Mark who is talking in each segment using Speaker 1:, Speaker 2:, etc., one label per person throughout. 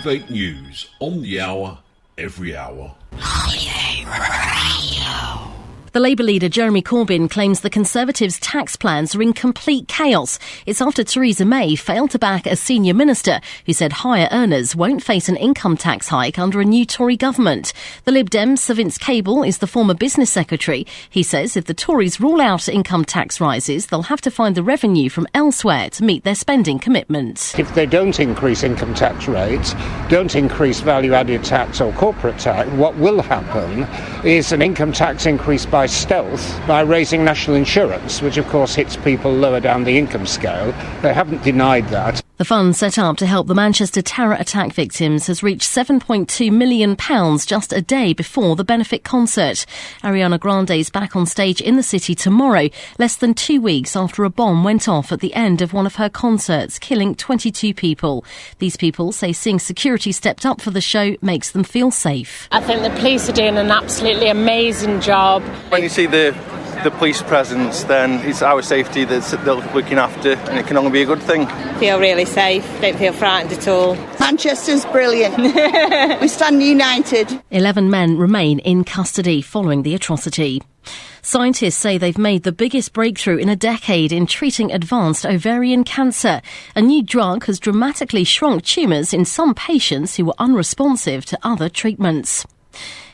Speaker 1: Motivate News on the hour, every hour.
Speaker 2: The Labour leader Jeremy Corbyn claims the Conservatives' tax plans are in complete chaos. It's after Theresa May failed to back a senior minister who said higher earners won't face an income tax hike under a new Tory government. The Lib Dems' Sir Vince Cable is the former business secretary. He says if the Tories rule out income tax rises, they'll have to find the revenue from elsewhere to meet their spending commitments.
Speaker 3: If they don't increase income tax rates, don't increase value-added tax or corporate tax, what will happen is an income tax increase by stealth by raising national insurance, which of course hits people lower down the income scale. They haven't denied that.
Speaker 2: The fund set up to help the Manchester terror attack victims has reached £7.2 million just a day before the benefit concert. Ariana Grande is back on stage in the city tomorrow, less than 2 weeks after a bomb went off at the end of one of her concerts, killing 22 people. These people say seeing security stepped up for the show makes them feel safe.
Speaker 4: I think the police are doing an absolutely amazing job.
Speaker 5: When you see the police presence, then it's our safety that they're looking after, and it can only be a good thing.
Speaker 4: Feel really safe, don't feel frightened at all.
Speaker 6: Manchester's brilliant. We stand united.
Speaker 2: 11 men remain in custody following the atrocity. Scientists say they've made the biggest breakthrough in a decade in treating advanced ovarian cancer. A new drug has dramatically shrunk tumours in some patients who were unresponsive to other treatments.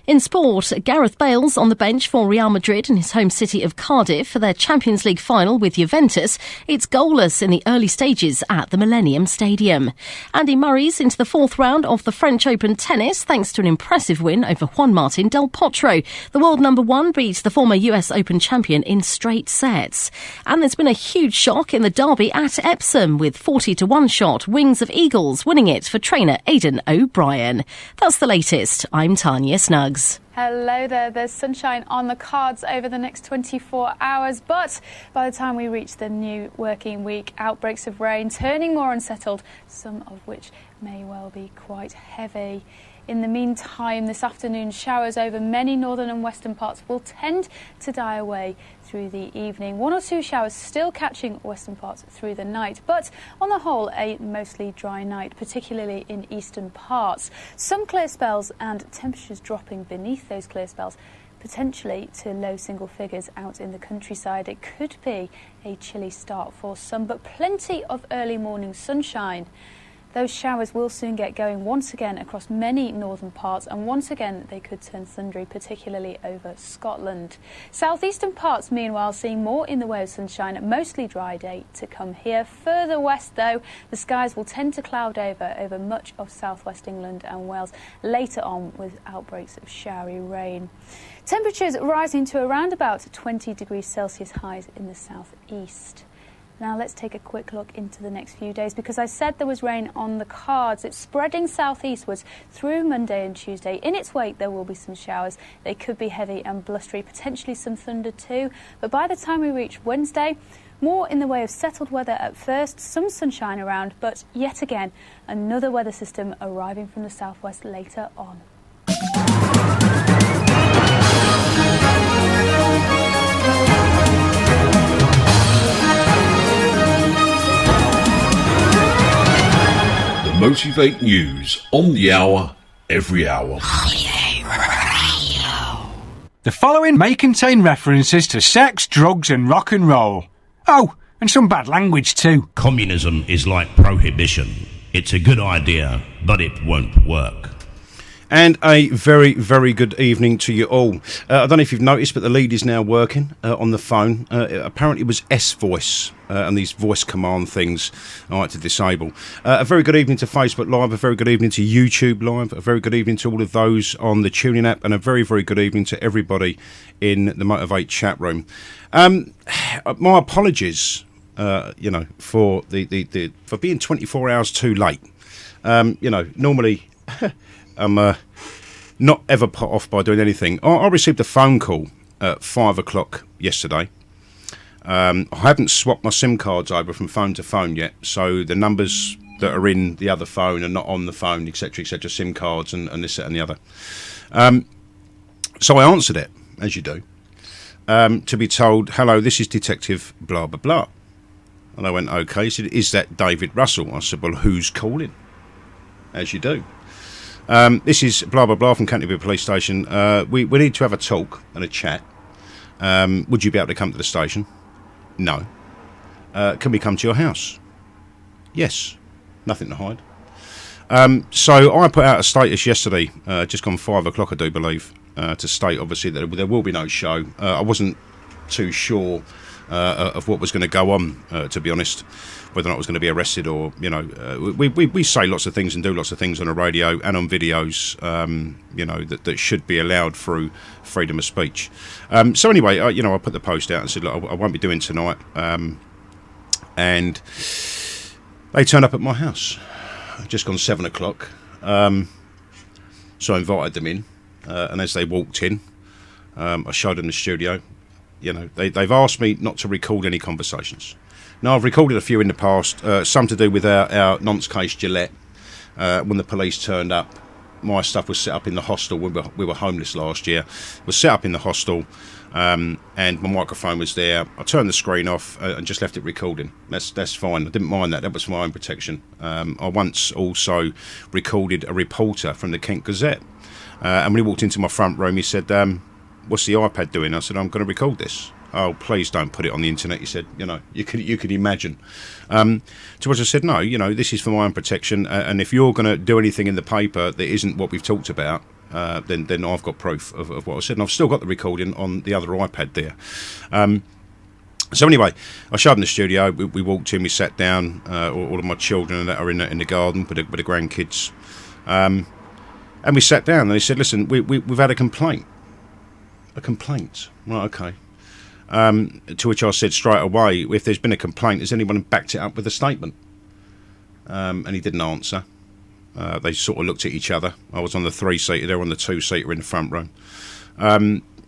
Speaker 2: In sport, Gareth Bale's on the bench for Real Madrid in his home city of Cardiff for their Champions League final with Juventus. It's goalless in the early stages at the Millennium Stadium. Andy Murray's into the fourth round of the French Open tennis thanks to an impressive win over Juan Martín del Potro. The world number one beat the former US Open champion in straight sets. And there's been a huge shock in the derby at Epsom with 40-1 shot Wings of Eagles winning it for trainer Aidan O'Brien. That's the latest. I'm Tanya Snuggs.
Speaker 7: Hello there. There's sunshine on the cards over the next 24 hours, but by the time we reach the new working week, outbreaks of rain turning more unsettled, some of which may well be quite heavy. In the meantime, this afternoon, showers over many northern and western parts will tend to die away through the evening. One or two showers still catching western parts through the night, but on the whole, a mostly dry night, particularly in eastern parts. Some clear spells and temperatures dropping beneath those clear spells, potentially to low single figures out in the countryside. It could be a chilly start for some, but plenty of early morning sunshine. Those showers will soon get going once again across many northern parts, and once again they could turn thundery, particularly over Scotland. Southeastern parts, meanwhile, seeing more in the way of sunshine, mostly dry day to come here. Further west, though, the skies will tend to cloud over much of southwest England and Wales later on, with outbreaks of showery rain. Temperatures rising to around about 20 degrees Celsius highs in the southeast. Now let's take a quick look into the next few days, because I said there was rain on the cards. It's spreading southeastwards through Monday and Tuesday. In its wake, there will be some showers. They could be heavy and blustery, potentially some thunder too. But by the time we reach Wednesday, more in the way of settled weather at first, some sunshine around, but yet again, another weather system arriving from the southwest later on.
Speaker 1: Motivate News on the hour, every hour.
Speaker 8: The following may contain references to sex, drugs and rock and roll. Oh, and some bad language too.
Speaker 9: Communism is like prohibition. It's a good idea, but it won't work.
Speaker 10: And a very, very good evening to you all. I don't know if you've noticed, but the lead is now working on the phone. Apparently it was S-Voice and these voice command things I like to disable. A very good evening to Facebook Live, a very good evening to YouTube Live, a very good evening to all of those on the TuneIn app, and a very, very good evening to everybody in the Motivate chat room. My apologies, for for being 24 hours too late. Normally... I'm not ever put off by doing anything. I received a phone call at 5 o'clock yesterday. I haven't swapped my SIM cards over from phone to phone yet, so the numbers that are in the other phone are not on the phone, etc., SIM cards and this, that and the other. So I answered it, as you do, to be told, hello, this is Detective blah, blah, blah. And I went, okay. He said, is that David Russell? I said, well, who's calling? As you do. This is blah blah blah from Canterbury Police Station. We need to have a talk and a chat. Would you be able to come to the station? No. Can we come to your house? Yes. Nothing to hide. So I put out a status yesterday, just gone 5 o'clock, I do believe, to state obviously that there will be no show. I wasn't too sure of what was going to go on, to be honest, whether or not I was going to be arrested or, you know, we say lots of things and do lots of things on the radio and on videos, you know, that should be allowed through freedom of speech. So anyway, I put the post out and said, look, I won't be doing tonight. And they turned up at my house, just gone 7 o'clock. So I invited them in, and as they walked in, I showed them the studio. You know, they've asked me not to record any conversations. Now, I've recorded a few in the past, some to do with our nonce case Gillette. When the police turned up, my stuff was set up in the hostel. We were homeless last year. It was set up in the hostel, and my microphone was there. I turned the screen off and just left it recording. That's fine. I didn't mind that. That was for my own protection. I once also recorded a reporter from the Kent Gazette. And when he walked into my front room, he said, what's the iPad doing? I said, I'm going to record this. Oh, please don't put it on the internet. He said, you know, you could imagine. To which I said, no, you know, this is for my own protection. And if you're going to do anything in the paper that isn't what we've talked about, then I've got proof of what I said. And I've still got the recording on the other iPad there. So anyway, I showed him the studio. We walked in, we sat down. All of my children that are in the garden with the grandkids. And we sat down and he said, listen, we've had a complaint. A complaint? Right, okay. To which I said straight away, if there's been a complaint, has anyone backed it up with a statement? And he didn't answer. They sort of looked at each other. I was on the 3-seater, they were on the 2-seater in the front room.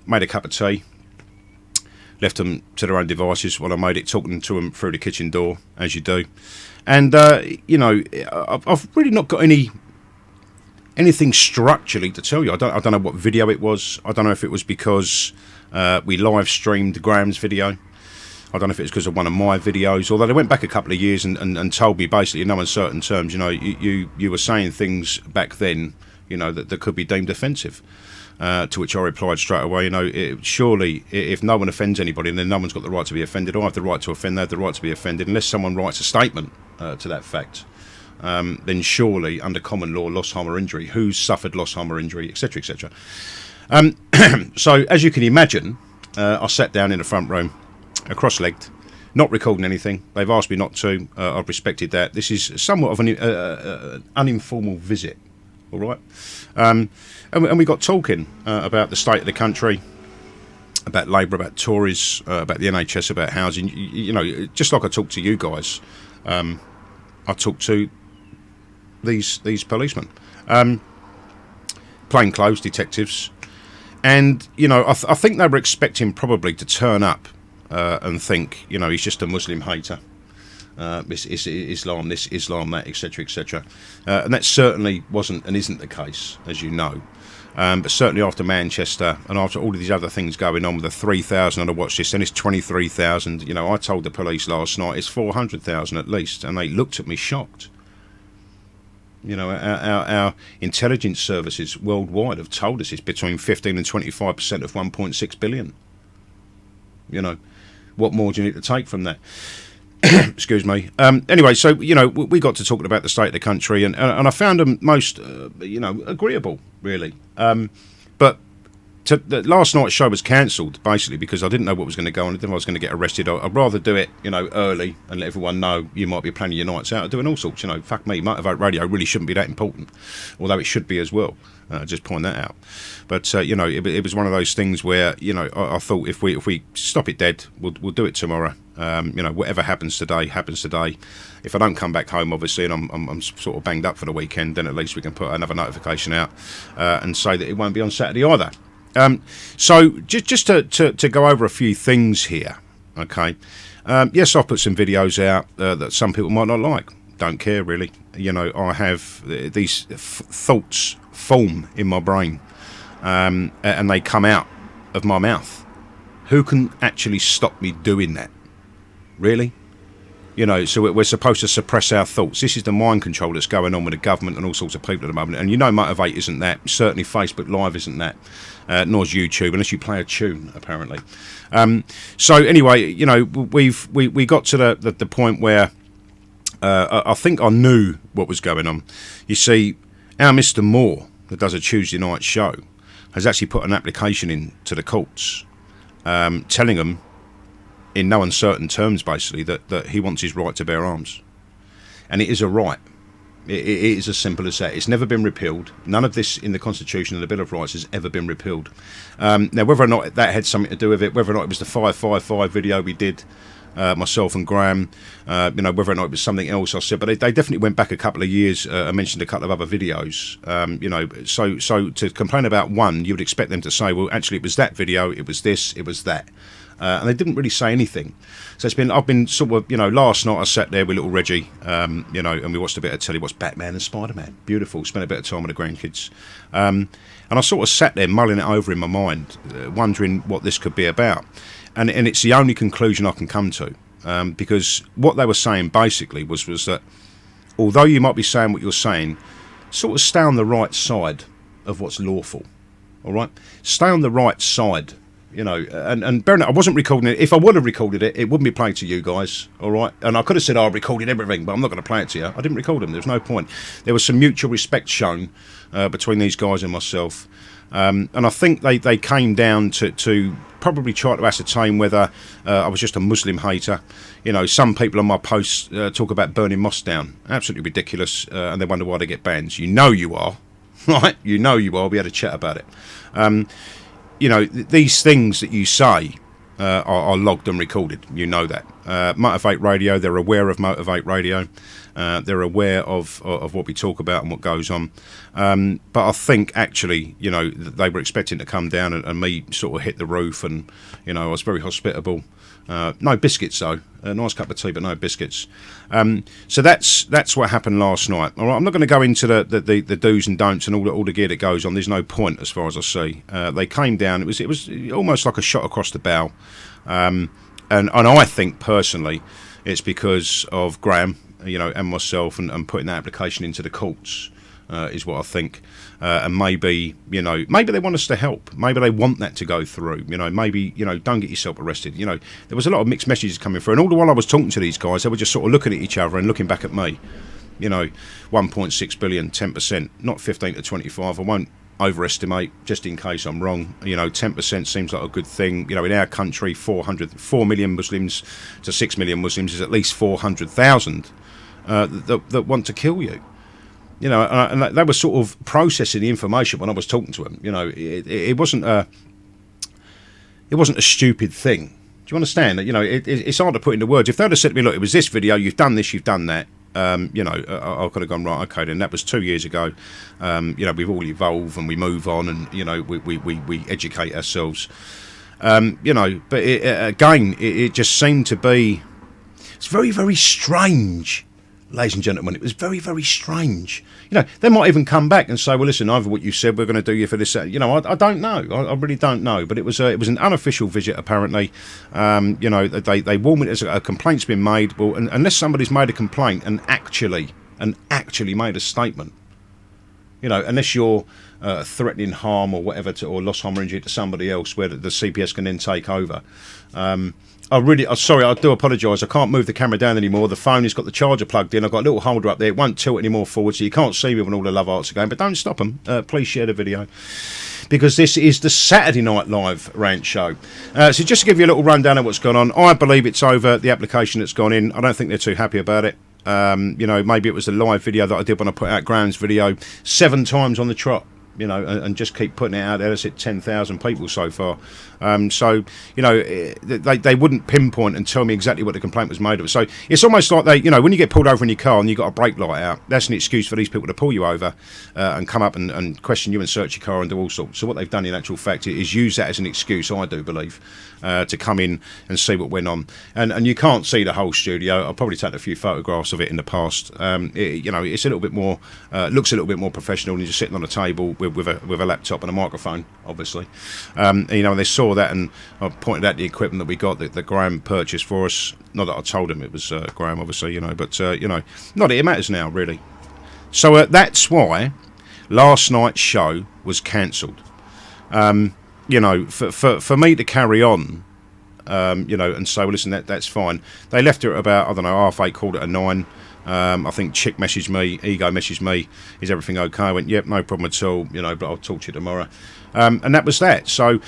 Speaker 10: Made a cup of tea. Left them to their own devices while I made it, talking to them through the kitchen door, as you do. And, you know, I've really not got anything structurally to tell you. I don't know what video it was. I don't know if it was because we live streamed Graham's video. I don't know if it was because of one of my videos, although they went back a couple of years and told me basically in no uncertain terms, you know, you were saying things back then, you know, that could be deemed offensive. To which I replied straight away, you know, surely if no one offends anybody, then no one's got the right to be offended. I have the right to offend, they have the right to be offended, unless someone writes a statement to that fact. Then surely under common law, loss, harm or injury, who's suffered loss, harm or injury, etc, etc. So as you can imagine, I sat down in the front room, cross-legged, not recording anything. They've asked me not to. I've respected that. This is somewhat of an uninformal visit, all right? And we got talking about the state of the country, about Labour, about Tories, about the NHS, about housing. You know, just like I talk to you guys, I talk to these policemen, plainclothes detectives, and you know, I think they were expecting probably to turn up and think, you know, he's just a Muslim hater, it's Islam this, Islam that, etc, etc, and that certainly wasn't and isn't the case, as you know. But certainly after Manchester and after all of these other things going on with the 3,000 on the watch list, and it's 23,000. You know, I told the police last night it's 400,000 at least, and they looked at me shocked. You know, our intelligence services worldwide have told us it's between 15 and 25% of 1.6 billion. You know, what more do you need to take from that? Excuse me. Anyway, so, you know, we got to talking about the state of the country, and I found them most, you know, agreeable, really. But the last night's show was cancelled, basically, because I didn't know what was going to go on. I didn't know I was going to get arrested. I'd rather do it, you know, early and let everyone know you might be planning your nights out, doing all sorts, you know. Fuck me, Motivate Radio really shouldn't be that important, although it should be as well. Just point that out. But, you know, it was one of those things where, you know, I thought if we stop it dead, we'll do it tomorrow. You know, whatever happens today, happens today. If I don't come back home, obviously, and I'm sort of banged up for the weekend, then at least we can put another notification out and say that it won't be on Saturday either. So just to go over a few things here, okay? Yes, I've put some videos out that some people might not like. Don't care, really. You know, I have these thoughts form in my brain, and they come out of my mouth. Who can actually stop me doing that? Really? You know, so we're supposed to suppress our thoughts. This is the mind control that's going on with the government and all sorts of people at the moment. And you know, Motivate isn't that. Certainly, Facebook Live isn't that. Nor is YouTube, unless you play a tune, apparently. So anyway, you know, we got to the point where I think I knew what was going on. You see, our Mr. Moore, that does a Tuesday night show, has actually put an application in to the courts, telling them, in no uncertain terms, basically, that he wants his right to bear arms. And it is a right. It is as simple as that. It's never been repealed. None of this in the Constitution and the Bill of Rights has ever been repealed. Now, whether or not that had something to do with it, whether or not it was the 555 video we did, myself and Graham, you know, whether or not it was something else I said, but they definitely went back a couple of years. I mentioned a couple of other videos, you know, so to complain about one, you would expect them to say, well, actually, it was that video, it was this, it was that. And they didn't really say anything. So I've been sort of, you know, last night I sat there with little Reggie, you know, and we watched a bit of telly, watched Batman and Spider-Man. Beautiful. Spent a bit of time with the grandkids. And I sort of sat there mulling it over in my mind, wondering what this could be about. And it's the only conclusion I can come to. Because what they were saying basically was that although you might be saying what you're saying, sort of stay on the right side of what's lawful. All right? Stay on the right side. You know, and bear in mind, I wasn't recording it. If I would have recorded it, it wouldn't be played to you guys, all right? And I could have said, I recorded everything, but I'm not going to play it to you. I didn't record them. There's no point. There was some mutual respect shown between these guys and myself. And I think they came down to probably try to ascertain whether I was just a Muslim hater. You know, some people on my posts talk about burning mosques down. Absolutely ridiculous. And they wonder why they get bans. You know you are, right? You know you are. We had a chat about it. You know, these things that you say are logged and recorded. You know that. Motivate Radio, they're aware of Motivate Radio. They're aware of what we talk about and what goes on. But I think, actually, you know, they were expecting to come down and me sort of hit the roof. And, you know, I was very hospitable. No biscuits, though. A nice cup of tea, but no biscuits. So that's what happened last night. All right, I'm not going to go into the do's and don'ts and all the gear that goes on. There's no point, as far as I see. They came down. It was almost like a shot across the bow. And I think, personally, it's because of Graham, you know, and myself, and putting that application into the courts. Is what I think. And maybe, you know, maybe they want us to help. Maybe they want that to go through. You know, maybe, you know, don't get yourself arrested. You know, there was a lot of mixed messages coming through. And all the while I was talking to these guys, they were just sort of looking at each other and looking back at me. You know, 1.6 billion, 10%, not 15 to 25. I won't overestimate, just in case I'm wrong. You know, 10% seems like a good thing. You know, in our country, 4 million Muslims to 6 million Muslims is at least 400,000 that want to kill you. You know, and they were sort of processing the information when I was talking to them. You know, it wasn't a stupid thing. Do you understand that? You know, it's hard to put into words. If they'd have said to me, look, it was this video, you've done this, you've done that. You know, I could have gone, right, okay, then that was 2 years ago. You know, we've all evolved and we move on, and you know, we educate ourselves. You know, but it just seemed to be. It's very, very strange. Ladies and gentlemen, it was very, very strange. You know, they might even come back and say, well, listen, over what you said, we're going to do you for this. You know, I don't know. I really don't know. But it was an unofficial visit, apparently. You know, they warn me a complaint's been made. Well, unless somebody's made a complaint and actually made a statement, you know, unless you're threatening harm or whatever or loss, harm or injury to somebody else where the CPS can then take over. Sorry, I do apologise. I can't move the camera down anymore. The phone has got the charger plugged in. I've got a little holder up there. It won't tilt anymore forward, so you can't see me when all the love arts are going. But don't stop them. Please share the video. Because this is the Saturday Night Live rant show. So just to give you a little rundown of what's gone on, I believe it's over, the application that's gone in. I don't think they're too happy about it. You know, maybe it was the live video that I did when I put out Graham's video 7 times on the trot. You know, and just keep putting it out there. It's hit 10,000 people so far. So, you know, they wouldn't pinpoint and tell me exactly what the complaint was made of. So it's almost like you know, when you get pulled over in your car and you've got a brake light out, that's an excuse for these people to pull you over and come up and question you and search your car and do all sorts. So what they've done in actual fact is use that as an excuse, I do believe, to come in and see what went on. And you can't see the whole studio. I've probably taken a few photographs of it in the past. You know, it's a little bit more, looks a little bit more professional than just sitting on a table with a laptop and a microphone, obviously. They saw that, and I pointed out the equipment that we got that Graham purchased for us. Not that I told him it was Graham, obviously, but not that it matters now, really. So that's why last night's show was cancelled. For me to carry on, and say, well, listen, that's fine. They left it at about, 8:30, called it a 9. I think Chick messaged me, Ego messaged me, is everything okay? I went, yep, no problem at all, but I'll talk to you tomorrow. And that was that. So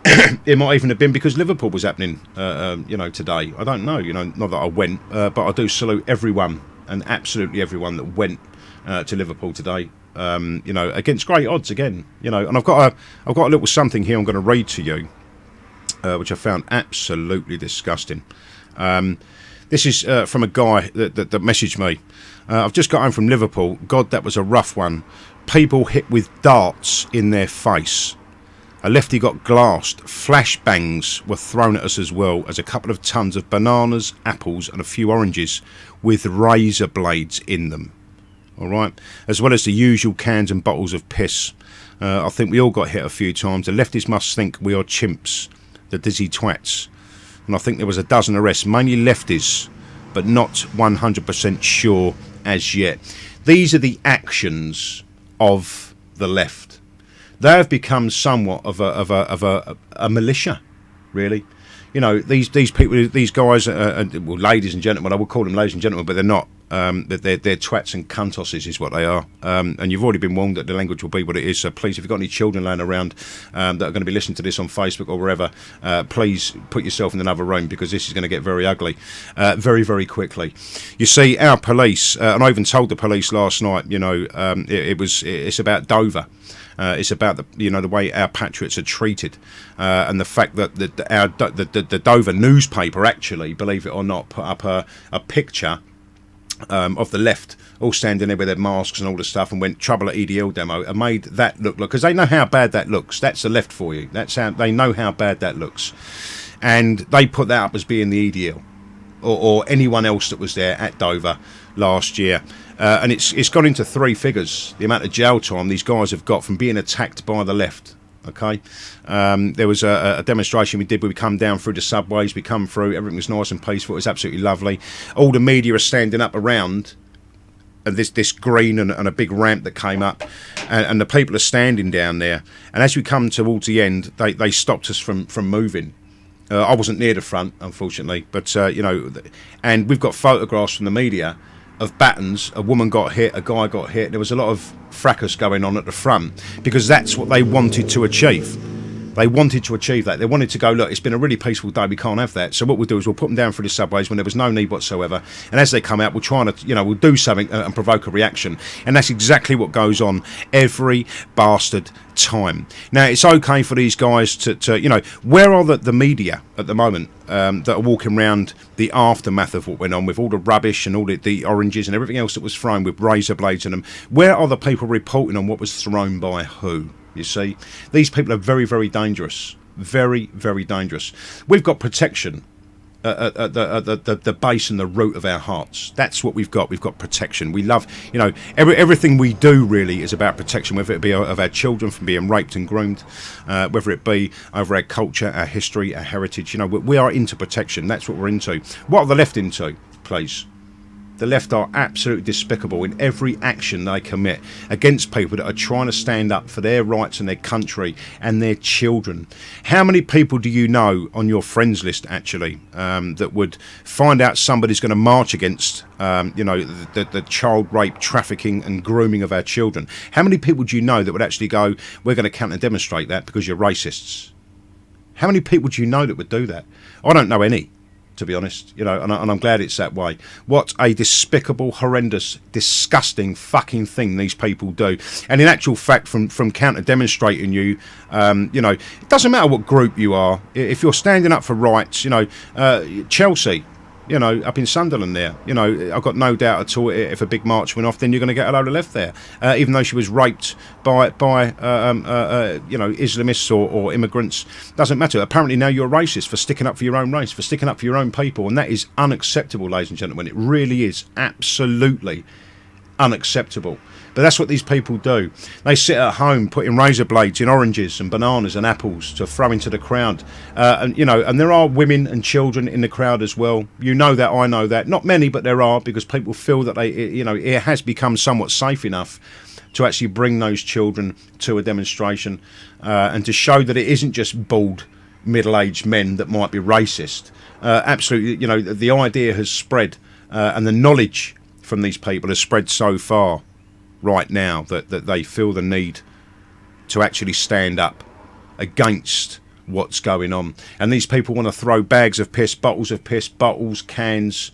Speaker 10: it might even have been because Liverpool was happening, today. I don't know, not that I went, but I do salute everyone and absolutely everyone that went to Liverpool today. Against great odds again, and I've got a little something here I'm going to read to you, which I found absolutely disgusting. This is from a guy that messaged me. I've just got home from Liverpool. God, that was a rough one. People hit with darts in their face. A lefty got glassed. Flashbangs were thrown at us, as well as a couple of tons of bananas, apples and a few oranges with razor blades in them. All right, as well as the usual cans and bottles of piss. I think we all got hit a few times. The lefties must think we are chimps, the dizzy twats. And I think there was a dozen arrests, mainly lefties, but not 100% sure as yet. These are the actions of the left. They have become somewhat of a militia, really. These people, these guys, ladies and gentlemen. I would call them ladies and gentlemen, but they're not. They're twats and cuntosses is what they are. And you've already been warned that the language will be what it is. So please, if you've got any children laying around that are going to be listening to this on Facebook or wherever, please put yourself in another room, because this is going to get very ugly very, very quickly. You see, our police, and I even told the police last night, it's about Dover. It's about the way our patriots are treated, and the fact that the Dover newspaper actually, believe it or not, put up a picture of the left all standing there with their masks and all the stuff, and went trouble at EDL demo, and made that look like, because they know how bad that looks. That's the left for you. That's how they know how bad that looks, and they put that up as being the EDL or anyone else that was there at Dover last year. And it's gone into 3 figures, the amount of jail time these guys have got from being attacked by the left. Okay, there was a demonstration we did where we come down through the subways, we come through, everything was nice and peaceful, it was absolutely lovely. All the media are standing up around, and this green and a big ramp that came up, and the people are standing down there, and as we come towards the end, they stopped us from moving. I wasn't near the front, unfortunately, but and we've got photographs from the media of battens. A woman got hit, a guy got hit. There was a lot of fracas going on at the front, because that's what they wanted to achieve. They wanted to achieve that. They wanted to go, look, it's been a really peaceful day, we can't have that. So what we'll do is we'll put them down through the subways when there was no need whatsoever, and as they come out, we'll try to, we'll do something and provoke a reaction. And that's exactly what goes on every bastard time. Now, it's okay for these guys to where are the media at the moment that are walking around the aftermath of what went on, with all the rubbish and all the oranges and everything else that was thrown with razor blades in them? Where are the people reporting on what was thrown by who? You see, these people are very, very dangerous. Very, very dangerous. We've got protection at the base and the root of our hearts. That's what we've got. We've got protection. We love, everything we do really is about protection, whether it be of our children from being raped and groomed, whether it be over our culture, our history, our heritage. We are into protection. That's what we're into. What are the left into, please? The left are absolutely despicable in every action they commit against people that are trying to stand up for their rights and their country and their children. How many people do you know on your friends list, actually, that would find out somebody's going to march against, the child rape, trafficking and grooming of our children? How many people do you know that would actually go, we're going to counter demonstrate that because you're racists? How many people do you know that would do that? I don't know any, to be honest, and I'm glad it's that way. What a despicable, horrendous, disgusting fucking thing these people do. And in actual fact, from counter-demonstrating you, it doesn't matter what group you are. If you're standing up for rights, Chelsea, up in Sunderland there, I've got no doubt at all if a big march went off, then you're going to get a load of left there, even though she was raped by Islamists or immigrants. Doesn't matter. Apparently now you're a racist for sticking up for your own race, for sticking up for your own people, and that is unacceptable, ladies and gentlemen. It really is absolutely unacceptable. But that's what these people do. They sit at home putting razor blades in oranges and bananas and apples to throw into the crowd. And there are women and children in the crowd as well. You know that, I know that. Not many, but there are, because people feel that it has become somewhat safe enough to actually bring those children to a demonstration and to show that it isn't just bald, middle-aged men that might be racist. Absolutely, the idea has spread and the knowledge from these people has spread so far right now that they feel the need to actually stand up against what's going on. And these people want to throw bags of piss, bottles, cans,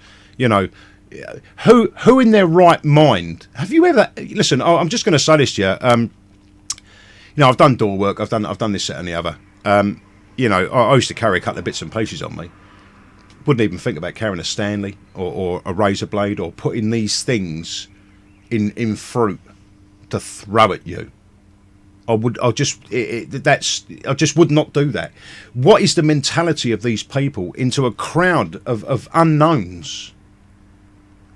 Speaker 10: Who in their right mind? Have you ever... Listen, I'm just going to say this to you. I've done door work, I've done this, that and the other. I used to carry a couple of bits and pieces on me. Wouldn't even think about carrying a Stanley or a razor blade or putting these things in fruit to throw at you. I just would not do that. What is the mentality of these people into a crowd of unknowns?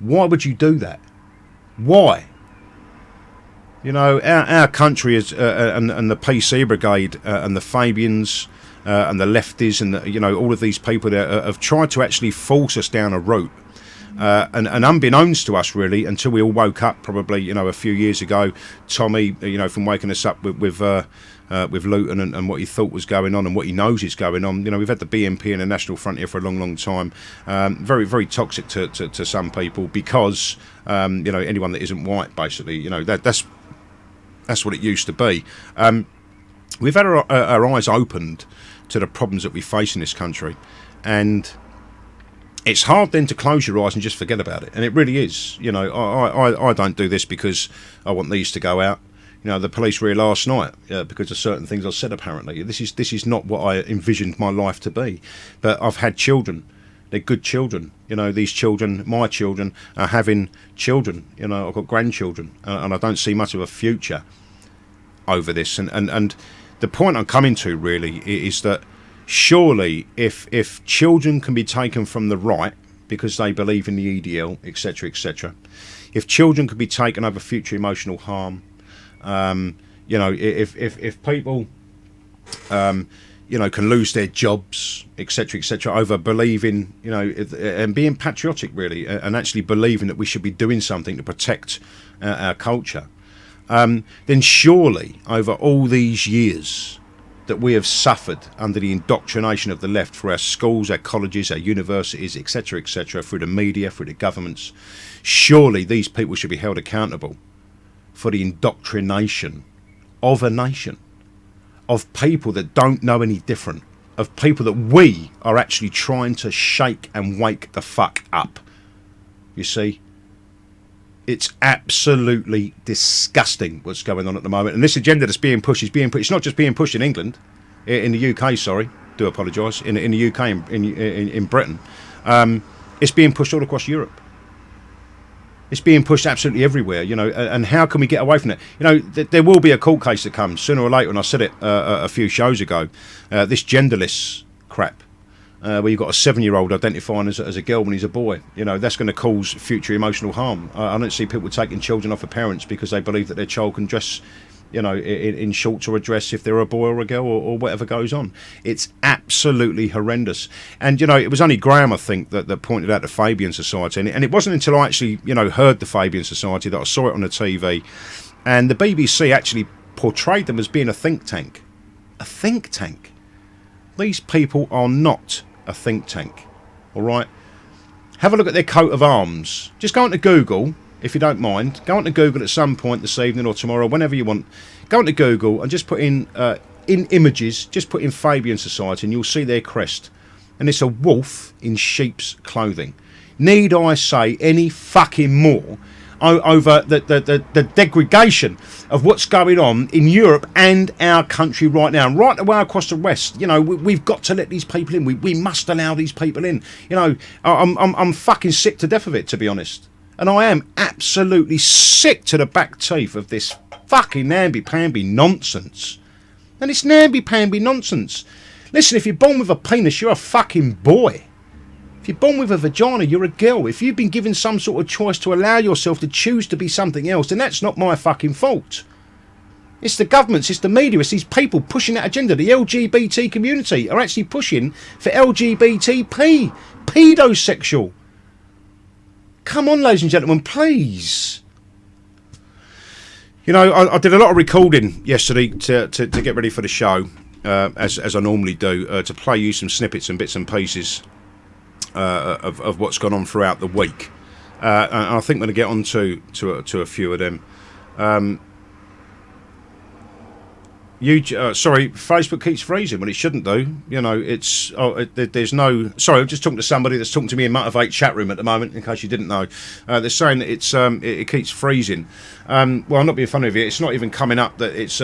Speaker 10: Why would you do that? Why? Our country is and the PC Brigade and the Fabians and the lefties and all of these people that have tried to actually force us down a route. And unbeknownst to us, really, until we all woke up, probably, a few years ago, Tommy, from waking us up with Luton and what he thought was going on and what he knows is going on. We've had the BNP and the National Front here for a long, long time. Very, very toxic to some people because, anyone that isn't white, basically, that's what it used to be. We've had our eyes opened to the problems that we face in this country, and it's hard then to close your eyes and just forget about it. And it really is. I don't do this because I want these to go out. The police were here last night because of certain things I said, apparently. This is not what I envisioned my life to be. But I've had children. They're good children. These children, my children, are having children. I've got grandchildren. And I don't see much of a future over this. And the point I'm coming to, really, is that surely, if children can be taken from the right because they believe in the EDL, etc., etc., if children can be taken over future emotional harm, if people, can lose their jobs, etc., etc., over believing, and being patriotic, really, and actually believing that we should be doing something to protect our culture, then surely, over all these years that we have suffered under the indoctrination of the left through our schools, our colleges, our universities, etc., etc., through the media, through the governments, surely these people should be held accountable for the indoctrination of a nation, of people that don't know any different, of people that we are actually trying to shake and wake the fuck up. You see? It's absolutely disgusting what's going on at the moment. And this agenda that's being pushed is being pushed. It's not just being pushed in England, in the UK, sorry, do apologise, in the UK, in Britain. It's being pushed all across Europe. It's being pushed absolutely everywhere, and how can we get away from it? There will be a court case that comes sooner or later, and I said it a few shows ago, this genderless crap. Where you've got a 7-year-old identifying as a girl when he's a boy, that's going to cause future emotional harm. I don't see people taking children off of parents because they believe that their child can dress, in shorts or a dress if they're a boy or a girl or whatever goes on. It's absolutely horrendous. And, it was only Graham, I think, that pointed out the Fabian Society. And it wasn't until I actually, heard the Fabian Society that I saw it on the TV. And the BBC actually portrayed them as being a think tank. A think tank. These people are not a think tank, all right? Have a look at their coat of arms. Just go onto Google, if you don't mind. Go onto Google at some point this evening or tomorrow, whenever you want. Go onto Google and just put in images, just put in Fabian Society, and you'll see their crest. And it's a wolf in sheep's clothing. Need I say any fucking more over the degradation of what's going on in Europe and our country right now, and right away across the West? We've got to let these people in. We must allow these people in. I'm fucking sick to death of it, to be honest. And I am absolutely sick to the back teeth of this fucking namby-pamby nonsense. And it's namby-pamby nonsense. Listen, if you're born with a penis, you're a fucking boy. If you're born with a vagina, you're a girl. If you've been given some sort of choice to allow yourself to choose to be something else, then that's not my fucking fault. It's the governments, it's the media, it's these people pushing that agenda. The LGBT community are actually pushing for LGBTP, pedosexual. Come on, ladies and gentlemen, please. You know, I did a lot of recording yesterday to get ready for the show, as I normally do, to play you some snippets and bits and pieces of what's gone on throughout the week. And I think I'm going to get on to a few of them. Sorry, Facebook keeps freezing when it shouldn't do. You know, there's no. Sorry, I'm just talking to somebody that's talking to me in Motivate chat room at the moment. In case you didn't know, they're saying that it keeps freezing. Well, I'm not being funny with you. It's not even coming up that it's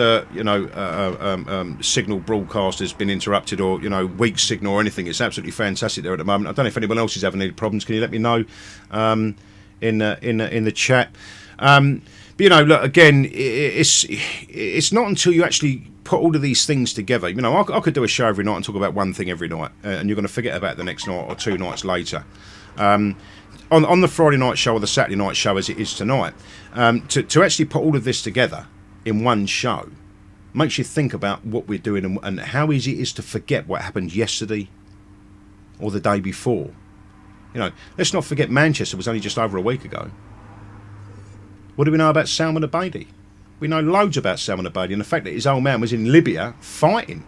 Speaker 10: signal broadcast has been interrupted or weak signal or anything. It's absolutely fantastic there at the moment. I don't know if anyone else is having any problems. Can you let me know in the chat? But look, again, it's not until you actually put all of these things together. I could do a show every night and talk about one thing every night, and you're going to forget about it the next night or 2 nights later. On the Friday night show or the Saturday night show, as it is tonight, to actually put all of this together in one show makes you think about what we're doing and how easy it is to forget what happened yesterday or the day before. Let's not forget Manchester was only just over a week ago. What do we know about Salman Abedi? We know loads about Salman Abedi and the fact that his old man was in Libya fighting.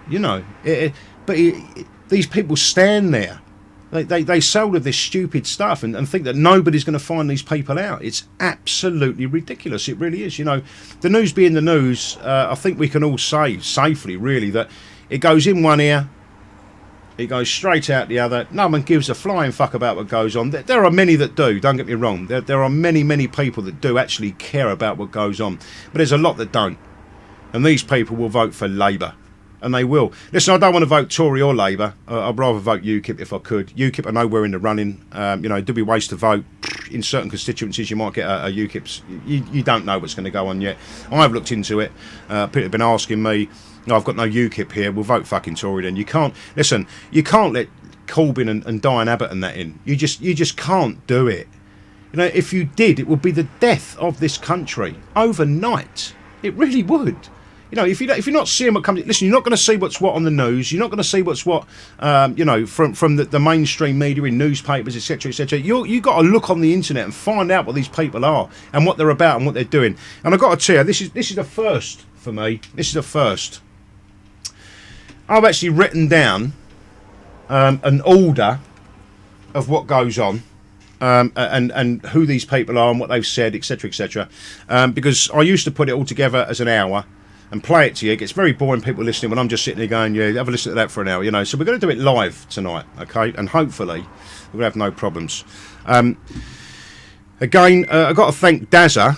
Speaker 10: These people stand there. They sell with this stupid stuff and think that nobody's going to find these people out. It's absolutely ridiculous. It really is. The news being the news, I think we can all say safely, really, that it goes in one ear, it goes straight out the other. No one gives a flying fuck about what goes on. There are many that do, don't get me wrong. There are many, many people that do actually care about what goes on. But there's a lot that don't. And these people will vote for Labour. And they will. Listen, I don't want to vote Tory or Labour. I'd rather vote UKIP if I could. UKIP, I know we're in the running. It do be waste to vote. In certain constituencies, you might get a UKIP's. You don't know what's going to go on yet. I've looked into it. People have been asking me, I've got no UKIP here. We'll vote fucking Tory then. You can't let Corbyn and Diane Abbott and that in. You just can't do it. If you did, it would be the death of this country overnight. It really would. If you're not seeing what comes, listen, you're not going to see what's what on the news. You're not going to see what's what, from the mainstream media in newspapers, etc., etc. You got to look on the internet and find out what these people are and what they're about and what they're doing. And I've got to tell you, this is a first for me. This is a first. I've actually written down an order of what goes on and who these people are and what they've said, etc., etc. Because I used to put it all together as an hour and play it to you. It gets very boring, people listening, when I'm just sitting there going, yeah, have a listen to that for an hour, So we're going to do it live tonight, okay? And hopefully we'll have no problems. Again, I've got to thank Dazza.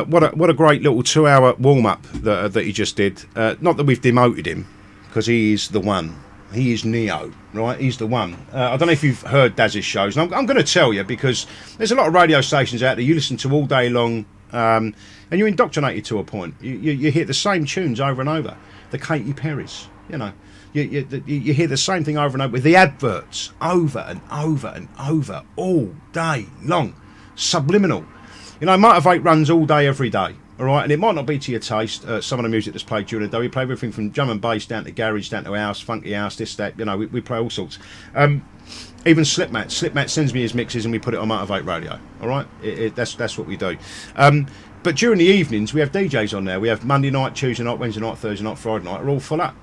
Speaker 10: What a great little 2-hour warm-up that he just did. Not that we've demoted him, because he is the one. He is Neo, right? He's the one. I don't know if you've heard Daz's shows. And I'm going to tell you, because there's a lot of radio stations out there you listen to all day long, and you're indoctrinated to a point. You hear the same tunes over and over. The Katy Perrys, you hear the same thing over and over with the adverts over and over and over all day long. Subliminal. Motivate runs all day, every day. All right, and it might not be to your taste. Some of the music that's played during the day, we play everything from drum and bass down to garage, down to house, funky house, this, that. We play all sorts. Even Slipmat sends me his mixes and we put it on Motivate Radio. All right, that's what we do. But during the evenings, we have DJs on there. We have Monday night, Tuesday night, Wednesday night, Thursday night, Friday night. We're all full up.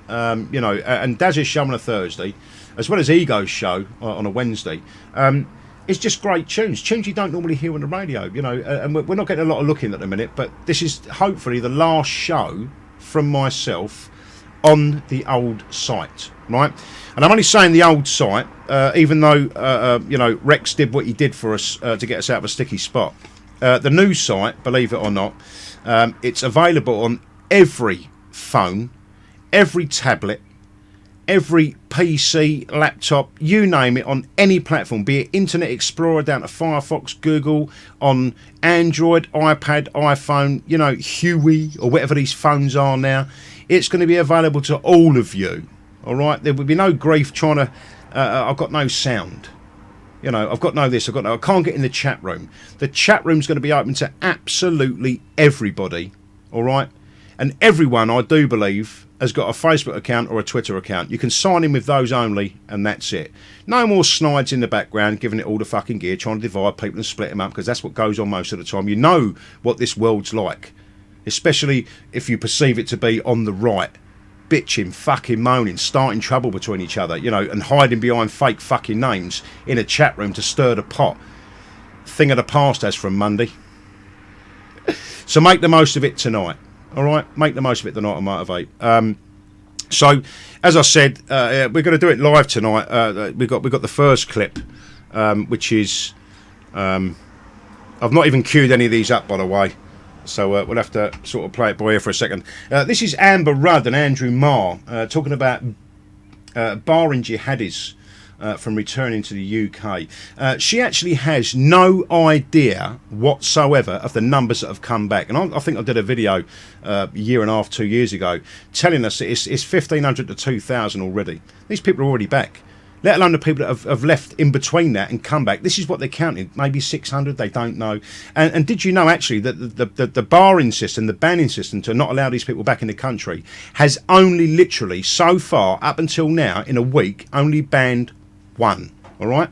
Speaker 10: And Daz's show on a Thursday, as well as Ego's show on a Wednesday. It's just great tunes you don't normally hear on the radio, and we're not getting a lot of looking at the minute, but this is hopefully the last show from myself on the old site, right? And I'm only saying the old site, even though, Rex did what he did for us to get us out of a sticky spot. The new site, believe it or not, it's available on every phone, every tablet, every PC, laptop, you name it, on any platform, be it Internet Explorer down to Firefox, Google, on Android, iPad, iPhone, Huey, or whatever these phones are now. It's going to be available to all of you, all right? There will be no grief trying to I've got no sound. You know, I've got no this, I can't get in the chat room. The chat room's going to be open to absolutely everybody, all right? And everyone, I do believe, has got a Facebook account or a Twitter account. You can sign in with those only, and that's it. No more snides in the background giving it all the fucking gear, trying to divide people and split them up, because that's what goes on most of the time. You know what this world's like, especially if you perceive it to be on the right. Bitching, fucking moaning, starting trouble between each other, you know, and hiding behind fake fucking names in a chat room to stir the pot. Thing of the past as from Monday. So make the most of it tonight. All right, make the most of it tonight and motivate. So, as I said, we're going to do it live tonight. We've got the first clip, which is I've not even queued any of these up, by the way. So we'll have to sort of play it by ear for a second. This is Amber Rudd and Andrew Marr talking about barring jihadis from returning to the UK. She actually has no idea whatsoever of the numbers that have come back. And I think I did a video a year and a half, 2 years ago, telling us that it's 1,500 to 2,000 already. These people are already back. Let alone the people that have left in between that and come back. This is what they're counting. Maybe 600, they don't know. And did you know, actually, that the barring system, the banning system to not allow these people back in the country has only literally, so far, up until now, in a week, only banned one. All right?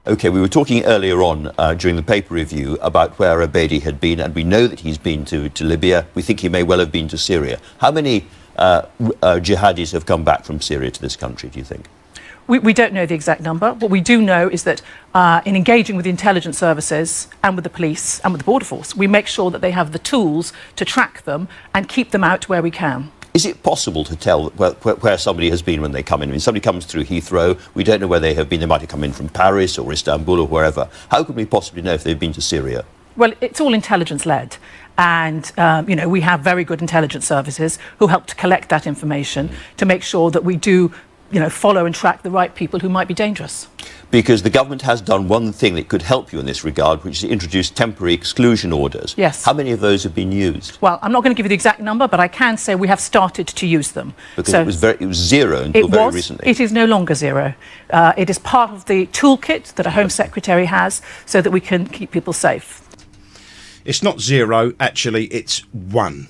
Speaker 11: OK, we were talking earlier on during the paper review about where Abedi had been, and we know that he's been to Libya. We think he may well have been to Syria. How many jihadis have come back from Syria to this country, do you think?
Speaker 12: We don't know the exact number. What we do know is that in engaging with the intelligence services and with the police and with the border force, we make sure that they have the tools to track them and keep them out where we can.
Speaker 11: Is it possible to tell where somebody has been when they come in? I mean, somebody comes through Heathrow, we don't know where they have been. They might have come in from Paris or Istanbul or wherever. How can we possibly know if they've been to Syria?
Speaker 12: Well, it's all intelligence-led. And, we have very good intelligence services who help to collect that information to make sure that we do follow and track the right people who might be dangerous.
Speaker 11: Because the government has done one thing that could help you in this regard, which is to introduce temporary exclusion orders.
Speaker 12: Yes.
Speaker 11: How many of those have been used?
Speaker 12: Well, I'm not going to give you the exact number, but I can say we have started to use them.
Speaker 11: Because it was zero until very recently.
Speaker 12: It is no longer zero. It is part of the toolkit that a Home Secretary has so that we can keep people safe.
Speaker 10: It's not zero, actually, it's one.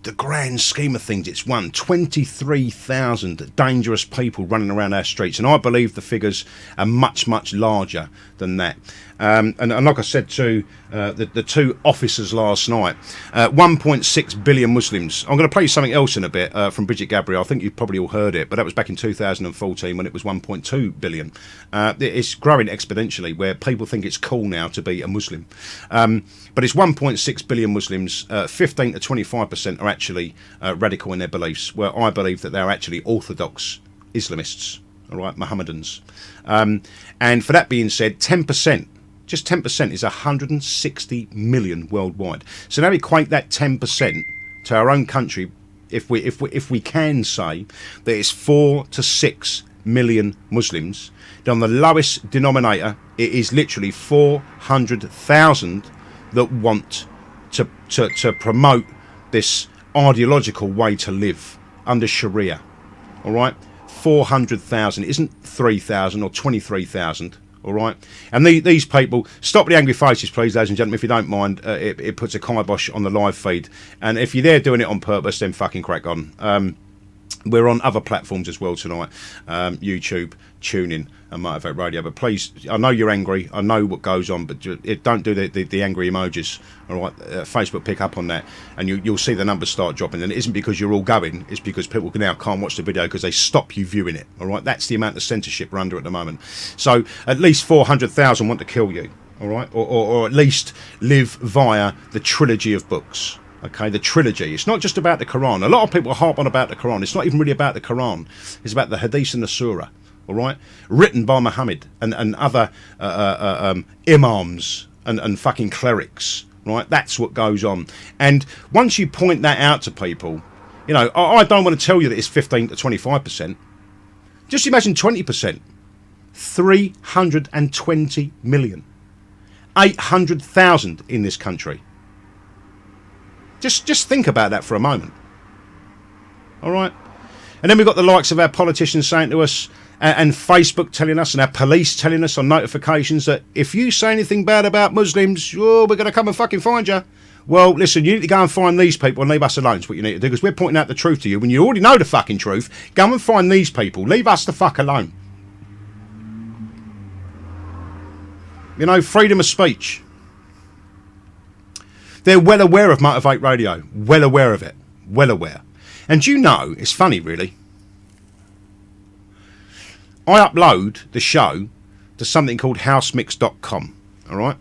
Speaker 10: The grand scheme of things, it's 23,000 dangerous people running around our streets, and I believe the figures are much, much larger than that. And like I said to the two officers last night, 1.6 billion Muslims. I'm going to play you something else in a bit from Bridget Gabriel. I think you've probably all heard it, but that was back in 2014 when it was 1.2 billion. It's growing exponentially, where people think it's cool now to be a Muslim. But it's 1.6 billion Muslims. 15 to 25% are actually radical in their beliefs, where I believe that they're actually orthodox Islamists, all right, Mohammedans. And for that being said, 10%, just 10% is 160 million worldwide. So now equate that 10% to our own country, if we can say that it's 4 to 6 million Muslims, then on the lowest denominator, it is literally 400,000 that want to promote this ideological way to live under Sharia. All right, 400,000 isn't 3,000 or 23,000. All right, and these people, stop the angry faces, please, ladies and gentlemen, if you don't mind. It puts a kibosh on the live feed, and if you're there doing it on purpose, then fucking crack on. We're on other platforms as well tonight, YouTube, TuneIn and Motivate Radio. But please, I know you're angry, I know what goes on, but don't do the angry emojis. All right, Facebook pick up on that, and you'll see the numbers start dropping. And it isn't because you're all going, it's because people now can't watch the video because they stop you viewing it. All right, that's the amount of censorship we're under at the moment. So at least 400,000 want to kill you. All right, or at least live via the trilogy of books. Okay, the trilogy. It's not just about the Quran. A lot of people harp on about the Quran. It's not even really about the Quran. It's about the Hadith and the Surah. All right, written by Muhammad and other imams and fucking clerics. Right, that's what goes on. And once you point that out to people, I don't want to tell you that it's 15 to 25%. Just imagine 20%. 320 million. 800,000 in this country. Just think about that for a moment. All right? And then we've got the likes of our politicians saying to us, and Facebook telling us and our police telling us on notifications that if you say anything bad about Muslims, we're going to come and fucking find you. Well, listen, you need to go and find these people and leave us alone. Is what you need to do, because we're pointing out the truth to you. When you already know the fucking truth, go and find these people. Leave us the fuck alone. You know, freedom of speech. They're well aware of Motivate Radio. Well aware of it. Well aware. And you know, it's funny really, I upload the show to something called housemix.com, alright?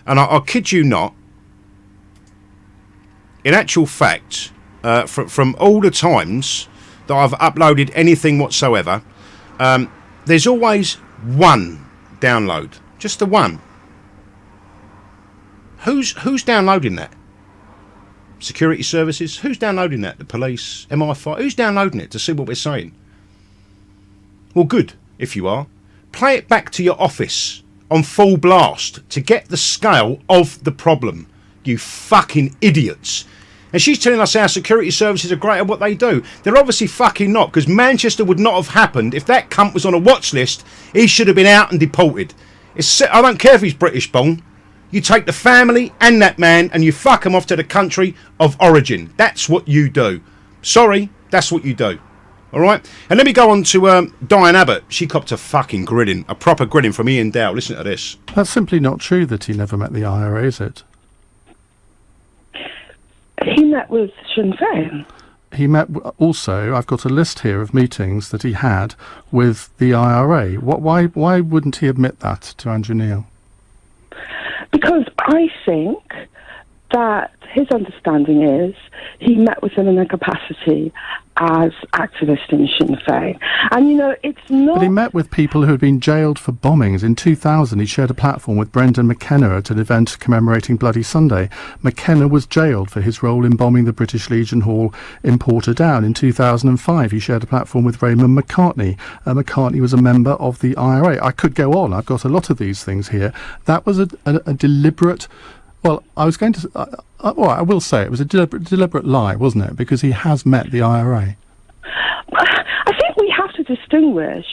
Speaker 10: And I'll kid you not, in actual fact, from all the times that I've uploaded anything whatsoever, there's always one download. Just the one. Who's downloading that? Security services? Who's downloading that? The police? MI5? Who's downloading it to see what we're saying? Well, good, if you are. Play it back to your office on full blast to get the scale of the problem. You fucking idiots. And she's telling us our security services are great at what they do. They're obviously fucking not, because Manchester would not have happened if that cunt was on a watch list. He should have been out and deported. I don't care if he's British born. You take the family and that man and you fuck him off to the country of origin. That's what you do. Sorry, that's what you do. Alright? And let me go on to Diane Abbott. She copped a fucking grilling, a proper grilling from Ian Dow. Listen to this.
Speaker 13: That's simply not true that he never met the IRA, is it?
Speaker 14: He met with Sinn Féin.
Speaker 13: He met also, I've got a list here of meetings that he had with the IRA. Why wouldn't he admit that to Andrew Neil?
Speaker 14: Because I think that his understanding is he met with them in their capacity as activists in Sinn Féin. And, you know, it's not...
Speaker 13: But he met with people who had been jailed for bombings. In 2000, he shared a platform with Brendan McKenna at an event commemorating Bloody Sunday. McKenna was jailed for his role in bombing the British Legion Hall in Portadown. In 2005, he shared a platform with Raymond McCartney. McCartney was a member of the IRA. I could go on. I've got a lot of these things here. That was a deliberate... Well, I was going to... I will say it was a deliberate lie, wasn't it? Because he has met the IRA.
Speaker 14: I think we have to distinguish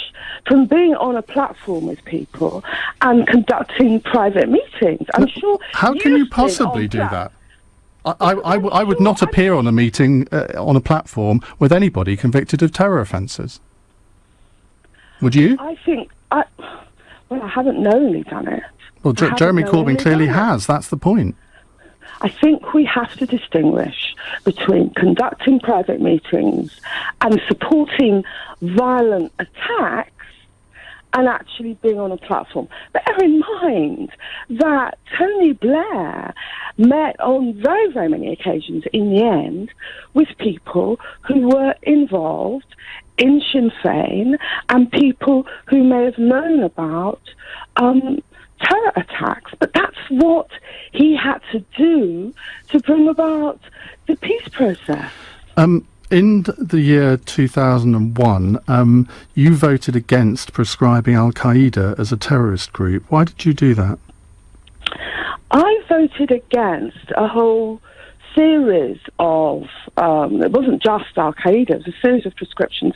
Speaker 14: from being on a platform with people and conducting private meetings. I'm sure...
Speaker 13: How can you possibly do that? I would not appear on a meeting, on a platform, with anybody convicted of terror offences. Would you?
Speaker 14: I think... I haven't knowingly done it.
Speaker 13: Well, Jeremy Corbyn clearly has. That's the point.
Speaker 14: I think we have to distinguish between conducting private meetings and supporting violent attacks and actually being on a platform. Bear in mind that Tony Blair met on very, very many occasions in the end with people who were involved in Sinn Féin and people who may have known about terror attacks, but that's what he had to do to bring about the peace process.
Speaker 13: In the year 2001, you voted against prescribing Al-Qaeda as a terrorist group. Why did you do that?
Speaker 14: I voted against a whole series of, it wasn't just Al-Qaeda, it was a series of prescriptions,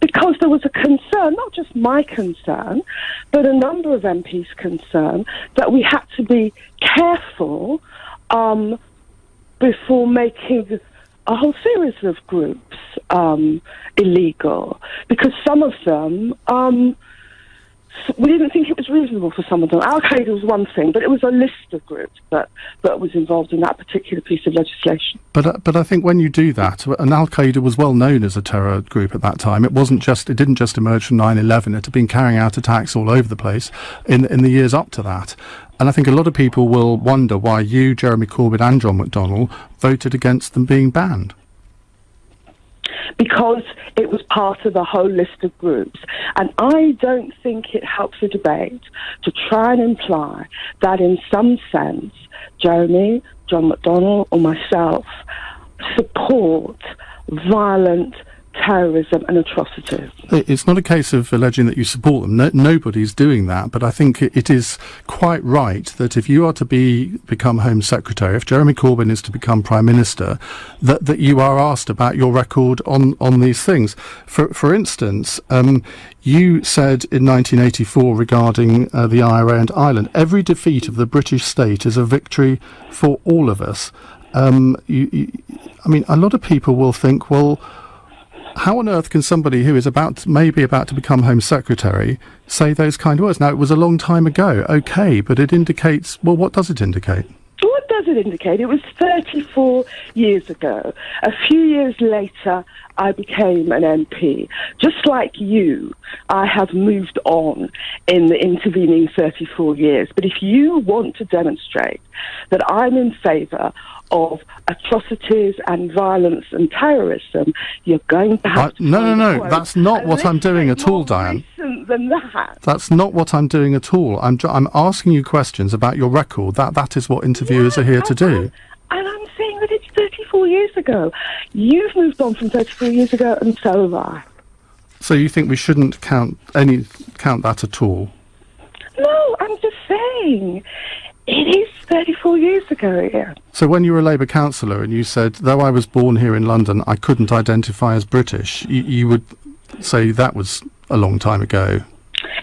Speaker 14: because there was a concern, not just my concern, but a number of MPs' concern, that we had to be careful before making a whole series of groups illegal, because some of them... we didn't think it was reasonable for some of them. Al-Qaeda was one thing, but it was a list of groups that was involved in that particular piece of legislation.
Speaker 13: But I think when you do that, and Al-Qaeda was well known as a terror group at that time. It didn't just emerge from 9/11. It had been carrying out attacks all over the place in the years up to that. And I think a lot of people will wonder why you, Jeremy Corbyn and John McDonnell voted against them being banned.
Speaker 14: Because it was part of a whole list of groups. And I don't think it helps the debate to try and imply that in some sense Jeremy, John McDonnell or myself support violent terrorism and atrocities.
Speaker 13: It's not a case of alleging that you support them. Nobody's doing that, but I think it is quite right that if you are to become Home Secretary, if Jeremy Corbyn is to become Prime Minister, that you are asked about your record on these things. For instance, you said in 1984 regarding the IRA and Ireland, every defeat of the British state is a victory for all of us. I mean, a lot of people will think, well, how on earth can somebody who is maybe about to become Home Secretary say those kind of words? Now, it was a long time ago, okay, but it indicates, well, what does it indicate?
Speaker 14: What does it indicate? It was 34 years ago. A few years later, I became an MP. Just like you, I have moved on in the intervening 34 years. But if you want to demonstrate that I'm in favour of atrocities and violence and terrorism, you're going to have to...
Speaker 13: No, that's not what I'm doing at all, Diane.
Speaker 14: Than that.
Speaker 13: That's not what I'm doing at all. I'm asking you questions about your record. That is what interviewers are here to do.
Speaker 14: And I'm saying that it's 34 years ago. You've moved on from 34 years ago, and so have I.
Speaker 13: So you think we shouldn't count that at all?
Speaker 14: No, I'm just saying it is 34 years ago, yeah.
Speaker 13: So when you were a Labour councillor and you said, though I was born here in London, I couldn't identify as British, you would say that was a long time ago.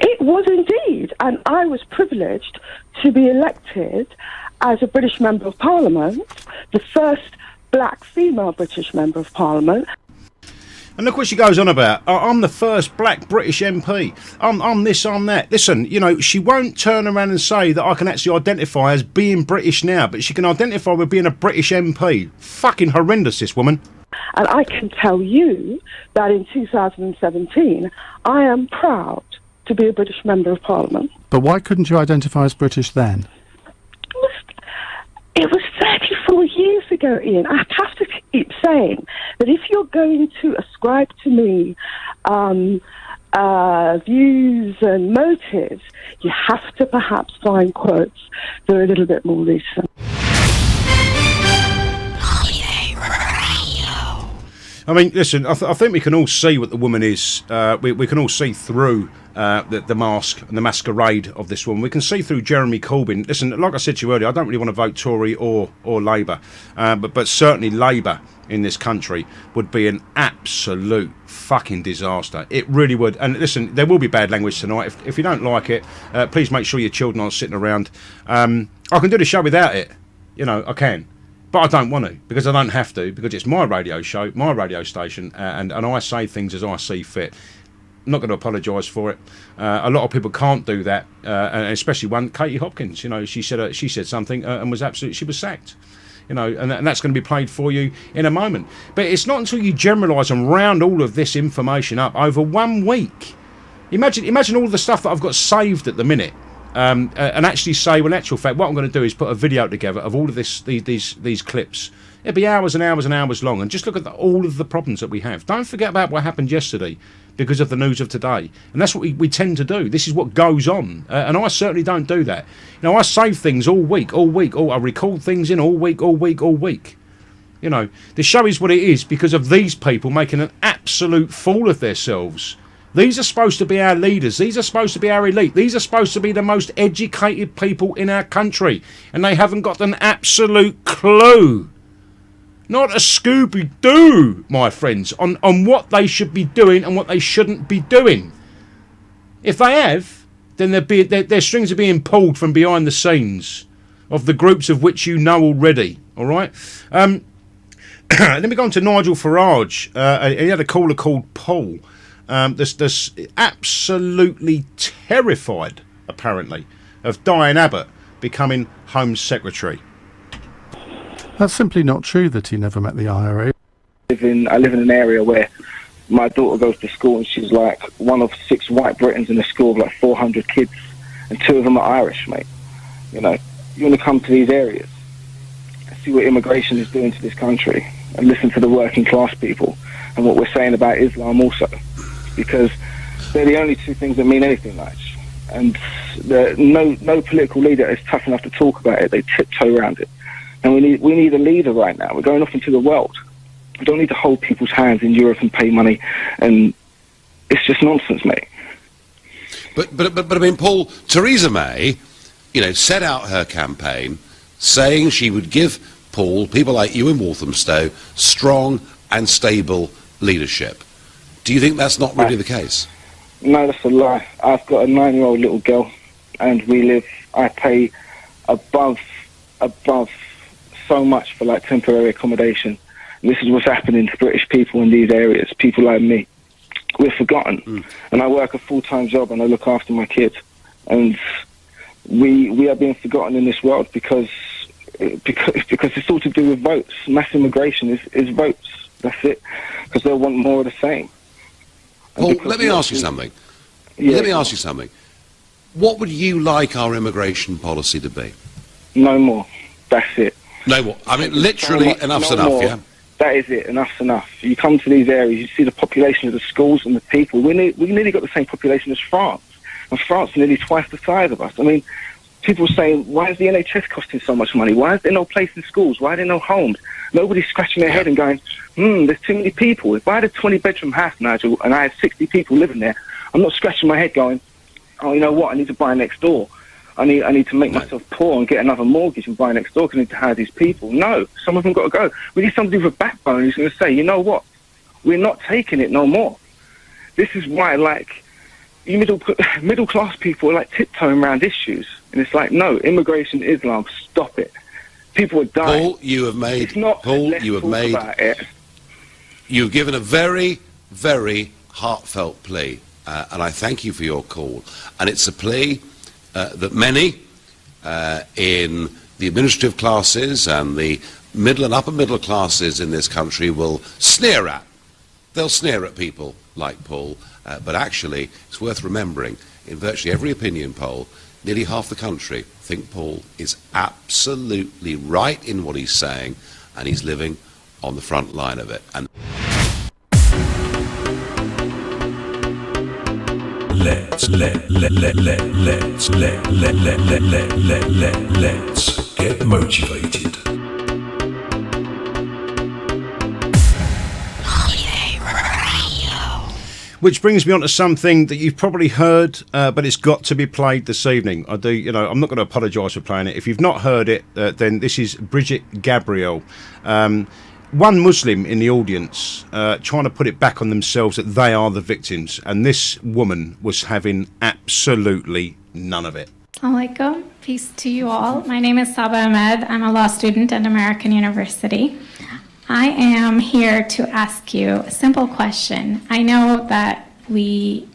Speaker 14: It was indeed, and I was privileged to be elected as a British Member of Parliament, the first black female British Member of Parliament.
Speaker 10: And look what she goes on about. I'm the first black British MP. I'm this, I'm that. Listen, you know, she won't turn around and say that I can actually identify as being British now, but she can identify with being a British MP. Fucking horrendous, this woman.
Speaker 14: And I can tell you that in 2017, I am proud to be a British Member of Parliament.
Speaker 13: But why couldn't you identify as British then?
Speaker 14: It was 34 years ago, Ian. I have to keep saying that if you're going to ascribe to me views and motives, you have to perhaps find quotes that are a little bit more recent.
Speaker 10: I mean, listen, I think we can all see what the woman is. We can all see through the mask and the masquerade of this woman. We can see through Jeremy Corbyn. Listen, like I said to you earlier, I don't really want to vote Tory or Labour, but certainly Labour in this country would be an absolute fucking disaster. It really would. And listen, there will be bad language tonight. If you don't like it, please make sure your children aren't sitting around. I can do the show without it. You know, I can. But I don't want to, because I don't have to, because it's my radio show, my radio station, and I say things as I see fit. I'm not going to apologise for it. A lot of people can't do that, and especially one, Katie Hopkins. You know, she said something and she was sacked. You know, and that's going to be played for you in a moment. But it's not until you generalise and round all of this information up over 1 week. Imagine all the stuff that I've got saved at the minute. And actually say, well, in actual fact, what I'm going to do is put a video together of all of these clips. It'll be hours and hours and hours long, and just look at all of the problems that we have. Don't forget about what happened yesterday because of the news of today. And that's what we tend to do. This is what goes on. And I certainly don't do that. You know, I save things all week. I record things in all week. You know, the show is what it is because of these people making an absolute fool of themselves. These are supposed to be our leaders. These are supposed to be our elite. These are supposed to be the most educated people in our country. And they haven't got an absolute clue. Not a Scooby-Doo, my friends, on what they should be doing and what they shouldn't be doing. If they have, then their strings are being pulled from behind the scenes of the groups of which you know already. All right? Let me go on to Nigel Farage. He had a caller called Paul. That's absolutely terrified, apparently, of Diane Abbott becoming Home Secretary.
Speaker 13: That's simply not true that he never met the IRA.
Speaker 15: I live in an area where my daughter goes to school and she's like one of 6 white Britons in a school of like 400 kids, and 2 of them are Irish, mate. You know, you want to come to these areas and see what immigration is doing to this country and listen to the working class people and what we're saying about Islam also. Because they're the only 2 things that mean anything much. And no political leader is tough enough to talk about it. They tiptoe around it. And we need a leader right now. We're going off into the world. We don't need to hold people's hands in Europe and pay money, and it's just nonsense, mate.
Speaker 16: But I mean, Paul, Theresa May, set out her campaign saying she would give Paul, people like you in Walthamstow, strong and stable leadership. Do you think that's not really the case?
Speaker 15: No, that's a lie. I've got a 9-year-old little girl, and I pay above so much for like temporary accommodation. And this is what's happening to British people in these areas, people like me. We're forgotten. And I work a full-time job and I look after my kids. And we are being forgotten in this world because it's all to do with votes. Mass immigration is votes. That's it. Because they'll want more of the same.
Speaker 16: Paul, let me ask you something.
Speaker 15: Yeah.
Speaker 16: Let me ask you something. What would you like our immigration policy to be?
Speaker 15: No more. That's it.
Speaker 16: No more. I mean, literally, enough's enough,
Speaker 15: more.
Speaker 16: yeah?
Speaker 15: That is it. Enough's enough. You come to these areas, you see the population of the schools and the people. We nearly got the same population as France. And France is nearly twice the size of us. I mean, people are saying, why is the NHS costing so much money? Why is there no place in schools? Why are there no homes? Nobody's scratching their head and going, there's too many people. If I had a 20-bedroom house, Nigel, and I had 60 people living there, I'm not scratching my head going, oh, you know what, I need to buy next door. I need to make myself poor and get another mortgage and buy next door because I need to hire these people. No, some of them got to go. We need somebody with a backbone who's going to say, you know what, we're not taking it no more. This is why, like, you middle-class people are, like, tiptoeing around issues. And it's like, no, immigration, Islam, stop it. People are dying.
Speaker 16: Paul, you've given a very, very heartfelt plea, and I thank you for your call. And it's a plea that many in the administrative classes and the middle and upper middle classes in this country will sneer at. They'll sneer at people like Paul, but actually it's worth remembering, in virtually every opinion poll, nearly half the country think Paul is absolutely right in what he's saying, and he's living on the front line of it. And
Speaker 1: let's get motivated.
Speaker 10: Which brings me on to something that you've probably heard, but it's got to be played this evening. I'm not going to apologise for playing it. If you've not heard it, then this is Bridget Gabriel. One Muslim in the audience trying to put it back on themselves that they are the victims, and this woman was having absolutely none of it.
Speaker 17: Alaikum, peace to you all. My name is Saba Ahmed. I'm a law student at American University. I am here to ask you a simple question. I know that we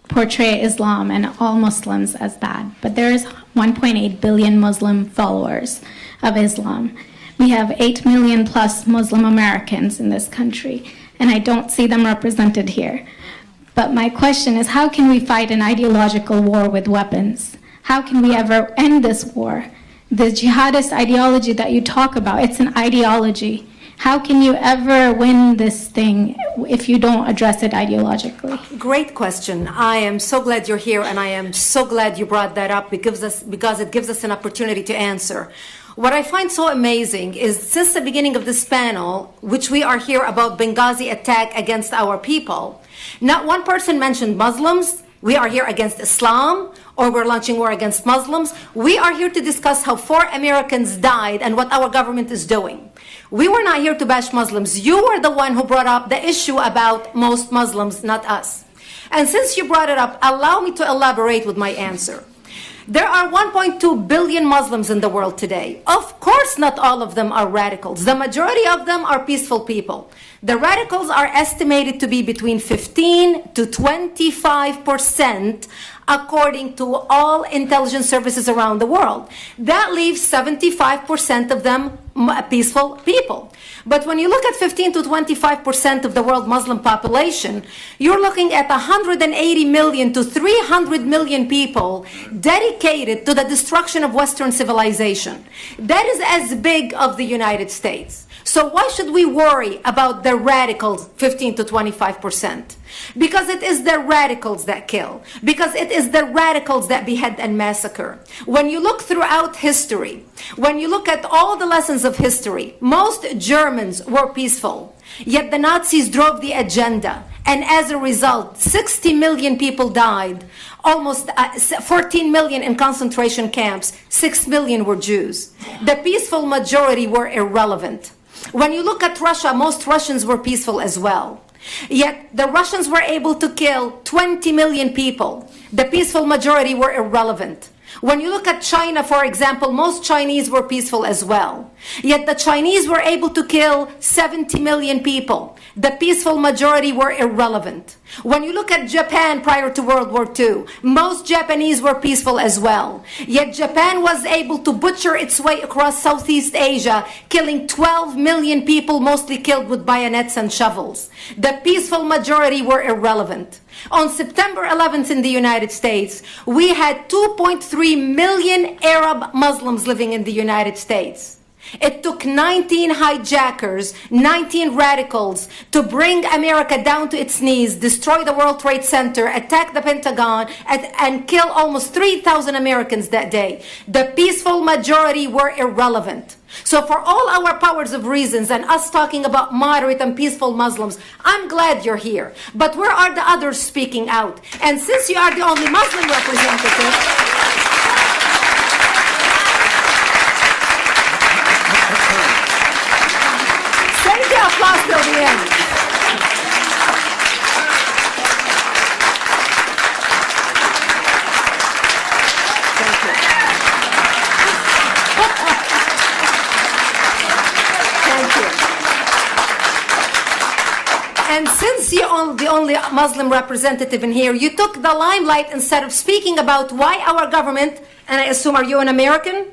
Speaker 17: portray Islam and all Muslims as bad, but there is 1.8 billion Muslim followers of Islam. We have 8 million plus Muslim Americans in this country, and I don't see them represented here. But my question is, how can we fight an ideological war with weapons? How can we ever end this war? The jihadist ideology that you talk about, it's an ideology. How can you ever win this thing if you don't address it ideologically?
Speaker 18: Great question. I am so glad you're here, and I am so glad you brought that up because it gives us an opportunity to answer. What I find so amazing is since the beginning of this panel, which we are here about Benghazi attack against our people, not one person mentioned Muslims. We are here against Islam, or we're launching war against Muslims. We are here to discuss how 4 Americans died and what our government is doing. We were not here to bash Muslims. You were the one who brought up the issue about most Muslims, not us. And since you brought it up, allow me to elaborate with my answer. There are 1.2 billion Muslims in the world today. Of course, not all of them are radicals. The majority of them are peaceful people. The radicals are estimated to be between 15 to 25%, according to all intelligence services around the world. That leaves 75% of them peaceful people. But when you look at 15 to 25% of the world Muslim population, you're looking at 180 million to 300 million people dedicated to the destruction of Western civilization. That is as big of the United States. So why should we worry about the radicals, 15 to 25%? Because it is the radicals that kill. Because it is the radicals that behead and massacre. When you look throughout history, when you look at all the lessons of history, most Germans were peaceful. Yet the Nazis drove the agenda. And as a result, 60 million people died. Almost 14 million in concentration camps. 6 million were Jews. The peaceful majority were irrelevant. When you look at Russia, most Russians were peaceful as well. Yet the Russians were able to kill 20 million people. The peaceful majority were irrelevant. When you look at China, for example, most Chinese were peaceful as well. Yet the Chinese were able to kill 70 million people. The peaceful majority were irrelevant. When you look at Japan prior to World War II, most Japanese were peaceful as well. Yet Japan was able to butcher its way across Southeast Asia, killing 12 million people, mostly killed with bayonets and shovels. The peaceful majority were irrelevant. On September 11th in the United States, we had 2.3 million Arab Muslims living in the United States. It took 19 hijackers, 19 radicals to bring America down to its knees, destroy the World Trade Center, attack the Pentagon, and kill almost 3,000 Americans that day. The peaceful majority were irrelevant. So for all our powers of reasons and us talking about moderate and peaceful Muslims, I'm glad you're here. But where are the others speaking out? And since you are the only Muslim representative, applause till the end. Thank you. Thank you. And since you're the only Muslim representative in here, you took the limelight instead of speaking about why our government, and I assume, are you an American?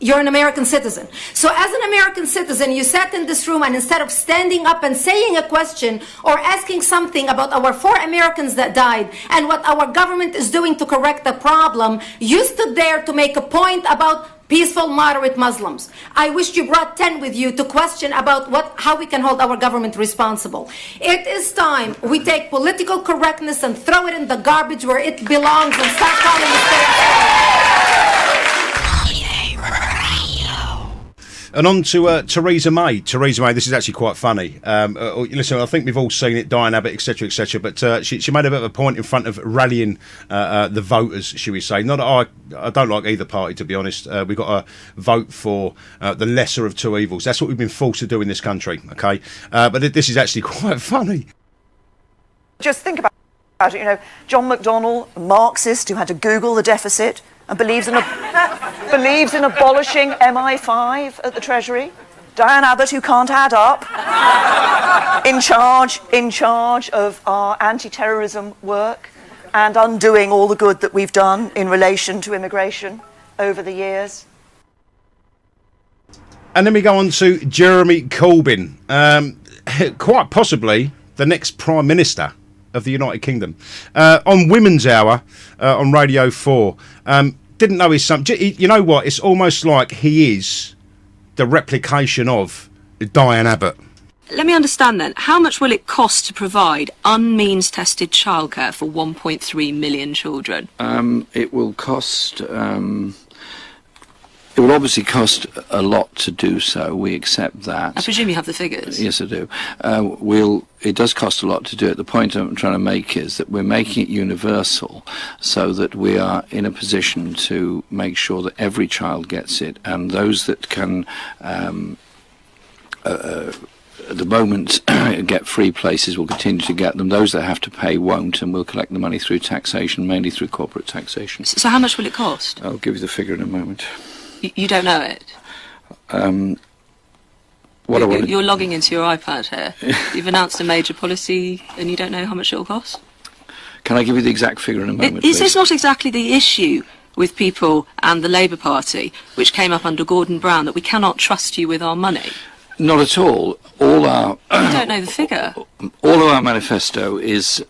Speaker 18: You're an American citizen. So as an American citizen, you sat in this room and instead of standing up and saying a question or asking something about our 4 Americans that died and what our government is doing to correct the problem, you stood there to make a point about peaceful, moderate Muslims. I wish you brought 10 with you to question about how we can hold our government responsible. It is time we take political correctness and throw it in the garbage where it belongs and start calling it.
Speaker 10: And on to Theresa May. Theresa May, this is actually quite funny. Listen, I think we've all seen it, Diane Abbott, etc., etc. But she made a bit of a point in front of rallying the voters, shall we say. Not that I don't like either party, to be honest. We've got to vote for the lesser of two evils. That's what we've been forced to do in this country, okay? But this is actually quite funny.
Speaker 19: Just think about it. You know, John McDonnell, a Marxist who had to Google the deficit, and believes in abolishing MI5 at the Treasury. Diane Abbott, who can't add up, in charge of our anti-terrorism work and undoing all the good that we've done in relation to immigration over the years.
Speaker 10: And then we go on to Jeremy Corbyn, quite possibly the next Prime Minister of the United Kingdom, on Women's Hour on Radio 4. Didn't know his son. You know what? It's almost like he is the replication of Diane Abbott.
Speaker 20: Let me understand then. How much will it cost to provide unmeans-tested childcare for 1.3 million children?
Speaker 21: It will cost. It will obviously cost a lot to do so. We accept that.
Speaker 20: I presume you have the figures.
Speaker 21: Yes, I do. It does cost a lot to do it. The point I'm trying to make is that we're making it universal so that we are in a position to make sure that every child gets it, and those that can at the moment get free places will continue to get them. Those that have to pay won't, and we'll collect the money through taxation, mainly through corporate taxation.
Speaker 20: So how much will it cost?
Speaker 21: I'll give you the figure in a moment.
Speaker 20: You don't know it? You're logging into your iPad here. You've announced a major policy and you don't know how much it will cost?
Speaker 21: Can I give you the exact figure in a moment,
Speaker 20: Is this not exactly the issue with people and the Labour Party, which came up under Gordon Brown, that we cannot trust you with our money?
Speaker 21: Not at all. You
Speaker 20: don't know the figure.
Speaker 21: All of our manifesto is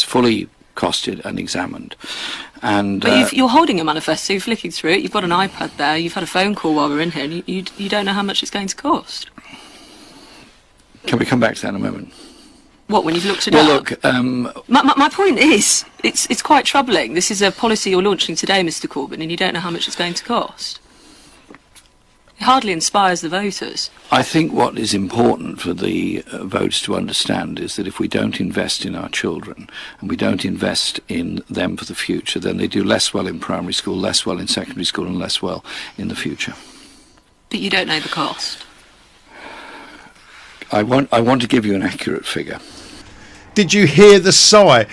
Speaker 21: fully costed and examined. And
Speaker 20: But you're holding a manifesto, you're flicking through it, you've got an iPad there, you've had a phone call while we're in here, and you don't know how much it's going to cost.
Speaker 21: can we come back to that in a moment?
Speaker 20: What, when you've looked it
Speaker 21: Well,
Speaker 20: up?
Speaker 21: look,
Speaker 20: My point is, it's quite troubling. This is a policy you're launching today, Mr Corbyn, and you don't know how much it's going to cost. It hardly inspires the voters.
Speaker 21: I think what is important for the voters to understand is that if we don't invest in our children and we don't invest in them for the future, then they do less well in primary school, less well in secondary school, and less well in the future.
Speaker 20: But you don't know the cost.
Speaker 21: I want to give you an accurate figure.
Speaker 10: Did you hear the sigh?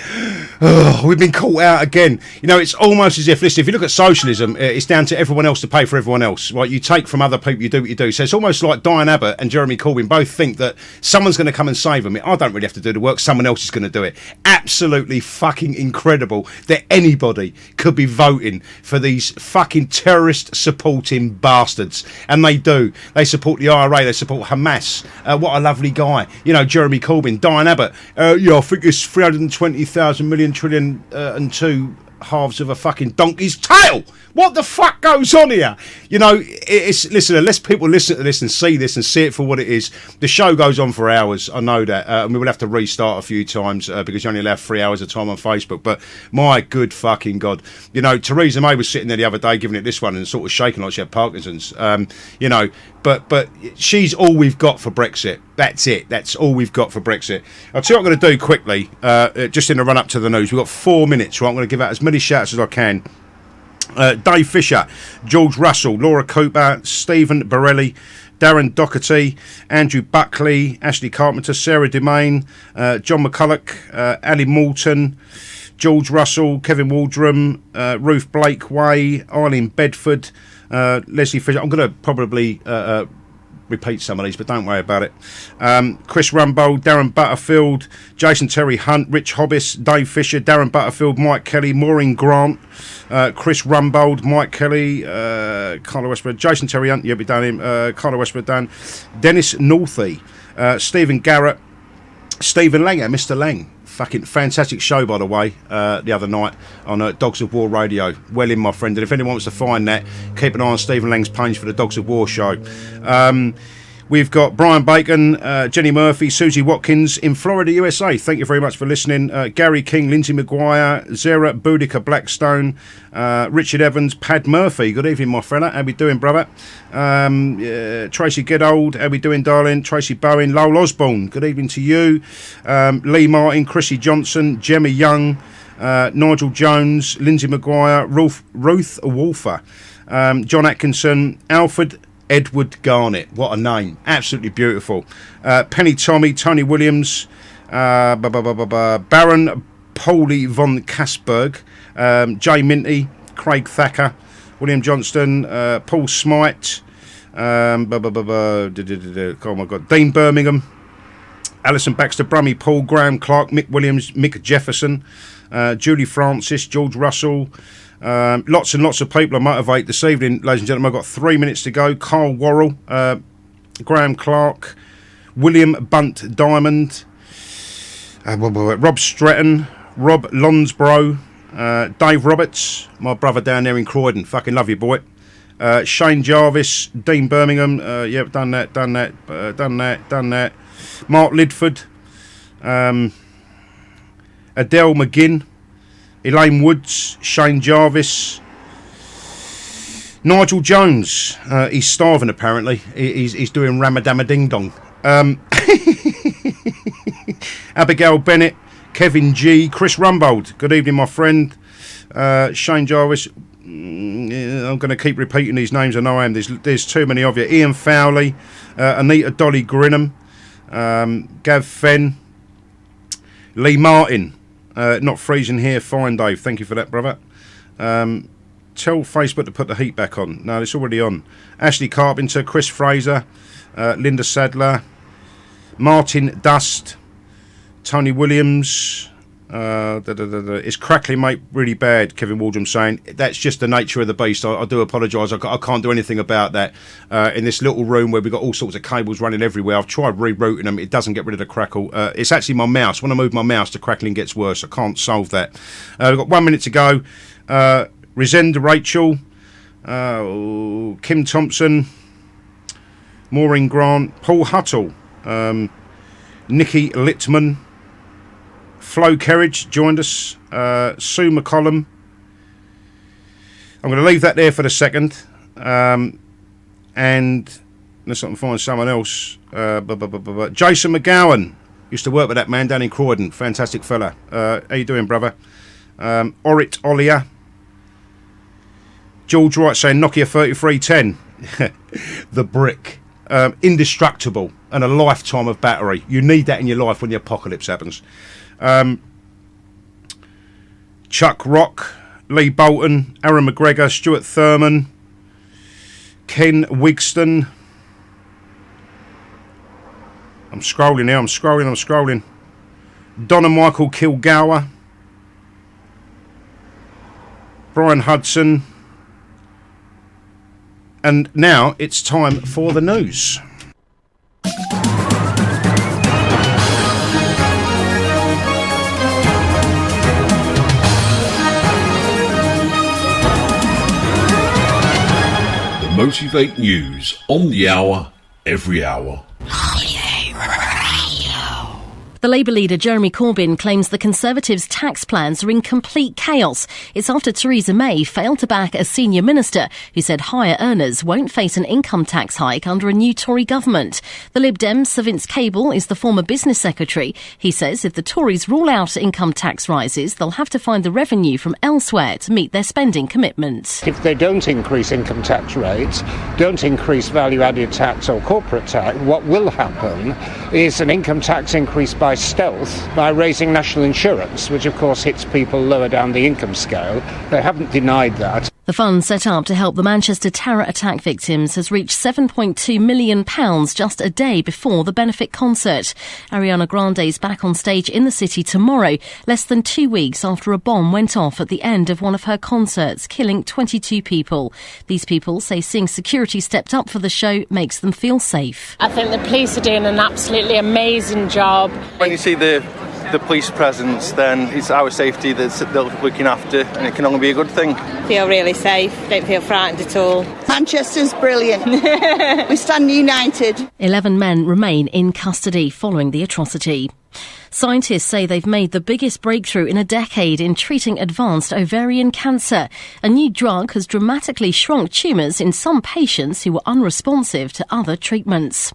Speaker 10: Oh, we've been caught out again. You know, it's almost as if, listen, if you look at socialism, it's down to everyone else to pay for everyone else. Right? You take from other people, you do what you do. So it's almost like Diane Abbott and Jeremy Corbyn both think that someone's going to come and save them. I don't really have to do the work. Someone else is going to do it. Absolutely fucking incredible that anybody could be voting for these fucking terrorist-supporting bastards. And they do. They support the IRA. They support Hamas. What a lovely guy. You know, Jeremy Corbyn, Diane Abbott. I think it's 320,000 million trillion and two halves of a fucking donkey's tail. What the fuck goes on here? You know, listen, unless people listen to this and see this and see it for what it is, the show goes on for hours. I know that. And we will have to restart a few times because you only allow 3 hours of time on Facebook. But my good fucking God. You know, Theresa May was sitting there the other day giving it this one and sort of shaking like she had Parkinson's. You know, but she's all we've got for Brexit. That's it. That's all we've got for Brexit. I'll tell you what I'm going to do quickly, just in the run-up to the news. We've got 4 minutes, right? I'm going to give out as many shouts as I can. Dave Fisher, George Russell, Laura Cooper, Stephen Borelli, Darren Doherty, Andrew Buckley, Ashley Carpenter, Sarah Demain, John McCulloch, Ali Moulton, George Russell, Kevin Waldrum, Ruth Blake Way, Eileen Bedford, Leslie Fisher. I'm going to probably repeat some of these, but don't worry about it. Chris Rumbold, Darren Butterfield, Jason Terry Hunt, Rich Hobbis, Dave Fisher, Darren Butterfield, Mike Kelly, Maureen Grant, Chris Rumbold, Mike Kelly, Carla Westwood, Jason Terry Hunt, yeah, we done him, Carla Westwood done, Dennis Northey, Stephen Garrett, Stephen Langer, Mr. Lang. Fucking fantastic show, by the way, the other night on Dogs of War Radio. Well in, my friend. And if anyone wants to find that, keep an eye on Stephen Lang's page for the Dogs of War show. We've got Brian Bacon, Jenny Murphy, Susie Watkins in Florida, USA. Thank you very much for listening. Gary King, Lindsay Maguire, Zara Boudica Blackstone, Richard Evans, Pad Murphy. Good evening, my fella. How we doing, brother? Tracy Geddold. How we doing, darling? Tracy Bowen, Lowell Osborne. Good evening to you. Lee Martin, Chrissy Johnson, Gemma Young, Nigel Jones, Lindsay Maguire, Ruth Wolfer, John Atkinson, Alfred Edward Garnett. What a name. Absolutely beautiful. Penny Tommy, Tony Williams, Baron Paulie von Kasberg, Jay Minty, Craig Thacker, William Johnston, Paul Smite, oh my God, Dean Birmingham, Alison Baxter, Brummy, Paul Graham, Clark, Mick Williams, Mick Jefferson, Julie Francis, George Russell. Lots and lots of people are motivated this evening, ladies and gentlemen. I've got 3 minutes to go. Carl Worrell, Graham Clark, William Bunt Diamond, Rob Stretton, Rob Lonsborough, Dave Roberts, my brother down there in Croydon. Fucking love you, boy. Shane Jarvis, Dean Birmingham. Yeah, done that. Mark Lidford, Adele McGinn, Elaine Woods, Shane Jarvis, Nigel Jones. He's starving apparently. He's doing Ramadama Ding Dong. Abigail Bennett, Kevin G, Chris Rumbold. Good evening, my friend. Shane Jarvis. I'm going to keep repeating these names. I know I am. There's too many of you. Ian Fowley, Anita Dolly Grinham, Gav Fenn, Lee Martin. Not freezing here. Fine, Dave. Thank you for that, brother. Tell Facebook to put the heat back on. No, it's already on. Ashley Carpenter, Chris Fraser, Linda Sadler, Martin Dust, Tony Williams, It's crackling, mate, really bad, Kevin Waldrum saying. That's just the nature of the beast. I do apologise. I can't do anything about that. In this little room where we've got all sorts of cables running everywhere, I've tried rerouting them. It doesn't get rid of the crackle. It's actually my mouse. When I move my mouse, the crackling gets worse. I can't solve that. We've got 1 minute to go. Resenda Rachel, Kim Thompson, Maureen Grant, Paul Huttle, Nikki Littman, Flo Kerridge joined us, Sue McCollum. I'm going to leave that there for the second, and unless I can find someone else. Jason McGowan used to work with that man down in Croydon, fantastic fella. How you doing, brother? Orit Ollier, George Wright saying Nokia 3310, the brick, indestructible and a lifetime of battery. You need that in your life when the apocalypse happens. Chuck Rock, Lee Bolton, Aaron McGregor, Stuart Thurman, Ken Wigston. I'm scrolling now, I'm scrolling. Donna Michael Kilgour, Brian Hudson. And now it's time for the news.
Speaker 1: Motivate News on the hour, every hour.
Speaker 2: The Labour leader Jeremy Corbyn claims the Conservatives' tax plans are in complete chaos. It's after Theresa May failed to back a senior minister who said higher earners won't face an income tax hike under a new Tory government. The Lib Dems' Sir Vince Cable is the former business secretary. He says if the Tories rule out income tax rises, they'll have to find the revenue from elsewhere to meet their spending commitments.
Speaker 3: If they don't increase income tax rates, don't increase value-added tax or corporate tax, what will happen is an income tax increase by stealth by raising national insurance, which of course hits people lower down the income scale. They haven't denied that.
Speaker 2: The fund set up to help the Manchester terror attack victims has reached £7.2 million just a day before the benefit concert. Ariana Grande is back on stage in the city tomorrow, less than 2 weeks after a bomb went off at the end of one of her concerts, killing 22 people. These people say seeing security stepped up for the show makes them feel safe.
Speaker 4: I think the police are doing an absolutely amazing job.
Speaker 5: When you see the police presence, then it's our safety that they're looking after, and it can only be a good thing.
Speaker 4: Feel really safe, don't feel frightened at all.
Speaker 6: Manchester's brilliant. We stand united.
Speaker 2: 11 men remain in custody following the atrocity. Scientists say they've made the biggest breakthrough in a decade in treating advanced ovarian cancer. A new drug has dramatically shrunk tumours in some patients who were unresponsive to other treatments.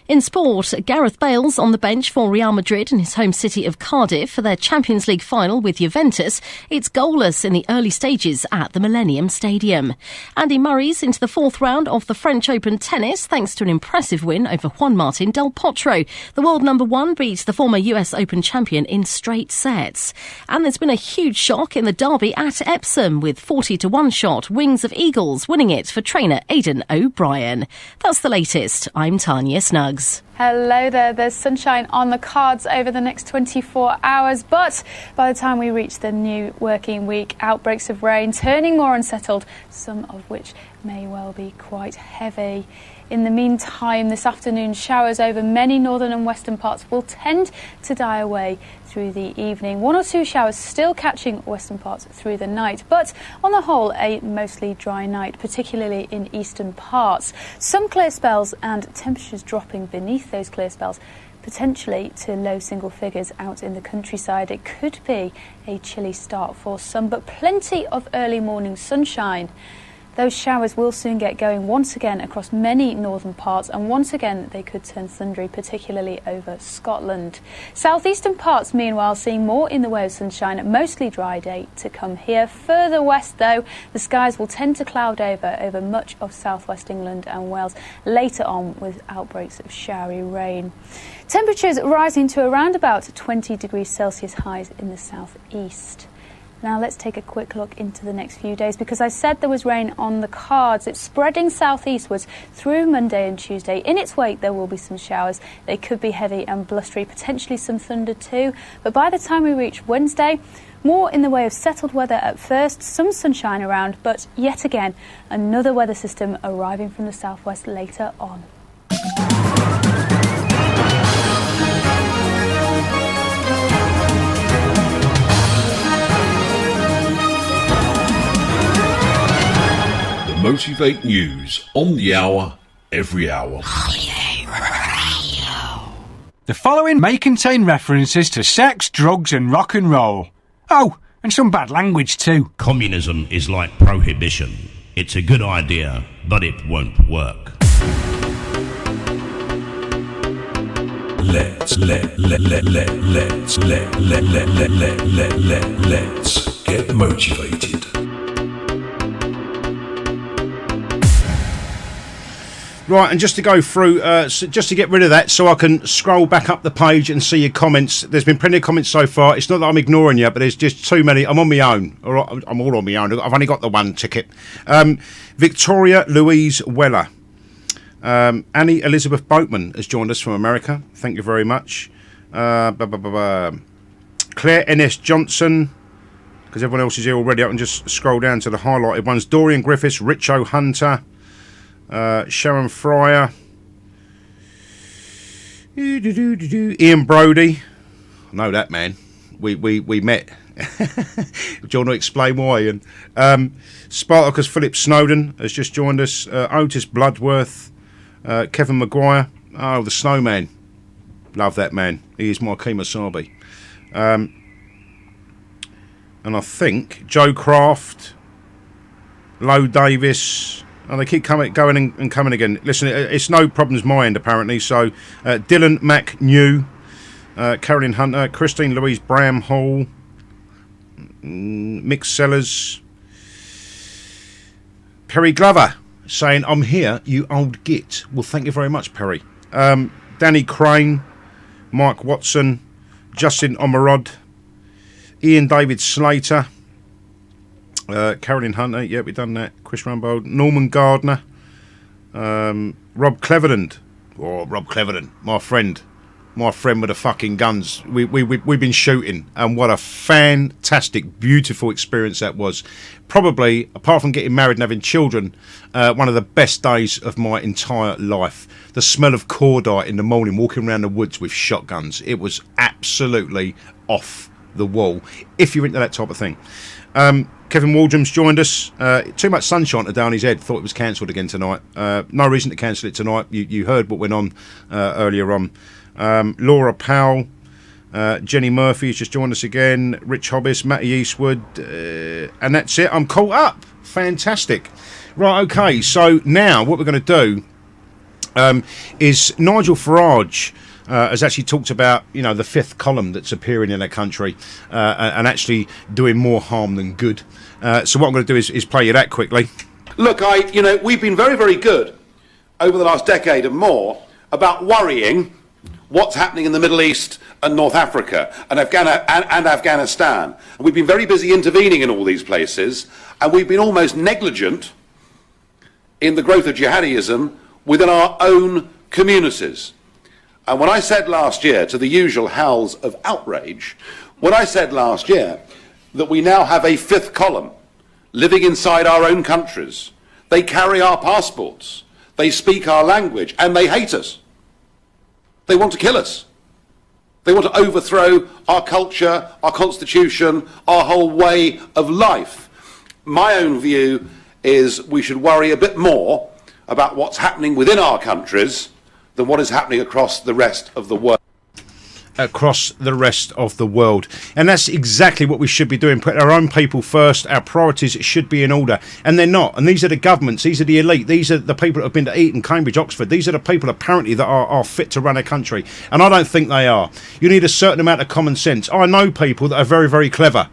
Speaker 2: In sport, Gareth Bale's on the bench for Real Madrid in his home city of Cardiff for their Champions League final with Juventus. It's goalless in the early stages at the Millennium Stadium. Andy Murray's into the fourth round of the French Open tennis thanks to an impressive win over Juan Martín del Potro. The world number one beats the former US Open champion in straight sets. And there's been a huge shock in the derby at Epsom with 40-1 shot Wings of Eagles winning it for trainer Aidan O'Brien. That's the latest. I'm Tanya Snuggs.
Speaker 7: Hello there. There's sunshine on the cards over the next 24 hours, but by the time we reach the new working week, outbreaks of rain turning more unsettled, some of which may well be quite heavy. In the meantime, this afternoon, showers over many northern and western parts will tend to die away through the evening. 1 or 2 showers still catching western parts through the night, but on the whole, a mostly dry night, particularly in eastern parts. Some clear spells and temperatures dropping beneath those clear spells, potentially to low single figures out in the countryside. It could be a chilly start for some, but plenty of early morning sunshine. Those showers will soon get going once again across many northern parts, and once again they could turn thundery, particularly over Scotland. Southeastern parts, meanwhile, seeing more in the way of sunshine, mostly dry day to come here. Further west, though, the skies will tend to cloud over much of southwest England and Wales later on, with outbreaks of showery rain. Temperatures rising to around about 20 degrees Celsius highs in the southeast. Now let's take a quick look into the next few days, because I said there was rain on the cards. It's spreading southeastwards through Monday and Tuesday. In its wake, there will be some showers. They could be heavy and blustery, potentially some thunder too. But by the time we reach Wednesday, more in the way of settled weather at first, some sunshine around, but yet again, another weather system arriving from the southwest later on.
Speaker 1: The Motivate News on the hour, every hour.
Speaker 8: The following may contain references to sex, drugs and rock and roll. Oh, and some bad language too.
Speaker 9: Communism is like prohibition. It's a good idea, but it won't work.
Speaker 1: Let's get motivated.
Speaker 10: Right, and just to go through, just to get rid of that, so I can scroll back up the page and see your comments. There's been plenty of comments so far. It's not that I'm ignoring you, but there's just too many. I'm on my own. Or I'm all on my own. I've only got the one ticket. Victoria Louise Weller. Annie Elizabeth Boatman has joined us from America. Thank you very much. Claire N.S. Johnson, because everyone else is here already. I can just scroll down to the highlighted ones. Dorian Griffiths, Richo Hunter. Sharon Fryer, Ian Brody. I know that man. We met. Do you want to explain why? And Spartacus Philip Snowden has just joined us. Otis Bloodworth, Kevin Maguire. Oh, the Snowman. Love that man. He is my Kemosabe. And I think Joe Craft, Lowe Davis. And they keep going and coming again. Listen, it's no problems my end, apparently. So, Dylan Mac New, Carolyn Hunter, Christine Louise Bramhall, Mick Sellers, Perry Glover saying, I'm here, you old git. Well, thank you very much, Perry. Danny Crane, Mike Watson, Justin Omerod, Ian David Slater, Carolyn Hunter, yeah, we've done that. Chris Rumbold, Norman Gardner, Rob Cleverland. Oh, Rob Cleverland, my friend with the fucking guns. We've been shooting, and what a fantastic, beautiful experience that was. Probably, apart from getting married and having children, one of the best days of my entire life. The smell of cordite in the morning, walking around the woods with shotguns. It was absolutely off the wall, if you're into that type of thing. Kevin Waldrom's joined us. Too much sunshine to down his head. Thought it was cancelled again tonight. No reason to cancel it tonight. You heard what went on earlier on. Laura Powell, Jenny Murphy has just joined us again. Rich Hobbis, Matty Eastwood, and that's it. I'm caught up. Fantastic. Right, okay. So now what we're going to do is Nigel Farage has actually talked about, the fifth column that's appearing in our country and actually doing more harm than good. So what I'm going to do is play you that quickly.
Speaker 22: Look, we've been very, very good over the last decade and more about worrying what's happening in the Middle East and North Africa and Afghanistan. And we've been very busy intervening in all these places, and we've been almost negligent in the growth of jihadism within our own communities. And when I said last year, to the usual howls of outrage, when I said last year that we now have a fifth column living inside our own countries, they carry our passports, they speak our language, and they hate us. They want to kill us. They want to overthrow our culture, our constitution, our whole way of life. My own view is we should worry a bit more about what's happening within our countries than what is happening across the rest of the world.
Speaker 10: Across the rest of the world. And that's exactly what we should be doing. Put our own people first. Our priorities should be in order. And they're not. And these are the governments. These are the elite. These are the people that have been to Eton, Cambridge, Oxford. These are the people apparently that are fit to run a country. And I don't think they are. You need a certain amount of common sense. I know people that are very, very clever,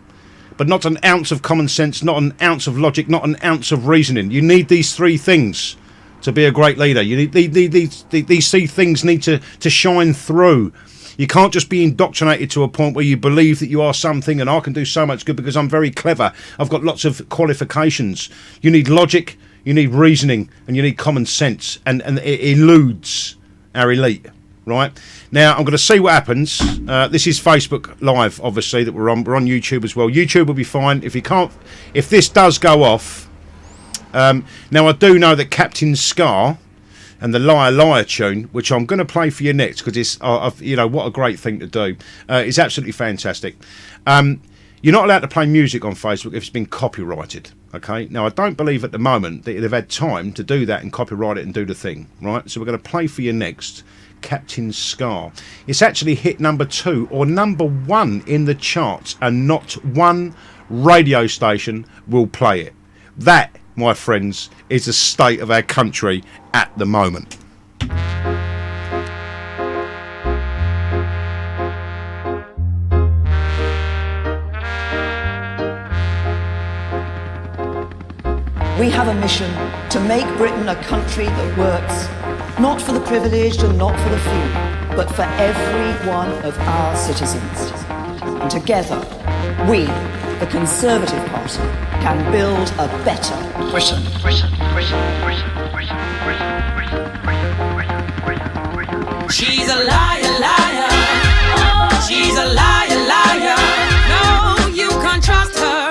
Speaker 10: but not an ounce of common sense, not an ounce of logic, not an ounce of reasoning. You need these three things to be a great leader. You need these three things need to shine through. You can't just be indoctrinated to a point where you believe that you are something and I can do so much good because I'm very clever. I've got lots of qualifications. You need logic, you need reasoning, and you need common sense. And it eludes our elite. Right now, I'm going to see what happens. This is Facebook Live, obviously, that we're on. We're on YouTube as well. YouTube will be fine if this does go off. Now, I do know that Captain Scar and the Liar Liar tune, which I'm going to play for you next, because it's what a great thing to do. It's absolutely fantastic. You're not allowed to play music on Facebook if it's been copyrighted. Okay. Now, I don't believe at the moment that they've had time to do that and copyright it and do the thing. Right. So we're going to play for you next. Captain Scar. It's actually hit number 2 or number 1 in the charts, and not one radio station will play it. That, my friends, is the state of our country at the moment.
Speaker 19: We have a mission to make Britain a country that works, not for the privileged and not for the few, but for every one of our citizens. And together, we, the Conservative Party, can build a better Britain.
Speaker 11: She's a liar, liar. She's a liar, liar. No, you can't trust her.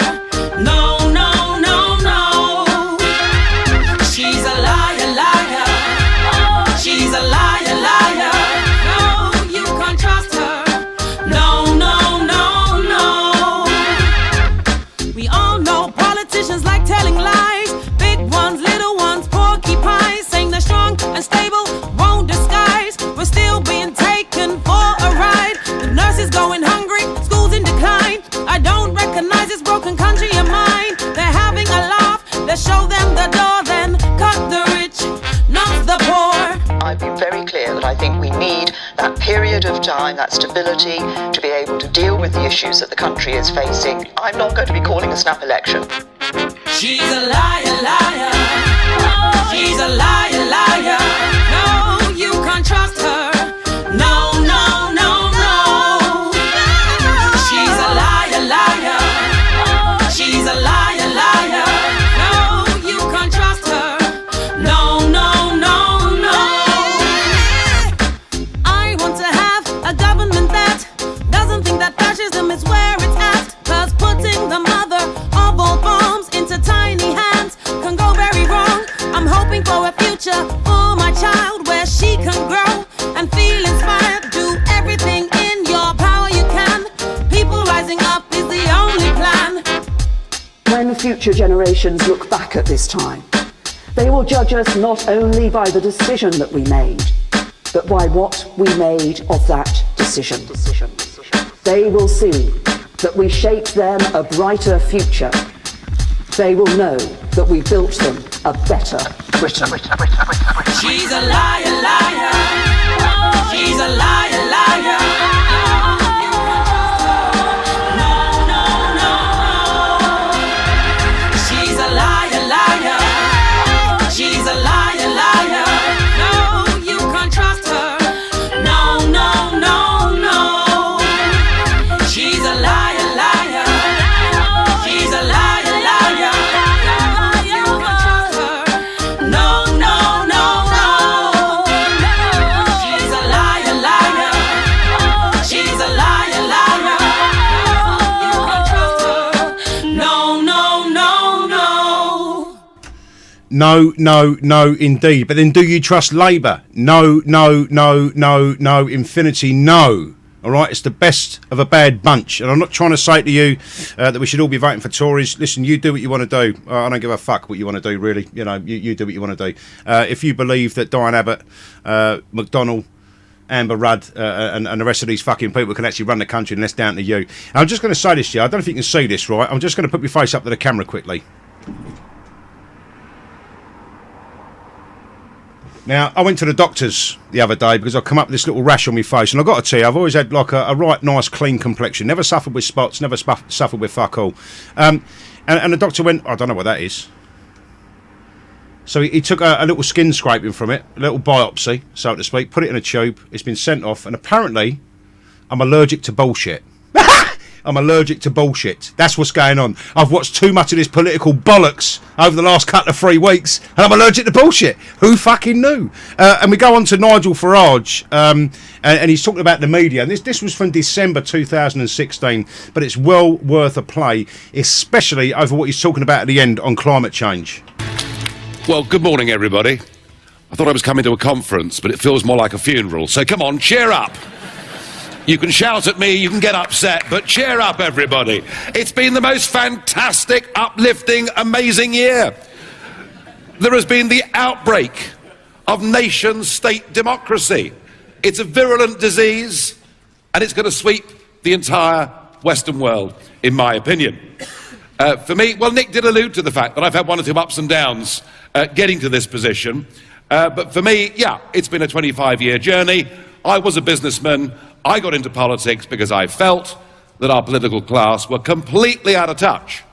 Speaker 11: No, no, no, no. She's a liar, liar. She's a liar, liar. No, you can't trust her. No, no, no, no. We all know politicians like telling lies. Big ones, little ones, porcupines, saying they're strong and stable, won't disguise. We're still being taken for a ride. The nurses going hungry, schools in decline. I don't recognize this broken country of mine. They're having a laugh, let's show them the door, then cut the rich, not the poor.
Speaker 19: I've been very clear that I think we need that period of time, that stability, to be able to deal with the issues that the country is facing. I'm not going to be calling a snap election.
Speaker 11: She's a liar, liar. She's a liar, liar. No, you can't trust her. No, no, no, no. She's a liar, liar. She's a liar, liar. No, you can't trust her. No, no, no, no. I want to have a government that doesn't think that fascism is where it's at. 'Cause putting the mother of all bombs into tiny hands can go very wrong. I'm hoping for a future for my child where she can grow and feel inspired. Do everything in your power you can. People rising up is the only plan.
Speaker 14: When future generations look back at this time, they will judge us not only by the decision that we made, but by what we made of that decision. They will see that we shaped them a brighter future. They will know that we built them a better Britain.
Speaker 11: She's a liar, liar. She's a liar, liar. No, no, no, no. She's a liar, liar. She's a liar, liar. No, you can't trust her. No, no, no, no. She's a liar, liar. She's a liar, liar. You can't trust her. No, no, no, no. She's a liar, liar. She's a liar, liar. You can't trust her. No, no, no, no.
Speaker 10: No, no, no, indeed. But then do you trust Labour? No, no, no, no, no, infinity, no. All right, it's the best of a bad bunch. And I'm not trying to say to you that we should all be voting for Tories. Listen, you do what you want to do. I don't give a fuck what you want to do, really. You know, you do what you want to do. If you believe that Diane Abbott, McDonnell, Amber Rudd and the rest of these fucking people can actually run the country, and that's down to you. And I'm just going to say this to you. I don't know if you can see this, right? I'm just going to put my face up to the camera quickly. Now, I went to the doctors the other day because I come up with this little rash on my face, and I've got to tell you, I've always had like a right nice clean complexion, never suffered with spots, never suffered with fuck all. And the doctor went, I don't know what that is. So he took a little skin scraping from it, a little biopsy, so to speak, put it in a tube, it's been sent off, and apparently I'm allergic to bullshit. I'm allergic to bullshit. That's what's going on. I've watched too much of this political bollocks over the last couple of 3 weeks, and I'm allergic to bullshit. Who fucking knew? And we go on to Nigel Farage, and he's talking about the media. And this was from December 2016, but it's well worth a play, especially over what he's talking about at the end on climate change.
Speaker 16: Well, good morning, everybody. I thought I was coming to a conference, but it feels more like a funeral. So come on, cheer up. You can shout at me, you can get upset, but cheer up, everybody. It's been the most fantastic, uplifting, amazing year. There has been the outbreak of nation-state democracy. It's a virulent disease, and it's going to sweep the entire Western world, in my opinion. For me, well, Nick did allude to the fact that I've had one or two ups and downs getting to this position. But for me, yeah, it's been a 25-year journey. I was a businessman. I got into politics because I felt that our political class were completely out of touch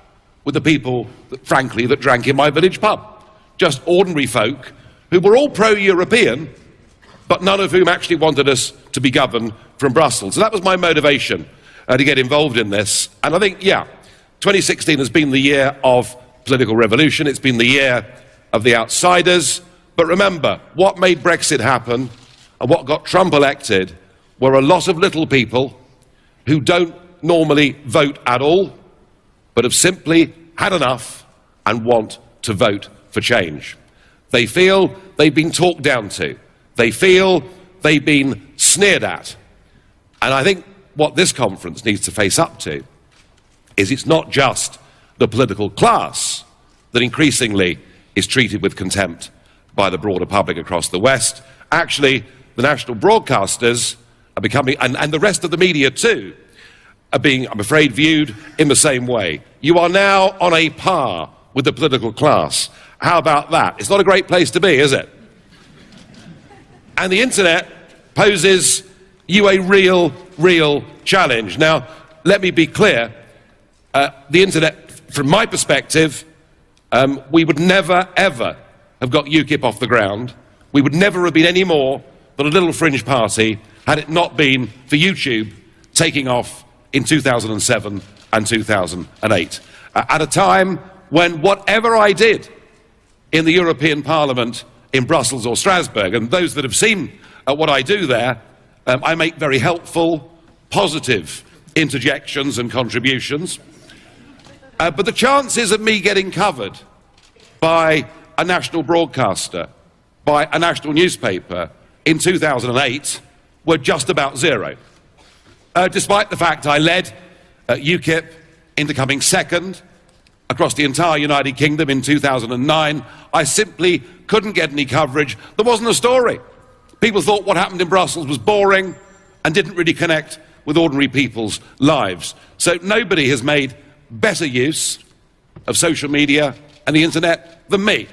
Speaker 16: with the people, that, frankly, that drank in my village pub. Just ordinary folk who were all pro-European, but none of whom actually wanted us to be governed from Brussels. So that was my motivation to get involved in this. And I think, yeah, 2016 has been the year of political revolution. It's been the year of the outsiders. But remember, what made Brexit happen and what got Trump elected were a lot of little people who don't normally vote at all, but have simply had enough and want to vote for change. They feel they've been talked down to. They feel they've been sneered at. And I think what this conference needs to face up to is it's not just the political class that increasingly is treated with contempt by the broader public across the West. Actually, the national broadcasters are becoming, and the rest of the media too, are being, I'm afraid, viewed in the same way. You are now on a par with the political class. How about that? It's not a great place to be, is it? And the internet poses you a real challenge. Now, let me be clear. The internet, from my perspective, we would never, ever have got UKIP off the ground. We would never have been any more than a little fringe party had it not been for YouTube taking off in 2007 and 2008. At a time when whatever I did in the European Parliament in Brussels or Strasbourg, and those that have seen what I do there, I make very helpful, positive interjections and contributions. But the chances of me getting covered by a national broadcaster, by a national newspaper in 2008 were just about zero. Despite the fact I led UKIP into coming second across the entire United Kingdom in 2009, I simply couldn't get any coverage. There wasn't a story. People thought what happened in Brussels was boring and didn't really connect with ordinary people's lives. So nobody has made better use of social media and the internet than me.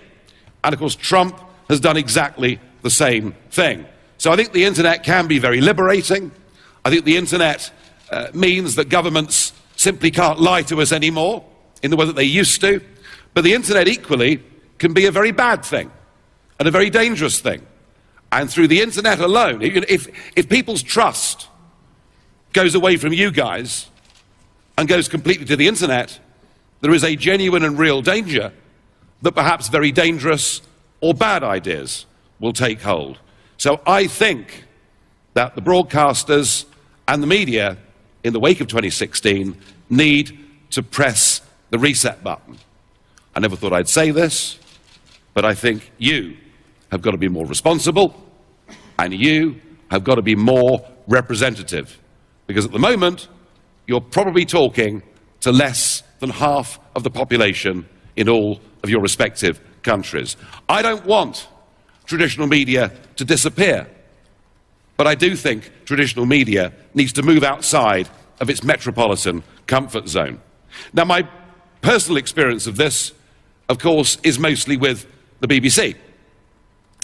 Speaker 16: And of course, Trump has done exactly the same thing. So I think the internet can be very liberating. I think the internet means that governments simply can't lie to us anymore in the way that they used to. But the internet equally can be a very bad thing and a very dangerous thing. And through the internet alone, if people's trust goes away from you guys and goes completely to the internet, there is a genuine and real danger that perhaps very dangerous or bad ideas will take hold. So I think that the broadcasters and the media in the wake of 2016 need to press the reset button. I never thought I'd say this, but I think you have got to be more responsible and you have got to be more representative. Because at the moment, you're probably talking to less than half of the population in all of your respective countries. I don't want traditional media to disappear, but I do think traditional media needs to move outside of its metropolitan comfort zone. Now, my personal experience of this, of course, is mostly with the BBC.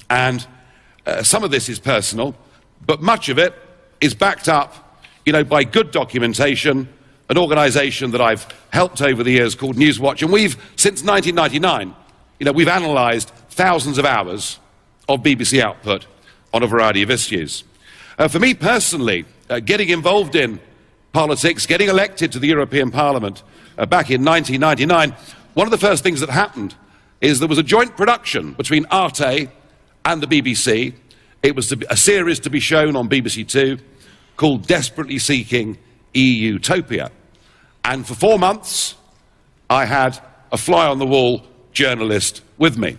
Speaker 16: And some of this is personal, but much of it is backed up, by good documentation, an organisation that I've helped over the years called Newswatch, and we've, since 1999, we've analysed thousands of hours of BBC output on a variety of issues. For me personally, getting involved in politics, getting elected to the European Parliament back in 1999, one of the first things that happened is there was a joint production between Arte and the BBC. It was a series to be shown on BBC Two called Desperately Seeking EU-topia. And for 4 months, I had a fly-on-the-wall journalist with me,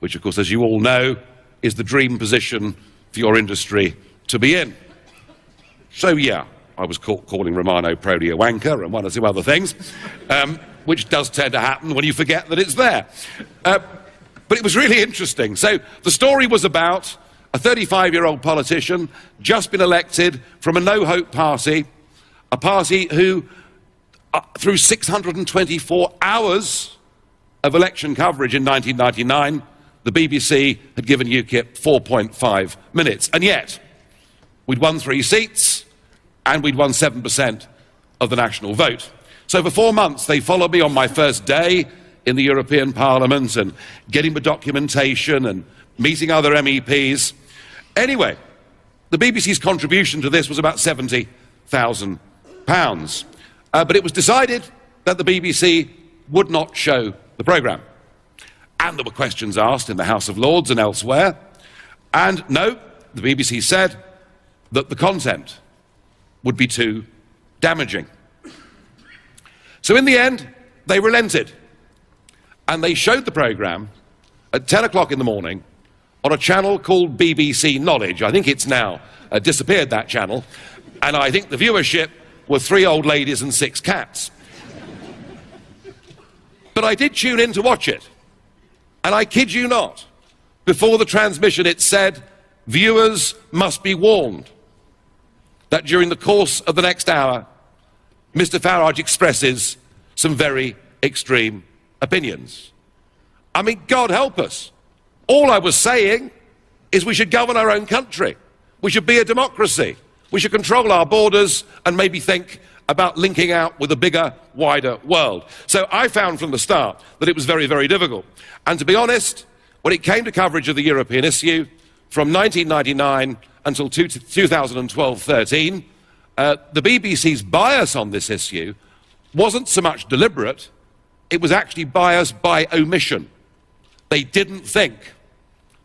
Speaker 16: which, of course, as you all know, is the dream position for your industry to be in. So, yeah, I was caught calling Romano Prodi a wanker and one or two other things, which does tend to happen when you forget that it's there. But it was really interesting. So the story was about a 35-year-old politician just been elected from a no-hope party, a party who, through 624 hours of election coverage in 1999, the BBC had given UKIP 4.5 minutes. And yet, we'd won 3 seats, and we'd won 7% of the national vote. So for 4 months, they followed me on my first day in the European Parliament and getting the documentation and meeting other MEPs. Anyway, the BBC's contribution to this was about £70,000. But it was decided that the BBC would not show the programme. And there were questions asked in the House of Lords and elsewhere. And no, the BBC said that the content would be too damaging. So in the end, they relented. And they showed the programme at 10 o'clock in the morning on a channel called BBC Knowledge. I think it's now disappeared, that channel. And I think the viewership were 3 old ladies and 6 cats. But I did tune in to watch it. And I kid you not, before the transmission it said, viewers must be warned that during the course of the next hour, Mr. Farage expresses some very extreme opinions. I mean, God help us. All I was saying is we should govern our own country. We should be a democracy. We should control our borders and maybe think about linking out with a bigger, wider world. So I found from the start that it was very, very difficult. And to be honest, when it came to coverage of the European issue, from 1999 until 2012-13, the BBC's bias on this issue wasn't so much deliberate, it was actually bias by omission. They didn't think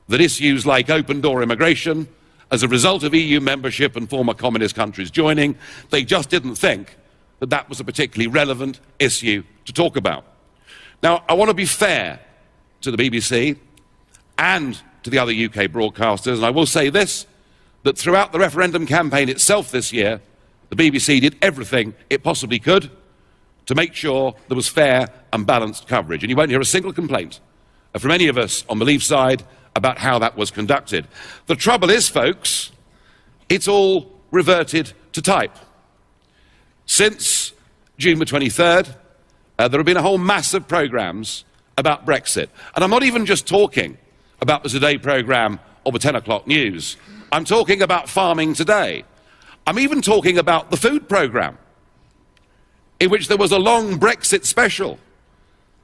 Speaker 16: that issues like open-door immigration, as a result of EU membership and former communist countries joining, they just didn't think that that was a particularly relevant issue to talk about. Now, I want to be fair to the BBC and to the other UK broadcasters, and I will say this, that throughout the referendum campaign itself this year, the BBC did everything it possibly could to make sure there was fair and balanced coverage. And you won't hear a single complaint from any of us on the Leave side about how that was conducted. The trouble is, folks, it's all reverted to type. Since June the 23rd, there have been a whole mass of programmes about Brexit. And I'm not even just talking about the Today programme or the 10 o'clock news. I'm talking about Farming Today. I'm even talking about the food programme, in which there was a long Brexit special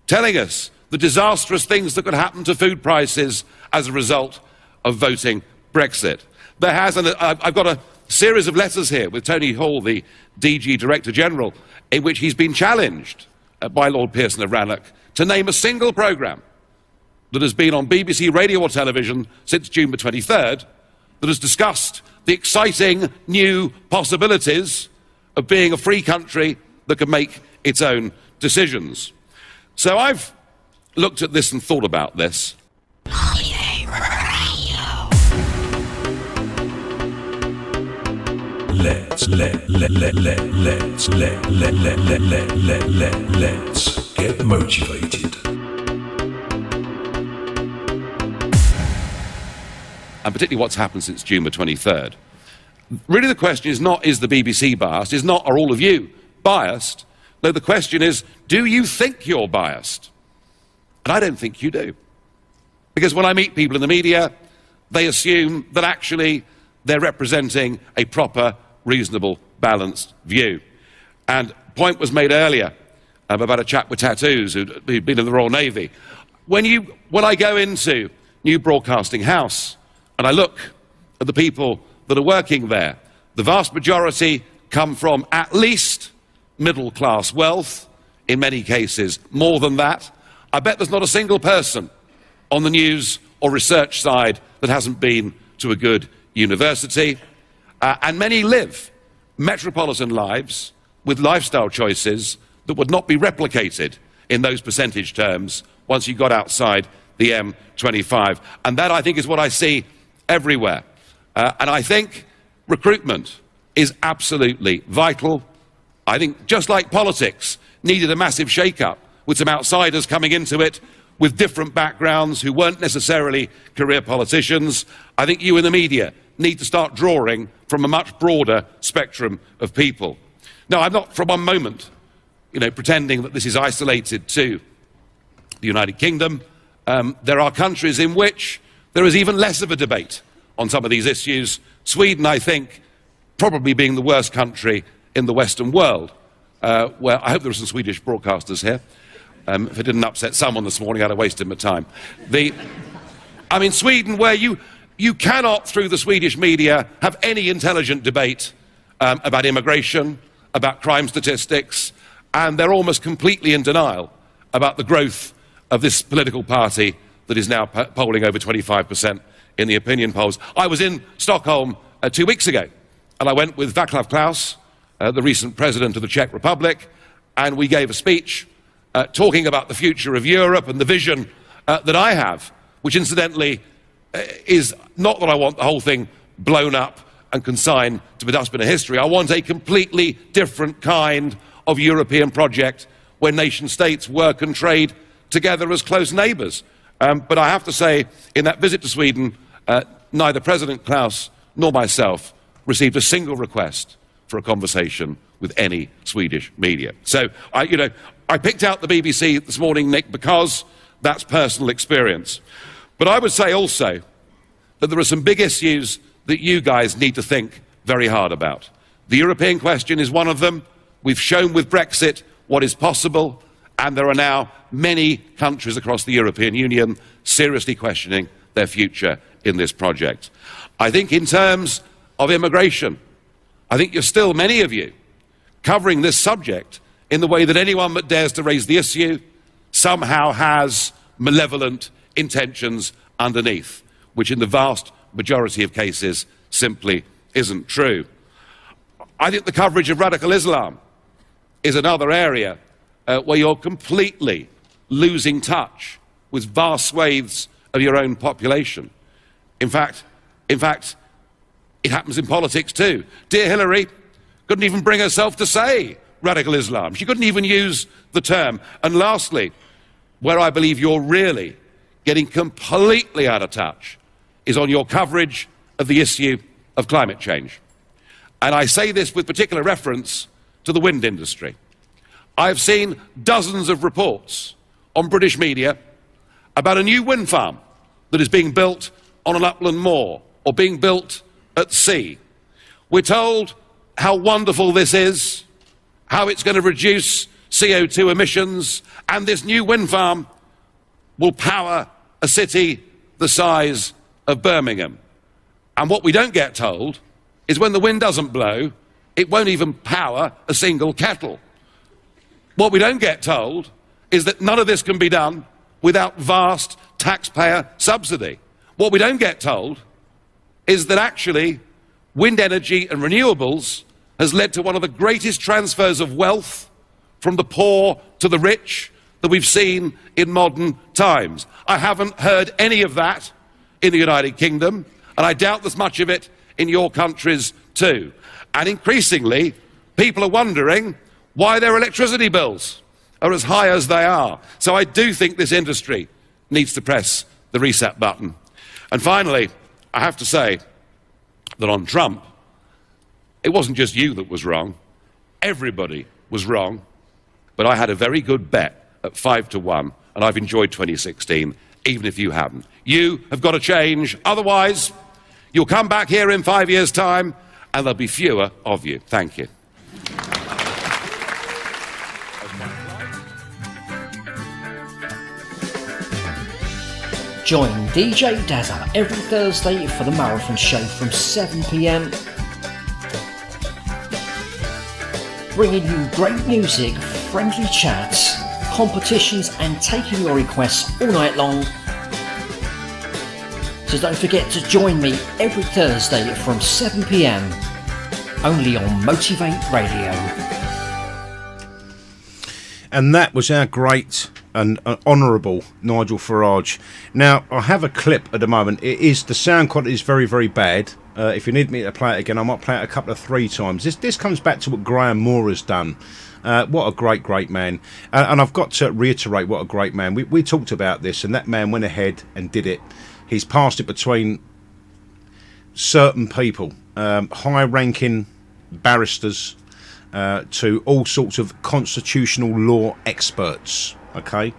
Speaker 16: telling us the disastrous things that could happen to food prices as a result of voting Brexit. There has, and I've got a series of letters here with Tony Hall, the DG Director General, in which he's been challenged by Lord Pearson of Rannoch to name a single programme that has been on BBC radio or television since June the 23rd that has discussed the exciting new possibilities of being a free country that can make its own decisions. So I've looked at this and thought about this.
Speaker 1: Let's get motivated.
Speaker 16: And particularly what's happened since June the 23rd. Really the question is not, is the BBC biased? Is not, are all of you biased? No, the question is, do you think you're biased? And I don't think you do. Because when I meet people in the media, they assume that actually they're representing a proper, reasonable, balanced view. And a point was made earlier about a chap with tattoos who'd been in the Royal Navy. When I go into New Broadcasting House and I look at the people that are working there, The vast majority come from at least middle-class wealth, in many cases more than that. I bet there's not a single person on the news or research side that hasn't been to a good university. And many live metropolitan lives with lifestyle choices that would not be replicated in those percentage terms once you got outside the M25. And that, I think, is what I see everywhere. And I think recruitment is absolutely vital. I think, just like politics needed a massive shake-up with some outsiders coming into it with different backgrounds who weren't necessarily career politicians, I think you in the media need to start drawing from a much broader spectrum of people. Now, I'm not for one moment, pretending that this is isolated to the United Kingdom. There are countries in which there is even less of a debate on some of these issues. Sweden, I think, probably being the worst country in the Western world, where I hope there are some Swedish broadcasters here. If it didn't upset someone this morning, I'd have wasted my time. Sweden, where you cannot, through the Swedish media, have any intelligent debate about immigration, about crime statistics, and they're almost completely in denial about the growth of this political party that is now polling over 25% in the opinion polls. I was in Stockholm 2 weeks ago, and I went with Václav Klaus, the recent president of the Czech Republic, and we gave a speech talking about the future of Europe and the vision that I have, which incidentally is not that I want the whole thing blown up and consigned to the dustbin of history. I want a completely different kind of European project where nation states work and trade together as close neighbours. But I have to say, in that visit to Sweden, neither President Klaus nor myself received a single request for a conversation with any Swedish media. So, I picked out the BBC this morning, Nick, because that's personal experience. But I would say also that there are some big issues that you guys need to think very hard about. The European question is one of them. We've shown with Brexit what is possible, and there are now many countries across the European Union seriously questioning their future in this project. I think in terms of immigration, I think you're still, many of you, covering this subject in the way that anyone that dares to raise the issue somehow has malevolent intentions underneath, which in the vast majority of cases simply isn't true. I think the coverage of radical Islam is another area where you're completely losing touch with vast swathes of your own population. In fact, it happens in politics too. Dear Hillary couldn't even bring herself to say radical Islam. She couldn't even use the term. And lastly, where I believe you're really getting completely out of touch is on your coverage of the issue of climate change. And I say this with particular reference to the wind industry. I have seen dozens of reports on British media about a new wind farm that is being built on an upland moor or being built at sea. We're told how wonderful this is, how it's going to reduce CO2 emissions, and this new wind farm will power a city the size of Birmingham. And what we don't get told is when the wind doesn't blow, it won't even power a single kettle. What we don't get told is that none of this can be done without vast taxpayer subsidy. What we don't get told is that actually wind energy and renewables has led to one of the greatest transfers of wealth from the poor to the rich that we've seen in modern times. I haven't heard any of that in the United Kingdom, and I doubt there's much of it in your countries too. And increasingly, people are wondering why their electricity bills are as high as they are. So I do think this industry needs to press the reset button. And finally, I have to say that on Trump, it wasn't just you that was wrong. Everybody was wrong. But I had a very good bet at 5-1, and I've enjoyed 2016, even if you haven't. You have got to change. Otherwise, you'll come back here in 5 years' time, and there'll be fewer of you. Thank you.
Speaker 12: Join DJ Dazza every Thursday for the Marathon Show from 7 p.m. bringing you great music, friendly chats, competitions and taking your requests all night long. So don't forget to join me every Thursday from 7 p.m. only on Motivate Radio.
Speaker 10: And that was our great and honourable Nigel Farage. Now, I have a clip at the moment. The sound quality is very, very bad. If you need me to play it again, I might play it a couple of 3 times. This comes back to what Graham Moore has done. What a great, great man. And I've got to reiterate what a great man. We talked about this, and that man went ahead and did it. He's passed it between certain people, high-ranking barristers, to all sorts of constitutional law experts. Okay,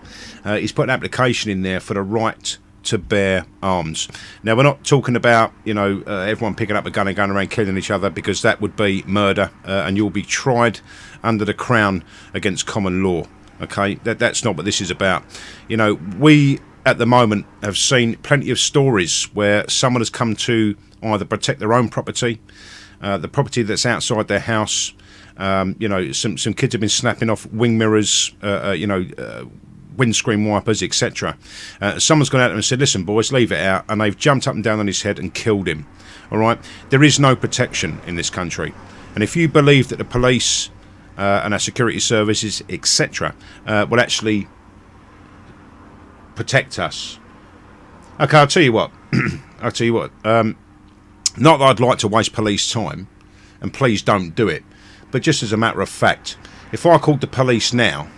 Speaker 10: he's put an application in there for the right to bear arms. Now, we're not talking about everyone picking up a gun and going around killing each other, because that would be murder, and you'll be tried under the Crown against common law. Okay, that's not what this is about. We at the moment have seen plenty of stories where someone has come to either protect their own property, the property that's outside their house. Some kids have been snapping off wing mirrors, windscreen wipers, etc. Someone's gone out and said, listen boys, leave it out, and they've jumped up and down on his head and killed him. All right, there is no protection in this country, and if you believe that the police and our security services, etc., will actually protect us, okay, I'll tell you what. Not that I'd like to waste police time, and please don't do it. But just as a matter of fact, if I called the police now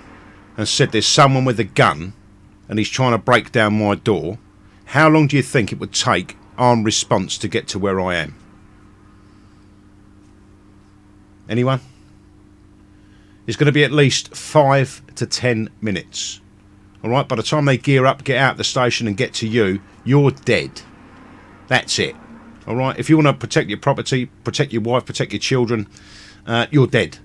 Speaker 10: and said there's someone with a gun and he's trying to break down my door, how long do you think it would take armed response to get to where I am? Anyone? It's going to be at least 5 to 10 minutes. All right, by the time they gear up, get out of the station and get to you, you're dead. That's it. All right, if you want to protect your property, protect your wife, protect your children, you're dead.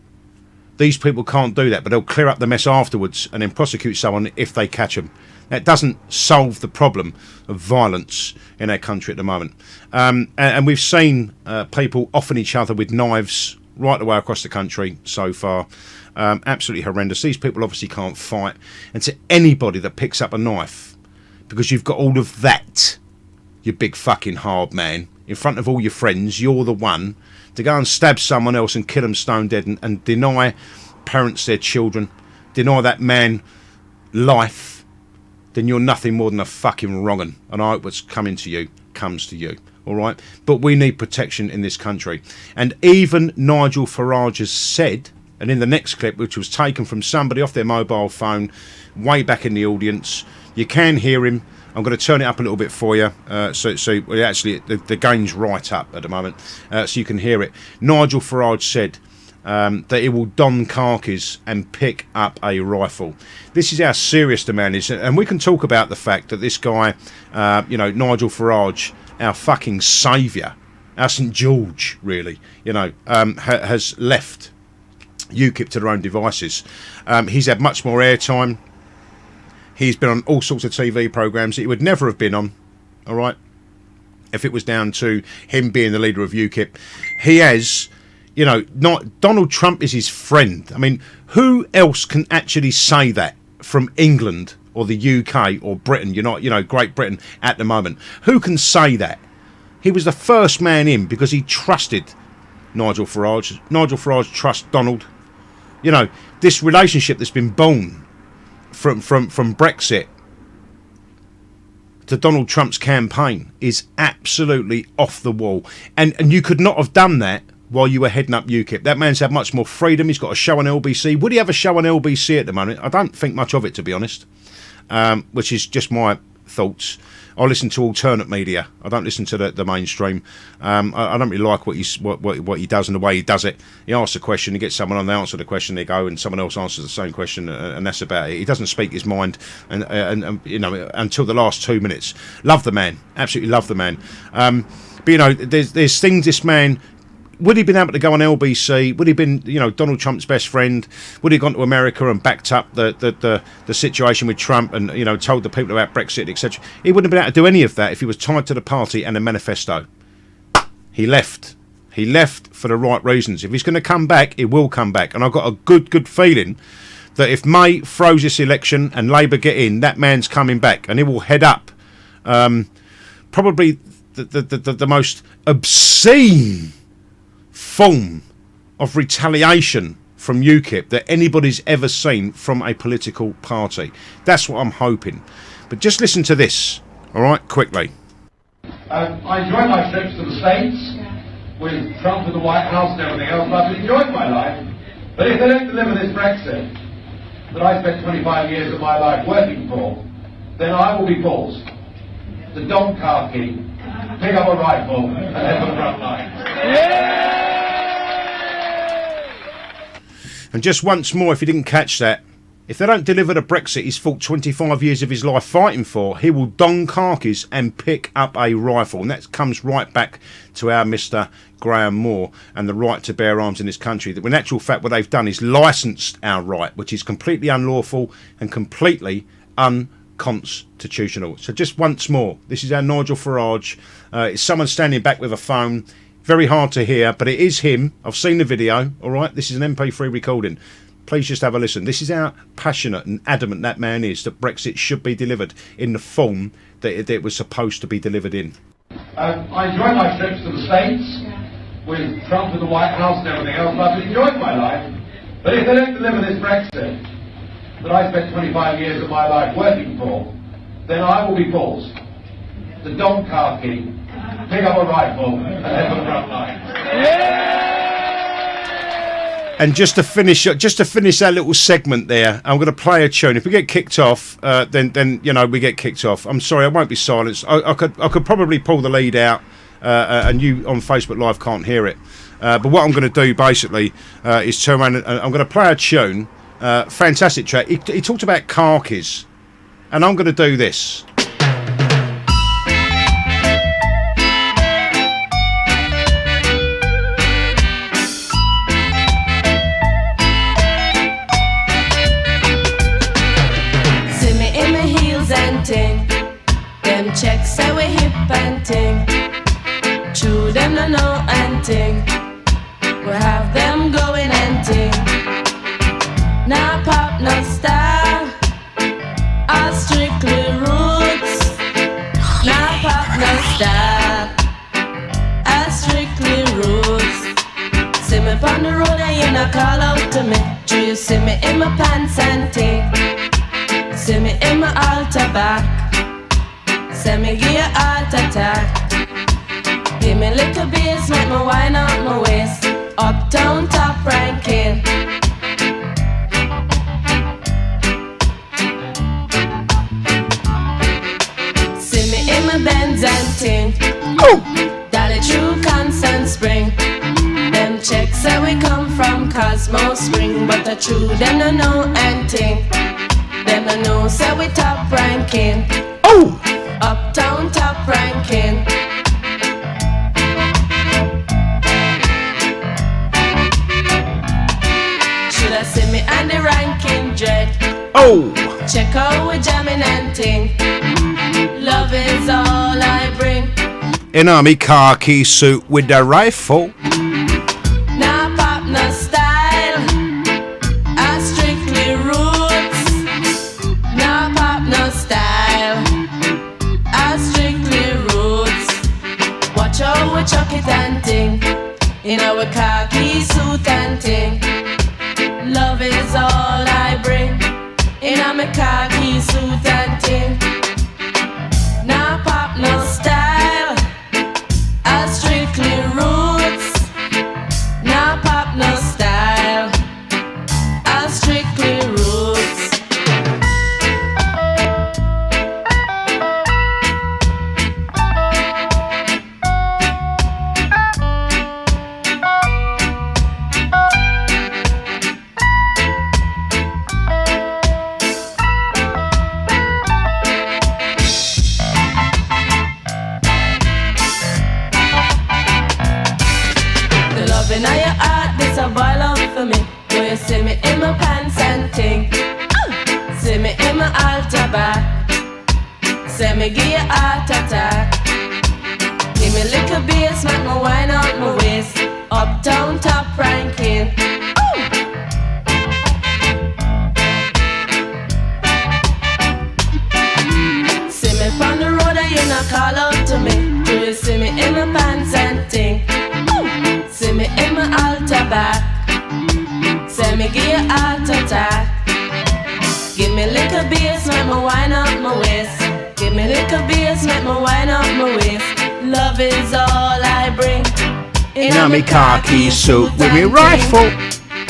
Speaker 10: These people can't do that, but they'll clear up the mess afterwards and then prosecute someone if they catch them. That doesn't solve the problem of violence in our country at the moment. And we've seen people offing each other with knives right the way across the country so far. Absolutely horrendous. These people obviously can't fight. And to anybody that picks up a knife, because you've got all of that, you big fucking hard man, in front of all your friends, you're the one to go and stab someone else and kill them stone dead and deny parents their children, deny that man life, then you're nothing more than a fucking wrong 'un. And I hope what's coming to you comes to you. All right? But we need protection in this country. And even Nigel Farage has said, and in the next clip, which was taken from somebody off their mobile phone way back in the audience, you can hear him. I'm going to turn it up a little bit for you, so actually the gain's right up at the moment, so you can hear it. Nigel Farage said that he will don khakis and pick up a rifle. This is how serious the man is, and we can talk about the fact that this guy, Nigel Farage, our fucking saviour, our St George, really, has left UKIP to their own devices. He's had much more airtime. He's been on all sorts of TV programmes that he would never have been on, all right, if it was down to him being the leader of UKIP. He has, not Donald Trump is his friend. I mean, who else can actually say that from England or the UK or Britain, Great Britain at the moment? Who can say that? He was the first man in because he trusted Nigel Farage. Nigel Farage trusts Donald. This relationship that's been born from Brexit to Donald Trump's campaign is absolutely off the wall, and you could not have done that while you were heading up UKIP. That man's had much more freedom. He's got a show on LBC. Would he have a show on LBC at the moment? I don't think much of it, to be honest, which is just my thoughts. I listen to alternate media. I don't listen to the mainstream. I don't really like what he does and the way he does it. He asks a question, he gets someone on, they answer the question, they go, and someone else answers the same question, and that's about it. He doesn't speak his mind, and until the last 2 minutes. Love the man, absolutely love the man. But there's things this man. Would he have been able to go on LBC? Would he have been, Donald Trump's best friend? Would he have gone to America and backed up the situation with Trump and, told the people about Brexit, etc.? He wouldn't have been able to do any of that if he was tied to the party and a manifesto. He left. He left for the right reasons. If he's going to come back, he will come back. And I've got a good feeling that if May throws this election and Labour get in, that man's coming back and he will head up probably the most obscene form of retaliation from UKIP that anybody's ever seen from a political party. That's what I'm hoping. But just listen to this, all right, quickly.
Speaker 13: I enjoyed my trips to the States with Trump in the White House and everything else. I've enjoyed my life. But if they don't deliver this Brexit that I spent 25 years of my life working for, then I will be forced to don khaki, pick up a rifle, and head for the front line.
Speaker 10: And just once more, if you didn't catch that, if they don't deliver the Brexit he's fought 25 years of his life fighting for, he will don khakis and pick up a rifle. And that comes right back to our Mr. Graham Moore and the right to bear arms in this country. That in actual fact what they've done is licensed our right, which is completely unlawful and completely unconstitutional. So just once more, this is our Nigel Farage. It's someone standing back with a phone. Very hard to hear, but it is him. I've seen the video, all right? This is an MP3 recording. Please just have a listen. This is how passionate and adamant that man is that Brexit should be delivered in the form that it was supposed to be delivered in.
Speaker 13: I enjoyed my trips to the States with Trump in the White House and everything else. I've enjoyed my life. But if they don't deliver this Brexit that I spent 25 years of my life working for, then I will be forced to don khaki, pick up a rifle, and head for the front line.
Speaker 10: And just to finish that little segment there, I'm going to play a tune. If we get kicked off, then you know we get kicked off. I'm sorry, I won't be silenced. I could probably pull the lead out, and you on Facebook Live can't hear it. But what I'm going to do basically is turn around and I'm going to play a tune. Fantastic track. He talked about khakis, and I'm going to do this.
Speaker 11: Them checks say we hip and ting. True them no know and ting. We have them going and ting. Nah pop no style, all strictly roots. Nah pop no style, all strictly roots. See me on the road and you not call out to me. Do you see me in my pants and ting? See me in my altar back. Send me give you a heart attack. Give me a little bass, make me wind out my waist. Uptown top ranking. See me in my Benz and ting. Dolly true Constant Spring. Them checks say we come from Cosmo Spring, but the true them no know and ting. Them no know say we top ranking. Uptown top ranking. Should I see me and the ranking dread? Check out we jamming and ting. Love is all I bring.
Speaker 10: In army khaki suit with the rifle.
Speaker 11: Nah pop no style, I strictly roots. Nah pop no style. We chuck it and ting in our khaki suit and ting. Love is all I bring in our khaki suit and ting. Nah pop no style, I strictly roots. Nah pop no style, I strictly roots. See me in my pants and ting. See me in my altar back. See me give you a heart attack. Give me little bass, make me wine out my waist. Uptown top ranking. See me from the road and you not call out to me. Do you see me in my pants and ting? See me in my altar back. Say me give you heart attack. Give me little bass, make me wine out my waist. Give me little bass, make me wine out my waist. Love is all I bring.
Speaker 10: In me khaki suit with me rifle.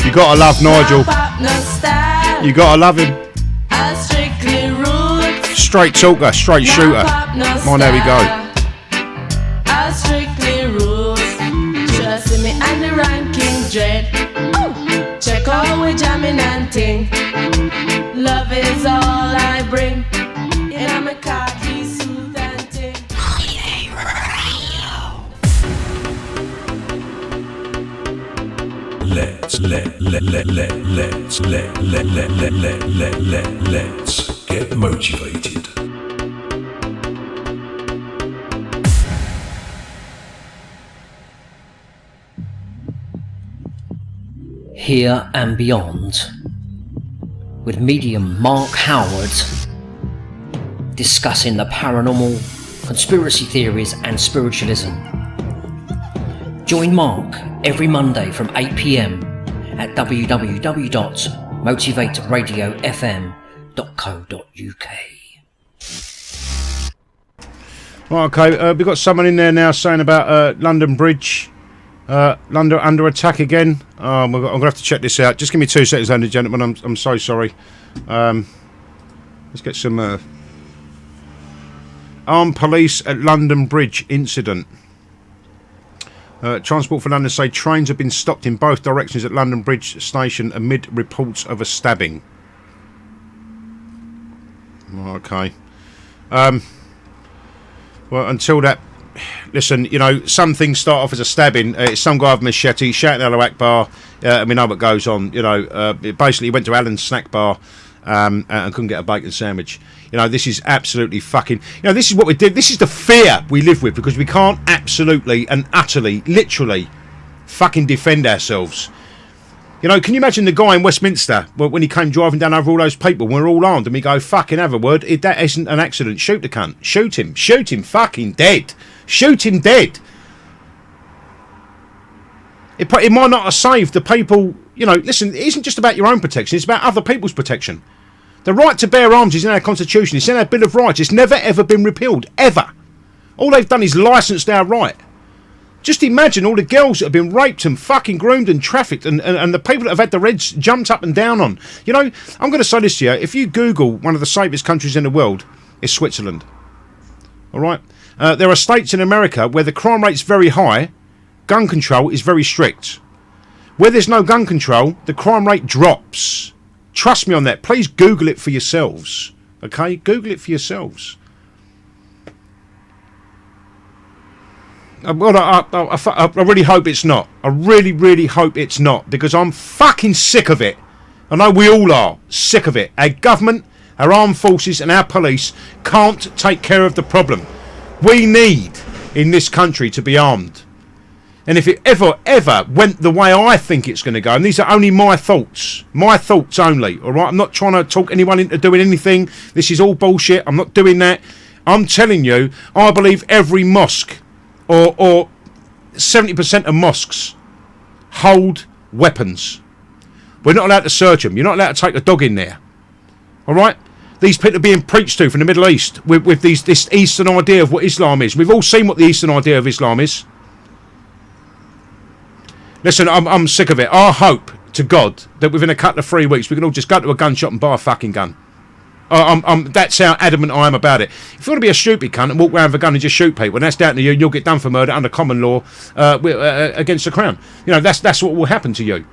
Speaker 10: You gotta love Nigel. You gotta love him. Straight talker, straight shooter. Come on, there we go.
Speaker 11: I strictly rules. Trust me and the ranking dread. Check out we jamming and ting. Love is all I bring. In my khaki suit and ting.
Speaker 1: Let's get motivated.
Speaker 12: Here and Beyond with medium Mark Howard discussing the paranormal, conspiracy theories and spiritualism. Join Mark every Monday from 8 p.m. at www.motivateradiofm.co.uk.
Speaker 10: Right, okay, we've got someone in there now saying about London Bridge. London under attack again. I'm going to have to check this out. Just give me 2 seconds, ladies and gentlemen. I'm so sorry. Let's get some armed police at London Bridge incident. Transport for London say trains have been stopped in both directions at London Bridge station amid reports of a stabbing. Okay. Well, until that... Listen, you know, some things start off as a stabbing. It's some guy with a machete shouting Allahu Akbar. We know what goes on. You know, basically he went to Allen's snack bar and couldn't get a bacon sandwich. You know, this is absolutely fucking... You know, this is what we did. This is the fear we live with because we can't absolutely and utterly, literally, fucking defend ourselves. You know, can you imagine the guy in Westminster when he came driving down over all those people when we're all armed and we go, fucking have a word, if that isn't an accident, shoot the cunt. Shoot him fucking dead. Shoot him dead. It might not have saved the people... You know, listen, it isn't just about your own protection, it's about other people's protection. The right to bear arms is in our Constitution, it's in our Bill of Rights, it's never ever been repealed, ever. All they've done is licensed our right. Just imagine all the girls that have been raped and fucking groomed and trafficked and the people that have had their heads jumped up and down on. You know, I'm going to say this to you, if you Google one of the safest countries in the world, it's Switzerland. Alright? There are states in America where the crime rate's very high, gun control is very strict. Where there's no gun control, the crime rate drops. Trust me on that. Please Google it for yourselves. Okay? Google it for yourselves. Well, I really hope it's not. I really, really hope it's not. Because I'm fucking sick of it. I know we all are sick of it. Our government, our armed forces and our police can't take care of the problem. We need, in this country, to be armed. And if it ever went the way I think it's going to go, and these are only my thoughts only, all right? I'm not trying to talk anyone into doing anything. This is all bullshit. I'm not doing that. I'm telling you, I believe every mosque, or 70% of mosques, hold weapons. We're not allowed to search them. You're not allowed to take a dog in there, all right? These people are being preached to from the Middle East with this Eastern idea of what Islam is. We've all seen what the Eastern idea of Islam is. Listen, I'm sick of it. I hope to God that within a couple of 3 weeks we can all just go to a gun shop and buy a fucking gun. That's how adamant I am about it. If you want to be a stupid cunt and walk around with a gun and just shoot people, and that's down to you, and you'll get done for murder under common law against the Crown. You know, that's what will happen to you.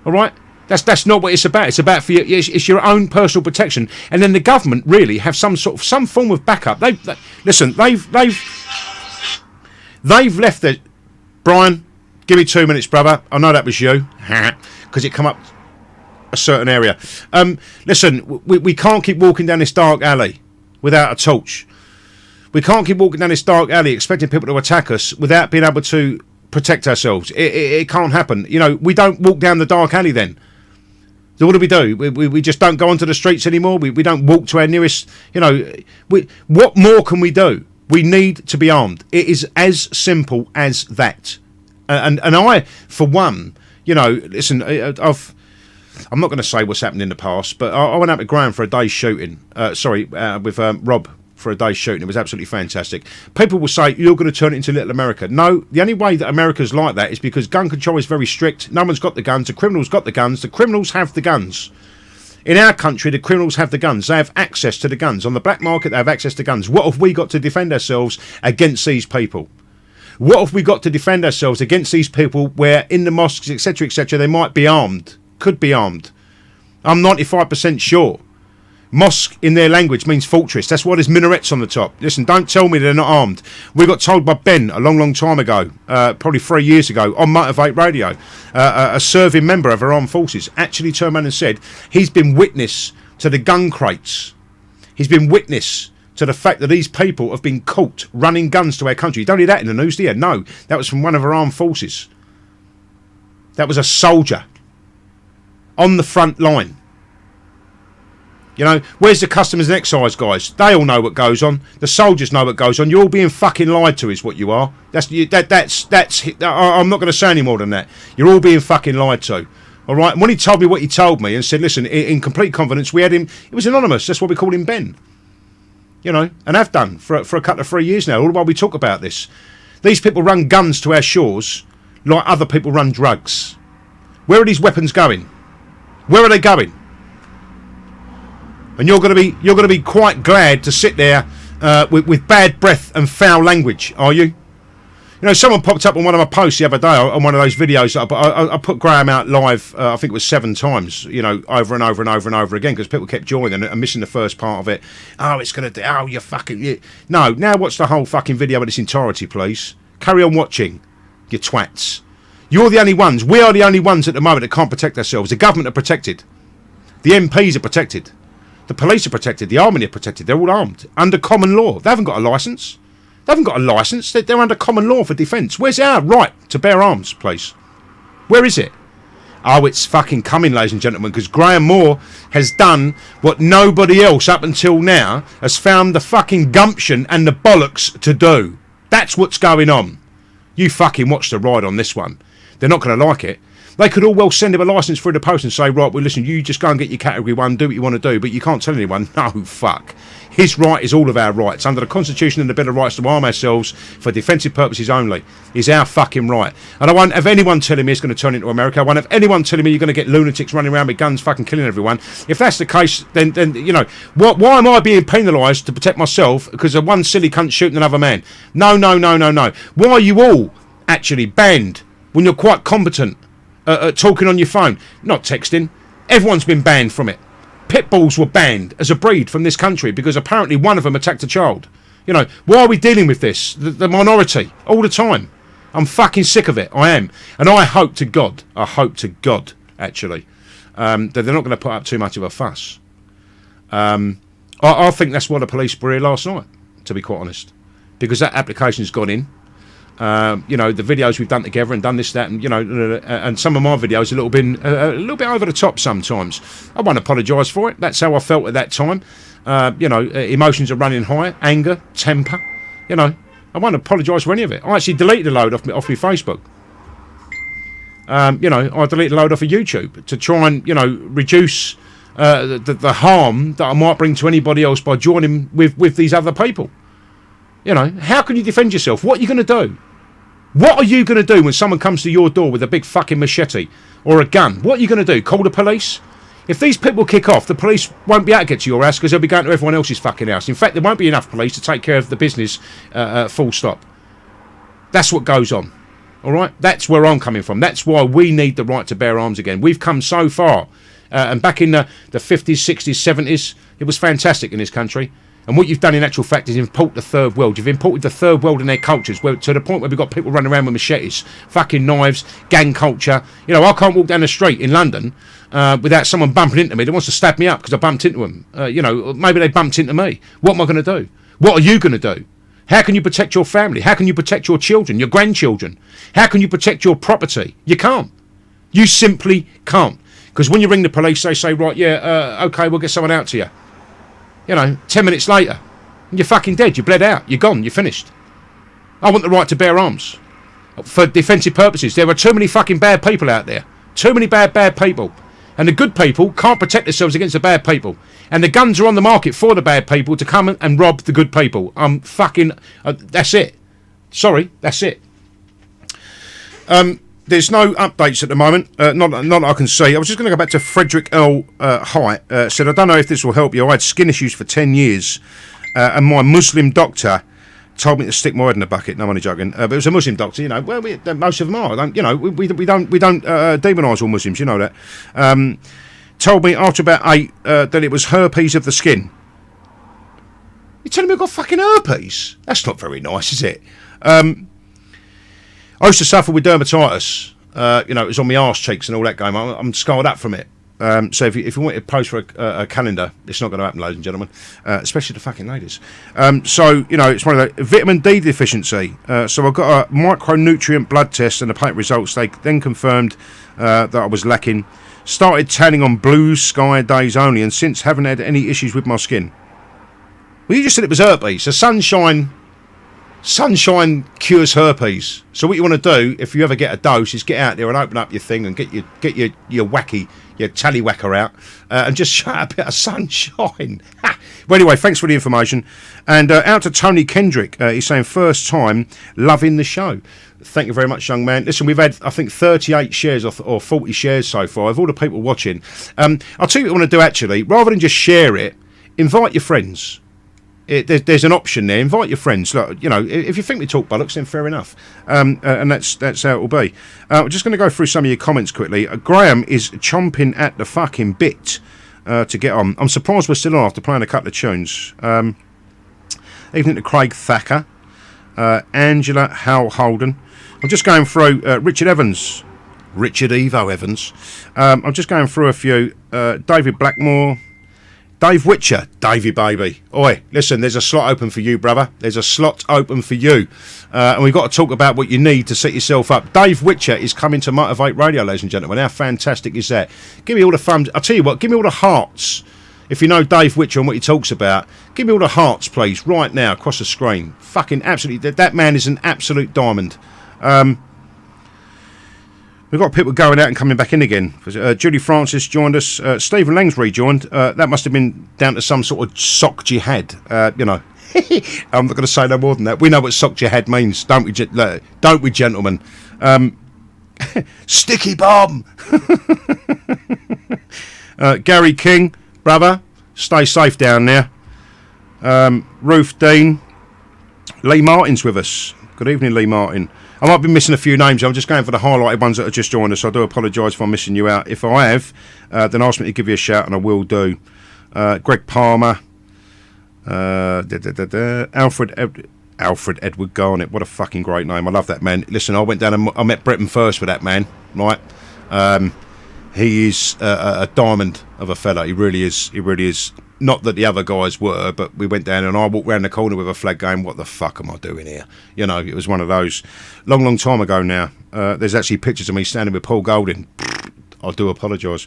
Speaker 10: All right? That's not what it's about. It's about it's your own personal protection, and then the government really have some form of backup. They've left it. Brian, give me 2 minutes, brother. I know that was you because it come up a certain area. Listen, we can't keep walking down this dark alley without a torch. We can't keep walking down this dark alley expecting people to attack us without being able to protect ourselves. It can't happen. You know, we don't walk down the dark alley then. So what do? We just don't go onto the streets anymore. We don't walk to our nearest, you know. What more can we do? We need to be armed. It is as simple as that. And I, for one, you know, listen, I'm not going to say what's happened in the past, but I went out with Graham for a day's shooting. With Rob for a day's shooting. It was absolutely fantastic. People will say, you're going to turn it into Little America. No, the only way that America's like that is because gun control is very strict. No one's got the guns. The criminals got the guns. The criminals have the guns. In our country, the criminals have the guns. They have access to the guns. On the black market, they have access to guns. What have we got to defend ourselves against these people? What have we got to defend ourselves against these people where in the mosques, etc., they might be armed? Could be armed. I'm 95% sure. Mosque in their language means fortress. That's why there's minarets on the top. Listen, don't tell me they're not armed. We got told by Ben a long time ago, probably 3 years ago, on Motivate Radio, a serving member of our armed forces actually turned around and said he's been witness to the gun crates. He's been witness to the fact that these people have been caught running guns to our country. You don't hear that in the news, do you? No, that was from one of our armed forces. That was a soldier on the front line. You know, where's the customs and excise guys? They all know what goes on. The soldiers know what goes on. You're all being fucking lied to, is what you are. I'm not going to say any more than that. You're all being fucking lied to. All right. And when he told me what he told me and said, listen, in complete confidence, we had him. It was anonymous. That's why we called him Ben. You know, and have done for a couple of 3 years now. All the while we talk about this, these people run guns to our shores like other people run drugs. Where are these weapons going? Where are they going? And you're going to be quite glad to sit there with bad breath and foul language, are you? You know, someone popped up on one of my posts the other day on one of those videos that I put Graham out live. I think it was 7 times. You know, over and over and over and over again because people kept joining and missing the first part of it. Oh, it's going to do. Oh, you fucking. You. No, now watch the whole fucking video in its entirety, please. Carry on watching, you twats. You're the only ones. We are the only ones at the moment that can't protect ourselves. The government are protected. The MPs are protected. The police are protected. The army are protected. They're all armed under common law. They haven't got a licence. They haven't got a licence. They're under common law for defence. Where's our right to bear arms, please? Where is it? Oh, it's fucking coming, ladies and gentlemen, because Graham Moore has done what nobody else up until now has found the fucking gumption and the bollocks to do. That's what's going on. You fucking watch the ride on this one. They're not going to like it. They could all well send him a licence through the post and say, right, well, listen, you just go and get your category 1, do what you want to do, but you can't tell anyone. No, fuck. His right is all of our rights. Under the Constitution and the Bill of Rights to arm ourselves for defensive purposes only is our fucking right. And I won't have anyone telling me it's going to turn into America. I won't have anyone telling me you're going to get lunatics running around with guns fucking killing everyone. If that's the case, then you know, why am I being penalised to protect myself because of one silly cunt shooting another man? No. Why are you all actually banned when you're quite competent? Talking on your phone, not texting. Everyone's been banned from it. Pit bulls were banned as a breed from this country because apparently one of them attacked a child. You know, why are we dealing with this? The minority, all the time. I'm fucking sick of it. I am. And I hope to God, actually, that they're not going to put up too much of a fuss. I think that's why the police were here last night, to be quite honest. Because that application's gone in. You know, the videos we've done together and done this, that, and you know, and some of my videos a little bit over the top sometimes. I won't apologise for it. That's how I felt at that time. You know, emotions are running high, anger, temper. You know, I won't apologise for any of it. I actually deleted a load off my Facebook. You know, I deleted a load off of YouTube to try and, you know, reduce the harm that I might bring to anybody else by joining with these other people. You know, how can you defend yourself? What are you going to do? What are you going to do when someone comes to your door with a big fucking machete or a gun? What are you going to do? Call the police? If these people kick off, the police won't be able to get to your house because they'll be going to everyone else's fucking house. In fact, there won't be enough police to take care of the business, full stop. That's what goes on. All right? That's where I'm coming from. That's why we need the right to bear arms again. We've come so far. And back in the 50s, 60s, 70s, it was fantastic in this country. And what you've done in actual fact is import the third world. You've imported the third world and their cultures to the point where we've got people running around with machetes, fucking knives, gang culture. You know, I can't walk down the street in London without someone bumping into me that wants to stab me up because I bumped into them. You know, maybe they bumped into me. What am I going to do? What are you going to do? How can you protect your family? How can you protect your children, your grandchildren? How can you protect your property? You can't. You simply can't. Because when you ring the police, they say, right, yeah, okay, we'll get someone out to you. 10 minutes later, you're fucking dead. You're bled out. You're gone. You're finished. I want the right to bear arms. For defensive purposes. There are too many fucking bad people out there. Too many bad people. And the good people can't protect themselves against the bad people. And the guns are on the market for the bad people to come and rob the good people. That's it. Sorry, that's it. There's no updates at the moment. Not that I can see. I was just going to go back to Frederick L. Height. Said, I don't know if this will help you. I had skin issues for 10 years. And my Muslim doctor told me to stick my head in the bucket. No, I'm only joking. But it was a Muslim doctor, Well, most of them are. We don't demonise all Muslims. You know that. Told me after about 8 that it was herpes of the skin. You're telling me I've got fucking herpes? That's not very nice, is it? I used to suffer with dermatitis. It was on my arse cheeks and all that game. I'm scarred up from it. So if you want to post for a calendar, it's not going to happen, ladies and gentlemen, especially the fucking ladies. It's one of the vitamin D deficiency. So I got a micronutrient blood test, and the patent results, they then confirmed that I was lacking. Started tanning on blue sky days only, and since haven't had any issues with my skin. Well, you just said it was herpes. So sunshine cures herpes. So what you want to do, if you ever get a dose, is get out there and open up your thing and get your wacky, your tallywhacker out, and just shut a bit of sunshine. Well, anyway, thanks for the information. And out to Tony Kendrick. He's saying, first time, loving the show. Thank you very much, young man. Listen, we've had, I think, 38 shares or 40 shares so far of all the people watching. I'll tell you what I want to do, actually. Rather than just share it, invite your friends. There's an option there. Invite your friends. Look, if you think we talk bollocks, then fair enough. And that's how it will be. We're just going to go through some of your comments quickly. Graham is chomping at the fucking bit to get on. I'm surprised we're still on after playing a couple of tunes. Evening to Craig Thacker, Angela Howell Holden. I'm just going through Richard Evo Evans. I'm just going through a few. David Blackmore. Dave Witcher, Davey baby. Oi, listen, there's a slot open for you, brother. There's a slot open for you. And we've got to talk about what you need to set yourself up. Dave Witcher is coming to Motivate Radio, ladies and gentlemen. How fantastic is that? Give me all the thumbs. I'll tell you what, give me all the hearts. If you know Dave Witcher and what he talks about, give me all the hearts, please, right now, across the screen. Fucking absolutely, that man is an absolute diamond. We've got people going out and coming back in again. Judy Francis joined us. Stephen Lang's rejoined. That must have been down to some sort of sock jihad. I'm not going to say no more than that. We know what sock jihad means, don't we, gentlemen? Sticky bomb. Gary King, brother, stay safe down there. Ruth Dean. Lee Martin's with us. Good evening, Lee Martin. I might be missing a few names. I'm just going for the highlighted ones that have just joined us. I do apologise if I'm missing you out. If I have, then ask me to give you a shout, and I will do. Greg Palmer, Alfred Edward Garnett. What a fucking great name. I love that man. Listen, I went down and I met Bretton first with that man, right? He is a diamond of a fella. He really is. He really is. Not that the other guys were, but we went down and I walked round the corner with a flag going, what the fuck am I doing here? It was one of those. Long time ago now. There's actually pictures of me standing with Paul Golding. I do apologise.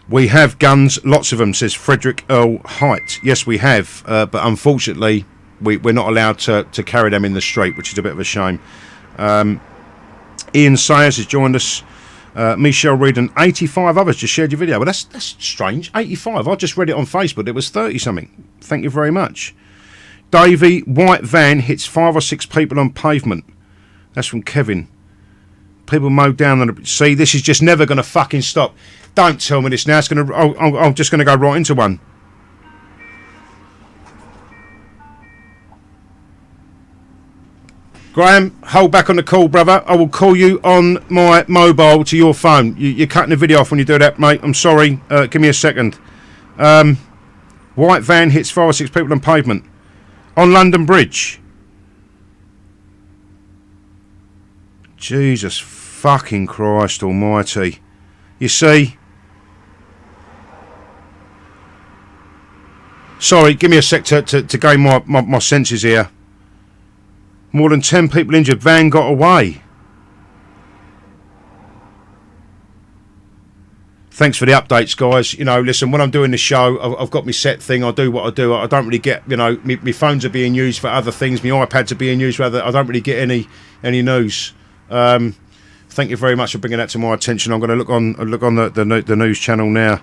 Speaker 10: We have guns, lots of them, says Frederick Earl Height. Yes, we have, but unfortunately, we're not allowed to carry them in the street, which is a bit of a shame. Ian Sayers has joined us. Michelle Reed and 85 others just shared your video. Well, that's strange. 85. I just read it on Facebook. It was 30 something. Thank you very much. Davey, white van hits 5 or 6 people on pavement. That's from Kevin. People mowed down on the... See, this is just never going to fucking stop. Don't tell me this now. It's going to... I'm just going to go right into one. Graham, hold back on the call, brother. I will call you on my mobile to your phone. You're cutting the video off when you do that, mate. I'm sorry. Give me a second. White van hits 5 or 6 people on pavement. On London Bridge. Jesus fucking Christ almighty. You see... Sorry, give me a sec to gain my senses here. More than 10 people injured. Van got away. Thanks for the updates, guys. You know, listen, when I'm doing the show, I've got my set thing. I do what I do. I don't really get, you know, my phones are being used for other things. My iPads are being used for other. I don't really get any news. Thank you very much for bringing that to my attention. I'm going to look on the news channel now.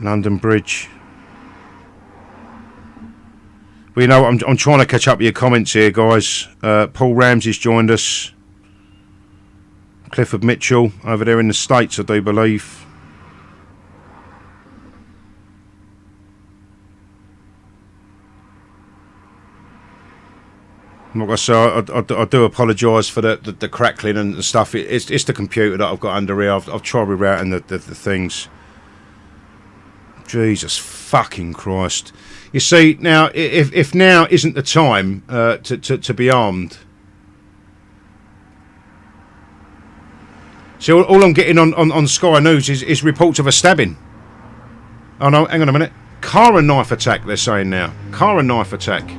Speaker 10: London Bridge. Well, you know, I'm trying to catch up with your comments here, guys. Paul Ramsey's joined us. Clifford Mitchell over there in the States, I do believe. Like I say, I do apologise for the crackling and stuff. It's the computer that I've got under here. I've tried rerouting the things. Jesus fucking Christ! You see, now if now isn't the time to be armed. See, all I'm getting on Sky News is reports of a stabbing. Oh no, hang on a minute. Car and knife attack, they're saying now. Car and knife attack.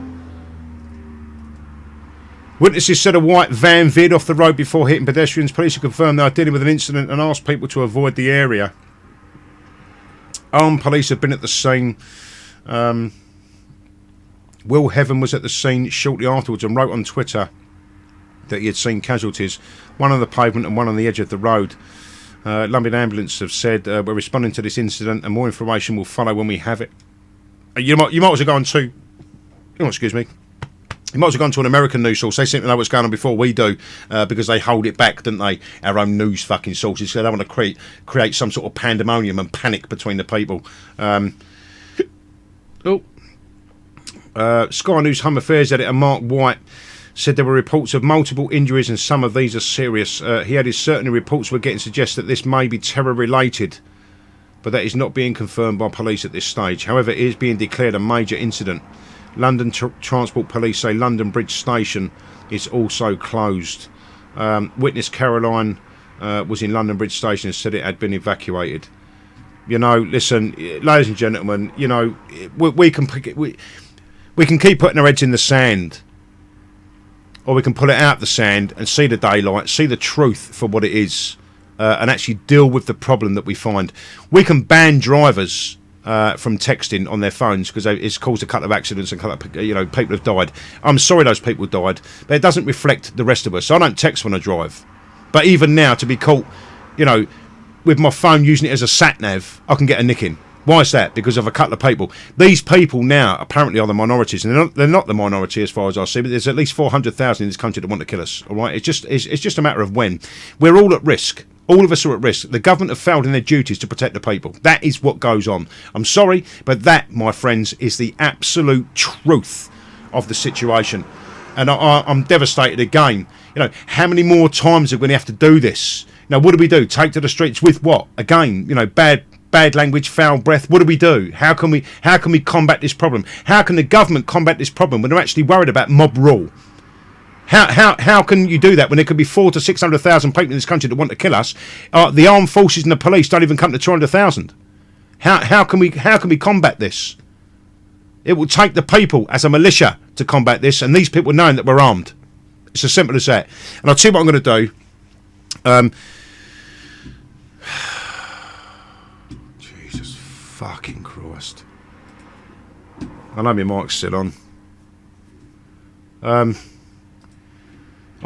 Speaker 10: Witnesses said a white van veered off the road before hitting pedestrians. Police have confirmed they are dealing with an incident and asked people to avoid the area. Armed police have been at the scene. Will Heaven was at the scene shortly afterwards and wrote on Twitter that he had seen casualties, one on the pavement and one on the edge of the road. London Ambulance have said we're responding to this incident and more information will follow when we have it. You might as well go on to... Oh, excuse me. You might as well go on to an American news source. They seem to know what's going on before we do because they hold it back, don't they? Our own news fucking sources. So they don't want to create some sort of pandemonium and panic between the people. Sky News Home Affairs editor Mark White said there were reports of multiple injuries and some of these are serious. He added certainly reports were getting suggest that this may be terror related, but that is not being confirmed by police at this stage. However, it is being declared a major incident. London Transport Police say London Bridge Station is also closed. Witness Caroline was in London Bridge Station and said it had been evacuated. You know, listen, ladies and gentlemen, you know, we can keep putting our heads in the sand, or we can pull it out the sand and see the daylight, see the truth for what it is, and actually deal with the problem that we find. We can ban drivers from texting on their phones because it's caused a couple of accidents and people have died. I'm sorry those people died, but it doesn't reflect the rest of us. I don't text when I drive, but even now to be caught, you know, with my phone using it as a sat nav, I can get a nicking. Why is that? Because of a couple of people. These people now apparently are the minorities, and they're not the minority as far as I see. But there's at least 400,000 in this country that want to kill us. All right, it's just a matter of when. We're all at risk. All of us are at risk. The government have failed in their duties to protect the people. That is what goes on. I'm sorry, but that, my friends, is the absolute truth of the situation. And I'm devastated again. You know, how many more times are we going to have to do this? Now, what do we do? Take to the streets with what? Again, you know, bad language, foul breath. What do we do? How can we combat this problem? How can the government combat this problem when they're actually worried about mob rule? How can you do that when there could be 400,000 to 600,000 people in this country that want to kill us? The armed forces and the police don't even come to 200,000. How can we combat this? It will take the people as a militia to combat this, and these people knowing that we're armed. It's as simple as that. And I'll tell you what I'm going to do. Jesus fucking Christ. I know my mic's still on.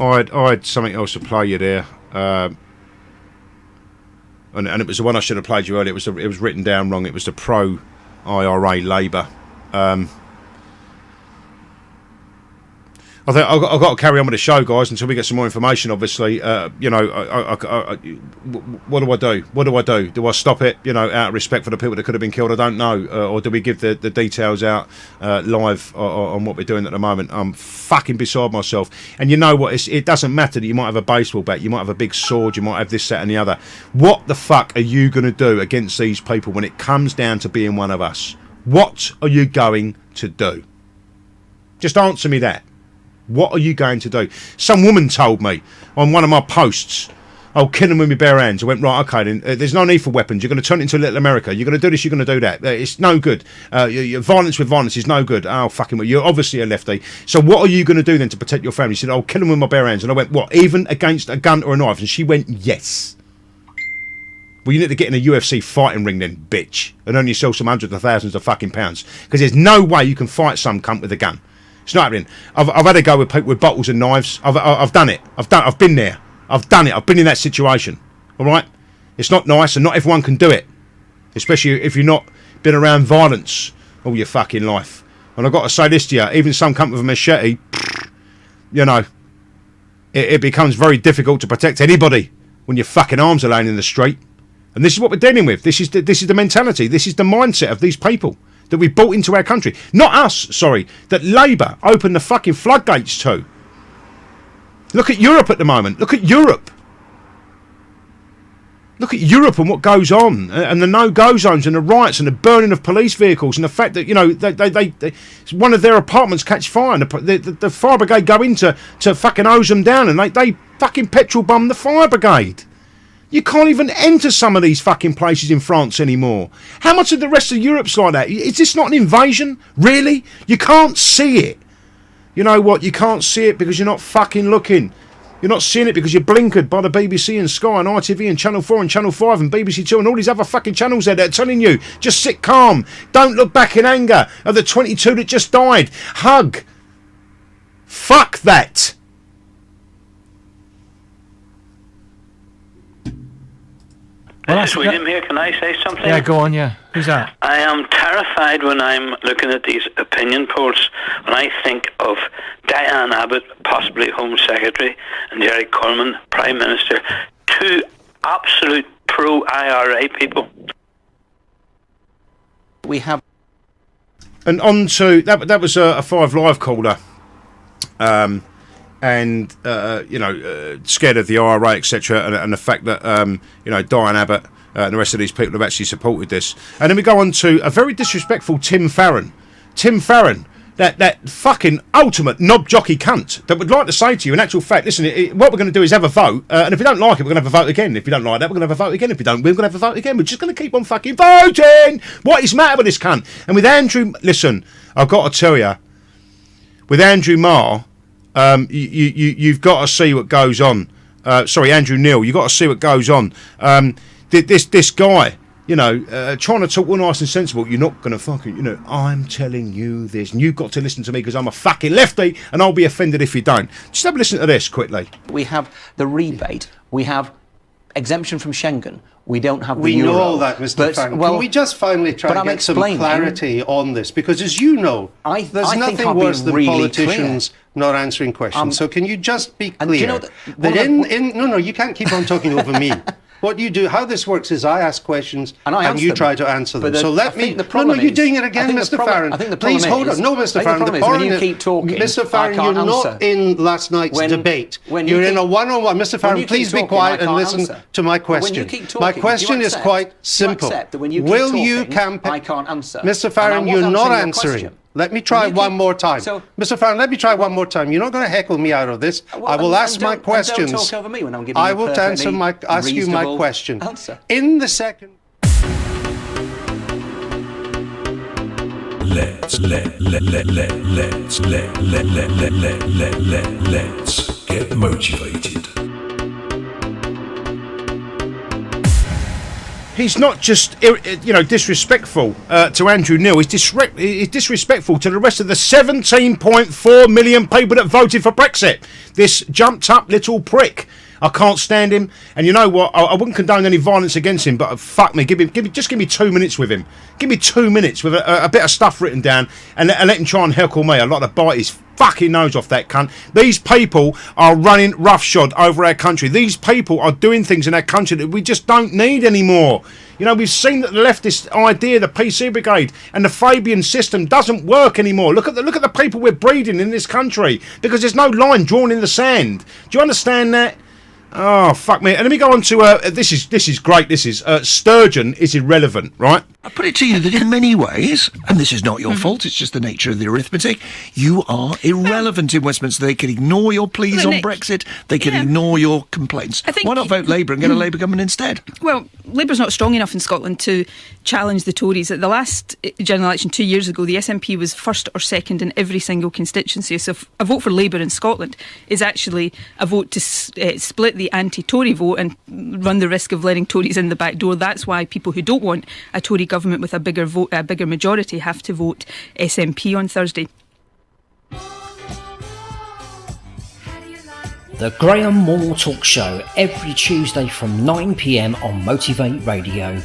Speaker 10: I had something else to play you there, and it was the one I should have played you earlier. It was written down wrong. It was the pro IRA Labour. I think I've got to carry on with the show, guys, until we get some more information. Obviously, you know, what do I do? What do I do? Do I stop it? You know, out of respect for the people that could have been killed? I don't know. Or do we give the details out live on what we're doing at the moment? I'm fucking beside myself. And you know what? It doesn't matter that you might have a baseball bat, you might have a big sword, you might have this, that, and the other. What the fuck are you going to do against these people when it comes down to being one of us? What are you going to do? Just answer me that. What are you going to do? Some woman told me on one of my posts I'll kill them with my bare hands. I went, right, okay, then there's no need for weapons. You're going to turn it into Little America. You're going to do this, you're going to do that. It's no good. Violence with violence is no good. Oh, fucking well. You're obviously a lefty. So what are you going to do then to protect your family? She said, I'll kill them with my bare hands. And I went, what, even against a gun or a knife? And she went, yes. Well, you need to get in a UFC fighting ring then, bitch, and earn yourself some hundreds of thousands of fucking pounds. Because there's no way you can fight some cunt with a gun. It's not happening. I've had to go with people with bottles and knives. I've done it. I've been there. I've done it. I've been in that situation. All right? It's not nice, and not everyone can do it. Especially if you've not been around violence all your fucking life. And I've got to say this to you, even some cunt with a machete, you know, it becomes very difficult to protect anybody when your fucking arms are laying in the street. And this is what we're dealing with. This is the mentality. This is the mindset of these people that we brought into our country. Not us, sorry, that Labour opened the fucking floodgates to. Look at Europe at the moment. Look at Europe. Look at Europe and what goes on, and the no-go zones and the riots and the burning of police vehicles and the fact that, you know, they one of their apartments catch fire and the fire brigade go in to fucking hose them down, and they fucking petrol bomb the fire brigade. You can't even enter some of these fucking places in France anymore. How much of the rest of Europe's like that? Is this not an invasion? Really? You can't see it. You know what? You can't see it because you're not fucking looking. You're not seeing it because you're blinkered by the BBC and Sky and ITV and Channel 4 and Channel 5 and BBC 2 and all these other fucking channels there that are telling you, just sit calm. Don't look back in anger at the 22 that just died. Hug. Fuck that.
Speaker 15: This is William here. Can I say something?
Speaker 8: Yeah, go on, yeah. Who's that?
Speaker 15: I am terrified when I'm looking at these opinion polls, when I think of Diane Abbott, possibly Home Secretary, and Jerry Cormann, Prime Minister, two absolute pro-IRA people.
Speaker 10: We have... And on to... That was a 5 Live caller. And you know, scared of the IRA, etc., and the fact that you know, Diane Abbott and the rest of these people have actually supported this. And then we go on to a very disrespectful Tim Farron, that fucking ultimate knob jockey cunt that would like to say to you, in actual fact, listen, what we're going to do is have a vote, and if you don't like it, we're going to have a vote again. If you don't like that, we're going to have a vote again. If you don't, we're going to have a vote again. We're just going to keep on fucking voting. What is the matter with this cunt? And with Andrew, listen, I've got to tell you, with Andrew Marr. You've got to see what goes on. Andrew Neil, you've got to see what goes on. This guy, you know, trying to talk all nice and sensible. You're not going to fucking, you know, I'm telling you this, and you've got to listen to me because I'm a fucking lefty, and I'll be offended if you don't. Just have a listen to this quickly.
Speaker 17: We have the rebate. We have exemption from Schengen. We don't have the
Speaker 23: We
Speaker 17: euro.
Speaker 23: know all that, Mr. Farron. Can we just finally try and get some clarity on this? Because as you know, there's nothing worse than politicians not answering questions. So can you just be clear?
Speaker 17: Do you know
Speaker 23: that you can't keep on talking over me. What you do, how this works is I ask questions and you try to answer them. So let me... No, you're doing it again, Mr. Farron. Please hold on. No, Mr. Farron.
Speaker 17: The problem is when you keep talking,
Speaker 23: Mr. Farron, you're not in last night's debate. You're in a one-on-one. Mr. Farron, please be quiet and listen to my question. My question is quite simple. Will you campaign...
Speaker 17: I can't answer.
Speaker 23: Mr. Farron, you're not answering. Let me try one more time. Mr. Farron, let me try one more time. You're not going to heckle me out of this. I will ask my questions.
Speaker 17: Don't talk over me when I'm giving
Speaker 23: I
Speaker 17: you
Speaker 23: will ask you my question.
Speaker 17: Answer.
Speaker 23: In the second...
Speaker 1: Let's get motivated.
Speaker 10: He's not just, you know, disrespectful to Andrew Neil. He's disrespectful to the rest of the 17.4 million people that voted for Brexit. This jumped up little prick. I can't stand him. And you know what? I wouldn't condone any violence against him, but fuck me, just give me 2 minutes with him. Give me 2 minutes with a bit of stuff written down, and let him try and heckle me. I'd like to bite his fucking nose off that cunt. These people are running roughshod over our country. These people are doing things in our country that we just don't need anymore. You know, we've seen that the leftist idea, the PC Brigade and the Fabian system doesn't work anymore. Look at the people we're breeding in this country because there's no line drawn in the sand. Do you understand that? Oh, fuck me. And let me go on to, this is great, this is, Sturgeon is irrelevant, right?
Speaker 18: I put it to you that in many ways, and this is not your fault, it's just the nature of the arithmetic, you are irrelevant in Westminster. They can ignore your pleas on Brexit, they can ignore your complaints. Why not vote Labour and get a Labour government instead?
Speaker 20: Well, Labour's not strong enough in Scotland to challenge the Tories. At the last general election 2 years ago, the SNP was first or second in every single constituency. So a vote for Labour in Scotland is actually a vote to split the anti-Tory vote and run the risk of letting Tories in the back door. That's why people who don't want a Tory government with a bigger majority have to vote SNP on Thursday.
Speaker 12: The Graham Moore Talk Show, every Tuesday from 9 p.m. on Motivate Radio.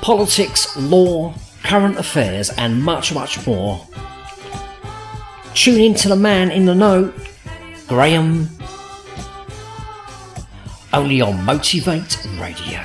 Speaker 12: Politics, law, current affairs and much, much more. Tune in to the man in the know, Graham, only on Motivate Radio.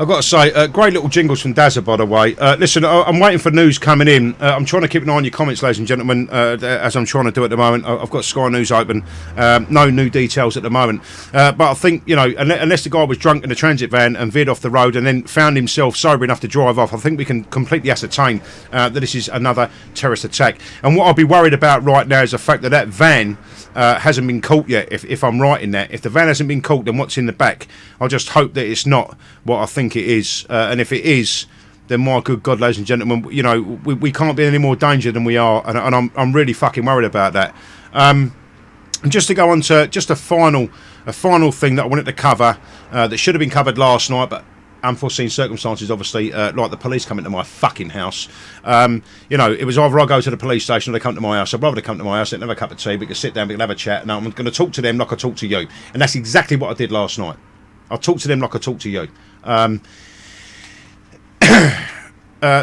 Speaker 10: I've got to say, great little jingles from Dazza, by the way. Listen, I'm waiting for news coming in. I'm trying to keep an eye on your comments, ladies and gentlemen, as I'm trying to do at the moment. I've got Sky News open. No new details at the moment. But I think, you know, unless the guy was drunk in a transit van and veered off the road and then found himself sober enough to drive off, I think we can completely ascertain that this is another terrorist attack. And what I'll be worried about right now is the fact that van hasn't been caught yet, if I'm right in that. If the van hasn't been caught, then what's in the back? I just hope that it's not what I think it is. And if it is, then my good God, ladies and gentlemen, you know, we can't be in any more danger than we are. And I'm really fucking worried about that. And just to go on to just a final thing that I wanted to cover that should have been covered last night, but unforeseen circumstances, obviously, like the police coming to my fucking house. You know, it was either I go to the police station or they come to my house. I'd rather they come to my house, they can have a cup of tea, we can sit down, we can have a chat, and I'm going to talk to them like I talk to you. And that's exactly what I did last night. I talked to them like I talked to you.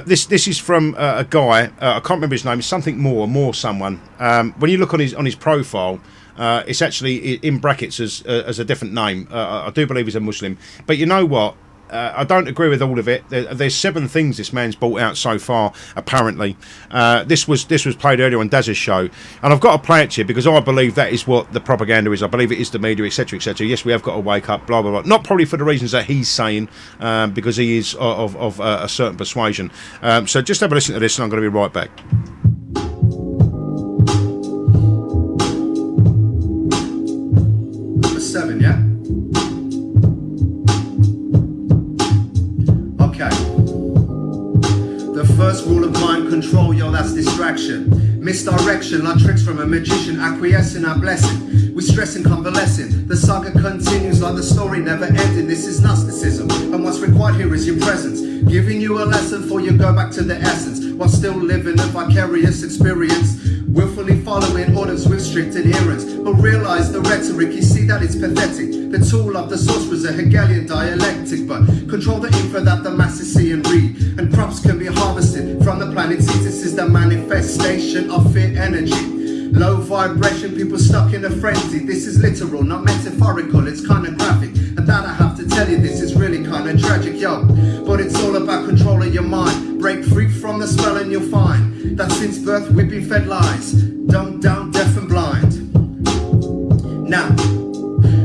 Speaker 10: This is from a guy, I can't remember his name, it's something more someone. When you look on his profile, it's actually in brackets as a different name. I do believe he's a Muslim. But you know what? I don't agree with all of it. There's 7 things this man's brought out so far, apparently. This was played earlier on Daz's show, and I've got to play it to you because I believe that is what the propaganda is. I believe it is the media, etc., etc. Yes, we have got to wake up, blah, blah, blah. Not probably for the reasons that he's saying, because he is of a certain persuasion. So just have a listen to this, and I'm going to be right back.
Speaker 21: Number 7, yeah? First rule of mind control, yo, that's distraction. Misdirection, like tricks from a magician. Acquiescing our blessing, we stress and convalescing. The saga continues like the story never ending. This is Gnosticism, and what's required here is your presence. Giving you a lesson for you go back to the essence, while still living a vicarious experience. Willfully following orders with strict adherence, but realize the rhetoric, you see that it's pathetic. The tool of the sorcerer's a Hegelian dialectic, but control the info that the masses see and read. And crops can be harvested from the planet seeds. This is the manifestation of fear energy. Low vibration, people stuck in a frenzy. This is literal, not metaphorical, it's kind of graphic. And that I have to tell you, this is really kind of tragic, yo. But it's all about controlling your mind. Break free from the spell and you'll find that since birth we've been fed lies, dumbed down, deaf and blind. Now,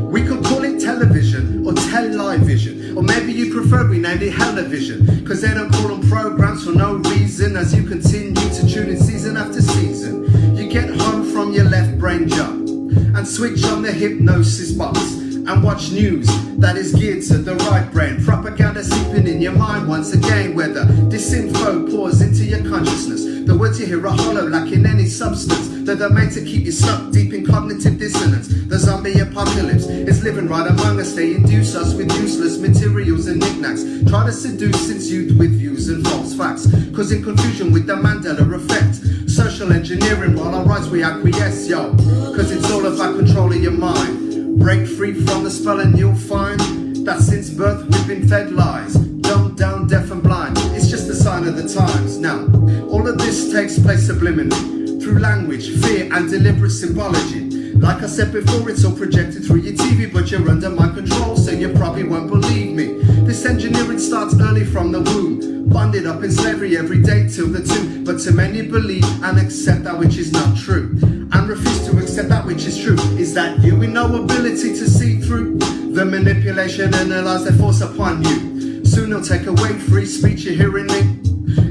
Speaker 21: we could call it television or television, or maybe you prefer we named it Hell-O-Vision, cause they don't call them programs for no reason. As you continue to tune in season after season, you get home from your left brain jump and switch on the hypnosis box and watch news that is geared to the right brain. Propaganda seeping in your mind once again, where the disinfo pours into your consciousness. The words you hear are hollow, lacking any substance. They're made to keep you stuck deep in cognitive dissonance. The zombie apocalypse is living right among us. They induce us with useless materials and knickknacks. Try to seduce since youth with views and false facts, causing confusion with the Mandela effect. Social engineering, while our rights we acquiesce, yo. Cause it's all about controlling your mind. Break free from the spell and you'll find that since birth we've been fed lies, dumbed down, deaf and blind. It's just a sign of the times. Now, all of this takes place subliminally through language, fear and deliberate symbology. Like I said before, it's all projected through your TV, but you're under my control, so you probably won't believe me. This engineering starts early from the womb, bonded up in slavery every day till the tomb. But to many believe and accept that which is not true. and refuse to accept that which is true. Is that you with no ability to see through the manipulation and the lies they force upon you? Soon they'll take away free speech, you're hearing me?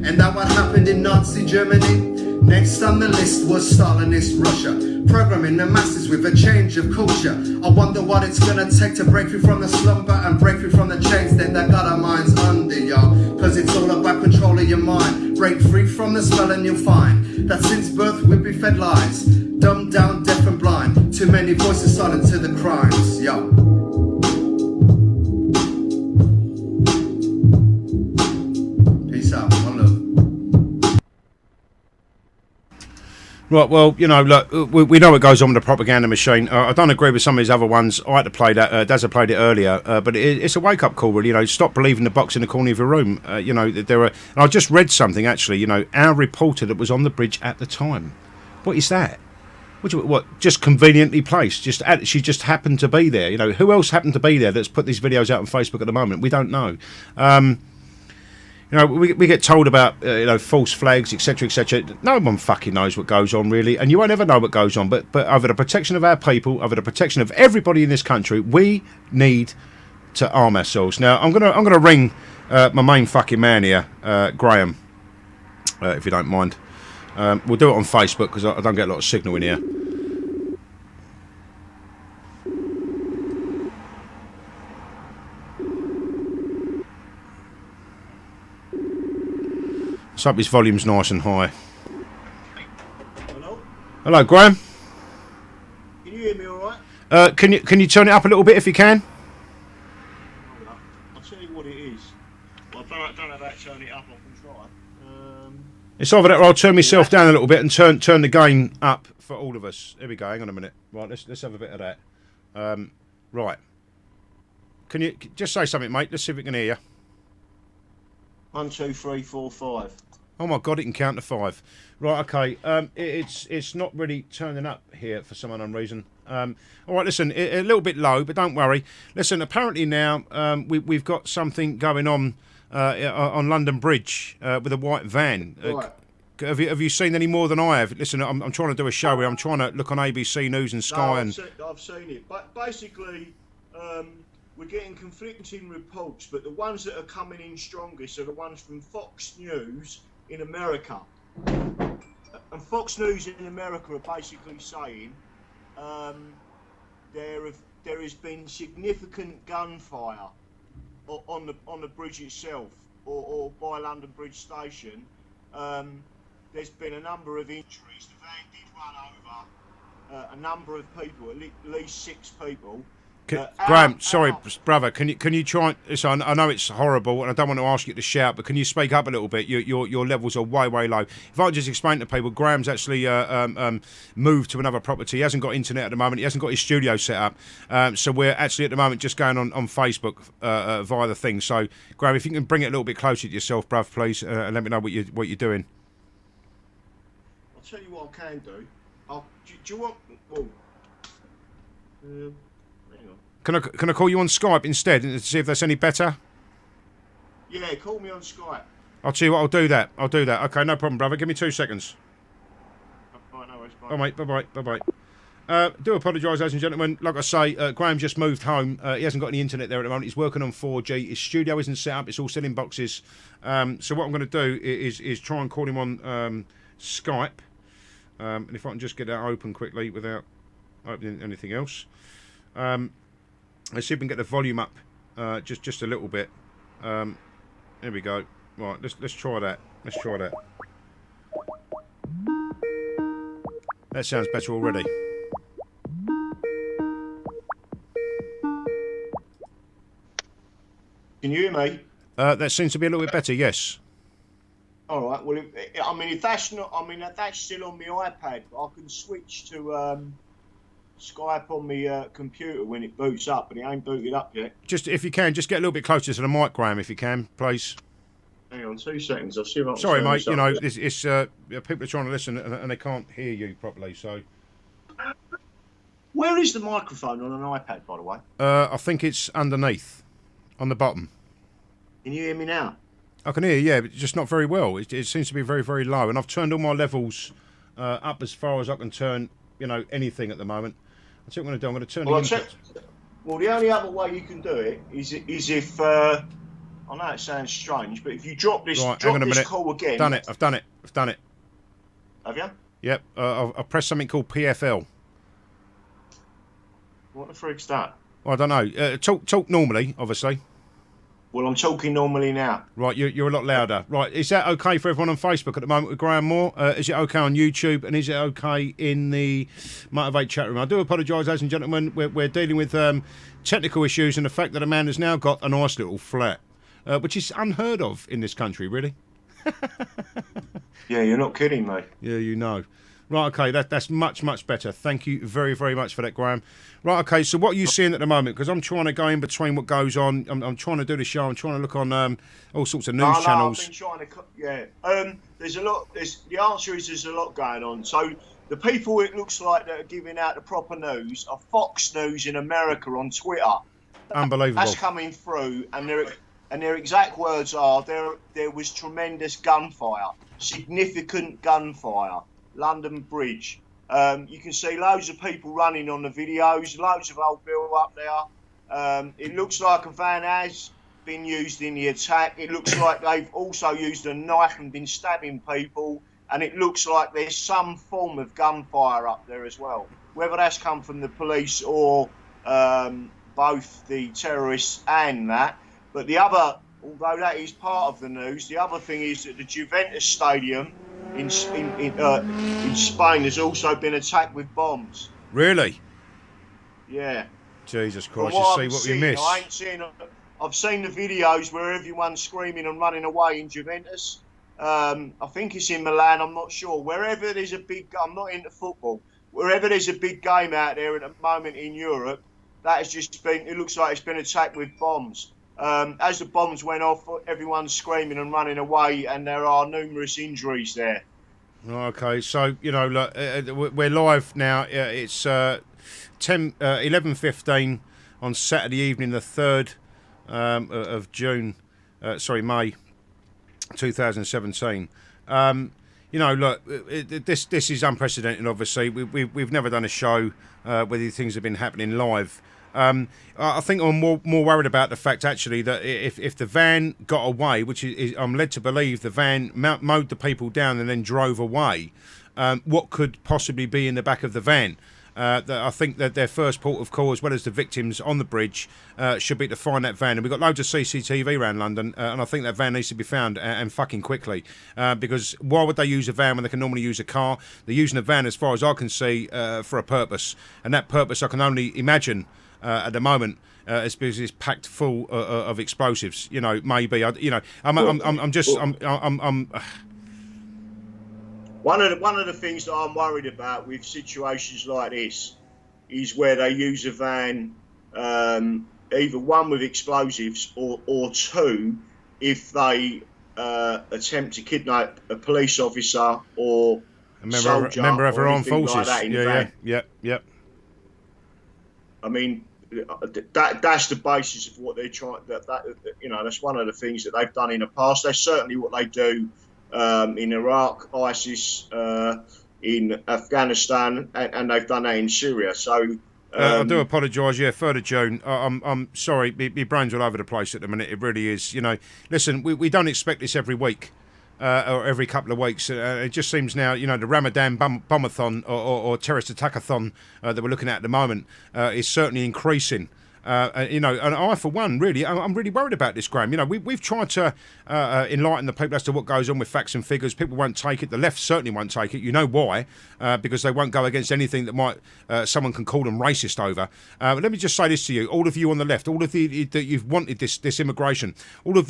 Speaker 21: And that what happened in Nazi Germany? Next on the list was Stalinist Russia, programming the masses with a change of culture. I wonder what it's gonna take to break free from the slumber and break free from the chains that they got our minds under, y'all. Cause it's all about control of your mind. Break free from the spell and you'll find that since birth we've been fed lies, dumbed down, deaf and blind. Too many voices silent to the crimes, yo. Peace out, one love.
Speaker 10: Right, well, you know, look, we know what goes on with the propaganda machine. I don't agree with some of these other ones. I had to play that. Daz had played it earlier, but it's a wake-up call, really. You know, stop believing the box in the corner of your room. You know, there are. And I just read something actually. You know, our reporter that was on the bridge at the time. What is that? What? Just conveniently placed? She just happened to be there. You know, who else happened to be there that's put these videos out on Facebook at the moment? We don't know. You know, we get told about you know, false flags, etc., etc. No one fucking knows what goes on, really, and you won't ever know what goes on. But over the protection of our people, over the protection of everybody in this country, we need to arm ourselves. Now, I'm gonna ring my main fucking man here, Graham, if you don't mind. We'll do it on Facebook because I don't get a lot of signal in here. Let's hope his volume's nice and high.
Speaker 3: Hello?
Speaker 10: Hello, Graham.
Speaker 3: Can you hear me all right?
Speaker 10: Can you turn it up a little bit if you can?
Speaker 3: I'll tell you what it is. Well, I don't know about turning it up. I can try.
Speaker 10: It's either that or I'll turn myself down a little bit and turn the gain up for all of us. Here we go. Hang on a minute. Right, let's have a bit of that. Right. Can you just say something, mate? Let's see if we can hear you.
Speaker 3: 1, 2, 3, 4, 5.
Speaker 10: Oh my God, it can count to 5. Right, okay. It's not really turning up here for some unknown reason. All right, listen, a little bit low, but don't worry. Listen, apparently now we've got something going on London Bridge with a white van.
Speaker 3: Right.
Speaker 10: Have you seen any more than I have? Listen, I'm trying to do a show where I'm trying to look on ABC News and Sky.
Speaker 3: No, I've seen it. But basically, we're getting conflicting reports, but the ones that are coming in strongest are the ones from Fox News in America. And Fox News in America are basically saying there has been significant gunfire on the bridge itself or by London Bridge Station. There's been a number of injuries. The van did run over a number of people, at least 6 people.
Speaker 10: Graham, sorry, brother. Can you try? Listen, I know it's horrible, and I don't want to ask you to shout, but can you speak up a little bit? Your levels are way low. If I just explain to people, Graham's actually moved to another property. He hasn't got internet at the moment. He hasn't got his studio set up. So we're actually at the moment just going on Facebook via the thing. So Graham, if you can bring it a little bit closer to yourself, bruv, please, and let me know what you're doing.
Speaker 3: I'll tell you what I can do. Do you want? Well,
Speaker 10: Can I call you on Skype instead and see if that's any better?
Speaker 3: Yeah, call me on Skype.
Speaker 10: I'll tell you what, I'll do that. Okay, no problem, brother. Give me 2 seconds.
Speaker 3: Right, no worries, bye.
Speaker 10: Oh, mate, bye-bye. Do apologise, ladies and gentlemen. Like I say, Graham just moved home. He hasn't got any internet there at the moment. He's working on 4G. His studio isn't set up. It's all still in boxes. So what I'm going to do is try and call him on Skype. And if I can just get that open quickly without opening anything else. Let's see if we can get the volume up just a little bit. There we go. Right, let's try that. That sounds better already.
Speaker 3: Can you hear me?
Speaker 10: That seems to be a little bit better. Yes.
Speaker 3: All right. Well, if that's still on my iPad, but I can switch to Skype on my computer when it boots up, but it ain't booted up yet.
Speaker 10: Just if you can, just get a little bit closer to the mic, Graham, if you can, please.
Speaker 3: Hang on 2 seconds. I'll see if I can.
Speaker 10: Sorry, mate. You know, it's people are trying to listen and they can't hear you properly. So,
Speaker 3: where is the microphone on an iPad, by the way?
Speaker 10: I think it's underneath, on the bottom.
Speaker 3: Can you hear me now?
Speaker 10: I can hear you, yeah, but just not very well. It seems to be very low, and I've turned all my levels up as far as I can turn anything at the moment. That's what I'm going to do. I'm going to turn
Speaker 3: Well,
Speaker 10: the input.
Speaker 3: Well, the only other way you can do it is if I know it sounds strange, but if you drop this,
Speaker 10: Right, hang on a minute.
Speaker 3: call again.
Speaker 10: I've done it.
Speaker 3: Have you?
Speaker 10: Yep. I've pressed something called PFL.
Speaker 3: What the frick's that?
Speaker 10: I don't know. Talk normally, obviously.
Speaker 3: Well, I'm talking normally now.
Speaker 10: Right, you're a lot louder. Right, is that okay for everyone on Facebook at the moment with Graham Moore? Is it okay on YouTube? And is it okay in the Motivate chat room? I do apologise, ladies and gentlemen. We're dealing with technical issues and the fact that a man has now got a nice little flat, which is unheard of in this country, really.
Speaker 3: Yeah, you're not kidding, mate.
Speaker 10: Yeah, you know. Right, okay, that's much, much better. Thank you very, very much for that, Graham. Right, okay, so what are you seeing at the moment? Because I'm trying to go in between what goes on. I'm trying to do the show. I'm trying to look on all sorts of news channels.
Speaker 3: I've been trying to, yeah. There's a lot. The answer is there's a lot going on. So the people it looks like that are giving out the proper news are Fox News in America on Twitter.
Speaker 10: Unbelievable.
Speaker 3: That's coming through, and their exact words are there was tremendous gunfire, significant gunfire. London Bridge. You can see loads of people running on the videos, loads of old Bill up there. It looks like a van has been used in the attack. It looks like they've also used a knife and been stabbing people. And it looks like there's some form of gunfire up there as well. Whether that's come from the police or both the terrorists and that. But the other, although that is part of the news, the other thing is that the Juventus Stadium in Spain has also been attacked with bombs.
Speaker 10: Really?
Speaker 3: Yeah.
Speaker 10: Jesus Christ, you see what we miss.
Speaker 3: I've seen the videos where everyone's screaming and running away in Juventus. I think it's in Milan, I'm not sure. Wherever there's a big, I'm not into football, wherever there's a big game out there at the moment in Europe, that has just been, it looks like it's been attacked with bombs. As the bombs went off, everyone's screaming and running away, and there are numerous injuries there.
Speaker 10: Okay, so, look, we're live now. It's 11:15 on Saturday evening, the 3rd of June, May 2017. Look, this is unprecedented, obviously. We've never done a show where these things have been happening live. I think I'm more worried about the fact, actually, that if the van got away, which is I'm led to believe the van mowed the people down and then drove away, what could possibly be in the back of the van? I think that their first port of call, as well as the victims on the bridge, should be to find that van. And we've got loads of CCTV around London, and I think that van needs to be found, and fucking quickly. Because why would they use a van when they can normally use a car? They're using a van, as far as I can see, for a purpose. And that purpose I can only imagine at the moment is because it's packed full of explosives. Maybe. I'm just.
Speaker 3: One of the things that I'm worried about with situations like this is where they use a van, either one with explosives or two, if they attempt to kidnap a police officer or soldier,
Speaker 10: member of our armed
Speaker 3: forces.
Speaker 10: Like
Speaker 3: that in the van.
Speaker 10: Yeah.
Speaker 3: I mean, that's the basis of what they're trying. That's one of the things that they've done in the past. That's certainly what they do. In Iraq, ISIS, in Afghanistan, and they've done that in Syria. So
Speaker 10: I do apologise. Yeah, 3rd of June. I'm sorry. My brain's all over the place at the minute. It really is. Listen, we don't expect this every week or every couple of weeks. It just seems now, the Ramadan bombathon or terrorist attackathon that we're looking at the moment is certainly increasing. And I, for one, really, I'm really worried about this, Graham. We've tried to enlighten the people as to what goes on with facts and figures. People won't take it. The left certainly won't take it. You know why? Because they won't go against anything that might someone can call them racist over. But let me just say this to you, all of you on the left, all of you that you've wanted this immigration, all of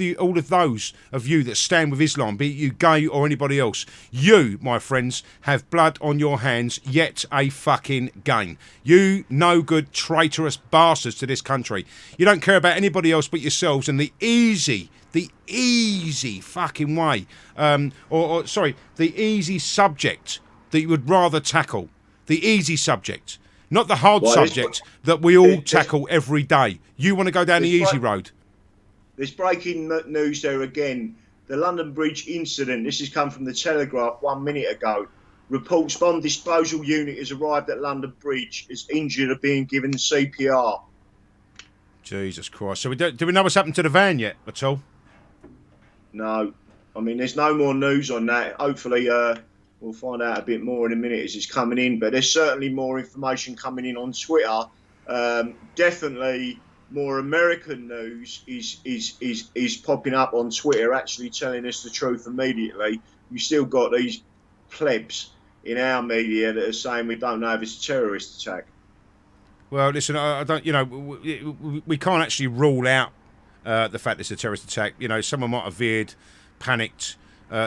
Speaker 10: those of you that stand with Islam, be it you gay or anybody else, you, my friends, have blood on your hands yet a fucking again. You no good traitorous bastards to this country. You don't care about anybody else but yourselves, and the easy fucking way, the easy subject that you would rather tackle. The easy subject, not the hard subject that we all tackle every day. You want to go down the easy road.
Speaker 3: There's breaking news there again. The London Bridge incident, this has come from the Telegraph 1 minute ago. Reports bomb disposal unit has arrived at London Bridge as injured are being given CPR.
Speaker 10: Jesus Christ. So do we know what's happened to the van yet at all?
Speaker 3: No. I mean, there's no more news on that. Hopefully, we'll find out a bit more in a minute as it's coming in. But there's certainly more information coming in on Twitter. Definitely more American news is popping up on Twitter, actually telling us the truth immediately. You've still got these plebs in our media that are saying we don't know if it's a terrorist attack.
Speaker 10: Well, listen, I don't. You know, we can't actually rule out the fact it's a terrorist attack. You know, someone might have veered, panicked,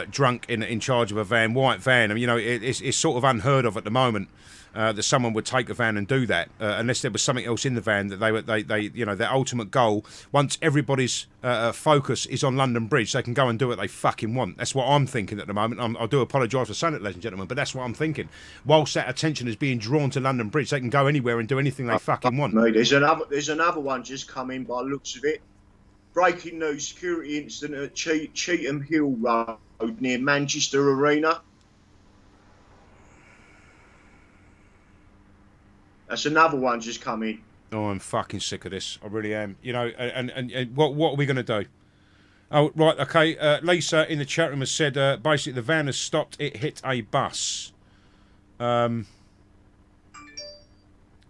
Speaker 10: drunk in charge of a van, white van. I mean, you know, it's sort of unheard of at the moment that someone would take a van and do that, unless there was something else in the van that they you know, their ultimate goal. Once everybody's focus is on London Bridge, they can go and do what they fucking want. That's what I'm thinking at the moment. I do apologise for saying it, ladies and gentlemen, but that's what I'm thinking. Whilst that attention is being drawn to London Bridge, they can go anywhere and do anything they fucking want.
Speaker 3: Mate, there's another one just come in by the looks of it. Breaking news: security incident at Cheetham Hill Road near Manchester Arena. That's another one just come in.
Speaker 10: Oh, I'm fucking sick of this. I really am. You know, and what are we going to do? Oh, right, okay. Lisa in the chat room has said basically the van has stopped. It hit a bus. You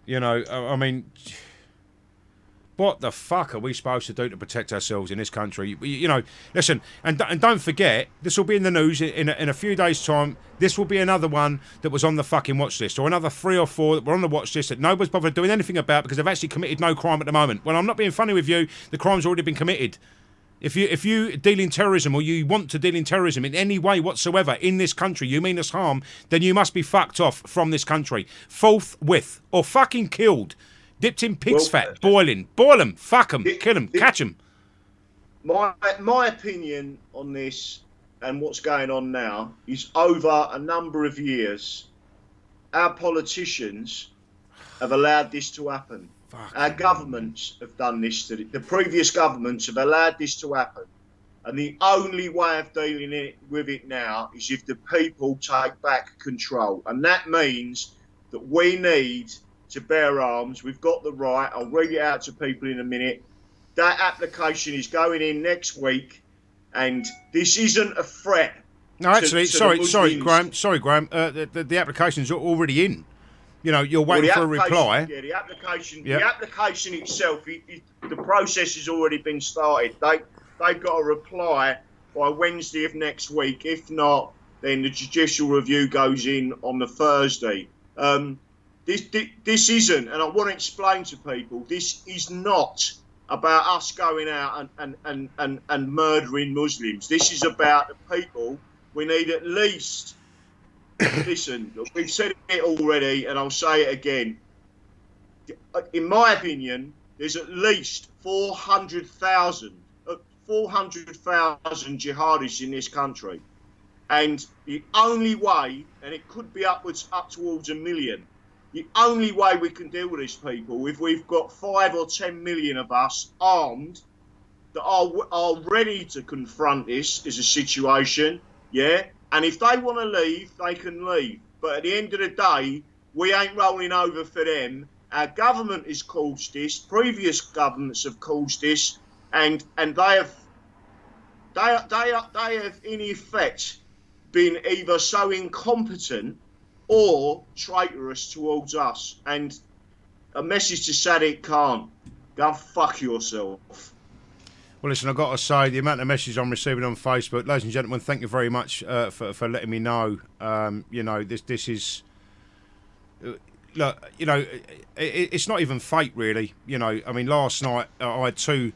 Speaker 10: know, I mean, what the fuck are we supposed to do to protect ourselves in this country? You know, listen, and don't forget, this will be in the news in a few days' time. This will be another one that was on the fucking watch list, or another 3 or 4 that were on the watch list that nobody's bothered doing anything about because they've actually committed no crime at the moment. Well, I'm not being funny with you. The crime's already been committed. If you deal in terrorism, or you want to deal in terrorism in any way whatsoever in this country, you mean us harm, then you must be fucked off from this country. Forthwith. Or fucking killed. Dipped in pig's fat, boil them, fuck them, kill them, catch them.
Speaker 3: My opinion on this and what's going on now is, over a number of years, our politicians have allowed this to happen. Our governments have done this. The previous governments have allowed this to happen. And the only way of dealing with it now is if the people take back control. And that means that we need to bear arms. We've got the right. I'll read it out to people in a minute. That application is going in next week, and this isn't a threat.
Speaker 10: No, actually, sorry, Graham. The application's already in. You know, you're waiting for a reply.
Speaker 3: Yeah, the application itself, the process has already been started. They've got a reply by Wednesday of next week. If not, then the judicial review goes in on the Thursday. This isn't, and I want to explain to people, this is not about us going out and murdering Muslims. This is about the people. We need at least, listen, we've said it already, and I'll say it again. In my opinion, there's at least 400,000 jihadis in this country. And the only way, and it could be up towards 1 million, the only way we can deal with these people, if we've got 5 or 10 million of us armed that are ready to confront this as a situation, yeah? And if they want to leave, they can leave. But at the end of the day, we ain't rolling over for them. Our government has caused this. Previous governments have caused this, and they have in effect been either so incompetent or traitorous towards us. And a message to Sadiq Khan: go fuck yourself.
Speaker 10: Well, listen, I've got to say, the amount of messages I'm receiving on Facebook, ladies and gentlemen, thank you very much for letting me know. You know, this is, look, you know, it's not even fate, really. You know, I mean, last night I had 2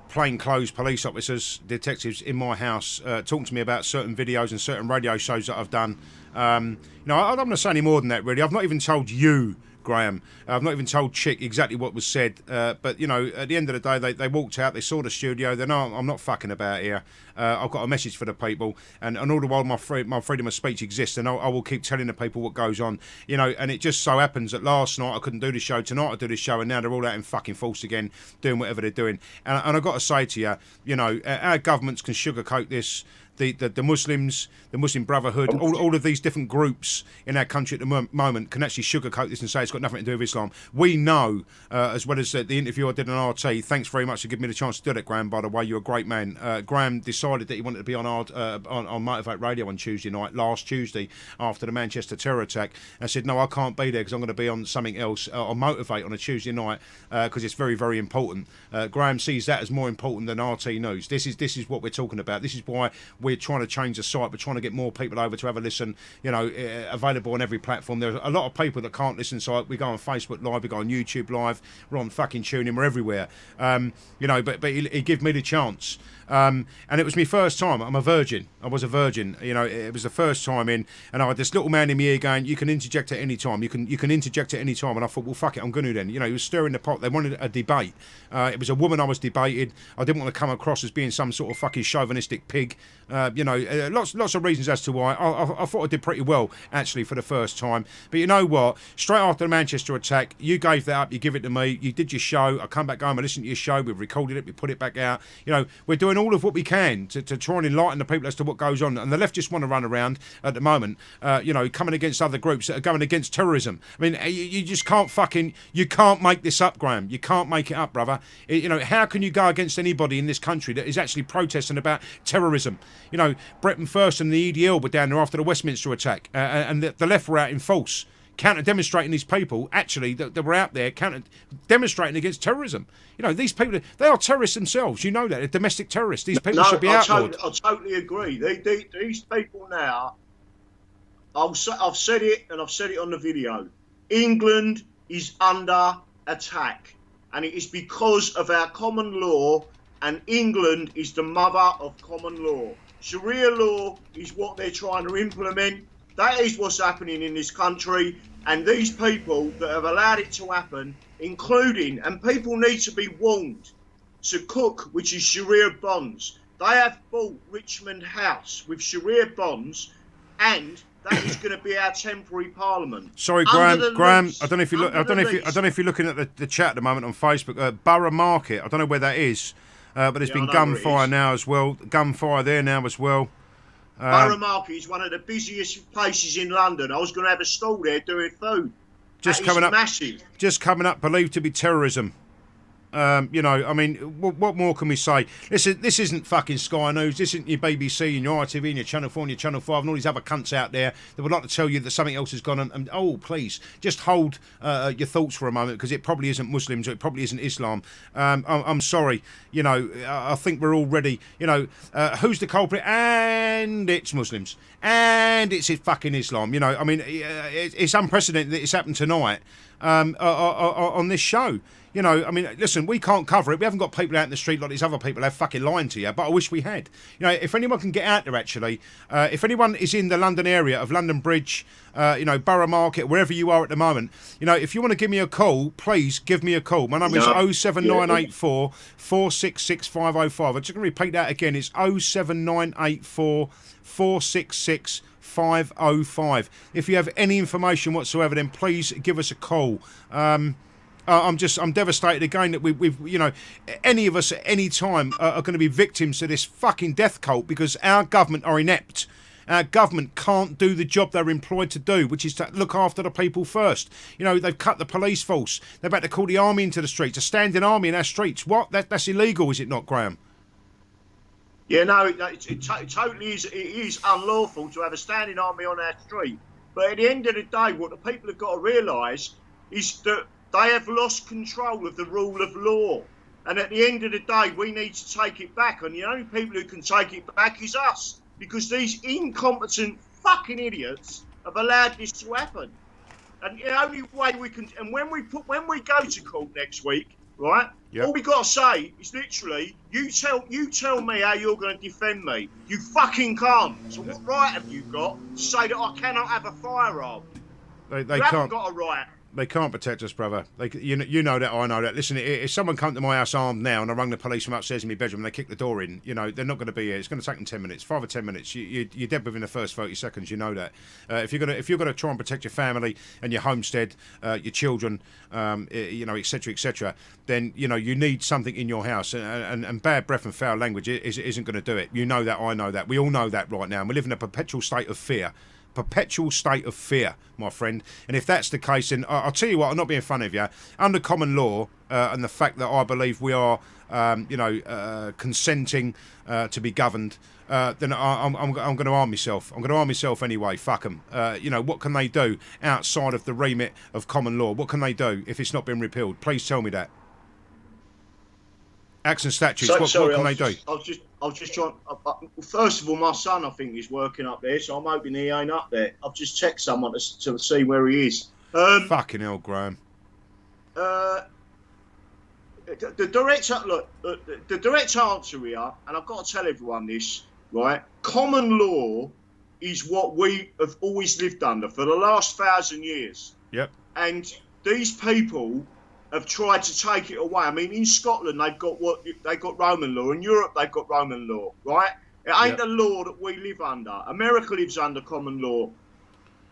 Speaker 10: plainclothes police officers, detectives in my house, talking to me about certain videos and certain radio shows that I've done. You know, I don't want to say any more than that, really. I've not even told you, Graham. I've not even told Chick exactly what was said. But, you know, at the end of the day, they walked out, they saw the studio, they know I'm not fucking about here. I've got a message for the people. And all the while my freedom of speech exists, and I will keep telling the people what goes on. You know, and it just so happens that last night I couldn't do the show, tonight I do the show, and now they're all out in fucking force again, doing whatever they're doing. And I've got to say to you, you know, our governments can sugarcoat this. the Muslims, the Muslim Brotherhood, all of these different groups in our country at the moment can actually sugarcoat this and say it's got nothing to do with Islam. We know, as well as the interview I did on RT, thanks very much for giving me the chance to do that, Graham, by the way, you're a great man. Graham decided that he wanted to be on Motivate Radio on last Tuesday, after the Manchester terror attack. I said, no, I can't be there because I'm going to be on something else, on Motivate on a Tuesday night, because it's very, very important. Graham sees that as more important than RT News. This is what we're talking about. This is why we're trying to change the site. We're trying to get more people over to have a listen, available on every platform. There's a lot of people that can't listen, so we go on Facebook Live, we go on YouTube Live, we're on fucking TuneIn, we're everywhere. But he gave me the chance. And it was my first time. I'm a virgin. I was a virgin. It was the first time in, and I had this little man in my ear going, you can interject at any time. You can interject at any time. And I thought, well, fuck it, I'm going to then. He was stirring the pot. They wanted a debate. It was a woman I was debated. I didn't want to come across as being some sort of fucking chauvinistic pig. Lots of reasons as to why. I thought I did pretty well, actually, for the first time. But you know what? Straight after the Manchester attack, you gave that up. You give it to me. You did your show. I come back home. I listened to your show. We've recorded it. We put it back out. We're doing all of what we can to try and enlighten the people as to what goes on. And the left just want to run around at the moment, coming against other groups that are going against terrorism. I mean, you just can't you can't make this up, Graham. You can't make it up, brother. How can you go against anybody in this country that is actually protesting about terrorism? Bretton First and the EDL were down there after the Westminster attack, and the left were out in force, counter-demonstrating these people, actually, that were out there counter-demonstrating against terrorism. These people, they are terrorists themselves. You know that. They're domestic terrorists. These people should be outlawed.
Speaker 3: I totally agree. These people now, I've said it, and I've said it on the video. England is under attack, and it is because of our common law, and England is the mother of common law. Sharia law is what they're trying to implement. That is what's happening in this country, and these people that have allowed it to happen, including, and people need to be warned, Sukuk, which is Sharia bonds. They have bought Richmond House with Sharia bonds, and that is going to be our temporary parliament.
Speaker 10: Sorry, Graham. I don't know if you're looking at the chat at the moment on Facebook. Borough Market. I don't know where that is, but there's been gunfire now as well. Gunfire there now as well.
Speaker 3: Borough Market is one of the busiest places in London. I was going to have a stall there doing food. Just
Speaker 10: coming up, believed to be terrorism. What more can we say? Listen, this isn't fucking Sky News. This isn't your BBC and your ITV and your Channel 4 and your Channel 5 and all these other cunts out there that would like to tell you that something else has gone on. And please, just hold your thoughts for a moment, because it probably isn't Muslims or it probably isn't Islam. I'm sorry. I think we're all ready. Who's the culprit? And it's Muslims. And it's fucking Islam. It's unprecedented that it's happened tonight on this show. Listen, we can't cover it. We haven't got people out in the street like these other people have fucking lying to you, but I wish we had. If anyone can get out there, actually, if anyone is in the London area of London Bridge, Borough Market, wherever you are at the moment, if you want to give me a call, please give me a call. My number is 07984 466 505. I'm just going to repeat that again. It's 07984 466 505. If you have any information whatsoever, then please give us a call. I'm devastated again that we've any of us at any time are going to be victims to this fucking death cult, because our government are inept. Our government can't do the job they're employed to do, which is to look after the people first. They've cut the police force. They're about to call the army into the streets, a standing army in our streets. What? That's illegal, is it not, Graham?
Speaker 3: Yeah, no, it totally is. It is unlawful to have a standing army on our street. But at the end of the day, what the people have got to realise is that they have lost control of the rule of law. And at the end of the day, we need to take it back. And the only people who can take it back is us. Because these incompetent fucking idiots have allowed this to happen. And the only way we can... And when we go to court next week, right? Yep. All we got to say is literally, you tell me how you're going to defend me. You fucking can't. So what right have you got to say that I cannot have a firearm?
Speaker 10: They
Speaker 3: you haven't got a right.
Speaker 10: They can't protect us, brother. You know that, I know that. Listen, if someone come to my house armed now and I rung the police from upstairs in my bedroom and they kick the door in, they're not going to be here. It's going to take them 10 minutes, 5 or 10 minutes. You're dead within the first 30 seconds. You know that. If you're going to try and protect your family and your homestead, your children, etc., etc., then you need something in your house. And bad breath and foul language isn't going to do it. You know that. I know that. We all know that right now. And we live in a perpetual state of fear. Perpetual state of fear, my friend. And if that's the case, then I'll tell you what, I'm not being funny of you. Under common law, and the fact that I believe we are, consenting to be governed, then I'm going to arm myself. I'm going to arm myself anyway. Fuck them. What can they do outside of the remit of common law? What can they do if it's not been repealed? Please tell me that. Acts and statutes. What can they do?
Speaker 3: I was just trying. First of all, my son, I think, is working up there, so I'm hoping he ain't up there. I've just checked someone to see where he is.
Speaker 10: Fucking hell, Graham.
Speaker 3: The direct answer here, and I've got to tell everyone this, right? Common law is what we have always lived under for the last 1,000 years.
Speaker 10: Yep.
Speaker 3: And these people have tried to take it away. I mean, in Scotland, they've got Roman law. In Europe, they've got Roman law, right? It ain't the law that we live under. America lives under common law.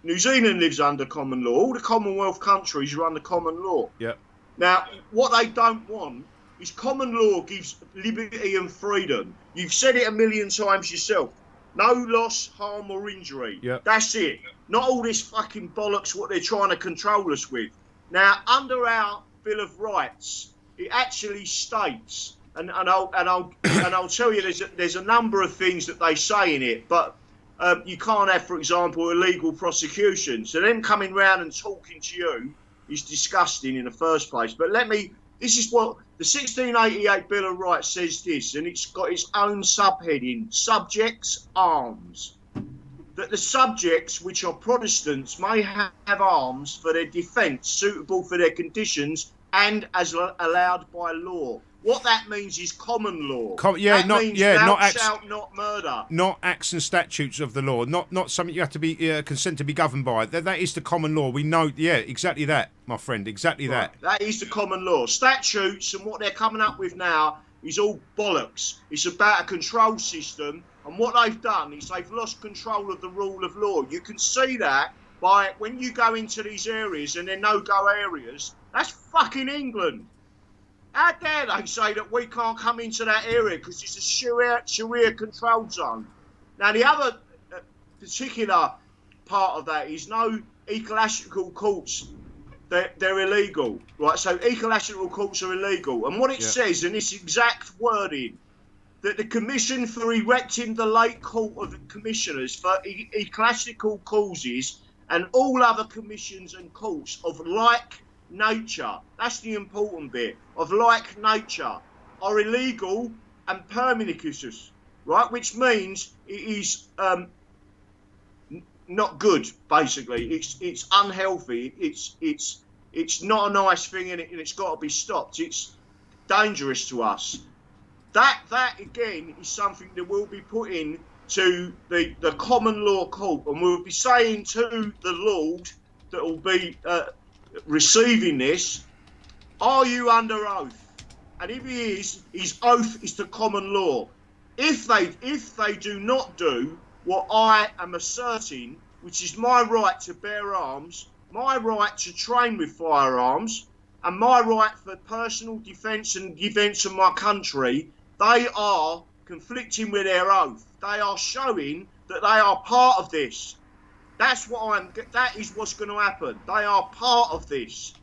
Speaker 3: New Zealand lives under common law. All the Commonwealth countries are under common law.
Speaker 10: Yep.
Speaker 3: Now, what they don't want is common law gives liberty and freedom. You've said it a million times yourself. No loss, harm or injury.
Speaker 10: Yep.
Speaker 3: That's it. Not all this fucking bollocks what they're trying to control us with. Now, under our Bill of Rights, it actually states, and I'll tell you, there's a number of things that they say in it, but you can't have, for example, illegal prosecution. So them coming round and talking to you is disgusting in the first place. But this is what the 1688 Bill of Rights says this, and it's got its own subheading: subjects, arms. That the subjects, which are Protestants, may have arms for their defence, suitable for their conditions and as allowed by law. What that means is common law. Not shalt not murder.
Speaker 10: Not acts and statutes of the law. Not something you have to be consent to be governed by. That is the common law. We know. Yeah, exactly that, my friend. Exactly that.
Speaker 3: That is the common law. Statutes and what they're coming up with now is all bollocks. It's about a control system. And what they've done is they've lost control of the rule of law. You can see that by when you go into these areas and they're no-go areas. That's fucking England. How dare they say that we can't come into that area because it's a Sharia controlled zone? Now, the other particular part of that is no ecclesiastical courts. They're illegal, right? So ecclesiastical courts are illegal. And what it says in this exact wording, that the Commission for erecting the late Court of Commissioners for ecclesiastical causes and all other commissions and courts of like nature, that's the important bit, of like nature, are illegal and perniciosus, right? Which means it is not good, basically. It's unhealthy. It's not a nice thing, and it's got to be stopped. It's dangerous to us. That again is something that will be put in to the common law court, and we'll be saying to the Lord that will be receiving this, are you under oath? And if he is, his oath is to common law. If they do not do what I am asserting, which is my right to bear arms, my right to train with firearms, and my right for personal defence and defence of my country, they are conflicting with their oath. They are showing that they are part of this. That is what's going to happen. They are part of this.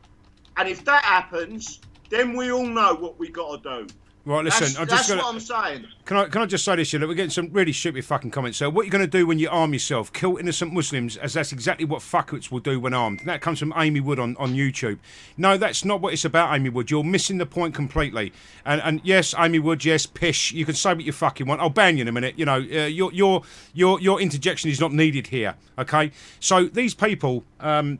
Speaker 3: And if that happens, then we all know what we got to do.
Speaker 10: Right, listen,
Speaker 3: that's what I'm saying.
Speaker 10: Can I just say this here? Look, we're getting some really stupid fucking comments. So what you're going to do when you arm yourself, kill innocent Muslims, as that's exactly what fuckwits will do when armed. And that comes from Amy Wood on YouTube. No, that's not what it's about, Amy Wood. You're missing the point completely. And yes, Amy Wood, yes, pish. You can say what you fucking want. I'll ban you in a minute. You know, your interjection is not needed here. Okay. So these people that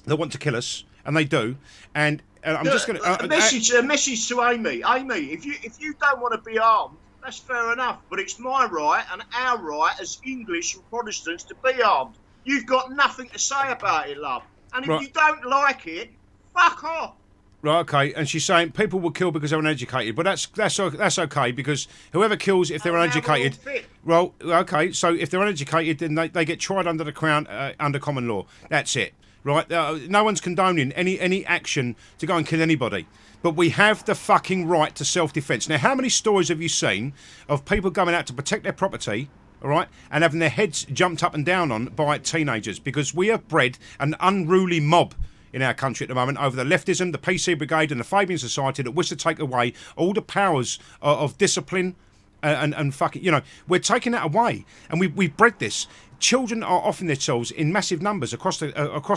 Speaker 10: want to kill us, and they do, and I'm just going to
Speaker 3: a message to Amy. Amy, if you don't want to be armed, that's fair enough. But it's my right and our right as English and Protestants to be armed. You've got nothing to say about it, love. And if you don't like it, fuck off.
Speaker 10: Right, okay, and she's saying people will kill because they're uneducated, but that's okay because whoever kills if they're uneducated, well, okay, so if they're uneducated, then they get tried under the Crown under common law. That's it, right? No one's condoning any action to go and kill anybody, but we have the fucking right to self-defence. Now, how many stories have you seen of people going out to protect their property? All right, and having their heads jumped up and down on by teenagers because we have bred an unruly mob in our country at the moment over the leftism, the PC Brigade and the Fabian Society that wish to take away all the powers of discipline and fucking, you know, we're taking that away. And we've bred this. Children are offing themselves in massive numbers across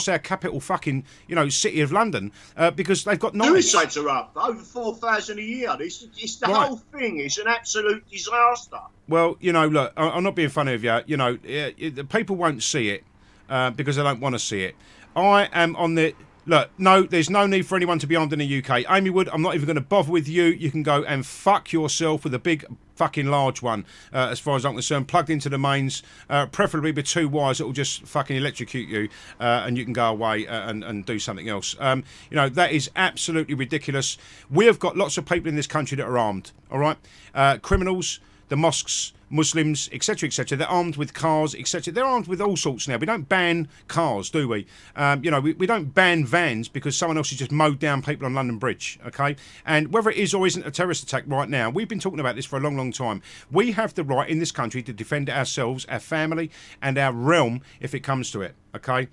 Speaker 10: our capital fucking, you know, city of London because they've got knowledge.
Speaker 3: Suicides are up over 4,000 a year. It's the whole thing is an absolute disaster.
Speaker 10: Well, you know, look, I'm not being funny of you. You know, the people won't see it because they don't want to see it. I am on the... Look, no, there's no need for anyone to be armed in the UK. Amy Wood, I'm not even going to bother with you. You can go and fuck yourself with a big fucking large one, as far as I'm concerned, plugged into the mains, preferably with 2 wires that will just fucking electrocute you, and you can go away and do something else. You know, that is absolutely ridiculous. We have got lots of people in this country that are armed, all right? Criminals, the mosques, Muslims, etc., etc. They're armed with cars, etc. They're armed with all sorts now. We don't ban cars, do we? You know, we don't ban vans because someone else has just mowed down people on London Bridge, okay? And whether it is or isn't a terrorist attack right now, we've been talking about this for a long, long time. We have the right in this country to defend ourselves, our family, and our realm if it comes to it, okay?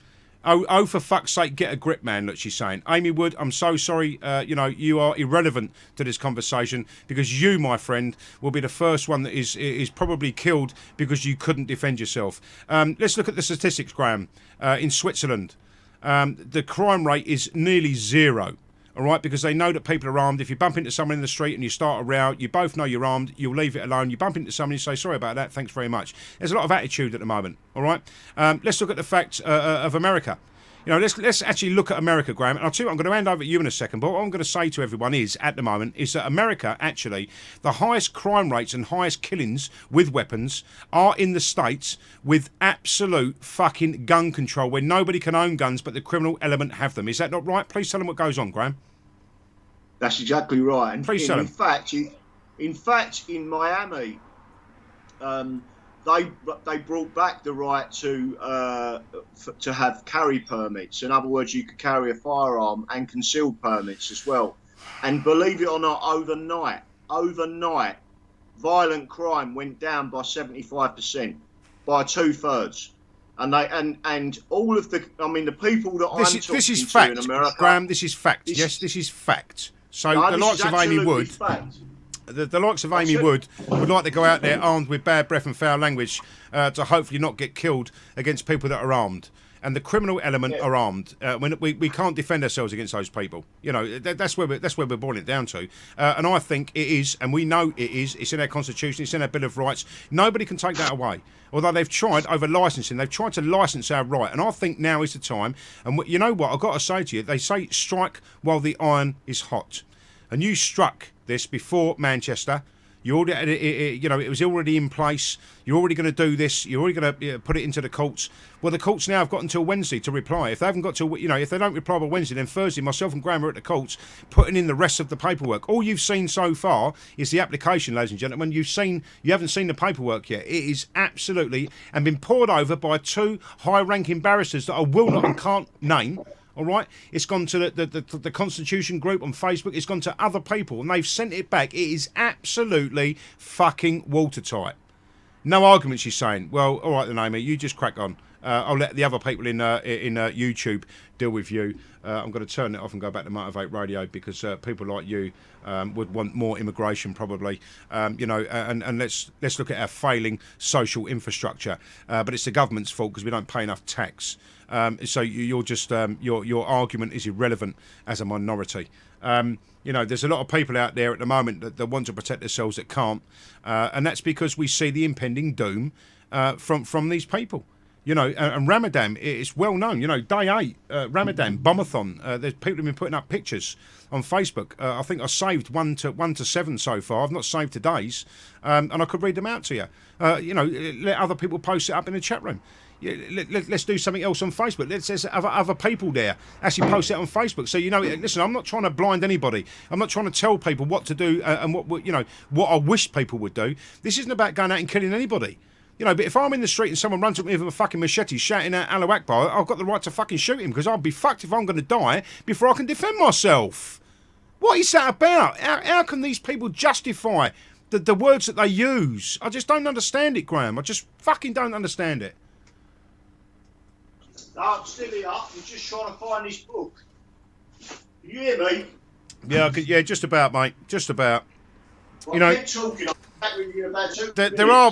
Speaker 10: Oh, for fuck's sake, get a grip, man, look, she's saying. Amy Wood, I'm so sorry, you know, you are irrelevant to this conversation because you, my friend, will be the first one that is probably killed because you couldn't defend yourself. Let's look at the statistics, Graham. In Switzerland, the crime rate is nearly 0. All right, because they know that people are armed. If you bump into someone in the street and you start a row, you both know you're armed, you'll leave it alone. You bump into someone, you say, sorry about that, thanks very much. There's a lot of attitude at the moment, all right? Let's look at the facts of America. You know, let's actually look at America, Graham. And I'll tell you what, I'm going to hand over to you in a second, but what I'm going to say to everyone is, at the moment, is that America, actually, the highest crime rates and highest killings with weapons are in the States with absolute fucking gun control, where nobody can own guns, but the criminal element have them. Is that not right? Please tell them what goes on, Graham.
Speaker 3: That's exactly right. And
Speaker 10: please tell them.
Speaker 3: In fact, in Miami, they brought back the right to have carry permits. In other words, you could carry a firearm and concealed permits as well. And believe it or not, overnight, violent crime went down by 75%, by 2/3. And all of the people that I'm talking to in America,
Speaker 10: Graham, this is fact. Yes, this is fact. So the likes of Amy Wood. The likes of Amy Wood would like to go out there armed with bad breath and foul language to hopefully not get killed against people that are armed. And the criminal element are armed. We can't defend ourselves against those people. You know, that's where we're boiling it down to. And I think it is, and we know it is. It's in our constitution. It's in our Bill of Rights. Nobody can take that away. Although they've tried over licensing, they've tried to license our right. And I think now is the time. And you know what? I've got to say to you, they say strike while the iron is hot. And you struck this before Manchester. You already, you know, it was already in place. You're already going to do this. You're already going to put it into the courts. Well, the courts now have got until Wednesday to reply. If they haven't got to, you know, if they don't reply by Wednesday, then Thursday, myself and Graham are at the courts putting in the rest of the paperwork. All you've seen so far is the application, ladies and gentlemen. You haven't seen the paperwork yet. It is absolutely and been poured over by 2 high-ranking barristers that I will not and can't name. All right, it's gone to the Constitution group on Facebook. It's gone to other people, and they've sent it back. It is absolutely fucking watertight. No argument, she's saying. Well, all right then, Amy, you just crack on. I'll let the other people in YouTube deal with you. I'm going to turn it off and go back to Motivate Radio because people like you would want more immigration, probably. You know, and let's look at our failing social infrastructure. But it's the government's fault because we don't pay enough tax. So you're just your argument is irrelevant as a minority. You know, there's a lot of people out there at the moment that want to protect themselves that can't, and that's because we see the impending doom from these people. You know, and Ramadan, it's well known. You know, day 8, Ramadan, Bombathon. There's people who've been putting up pictures on Facebook. I think I saved 1 to 7 so far. I've not saved today's, and I could read them out to you. You know, let other people post it up in the chat room. let's do something else on Facebook. Let's have other people there. Actually post it on Facebook. So, listen, I'm not trying to blind anybody. I'm not trying to tell people what to do and what I wish people would do. This isn't about going out and killing anybody. But if I'm in the street and someone runs at me with a fucking machete shouting out Allah Akbar, I've got the right to fucking shoot him, because I'll be fucked if I'm going to die before I can defend myself. What is that about? How can these people justify the words that they use? I just don't understand it, Graham. I just fucking don't understand it.
Speaker 3: No, I'm still here. I'm just trying to find this book. Can you hear me?
Speaker 10: Yeah, just about, mate. Just about.
Speaker 3: Well, keep talking. I'm back with you in about 2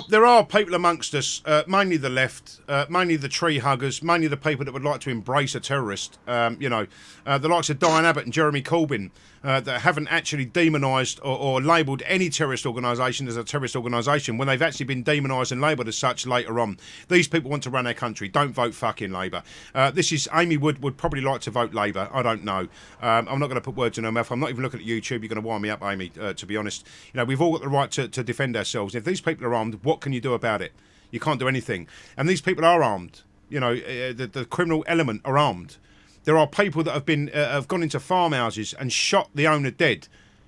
Speaker 10: There are people amongst us, mainly the left, mainly the tree huggers, mainly the people that would like to embrace a terrorist. The likes of Diane Abbott and Jeremy Corbyn, that haven't actually demonised or labelled any terrorist organisation as a terrorist organisation when they've actually been demonised and labelled as such later on. These people want to run their country. Don't vote fucking Labour. Amy would probably like to vote Labour. I don't know. I'm not going to put words in her mouth. I'm not even looking at YouTube. You're going to wind me up, Amy, to be honest. We've all got the right to defend ourselves. If these people are armed, what can you do about it? You can't do anything. And these people are armed. The criminal element are armed. There are people that have gone into farmhouses and shot the owner dead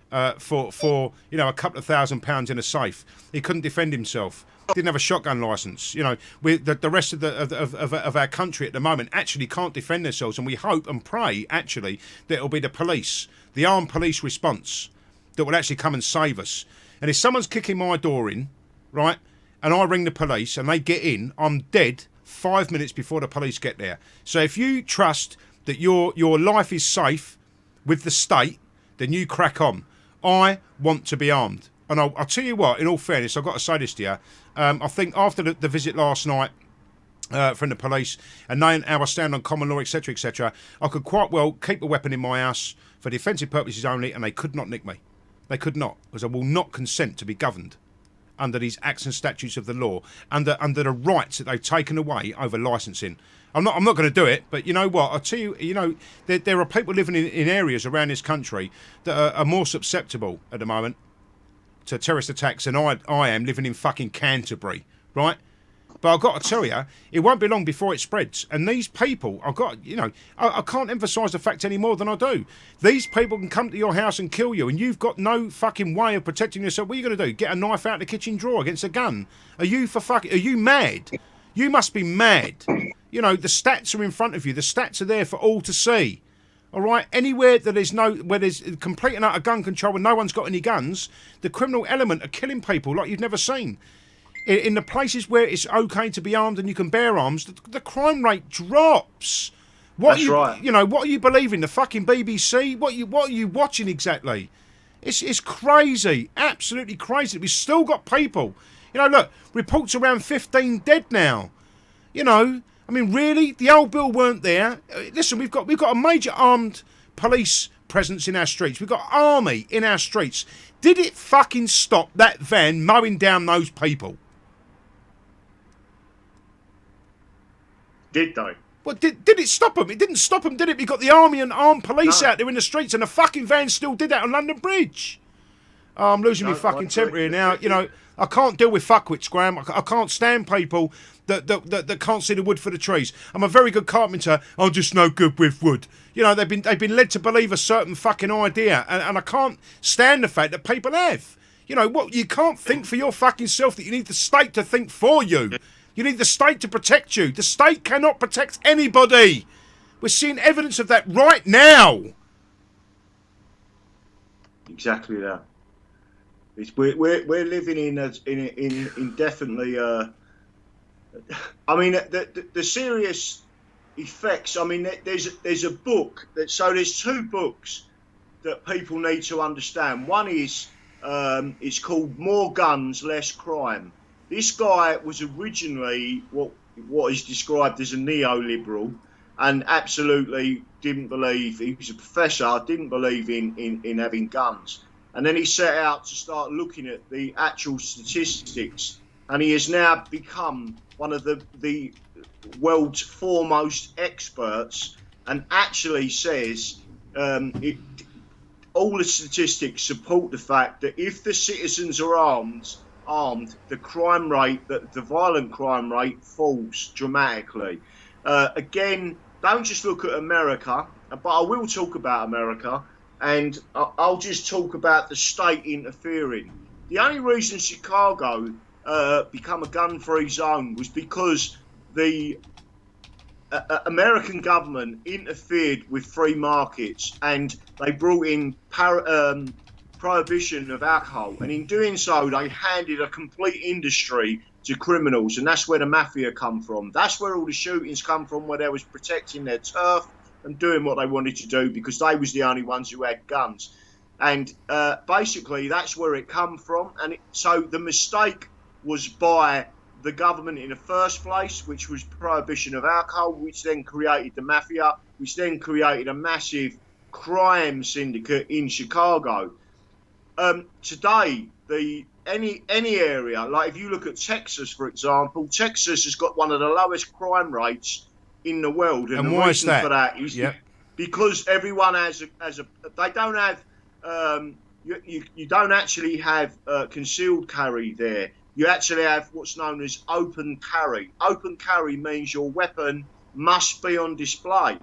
Speaker 10: for a couple of £1,000 in a safe. He couldn't defend himself. Didn't have a shotgun licence. The rest of our country at the moment actually can't defend themselves, and we hope and pray actually that it'll be the police, the armed police response, that will actually come and save us. And if someone's kicking my door in, right, and I ring the police and they get in, I'm dead 5 minutes before the police get there. So if you trust that your life is safe with the state, then you crack on. I want to be armed. And I'll tell you what, in all fairness, I've got to say this to you. I think after the visit last night from the police, and knowing how I stand on common law, etc., etc., I could quite well keep a weapon in my house for defensive purposes only, and they could not nick me. They could not, because I will not consent to be governed under these acts and statutes of the law, under the rights that they've taken away over licensing. I'm not going to do it, but you know what? I'll tell you, there are people living in areas around this country that are more susceptible at the moment to terrorist attacks than I am living in fucking Canterbury, right? But I've got to tell you, it won't be long before it spreads. And these people, I can't emphasise the fact any more than I do. These people can come to your house and kill you, and you've got no fucking way of protecting yourself. What are you going to do? Get a knife out of the kitchen drawer against a gun? Are you mad? You must be mad. The stats are in front of you. The stats are there for all to see. All right, anywhere that where there's complete and utter gun control and no one's got any guns, the criminal element are killing people like you've never seen. In the places where it's okay to be armed and you can bear arms, the crime rate drops. That's right. What are you believing? The fucking BBC? What are you watching exactly? It's crazy, absolutely crazy. We've still got people. Look, reports around 15 dead now. Really? The old Bill weren't there. Listen, we've got a major armed police presence in our streets. We've got army in our streets. Did it fucking stop that van mowing down those people?
Speaker 3: Did they?
Speaker 10: Well, did it stop them? It didn't stop them, did it? We got the army and armed police out there in the streets, and the fucking van still did that on London Bridge. Oh, I'm losing my fucking temper here now. I can't deal with fuckwits, Graham. I can't stand people that can't see the wood for the trees. I'm a very good carpenter. I'm just no good with wood. They've been led to believe a certain fucking idea, and I can't stand the fact that people have. You can't think for your fucking self that you need the state to think for you. You need the state to protect you. The state cannot protect anybody. We're seeing evidence of that right now.
Speaker 3: Exactly that. We're living in definitely. The serious effects. There's a book there's two books that people need to understand. One is it's called More Guns, Less Crime. This guy was originally what is described as a neoliberal, and absolutely didn't believe. He was a professor, didn't believe in having guns, and then he set out to start looking at the actual statistics, and he has now become one of the world's foremost experts, and actually says all the statistics support the fact that if the citizens are armed, armed, the crime rate, the violent crime rate falls dramatically. Again, don't just look at America, but I will talk about America, and I'll just talk about the state interfering. The only reason Chicago become a gun-free zone was because the American government interfered with free markets, and they brought in prohibition of alcohol, and in doing so they handed a complete industry to criminals, and that's where the mafia come from. That's where all the shootings come from, where they was protecting their turf and doing what they wanted to do because they was the only ones who had guns. And basically that's where it come from. And so the mistake was by the government in the first place, which was prohibition of alcohol, which then created the mafia, which then created a massive crime syndicate in Chicago. Today, any area, like if you look at Texas, for example, Texas has got one of the lowest crime rates in the world, and the
Speaker 10: why
Speaker 3: reason
Speaker 10: is that?
Speaker 3: for that is because everyone has they don't have you don't actually have concealed carry there. You actually have what's known as open carry. Open carry means your weapon must be on display,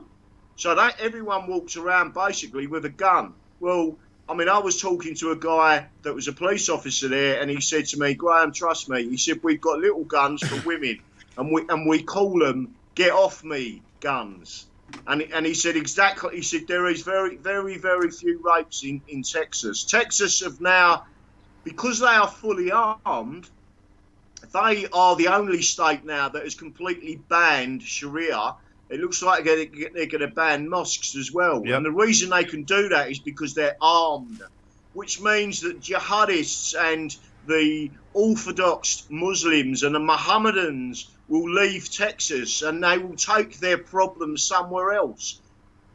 Speaker 3: so that everyone walks around basically with a gun. Well, I mean, I was talking to a guy that was a police officer there, and he said to me, "Graham, trust me," he said, "we've got little guns for women, and we call them get off me guns." And he said exactly. He said there is very, very, very few rapes in Texas. Texas have now, because they are fully armed, they are the only state now that has completely banned Sharia. It looks like they're going to ban mosques as well. And the reason they can do that is because they're armed, which means that jihadists and the Orthodox Muslims and the Mohammedans will leave Texas and they will take their problems somewhere else,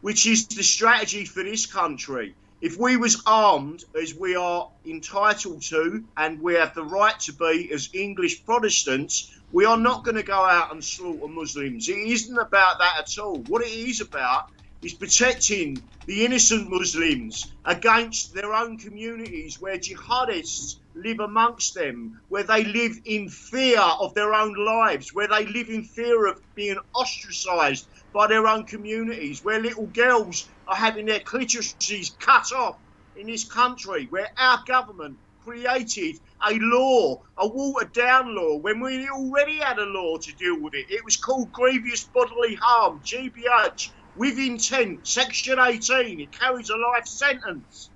Speaker 3: which is the strategy for this country. If we was armed, as we are entitled to, and we have the right to be as English Protestants, we are not going to go out and slaughter Muslims. It isn't about that at all. What it is about is protecting the innocent Muslims against their own communities where jihadists live amongst them, where they live in fear of their own lives, where they live in fear of being ostracised by their own communities, where little girls are having their clitorises cut off in this country, where our government created a law, a watered-down law, when we already had a law to deal with it. It was called grievous bodily harm, GBH, with intent, Section 18. It carries a life sentence.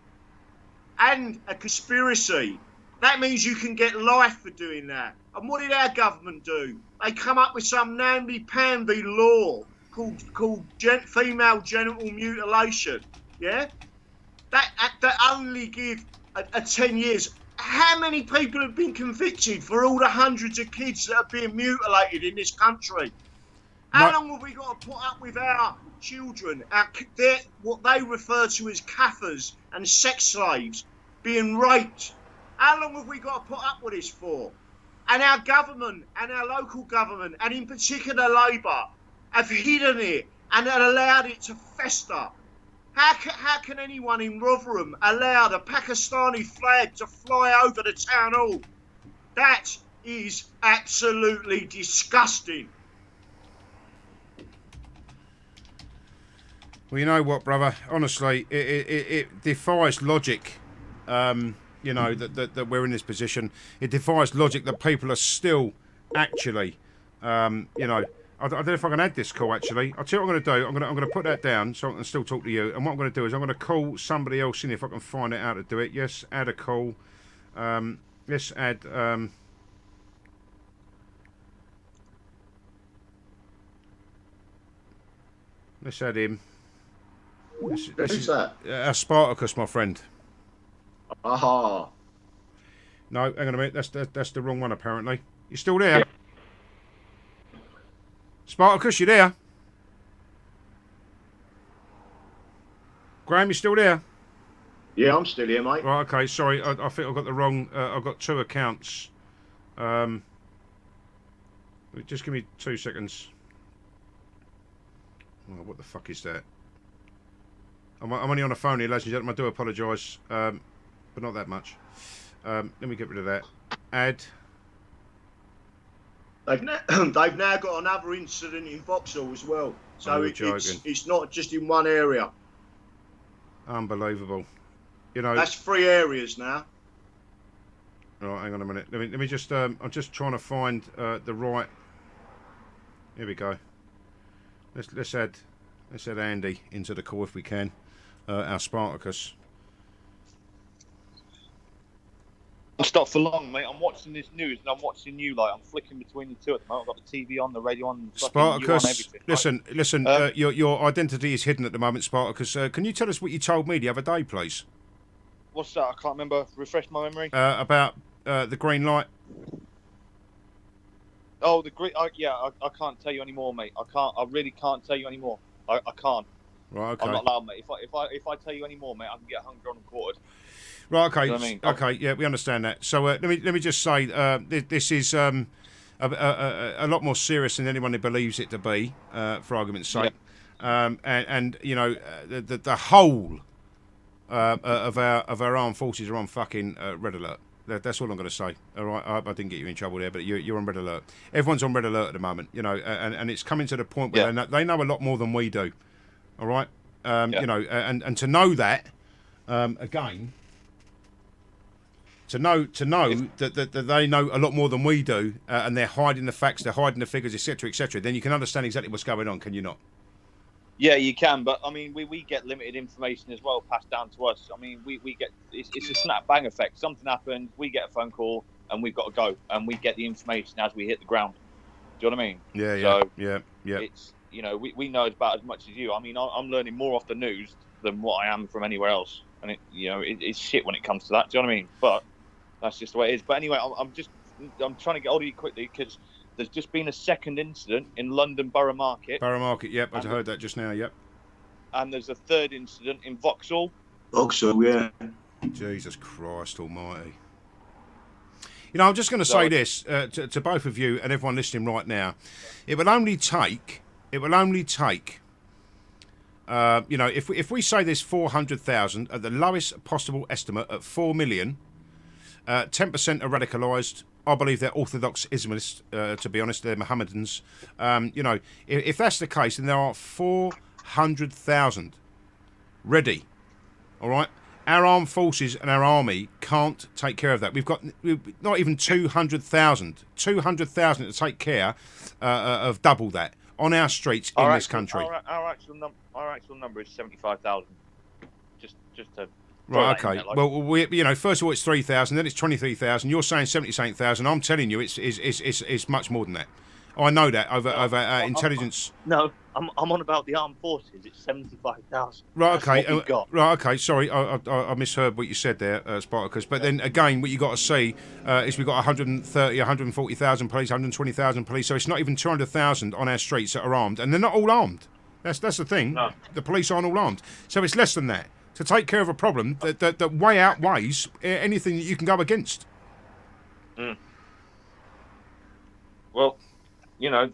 Speaker 3: And a conspiracy. That means you can get life for doing that. And what did our government do? They come up with some namby-pamby law called female genital mutilation. Yeah? That only give a 10 years. How many people have been convicted for all the hundreds of kids that are being mutilated in this country? How long have we got to put up with our children, what they refer to as kafirs and sex slaves, being raped? How long have we got to put up with this for? And our government and our local government, and in particular Labour, have hidden it and allowed it to fester. How can anyone in Rotherham allow the Pakistani flag to fly over the town hall? That is absolutely disgusting.
Speaker 10: Well, you know what, brother? Honestly, it defies logic. You know that we're in this position. It defies logic that people are still actually, you know. I don't know if I can add this call, actually. I'll tell you what I'm going to do. I'm going to put that down so I can still talk to you. And what I'm going to do is I'm going to call somebody else in if I can find out how to do it. Yes, add a call. Let's add... let's add him.
Speaker 3: Who's that?
Speaker 10: Spartacus, my friend.
Speaker 3: Aha.
Speaker 10: No, hang on a minute. That's the wrong one, apparently. You still there? Yeah. Spartacus, you there? Graham, you still there?
Speaker 3: Yeah, I'm still here, mate.
Speaker 10: Right, okay, sorry. I think I've got the wrong... I've got two accounts. Just give me 2 seconds. Oh, what the fuck is that? I'm only on a phone here, ladies and gentlemen. I do apologise, but not that much. Let me get rid of that. Add.
Speaker 3: They've now got another incident in Vauxhall as well. So it's not just in one area.
Speaker 10: Unbelievable. You know.
Speaker 3: That's 3 areas now.
Speaker 10: Right, hang on a minute. Let me just. I'm just trying to find the right. Here we go. Let's add Andy into the call if we can. Our Spartacus.
Speaker 4: I'll stop for long, mate. I'm watching this news and I'm watching you. Like, I'm flicking between the two at the moment. I've got the TV on, the radio on,
Speaker 10: Spartacus.
Speaker 4: You on everything.
Speaker 10: Listen. Your identity is hidden at the moment, Spartacus. Can you tell us what you told me the other day, please?
Speaker 4: What's that? I can't remember. Refresh my memory.
Speaker 10: About the green light.
Speaker 4: Oh, the green. I can't tell you anymore, mate. I really can't tell you anymore. I can't.
Speaker 10: Right. Okay.
Speaker 4: I'm not allowed, mate. If I tell you anymore, mate, I can get hung, drawn, and quartered.
Speaker 10: Right. Okay.
Speaker 4: You know what I mean?
Speaker 10: Okay. Yeah, we understand that. So let me just say, this is a lot more serious than anyone believes it to be, for argument's sake. Yeah. And you know, the whole of our armed forces are on fucking red alert. That's all I'm going to say. All right, I didn't get you in trouble there, but you're on red alert. Everyone's on red alert at the moment, you know, and it's coming to the point where they know a lot more than we do. All right, you know, and to know that again, to know that they know a lot more than we do, and they're hiding the facts, they're hiding the figures, etc., etc. Then you can understand exactly what's going on, can you not?
Speaker 4: Yeah, you can, but I mean, we get limited information as well passed down to us. I mean, we get it's a snap bang effect. Something happens, we get a phone call, and we've got to go, and we get the information as we hit the ground. Do you know what I mean?
Speaker 10: Yeah.
Speaker 4: It's, you know, we know about as much as you. I mean, I'm learning more off the news than what I am from anywhere else, and it's shit when it comes to that. Do you know what I mean? But that's just the way it is. But anyway, I'm trying to get hold of you quickly because there's just been a second incident in London Borough Market.
Speaker 10: Borough Market, yep, I heard that just now, yep.
Speaker 4: And there's a third incident in Vauxhall.
Speaker 3: Vauxhall, yeah.
Speaker 10: Jesus Christ almighty. You know, I'm just going to say this to both of you and everyone listening right now. It will only take, you know, if we say there's 400,000 at the lowest possible estimate at 4 million, 10% are radicalised. I believe they're Orthodox Islamists, to be honest. They're Mohammedans. You know, if that's the case, then there are 400,000 ready. All right? Our armed forces and our army can't take care of that. We've got not even 200,000. 200,000 to take care of double that on our streets in this country.
Speaker 4: Our actual number is 75,000. Just to...
Speaker 10: Right, okay. Like, well, you know, first of all, it's 3,000, then it's 23,000. You're saying 78,000. I'm telling you, it's much more than that. I know that over intelligence.
Speaker 4: No, I'm on about the armed forces. It's 75,000.
Speaker 10: Right, okay. Right, okay. Sorry, I misheard what you said there, Spartacus. But then again, what you got to see is we've got 130, 140,000 police, 120,000 police. So it's not even 200,000 on our streets that are armed, and they're not all armed. That's the thing. No. The police aren't all armed, so it's less than that. To take care of a problem that way outweighs anything that you can go against.
Speaker 4: Mm. Well, you know,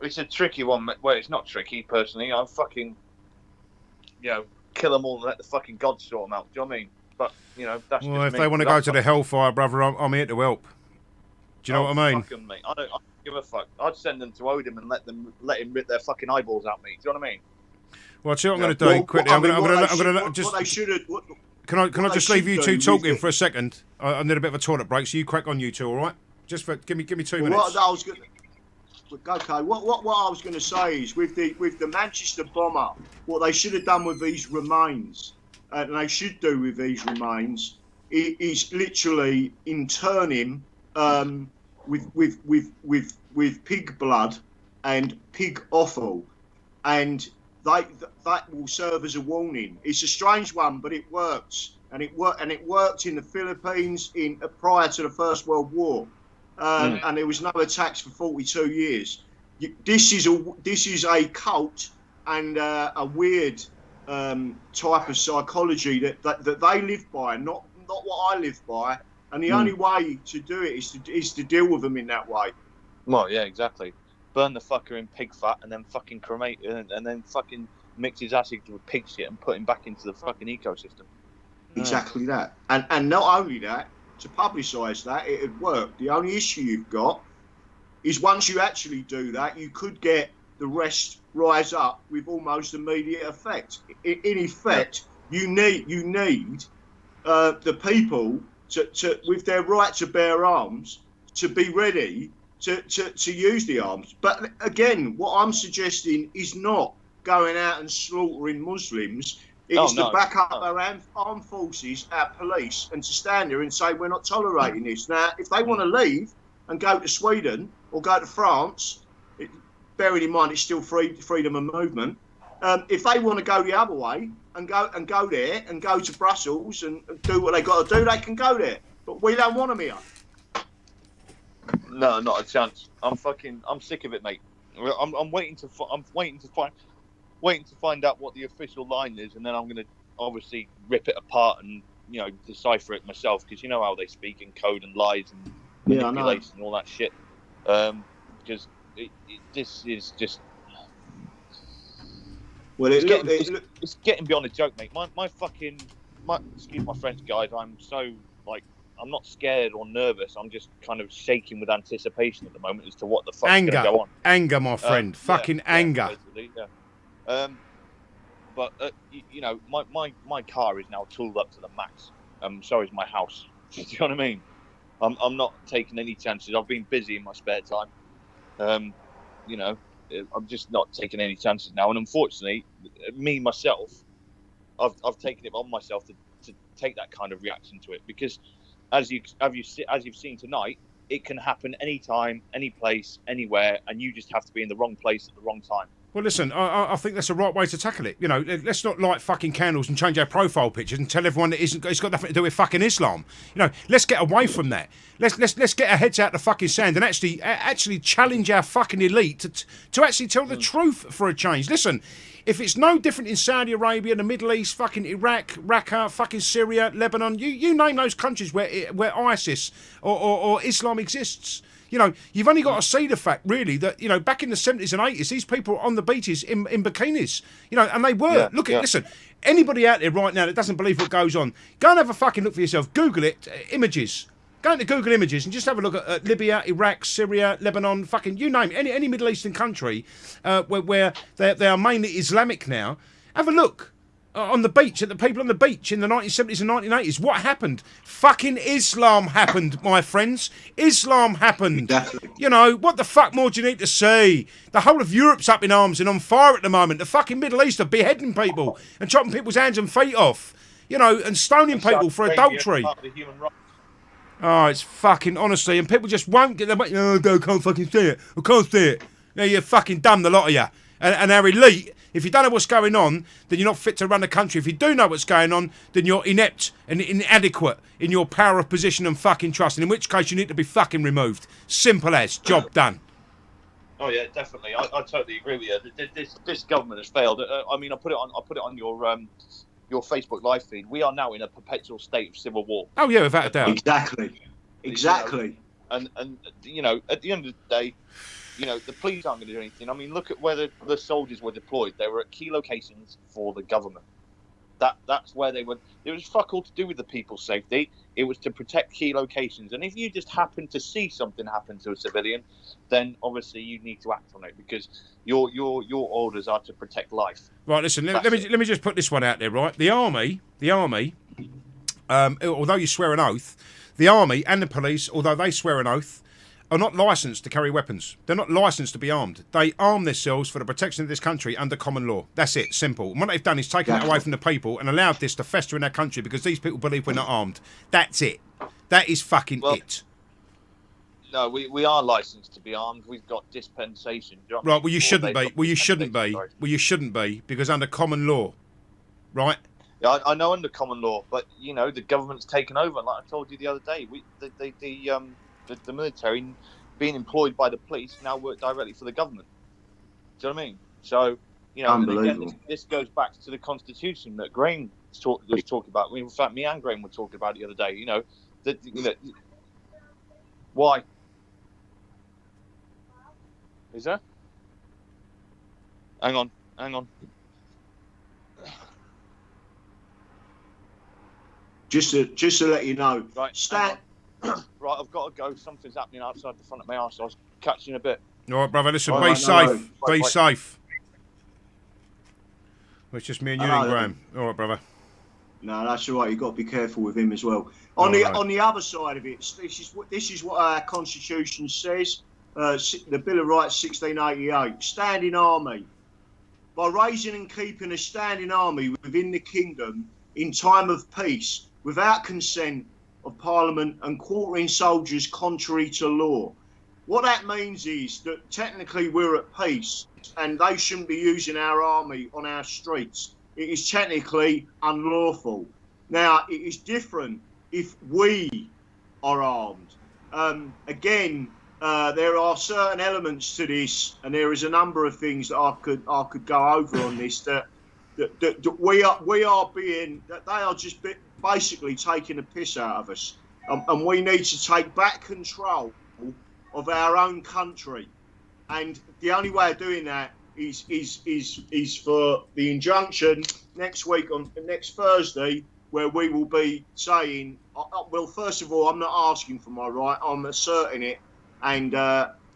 Speaker 4: it's a tricky one. Well, it's not tricky, personally. I'm fucking, you know, kill them all and let the fucking gods sort them out. Do you know what I mean? But, you know, that's
Speaker 10: well,
Speaker 4: just
Speaker 10: if they want to go to the hellfire, brother, I'm here to help. Do you know what I mean?
Speaker 4: Fuck them, mate. I don't give a fuck. I'd send them to Odin and let him rip their fucking eyeballs out me. Do you know what I mean?
Speaker 10: Well, see what I'm going to do quickly. I'm going to just. Can I just leave you two talking for a second? I need a bit of a toilet break, so you crack on, you two, all right? Just for give me 2 minutes.
Speaker 3: What I was going to say is with the Manchester bomber, what they should have done with these remains, and they should do with these remains, is literally intern him with pig blood and pig offal, and that will serve as a warning. It's a strange one, but it works, and it worked in the Philippines prior to the First World War, and there was no attacks for 42 years. This is a cult and a weird type of psychology that they live by, not what I live by, and the only way to do it is to deal with them in that way.
Speaker 4: Well, yeah, exactly. Burn the fucker in pig fat and then fucking cremate and then fucking mix his acid with pig shit and put him back into the fucking ecosystem.
Speaker 3: Exactly that. And not only that, to publicise that, it'd work. The only issue you've got is once you actually do that, you could get the rest rise up with almost immediate effect. In effect, you need the people to with their right to bear arms to be ready to use the arms. But again, what I'm suggesting is not going out and slaughtering Muslims. It's to back up our armed forces, our police, and to stand there and say we're not tolerating this. Now, if they want to leave and go to Sweden or go to France, bearing in mind it's still freedom of movement, if they want to go the other way and go there and go to Brussels and do what they got to do, they can go there. But we don't want them here.
Speaker 4: No, not a chance. I'm sick of it, mate. I'm waiting to find out what the official line is, and then I'm going to obviously rip it apart and decipher it myself, because you know how they speak in code and lies and manipulation and all that shit. Because this is just. Well, it's getting beyond a joke, mate. Excuse my French, guys. I'm not scared or nervous. I'm just kind of shaking with anticipation at the moment as to what the fuck's going to go on.
Speaker 10: Anger, my friend. Anger.
Speaker 4: But my car is now tooled up to the max. So is my house. Do you know what I mean? I'm not taking any chances. I've been busy in my spare time. I'm just not taking any chances now. And unfortunately, myself, I've taken it on myself to take that kind of reaction to it, because as you've seen tonight, it can happen anytime, any place, anywhere, and you just have to be in the wrong place at the wrong time.
Speaker 10: Well, listen, I think that's the right way to tackle it. Let's not light fucking candles and change our profile pictures and tell everyone that it's got nothing to do with fucking Islam. Let's get away from that. Let's get our heads out the fucking sand and actually challenge our fucking elite to actually tell the truth for a change. Listen, if it's no different in Saudi Arabia, the Middle East, fucking Iraq, Raqqa, fucking Syria, Lebanon, you name those countries where ISIS or Islam exists. You've only got to see the fact, really, that, back in the 70s and 80s, these people were on the beaches in bikinis, and they were. Listen, anybody out there right now that doesn't believe what goes on, go and have a fucking look for yourself. Google it, images. Go into Google Images and just have a look at Libya, Iraq, Syria, Lebanon, fucking, you name it, any Middle Eastern country where they are mainly Islamic now. Have a look. On the beach, at the people on the beach in the 1970s and 1980s. What happened? Fucking Islam happened, my friends. Islam happened. Exactly. What the fuck more do you need to see? The whole of Europe's up in arms and on fire at the moment. The fucking Middle East are beheading people and chopping people's hands and feet off. And stoning people for adultery. Oh, it's fucking, honestly, and people just won't get their... No, I can't fucking see it. I can't see it. You're fucking dumb, the lot of you. And our elite... If you don't know what's going on, then you're not fit to run the country. If you do know what's going on, then you're inept and inadequate in your power of position and fucking trust, and in which case you need to be fucking removed. Simple as. Job done.
Speaker 4: Oh yeah, definitely. I totally agree with you. This government has failed. I put it on your Facebook live feed. We are now in a perpetual state of civil war.
Speaker 10: Oh yeah, without a doubt.
Speaker 3: Exactly.
Speaker 4: And at the end of the day, the police aren't going to do anything. Look at where the soldiers were deployed. They were at key locations for the government. That's where they were. It was fuck all to do with the people's safety. It was to protect key locations. And if you just happen to see something happen to a civilian, then obviously you need to act on it, because your orders are to protect life.
Speaker 10: Right. Listen. Let me just put this one out there. Right. The army. Although you swear an oath, the army and the police, although they swear an oath, are not licensed to carry weapons. They're not licensed to be armed. They arm themselves for the protection of this country under common law. That's it, simple. And what they've done is taken that away from the people and allowed this to fester in our country because these people believe we're not armed. That's it. That is fucking it.
Speaker 4: No, we are licensed to be armed. We've got dispensation.
Speaker 10: Right, well you shouldn't be. Well you shouldn't be, because under common law, right?
Speaker 4: Yeah, I know under common law, but the government's taken over. Like I told you the other day, the military, being employed by the police, now work directly for the government. Do you know what I mean? So, again, this goes back to the Constitution that Graham was talking about. In fact, me and Graham were talking about it the other day. Why? Is there? Hang on.
Speaker 3: Just to let you know,
Speaker 4: right,
Speaker 3: Stan
Speaker 4: Right, I've got to go. Something's happening outside the front of my house. I was catching a bit.
Speaker 10: All right, brother. Listen,
Speaker 4: All
Speaker 10: be
Speaker 4: right,
Speaker 10: safe.
Speaker 4: no,
Speaker 10: Be
Speaker 4: bye.
Speaker 10: safe. Well, it's just me and you and Graham. All right, brother.
Speaker 3: No, that's all right. You've got to be careful with him as well.
Speaker 10: All
Speaker 3: On the
Speaker 10: right.
Speaker 3: on the other side of it, this is what our constitution says. The Bill of Rights, 1688, standing army. By raising and keeping a standing army within the kingdom in time of peace, without consent of Parliament, and quartering soldiers contrary to law. What that means is that technically we're at peace, and they shouldn't be using our army on our streets. It is technically unlawful. Now, it is different if we are armed. Again, there are certain elements to this, and there is a number of things that I could go over on this that we are being, that they are just basically taking a piss out of us, and we need to take back control of our own country, and the only way of doing that is for the injunction next week on next Thursday, where we will be saying, well, first of all, I'm not asking for my right, I'm asserting it, and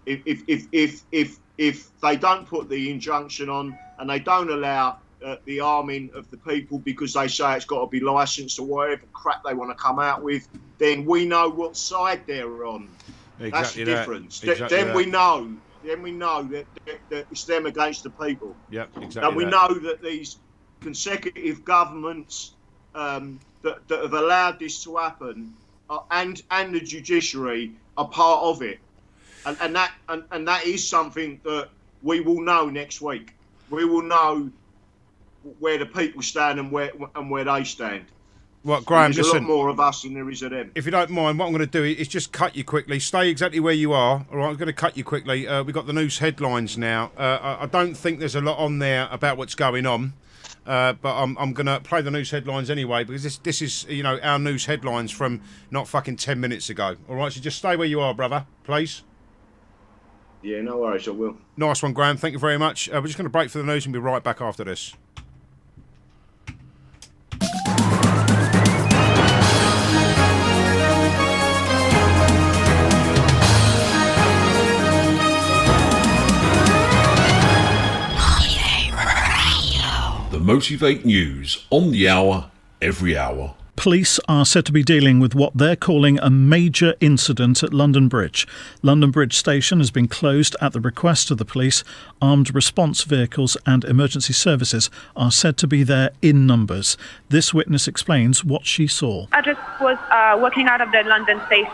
Speaker 3: if they don't put the injunction on and they don't allow the arming of the people because they say it's got to be licensed or whatever crap they want to come out with, then we know what side they're on.
Speaker 10: Exactly.
Speaker 3: That's the difference.
Speaker 10: Exactly
Speaker 3: then
Speaker 10: that.
Speaker 3: we know. Then we know that it's them against the people.
Speaker 10: Yep, exactly.
Speaker 3: And we know that these consecutive governments that have allowed this to happen, and the judiciary are part of it, and that is something that we will know next week. We will know where the people stand and where they stand.
Speaker 10: Well, Graham,
Speaker 3: There's
Speaker 10: listen.
Speaker 3: a lot more of us than there is of them.
Speaker 10: If you don't mind, what I'm going to do is just cut you quickly. Stay exactly where you are. All right, I'm going to cut you quickly. We've got the news headlines now. I don't think there's a lot on there about what's going on, but I'm going to play the news headlines anyway, because this is, you know, our news headlines from not fucking 10 minutes ago. All right, so just stay where you are, brother, please.
Speaker 3: Yeah, no worries, I will.
Speaker 10: Nice one, Graham. Thank you very much. We're just going to break for the news and be right back after this.
Speaker 1: The Motivate News on the hour, every hour.
Speaker 2: Police are said to be dealing with what they're calling a major incident at London Bridge. London Bridge Station has been closed at the request of the police. Armed response vehicles and emergency services are said to be there in numbers. This witness explains what she saw.
Speaker 5: I just was walking out of the London Bridge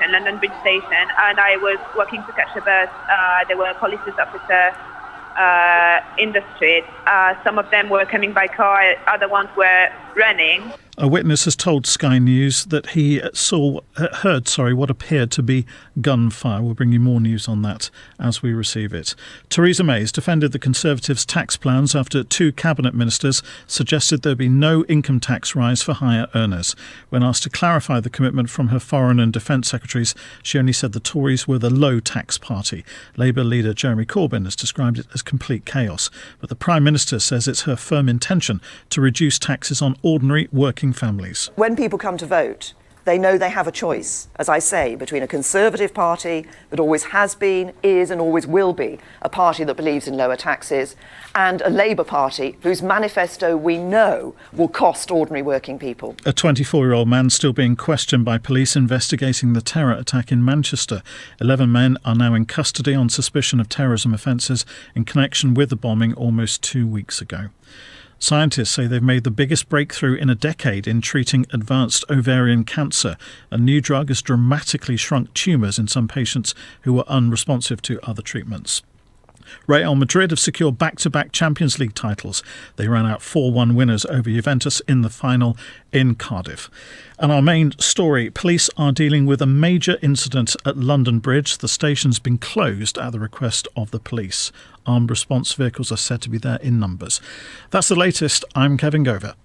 Speaker 5: Station, and I was walking to catch a bus. There were police officers in the street. Some of them were coming by car, other ones were running.
Speaker 2: A witness has told Sky News that he heard what appeared to be gunfire. We'll bring you more news on that as we receive it. Theresa May has defended the Conservatives' tax plans after two cabinet ministers suggested there be no income tax rise for higher earners. When asked to clarify the commitment from her foreign and defence secretaries, she only said the Tories were the low tax party. Labour leader Jeremy Corbyn has described it as complete chaos, but the Prime Minister says it's her firm intention to reduce taxes on ordinary working families.
Speaker 19: When people come to vote, they know they have a choice, as I say, between a Conservative party that always has been, is and always will be a party that believes in lower taxes, and a Labour Party whose manifesto we know will cost ordinary working people.
Speaker 2: A 24-year-old man still being questioned by police investigating the terror attack in Manchester. 11 men are now in custody on suspicion of terrorism offences in connection with the bombing almost 2 weeks ago. Scientists say they've made the biggest breakthrough in a decade in treating advanced ovarian cancer. A new drug has dramatically shrunk tumours in some patients who were unresponsive to other treatments. Real Madrid have secured back-to-back Champions League titles. They ran out 4-1 winners over Juventus in the final in Cardiff. And our main story, police are dealing with a major incident at London Bridge. The station's been closed at the request of the police. Armed response vehicles are said to be there in numbers. That's the latest. I'm Kevin Gover.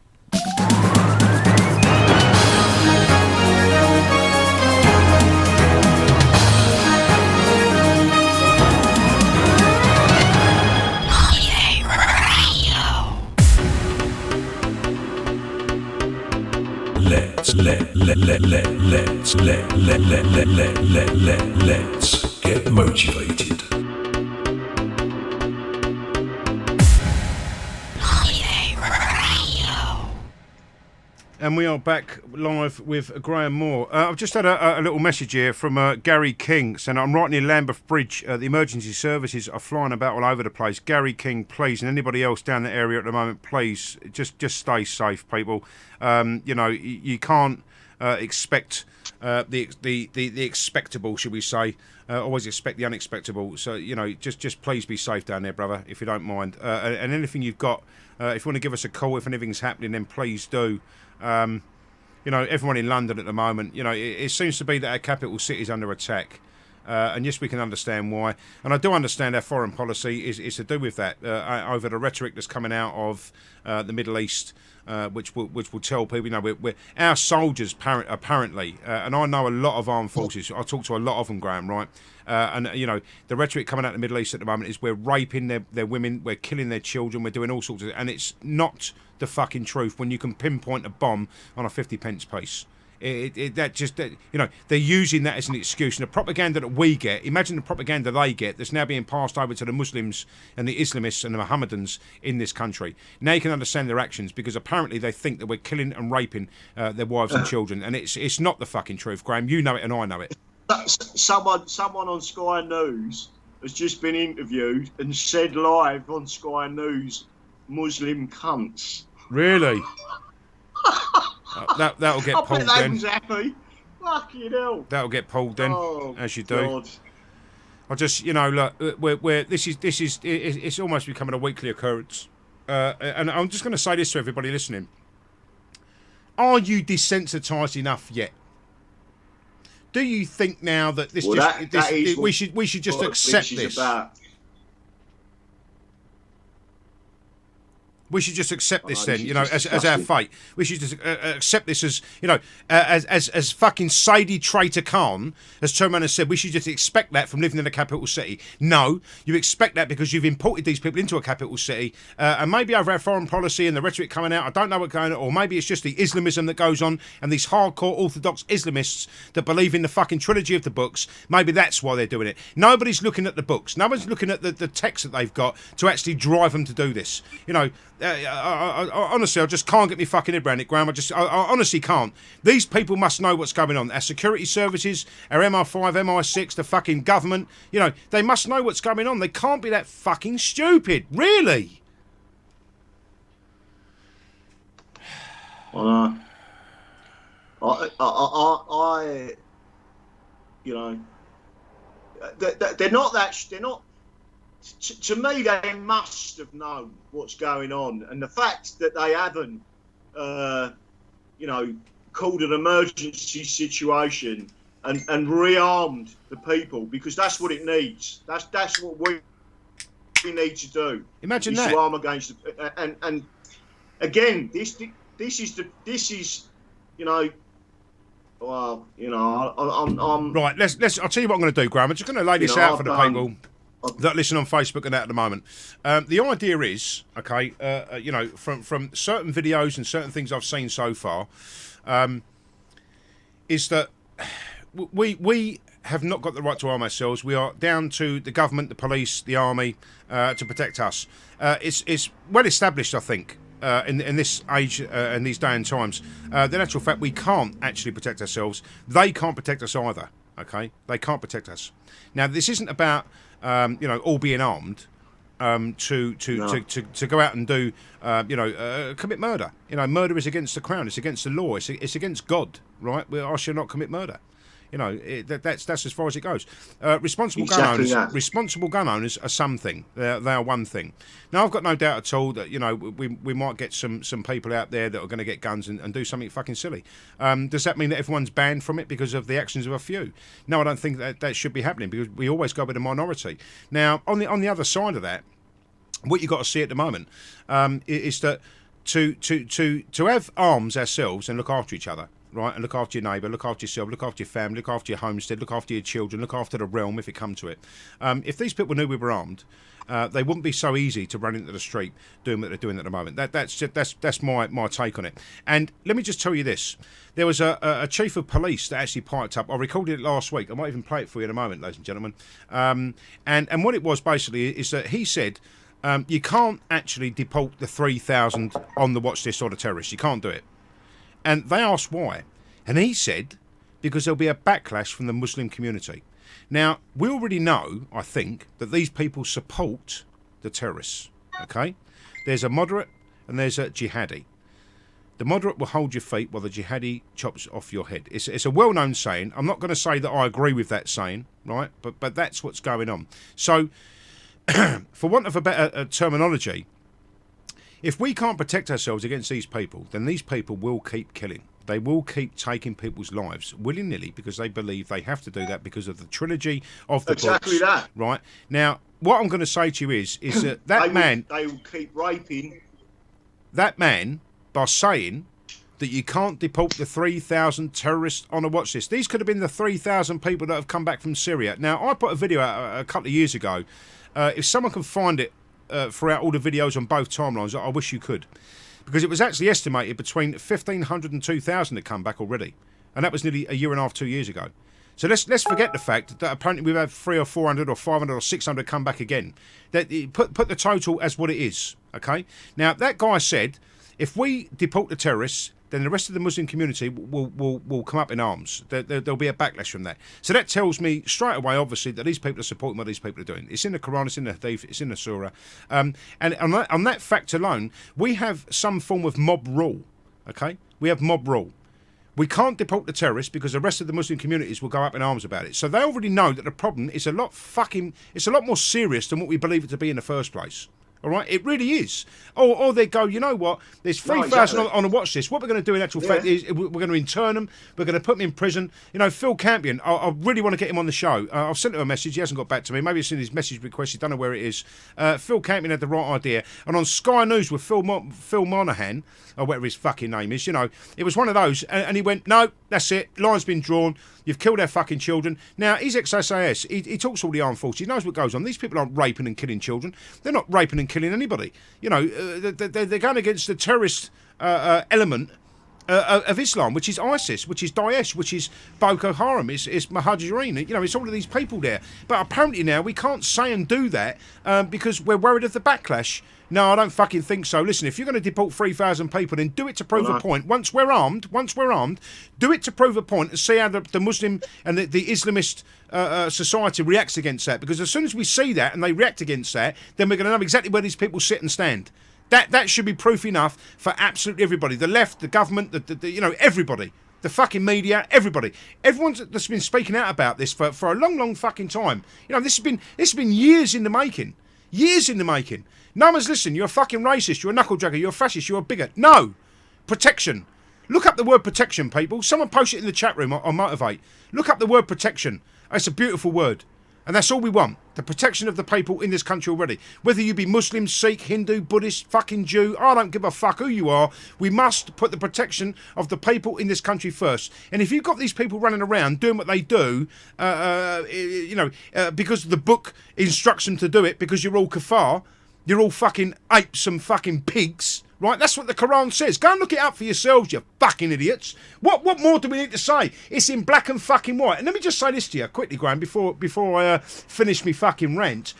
Speaker 1: get motivated.
Speaker 10: And we are back live with Graham Moore. I've just had a little message here from Gary King saying, I'm right near Lambeth Bridge. The emergency services are flying about all over the place. Gary King, please, and anybody else down the area at the moment, please, just stay safe, people. You can't expect the expectable, should we say. Always expect the unexpectable. So, just please be safe down there, brother, if you don't mind. And anything you've got, if you want to give us a call, if anything's happening, then please do. Everyone in London at the moment, it seems to be that our capital city is under attack. And yes, we can understand why. And I do understand our foreign policy is to do with that, over the rhetoric that's coming out of the Middle East, which will tell people, we're our soldiers apparently, and I know a lot of armed forces. I talk to a lot of them, Graham, right? And the rhetoric coming out of the Middle East at the moment is we're raping their women, we're killing their children, we're doing all sorts of, and it's not the fucking truth when you can pinpoint a bomb on a 50p piece. They're using that as an excuse. And the propaganda that we get, imagine the propaganda they get that's now being passed over to the Muslims and the Islamists and the Mohammedans in this country. Now you can understand their actions, because apparently they think that we're killing and raping their wives and children, and it's not the fucking truth, Graham. You know it and I know it.
Speaker 3: Someone on Sky News has just been interviewed and said live on Sky News, Muslim cunts.
Speaker 10: Really? That'll get pulled then.
Speaker 3: I was happy. Fucking hell.
Speaker 10: That'll get pulled then, as you do.
Speaker 3: God.
Speaker 10: I just, look, it's almost becoming a weekly occurrence. And I'm just going to say this to everybody listening. Are you desensitised enough yet? Do you think now that we should just accept this? We should just accept this then, as our fate. We should just accept this as, as fucking Sadie Traitor Khan has turned around and said, we should just expect that from living in a capital city. No, you expect that because you've imported these people into a capital city, and maybe over our foreign policy and the rhetoric coming out, I don't know what's going on, or maybe it's just the Islamism that goes on and these hardcore Orthodox Islamists that believe in the fucking trilogy of the books, maybe that's why they're doing it. Nobody's looking at the books. No one's looking at the text that they've got to actually drive them to do this. I honestly, I just can't get me fucking head around it, Graham. I honestly can't. These people must know what's going on. Our security services, our MI5, MI6, the fucking government, they must know what's going on. They can't be that fucking stupid, really.
Speaker 3: They're not that. They're not. To me, they must have known what's going on, and the fact that they haven't, called an emergency situation and rearmed the people, because that's what it needs. That's what we need to do.
Speaker 10: Imagine that.
Speaker 3: To arm against and again, this is. Well, I'm
Speaker 10: right. Let's. I'll tell you what I'm going to do, Graham. I'm just going to lay this out for the people that listen on Facebook and that at the moment. The idea is, okay, from certain videos and certain things I've seen so far, is that we have not got the right to arm ourselves. We are down to the government, the police, the army to protect us. It's well established, I think, in this age and these day and times. The actual fact we can't actually protect ourselves. They can't protect us either. Okay, they can't protect us. Now, this isn't about all being armed to go out and do commit murder. Murder is against the crown. It's against the law. It's against God. Right? I shall not commit murder. That's as far as it goes. Responsible gun owners are something. They are one thing. Now, I've got no doubt at all that we might get some people out there that are going to get guns and do something fucking silly. Does that mean that everyone's banned from it because of the actions of a few? No, I don't think that should be happening, because we always go with the minority. Now, on the other side of that, what you've got to see at the moment is that to have arms ourselves and look after each other, right, and look after your neighbour, look after yourself, look after your family, look after your homestead, look after your children, look after the realm if it comes to it. If these people knew we were armed, they wouldn't be so easy to run into the street doing what they're doing at the moment. That's my take on it. And let me just tell you this. There was a chief of police that actually piped up. I recorded it last week. I might even play it for you in a moment, ladies and gentlemen. And what it was basically is that he said you can't actually deport the 3,000 on the watch list or the terrorists. You can't do it. And they asked why. And he said, because there'll be a backlash from the Muslim community. Now, we already know, I think, that these people support the terrorists, okay? There's a moderate and there's a jihadi. The moderate will hold your feet while the jihadi chops off your head. It's a well-known saying. I'm not going to say that I agree with that saying, right? But that's what's going on. So, for want of a better terminology, if we can't protect ourselves against these people, then these people will keep killing. They will keep taking people's lives willy-nilly because they believe they have to do that because of the trilogy of the
Speaker 3: exactly
Speaker 10: books.
Speaker 3: That.
Speaker 10: Right? Now, what I'm going to say to you is that
Speaker 3: they will keep raping.
Speaker 10: That man, by saying that you can't deport the 3,000 terrorists on a watch list. These could have been the 3,000 people that have come back from Syria. Now, I put a video out a couple of years ago. If someone can find it throughout all the videos on both timelines, I wish you could. Because it was actually estimated between 1,500 and 2,000 had come back already. And that was nearly a year and a half, 2 years ago. So let's forget the fact that apparently we've had 300 or 400 or 500 or 600 come back again. That put the total as what it is, okay? Now, that guy said, if we deport the terrorists, then the rest of the Muslim community will come up in arms. There'll be a backlash from that. So that tells me straight away, obviously, that these people are supporting what these people are doing. It's in the Quran, it's in the Hadith, it's in the Surah. And on that fact alone, we have some form of mob rule, okay? We have mob rule. We can't deport the terrorists because the rest of the Muslim communities will go up in arms about it. So they already know that the problem is a lot more serious than what we believe it to be in the first place. All right, it really is. Or they go, you know what? There's 3,000 on a watch list. What we're going to do in actual fact is we're going to intern them. We're going to put them in prison. You know, Phil Campion, I really want to get him on the show. I've sent him a message. He hasn't got back to me. Maybe it's in his message request. He don't know where it is. Phil Campion had the right idea. And on Sky News with Phil Monahan, or whatever his fucking name is, you know, it was one of those. And he went, no, that's it. Line's been drawn. You've killed our fucking children. Now, he's ex-SAS. He talks all the armed forces. He knows what goes on. These people aren't raping and killing children. They're not raping and killing anybody. You know, they're going against the terrorist element of Islam, which is ISIS, which is Daesh, which is Boko Haram, it's Muhajirin. You know, it's all of these people there. But apparently now we can't say and do that because we're worried of the backlash. No, I don't fucking think so. Listen, if you're going to deport 3,000 people, then do it to prove a point. Once we're armed, do it to prove a point and see how the Muslim and the Islamist society reacts against that. Because as soon as we see that and they react against that, then we're going to know exactly where these people sit and stand. That should be proof enough for absolutely everybody. The left, the government, you know, everybody. The fucking media, everybody. Everyone's that's been speaking out about this for a long, long fucking time. You know, this has been years in the making. Years in the making. No one's listening. You're a fucking racist. You're a knuckle-dragger. You're a fascist. You're a bigot. No. Protection. Look up the word protection, people. Someone post it in the chat room on Motivate. Look up the word protection. It's a beautiful word. And that's all we want. The protection of the people in this country already. Whether you be Muslim, Sikh, Hindu, Buddhist, fucking Jew, I don't give a fuck who you are. We must put the protection of the people in this country first. And if you've got these people running around doing what they do, because the book instructs them to do it, because you're all kafar, you're all fucking apes and fucking pigs, right? That's what the Quran says. Go and look it up for yourselves, you fucking idiots. What more do we need to say? It's in black and fucking white. And let me just say this to you quickly, Graham, before I finish me fucking rant.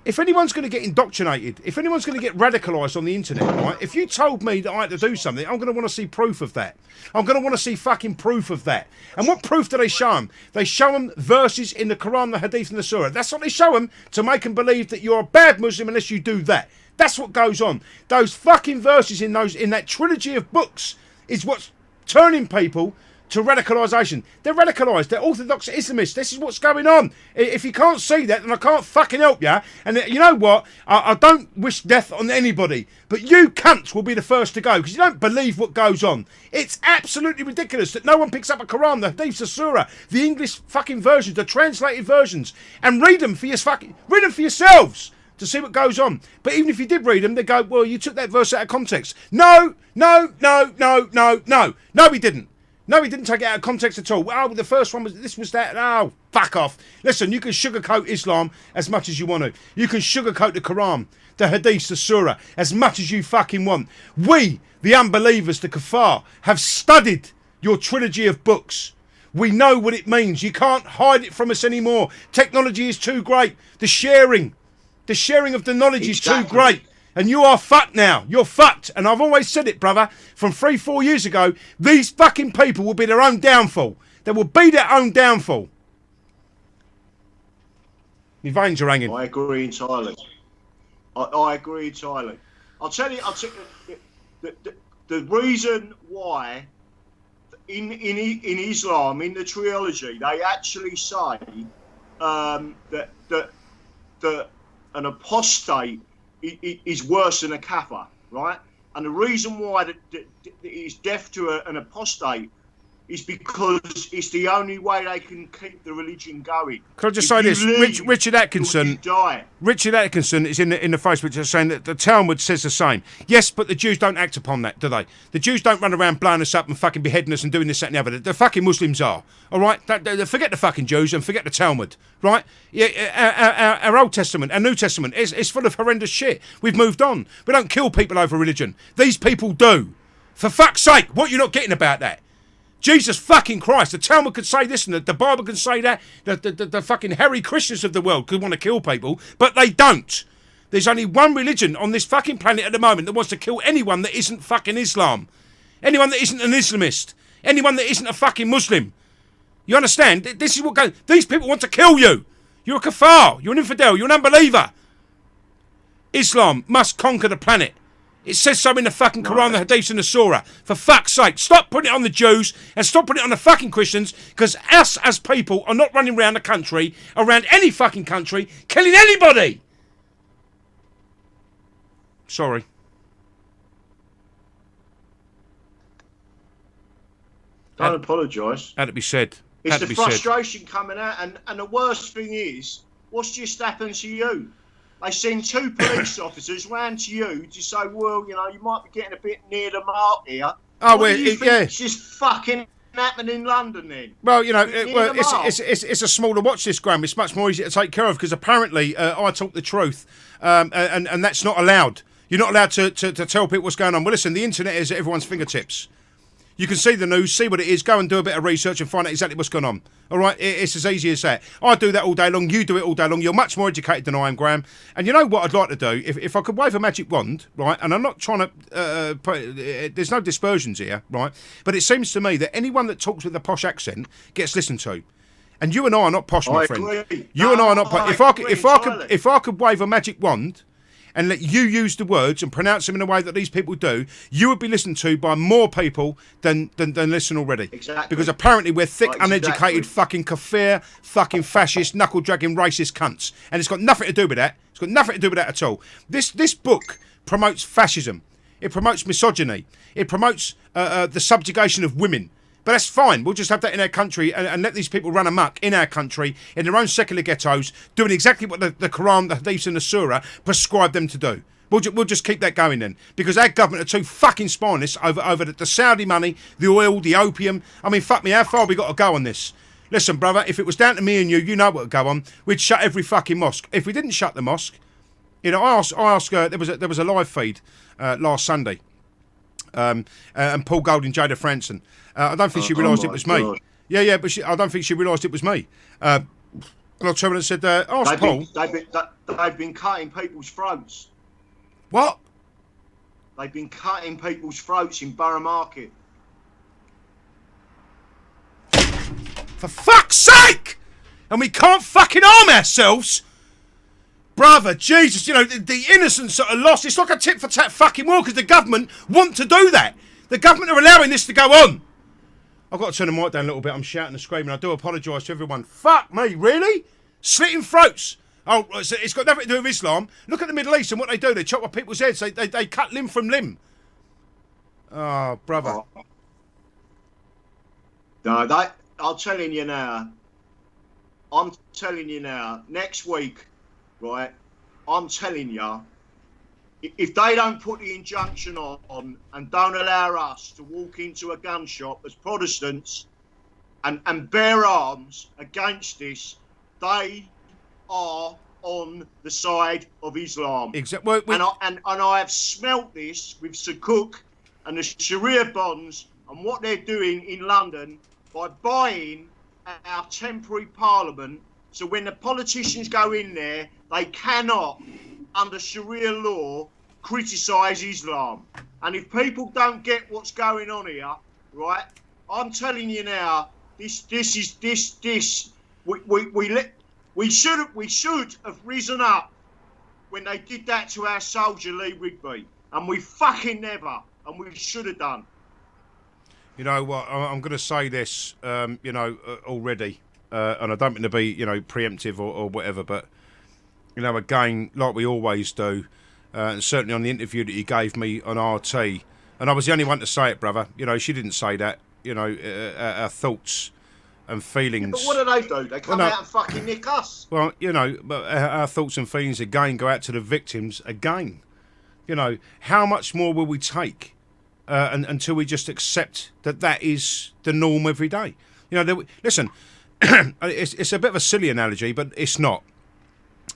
Speaker 10: If anyone's going to get indoctrinated, if anyone's going to get radicalised on the internet, right? If you told me that I had to do something, I'm going to want to see proof of that. I'm going to want to see fucking proof of that. And what proof do they show them? They show them verses in the Quran, the Hadith and the Surah. That's what they show them to make them believe that you're a bad Muslim unless you do that. That's what goes on. Those fucking verses in that trilogy of books is what's turning people to radicalisation. They're radicalised. They're orthodox Islamists. This is what's going on. If you can't see that, then I can't fucking help you. And you know what? I don't wish death on anybody. But you cunts will be the first to go because you don't believe what goes on. It's absolutely ridiculous that no one picks up a Quran, the Hadith, the Surah, the English fucking versions, the translated versions, and read them for yourselves to see what goes on. But even if you did read them, they go, well, you took that verse out of context. No, we didn't. No, he didn't take it out of context at all. Oh, the first one was this, was that. Oh, fuck off. Listen, you can sugarcoat Islam as much as you want to. You can sugarcoat the Quran, the Hadith, the Surah, as much as you fucking want. We, the unbelievers, the Kuffar, have studied your trilogy of books. We know what it means. You can't hide it from us anymore. Technology is too great. The sharing of the knowledge is too great. And you are fucked now. You're fucked. And I've always said it, brother, from 3-4 years ago, these fucking people will be their own downfall. They will be their own downfall. My veins are hanging.
Speaker 3: I agree entirely. I agree entirely. I'll tell you the reason why in Islam, in the trilogy, they actually say that an apostate is worse than a kafir, right? And the reason why that is deaf to an apostate is because it's the only way they can keep the religion going.
Speaker 10: Can I just say this? Richard Atkinson. Richard Atkinson is in the Facebook just saying that the Talmud says the same. Yes, but the Jews don't act upon that, do they? The Jews don't run around blowing us up and fucking beheading us and doing this, that, and the other. The fucking Muslims are. All right? Forget the fucking Jews and forget the Talmud, right? Yeah, our Old Testament, our New Testament is full of horrendous shit. We've moved on. We don't kill people over religion. These people do. For fuck's sake, what are you not getting about that? Jesus fucking Christ, the Talmud could say this and the Bible could say that. The fucking hairy Christians of the world could want to kill people, but they don't. There's only one religion on this fucking planet at the moment that wants to kill anyone that isn't fucking Islam. Anyone that isn't an Islamist. Anyone that isn't a fucking Muslim. You understand? This is what goes. These people want to kill you. You're a kafar. You're an infidel. You're an unbeliever. Islam must conquer the planet. It says so in the fucking Quran, the Hadith and the Surah. For fuck's sake, stop putting it on the Jews and stop putting it on the fucking Christians, because us as people are not running around the country, around any fucking country, killing anybody. Sorry.
Speaker 3: Don't apologise.
Speaker 10: Had to be said.
Speaker 3: It's the frustration coming out, and the worst thing is, what's just happened to you? They send 2 police officers round to you to say, well, you know, you might be getting a bit near the mark here.
Speaker 10: Oh,
Speaker 3: well, it's just fucking happening in London then.
Speaker 10: Well, you know, it's a smaller watch this, Graham. It's much more easy to take care of because apparently I talk the truth, and that's not allowed. You're not allowed to tell people what's going on. Well, listen, the internet is at everyone's fingertips. You can see the news, see what it is, go and do a bit of research and find out exactly what's going on. All right? It's as easy as that. I do that all day long. You do it all day long. You're much more educated than I am, Graham. And you know what I'd like to do? If I could wave a magic wand, right, and I'm not trying to... there's no dispersions here, right? But it seems to me that anyone that talks with a posh accent gets listened to. And you and I are not posh, my friend.
Speaker 3: Agree.
Speaker 10: You and I are not posh. If I could wave a magic wand and let you use the words and pronounce them in a way that these people do, you would be listened to by more people than listen already.
Speaker 3: Exactly.
Speaker 10: Because apparently we're thick, uneducated,
Speaker 3: exactly.
Speaker 10: fucking kafir, fucking fascist, knuckle-dragging, racist cunts. And it's got nothing to do with that. It's got nothing to do with that at all. This book promotes fascism. It promotes misogyny. It promotes the subjugation of women. But that's fine. We'll just have that in our country and let these people run amok in our country, in their own secular ghettos, doing exactly what the Quran, the Hadith and the Surah prescribe them to do. We'll just keep that going then. Because our government are too fucking spineless over the Saudi money, the oil, the opium. I mean, fuck me, how far have we got to go on this? Listen, brother, if it was down to me and you know what would go on. We'd shut every fucking mosque. If we didn't shut the mosque, you know, I asked there was a live feed last Sunday. And Paul Golding, Jada Franson. I don't think she realised it was me. Yeah, but I don't think she realised it was me. And I told her and said, ask Paul.
Speaker 3: They've been cutting people's throats.
Speaker 10: What?
Speaker 3: They've been cutting people's throats in Borough Market.
Speaker 10: For fuck's sake! And we can't fucking arm ourselves? Brother, Jesus, you know, the innocents that are lost, it's like a tit-for-tat fucking war because the government want to do that. The government are allowing this to go on. I've got to turn the mic down a little bit. I'm shouting and screaming. I do apologise to everyone. Fuck me, really? Slitting throats. Oh, it's got nothing to do with Islam. Look at the Middle East and what they do. They chop off people's heads. They cut limb from limb. Oh, brother.
Speaker 3: No, I'm telling you now. I'm telling you now. Next week, right, I'm telling you, if they don't put the injunction on and don't allow us to walk into a gun shop as Protestants and bear arms against this, they are on the side of Islam.
Speaker 10: Exactly.
Speaker 3: And I have smelt this with Sukuk and the Sharia bonds and what they're doing in London by buying our temporary parliament. So when the politicians go in there, they cannot, under Sharia law, criticise Islam. And if people don't get what's going on here, right, I'm telling you now, we should have risen up when they did that to our soldier Lee Rigby, and we fucking never, and we should have done.
Speaker 10: You know what? I'm going to say this, already, and I don't mean to be, preemptive or whatever, but again, like we always do, and certainly on the interview that you gave me on RT, and I was the only one to say it, brother. She didn't say that. Our thoughts and feelings.
Speaker 3: Yeah, but what do? They come out and fucking nick us.
Speaker 10: Well, but our thoughts and feelings again go out to the victims again. How much more will we take until we just accept that is the norm every day? Listen, it's a bit of a silly analogy, but it's not.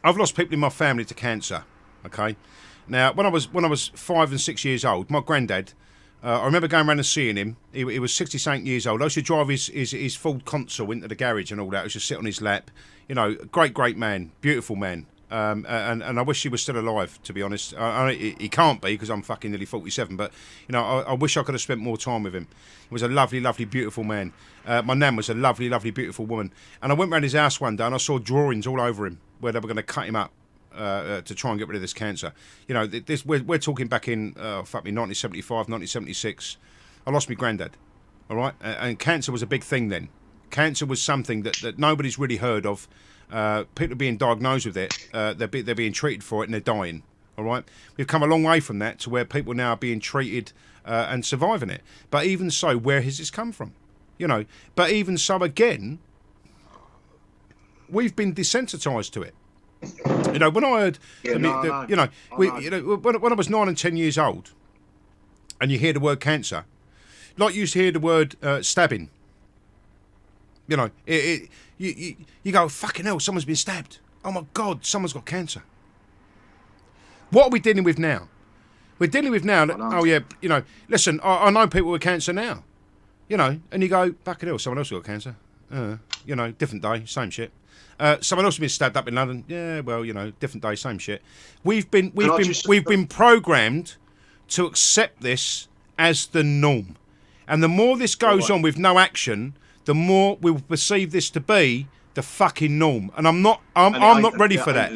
Speaker 10: I've lost people in my family to cancer. Okay, now when I was 5 and 6 years old, my granddad. I remember going around and seeing him. He was 60-something years old. I used to drive his Ford Consul into the garage and all that. I used to sit on his lap. Great man, beautiful man. And I wish he was still alive, to be honest. He can't be because I'm fucking nearly 47. But I wish I could have spent more time with him. He was a lovely, lovely, beautiful man. My nan was a lovely, lovely, beautiful woman. And I went round his house one day and I saw drawings all over him where they were going to cut him up. To try and get rid of this cancer. We're talking back in 1975, 1976. I lost my granddad, all right? And cancer was a big thing then. Cancer was something that nobody's really heard of. People are being diagnosed with it. They're being treated for it and they're dying, all right? We've come a long way from that to where people now are being treated and surviving it. But even so, where has this come from? But even so, again, we've been desensitised to it. When I heard, when I was 9 and 10 years old, and you hear the word cancer, like you used to hear the word stabbing. You go, fucking hell, someone's been stabbed. Oh my God, someone's got cancer. What are we dealing with now? We're dealing with now. Listen, I know people with cancer now. And you go, fucking hell, someone else got cancer. Different day, same shit. Someone else has been stabbed up in London. Yeah, well, different day, same shit. We've been programmed to accept this as the norm, and the more this goes on with no action, the more we will perceive this to be the fucking norm. And I'm not ready for that.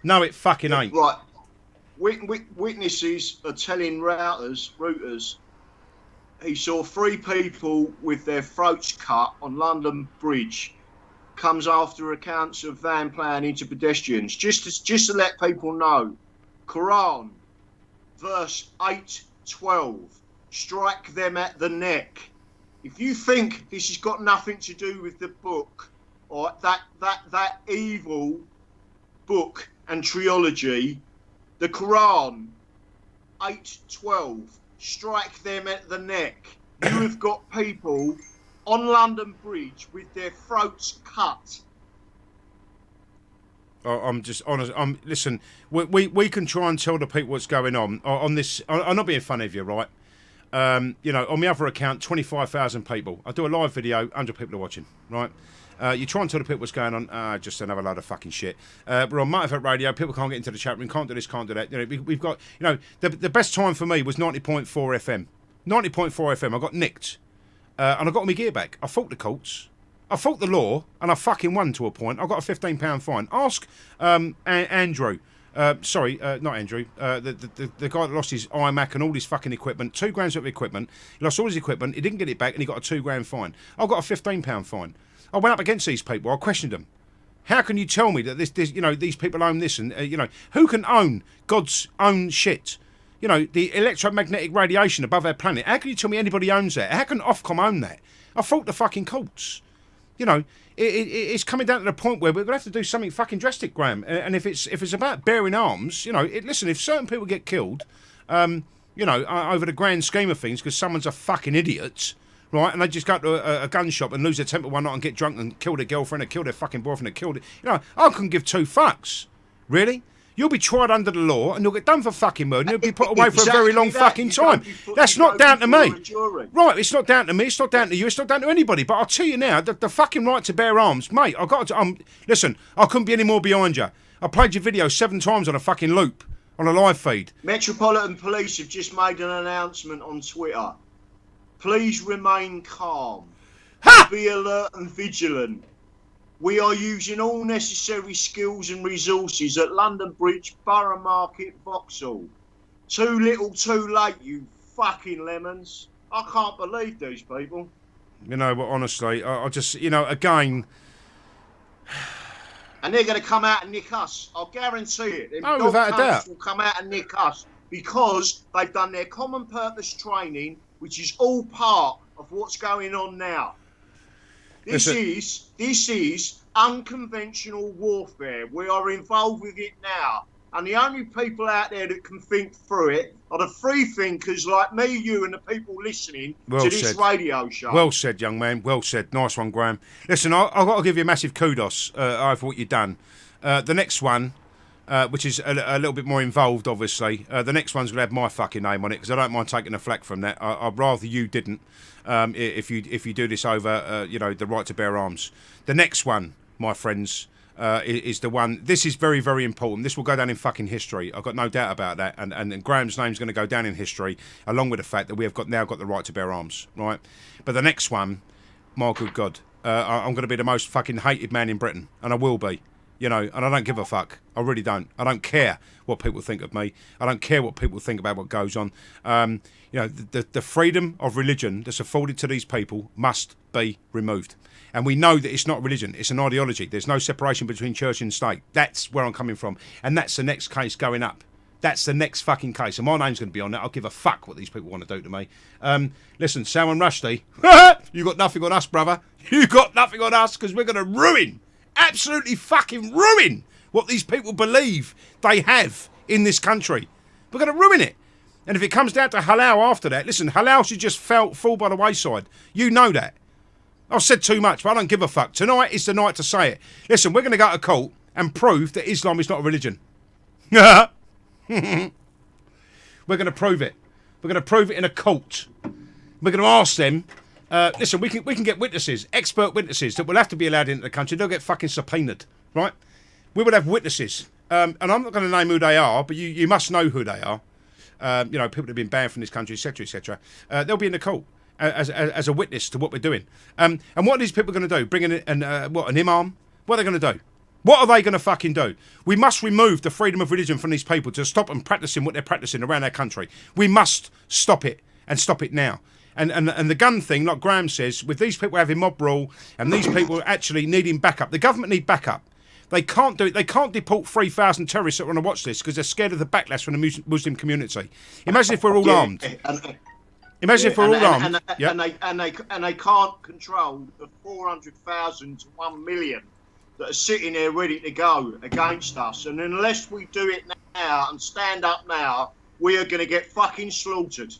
Speaker 10: No, it fucking ain't.
Speaker 3: Right. Witnesses are telling Reuters he saw 3 people with their throats cut on London Bridge. Comes after accounts of van ploughing into pedestrians. Just to let people know, Quran, verse 8:12, strike them at the neck. If you think this has got nothing to do with the book or that evil book and trilogy, the Quran, 8:12, strike them at the neck. You have got people on London Bridge with their throats cut.
Speaker 10: I'm just honest. Listen, we can try and tell the people what's going on this. I'm not being funny of you, right? On my other account, 25,000 people. I do a live video, 100 people are watching, right? You try and tell the people what's going on. Just another load of fucking shit. We're on Motivate Radio. People can't get into the chat room. Can't do this. Can't do that. We've got. The best time for me was 90.4 FM. 90.4 FM. I got nicked. And I got my gear back. I fought the courts. I fought the law, and I fucking won to a point. I got a £15 fine. Ask Andrew. Not Andrew. The guy that lost his iMac and all his fucking equipment. 2 grand worth of equipment. He lost all his equipment. He didn't get it back, and he got a £2 grand fine. I got a £15 fine. I went up against these people. I questioned them. How can you tell me that these people own this? And who can own God's own shit? The electromagnetic radiation above our planet. How can you tell me anybody owns that? How can Ofcom own that? I fought the fucking courts. You know, it's coming down to the point where we're going to have to do something fucking drastic, Graham. And if it's about bearing arms, you know, listen, if certain people get killed, you know, over the grand scheme of things, because someone's a fucking idiot, right, and they just go to a gun shop and lose their temper one night and get drunk and kill their girlfriend or kill their fucking boyfriend or kill it, you know, I couldn't give two fucks. Really? You'll be tried under the law and you'll get done for fucking murder and you'll be put away for a very long fucking time. That's not down to me. Right, it's not down to me, it's not down to you, it's not down to anybody. But I'll tell you now, the fucking right to bear arms, mate, I've got to, listen, I couldn't be any more behind you. I played your video 7 times on a fucking loop, on a live feed.
Speaker 3: Metropolitan Police have just made an announcement on Twitter. Please remain calm. Be alert and vigilant. We are using all necessary skills and resources at London Bridge, Borough Market, Vauxhall. Too little, too late, you fucking lemons. I can't believe these people.
Speaker 10: You know, but honestly, I just, you know, again...
Speaker 3: And they're going to come out and nick us. I'll guarantee it. Them
Speaker 10: Oh, without a doubt.
Speaker 3: will come out and nick us because they've done their common purpose training, which is all part of what's going on now. This is unconventional warfare. We are involved with it now. And the only people out there that can think through it are the free thinkers like me, you, and the people listening to this radio show.
Speaker 10: Well said, young man. Well said. Nice one, Graham. Listen, I've got to give you a massive kudos for what you've done. The next one, which is a little bit more involved, obviously, the next one's going to have my fucking name on it because I don't mind taking the flak from that. I'd rather you didn't if you do this over, you know, the right to bear arms. The next one, my friends, is the one. This is very, very important. This will go down in fucking history. I've got no doubt about that. And Graham's name's going to go down in history, along with the fact that we have now got the right to bear arms, right? But the next one, my good God, I'm going to be the most fucking hated man in Britain, and I will be. You know, and I don't give a fuck. I really don't. I don't care what people think of me. I don't care what people think about what goes on. You know, the freedom of religion that's afforded to these people must be removed. And we know that it's not religion, it's an ideology. There's no separation between church and state. That's where I'm coming from. And that's the next case going up. That's the next fucking case. And my name's going to be on that. I'll give a fuck what these people want to do to me. Listen, Salman Rushdie, you got nothing on us, brother. You got nothing on us because we're going to ruin, absolutely fucking ruin what these people believe they have in this country. We're going to ruin it. And if it comes down to halal after that, listen, halal should just fall by the wayside. You know that. I've said too much, but I don't give a fuck. Tonight is the night to say it. Listen, we're going to go to court and prove that Islam is not a religion. We're going to prove it. We're going to prove it in a court. We're going to ask them. Listen, we can get witnesses, expert witnesses that will have to be allowed into the country. They'll get fucking subpoenaed, right? We would have witnesses, and I'm not going to name who they are, but you must know who they are. You know, people that have been banned from this country, etc., etc. They'll be in the court as a witness to what we're doing. And what are these people going to do? Bring in an imam? What are they going to do? What are they going to fucking do? We must remove the freedom of religion from these people to stop them practicing what they're practicing around our country. We must stop it, and stop it now. And the gun thing, like Graham says, with these people having mob rule and these people actually needing backup, the government need backup. They can't do it. They can't deport 3,000 terrorists that want to watch this because they're scared of the backlash from the Muslim community. Imagine if we're all armed. Imagine if we're all armed.
Speaker 3: And they can't control the 400,000 to 1 million that are sitting there ready to go against us. And unless we do it now and stand up now, we are going to get fucking slaughtered.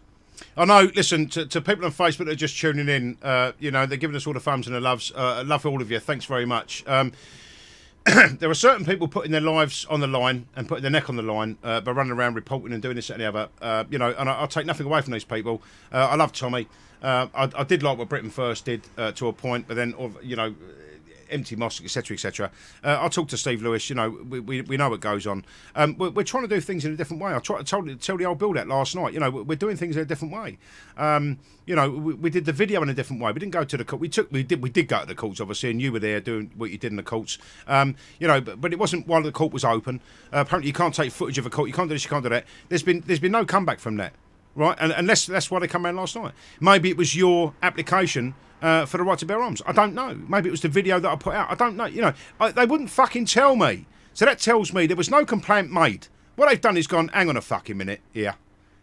Speaker 10: I know, listen, to people on Facebook that are just tuning in, you know, they're giving us all the thumbs and the loves. I love all of you. Thanks very much. There are certain people putting their lives on the line and putting their neck on the line by running around reporting and doing this and the other. You know, and I'll take nothing away from these people. I love Tommy. I did like what Britain First did to a point, but then, you know, empty mosque, etc., etc. I'll talk to Steve Lewis. You know, we know what goes on. We're trying to do things in a different way. I tried to tell the old Bill that last night. You know, we're doing things in a different way. You know, we did the video in a different way. We didn't go to the court. We did go to the courts, obviously, and you were there doing what you did in the courts. You know, but it wasn't while the court was open. Apparently, you can't take footage of a court. You can't do this. You can't do that. There's been no comeback from that, right? And unless that's why they come around last night. Maybe it was your application. For the right to bear arms. I don't know. Maybe it was the video that I put out. I don't know. You know, they wouldn't fucking tell me. So that tells me there was no complaint made. What they've done is gone, hang on a fucking minute here.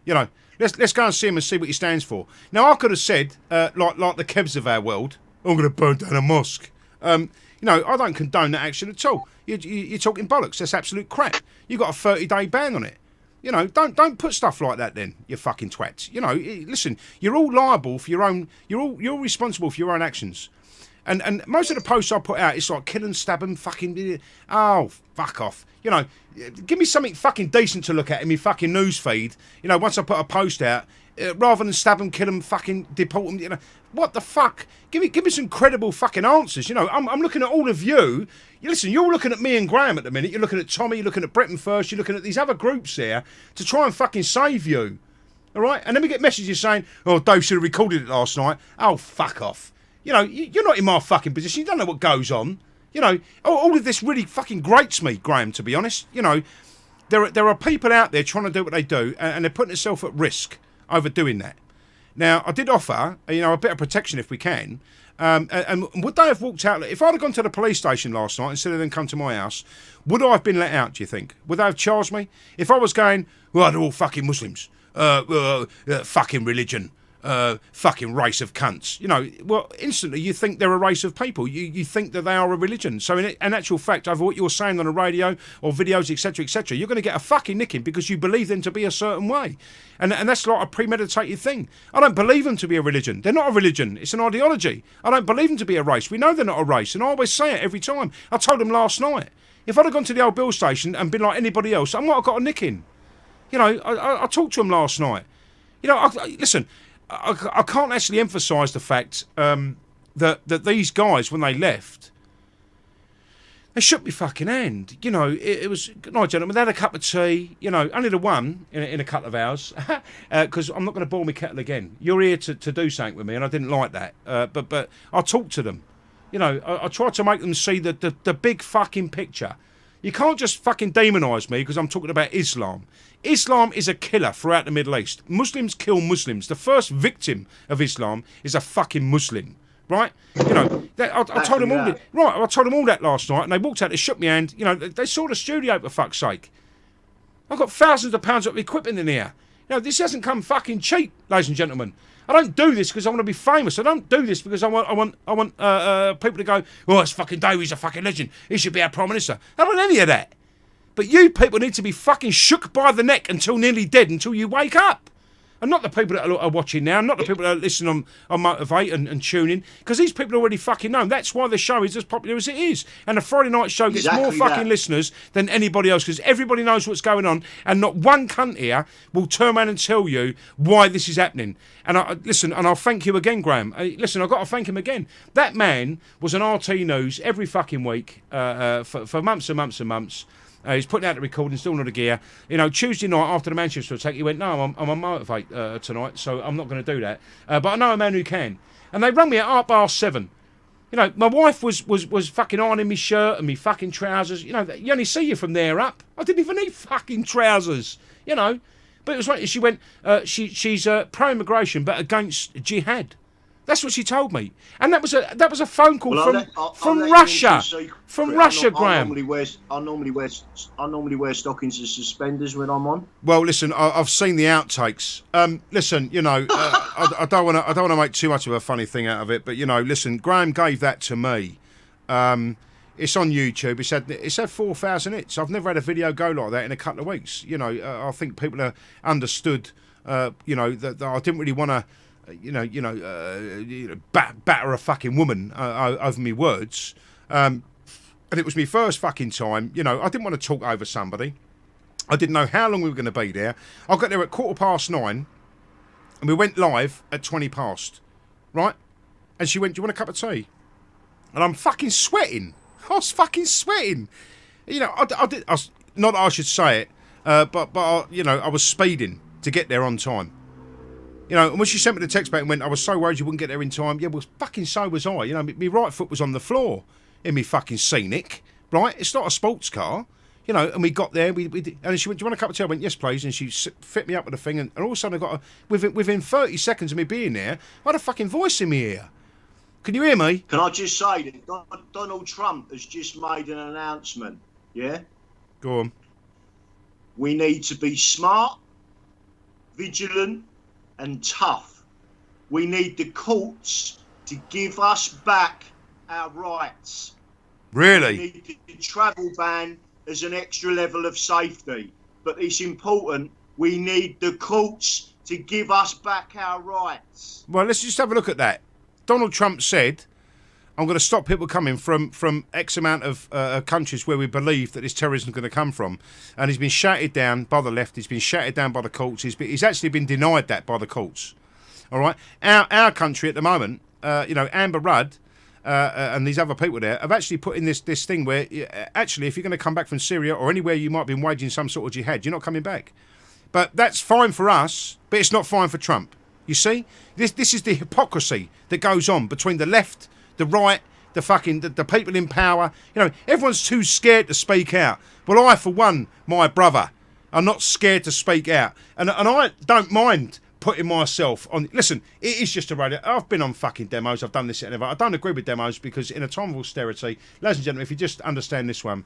Speaker 10: You know, let's go and see him and see what he stands for. Now, I could have said, like the Kebs of our world, I'm going to burn down a mosque. You know, I don't condone that action at all. You're talking bollocks. That's absolute crap. You got a 30-day ban on it. You know, don't put stuff like that then, you fucking twats. You know, listen, you're all liable for your own. You're responsible for your own actions. And most of the posts I put out, it's like kill and stab and fucking. Oh, fuck off. You know, give me something fucking decent to look at in my fucking news feed. You know, once I put a post out, rather than stab them, kill them, fucking deport them. You know, what the fuck? Give me some credible fucking answers. You know, I'm looking at all of you. Listen, you're looking at me and Graham at the minute. You're looking at Tommy. You're looking at Britain First. You're looking at these other groups here to try and fucking save you. All right? And then we get messages saying, "Oh, Dave should have recorded it last night." Oh, fuck off. You know, you're not in my fucking position. You don't know what goes on. You know, all of this really fucking grates me, Graham, to be honest. You know, there are people out there trying to do what they do, and they're putting themselves at risk over doing that. Now, I did offer, you know, a bit of protection if we can. And would they have walked out? If I'd have gone to the police station last night instead of them come to my house, would I have been let out, do you think? Would they have charged me? If I was going, well, they're all fucking Muslims, fucking religion, fucking race of cunts. You know, well, instantly you think they're a race of people. You think that they are a religion. So in actual fact, over what you're saying on the radio or videos, etc., you're going to get a fucking nicking because you believe them to be a certain way. And that's like a premeditated thing. I don't believe them to be a religion. They're not a religion. It's an ideology. I don't believe them to be a race. We know they're not a race. And I always say it every time. I told them last night. If I'd have gone to the old Bill station and been like anybody else, I might have got a nicking. You know, I talked to them last night. You know, listen, I can't actually emphasise the fact that these guys, when they left, they shook me fucking hand. You know, it was, good night, gentlemen. They had a cup of tea. You know, only the one in a couple of hours. Because I'm not going to boil my kettle again. You're here to do something with me, and I didn't like that. But I talked to them. You know, I tried to make them see the big fucking picture. You can't just fucking demonise me because I'm talking about Islam. Islam is a killer throughout the Middle East. Muslims kill Muslims. The first victim of Islam is a fucking Muslim, right? You know, I told them all that. Right, I told them all that last night, and they walked out. They shook my hand. You know, they saw the studio for fuck's sake. I've got thousands of pounds of equipment in here. You know, this hasn't come fucking cheap, ladies and gentlemen. I don't do this because I want to be famous. I don't do this because I want people to go, oh, it's fucking Dave, he's a fucking legend. He should be our Prime Minister. I don't want any of that. But you people need to be fucking shook by the neck until nearly dead, until you wake up. And not the people that are watching now, not the people that are listening on Motivate and tuning, because these people already fucking know. That's why the show is as popular as it is. And the Friday night show gets more fucking listeners than anybody else, because everybody knows what's going on, and not one cunt here will turn around and tell you why this is happening. And I'll thank you again, Graham. Listen, I've got to thank him again. That man was on RT News every fucking week for months and months and months. He's putting out the recording, still not the gear. You know, Tuesday night after the Manchester attack, he went, no, I'm on Motivate tonight, so I'm not going to do that. But I know a man who can. And they rang me at 7:30. You know, my wife was fucking ironing my shirt and me fucking trousers. You know, you only see you from there up. I didn't even need fucking trousers, you know. But it was like, she went, she's pro-immigration but against jihad. That's what she told me, and that was a phone call from Russia, Graham.
Speaker 3: I normally wear stockings and suspenders when I'm on.
Speaker 10: Well, listen, I've seen the outtakes. Listen, you know, I don't want to make too much of a funny thing out of it, but you know, listen, Graham gave that to me. It's on YouTube. It's had 4,000 hits. I've never had a video go like that in a couple of weeks. You know, I think people have understood. You know that I didn't really want to. Batter a fucking woman over me words. And it was my first fucking time. You know, I didn't want to talk over somebody. I didn't know how long we were going to be there. I got there at 9:15, and we went live at 20 past, right? And she went, do you want a cup of tea? And I'm fucking sweating. I was fucking sweating. You know, I was, not that I should say it, but you know, I was speeding to get there on time. You know, and when she sent me the text back and went, I was so worried you wouldn't get there in time. Yeah, well, fucking so was I. You know, my right foot was on the floor in me fucking Scenic, right? It's not a sports car. You know, and we got there, we did, and she went, do you want a cup of tea? I went, yes, please. And she fit me up with the thing, and all of a sudden I got within 30 seconds of me being there, I had a fucking voice in my ear. Can you hear me?
Speaker 3: Can I just say that Donald Trump has just made an announcement, yeah?
Speaker 10: Go on.
Speaker 3: We need to be smart, vigilant, and tough. We need the courts to give us back our rights.
Speaker 10: Really?
Speaker 3: We need the travel ban as an extra level of safety. But it's important, we need the courts to give us back our rights.
Speaker 10: Well, let's just have a look at that. Donald Trump said, I'm going to stop people coming from X amount of countries where we believe that this terrorism is going to come from. And he's been shouted down by the left. He's been shouted down by the courts. He's actually been denied that by the courts. All right? Our country at the moment, Amber Rudd and these other people there have actually put in this thing where, actually, if you're going to come back from Syria or anywhere you might have been waging some sort of jihad, you're not coming back. But that's fine for us, but it's not fine for Trump. You see? This is the hypocrisy that goes on between the left, the right, the people in power. You know, everyone's too scared to speak out. Well, I, for one, my brother, are not scared to speak out. And I don't mind putting myself on. Listen, it is just a radio. I've been on fucking demos. I've done this and I don't agree with demos because in a time of austerity, ladies and gentlemen, if you just understand this one,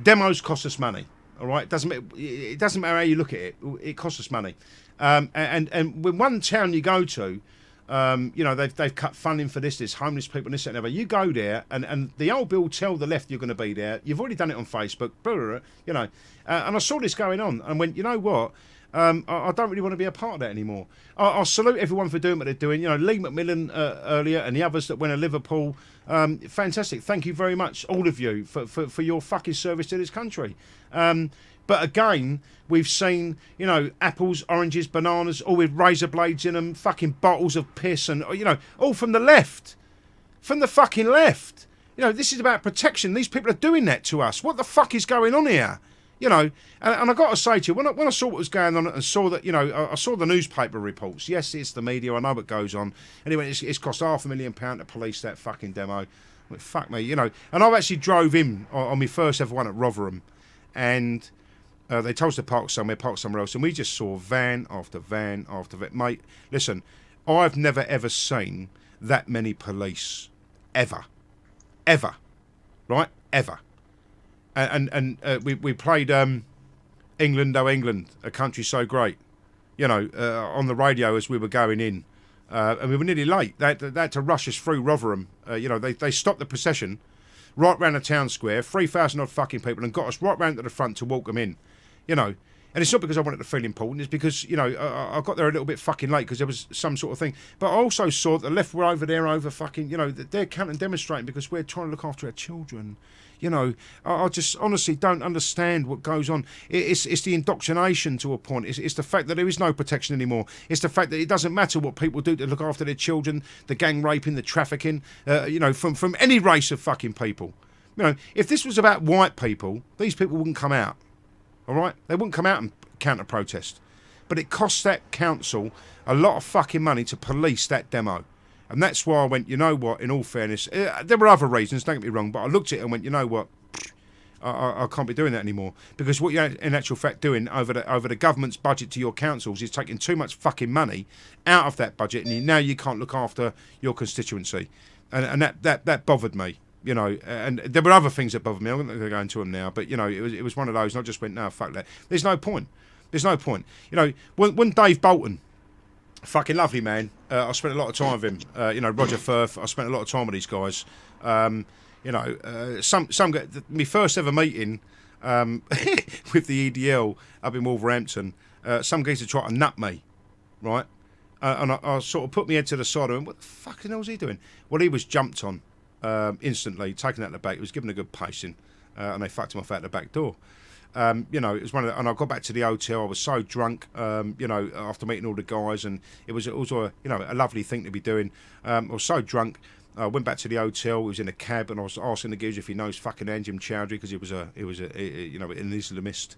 Speaker 10: demos cost us money. All right, it doesn't matter how you look at it. It costs us money. And when one town you go to, they've cut funding for this. There's homeless people, this and that. You go there, and the old bill tell the left you're going to be there. You've already done it on Facebook, and I saw this going on, and went, you know what? I don't really want to be a part of that anymore. I'll salute everyone for doing what they're doing. You know, Lee McMillan earlier and the others that went to Liverpool. Fantastic. Thank you very much, all of you, for your fucking service to this country. But again, we've seen, apples, oranges, bananas, all with razor blades in them, fucking bottles of piss and, all from the left. From the fucking left. This is about protection. These people are doing that to us. What the fuck is going on here? And I got to say to you, when I saw what was going on and saw that, I saw the newspaper reports. Yes, it's the media. I know what goes on. Anyway, it's cost £500,000 to police that fucking demo. Well, fuck me, And I've actually drove in on my first ever one at Rotherham. And they told us to park somewhere else. And we just saw van after van after van. Mate, listen, I've never ever seen that many police. Ever. Right? Ever. And we played England, oh England, a country so great, on the radio as we were going in. And we were nearly late. They had to rush us through Rotherham. They stopped the procession right round the town square, 3,000 odd fucking people, and got us right round to the front to walk them in. And it's not because I wanted to feel important, it's because, I got there a little bit fucking late because there was some sort of thing. But I also saw that the left were over there over fucking, they're counting demonstrating because we're trying to look after our children. I just honestly don't understand what goes on. It's the indoctrination to a point. It's the fact that there is no protection anymore. It's the fact that it doesn't matter what people do to look after their children, the gang raping, the trafficking, from any race of fucking people. If this was about white people, these people wouldn't come out. All right? They wouldn't come out and counter-protest. But it costs that council a lot of fucking money to police that demo. And that's why I went, you know what, in all fairness, there were other reasons, don't get me wrong, but I looked at it and went, you know what, I can't be doing that anymore. Because what you're in actual fact doing over the government's budget to your councils is taking too much fucking money out of that budget, and now you can't look after your constituency. And that bothered me. And there were other things that bothered me. I'm not going to go into them now, but, it was one of those, and I just went, no, fuck that. There's no point. When Dave Bolton, fucking lovely man, I spent a lot of time with him, Roger Firth, I spent a lot of time with these guys. My first ever meeting with the EDL up in Wolverhampton, some geezer tried to nut me, right? And I sort of put my head to the side and went, what the fucking hell was he doing? Well, he was jumped on. Instantly, taken out the back. He was given a good pacing, and they fucked him off out the back door. It was one of the, and I got back to the hotel. I was so drunk, after meeting all the guys, and it was also a lovely thing to be doing. I was so drunk. I went back to the hotel. He was in a cab, and I was asking the geezer if he knows fucking Anjem Choudhury because he was an Islamist.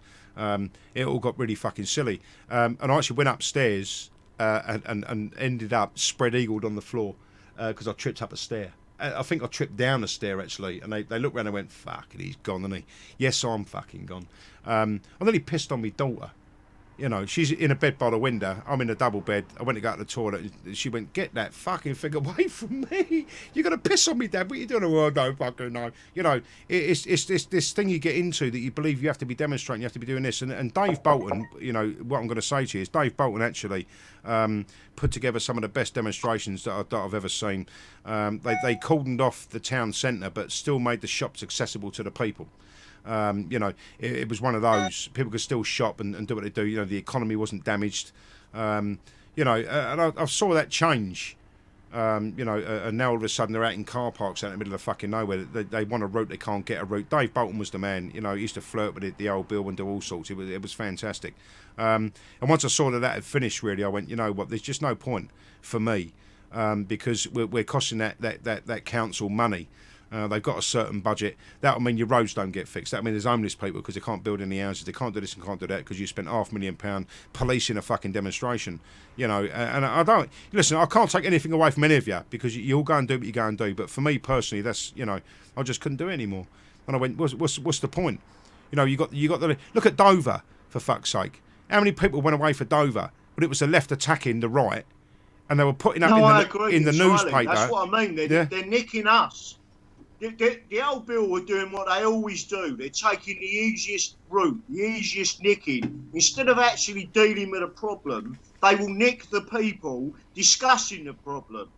Speaker 10: It all got really fucking silly, and I actually went upstairs and ended up spread-eagled on the floor because I tripped up a stair. I think I tripped down a stair, actually, and they looked around and went, fuck it, he's gone, isn't he? Yes, I'm fucking gone. I nearly pissed on my daughter. You know, she's in a bed by the window. I'm in a double bed. I went to go to the toilet. And she went, "Get that fucking thing away from me! You're gonna piss on me, Dad. What are you doing?" "Oh, no, fucking no." You know, it's this thing you get into that you believe you have to be demonstrating, you have to be doing this. And Dave Bolton, you know, what I'm going to say to you is Dave Bolton actually put together some of the best demonstrations that I've ever seen. They cordoned off the town centre, but still made the shops accessible to the people. You know, it was one of those. People could still shop and do what they do. You know, the economy wasn't damaged. You know, and I saw that change. You know, and now all of a sudden they're out in car parks out in the middle of fucking nowhere. They want a route, they can't get a route. Dave Bolton was the man. You know, he used to flirt with the old Bill and do all sorts. It was fantastic. And once I saw that had finished, really, I went, you know what? There's just no point for me because we're costing that council money. They've got a certain budget. That'll mean your roads don't get fixed. That'll mean there's homeless people because they can't build any houses. They can't do this and can't do that because you spent £500,000 policing a fucking demonstration. You know, and I don't... Listen, I can't take anything away from any of you because you all go and do what you go and do. But for me personally, that's, you know, I just couldn't do it anymore. And I went, what's the point? You know, you got the... Look at Dover, for fuck's sake. How many people went away for Dover? But it was the left attacking the right and they were putting up in the newspaper.
Speaker 3: That's what I mean. They're nicking us. The old Bill were doing what they always do. They're taking the easiest route, the easiest nicking. Instead of actually dealing with a problem, they will nick the people discussing the problem.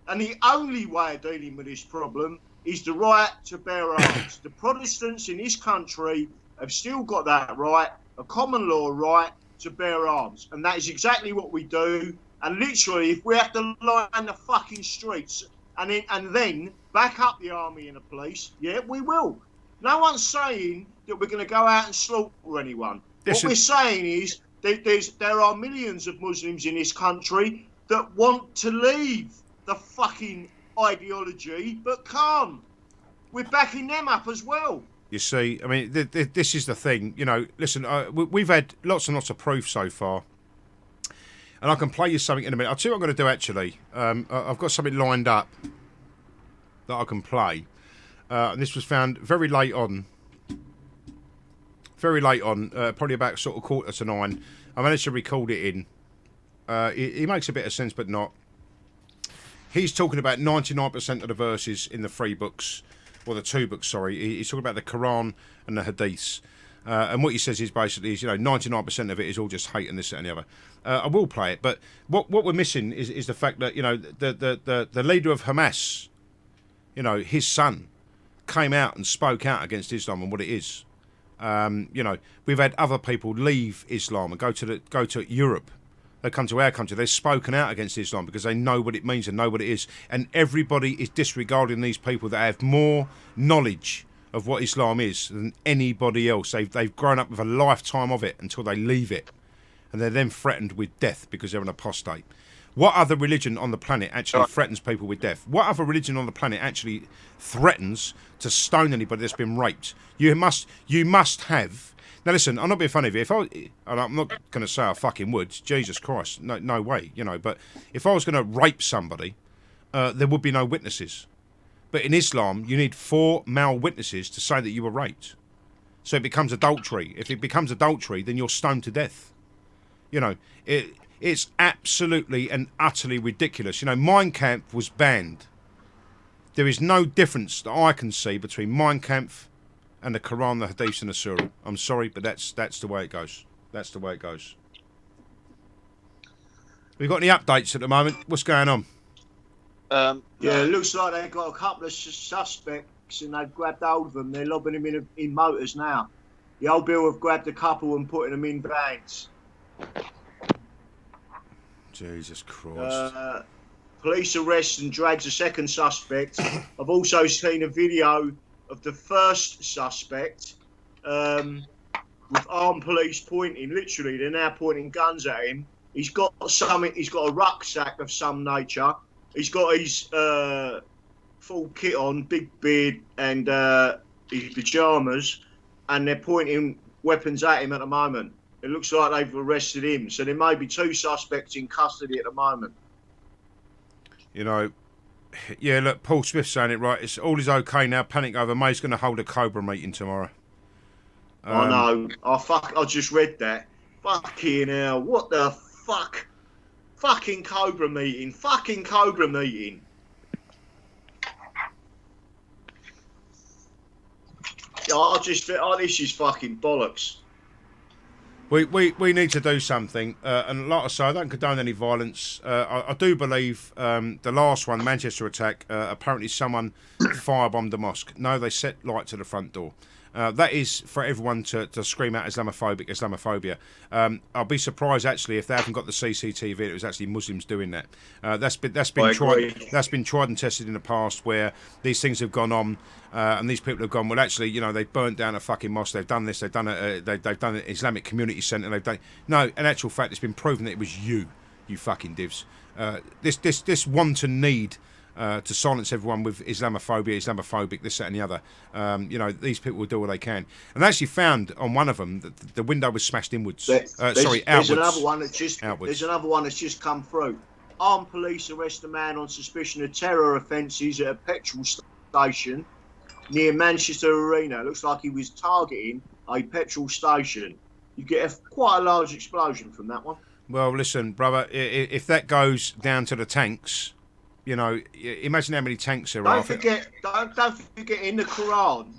Speaker 3: And the only way of dealing with this problem is the right to bear arms. The Protestants in this country have still got that right, a common law right to bear arms. And that is exactly what we do. And literally, if we have to line the fucking streets and then back up the army and the police, yeah, we will. No one's saying that we're going to go out and slaughter anyone. What we're saying is there are millions of Muslims in this country that want to leave the fucking ideology but can't. We're backing them up as well.
Speaker 10: You see, I mean, this is the thing. You know, listen, we've had lots and lots of proof so far. And I can play you something in a minute. I'll tell you what I'm going to do, actually. I've got something lined up that I can play. And this was found very late on. Probably about sort of 8:45. I managed to record it in. It makes a bit of sense, but not. He's talking about 99% of the verses in the 3 books, or the 2 books, sorry. He's talking about the Quran and the Hadiths. And what he says is basically, you know, 99% of it is all just hate and this, that, and the other. I will play it, but what we're missing is the fact that, you know, the leader of Hamas, you know, his son, came out and spoke out against Islam and what it is. You know, we've had other people leave Islam and go to Europe. They come to our country. They've spoken out against Islam because they know what it means and know what it is. And everybody is disregarding these people that have more knowledge of what Islam is than anybody else. They've grown up with a lifetime of it until they leave it, and they're then threatened with death because they're an apostate. What other religion on the planet actually threatens people with death? What other religion on the planet actually threatens to stone anybody that's been raped? You must have. Now listen, I'm not being funny of you. And I'm not going to say I fucking would. Jesus Christ, no way. You know, but if I was going to rape somebody, there would be no witnesses. But in Islam, you need 4 male witnesses to say that you were raped. So it becomes adultery. If it becomes adultery, then you're stoned to death. You know, it's absolutely and utterly ridiculous. You know, Mein Kampf was banned. There is no difference that I can see between Mein Kampf and the Quran, the Hadiths and the Surah. I'm sorry, but that's the way it goes. That's the way it goes. We've got any updates at the moment? What's going on?
Speaker 3: Yeah, it looks like they've got a couple of suspects and they've grabbed hold of them. They're lobbing them in motors now. The old Bill have grabbed a couple and putting them in vans.
Speaker 10: Jesus Christ.
Speaker 3: Police arrests and drags a second suspect. I've also seen a video of the first suspect with armed police pointing. Literally, they're now pointing guns at him. He's got something. He's got a rucksack of some nature. He's got his full kit on, big beard and his pyjamas, and they're pointing weapons at him at the moment. It looks like they've arrested him. So there may be 2 suspects in custody at the moment.
Speaker 10: You know, yeah, look, Paul Smith's saying it right. It's all is okay now. Panic over. May's going to hold a Cobra meeting tomorrow.
Speaker 3: I know. I just read that. Fucking hell, what the fuck? Fucking Cobra meeting. Fucking Cobra meeting. I just think, this is fucking bollocks.
Speaker 10: We need to do something, and like I say, I don't condone any violence. I do believe the last one, Manchester attack, apparently someone firebombed the mosque. No, they set light to the front door. That is for everyone to scream out Islamophobia. I'll be surprised actually if they haven't got the CCTV. It was actually Muslims doing that. That's been tried and tested in the past where these things have gone on, and these people have gone. Well, actually, you know, they've burnt down a fucking mosque. They've done this. They've done an Islamic community centre. They've done no. In actual fact, it's been proven that it was you fucking divs. This wanton need. To silence everyone with Islamophobic, this, that, and the other. You know, these people will do what they can. And they actually found on one of them that the window was smashed inwards. Outwards.
Speaker 3: There's another one that's just come through. Armed police arrest a man on suspicion of terror offences at a petrol station near Manchester Arena. It looks like he was targeting a petrol station. You get quite a large explosion from that one.
Speaker 10: Well, listen, brother, if that goes down to the tanks... You know, imagine how many tanks there are.
Speaker 3: Don't forget, in the Quran,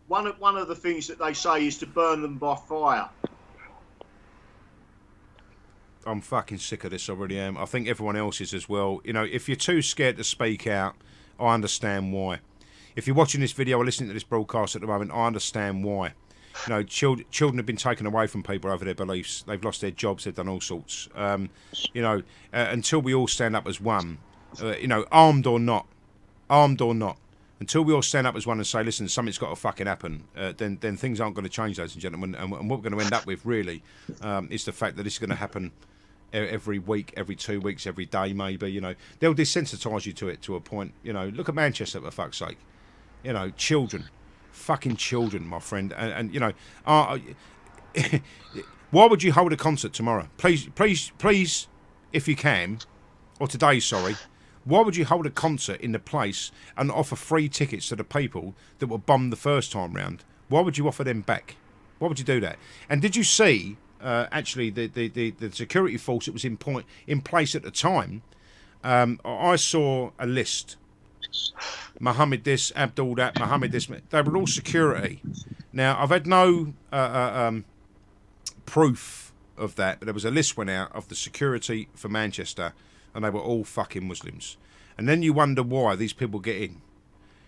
Speaker 3: one of the things that they say is to burn them by fire.
Speaker 10: I'm fucking sick of this, I really am. I think everyone else is as well. You know, if you're too scared to speak out, I understand why. If you're watching this video or listening to this broadcast at the moment, I understand why. You know, children have been taken away from people over their beliefs. They've lost their jobs. They've done all sorts. You know, until we all stand up as one... you know, armed or not, until we all stand up as one and say, listen, something's got to fucking happen, then things aren't going to change, ladies and gentlemen. And what we're going to end up with, really, is the fact that this is going to happen every week, every 2 weeks, every day, maybe. You know, they'll desensitise you to it to a point. You know, look at Manchester, for fuck's sake. You know, children, fucking children, my friend. And you know, why would you hold a concert tomorrow? Please, if you can, or today, sorry. Why would you hold a concert in the place and offer free tickets to the people that were bombed the first time round? Why would you offer them back? Why would you do that? And did you see, actually, the security force that was in place at the time? I saw a list. Mohammed this, Abdul that, Mohammed this. They were all security. Now, I've had no proof of that, but there was a list went out of the security for Manchester, and they were all fucking Muslims. And then you wonder why these people get in.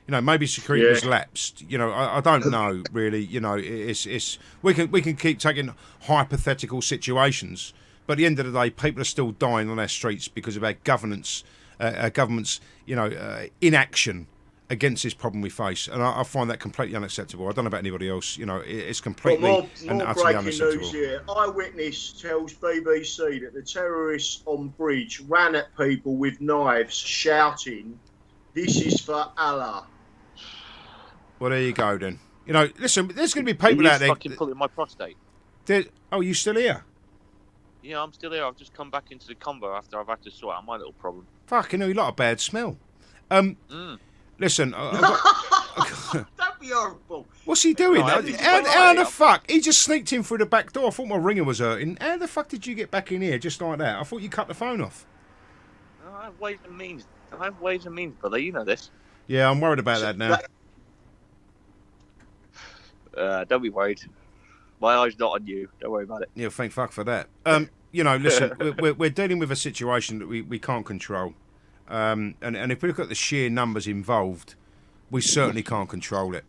Speaker 10: You know, maybe security was lapsed. You know, I don't know really. You know, it's we can keep taking hypothetical situations, but at the end of the day, people are still dying on our streets because of our government's inaction against this problem we face, and I find that completely unacceptable. I don't know about anybody else. You know, it's completely and utterly unacceptable. News here. Eyewitness tells BBC that the terrorists on bridge ran at people with knives, shouting, "This is for Allah." Well, there you go then. You know, listen, there's going to be people out there.
Speaker 4: Fucking pulling my prostate.
Speaker 10: Oh, you still here?
Speaker 4: Yeah, I'm still here. I've just come back into the combo after I've had to sort out my little problem.
Speaker 10: Fucking hell, you lot of bad smell. Listen, I've got...
Speaker 3: Don't be horrible.
Speaker 10: What's he doing? How the fuck? He just sneaked in through the back door. I thought my ringer was hurting. How the fuck did you get back in here just like that? I thought you cut the phone off.
Speaker 4: I have ways and means. Brother. You know this.
Speaker 10: Yeah, I'm worried about that now.
Speaker 4: Don't be worried. My eye's not on you. Don't worry about it.
Speaker 10: Yeah, thank fuck for that. You know, listen, we're dealing with a situation that we can't control. And if we look at the sheer numbers involved, we certainly can't control it.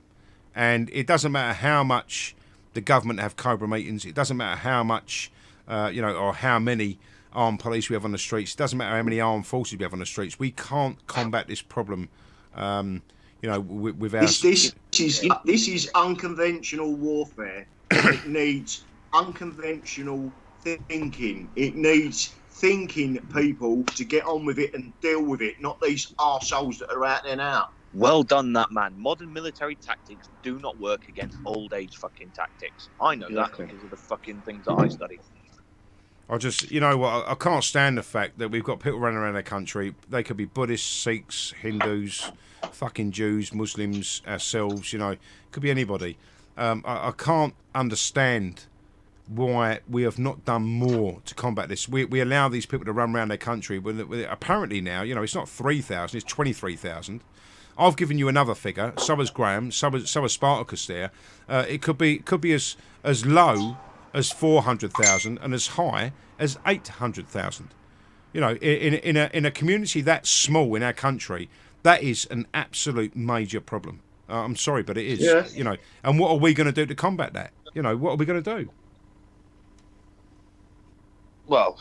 Speaker 10: And it doesn't matter how much the government have Cobra meetings. It doesn't matter how much, or how many armed police we have on the streets. It doesn't matter how many armed forces we have on the streets. We can't combat this problem, without...
Speaker 3: This is unconventional warfare. It needs unconventional thinking. It needs... thinking people to get on with it and deal with it, not these arseholes that are out there now.
Speaker 4: Well done, that man. Modern military tactics do not work against old age fucking tactics. I know that because of the fucking things that I study.
Speaker 10: I can't stand the fact that we've got people running around our country. They could be Buddhists, Sikhs, Hindus, fucking Jews, Muslims, ourselves, you know, could be anybody. I can't understand why we have not done more to combat this. We allow these people to run around their country when apparently now, it's not 3,000, it's 23,000. I've given you another figure. So has Graham. So has Spartacus there. It could be as low as 400,000 and as high as 800,000. In a community that small in our country, that is an absolute major problem. I'm sorry, but it is. Yes. And what are we going to do to combat that? What are we going to do?
Speaker 4: Well,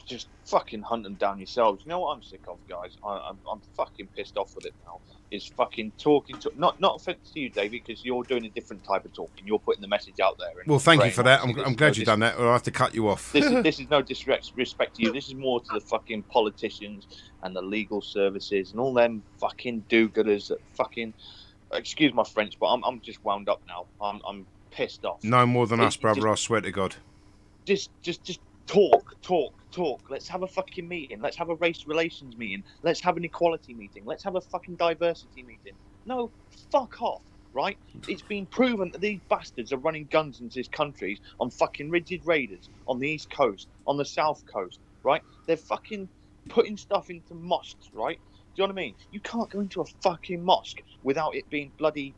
Speaker 4: just fucking hunt them down yourselves. You know what I'm sick of, guys? I'm fucking pissed off with it now. Is fucking talking to not offense to you, David, because you're doing a different type of talking. You're putting the message out there.
Speaker 10: Well, thank you for that. I'm glad you've done that, or I have to cut you off.
Speaker 4: This is no disrespect to you. This is more to the fucking politicians and the legal services and all them fucking do-gooders that fucking. Excuse my French, but I'm just wound up now. I'm pissed off.
Speaker 10: No more than us, brother. I swear to God.
Speaker 4: Just talk. Let's have a fucking meeting. Let's have a race relations meeting. Let's have an equality meeting. Let's have a fucking diversity meeting. No, fuck off, right? It's been proven that these bastards are running guns into these countries on fucking rigid raiders on the East Coast, on the South Coast, right? They're fucking putting stuff into mosques, right? Do you know what I mean? You can't go into a fucking mosque without it being bloody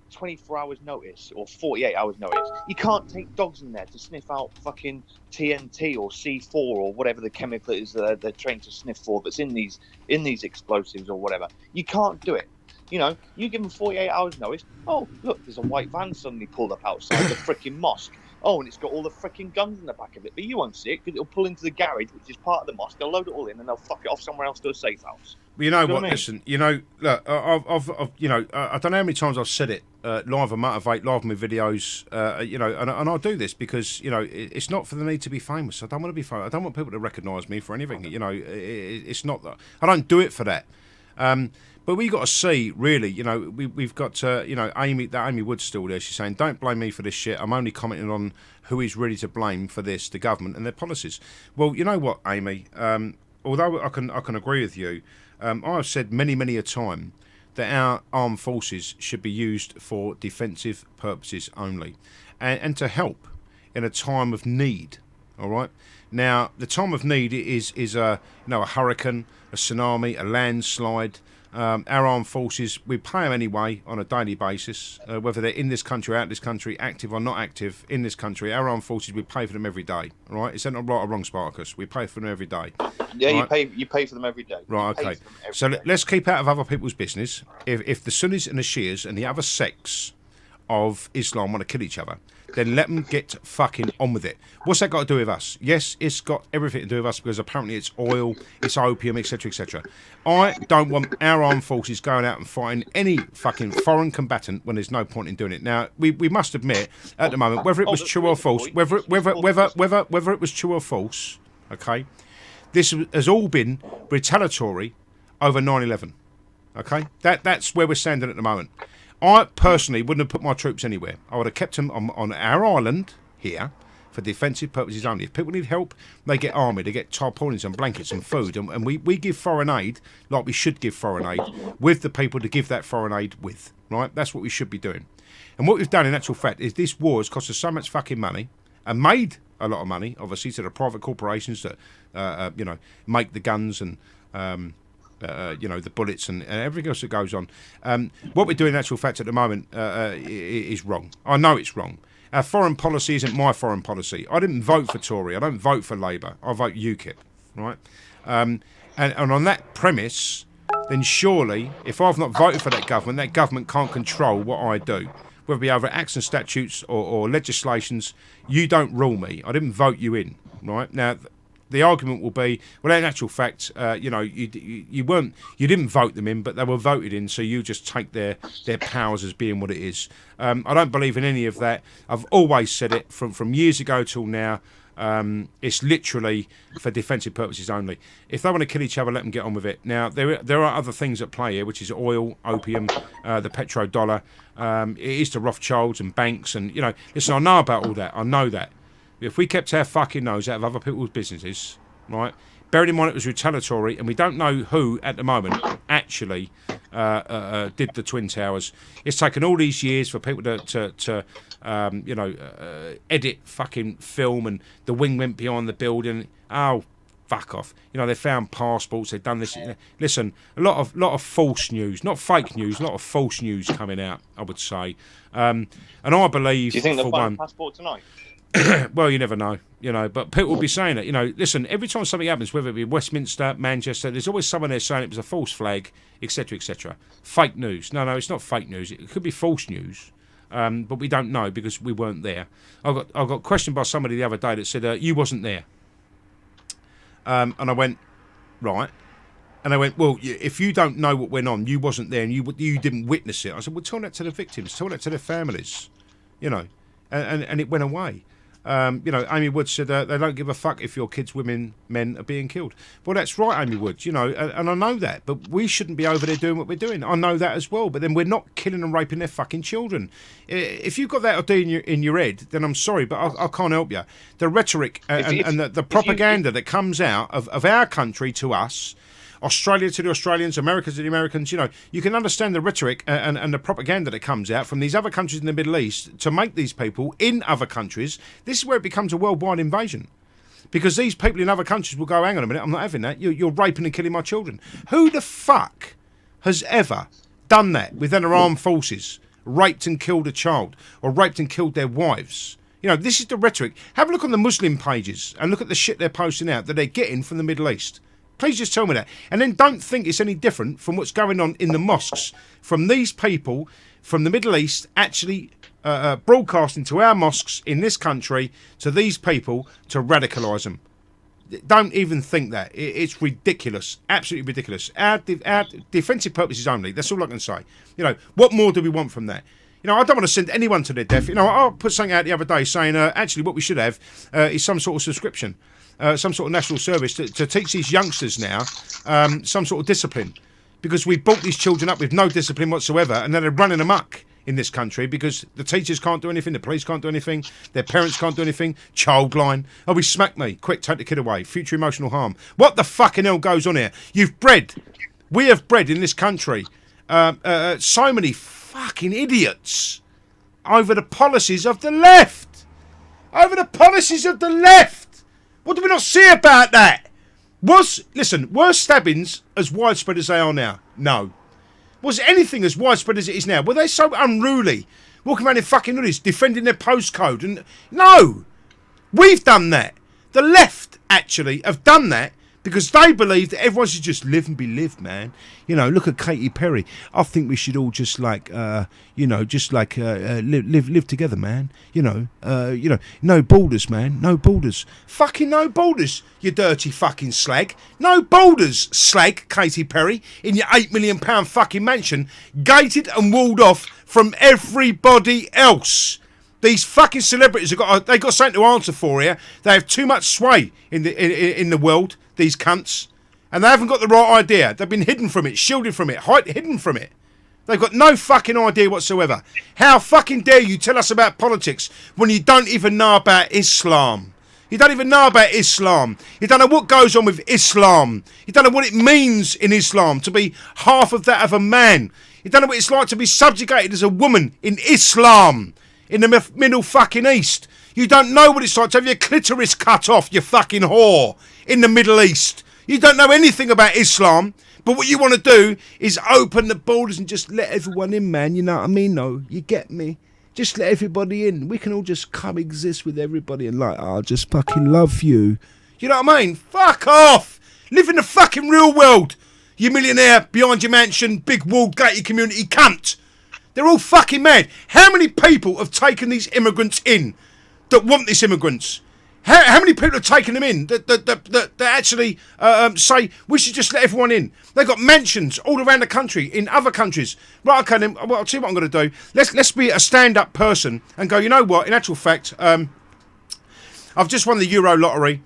Speaker 4: 24 hours notice or 48 hours notice. You can't take dogs in there to sniff out fucking TNT or C4 or whatever the chemical is they're trained to sniff for that's in these explosives or whatever. You can't do it. You give them 48 hours notice. Oh, look, there's a white van suddenly pulled up outside the freaking mosque. Oh, and it's got all the freaking guns in the back of it. But you won't see it because it'll pull into the garage, which is part of the mosque. They'll load it all in and they'll fuck it off somewhere else to a safe house.
Speaker 10: Well, you know what? Listen, look, I've I don't know how many times I've said it live and motivate, live in my videos, and I do this because it's not for the need to be famous. I don't want to be famous. I don't want people to recognise me for anything. It's not that. I don't do it for that. But we got to see, really, we've got, Amy Wood's still there. She's saying, don't blame me for this shit. I'm only commenting on who is ready to blame for this, the government and their policies. Well, you know what, Amy? Although I can agree with you, I've said many, many a time that our armed forces should be used for defensive purposes only and to help in a time of need, all right? Now, the time of need is a hurricane, a tsunami, a landslide. Our armed forces, we pay them anyway on a daily basis, whether they're in this country, out of this country, active or not active in this country. Our armed forces, we pay for them every day, right? Is that not right or wrong, Spartacus? We pay for them every day.
Speaker 4: Yeah, right? You pay for them every day.
Speaker 10: Right, okay. So let's keep out of other people's business. If the Sunnis and the Shias and the other sects of Islam want to kill each other, then let them get fucking on with it. What's that got to do with us? Yes, it's got everything to do with us because apparently it's oil, it's opium, etc., etc. I don't want our armed forces going out and fighting any fucking foreign combatant when there's no point in doing it. Now, we must admit at the moment, whether it was true or false, whether it was true or false, okay, this has all been retaliatory over 9/11. Okay, that's where we're standing at the moment. I personally wouldn't have put my troops anywhere. I would have kept them on our island here for defensive purposes only. If people need help, they get army, they get tarpaulins and blankets and food. And we give foreign aid like we should give foreign aid with the people to give that foreign aid with, right? That's what we should be doing. And what we've done in actual fact is this war has cost us so much fucking money and made a lot of money, obviously, to the private corporations that, make the guns and... the bullets and everything else that goes on. What we're doing in actual fact at the moment is wrong. I know it's wrong. Our foreign policy isn't my foreign policy. I didn't vote for Tory. I don't vote for Labour. I vote UKIP, right? And on that premise, then surely, if I've not voted for that government can't control what I do. Whether it be over acts and statutes or legislations, you don't rule me. I didn't vote you in, right? Now, the argument will be, well, in actual fact, you didn't vote them in, but they were voted in, so you just take their powers as being what it is. I don't believe in any of that. I've always said it from years ago till now. It's literally for defensive purposes only. If they want to kill each other, let them get on with it. Now, there are other things at play here, which is oil, opium, the petrodollar. It is the Rothschilds and banks, and listen, I know about all that. I know that. If we kept our fucking nose out of other people's businesses, right, bearing in mind it was retaliatory and we don't know who at the moment actually actually did the Twin Towers. It's taken all these years for people to edit fucking film, and the wing went behind the building. Oh, fuck off. They found passports, they've done this. Listen, a lot of false news, not fake news, a lot of false news coming out, I would say. And I believe...
Speaker 4: Do you think they'll
Speaker 10: for
Speaker 4: find
Speaker 10: one,
Speaker 4: a passport tonight?
Speaker 10: well, you never know, but people will be saying it. Listen, every time something happens, whether it be Westminster, Manchester, there's always someone there saying it was a false flag, etc., etc. Fake news. No, it's not fake news. It could be false news, but we don't know because we weren't there. I got questioned by somebody the other day that said, you wasn't there. And I went, right. And I went, well, if you don't know what went on, you wasn't there and you didn't witness it. I said, well, tell that to the victims, tell that to their families, and it went away. Amy Wood said they don't give a fuck if your kids, women, men are being killed. Well, that's right, Amy Wood, and I know that, but we shouldn't be over there doing what we're doing. I know that as well, but then we're not killing and raping their fucking children. If you've got that idea in your head, then I'm sorry, but I can't help you. The rhetoric and the propaganda that comes out of our country to us, Australia to the Australians, America to the Americans, you can understand the rhetoric and the propaganda that comes out from these other countries in the Middle East to make these people in other countries. This is where it becomes a worldwide invasion. Because these people in other countries will go, hang on a minute, I'm not having that. You're raping and killing my children. Who the fuck has ever done that within our armed forces, raped and killed a child, or raped and killed their wives? This is the rhetoric. Have a look on the Muslim pages and look at the shit they're posting out that they're getting from the Middle East. Please just tell me that. And then don't think it's any different from what's going on in the mosques from these people from the Middle East actually broadcasting to our mosques in this country to these people to radicalise them. Don't even think that. It's ridiculous. Absolutely ridiculous. Our defensive purposes only. That's all I can say. What more do we want from that? I don't want to send anyone to their death. I put something out the other day saying actually what we should have is some sort of subscription. Some sort of national service to teach these youngsters now some sort of discipline, because we brought these children up with no discipline whatsoever, and then they're running amok in this country because the teachers can't do anything, the police can't do anything, their parents can't do anything. Childline, he smacked me, quick, take the kid away, future emotional harm. What the fucking hell goes on here? We have bred in this country so many fucking idiots over the policies of the left. What do we not see about that? Were stabbings as widespread as they are now? No. Was anything as widespread as it is now? Were they so unruly, walking around in fucking hoodies, defending their postcode? No. We've done that. The left, actually, have done that because they believe that everyone should just live and be lived, man. Look at Katy Perry. I think we should all just live together, man. No borders, man. No borders. Fucking no borders, you dirty fucking slag. No borders, slag, Katy Perry, in your £8 million fucking mansion, gated and walled off from everybody else. These fucking celebrities they got something to answer for here. They have too much sway in the world. These cunts, and they haven't got the right idea. They've been hidden from it, shielded from it, hidden from it. They've got no fucking idea whatsoever. How fucking dare you tell us about politics when you don't even know about Islam? You don't even know about Islam. You don't know what goes on with Islam. You don't know what it means in Islam to be half of that of a man. You don't know what it's like to be subjugated as a woman in Islam, in the Middle fucking East. You don't know what it's like to have your clitoris cut off, you fucking whore, in the Middle East. You don't know anything about Islam, but what you want to do is open the borders and just let everyone in, man. You know what I mean? No, you get me? Just let everybody in. We can all just coexist with everybody and I just fucking love you. You know what I mean? Fuck off! Live in the fucking real world, you millionaire behind your mansion, big walled gated community cunt. They're all fucking mad. How many people have taken these immigrants in that want these immigrants? How many people have taken them in that actually say we should just let everyone in? They've got mansions all around the country, in other countries. Right, okay, then, well, I'll tell you what I'm going to do. Let's be a stand-up person and go, you know what, in actual fact, I've just won the Euro lottery.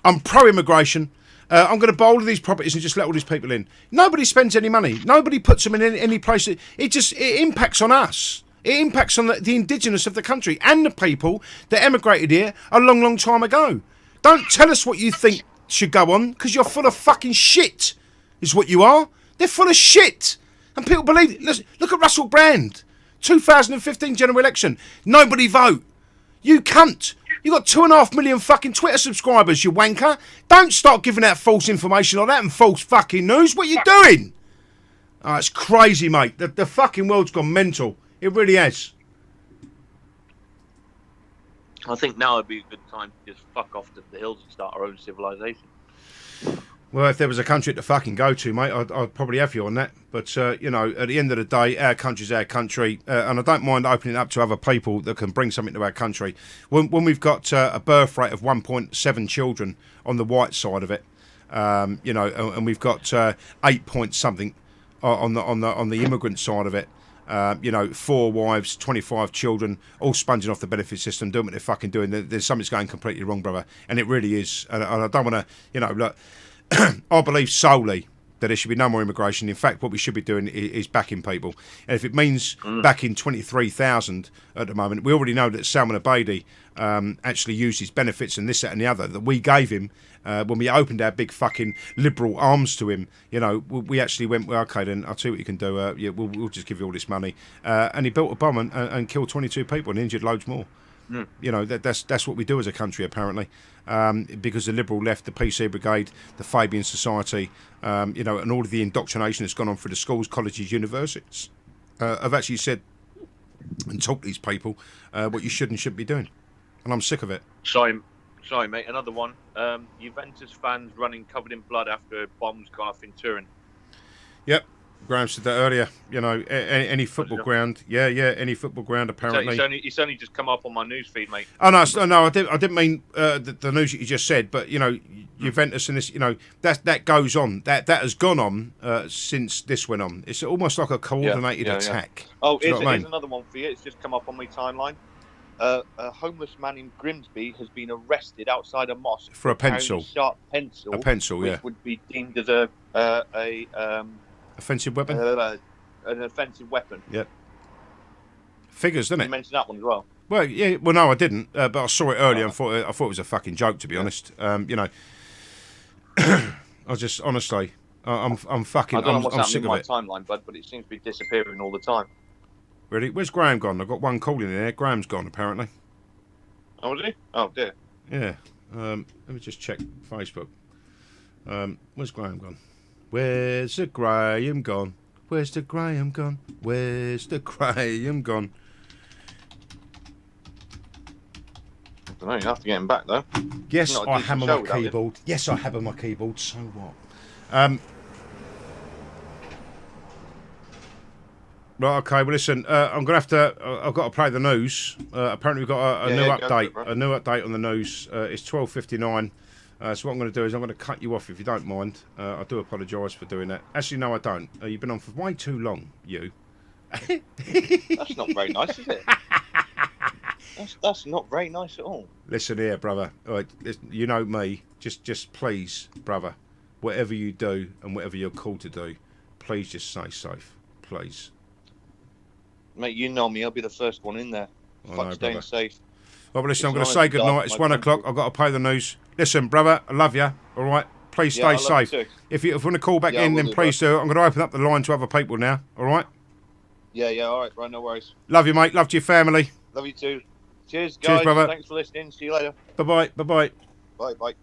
Speaker 10: I'm pro-immigration. I'm going to buy all of these properties and just let all these people in. Nobody spends any money. Nobody puts them in any place. It impacts on us. It impacts on the indigenous of the country and the people that emigrated here a long, long time ago. Don't tell us what you think should go on, because you're full of fucking shit, is what you are. They're full of shit. And people believe it. Listen, look at Russell Brand. 2015 general election. Nobody vote. You cunt. You got 2.5 million fucking Twitter subscribers, you wanker. Don't start giving out false information like that and false fucking news. What are you doing? Oh, it's crazy, mate. The fucking world's gone mental. It really has.
Speaker 4: I think now would be a good time to just fuck off to the hills and start our own civilization.
Speaker 10: Well, if there was a country to fucking go to, mate, I'd probably have you on that. But, you know, at the end of the day, our country's our country. And I don't mind opening it up to other people that can bring something to our country. When we've got a birth rate of 1.7 children on the white side of it, you know, and we've got 8 point something on the immigrant side of it, you know, 4 wives, 25 children, all sponging off the benefit system, doing what they're fucking doing. There's something's going completely wrong, brother. And it really is. And I don't want to, you know, look, I believe solely that there should be no more immigration. In fact, what we should be doing is backing people. And if it means backing 23,000 at the moment, we already know that Salman Abedi actually used his benefits and this, that and the other that we gave him when we opened our big fucking liberal arms to him. You know, we actually went, well, okay, then I'll tell you what you can do. Yeah, we'll just give you all this money. And he built a bomb and killed 22 people and injured loads more. You know, that's what we do as a country, apparently, because the Liberal left, the PC Brigade, the Fabian Society, you know, and all of the indoctrination that's gone on through the schools, colleges, universities, have actually said and taught these people what you should and shouldn't be doing. And I'm sick of it.
Speaker 4: Sorry, mate, another one. Juventus fans running covered in blood after bombs gone off in Turin.
Speaker 10: Yep. Graham said that earlier. You know, any football ground. Yeah, any football ground, apparently.
Speaker 4: It's only just come up on my news feed, mate.
Speaker 10: Oh, no, I didn't mean the news that you just said, but, you know, Juventus and this, you know, that goes on. That has gone on since this went on. It's almost like a coordinated attack.
Speaker 4: Yeah. Oh, here's another one for you. It's just come up on my timeline. A homeless man in Grimsby has been arrested outside a mosque
Speaker 10: for a pencil.
Speaker 4: Sharp pencil.
Speaker 10: A pencil,
Speaker 4: which would be deemed as a
Speaker 10: offensive weapon?
Speaker 4: An offensive weapon.
Speaker 10: Yep. Figures, doesn't it?
Speaker 4: You mentioned that one as well.
Speaker 10: Well, yeah. Well, no, I didn't. But I saw it earlier and thought it was a fucking joke, to be honest. You know, I just honestly, I'm fucking.
Speaker 4: I don't know what's
Speaker 10: I'm
Speaker 4: happening
Speaker 10: sick
Speaker 4: in
Speaker 10: of
Speaker 4: my
Speaker 10: it.
Speaker 4: timeline, bud, but it seems to be disappearing all the time.
Speaker 10: Really? Where's Graham gone? I've got one call in there. Graham's gone, apparently.
Speaker 4: Oh, was he? Oh, dear.
Speaker 10: Yeah. Let me just check Facebook. Where's Graham gone? Where's the Graham gone? Where's the Graham gone? Where's the Graham gone?
Speaker 4: I don't know, you have to get him back, though.
Speaker 10: Yes, I hammer my keyboard. Yes, I hammer my keyboard. So what? Right, okay, well, listen, I'm going to have to... I've got to play the news. Apparently we've got a new update. A new update on the news. It's 12:59. So what I'm going to do is I'm going to cut you off if you don't mind. I do apologise for doing that. Actually, no, I don't. You've been on for way too long, you.
Speaker 4: That's not very nice, is it? That's not very nice at all.
Speaker 10: Listen here, brother. All right, you know me. Just please, brother, whatever you do and whatever you're called to do, please just stay safe. Please.
Speaker 4: Mate, you know me. I'll be the first one in there. Fuck staying safe.
Speaker 10: Well, listen, I'm going to say good night. It's 1 o'clock. I've got to pay the news. Listen, brother, I love you. All right? Please stay safe. If you want to call back in, then please do. I'm going to open up the line to other people now. All right?
Speaker 4: Yeah, all right. Right, no worries.
Speaker 10: Love you, mate. Love to your family.
Speaker 4: Love you too. Cheers, guys.
Speaker 10: Cheers, brother.
Speaker 4: Thanks for listening. See you later.
Speaker 10: Bye-bye. Bye-bye.
Speaker 4: Bye-bye.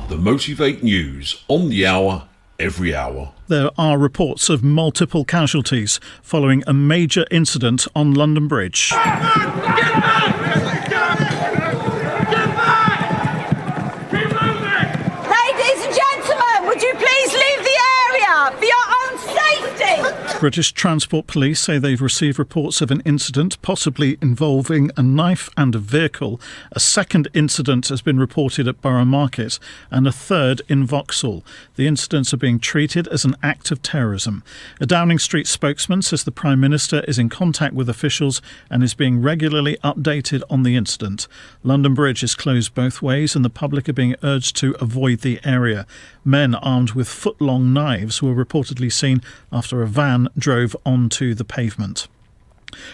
Speaker 1: The Motivate News on the hour, every hour.
Speaker 2: There are reports of multiple casualties following a major incident on London Bridge.
Speaker 11: Ladies and gentlemen, would you please leave the area for your own safety?
Speaker 2: British Transport Police say they've received reports of an incident possibly involving a knife and a vehicle. A second incident has been reported at Borough Market and a third in Vauxhall. The incidents are being treated as an act of terrorism. A Downing Street spokesman says the Prime Minister is in contact with officials and is being regularly updated on the incident. London Bridge is closed both ways and the public are being urged to avoid the area. Men armed with foot-long knives were reportedly seen after a van drove onto the pavement.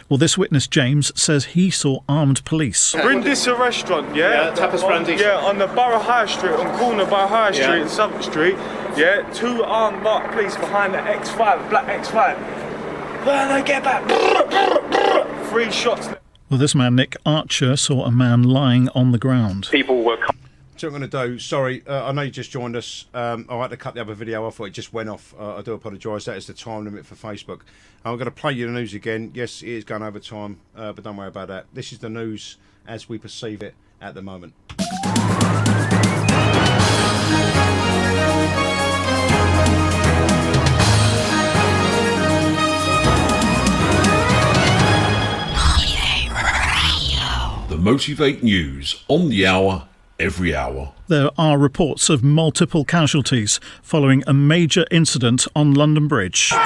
Speaker 2: Well, this witness, James, says he saw armed police.
Speaker 6: Brindisi restaurant, yeah?
Speaker 23: Tapas Brandy.
Speaker 6: Yeah, on the Borough High Street, on corner by High Street and Southwark Street. Yeah, 2 armed marked police behind the X5, black X5. When I get back, 3 shots.
Speaker 2: Well, this man, Nick Archer, saw a man lying on the ground.
Speaker 7: People were...
Speaker 10: So what I'm going to do, sorry, I know you just joined us. I had to cut the other video off, it just went off. I do apologise, that is the time limit for Facebook. I'm going to play you the news again. Yes, it is going over time, but don't worry about that. This is the news as we perceive it at the moment.
Speaker 1: The Motivate News on the hour, every hour.
Speaker 2: There are reports of multiple casualties following a major incident on London Bridge.
Speaker 9: Ladies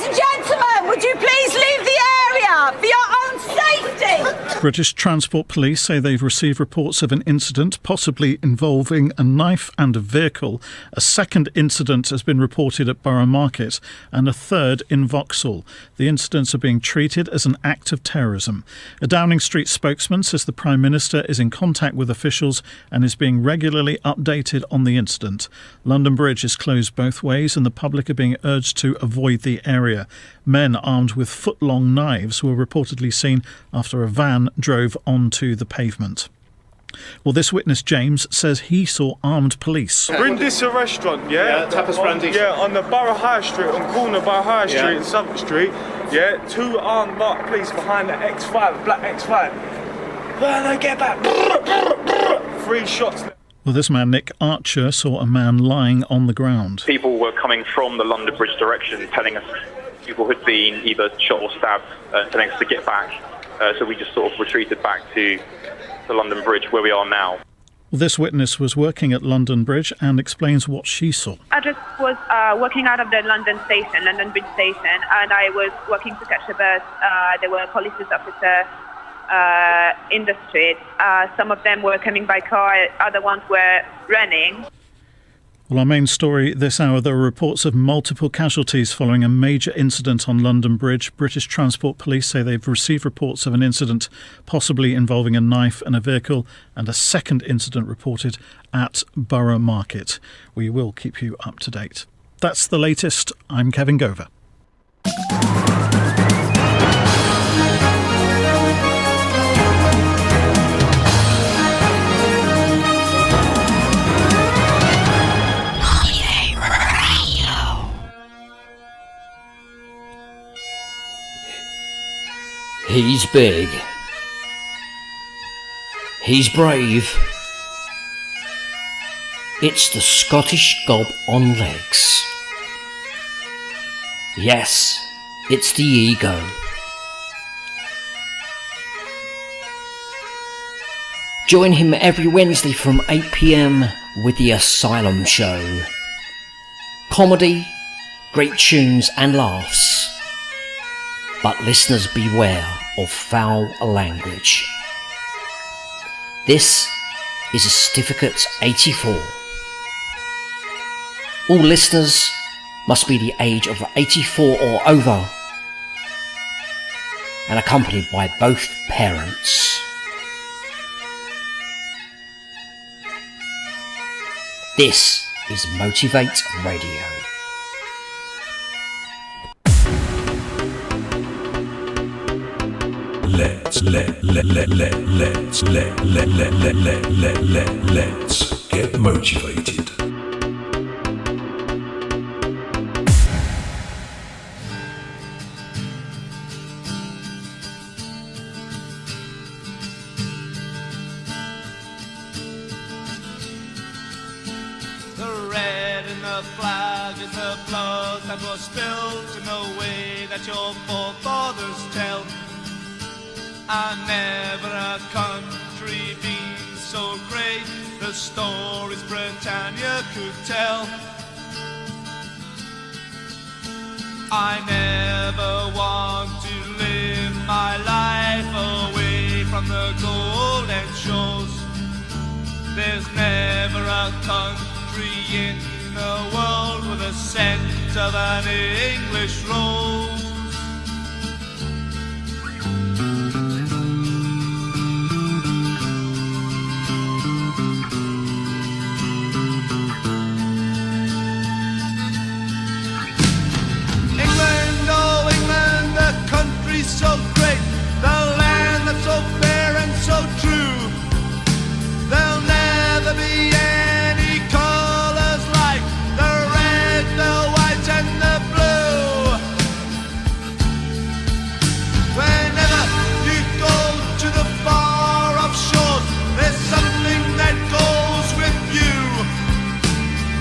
Speaker 9: and gentlemen, would you please leave the area for your own safety?
Speaker 2: British Transport Police say they've received reports of an incident possibly involving a knife and a vehicle. A second incident has been reported at Borough Market and a third in Vauxhall. The incidents are being treated as an act of terrorism. A Downing Street spokesman says the Prime Minister is in contact with officials and is being regularly updated on the incident. London Bridge is closed both ways and the public are being urged to avoid the area. Men armed with foot-long knives were reportedly seen after a van drove onto the pavement. Well, this witness, James, says he saw armed police.
Speaker 6: Brindisi restaurant, yeah?
Speaker 23: Tapas Brandy.
Speaker 6: Yeah, on the Borough High Street, on corner by High Street and Southwark Street. Yeah, 2 armed marked police behind the X5, black X5. When I get back, 3 shots.
Speaker 2: Well, this man, Nick Archer, saw a man lying on the ground.
Speaker 7: People were coming from the London Bridge direction, telling us people had been either shot or stabbed, telling us to get back. So we just sort of retreated back to the London Bridge, where we are now.
Speaker 2: Well, this witness was working at London Bridge and explains what she saw.
Speaker 5: I just was working out of the London station, London Bridge station, and I was working to catch a bus. There were police officers in the street. Some of them were coming by car, other ones were running.
Speaker 2: Well, our main story this hour, there are reports of multiple casualties following a major incident on London Bridge. British Transport Police say they've received reports of an incident possibly involving a knife and a vehicle, and a second incident reported at Borough Market. We will keep you up to date. That's the latest. I'm Kevin Gover.
Speaker 12: He's big. He's brave. It's the Scottish Gob on legs. Yes, it's the ego. Join him every Wednesday from 8 p.m. with The Asylum Show. Comedy, great tunes and laughs. But listeners beware of foul language. This is a Certificate 84. All listeners must be the age of 84 or over and accompanied by both parents. This is Motivate Radio.
Speaker 1: Let's get motivated.
Speaker 24: The red in the flag is the blood that was spilled in the way that your forefathers tell. And never a country been so great, the stories Britannia could tell. I never want to live my life away from the golden shores. There's never country in the world with the scent of an English rose. England, oh England, the country's so great, the land that's so fair and so true. There'll never be any colours like the red, the white and the blue. Whenever you go to the far off shores, there's something that goes with you.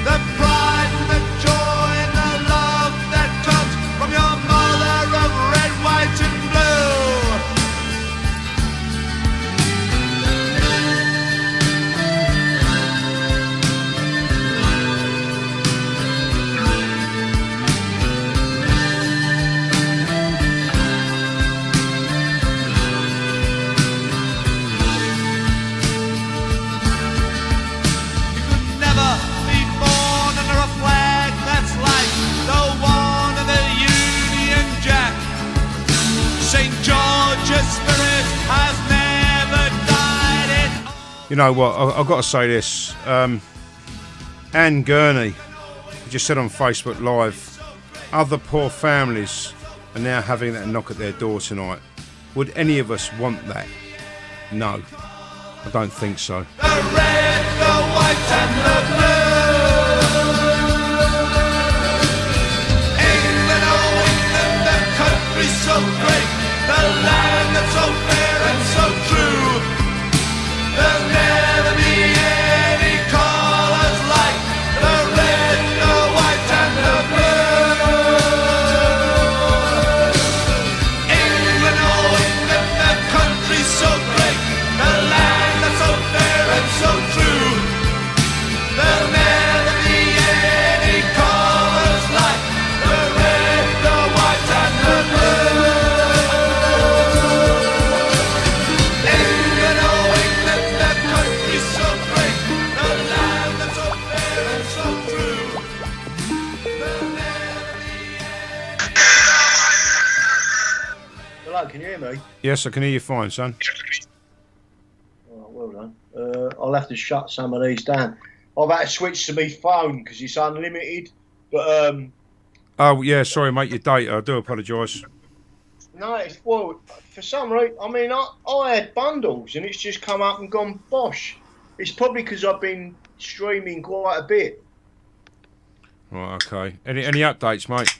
Speaker 24: The pride and the joy and the love that comes from your mother of red, white and blue. Never be born under a flag that's like the one of the Union Jack. St. George's spirit has never died.
Speaker 10: You know what? I've got to say this. Anne Gurney just said on Facebook Live, other poor families are now having that knock at their door tonight. Would any of us want that? No, I don't think so.
Speaker 24: The red, the white and the blue. England, oh England, the country's so great, the land that's so fair and so true. There'll never be any colours like the red, the white and the blue. England, oh England, the country's so great, the land that's so fair and so true. There'll never be any colours like the red, the white and the blue. England, oh England, the country's so great, the land that's so fair and so true.
Speaker 3: Hello, can you hear me?
Speaker 10: Yes, I can hear you fine, son.
Speaker 3: Oh, well done. I'll have to shut some of these down. I've had to switch to my phone because it's unlimited. But
Speaker 10: Oh, yeah, sorry, mate, your data. I do apologise.
Speaker 3: no, well, for some reason, I mean, I had bundles and it's just come up and gone bosh. It's probably because I've been streaming quite a bit.
Speaker 10: Right, okay. Any updates, mate?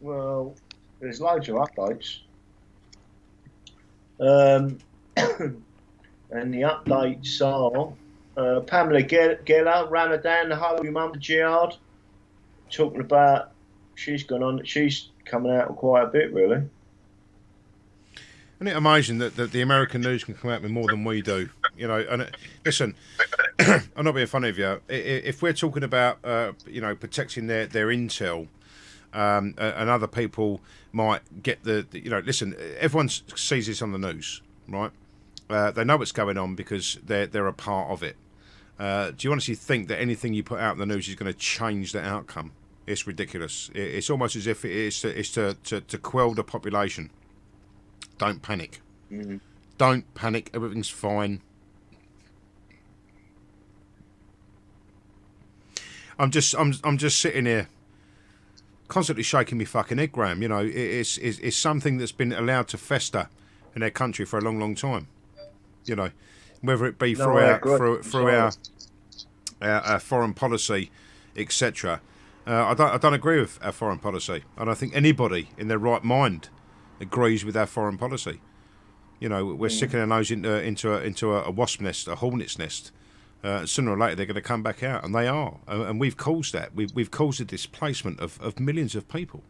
Speaker 3: Well, there's loads of updates. And the updates are Pamela Geller ran her down the Holy Mum Jihad, talking about she's coming out quite a bit, really.
Speaker 10: Isn't it amazing that the American news can come out with more than we do? You know, and listen, I'm not being funny of you. If we're talking about, protecting their intel, and other people might get listen, everyone sees this on the news, right? They know what's going on because they're a part of it. Do you honestly think that anything you put out in the news is going to change the outcome? It's ridiculous. It's almost as if it's to quell the population. Don't panic.
Speaker 3: Mm-hmm.
Speaker 10: Don't panic. Everything's fine. I'm just sitting here, constantly shaking my fucking head, Graham. You know, it's something that's been allowed to fester in their country for a long, long time. You know, whether it be through our foreign policy, etc. I don't agree with our foreign policy. I don't think anybody in their right mind agrees with our foreign policy. You know, we're sticking our nose into a wasp nest, a hornet's nest. Sooner or later, they're going to come back out, and they are. And we've caused that. We've caused the displacement of millions of people,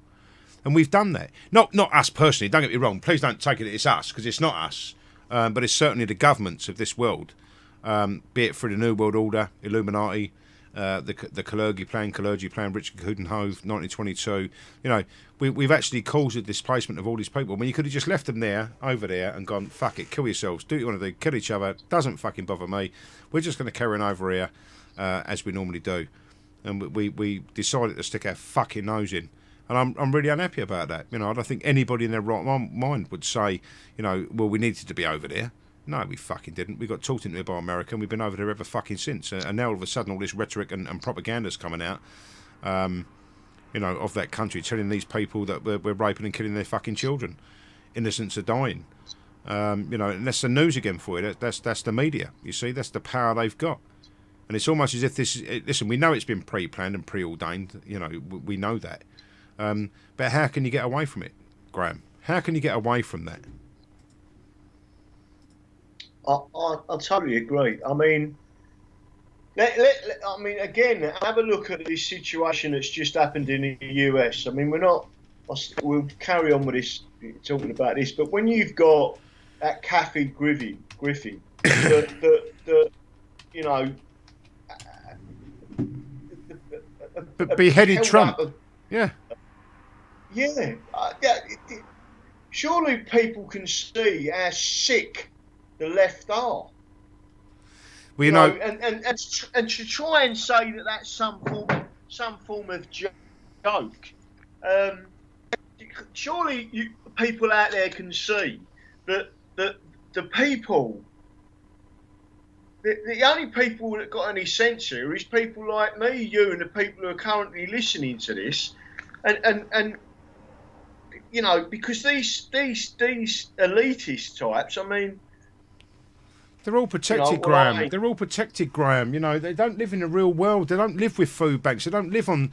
Speaker 10: and we've done that. Not us personally. Don't get me wrong. Please don't take it that it's us, because it's not us. But it's certainly the governments of this world, be it through the New World Order, Illuminati, the Kalergi plan, Richard Coudenhove, 1922. You know, we've actually caused the displacement of all these people. When you could have just left them there, over there, and gone, fuck it, kill yourselves, do what you want to do, kill each other, doesn't fucking bother me. We're just going to carry on over here as we normally do. And we decided to stick our fucking nose in. And I'm really unhappy about that. You know, I don't think anybody in their right mind would say, you know, well, we needed to be over there. No, we fucking didn't. We got talked into it by America, and we've been over there ever fucking since. And now all of a sudden, all this rhetoric and propaganda's coming out, you know, of that country, telling these people that we're raping and killing their fucking children. Innocents are dying. You know, and that's the news again for you. That's the media. You see, that's the power they've got. And it's almost as if this is... Listen, we know it's been pre-planned and preordained. You know, we know that. But how can you get away from it, Graham? How can you get away from that?
Speaker 3: I totally agree. I mean, again, have a look at this situation that's just happened in the US. I mean, we'll carry on with this, talking about this, but when you've got that Kathy Griffin, the you know,
Speaker 10: but beheaded Trump. Yeah.
Speaker 3: Yeah. Surely people can see how sick the left are.
Speaker 10: Well, you know,
Speaker 3: and to try and say that that's some form of joke. Surely people out there can see that the people. The only people that got any sense here is people like me, you, and the people who are currently listening to this, and you know, because these elitist types, I mean,
Speaker 10: they're all protected, Graham. They're all protected, Graham. You know, they don't live in the real world. They don't live with food banks. They don't live on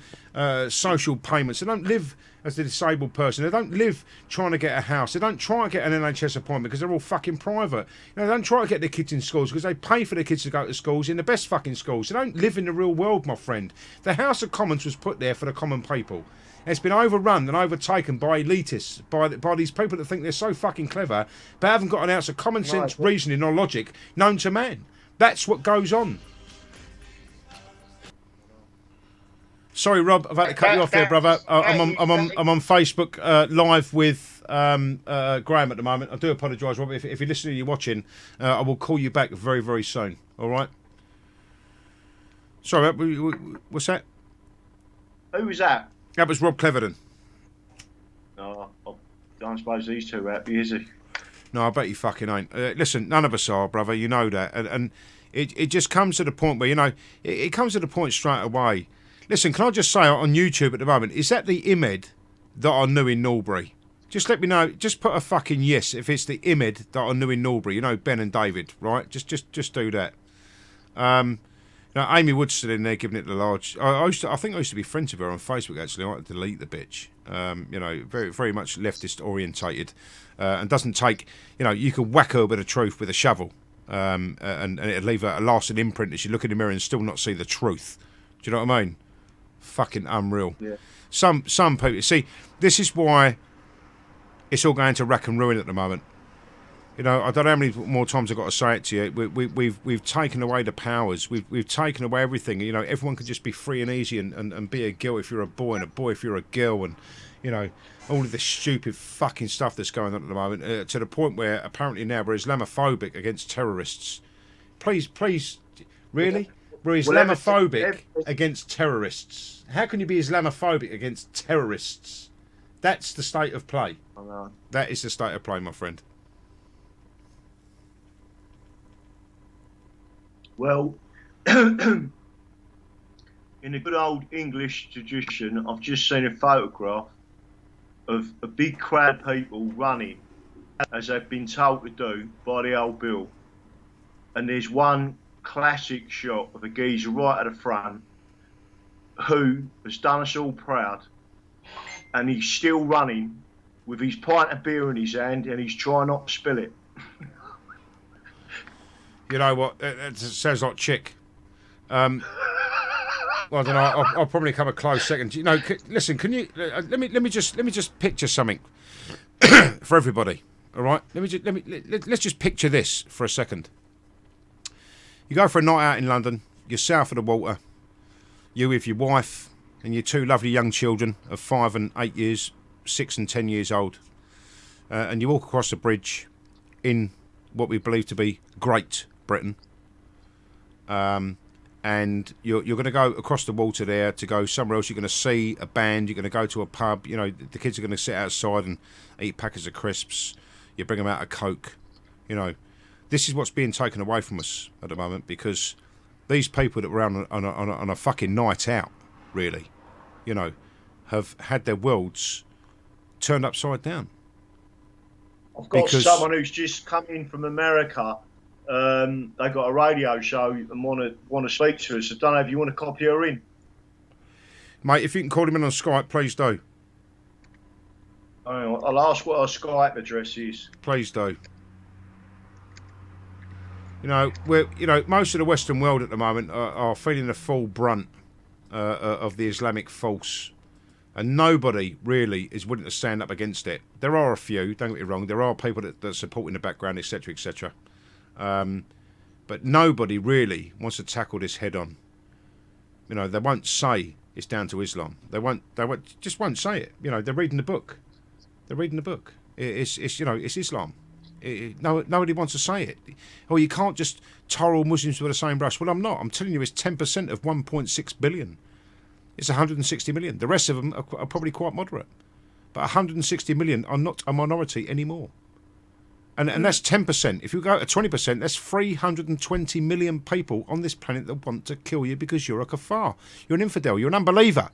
Speaker 10: social payments. They don't live as a disabled person. They don't live trying to get a house. They don't try to get an NHS appointment because they're all fucking private. You know, they don't try to get their kids in schools because they pay for their kids to go to schools in the best fucking schools. They don't live in the real world, my friend. The House of Commons was put there for the common people. It's been overrun and overtaken by elitists, by these people that think they're so fucking clever, but haven't got an ounce of common sense, reasoning or logic known to man. That's what goes on. Sorry, Rob, I've had to cut you off there, brother. I'm on Facebook live with Graham at the moment. I do apologise, Rob. If you're listening, you're watching, I will call you back very, very soon. All right. Sorry, what's that?
Speaker 3: Who was that?
Speaker 10: That was Rob Cleverton.
Speaker 3: No, I don't suppose these two are happy, is he?
Speaker 10: No, I bet you fucking ain't. Listen, none of us are, brother. You know that. And it just comes to the point where, you know, it comes to the point straight away. Listen, can I just say on YouTube at the moment, is that the Imed that I knew in Norbury? Just let me know. Just put a fucking yes if it's the Imed that I knew in Norbury. You know, Ben and David, right? Just do that. Now, Amy Wood's still in there giving it the large. I think I used to be friends with her on Facebook, actually. I had to delete the bitch. You know, very, very much leftist orientated, and doesn't take. You know, you can whack her with the truth with a shovel, and it'd leave a lasting imprint as you look in the mirror and still not see the truth. Do you know what I mean? Fucking unreal. Yeah. Some people see. This is why it's all going to rack and ruin at the moment. You know, I don't know how many more times I've got to say it to you. We've taken away the powers. We've taken away everything. You know, everyone can just be free and easy and be a girl if you're a boy and a boy if you're a girl, and you know, all of this stupid fucking stuff that's going on at the moment, to the point where apparently now we're Islamophobic against terrorists. Please, really? We're Islamophobic against terrorists. How can you be Islamophobic against terrorists? That's the state of play.
Speaker 3: I know.
Speaker 10: That is the state of play, my friend.
Speaker 3: Well, in a good old English tradition, I've just seen a photograph of a big crowd of people running, as they've been told to do by the old Bill. And there's one classic shot of a geezer right at the front who has done us all proud, and he's still running with his pint of beer in his hand, and he's trying not to spill it.
Speaker 10: You know what? It sounds like Chick. Well, I don't know. I'll probably come a close second. You know, listen. Can you let me just picture something for everybody. All right. Let's just picture this for a second. You go for a night out in London. You're south of the water. you with your wife and your 2 lovely young children of 5 and 8 years, 6 and 10 years old, and you walk across the bridge in what we believe to be Great Britain, and you're going to go across the water there to go somewhere else. You're going to see a band. You're going to go to a pub. You know, the kids are going to sit outside and eat packets of crisps. You bring them out a Coke. You know, this is what's being taken away from us at the moment, because these people that were on a fucking night out, really, you know, have had their worlds turned upside down.
Speaker 3: I've got someone who's just come in from America. They got a radio show and want to speak to us. I don't know if you want to copy her in.
Speaker 10: Mate, if you can call him in on Skype, please do.
Speaker 3: I'll ask what her Skype address is.
Speaker 10: Please do. You know, most of the Western world at the moment are feeling the full brunt of the Islamic force, and nobody really is willing to stand up against it. There are a few, don't get me wrong. There are people that support in the background, etc., etc. But nobody really wants to tackle this head on. You know, they won't say it's down to Islam. They just won't say it. You know, they're reading the book. It's Islam. Nobody wants to say it. Or you can't just tar all Muslims with the same brush. Well, I'm not. I'm telling you, it's 10% of 1.6 billion. It's 160 million. The rest of them are probably quite moderate. But 160 million are not a minority anymore. And that's 10%. If you go to 20%, that's 320 million people on this planet that want to kill you because you're a kafar. You're an infidel. You're an unbeliever.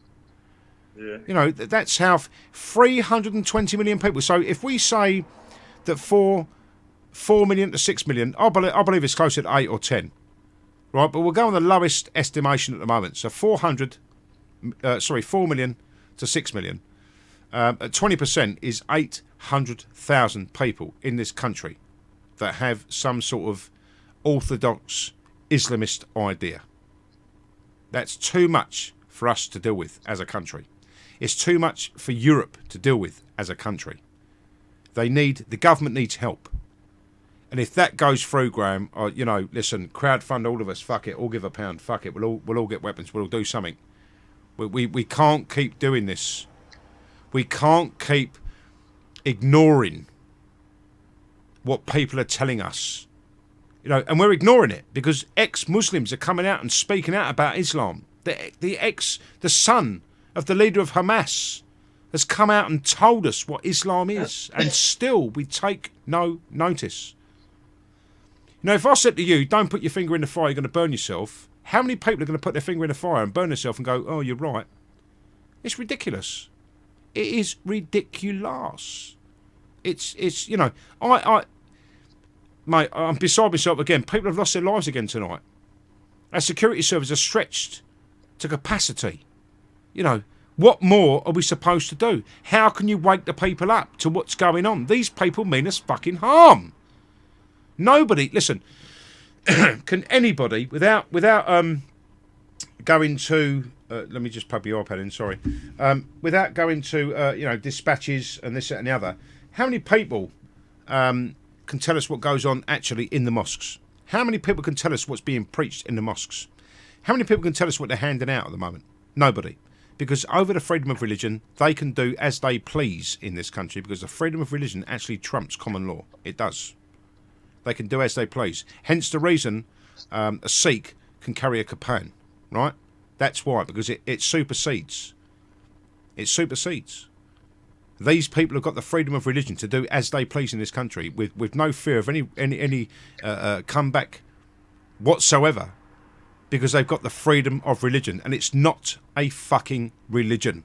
Speaker 3: Yeah.
Speaker 10: You know, that's how 320 million people. So if we say that 4 million to 6 million, I believe it's closer to 8 or 10. Right, but we'll go on the lowest estimation at the moment. So 4 million to 6 million. At 20% is 800,000 people in this country that have some sort of orthodox Islamist idea. That's too much for us to deal with as a country. It's too much for Europe to deal with as a country. The government needs help. And if that goes through, Graham, listen, crowdfund all of us, fuck it, all give £1, fuck it, we'll all get weapons, we'll all do something. We can't keep doing this. We can't keep ignoring what people are telling us. You know, and we're ignoring it because ex-Muslims are coming out and speaking out about Islam. The son of the leader of Hamas has come out and told us what Islam is, and still we take no notice. You know, if I said to you, don't put your finger in the fire, you're going to burn yourself, how many people are going to put their finger in the fire and burn themselves and go, oh, you're right? It's ridiculous. It is ridiculous. It's you know, mate, I'm beside myself again. People have lost their lives again tonight. Our security services are stretched to capacity. You know, what more are we supposed to do? How can you wake the people up to what's going on? These people mean us fucking harm. Nobody, listen, can anybody, without going to, let me just pop your iPad in, sorry. Without going to, dispatches and this, that and the other, how many people can tell us what goes on actually in the mosques? How many people can tell us what's being preached in the mosques? How many people can tell us what they're handing out at the moment? Nobody. Because over the freedom of religion, they can do as they please in this country, because the freedom of religion actually trumps common law. It does. They can do as they please. Hence the reason a Sikh can carry a Quran, right? That's why, because it supersedes. It supersedes. These people have got the freedom of religion to do as they please in this country, with no fear of any comeback whatsoever, because they've got the freedom of religion, and it's not a fucking religion.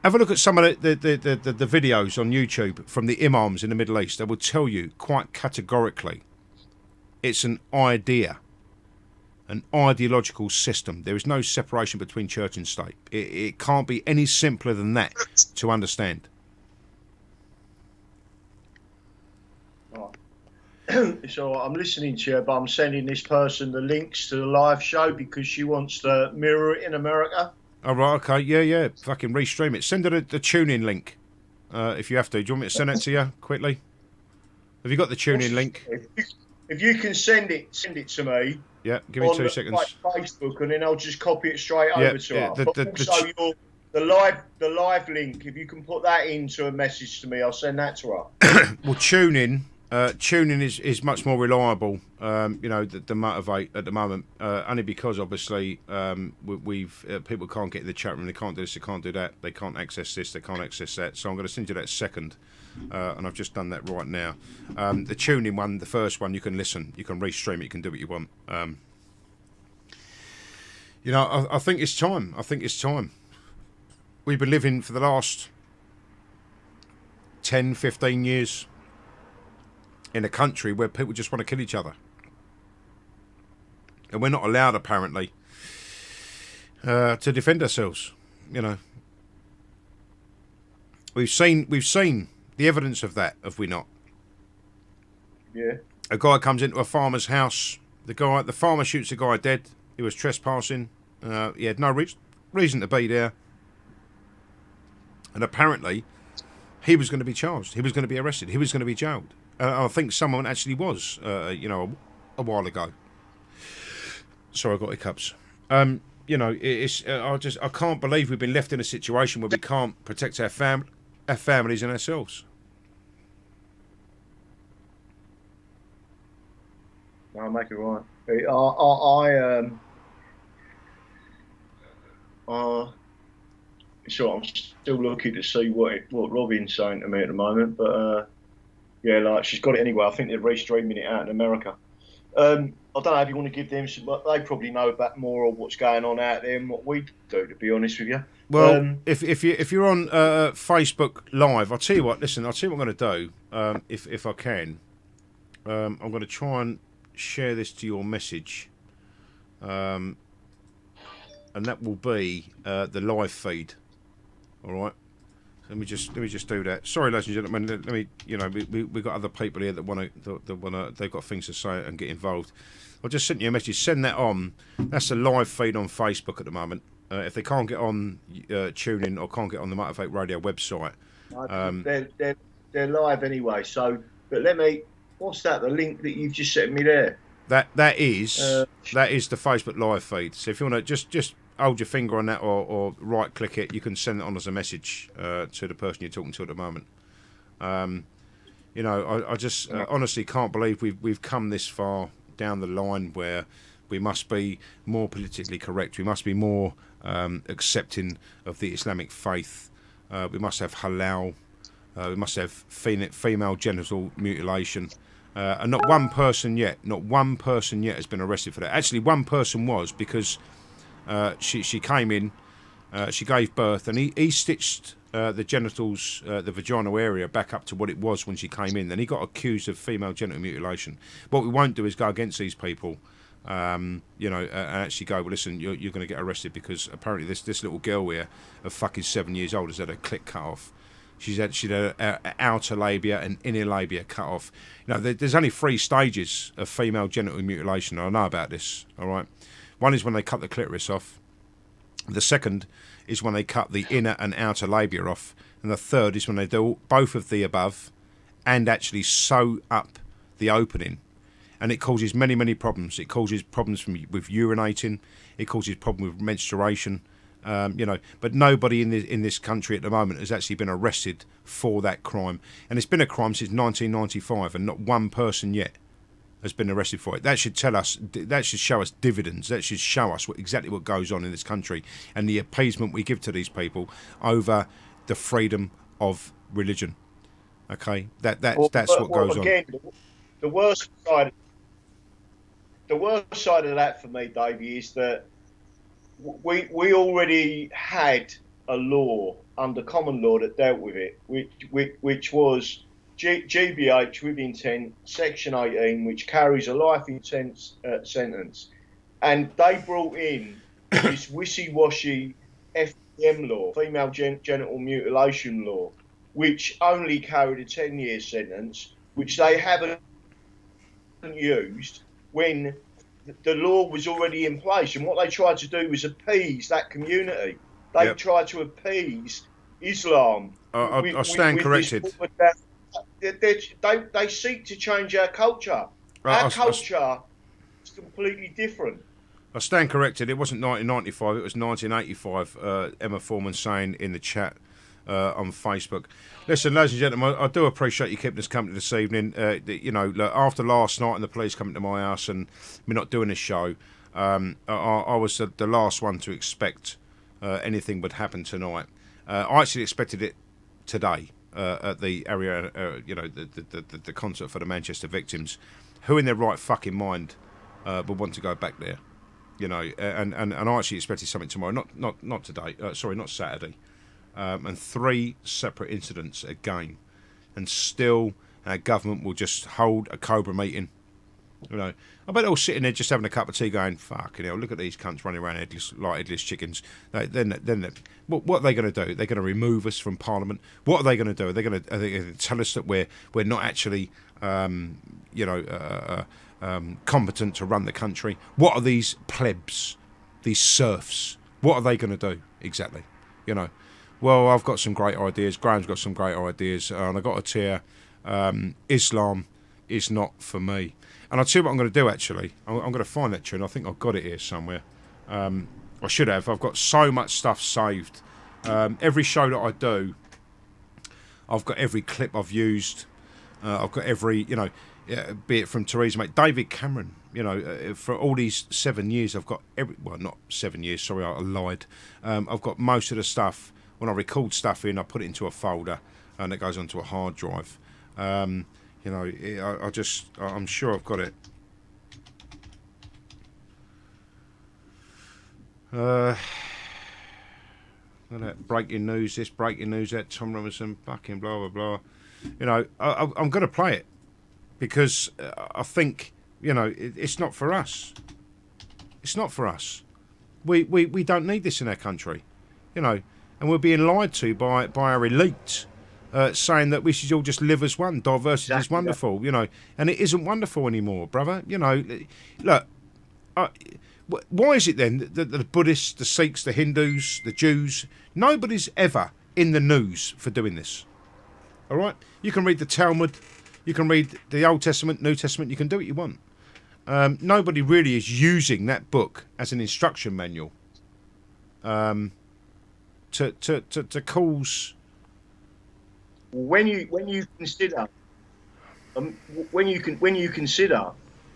Speaker 10: Have a look at some of the videos on YouTube from the imams in the Middle East. They will tell you quite categorically it's an idea, an ideological system. There is no separation between church and state. It can't be any simpler than that to understand.
Speaker 3: So I'm listening to you, but I'm sending this person the links to the live show because she wants to mirror it in America.
Speaker 10: Oh, right, okay, yeah, fucking restream it. Send her the tune-in link, if you have to. Do you want me to send it to you quickly? Have you got the tune-in link?
Speaker 3: If you can send it to me,
Speaker 10: Yeah, give me
Speaker 3: on
Speaker 10: 2 seconds.
Speaker 3: Facebook, and then I'll just copy it straight over to her. But also the live link, if you can put that into a message to me, I'll send that to her.
Speaker 10: Well, tuning is much more reliable, than Motivate at the moment, only because obviously we've people can't get in the chat room, they can't do this, they can't do that, they can't access this, they can't access that. So I'm going to send you that second, and I've just done that right now. The tuning one, the first one, you can listen, you can restream it, you can do what you want. I think it's time. I think it's time. We've been living for the last 10, 15 years in a country where people just want to kill each other. And we're not allowed, apparently, to defend ourselves. We've seen the evidence of that, have we not?
Speaker 3: Yeah.
Speaker 10: A guy comes into a farmer's house. The farmer shoots a guy dead. He was trespassing. He had no reason to be there. And apparently, he was going to be charged. He was going to be arrested. He was going to be jailed. I think someone actually was, a while ago. Sorry, I got hiccups. I can't believe we've been left in a situation where we can't protect our families and ourselves.
Speaker 3: I'll make it right. Sure, I'm still looking to see what Robin's saying to me at the moment, but she's got it anyway. I think they're restreaming it out in America. I don't know if you want to give them some. They probably know about more of what's going on out there than what we do, to be honest with you.
Speaker 10: Well, if you're on Facebook Live, I'll tell you what. Listen, I'll tell you what I'm going to do. If I can, I'm going to try and share this to your message, and that will be the live feed. All right. Let me just do that. Sorry, ladies and gentlemen. Let me, we've got other people here that want to, they've got things to say and get involved. I just sent you a message. Send that on. That's the live feed on Facebook at the moment. If they can't get on TuneIn or can't get on the Motivate Radio website,
Speaker 3: they're live anyway. So, but what's that? The link that you've just sent me there.
Speaker 10: That is the Facebook live feed. So if you want to just hold your finger on that or right click it, you can send it on as a message to the person you're talking to at the moment. I just honestly can't believe we've come this far down the line where we must be more politically correct. We must be more accepting of the Islamic faith. We must have halal. We must have female genital mutilation. And not one person yet has been arrested for that. Actually, one person was, because she came in, she gave birth, and he stitched the genitals, the vaginal area, back up to what it was when she came in. Then he got accused of female genital mutilation. What we won't do is go against these people, and actually go, well, listen, you're going to get arrested because apparently this little girl here, of fucking 7 years old, has had her clit cut off. She'd had her outer labia and inner labia cut off. There's only 3 stages of female genital mutilation. I know about this, all right? One is when they cut the clitoris off. The second is when they cut the inner and outer labia off. And the third is when they do both of the above and actually sew up the opening. And it causes many, many problems. It causes problems with urinating. It causes problems with menstruation. But nobody in this country at the moment has actually been arrested for that crime. And it's been a crime since 1995, and not one person yet has been arrested for it. That should show us dividends. That should show us exactly what goes on in this country and the appeasement we give to these people over the freedom of religion. Okay, that's what goes on.
Speaker 3: The worst side of that for me, Davey, is that we already had a law under common law that dealt with it, which was GBH with intent, Section 18, which carries a life sentence, and they brought in this wishy-washy FGM law, female genital mutilation law, which only carried a 10-year sentence, which they haven't used when the law was already in place. And what they tried to do was appease that community. They tried to appease Islam.
Speaker 10: I'll stand corrected.
Speaker 3: They seek to change our culture. Our culture It's completely different.
Speaker 10: I stand corrected. It wasn't 1995. It was 1985. Emma Foreman saying in the chat on Facebook. Listen, ladies and gentlemen, I do appreciate you keeping us company this evening. You know, after last night and the police coming to my house and me not doing this show, I was the last one to expect anything would happen tonight. I actually expected it today at the area, the concert for the Manchester victims. Who in their right fucking mind would want to go back there? You know, and I actually expected something tomorrow, not today. Sorry, not Saturday. And 3 separate incidents again, and still our government will just hold a Cobra meeting. You know, I bet they're all sitting there just having a cup of tea, going, "Fucking hell, look at these cunts running around like headless chickens." What are they going to do? They're going to remove us from Parliament. What are they going to do? Are they going to tell us that we're not actually, competent to run the country? What are these plebs, these serfs? What are they going to do exactly? You know. Well, I've got some great ideas. Graham's got some great ideas, and I've got to tell you, Islam is not for me. And I'll tell you what I'm going to do, actually. I'm going to find that tune. I think I've got it here somewhere. I should have. I've got so much stuff saved. Every show that I do, I've got every clip I've used. I've got every, be it from Theresa May, David Cameron, for all these 7 years, I've got well, not 7 years, sorry, I lied. I've got most of the stuff. When I record stuff in, I put it into a folder, and it goes onto a hard drive. I'm sure I've got it. That breaking news, this breaking news, that Tom Robinson, fucking blah blah blah. I'm going to play it because I think it's not for us. It's not for us. We don't need this in our country, and we're being lied to by our elite, saying that we should all just live as one. Diversity is wonderful, and it isn't wonderful anymore, brother. Look, why is it then that the Buddhists, the Sikhs, the Hindus, the Jews, nobody's ever in the news for doing this? All right, you can read the Talmud, you can read the Old Testament, New Testament, you can do what you want. Nobody really is using that book as an instruction manual. To cause
Speaker 3: when you consider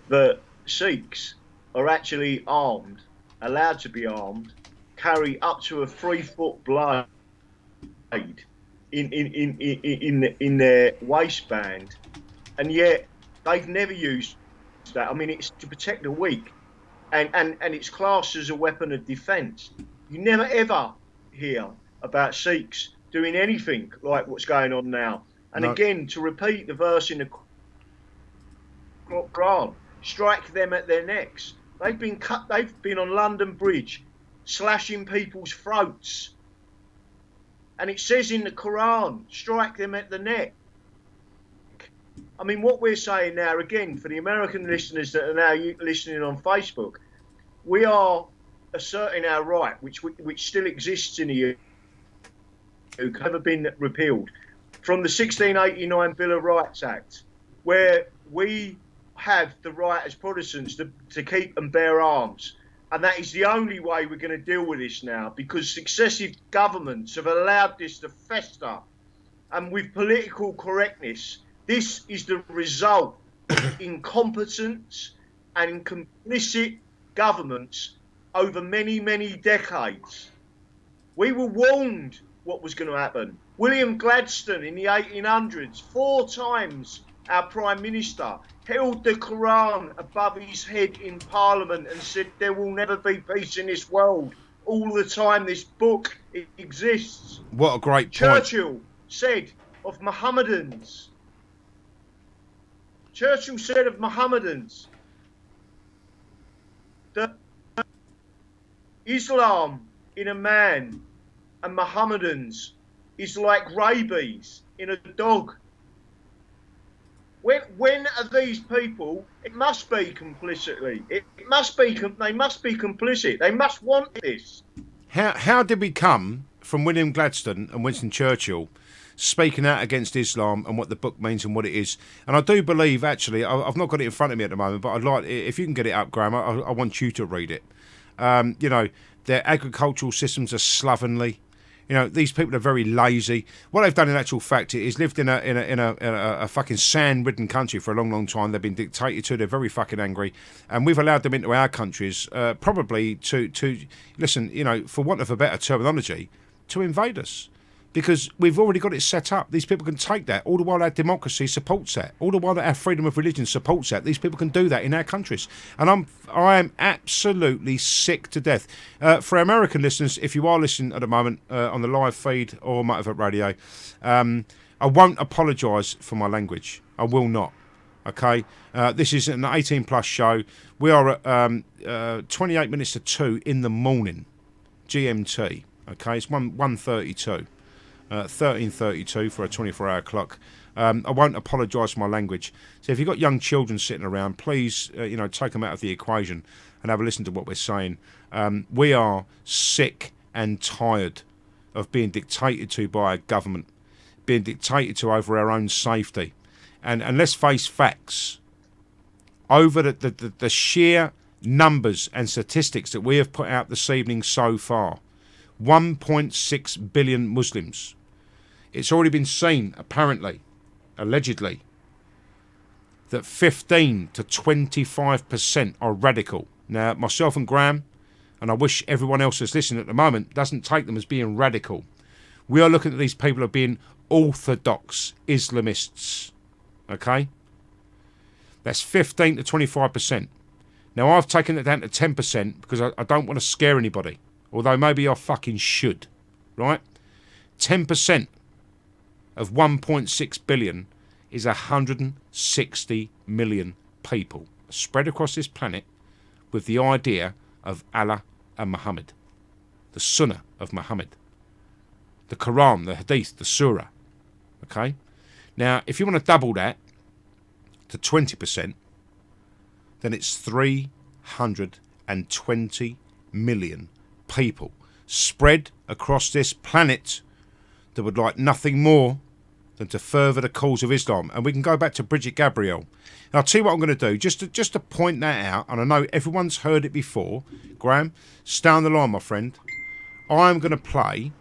Speaker 3: that Sikhs are actually armed, allowed to be armed, carry up to a 3-foot blade in their waistband, and yet they've never used that. I mean, it's to protect the weak, and it's classed as a weapon of defence. You never ever hear about Sikhs doing anything like what's going on now. And
Speaker 10: No.
Speaker 3: Again, to repeat the verse in the Quran, strike them at their necks. They've been on London Bridge slashing people's throats. And it says in the Quran, strike them at the neck. I mean, what we're saying now, again, for the American listeners that are now listening on Facebook, we are asserting our right, which still exists in the UK, never been repealed, from the 1689 Bill of Rights Act, where we have the right as Protestants to keep and bear arms. And that is the only way we're going to deal with this now, because successive governments have allowed this to fester. And with political correctness, this is the result of incompetence and complicit governments over many, many decades. We were warned what was going to happen. William Gladstone in the 1800s, 4 times our Prime Minister, held the Quran above his head in Parliament and said there will never be peace in this world. All the time this book exists.
Speaker 10: What a great point.
Speaker 3: Churchill said of Mohammedans, that Islam in a man and Mohammedans is like rabies in a dog. When are these people? It must be complicitly. They must be complicit. They must want this.
Speaker 10: How did we come from William Gladstone and Winston Churchill speaking out against Islam and what the book means and what it is. And I do believe, actually, I've not got it in front of me at the moment, but I'd like, if you can get it up, Graham, I want you to read it. You know, their agricultural systems are slovenly. You know, these people are very lazy. What they've done in actual fact is lived in a fucking sand-ridden country for a long, long time. They've been dictated to. They're very fucking angry, and we've allowed them into our countries, probably to listen. You know, for want of a better terminology, to invade us, because we've already got it set up. These people can take that. All the while our democracy supports that. All the while that our freedom of religion supports that. These people can do that in our countries. And I am absolutely sick to death. For American listeners, if you are listening at the moment on the live feed or Motivate Radio, I won't apologise for my language. I will not. Okay? This is an 18-plus show. We are at 28 minutes to 2 in the morning, GMT. Okay? It's 1:32. 13:32 for a 24-hour clock. I won't apologise for my language. So if you've got young children sitting around, please, take them out of the equation and have a listen to what we're saying. We are sick and tired of being dictated to by a government, being dictated to over our own safety. And let's face facts. Over the sheer numbers and statistics that we have put out this evening so far, 1.6 billion Muslims. It's already been seen, apparently, allegedly, that 15 to 25% are radical. Now, myself and Graham, and I wish everyone else that's listening at the moment, doesn't take them as being radical. We are looking at these people as being orthodox Islamists. Okay? That's 15 to 25%. Now, I've taken it down to 10% because I don't want to scare anybody. Although maybe I fucking should, right? 10% of 1.6 billion is 160 million people spread across this planet with the idea of Allah and Muhammad, the Sunnah of Muhammad, the Quran, the Hadith, the Surah. Okay? Now, if you want to double that to 20%, then it's 320 million people spread across this planet that would like nothing more than to further the cause of Islam. And we can go back to Bridget Gabriel. And I'll tell you what I'm going to do, just to point that out, and I know everyone's heard it before. Graham, stay on the line, my friend. I'm going to play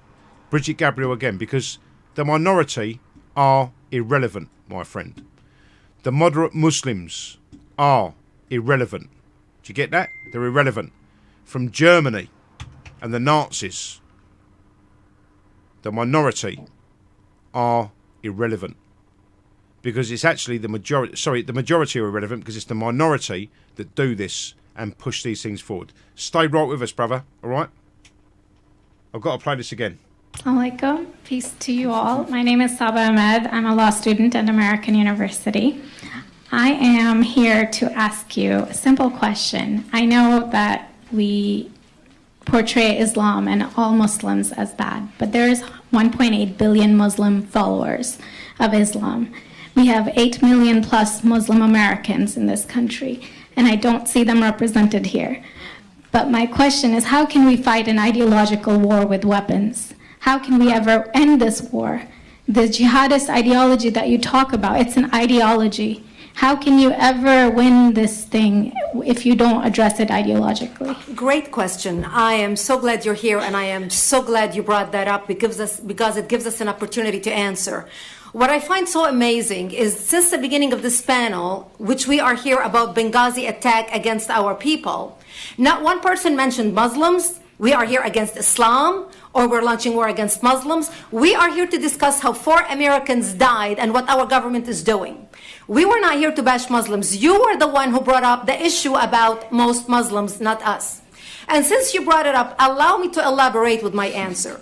Speaker 10: Bridget Gabriel again because the minority are irrelevant, my friend. The moderate Muslims are irrelevant. Do you get that? They're irrelevant. From Germany and the Nazis, the minority are irrelevant because it's actually the majority. Sorry, the majority are irrelevant because it's the minority that do this and push these things forward. Stay right with us, brother. All right? I've got to play this again.
Speaker 13: Alaikum. Peace to you all. My name is Saba Ahmed. I'm a law student at American University. I am here to ask you a simple question. I know that we portray Islam and all Muslims as bad, but there is 1.8 billion Muslim followers of Islam. We have 8 million plus Muslim Americans in this country, and I don't see them represented here. But my question is, how can we fight an ideological war with weapons? How can we ever end this war? The jihadist ideology that you talk about, it's an ideology. How can you ever win this thing if you don't address it ideologically?
Speaker 14: Great question. I am so glad you're here, and I am so glad you brought that up because it gives us an opportunity to answer. What I find so amazing is since the beginning of this panel, which we are here about Benghazi attack against our people, not one person mentioned Muslims. We are here against Islam, or we're launching war against Muslims. We are here to discuss how 4 Americans died and what our government is doing. We were not here to bash Muslims. You were the one who brought up the issue about most Muslims, not us. And since you brought it up, allow me to elaborate with my answer.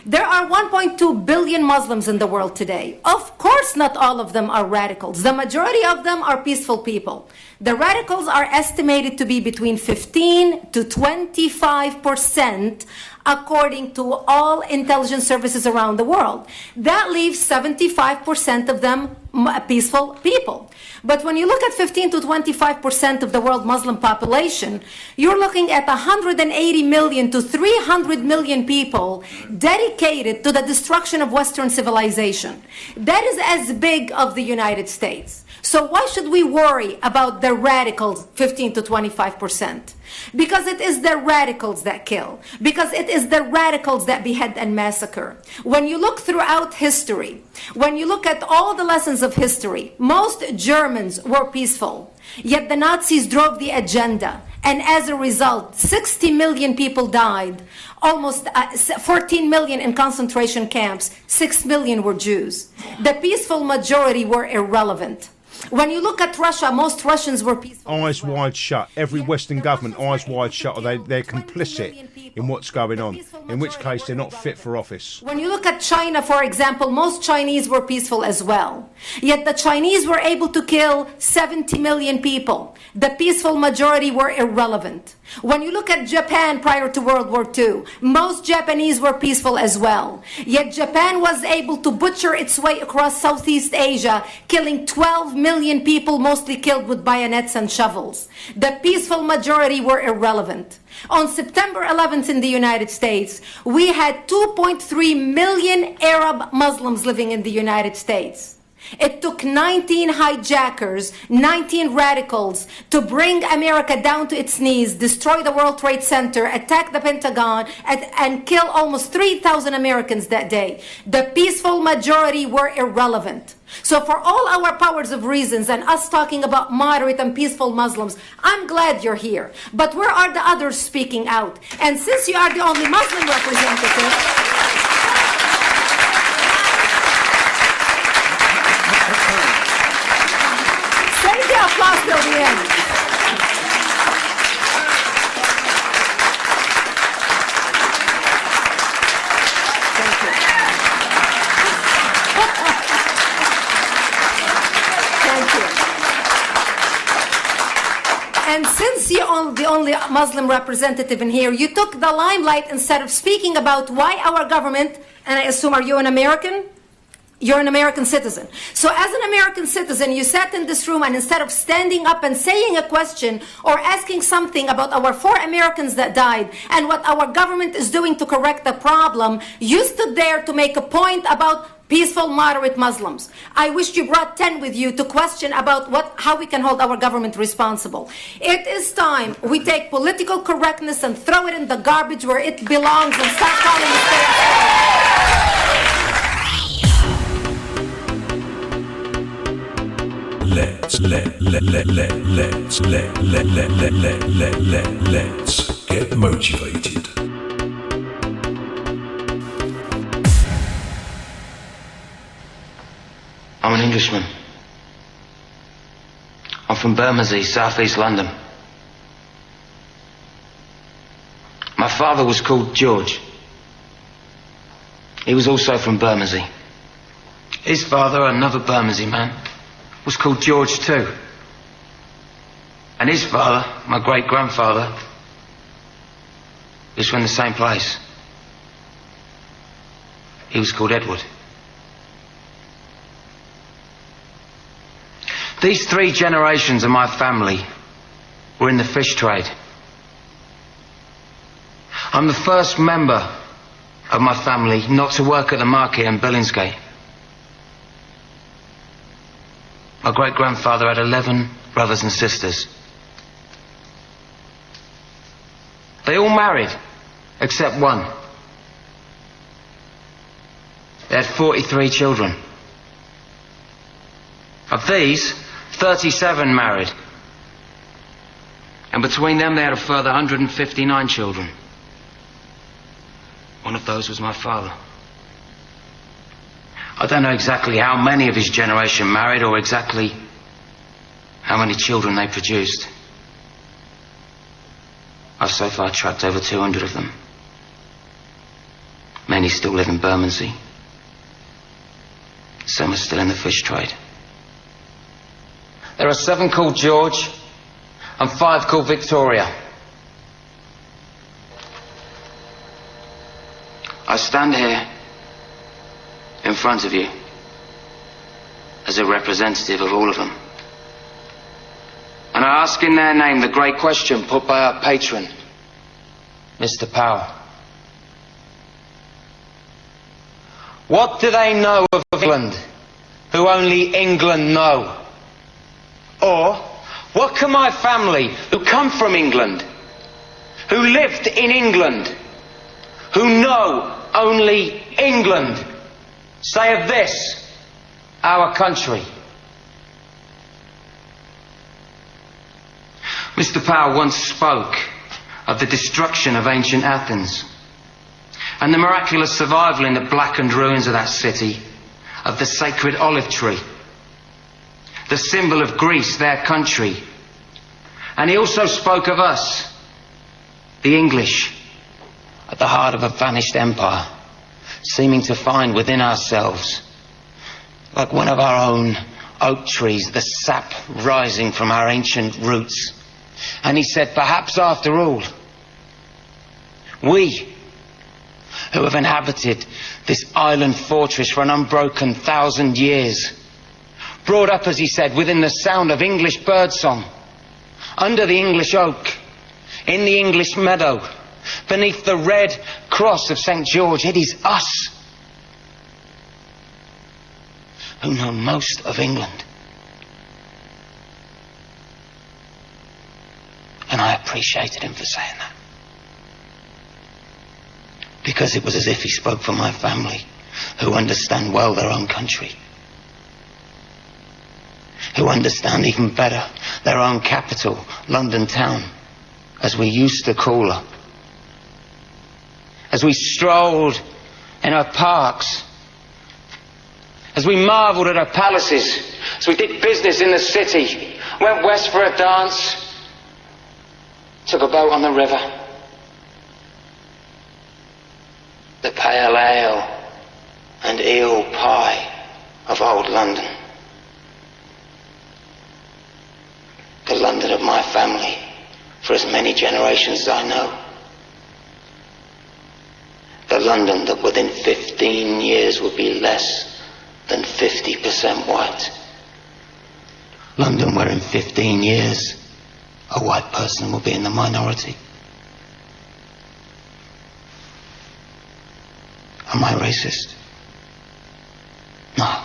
Speaker 14: There are 1.2 billion Muslims in the world today. Of course, not all of them are radicals. The majority of them are peaceful people. The radicals are estimated to be between 15 to 25%, according to all intelligence services around the world. That leaves 75% of them peaceful people. But when you look at 15 to 25% of the world Muslim population, you're looking at 180 million to 300 million people dedicated dedicated to the destruction of Western civilization. That is as big of the United States. So why should we worry about the radicals, 15 to 25%? Because it is the radicals that kill. Because it is the radicals that behead and massacre. When you look throughout history, when you look at all the lessons of history, most Germans were peaceful. Yet the Nazis drove the agenda. And as a result, 60 million people died. Almost 14 million in concentration camps. 6 million were Jews. The peaceful majority were irrelevant. When you look at Russia, most Russians were peaceful.
Speaker 10: Eyes wide shut. Every Western government, eyes wide shut, or they're complicit in what's going on, in which case they're not fit for office.
Speaker 14: When you look at China, for example, most Chinese were peaceful as well. Yet the Chinese were able to kill 70 million people. The peaceful majority were irrelevant. When you look at Japan prior to World War II, most Japanese were peaceful as well. Yet Japan was able to butcher its way across Southeast Asia, killing 12 million people, mostly killed with bayonets and shovels. The peaceful majority were irrelevant. On September 11th in the United States, we had 2.3 million Arab Muslims living in the United States. It took 19 hijackers, 19 radicals to bring America down to its knees, destroy the World Trade Center, attack the Pentagon, and kill almost 3,000 Americans that day. The peaceful majority were irrelevant. So for all our powers of reasons and us talking about moderate and peaceful Muslims, I'm glad you're here. But where are the others speaking out? And since you are the only Muslim representative, applause till the end. Thank you. Thank you. And since you're the only Muslim representative in here, you took the limelight instead of speaking about why our government, and I assume, are you an American? You're an American citizen. So as an American citizen, you sat in this room and instead of standing up and saying a question or asking something about our 4 Americans that died and what our government is doing to correct the problem, you stood there to make a point about peaceful, moderate Muslims. I wish you brought 10 with you to question about how we can hold our government responsible. It is time we take political correctness and throw it in the garbage where it belongs and start calling it.
Speaker 1: Let's get motivated.
Speaker 8: I'm an Englishman. I'm from Bermondsey, southeast London. My father was called George. He was also from Bermondsey. His father, another Bermondsey man, was called George too. And his father, my great-grandfather, is from the same place. He was called Edward. These 3 generations of my family were in the fish trade. I'm the first member of my family not to work at the market in Billingsgate. My great-grandfather had 11 brothers and sisters. They all married, except one. They had 43 children. Of these, 37 married. And between them they had a further 159 children. One of those was my father. I don't know exactly how many of his generation married or exactly how many children they produced. I've so far tracked over 200 of them. Many still live in Bermondsey. Some are still in the fish trade. There are 7 called George and 5 called Victoria. I stand here in front of you as a representative of all of them. And I ask in their name the great question put by our patron, Mr. Powell. What do they know of England, who only England know? Or, what can my family, who come from England, who lived in England, who know only England, say of this, our country? Mr. Power once spoke of the destruction of ancient Athens and the miraculous survival in the blackened ruins of that city of the sacred olive tree, the symbol of Greece, their country. And he also spoke of us, the English, at the heart of a vanished empire, seeming to find within ourselves, like one of our own oak trees, the sap rising from our ancient roots. And he said, perhaps after all, we, who have inhabited this island fortress for an unbroken 1,000 years, brought up, as he said, within the sound of English birdsong, under the English oak, in the English meadow, beneath the red cross of St. George, it is us who know most of England. And I appreciated him for saying that, because it was as if he spoke for my family, who understand well their own country, who understand even better their own capital, London town, as we used to call her. As we strolled in her parks, as we marvelled at her palaces, as we did business in the city, went west for a dance, took a boat on the river, the pale ale and eel pie of old London. The London of my family, for as many generations as I know. The London that within 15 years would be less than 50% white. London where in 15 years a white person will be in the minority. Am I racist? No.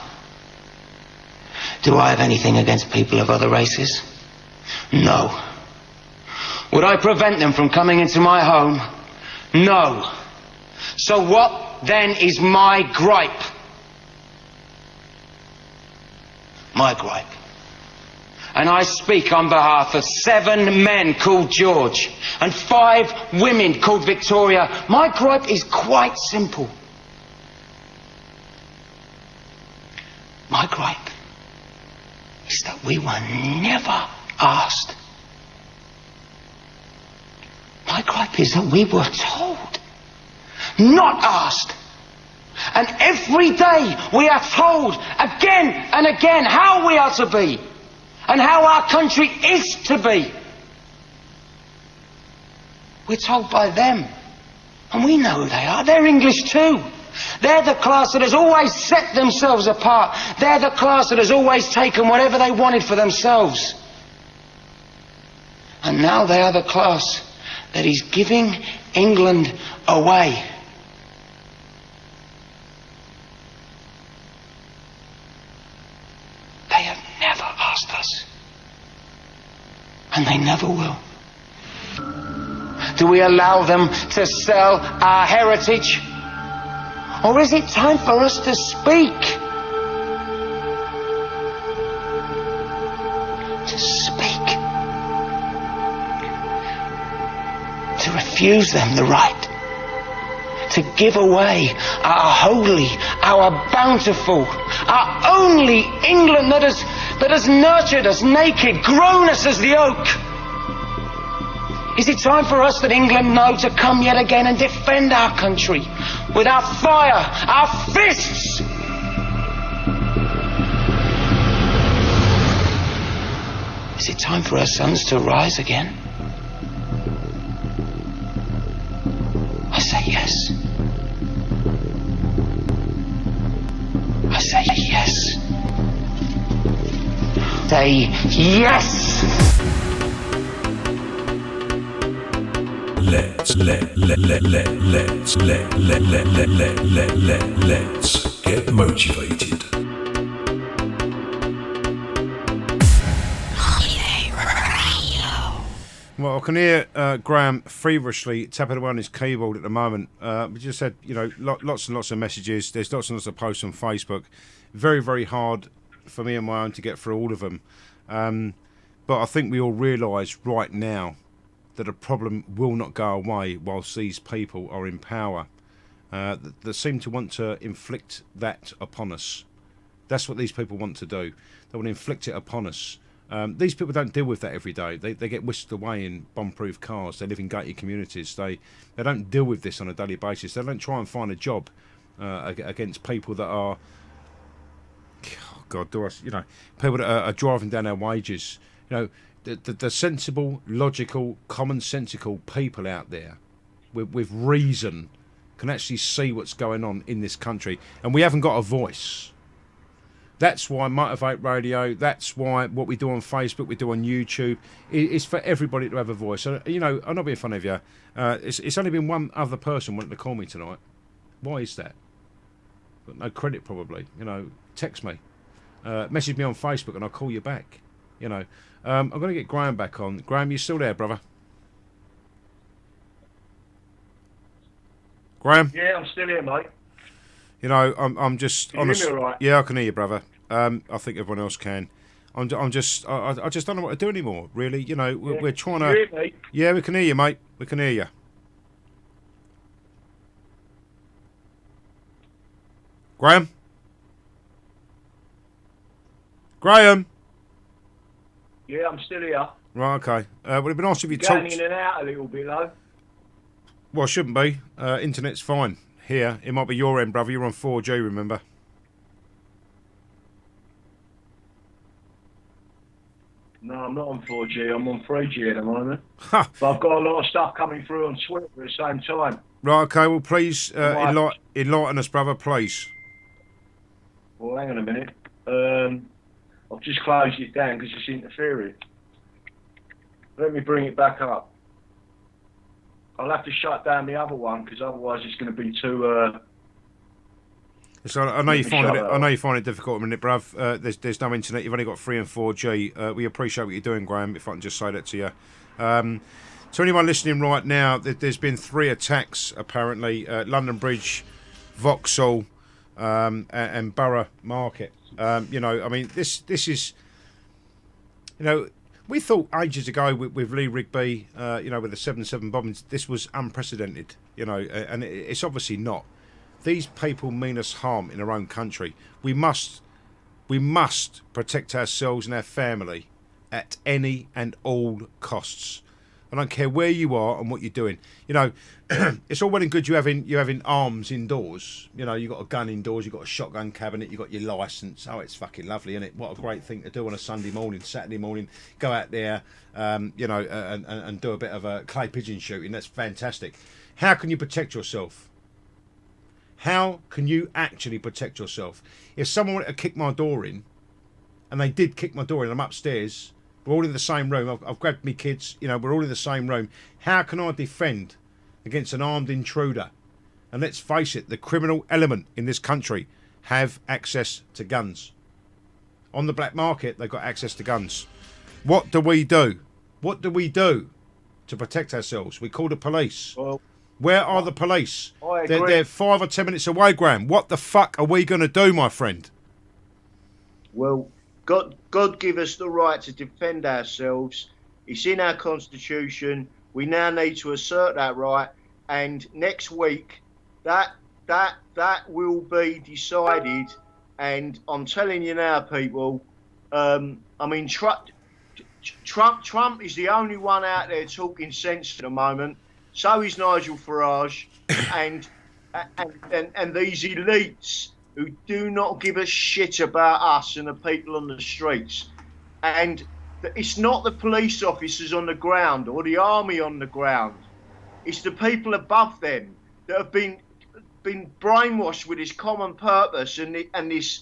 Speaker 8: Do I have anything against people of other races? No. Would I prevent them from coming into my home? No. So what then is my gripe? My gripe. And I speak on behalf of 7 men called George and 5 women called Victoria. My gripe is quite simple. My gripe is that we were never asked. My gripe is that we were told, not asked. And every day we are told again and again how we are to be and how our country is to be. We're told by them, and we know who they are. They're English too. They're the class that has always set themselves apart. They're the class that has always taken whatever they wanted for themselves. And now they are the class that is giving England away. They have never asked us. And they never will. Do we allow them to sell our heritage? Or is it time for us to speak? To speak. To refuse them the right to give away our holy, our bountiful, our only England that has nurtured us naked, grown us as the oak. Is it time for us that England know to come yet again and defend our country with our fire, our fists? Is it time for our sons to rise again? I say yes. I say yes. Say yes.
Speaker 1: Let's get motivated.
Speaker 10: Well, I can hear Graham feverishly tapping away on his keyboard at the moment. We just had, lots and lots of messages. There's lots and lots of posts on Facebook. Very, very hard for me and my own to get through all of them. But I think we all realise right now that a problem will not go away whilst these people are in power. They seem to want to inflict that upon us. That's what these people want to do. They want to inflict it upon us. These people don't deal with that every day. They get whisked away in bomb-proof cars. They live in gated communities. They don't deal with this on a daily basis. They don't try and find a job against people that are, people that are driving down our wages. The sensible, logical, commonsensical people out there with reason can actually see what's going on in this country, and we haven't got a voice. That's why Motivate Radio, that's why what we do on Facebook, we do on YouTube, is for everybody to have a voice. So, I'm not being funny of you. It's only been one other person wanting to call me tonight. Why is that? Got no credit, probably. Text me. Message me on Facebook and I'll call you back. I'm going to get Graham back on. Graham, you still there, brother? Graham?
Speaker 15: Yeah, I'm still here, mate.
Speaker 10: I'm just
Speaker 15: Can you hear me all right?
Speaker 10: Yeah, I can hear you, brother. I think everyone else can. I just don't know what to do anymore. Really, we're trying to.
Speaker 15: Can you hear me?
Speaker 10: Yeah, we can hear you, mate. We can hear you. Graham. Graham.
Speaker 15: Yeah, I'm still here.
Speaker 10: Right, okay. Would it be nice if you
Speaker 15: Going
Speaker 10: talked?
Speaker 15: in and out a little bit, though.
Speaker 10: Well, shouldn't be. Internet's fine here. It might be your end, brother. You're on 4G, remember?
Speaker 15: No, I'm not on 4G. I'm on 3G at the moment. But I've got a lot of stuff coming through on Twitter at the same time.
Speaker 10: Right, okay. Well, please enlighten us, brother, please.
Speaker 15: Well, hang on a minute. I've just closed it down because it's interfering. Let me bring it back up. I'll have to shut down the other one because otherwise it's going to be too.
Speaker 10: So I know you find it. I know you find it difficult, a minute, bruv. There's no internet. You've only got 3 and 4G. We appreciate what you're doing, Graham. If I can just say that to you. To anyone listening right now, there's been 3 attacks apparently: London Bridge, Vauxhall, and Borough Market. This is. We thought ages ago with Lee Rigby, with the 7/7 bombings, this was unprecedented. And it's obviously not. These people mean us harm in our own country. We must protect ourselves and our family at any and all costs. I don't care where you are and what you're doing. It's all well and good you having arms indoors. You've got a gun indoors, you've got a shotgun cabinet, you've got your licence. Oh, it's fucking lovely, isn't it? What a great thing to do on a Sunday morning, Saturday morning. Go out there, and do a bit of a clay pigeon shooting. That's fantastic. How can you protect yourself? How can you actually protect yourself? If someone wanted to kick my door in, and they did kick my door in, I'm upstairs, we're all in the same room, I've grabbed me kids, we're all in the same room. How can I defend against an armed intruder? And let's face it, the criminal element in this country have access to guns. On the black market, they've got access to guns. What do we do? What do we do to protect ourselves? We call the police.
Speaker 15: Well,
Speaker 10: where are the police?
Speaker 15: I agree.
Speaker 10: They're 5 or 10 minutes away, Graham. What the fuck are we going to do, my friend?
Speaker 3: Well, God give us the right to defend ourselves. It's in our constitution. We now need to assert that right. And next week, that will be decided. And I'm telling you now, people. Trump is the only one out there talking sense at the moment. So is Nigel Farage, and these elites who do not give a shit about us and the people on the streets. And it's not the police officers on the ground or the army on the ground. It's the people above them that have been brainwashed with this common purpose and this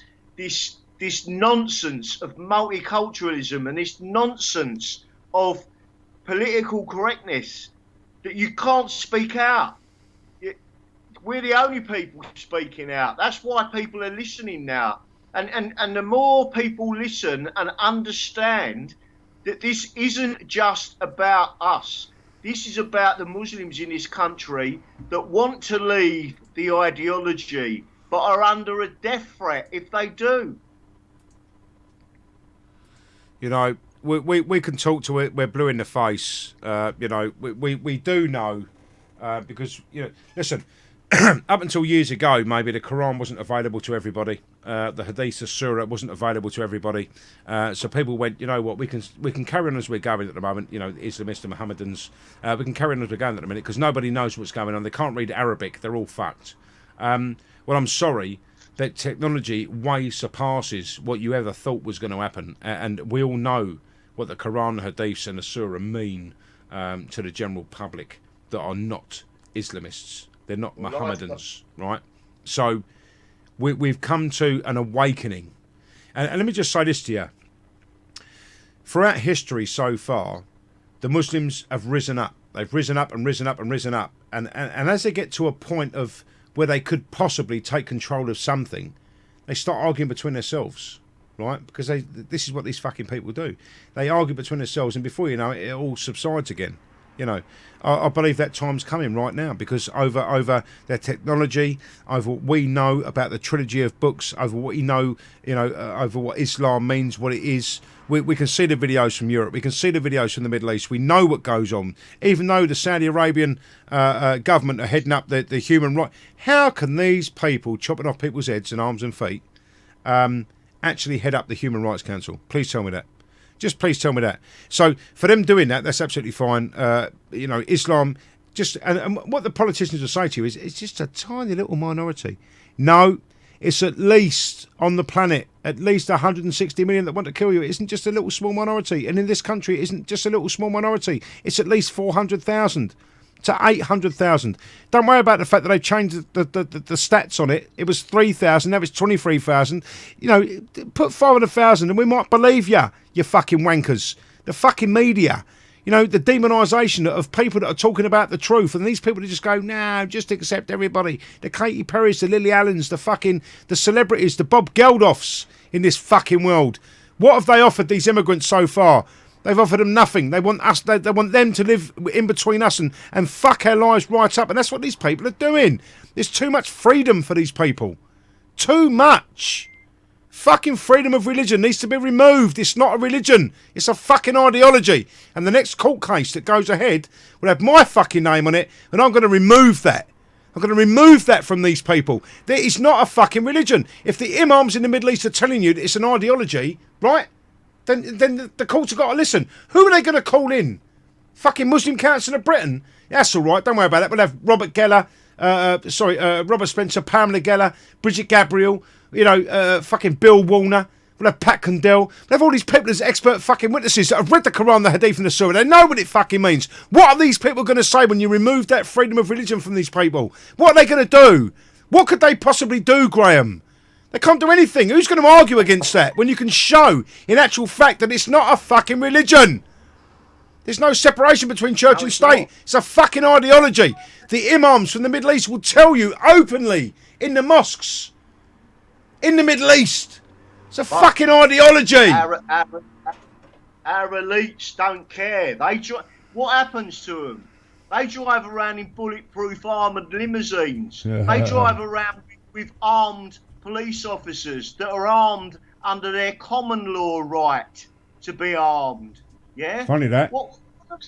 Speaker 3: nonsense of multiculturalism and this nonsense of political correctness that you can't speak out. we're the only people speaking out. That's why people are listening now. And the more people listen and understand that this isn't just about us. This is about the Muslims in this country that want to leave the ideology but are under a death threat if they do.
Speaker 10: You know, we can talk to it. We're blue in the face. You know, we do know because, you know, listen, up until years ago, maybe the Quran wasn't available to everybody. The Hadith of Surah wasn't available to everybody. So people went, you know what, we can carry on as we're going at the moment. You know, Islamists and Mohammedans, we can carry on as we're going at the minute because nobody knows what's going on. They can't read Arabic. They're all fucked. Well, I'm sorry that technology way surpasses what you ever thought was going to happen. And we all know what the Quran, the Hadiths and the Surah mean to the general public that are not Islamists. They're not Mohammedans, right? So we've come to an awakening. And let me just say this to you. Throughout history so far, the Muslims have risen up. They've risen up and risen up and risen up. And as they get to a point of where they could possibly take control of something, they start arguing between themselves, right? Because this is what these fucking people do. They argue between themselves, and before you know it, it all subsides again. You know, I believe that time's coming right now because over their technology, over what we know about the trilogy of books, over what you know, over what Islam means, what it is. We can see the videos from Europe. We can see the videos from the Middle East. We know what goes on. Even though the Saudi Arabian government are heading up the human rights, how can these people chopping off people's heads and arms and feet actually head up the Human Rights Council? Please tell me that. Just please tell me that. So for them doing that, that's absolutely fine. You know, Islam, just and what the politicians will say to you is it's just a tiny little minority. No, it's at least on the planet, at least 160 million that want to kill you. It isn't just a little small minority. And in this country, it isn't just a little small minority. It's at least 400,000 to 800,000. Don't worry about the fact that they changed the stats on it. It was 3,000, now it's 23,000. You know, put 500,000 and we might believe you fucking wankers. The fucking media. You know, the demonisation of people that are talking about the truth, and these people that just go, nah, just accept everybody. The Katy Perrys, the Lily Allens, the celebrities, the Bob Geldofs in this fucking world. What have they offered these immigrants so far? They've offered them nothing. They want us. They want them to live in between us and fuck our lives right up. And that's what these people are doing. There's too much freedom for these people. Too much. Fucking freedom of religion needs to be removed. It's not a religion. It's a fucking ideology. And the next court case that goes ahead will have my fucking name on it, and I'm going to remove that. I'm going to remove that from these people. It's not a fucking religion. If the imams in the Middle East are telling you that it's an ideology, right? Then the courts have got to listen. Who are they going to call in? Fucking Muslim Council of Britain? That's all right. Don't worry about that. We'll have Robert Geller, Robert Spencer, Pamela Geller, Bridget Gabriel, fucking Bill Warner. We'll have Pat Condell. We'll have all these people as expert fucking witnesses that have read the Quran, the Hadith and the Surah. They know what it fucking means. What are these people going to say when you remove that freedom of religion from these people? What are they going to do? What could they possibly do, Graham? They can't do anything. Who's going to argue against that when you can show, in actual fact, that it's not a fucking religion? There's no separation between church and state. It's a fucking ideology. The imams from the Middle East will tell you openly in the mosques in the Middle East. It's a fucking ideology.
Speaker 3: Our elites don't care. What happens to them? They drive around in bulletproof armoured limousines. They drive around with armed police officers that are armed under their common law right to be armed. Yeah?
Speaker 10: Funny that.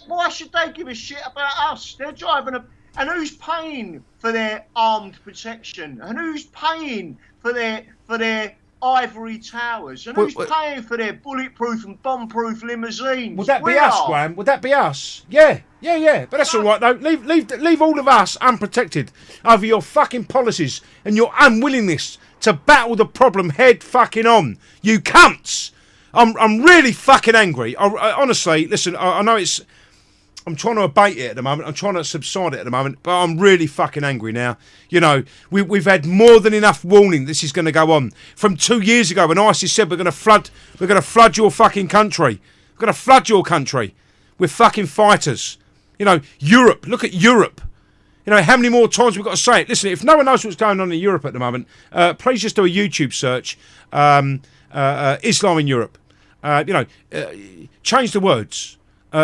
Speaker 3: Why should they give a shit about us? They're driving and who's paying for their armed protection? And who's paying for their ivory towers? And who's paying for their bulletproof and bomb-proof limousines?
Speaker 10: Would that be us, Graham? Would that be us? Yeah. But that's all right, though. Leave all of us unprotected over your fucking policies and your unwillingness to battle the problem head fucking on. You cunts! I'm really fucking angry. I honestly, listen, I know I'm trying to abate it at the moment. I'm trying to subside it at the moment, but I'm really fucking angry now. You know, we've had more than enough warning this is going to go on. From 2 years ago when ISIS said we're going to flood your fucking country. We're going to flood your country with fucking fighters. You know, Europe. Look at Europe. You know, how many more times we've got to say it? Listen, if no one knows what's going on in Europe at the moment, please just do a YouTube search, Islam in Europe. Change the words.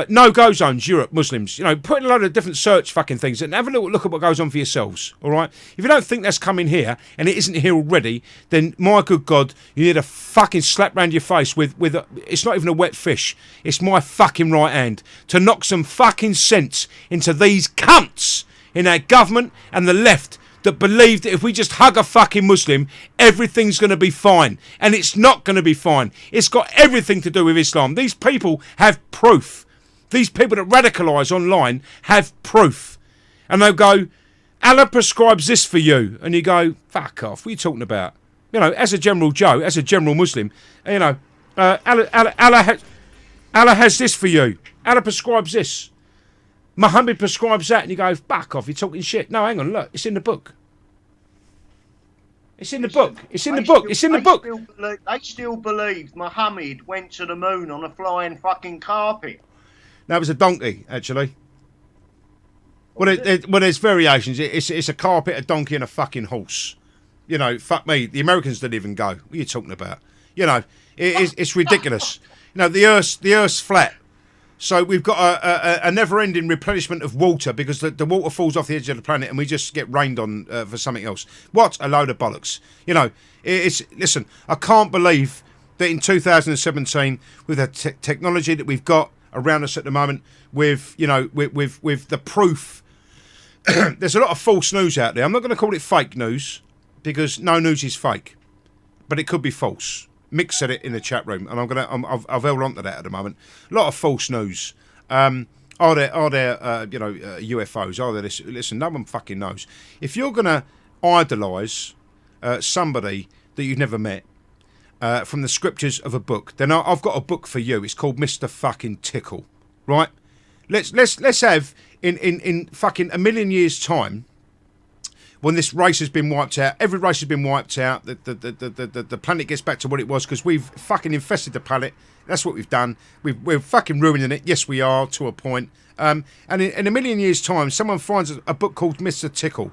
Speaker 10: No-go zones, Europe, Muslims. You know, put in a load of different search fucking things and have a look at what goes on for yourselves, all right? If you don't think that's coming here, and it isn't here already, then, my good God, you need a fucking slap round your face with it's not even a wet fish. It's my fucking right hand to knock some fucking sense into these cunts in our government and the left that believe that if we just hug a fucking Muslim, everything's going to be fine. And it's not going to be fine. It's got everything to do with Islam. These people have proof. These people that radicalise online have proof. And they'll go, Allah prescribes this for you. And you go, fuck off, what are you talking about? You know, as a general Joe, as a general Muslim, you know, Allah has this for you. Allah prescribes this. Muhammad prescribes that. And you go, fuck off, you're talking shit. No, hang on, look, it's in the book. It's in the book. It's in the book. It's in the book.
Speaker 3: They still believe Muhammad went to the moon on a flying fucking carpet.
Speaker 10: No, it was a donkey, actually. Well, there's variations. It's a carpet, a donkey, and a fucking horse. You know, fuck me. The Americans didn't even go. What are you talking about? You know, it's ridiculous. You know, the Earth's flat. So we've got a never-ending replenishment of water because the water falls off the edge of the planet and we just get rained on for something else. What a load of bollocks. You know, listen, I can't believe that in 2017, with the technology that we've got around us at the moment, with the proof, there's a lot of false news out there. I'm not going to call it fake news because no news is fake, but it could be false. Mick said it in the chat room, and I've held on to that at the moment. A lot of false news. Are there UFOs? Are there this? Listen, no one fucking knows. If you're gonna idolise somebody that you've never met from the scriptures of a book, then I've got a book for you. It's called Mr. Fucking Tickle, right? Let's have in fucking a million years' time, when this race has been wiped out, every race has been wiped out, the planet gets back to what it was because we've fucking infested the planet. That's what we've done. We're fucking ruining it. Yes, we are, to a point. And in a million years' time, someone finds a book called Mr. Tickle.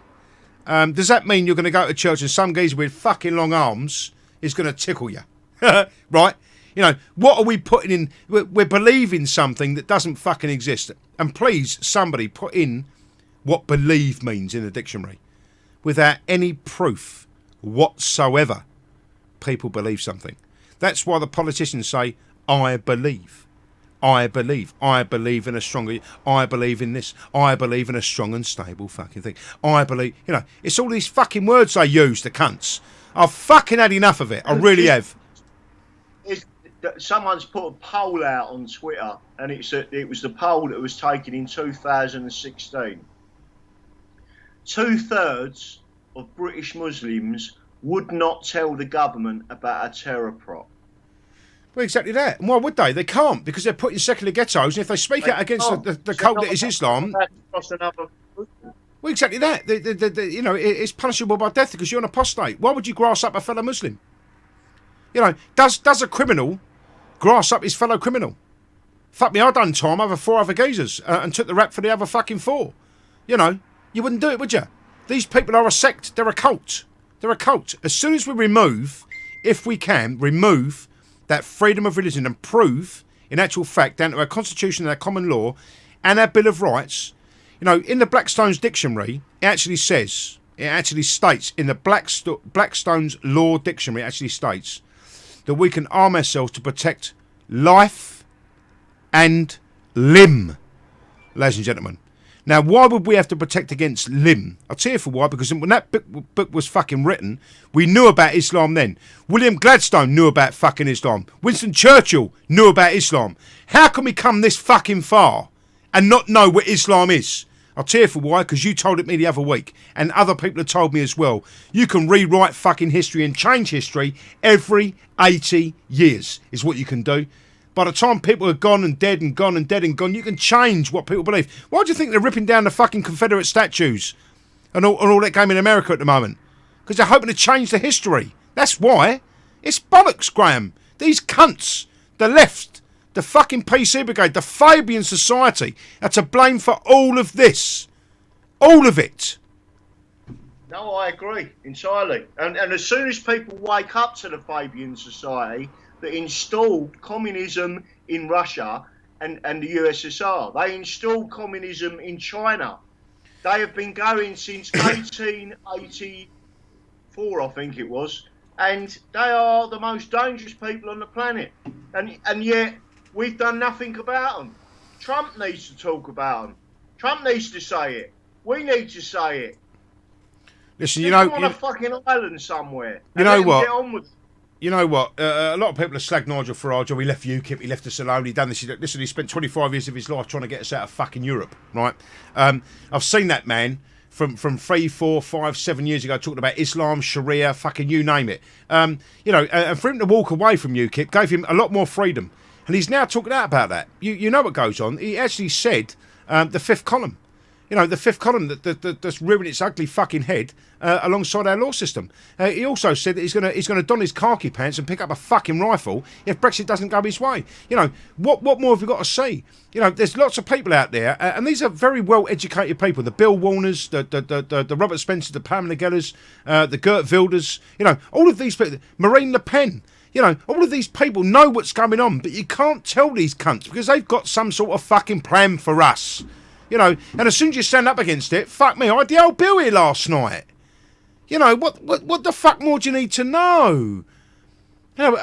Speaker 10: Does that mean you're going to go to church and some geezer with fucking long arms is going to tickle you? Right? You know, what are we putting in? We're believing something that doesn't fucking exist. And please, somebody put in what believe means in the dictionary. Without any proof whatsoever, people believe something. That's why the politicians say, I believe. I believe. I believe in a stronger... I believe in this. I believe in a strong and stable fucking thing. I believe... You know, it's all these fucking words they use, the cunts. I've fucking had enough of it. I really have.
Speaker 3: Someone's put a poll out on Twitter, and it was the poll that was taken in 2016. 2/3 of British Muslims would not tell the government about a terror prop.
Speaker 10: Well, exactly that. And why would they? They can't, because they're put in secular ghettos, and if they speak out against the cult that is Islam... Well, exactly that. You know, it's punishable by death because you're an apostate. Why would you grass up a fellow Muslim? You know, does a criminal grass up his fellow criminal? Fuck me, I done time over 4 other geezers and took the rap for the other fucking 4. You know, you wouldn't do it, would you? These people are a sect. They're a cult. They're a cult. As soon as we remove, if we can, remove that freedom of religion and prove, in actual fact, down to our constitution and our common law and our Bill of Rights, you know, in the Blackstone's dictionary, it actually states in the Blackstone's Law Dictionary, it actually states that we can arm ourselves to protect life and limb, ladies and gentlemen. Now, why would we have to protect against limb? I'll tell you for why, because when that book was fucking written, we knew about Islam then. William Gladstone knew about fucking Islam. Winston Churchill knew about Islam. How can we come this fucking far and not know what Islam is? I'll tell you for why, because you told it me the other week, and other people have told me as well. You can rewrite fucking history and change history every 80 years, is what you can do. By the time people are gone and dead and gone and dead and gone, you can change what people believe. Why do you think they're ripping down the fucking Confederate statues and all that game in America at the moment? Because they're hoping to change the history. That's why. It's bollocks, Graham. These cunts, the left, the fucking PC Brigade, the Fabian Society are to blame for all of this. All of it.
Speaker 3: No, I agree entirely. And as soon as people wake up to the Fabian Society that installed communism in Russia and the USSR, they installed communism in China. They have been going since 1884, I think it was, and they are the most dangerous people on the planet. And yet we've done nothing about them. Trump needs to talk about them. Trump needs to say it. We need to say it.
Speaker 10: Listen,
Speaker 3: Stick them on a fucking island somewhere.
Speaker 10: You know what?
Speaker 3: Get on with it.
Speaker 10: You know what? A lot of people have slagged Nigel Farage. Oh, he left UKIP, he left us alone, he done this. Listen, he spent 25 years of his life trying to get us out of fucking Europe, right? I've seen that man from 3, 4, 5, 7 years ago talking about Islam, Sharia, fucking you name it. And for him to walk away from UKIP gave him a lot more freedom. And he's now talking out about that. You know what goes on. He actually said the fifth column. You know, the fifth column that's ruined its ugly fucking head alongside our law system. He also said that he's gonna don his khaki pants and pick up a fucking rifle if Brexit doesn't go his way. You know, what more have we got to see? You know, there's lots of people out there, and these are very well educated people. The Bill Warners, the Robert Spencer, the Pamela Gellers, the Gert Wilders. You know, all of these people, Marine Le Pen. You know, all of these people know what's going on, but you can't tell these cunts because they've got some sort of fucking plan for us. You know, and as soon as you stand up against it, fuck me, I had the old Bill here last night. You know, what the fuck more do you need to know? You know,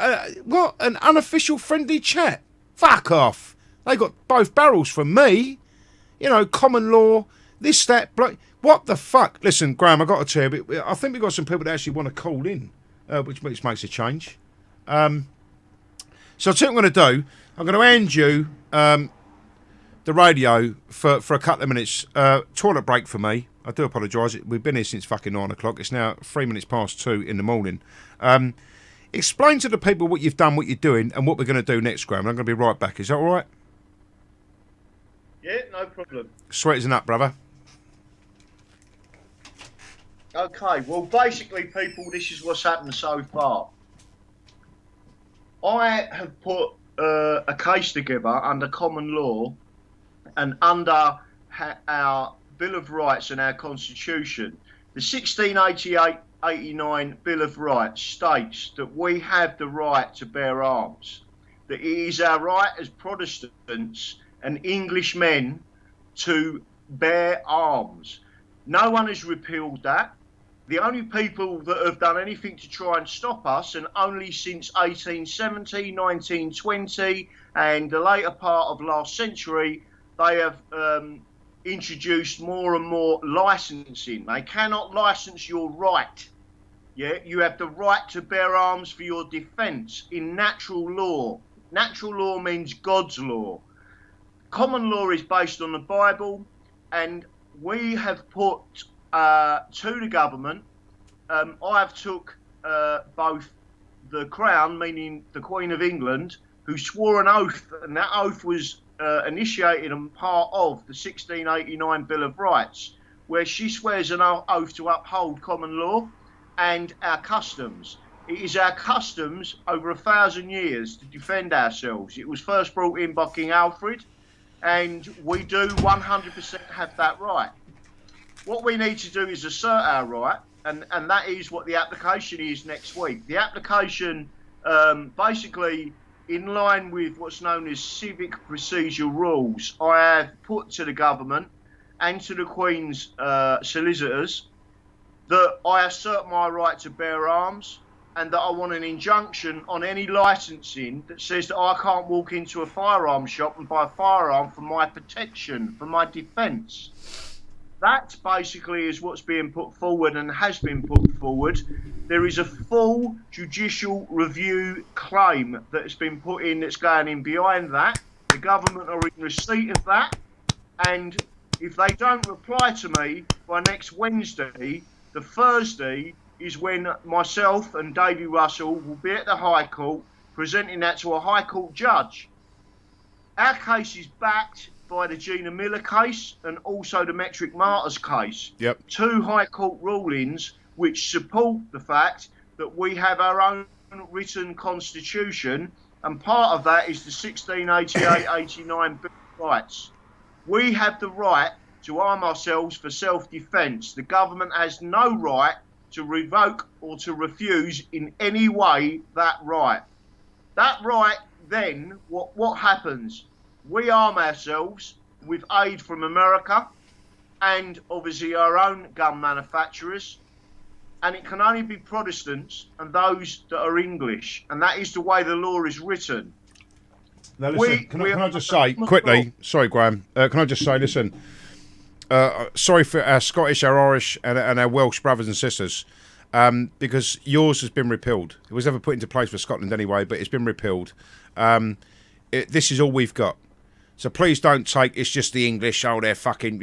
Speaker 10: what, an unofficial friendly chat? Fuck off. They got both barrels from me. You know, common law, this, that, what the fuck? Listen, Graham, I got to tell you, I think we've got some people that actually want to call in, which makes a change. So I'll tell you what I'm going to do. I'm going to hand you the radio for a couple of minutes. Toilet break for me. I do apologise. We've been here since fucking 9 o'clock. It's now 3 minutes past 2 in the morning. Explain to the people what you've done, what you're doing, and what we're going to do next, Graham. I'm going to be right back. Is that all right?
Speaker 3: Yeah, no problem.
Speaker 10: Sweet as a nut, brother.
Speaker 3: Okay, well, basically, people, this is what's happened so far. I have put a case together under common law and under our Bill of Rights and our Constitution. The 1688-89 Bill of Rights states that we have the right to bear arms, that it is our right as Protestants and Englishmen to bear arms. No one has repealed that. The only people that have done anything to try and stop us, and only since 1870, 1920, and the later part of last century, they have introduced more and more licensing. They cannot license your right. Yeah, you have the right to bear arms for your defence in natural law. Natural law means God's law. Common law is based on the Bible, and we have put to the government. I have took both the Crown, meaning the Queen of England, who swore an oath, and that oath was initiated and part of the 1689 Bill of Rights, where she swears an oath to uphold common law and our customs. It is our customs over 1,000 years to defend ourselves. It was first brought in by King Alfred, and we do 100% have that right. What we need to do is assert our right, and that is what the application is next week. The application, basically, in line with what's known as civic procedure rules, I have put to the government and to the Queen's solicitors that I assert my right to bear arms, and that I want an injunction on any licensing that says that I can't walk into a firearm shop and buy a firearm for my protection, for my defence. That basically is what's being put forward and has been put forward. There is a full judicial review claim that has been put in that's going in behind that. The government are in receipt of that. And if they don't reply to me by next Wednesday, the Thursday is when myself and Davy Russell will be at the High Court presenting that to a High Court judge. Our case is backed by the Gina Miller case and also the Metric Martyrs case.
Speaker 10: Yep.
Speaker 3: Two High Court rulings which support the fact that we have our own written constitution, and part of that is the 1688-89 Bill of Rights. We have the right to arm ourselves for self-defence. The government has no right to revoke or to refuse in any way that right. That right, then, what happens? We arm ourselves with aid from America and obviously our own gun manufacturers, and it can only be Protestants and those that are English, and that is the way the law is written.
Speaker 10: Now, listen, can I just say quickly? Sorry, Graham. Can I just say, listen? Sorry for our Scottish, our Irish, and our Welsh brothers and sisters, because yours has been repealed. It was never put into place for Scotland anyway, but it's been repealed. This is all we've got. So please don't take it's just the English. Oh, they're fucking.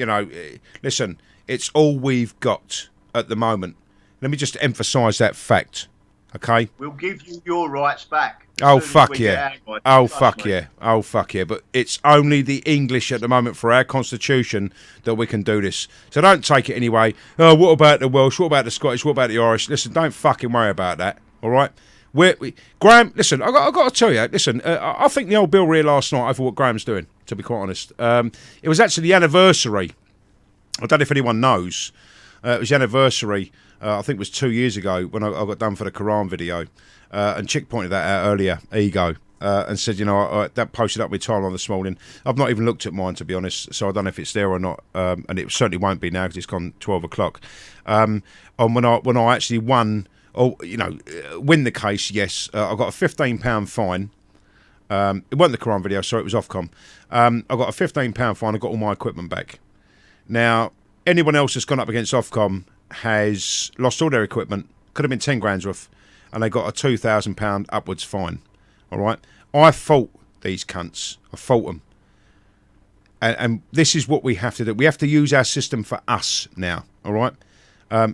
Speaker 10: Listen, it's all we've got at the moment. Let me just emphasise that fact. Okay.
Speaker 3: We'll give you your rights back.
Speaker 10: Oh fuck yeah! Oh fuck yeah! Oh fuck yeah! But it's only the English at the moment for our constitution that we can do this. So don't take it anyway. Oh, what about the Welsh? What about the Scottish? What about the Irish? Listen, don't fucking worry about that. All right. Graham, listen, I got to tell you. Listen, I think the old Bill Rear last night over what Graham's doing. To be quite honest, it was actually the anniversary. I don't know if anyone knows. It was the anniversary. I think it was 2 years ago when I got done for the Quran video. And Chick pointed that out earlier, Ego, and said, that posted up my timeline this morning. I've not even looked at mine, to be honest, so I don't know if it's there or not, and it certainly won't be now because it's gone 12 o'clock. And when I actually won, win the case, yes, I got a £15 fine. It wasn't the Quran video, sorry, it was Ofcom. I got a £15 fine, I got all my equipment back. Now, anyone else that's gone up against Ofcom has lost all their equipment, could have been 10 grand's worth, and they got a £2,000 upwards fine. All right, I fought these cunts. I fought them, and this is what we have to do. We have to use our system for us now. All right.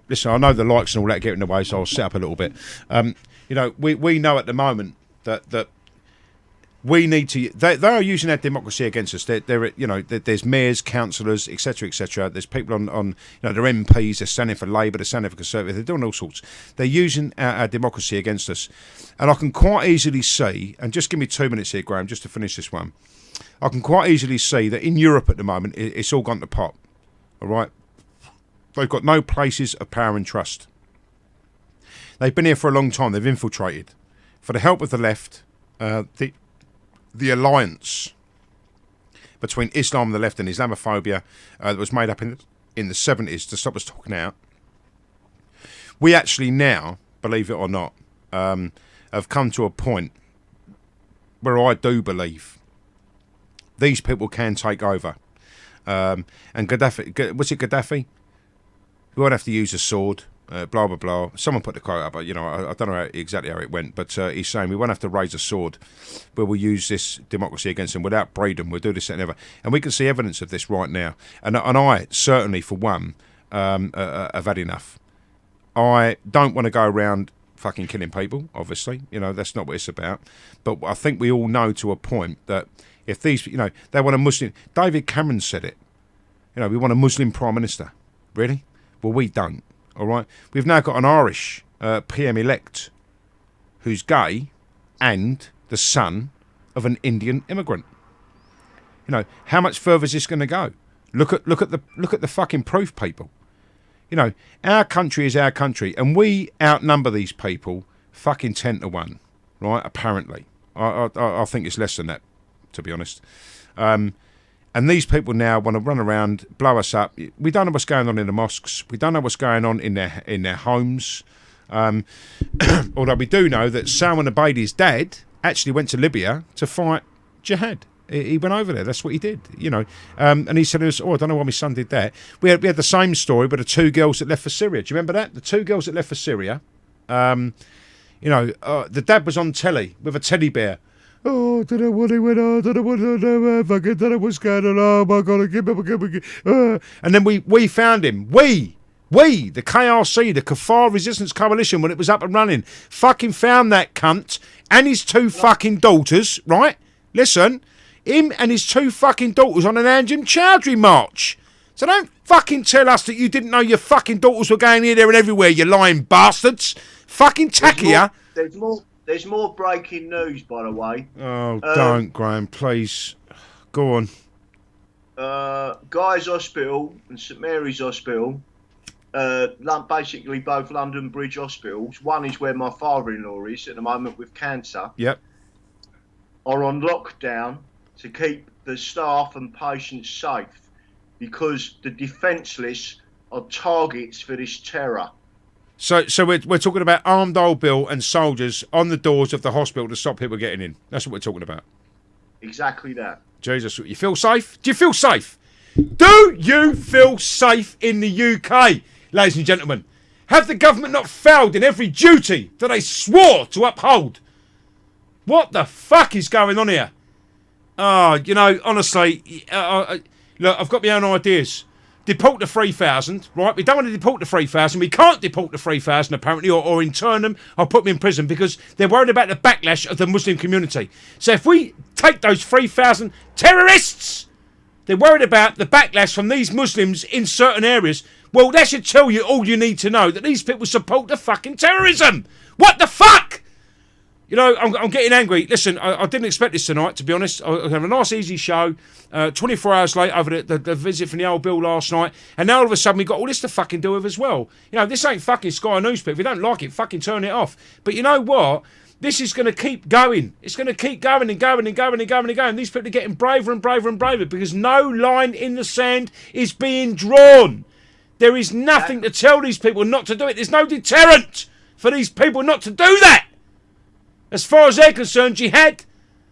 Speaker 10: Listen, I know the likes and all that get in the way, so I'll set up a little bit. We know at the moment that we need to. They are using our democracy against us. There's mayors, councillors, etc., etc. There's people on they're MPs. They're standing for Labour. They're standing for Conservative. They're doing all sorts. They're using our democracy against us, and I can quite easily see. And just give me 2 minutes here, Graham, just to finish this one. I can quite easily see that in Europe at the moment, it's all gone to pot. All right, they've got no places of power and trust. They've been here for a long time. They've infiltrated, for the help of the left. The alliance between Islam and the left and Islamophobia that was made up in the 70s to stop us talking out. We actually now, believe it or not, have come to a point where I do believe these people can take over. And Gaddafi, was it Gaddafi? We won't have to use a sword. Blah blah blah. Someone put the quote up, but I don't know exactly how it went. But he's saying we won't have to raise a sword, but we'll use this democracy against them without breeding. We'll do this and ever, and we can see evidence of this right now. And I certainly, for one, have had enough. I don't want to go around fucking killing people. Obviously, that's not what it's about. But I think we all know to a point that if these, they want a Muslim. David Cameron said it. We want a Muslim prime minister. Really? Well, we don't. All right, we've now got an Irish PM-elect who's gay and the son of an Indian immigrant. How much further is this going to go? Look at the fucking proof, people. Our country is our country, and we outnumber these people fucking 10 to 1, right? Apparently, I think it's less than that, to be honest. And these people now want to run around, blow us up. We don't know what's going on in the mosques. We don't know what's going on in their homes. Although we do know that Salman Abedi's dad actually went to Libya to fight jihad. He went over there. That's what he did, And he said, I don't know why my son did that. We had the same story with the 2 girls that left for Syria. Do you remember that? The 2 girls that left for Syria. The dad was on telly with a teddy bear. Oh, I don't know what he went on. I don't know what's going on. Oh, my God. And then we found him. We, the KRC, the Kafar Resistance Coalition, when it was up and running, fucking found that cunt and his 2 fucking daughters, right? Listen, him and his 2 fucking daughters on an Anjem Choudhury march. So don't fucking tell us that you didn't know your fucking daughters were going here, there and everywhere, you lying bastards. Fucking Takia.
Speaker 3: There's more breaking news, by the way.
Speaker 10: Oh, don't, Graham, please. Go on.
Speaker 3: Guy's Hospital and St Mary's Hospital, basically both London Bridge hospitals. One is where my father-in-law is at the moment with cancer.
Speaker 10: Yep.
Speaker 3: Are on lockdown to keep the staff and patients safe because the defenceless are targets for this terror.
Speaker 10: So we're talking about armed old Bill and soldiers on the doors of the hospital to stop people getting in. That's what we're talking about.
Speaker 3: Exactly that.
Speaker 10: Jesus, you feel safe? Do you feel safe? Do you feel safe in the UK, ladies and gentlemen? Have the government not failed in every duty that they swore to uphold? What the fuck is going on here? Oh, honestly, look, I've got my own ideas. Deport the 3,000, right? We don't want to deport the 3,000. We can't deport the 3,000, apparently, or intern them or put them in prison because they're worried about the backlash of the Muslim community. So if we take those 3,000 terrorists, they're worried about the backlash from these Muslims in certain areas. Well, that should tell you all you need to know, that these people support the fucking terrorism. What the fuck? I'm getting angry. Listen, I didn't expect this tonight, to be honest. I have a nice, easy show. 24 hours late over the visit from the old Bill last night. And now all of a sudden we've got all this to fucking do with as well. This ain't fucking Sky newspaper. If you don't like it, fucking turn it off. But you know what? This is going to keep going. It's going to keep going and going and going and going and going. These people are getting braver and braver and braver because no line in the sand is being drawn. There is nothing to tell these people not to do it. There's no deterrent for these people not to do that. As far as they're concerned, jihad,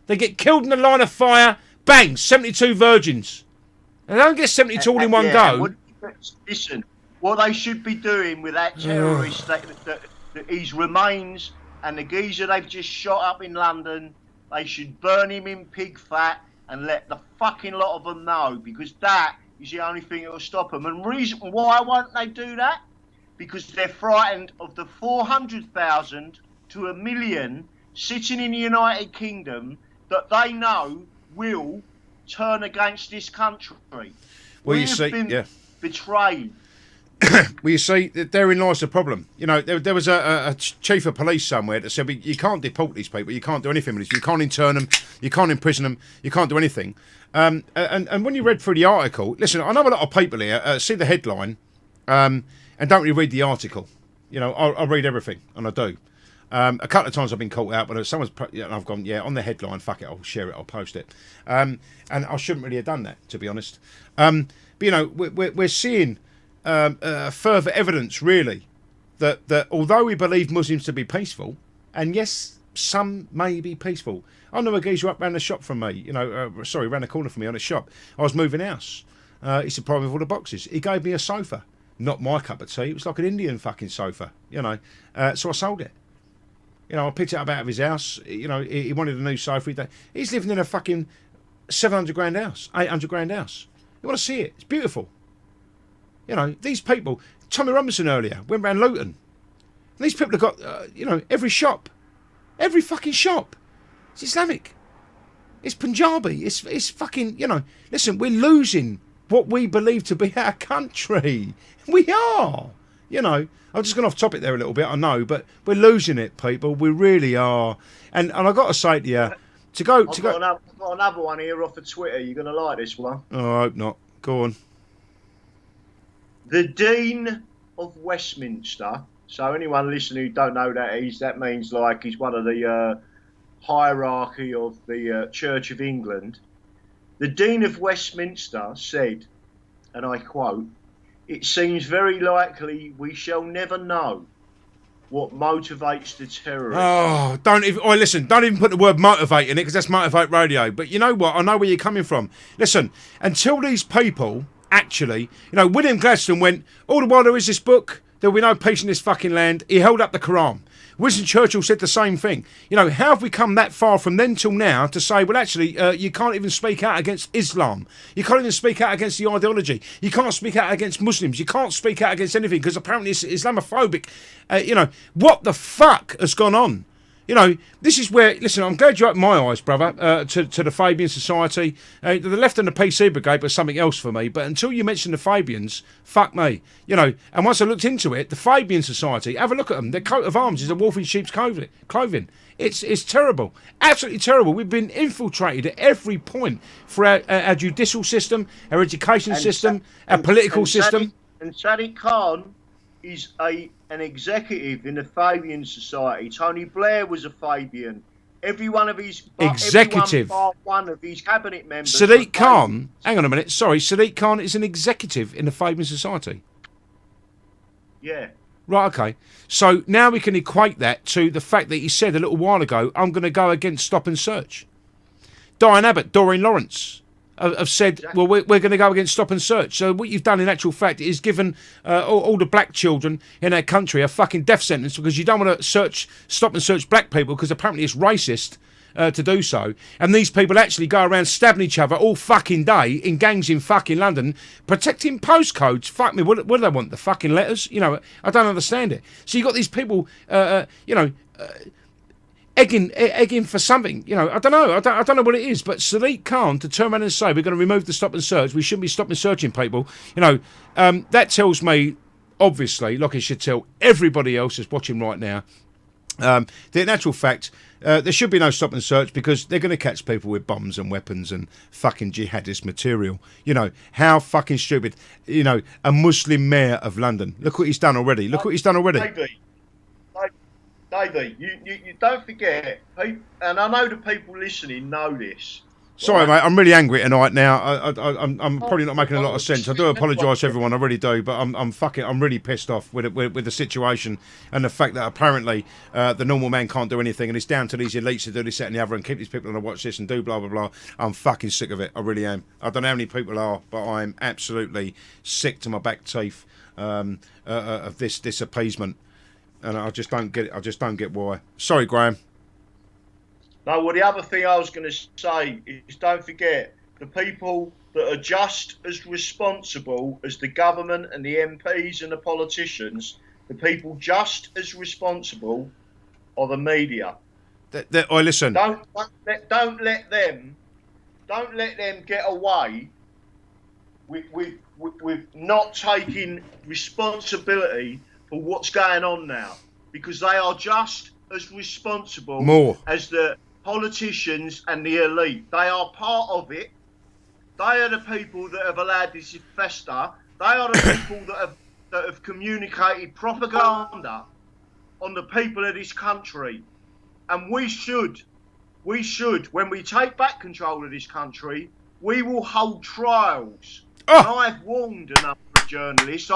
Speaker 10: they get killed in the line of fire, bang, 72 virgins. They don't get 72 all in one go.
Speaker 3: Listen, what they should be doing with that terrorist, his remains and the geezer they've just shot up in London, they should burn him in pig fat and let the fucking lot of them know, because that is the only thing that will stop them. And reason why won't they do that? Because they're frightened of the 400,000 to 1 million sitting in the United Kingdom that they know will turn against this country.
Speaker 10: Well,
Speaker 3: We've been betrayed.
Speaker 10: Well, you see, therein lies the problem. There was a chief of police somewhere that said, you can't deport these people, you can't do anything with this, you can't intern them, you can't imprison them, you can't do anything. And when you read through the article, listen, I know a lot of people here see the headline and don't really read the article. I read everything, and I do. A couple of times I've been caught out, but I've gone, on the headline, fuck it, I'll share it, I'll post it. And I shouldn't really have done that, to be honest. But, we're seeing further evidence, really, that although we believe Muslims to be peaceful, and yes, some may be peaceful. I know a geezer up round the shop from me, round the corner from me on a shop. I was moving house. He supplied me with all the boxes. He gave me a sofa. Not my cup of tea. It was like an Indian fucking sofa, So I sold it. I picked it up out of his house. He wanted a new sofa. He's living in a fucking 700 grand house, 800 grand house. You want to see it? It's beautiful. These people, Tommy Robinson earlier, went round Luton. And these people have got, every shop. Every fucking shop. It's Islamic. It's Punjabi. It's fucking, listen, we're losing what we believe to be our country. We are. I'm just going off topic there a little bit, I know, but we're losing it, people. We really are. And I've got to say to you, I've got
Speaker 3: another one here off of Twitter. You're going to like this one.
Speaker 10: Oh, I hope not. Go on.
Speaker 3: The Dean of Westminster. So anyone listening who don't know that means like he's one of the hierarchy of the Church of England. The Dean of Westminster said, and I quote, "It seems very likely we shall never know what motivates the terrorists."
Speaker 10: Oh, don't even put the word motivate in it, because that's Motivate Radio. But you know what? I know where you're coming from. Listen, until these people actually, William Gladstone went, all the while there is this book, there will be no peace in this fucking land. He held up the Quran. Winston Churchill said the same thing. How have we come that far from then till now to say, well, actually, you can't even speak out against Islam. You can't even speak out against the ideology. You can't speak out against Muslims. You can't speak out against anything because apparently it's Islamophobic. What the fuck has gone on? You know, this is where, listen, I'm glad you opened my eyes, brother, to the Fabian Society. The left and the PC Brigade was something else for me, but until you mentioned the Fabians, fuck me. You know, and once I looked into it, the Fabian Society, have a look at them. Their coat of arms is a wolf in sheep's clothing. It's terrible. Absolutely terrible. We've been infiltrated at every point for our judicial system, our education system, our political system.
Speaker 3: And Sadiq Khan is an executive in the Fabian Society. Tony Blair was a Fabian. Every one of his
Speaker 10: executive,
Speaker 3: one of his cabinet members.
Speaker 10: Sadiq Khan. Hang on a minute. Sorry, Sadiq Khan is an executive in the Fabian Society.
Speaker 3: Yeah.
Speaker 10: Right. Okay. So now we can equate that to the fact that he said a little while ago, "I'm going to go against stop and search." Diane Abbott, Doreen Lawrence have said, well, we're going to go against stop and search. So what you've done in actual fact is given all the black children in our country a fucking death sentence because you don't want to stop and search black people because apparently it's racist to do so. And these people actually go around stabbing each other all fucking day in gangs in fucking London, protecting postcodes. Fuck me, what do they want? The fucking letters? You know, I don't understand it. So you got these people, egging for something, you know. I don't know. I don't know what it is. But Sadiq Khan to turn around and say we're going to remove the stop and search. We shouldn't be stopping searching people. You know, that tells me, obviously, like it should tell everybody else that's watching right now, that in actual fact there should be no stop and search because they're going to catch people with bombs and weapons and fucking jihadist material. You know how fucking stupid. You know, a Muslim mayor of London. Look what he's done already. Look what he's done already.
Speaker 3: Davey, you don't forget, and I know the people listening know this.
Speaker 10: Sorry, mate, I'm really angry tonight now. I'm probably not making a lot of sense. I do apologise to everyone, I really do, but I'm really pissed off with the situation and the fact that apparently the normal man can't do anything and it's down to these elites to do this, that and the other and keep these people on to watch this and do blah, blah, blah. I'm fucking sick of it. I really am. I don't know how many people are, but I'm absolutely sick to my back teeth of this appeasement. And I just don't get it. I just don't get why. Sorry, Graham.
Speaker 3: No, well, the other thing I was going to say is don't forget the people that are just as responsible as the government and the MPs and the politicians, the people just as responsible are the media.
Speaker 10: Listen.
Speaker 3: Don't let them get away with not taking responsibility for what's going on now, because they are just as responsible as the politicians and the elite. They are part of it. They are the people that have allowed this to fester. They are the people that have communicated propaganda on the people of this country. And we should, when we take back control of this country, we will hold trials. And I've warned a number of journalists.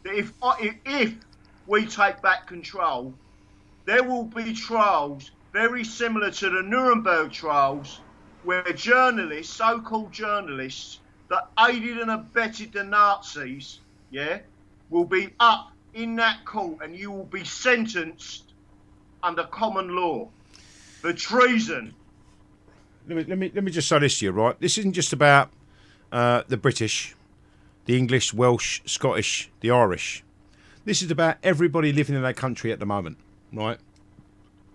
Speaker 3: That if we take back control, there will be trials very similar to the Nuremberg trials where journalists, so-called journalists, that aided and abetted the Nazis, will be up in that court and you will be sentenced under common law for treason.
Speaker 10: Let me just say this to you, right? This isn't just about the British, the English, Welsh, Scottish, the Irish. This is about everybody living in that country at the moment, right?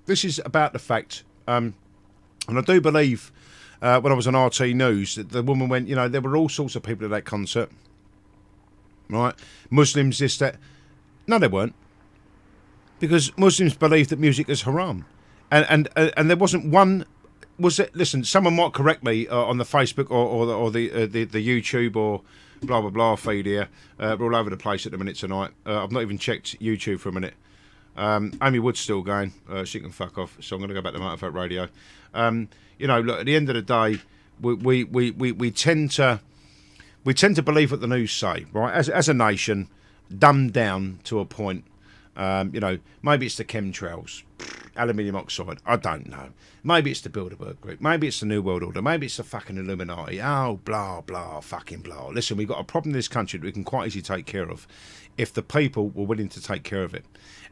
Speaker 10: This is about the fact, and I do believe when I was on RT News that the woman went, you know, there were all sorts of people at that concert, right? Muslims, this, that. No, they weren't. Because Muslims believe that music is haram. And there wasn't one... Was it? Listen, someone might correct me on the Facebook or the YouTube or blah blah blah feed here. We're all over the place at the minute tonight. I've not even checked YouTube for a minute. Amy Wood's still going. She can fuck off. So I'm going to go back to Motorfat Radio. You know, look, at the end of the day, we tend to believe what the news say, right? As a nation, dumbed down to a point. You know, maybe it's the chemtrails, aluminium oxide, I don't know. Maybe it's the Bilderberg Group, maybe it's the New World Order, maybe it's the fucking Illuminati. Oh, blah, blah, fucking blah. Listen, we've got a problem in this country that we can quite easily take care of if the people were willing to take care of it.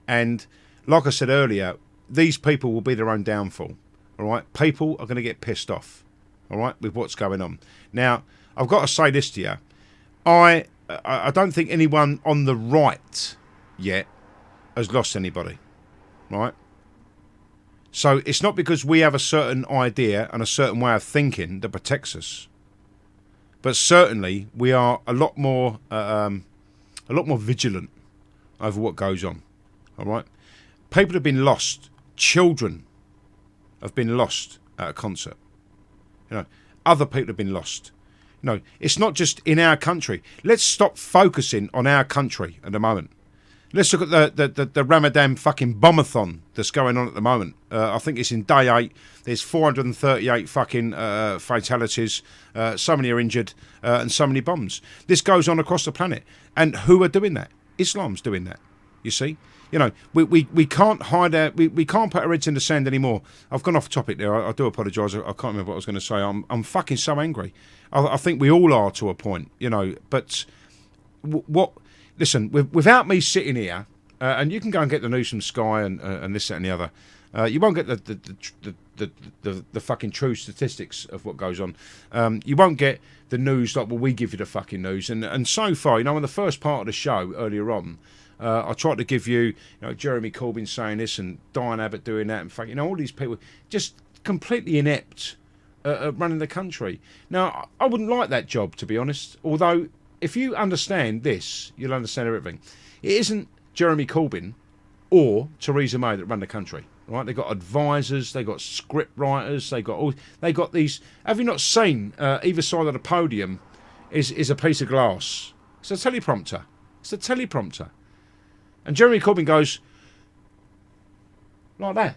Speaker 10: And like I said earlier, these people will be their own downfall, all right? People are going to get pissed off, all right, with what's going on. Now, I've got to say this to you. I don't think anyone on the right yet has lost anybody, right? So it's not because we have a certain idea and a certain way of thinking that protects us, but certainly we are a lot more vigilant over what goes on. All right, people have been lost. Children have been lost at a concert. You know, other people have been lost. You know, it's not just in our country. Let's stop focusing on our country at the moment. Let's look at the Ramadan fucking bombathon that's going on at the moment. I think it's in day 8. There's 438 fucking fatalities. So many are injured and so many bombs. This goes on across the planet. And who are doing that? Islam's doing that. You see? You know, we can't hide our... We can't put our heads in the sand anymore. I've gone off topic there. I do apologise. I can't remember what I was going to say. I'm fucking so angry. I think we all are to a point, you know. But what... Listen, without me sitting here, and you can go and get the news from Sky and this, that, and the other, you won't get the fucking true statistics of what goes on. You won't get the news like, well, we give you the fucking news. And so far, you know, in the first part of the show earlier on, I tried to give you know, Jeremy Corbyn saying this and Diane Abbott doing that, and you know, all these people just completely inept at running the country. Now, I wouldn't like that job, to be honest, although... If you understand this, you'll understand everything. It isn't Jeremy Corbyn or Theresa May that run the country, right? They've got advisors, they've got script writers, they got these. Have you not seen either side of the podium is a piece of glass? It's a teleprompter. It's a teleprompter. And Jeremy Corbyn goes like that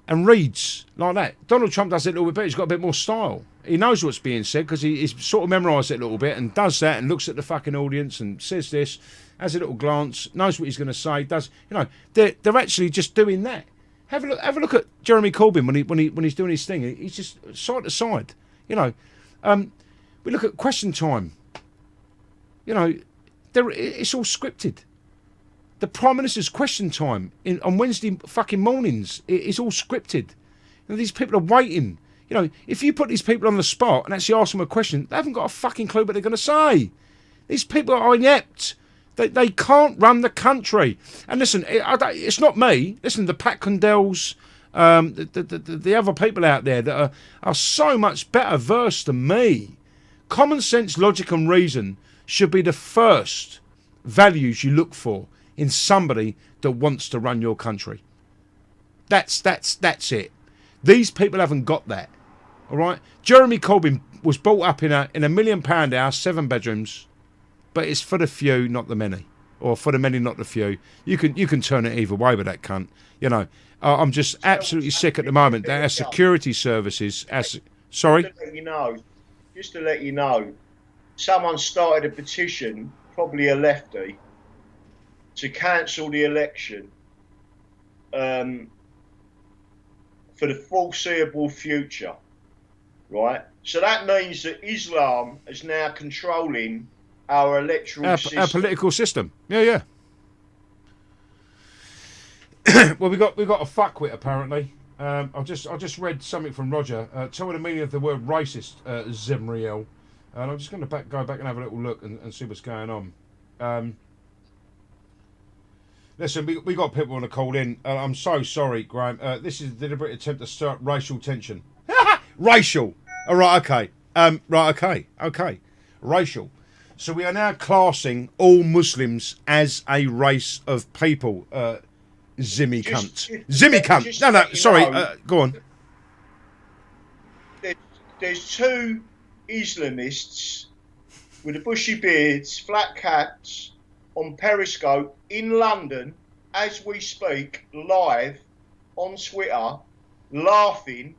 Speaker 10: and reads like that. Donald Trump does it a little bit better. He's got a bit more style. He knows what's being said because he's sort of memorised it a little bit and does that and looks at the fucking audience and says this, has a little glance, knows what he's going to say, does, you know, they're actually just doing that. Have a look at Jeremy Corbyn when he's doing his thing. He's just side to side, you know. We look at Question Time. You know, it's all scripted. The Prime Minister's Question Time on Wednesday fucking mornings is all scripted. And these people are waiting. You know, if you put these people on the spot and actually ask them a question, they haven't got a fucking clue what they're going to say. These people are inept. They can't run the country. And listen, it's not me. Listen, the Pat Condells, the other people out there that are so much better versed than me. Common sense, logic and reason should be the first values you look for in somebody that wants to run your country. That's it. These people haven't got that. All right, Jeremy Corbyn was brought up in a £1 million house, 7 bedrooms, but it's for the few, not the many, or for the many, not the few. You can turn it either way with that cunt. You know, I'm just absolutely sick at the moment that our security services, sorry.
Speaker 3: Just to let you know, someone started a petition, probably a lefty, to cancel the election for the foreseeable future. Right, so that means that Islam is now controlling our electoral system.
Speaker 10: Our political system. Yeah. Well, we got a fuckwit apparently. I just read something from Roger. Tell me the meaning of the word racist, Zemriel. And I'm just going to go back and have a little look and see what's going on. Listen, we got people want to call in. I'm so sorry, Graham. This is a deliberate attempt to start racial tension. Racial. All right, okay. Okay. Racial. So we are now classing all Muslims as a race of people. Zimmy cunt. Zimmy cunt. No, sorry. Go on.
Speaker 3: There's 2 Islamists with the bushy beards, flat caps, on Periscope in London as we speak, live on Twitter, laughing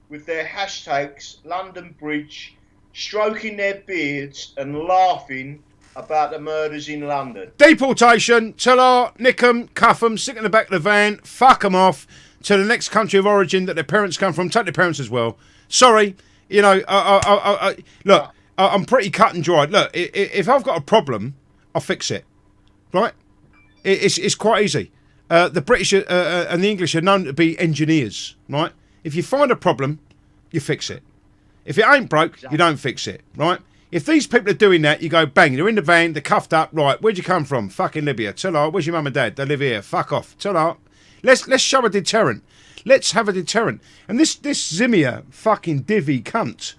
Speaker 3: with their hashtags London Bridge, stroking their beards and laughing about the murders in London.
Speaker 10: Deportation, tell her, nick them, cuff them, stick in the back of the van, fuck them off to the next country of origin that their parents come from. Take their parents as well. Sorry, you know, look, I'm pretty cut and dried. Look, if I've got a problem, I'll fix it. Right? It's quite easy. The British and the English are known to be engineers, right? If you find a problem, you fix it. If it ain't broke, you don't fix it, right? If these people are doing that, you go, bang, they're in the van, they're cuffed up, right, where'd you come from? Fucking Libya. Tell her, where's your mum and dad? They live here. Fuck off. Tell her. Let's show a deterrent. Let's have a deterrent. And this Zimia fucking divvy cunt,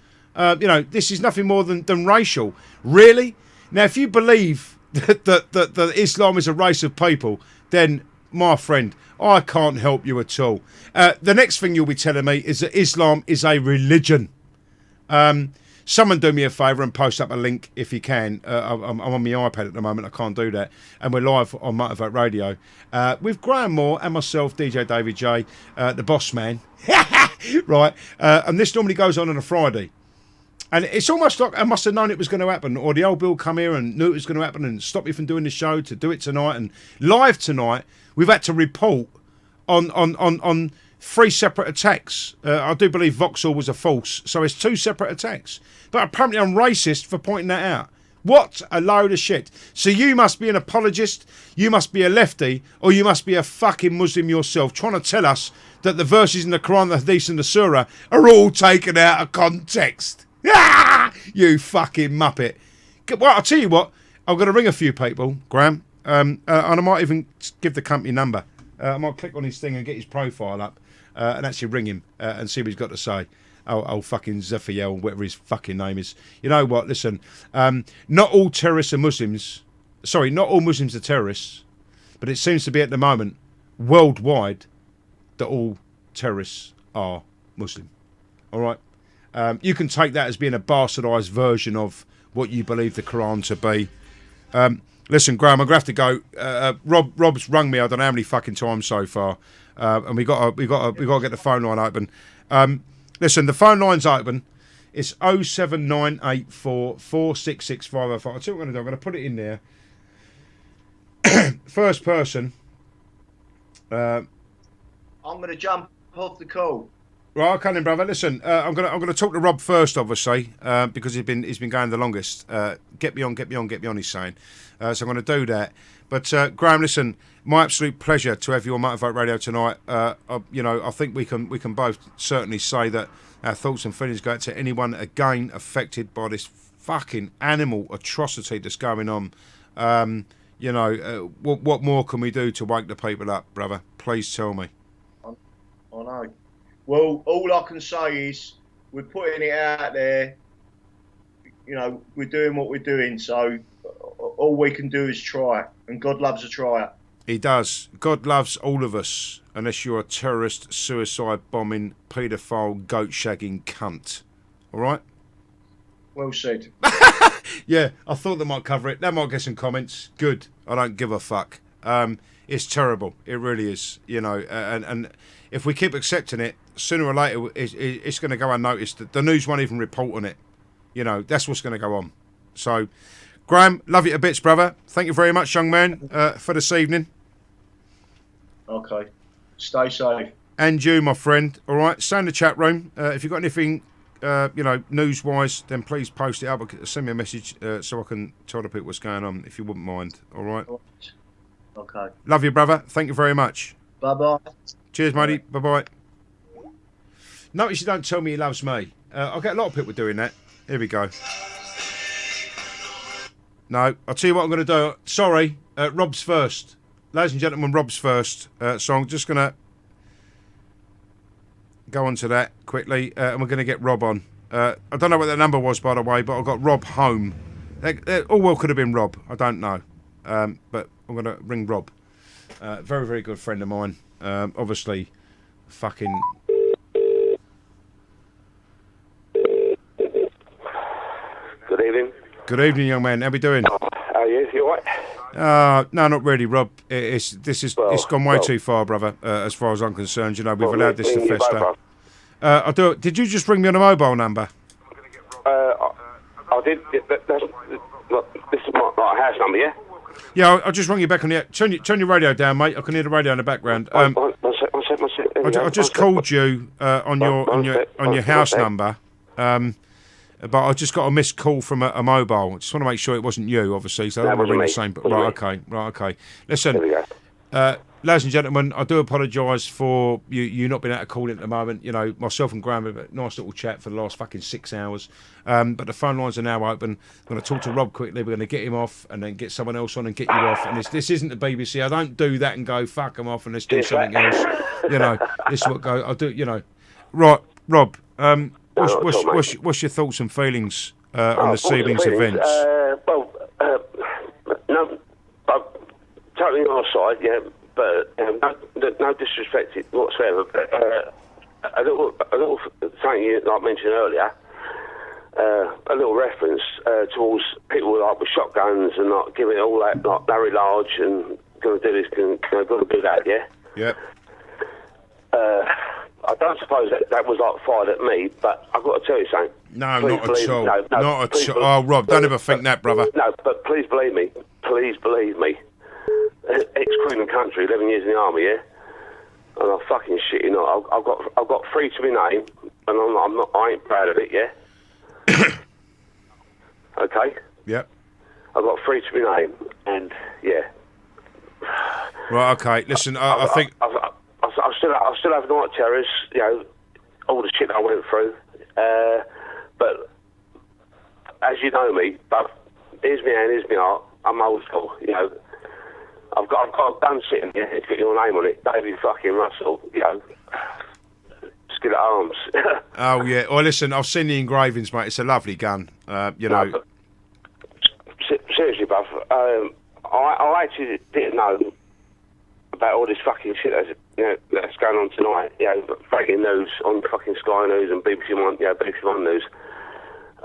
Speaker 10: this is nothing more than racial. Really? Now, if you believe that Islam is a race of people, then, my friend, I can't help you at all. The next thing you'll be telling me is that Islam is a religion. Someone do me a favour and post up a link if you can. I'm on my iPad at the moment. I can't do that. And we're live on Motivate Radio with Graham Moore and myself, DJ David J, the boss man. Right. And this normally goes on a Friday. And it's almost like I must have known it was going to happen, or the old Bill come here and knew it was going to happen and stop me from doing the show to do it tonight. And live tonight, we've had to report on 3 separate attacks. I do believe Vauxhall was a false, so it's 2 separate attacks. But apparently I'm racist for pointing that out. What a load of shit. So you must be an apologist, you must be a lefty, or you must be a fucking Muslim yourself, trying to tell us that the verses in the Quran, the Hadith and the Surah are all taken out of context. Ah, you fucking muppet. Well, I'll tell you what, I'm going to ring a few people, Graham, and I might even give the company number. I might click on his thing and get his profile up and actually ring him and see what he's got to say. Oh, fucking Zephiel, whatever his fucking name is. You know what, listen, not all terrorists are Muslims. Sorry, not all Muslims are terrorists, but it seems to be at the moment, worldwide, that all terrorists are Muslim. All right? You can take that as being a bastardised version of what you believe the Quran to be. Listen, Graham, I'm going to have to go. Rob's rung me, I don't know how many fucking times so far. And we got to get the phone line open. Listen, the phone line's open. It's 07984 466 505. I'll tell you what I'm going to do. I'm going to put it in there. First person.
Speaker 3: I'm going to jump off the call.
Speaker 10: Right, okay then, brother. Listen, I'm gonna talk to Rob first, obviously, because he's been going the longest. Get me on. He's saying, so I'm going to do that. But Graham, listen, my absolute pleasure to have you on Motivate Radio tonight. I think we can both certainly say that our thoughts and feelings go out to anyone again affected by this fucking animal atrocity that's going on. What more can we do to wake the people up, brother? Please tell me.
Speaker 3: I know. Well, all I can say is we're putting it out there. We're doing what we're doing, so all we can do is try, and God loves a tryer.
Speaker 10: He does. God loves all of us, unless you're a terrorist, suicide bombing, paedophile, goat shagging cunt. All right?
Speaker 3: Well said.
Speaker 10: Yeah, I thought that might cover it. That might get some comments. Good. I don't give a fuck. It's terrible. It really is. And if we keep accepting it, sooner or later it's going to go unnoticed. The news won't even report on it. That's what's going to go on. So, Graham, love you to bits, brother. Thank you very much, young man, for this evening.
Speaker 3: Okay. Stay safe.
Speaker 10: And you, my friend. All right, stay in the chat room. If you've got anything, news-wise, then please post it up. Send me a message so I can tell the people what's going on, if you wouldn't mind. All right?
Speaker 3: Okay.
Speaker 10: Love you, brother. Thank you very much.
Speaker 3: Bye-bye.
Speaker 10: Cheers, matey. Bye-bye. Notice you don't tell me he loves me. I get a lot of people doing that. Here we go. No, I'll tell you what I'm going to do. Sorry, Rob's first. Ladies and gentlemen, Rob's first. So I'm just going to go on to that quickly, and we're going to get Rob on. I don't know what that number was, by the way, but I got Rob home. All well could have been Rob. I don't know. But I'm going to ring Rob. Very, very good friend of mine. Obviously, fucking...
Speaker 16: Good evening.
Speaker 10: Good evening, young man. How we doing?
Speaker 16: How are you? You all right?
Speaker 10: No, not really, Rob. It's gone way too far, brother. As far as I'm concerned, we've allowed this to fester. I do. Did you just ring me on a mobile number?
Speaker 16: I did. This is my house number, yeah.
Speaker 10: Yeah, I'll just ring you back on the... Turn your radio down, mate. I can hear the radio in the background. I just called you on your house number, but I just got a missed call from a mobile. I just want to make sure it wasn't you, obviously. So I don't want to ring the same. But right, okay. Listen, ladies and gentlemen, I do apologise for you not being able to call in at the moment. You know, myself and Graham have a nice little chat for the last fucking 6 hours. But the phone lines are now open. I'm going to talk to Rob quickly. We're going to get him off and then get someone else on and get you off. And this isn't the BBC. I don't do that and go, fuck them off and let's do something else. You know, this is what go. I do, you know. Right, Rob, what's your thoughts and feelings on this evening's events?
Speaker 16: No, totally on our side, yeah, but no disrespect whatsoever. But a little something you like mentioned earlier, a little reference towards people like with shotguns and not giving all that like Larry Large and going to do this, going to do that, yeah.
Speaker 10: Yep.
Speaker 16: I don't suppose that was like fired at me, but I've got to tell you something.
Speaker 10: No, not at all. Not at all. Oh, Rob, don't ever think that, brother.
Speaker 16: No, but please believe me. Please believe me. Ex-Queen and Country, 11 years in the army, yeah. And I fucking shit you not. I've got 3 to my name, and I ain't proud of it, yeah. Okay.
Speaker 10: Yep.
Speaker 16: I've got 3 to my name, and yeah.
Speaker 10: Right. Okay. Listen, I think.
Speaker 16: I still have night terrors, you know, all the shit I went through. But as you know me, but here's my hand, here's my heart. I'm old school, you know. I've got a gun sitting here. It's got your name on it, David fucking Russell. You know, Skillet Arms.
Speaker 10: Oh yeah. Well, listen, I've seen the engravings, mate. It's a lovely gun. You know.
Speaker 16: No, seriously, bruv. I actually didn't know about all this fucking shit that's going on tonight. You know, breaking news on fucking Sky News and BBC One, BBC One News.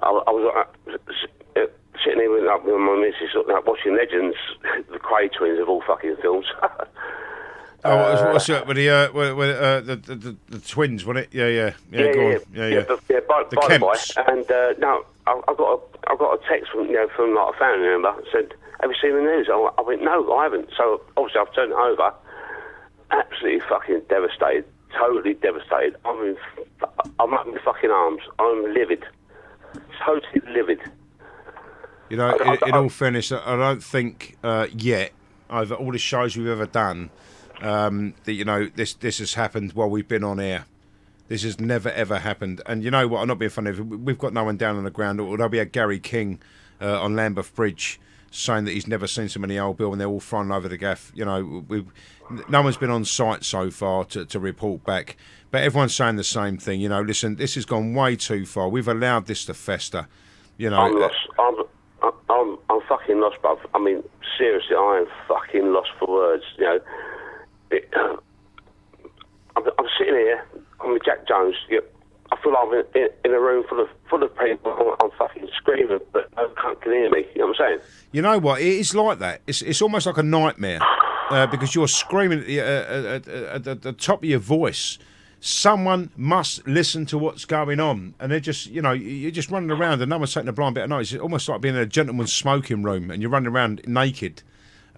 Speaker 16: I was sitting here with my missus watching Legends, the Quaid twins of all fucking films.
Speaker 10: What's that with the twins, wasn't it? Yeah. Go on. Yeah.
Speaker 16: By the way, and now I got a text from like a family member that said, "Have you seen the news?" I went, "No, I haven't." So obviously I've turned it over. Absolutely fucking devastated, totally devastated. I'm up in my fucking arms. I'm livid, totally livid.
Speaker 10: You know, in all fairness, I don't think yet, over all the shows we've ever done, that, you know, this has happened while we've been on air. This has never, ever happened. And you know what, I'm not being funny, we've got no one down on the ground, although we had Gary King on Lambeth Bridge saying that he's never seen so many old Bill and they're all thrown over the gaff. You know, no one's been on site so far to report back. But everyone's saying the same thing. You know, listen, this has gone way too far. We've allowed this to fester. You know,
Speaker 16: I'm lost. I'm fucking lost, bruv. I mean, seriously, I am fucking lost for words. You know, I'm sitting here. I'm with Jack Jones. I feel like I'm in a room full of people. I'm fucking screaming, but no cunt can hear me. You know what I'm saying?
Speaker 10: You know what? It is like that. It's almost like a nightmare because you're screaming at the top of your voice. Someone must listen to what's going on, and they're just, you know, you're just running around and no one's taking a blind bit of notice. It's almost like being in a gentleman's smoking room and you're running around naked,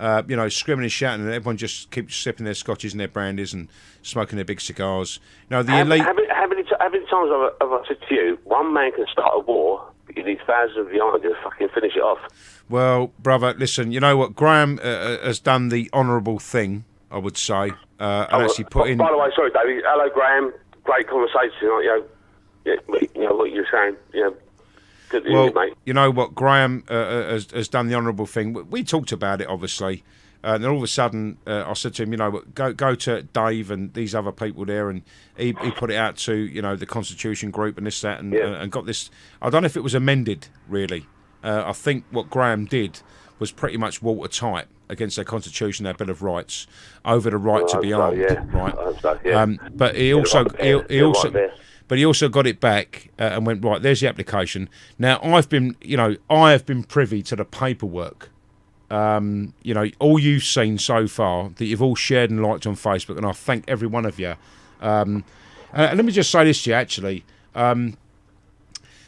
Speaker 10: you know, screaming and shouting, and everyone just keeps sipping their scotches and their brandies and smoking their big cigars. You know, the elite.
Speaker 16: How many times have I said to you, one man can start a war, but you need thousands behind to fucking finish it off?
Speaker 10: Well, brother, listen, you know what? Graham has done the honourable thing, I would say. And actually put in.
Speaker 16: By the way, sorry, David. Hello, Graham. Great conversation. You know what you're saying. You know, good to hear you, mate.
Speaker 10: You know what? Graham has done the honourable thing. We talked about it, obviously, and then all of a sudden, I said to him, you know, go to Dave and these other people there, and he put it out to, you know, the Constitution Group and this, that, and got this. I don't know if it was amended, really. I think what Graham did was pretty much watertight against their Constitution, their Bill of Rights, over the right to be armed, right? But he also got it back and went, right, there's the application. Now I have been privy to the paperwork. You know, all you've seen so far that you've all shared and liked on Facebook, and I thank every one of you. And let me just say this to you, actually.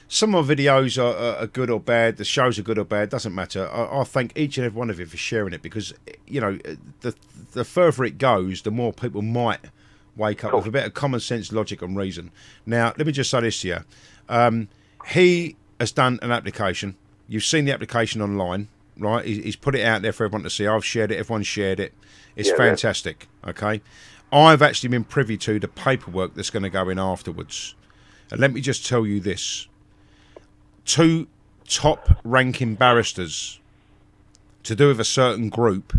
Speaker 10: Some of my videos are good or bad. The shows are good or bad. Doesn't matter. I thank each and every one of you for sharing it, because, you know, the further it goes, the more people might wake up with a bit of common sense, logic and reason. Now, let me just say this to you. He has done an application. You've seen the application online, right? He's put it out there for everyone to see. I've shared it. Everyone's shared it. It's fantastic, okay? I've actually been privy to the paperwork that's going to go in afterwards. And let me just tell you this. 2 top-ranking barristers to do with a certain group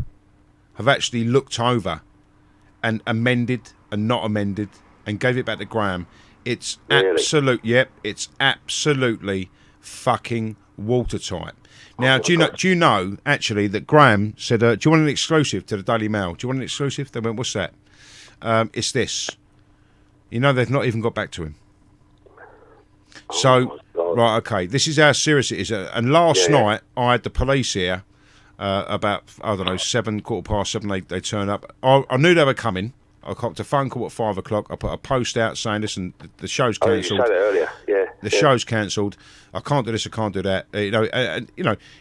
Speaker 10: have actually looked over and amended and not amended and gave it back to Graham. It's it's absolutely fucking watertight. Now, do you know actually that Graham said, do you want an exclusive to the Daily Mail? Do you want an exclusive? They went, what's that? It's this. You know, they've not even got back to him. So, right, okay, this is how serious it is. And last night, I had the police here about, I don't know, 7:15, they turned up. I knew they were coming. I copped a phone call at 5 o'clock. I put a post out saying, listen, the show's cancelled.
Speaker 16: You said it earlier,
Speaker 10: The show's cancelled. I can't do this, I can't do that.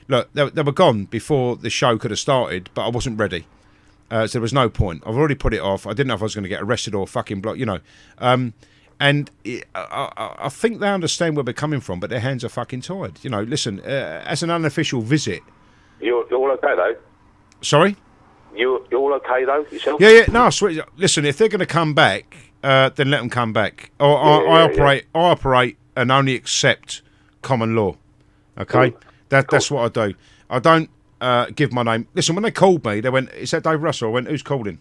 Speaker 10: Look, they were gone before the show could have started, but I wasn't ready. So there was no point. I've already put it off. I didn't know if I was going to get arrested or fucking blocked, And I think they understand where we're coming from, but their hands are fucking tied. Listen, as an unofficial visit.
Speaker 16: You're all okay, though?
Speaker 10: Sorry?
Speaker 16: You're all okay, though, yourself?
Speaker 10: Yeah, no, I swear. Listen, if they're going to come back, then let them come back. I operate and only accept common law. Okay? That's what I do. I don't give my name. Listen, when they called me, they went, is that Dave Russell? I went, who's calling?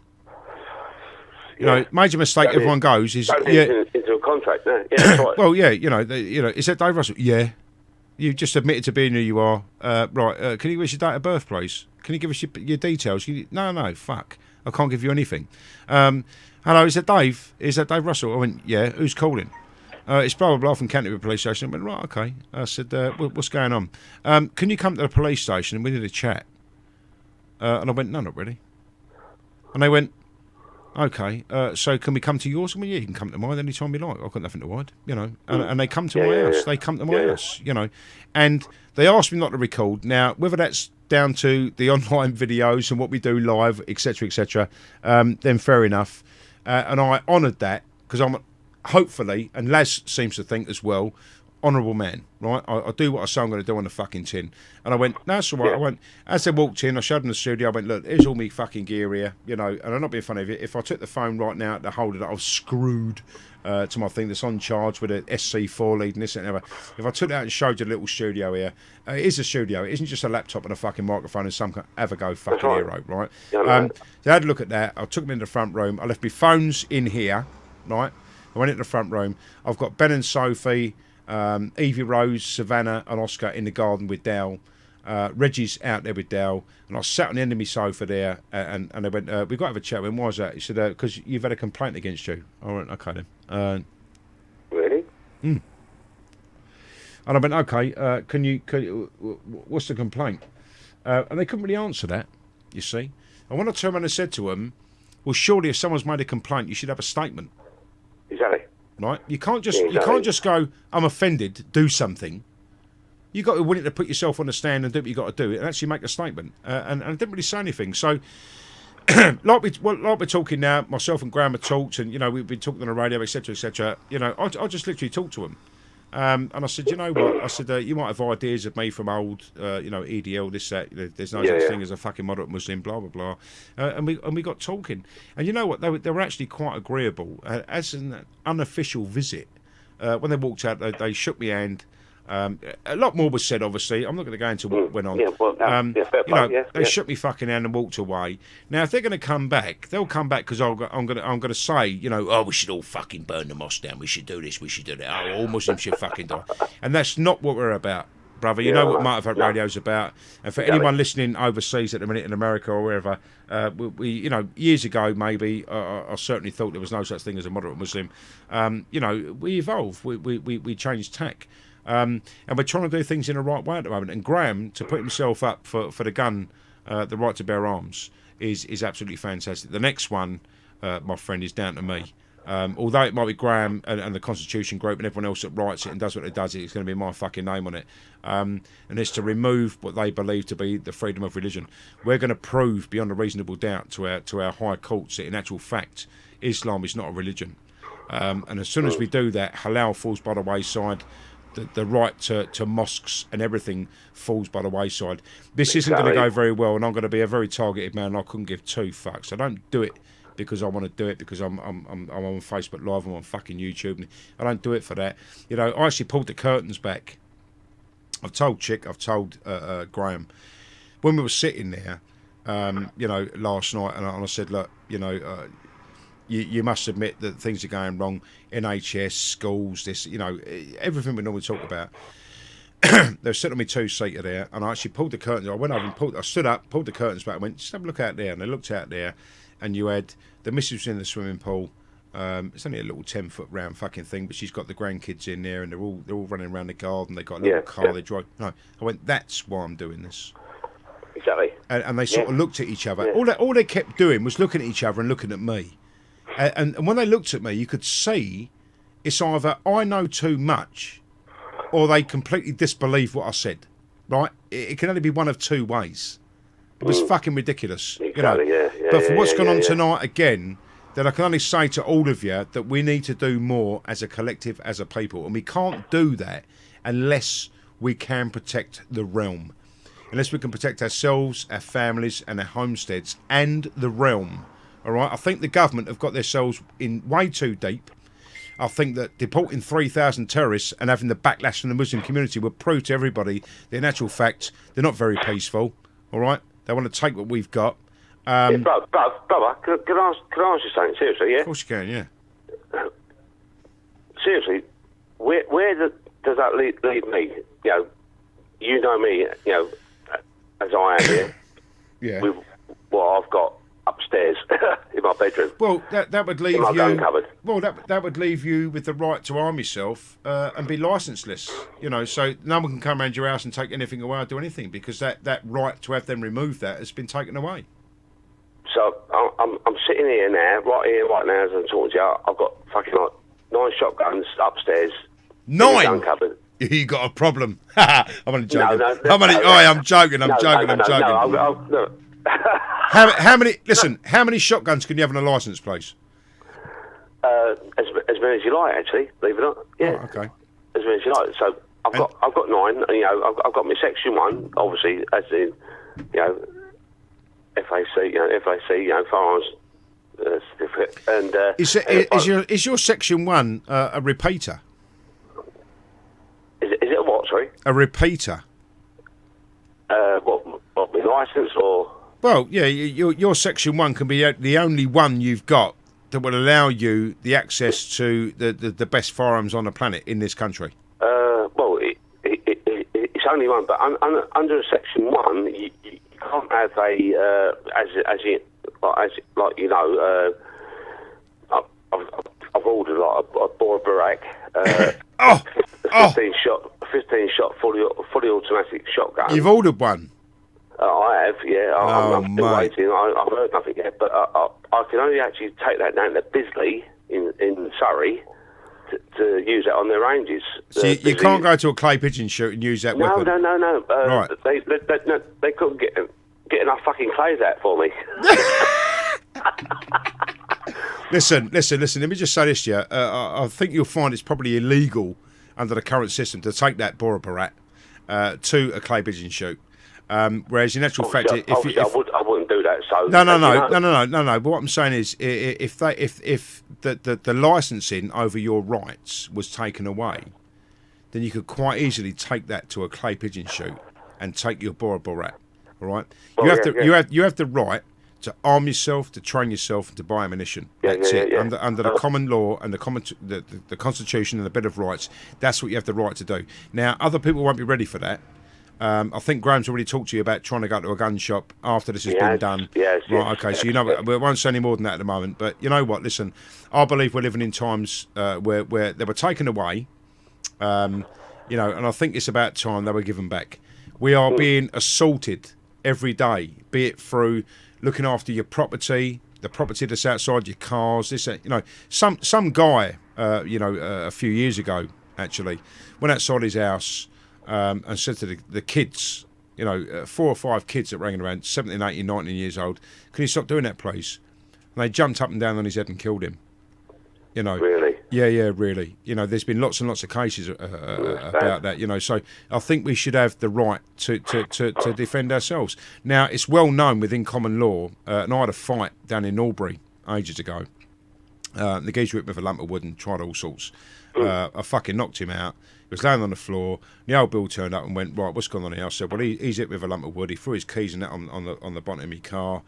Speaker 10: Major mistake everyone goes is
Speaker 16: into a contract. No. Yeah, that's right.
Speaker 10: Well, is that Dave Russell? Yeah, you just admitted to being who you are. Right? Can you give us your date of birth, please? Can you give us your details? No, fuck. I can't give you anything. Hello, is that Dave? Is that Dave Russell? I went, yeah. Who's calling? It's blah blah blah from Canterbury Police Station. I went, right, okay. I said, what's going on? Can you come to the police station and we need a chat? And I went, no, not really. And they went, okay, so can we come to yours? I mean, yeah, you can come to mine anytime you like. I've got nothing to hide, And they come to my house. They come to my house, And they asked me not to record. Now, whether that's down to the online videos and what we do live, etc., then fair enough. And I honoured that because I'm hopefully, and Laz seems to think as well, honourable man, right? I do what I say I'm going to do on the fucking tin. And I went, no, that's all right. I went, as they walked in, I showed them the studio. I went, look, here's all me fucking gear here, and I'm not being funny of it. If I took the phone right now to hold it, I was screwed to my thing that's on charge with an SC4 lead and this and that. If I took it out and showed you the little studio here, it is a studio. It isn't just a laptop and a fucking microphone and some have-a-go fucking hero, right? Yeah, they had a look at that. I took them in the front room. I left my phones in here, right? I went into the front room. I've got Ben and Sophie, Evie Rose, Savannah and Oscar in the garden with Dal. Reggie's out there with Dal. And I sat on the end of my sofa there and they went, we've got to have a chat. When why is that? He said, because you've had a complaint against you. I went, okay then.
Speaker 16: Really?
Speaker 10: And I went, okay, can you what's the complaint? And they couldn't really answer that, you see. And when I turned around and said to them, well, surely if someone's made a complaint, you should have a statement.
Speaker 16: Exactly.
Speaker 10: Right? You can't just go, I'm offended, do something. You've got to be willing to put yourself on the stand and do what you've got to do and actually make a statement. And I didn't really say anything. So, like we're talking now, myself and Graham have talked and, we've been talking on the radio, etc., I just literally talked to him. And I said, you know what? I said, you might have ideas of me from old, EDL, this, that. There's no such thing as a fucking moderate Muslim, blah, blah, blah. And we got talking. And you know what? They were actually quite agreeable. As an unofficial visit, when they walked out, they shook me hand. A lot more was said, obviously. I'm not going to go into what went on. They shook me fucking hand and walked away. Now, if they're going to come back, they'll come back because I'm going to say, we should all fucking burn the mosque down. We should do this. We should do that. All Muslims should fucking die. And that's not what we're about, brother. You know what Motivate Radio's about. And for anyone listening overseas at the minute in America or wherever, we years ago maybe, I certainly thought there was no such thing as a moderate Muslim. We evolved. We changed tack. And we're trying to do things in the right way at the moment. And Graham, to put himself up for the gun, the right to bear arms, is absolutely fantastic. The next one, my friend, is down to me. Although it might be Graham and the Constitution Group and everyone else that writes it and does what it does, it's going to be my fucking name on it. And it's to remove what they believe to be the freedom of religion. We're going to prove beyond a reasonable doubt to our high courts that in actual fact, Islam is not a religion. And as soon as we do that, halal falls by the wayside. the right to mosques and everything falls by the wayside. This isn't going to go very well, and I'm going to be a very targeted man. I couldn't give two fucks. I don't do it because I want to do it because I'm on Facebook Live, I'm on fucking YouTube, and I don't do it for that. You know, I actually pulled the curtains back. I've told Graham when we were sitting there, you know, last night, and I said, look, you know. You must admit that things are going wrong. NHS, schools, this, you know, everything we normally talk about. They were sitting on me two-seater there, and I actually pulled the curtains. I went over and I stood up, pulled the curtains back, and went, just have a look out there. And they looked out there, and you had the missus in the swimming pool. It's only a little 10-foot round fucking thing, but she's got the grandkids in there, and they're all running around the garden. They got a little car. They drive. No, I went, that's why I'm doing this.
Speaker 16: Exactly.
Speaker 10: And they sort of looked at each other. All they kept doing was looking at each other and looking at me. And when they looked at me, you could see it's either I know too much or they completely disbelieve what I said, right? It can only be one of two ways. It was fucking ridiculous.
Speaker 16: Exactly,
Speaker 10: you know? But for what's gone on tonight again, then I can only say to all of you that we need to do more as a collective, as a people. And we can't do that unless we can protect the realm. Unless we can protect ourselves, our families and our homesteads and the realm. All right, I think the government have got themselves in way too deep. I think that deporting 3,000 terrorists and having the backlash from the Muslim community will prove to everybody that in actual fact they're not very peaceful. All right, they want to take what we've got.
Speaker 16: Brother, can I ask you something seriously? Yeah.
Speaker 10: Of course you can. Yeah.
Speaker 16: Seriously, where does that leave me? You know me. You know, as I am here.
Speaker 10: Yeah.
Speaker 16: With what I've got upstairs in my bedroom.
Speaker 10: Well, that would leave
Speaker 16: in my
Speaker 10: you.
Speaker 16: gun cupboard.
Speaker 10: Well, that would leave you with the right to arm yourself and be licenceless. You know, so no one can come around your house and take anything away or do anything because that right to have them remove that has been taken away.
Speaker 16: So I'm sitting here now, right now as I'm talking to you. I've got fucking like 9 shotguns upstairs.
Speaker 10: 9.
Speaker 16: In the gun cupboard.
Speaker 10: You got a problem. I'm only joking.
Speaker 16: No,
Speaker 10: I'm joking. I'm joking.
Speaker 16: No.
Speaker 10: How many? Listen, how many shotguns can you have on a license, please?
Speaker 16: As many as you like, actually. Believe it or not. Yeah.
Speaker 10: Oh, okay.
Speaker 16: As many as you like. So I've got 9. And, you know, I've got my section 1, obviously, as in, you know, FAC, firearms certificate. And
Speaker 10: is your section 1 a repeater?
Speaker 16: Is it a what? Sorry.
Speaker 10: A repeater.
Speaker 16: What my license or?
Speaker 10: Well, yeah, your section 1 can be the only one you've got that will allow you the access to the best firearms on the planet in this country.
Speaker 16: Well, it's only one, but under section 1, you can't have a I've ordered like a Bora Barak, 15 shot fully automatic shotgun.
Speaker 10: You've ordered one.
Speaker 16: I have, yeah. I'm still
Speaker 10: mate.
Speaker 16: waiting. I've heard nothing yet, but I can only actually take that down to Bisley in Surrey to use it on their ranges.
Speaker 10: So you can't go to a clay pigeon shoot and use that weapon?
Speaker 16: No.
Speaker 10: Right.
Speaker 16: They couldn't get enough fucking clays out for me.
Speaker 10: Listen. Let me just say this to you. I think you'll find it's probably illegal under the current system to take that Bora Barak to a clay pigeon shoot. Whereas in actual fact,
Speaker 16: I wouldn't do that. So
Speaker 10: no. But what I'm saying is, if the licensing over your rights was taken away, then you could quite easily take that to a clay pigeon shoot and take your Bora Barak. All right, you have the right to arm yourself, to train yourself, and to buy ammunition. That's it. Under the common law and the Constitution and the Bill of Rights, that's what you have the right to do. Now, other people won't be ready for that. I think Graham's already talked to you about trying to go to a gun shop after this has been done.
Speaker 16: Yes.
Speaker 10: Okay, so you know, we won't say any more than that at the moment. But you know what? Listen, I believe we're living in times where they were taken away, and I think it's about time they were given back. We are being assaulted every day, be it through looking after your property, the property that's outside your cars. Some guy, a few years ago, actually, went outside his house. And said to the kids, 4 or 5 kids that were hanging around, 17, 18, 19 years old, can you stop doing that, please? And they jumped up and down on his head and killed him.
Speaker 16: Really?
Speaker 10: Yeah, really. You know, there's been lots and lots of cases about that. You know, so I think we should have the right to defend ourselves. Now, it's well known within common law, and I had a fight down in Albury ages ago. The geezer hit me with a lump of wood and tried all sorts. I fucking knocked him out. He was laying on the floor. The old Bill turned up and went, right, what's going on here? I said, well, he's hit me with a lump of wood. He threw his keys and that on the bonnet of my car.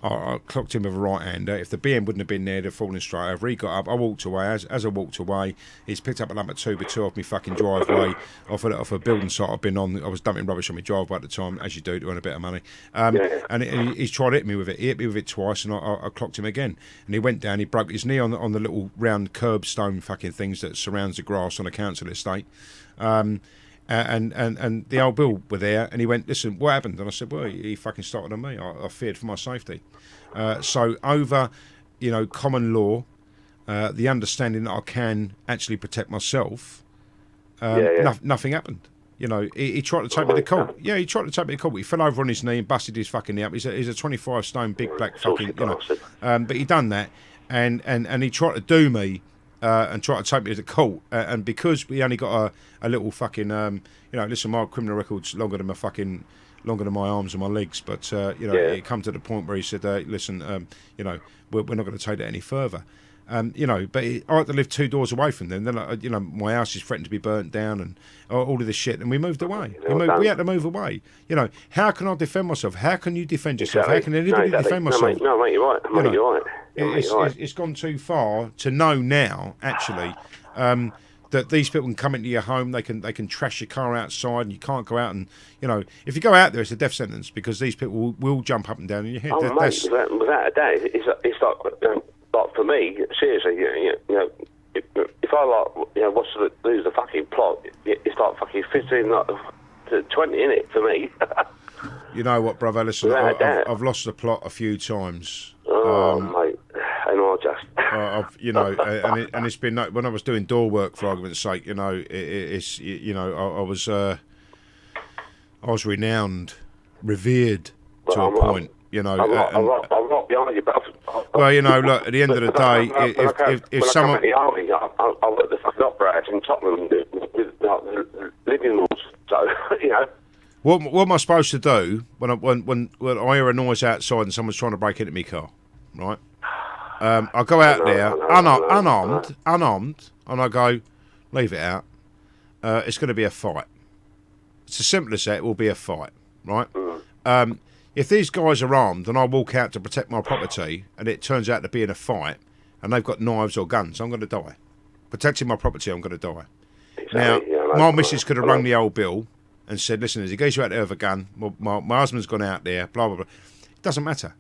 Speaker 10: I clocked him with a right-hander. If the BM wouldn't have been there, they'd fallen straight over. He got up. I walked away. As I walked away, he's picked up a lump of 2x2 off my fucking driveway, off a building site I've been on. I was dumping rubbish on my driveway at the time, as you do, to earn a bit of money. And he's tried to hit me with it. He hit me with it twice, and I clocked him again. And he went down. He broke his knee on the little round curbstone fucking things that surrounds the grass on a council estate. And the old Bill were there, and he went, listen, what happened? And I said, well, he fucking started on me. I feared for my safety. So over, you know, common law, the understanding that I can actually protect myself, nothing happened. You know, he tried to take me to court. Yeah, he tried to take me to court. He fell over on his knee and busted his fucking knee up. He's a 25 stone big black fucking, you know. But he done that, and he tried to do me. And try to take me to court, and because we only got a little fucking, you know, listen, my criminal record's longer than my arms and my legs, but you know, it come to the point where he said, listen, you know, we're not going to take that any further, you know, but I had to live 2 doors away from them. Then, you know, my house is threatened to be burnt down and all of this shit, and we moved away. We had to move away. You know, how can I defend myself? How can you defend yourself? How can anybody defend myself?
Speaker 16: No, mate, you're right. You're right.
Speaker 10: It's gone too far to know now, actually, that these people can come into your home, they can trash your car outside, and you can't go out. And you know, if you go out there, it's a death sentence because these people will jump up and down in your head.
Speaker 16: Oh, mate, without a doubt, it's like for me, seriously, you know, if I like, you know, lose the fucking plot, it's like fucking 15 to 20 in it for me.
Speaker 10: You know what, brother? Listen, I've lost the plot a few times.
Speaker 16: Oh, mate, and I just,
Speaker 10: you know, and it's been when I was doing door work, for argument's sake, you know, it's you know, I was renowned, revered to a point, you know.
Speaker 16: I'm not behind you, but
Speaker 10: well, you know, look, at the end of the day, if someone,
Speaker 16: I work the fucking operators in Tottenham with living rooms, so you know.
Speaker 10: What am I supposed to do when I hear a noise outside and someone's trying to break into my car, right? I go out there unarmed, and I go, leave it out. It's going to be a fight. It's as simple as that. It will be a fight, right? If these guys are armed and I walk out to protect my property and it turns out to be in a fight and they've got knives or guns, I'm going to die. Protecting my property, I'm going to die. Exactly. Now, my missus could have rung the old Bill and said, listen, there's a geezer out there with a gun, my husband's gone out there, blah, blah, blah. It doesn't matter.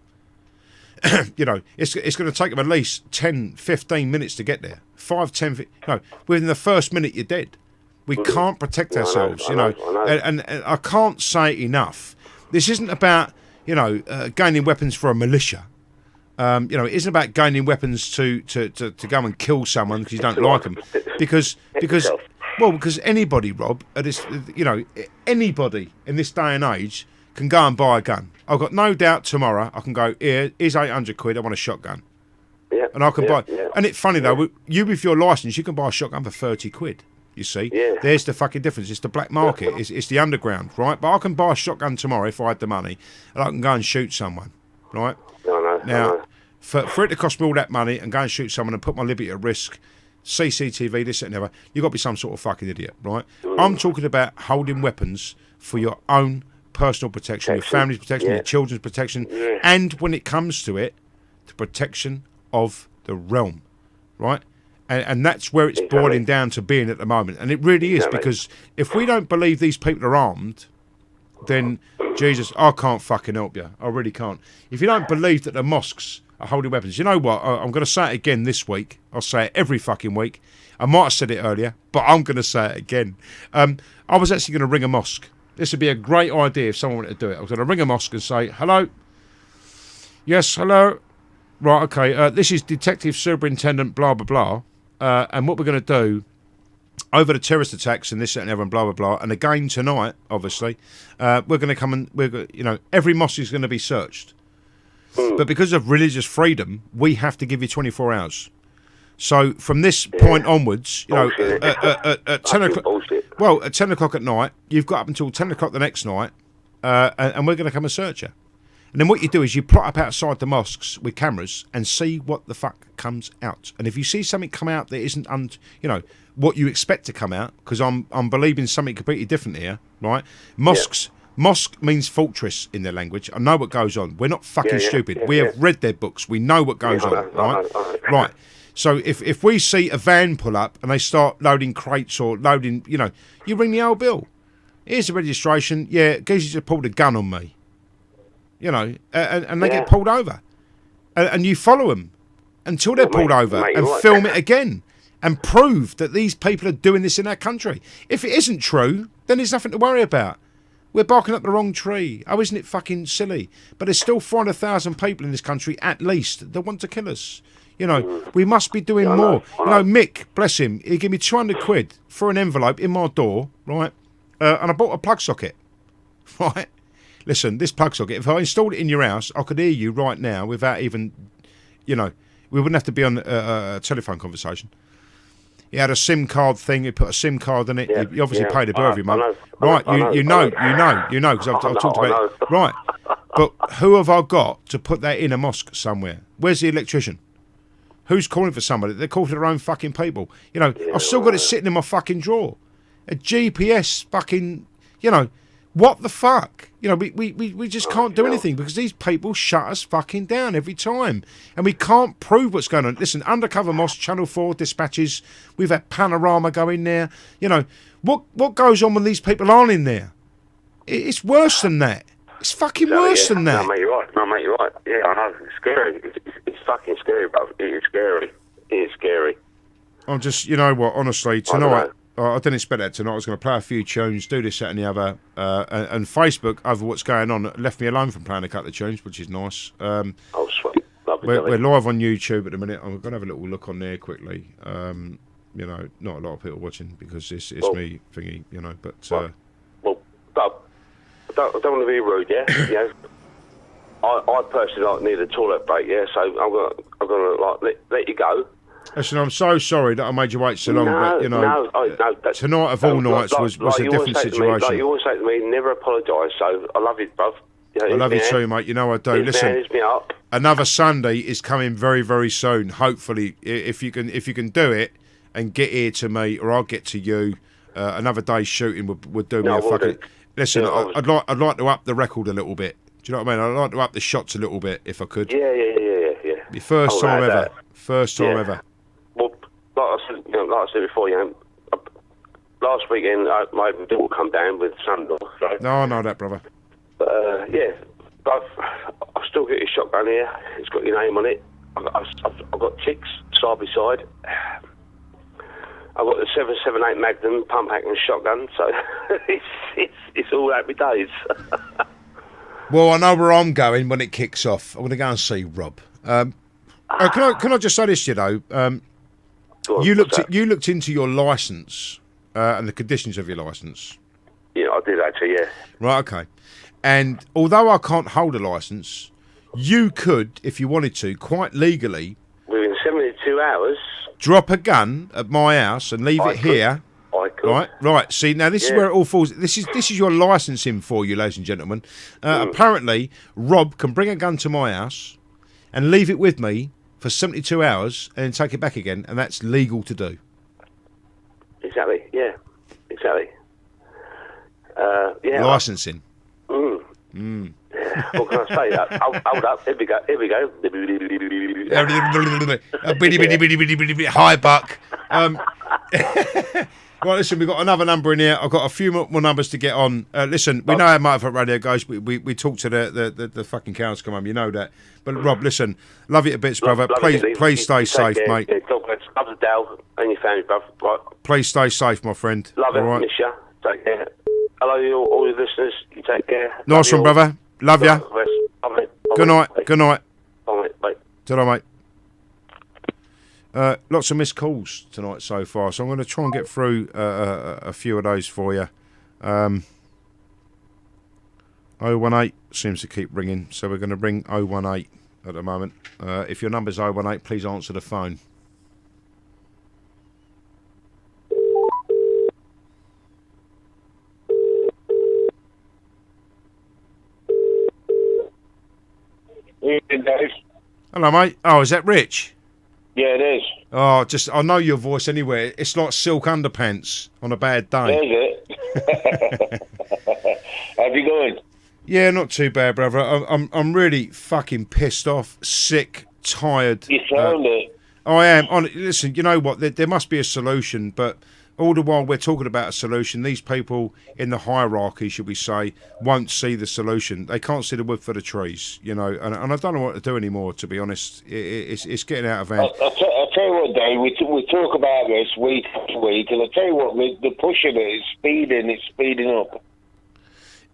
Speaker 10: You know, it's going to take them at least 10, 15 minutes to get there. 5, 10, no, within the first minute you're dead. We can't protect ourselves, you know. And I can't say enough. This isn't about, you know, gaining weapons for a militia. You know, it isn't about gaining weapons to go and kill someone because you don't like them. Because anybody, Rob, you know, anybody in this day and age can go and buy a gun. I've got no doubt tomorrow I can go, here's 800 quid, I want a shotgun.
Speaker 16: Yeah.
Speaker 10: And I can buy. Yeah. And it's funny though, you with your licence, you can buy a shotgun for 30 quid. You see, there's the fucking difference. It's the black market. It's the underground, right? But I can buy a shotgun tomorrow if I had the money, and I can go and shoot someone, right? Now, for it to cost me all that money and go and shoot someone and put my liberty at risk, CCTV, this and that, you've got to be some sort of fucking idiot, right? I'm talking about holding weapons for your own personal protection, your family's protection, your children's protection, and when it comes to it, the protection of the realm, right? And that's where it's boiling down to being at the moment. And it really is, because if we don't believe these people are armed, then, Jesus, I can't fucking help you. I really can't. If you don't believe that the mosques are holding weapons, you know what? I'm going to say it again this week. I'll say it every fucking week. I might have said it earlier, but I'm going to say it again. I was actually going to ring a mosque. This would be a great idea if someone wanted to do it. I was going to ring a mosque and say, hello? Yes, hello? Right, okay. This is Detective Superintendent blah, blah, blah. And what we're going to do over the terrorist attacks and this and that and blah blah blah, and again tonight, obviously, we're going to come and you know, every mosque is going to be searched, but because of religious freedom, we have to give you 24 hours. So from this point onwards, you know, at 10 o'clock. Well, at 10 o'clock at night, you've got up until 10 o'clock the next night, and we're going to come and search you. And then what you do is you plot up outside the mosques with cameras and see what the fuck comes out. And if you see something come out that isn't, you know, what you expect to come out, because I'm believing something completely different here, right? Mosques. Mosque means fortress in their language. I know what goes on. We're not fucking stupid. We have read their books. We know what goes on, right? Right. So if we see a van pull up and they start loading crates or loading, you know, you ring the old bill. Here's the registration. Yeah, Geezy just pulled a gun on me. You know, and they get pulled over. And you follow them until they're pulled over and film it again and prove that these people are doing this in our country. If it isn't true, then there's nothing to worry about. We're barking up the wrong tree. Oh, isn't it fucking silly? But there's still 400,000 people in this country, at least, that want to kill us. You know, we must be doing more. You know, Mick, bless him, he gave me 200 quid for an envelope in my door, right? And I bought a plug socket, right? Listen, this plug socket, if I installed it in your house, I could hear you right now without even, you know, we wouldn't have to be on a telephone conversation. He had a SIM card thing. He put a SIM card in it. He obviously paid a bill every month. Right, you know, because I've talked about it. Right, but who have I got to put that in a mosque somewhere? Where's the electrician? Who's calling for somebody? They're calling for their own fucking people. You know, I've still got it sitting in my fucking drawer. A GPS fucking, you know, what the fuck? You know, we just can't do anything because these people shut us fucking down every time. And we can't prove what's going on. Listen, Undercover Mosque, Channel 4, Dispatches, we've had Panorama go in there. You know, what goes on when these people aren't in there? It's worse than that. It's fucking worse than that.
Speaker 16: No, mate, you're right. Yeah, I know. It's scary. It's fucking scary, bro. It is scary. It is scary.
Speaker 10: I'm just, you know what, honestly, tonight... I didn't expect that tonight. I was going to play a few tunes, do this, that and the other. And Facebook, over what's going on, left me alone from playing a couple of tunes, which is nice.
Speaker 16: Oh, sweet.
Speaker 10: We're live on YouTube at the minute. I'm going to have a little look on there quickly. You know, not a lot of people watching because it's me thingy, you know. But
Speaker 16: well, I don't want to be rude, yeah? You know, I personally need a toilet break, yeah? So I'm gonna let you go.
Speaker 10: Listen, I'm so sorry that I made you wait so long, but you know, tonight of all nights was a different situation.
Speaker 16: Like you always say to me, never apologise. So I love you, bruv. You know,
Speaker 10: I love you too, mate. You know I do. Listen, another Sunday is coming very, very soon. Hopefully, if you can do it and get here to me, or I'll get to you. Another day's shooting would do me a fucking. Listen, I'd like to up the record a little bit. Do you know what I mean? I'd like to up the shots a little bit if I could.
Speaker 16: Yeah.
Speaker 10: The first time ever. First time ever.
Speaker 16: Well, like I said before, you know, last weekend my daughter will come down with son-in-law. So.
Speaker 10: No, I know that, brother.
Speaker 16: But yeah, I've still got your shotgun here. It's got your name on it. I've got ticks side by side. I've got the 7.78 Magnum pump action shotgun. So it's all happy days.
Speaker 10: Well, I know where I'm going when it kicks off. I'm going to go and see Rob. Can I just say this to you though? You looked into your licence and the conditions of your licence.
Speaker 16: Yeah, I did actually. Yeah.
Speaker 10: Right. Okay. And although I can't hold a licence, you could, if you wanted to, quite legally,
Speaker 16: within 72 hours,
Speaker 10: drop a gun at my house and leave it here.
Speaker 16: I could.
Speaker 10: Right. See, now this is where it all falls. This is your licensing for you, ladies and gentlemen. Apparently, Rob can bring a gun to my house and leave it with me for 72 hours and then take it back again, and that's legal to do.
Speaker 16: Exactly, yeah. Exactly. Yeah.
Speaker 10: Licensing.
Speaker 16: What can I say? Hold up, here we go.
Speaker 10: Hi, Buck. Right, listen, we've got another number in here. I've got a few more numbers to get on. Listen, we know how Motorfoot Radio goes. We talk to the fucking cows come home. You know that. But Rob, listen, love you to bits, brother. Please stay safe, mate.
Speaker 16: Yeah, love the Dale and your family, brother. Right.
Speaker 10: Please stay safe, my friend.
Speaker 16: Love it, right. Miss you. Take care. Hello, all your listeners. You take care.
Speaker 10: Nice one, brother. Love ya. Good night. Good night.
Speaker 16: Bye, mate. Bye.
Speaker 10: Ta-ra, mate. Lots of missed calls tonight so far, so I'm going to try and get through a few of those for you. 018 seems to keep ringing, so we're going to ring 018 at the moment. If your number's 018, please answer the phone.
Speaker 17: Dave.
Speaker 10: Hello, mate. Oh, is that Rich?
Speaker 17: Yeah, it is.
Speaker 10: Oh, I know your voice anywhere. It's like silk underpants on a bad day.
Speaker 17: Is it? How's it going?
Speaker 10: Yeah, not too bad, brother. I'm really fucking pissed off, sick, tired.
Speaker 17: You sound it.
Speaker 10: I am. Listen, you know what? There must be a solution, but all the while we're talking about a solution, these people in the hierarchy, should we say, won't see the solution. They can't see the wood for the trees, you know. And I don't know what to do anymore, to be honest. It's getting out of hand.
Speaker 17: I'll tell you what, Dave. We talk about this week after week, and I'll tell you what, the push of it is speeding. It's speeding up.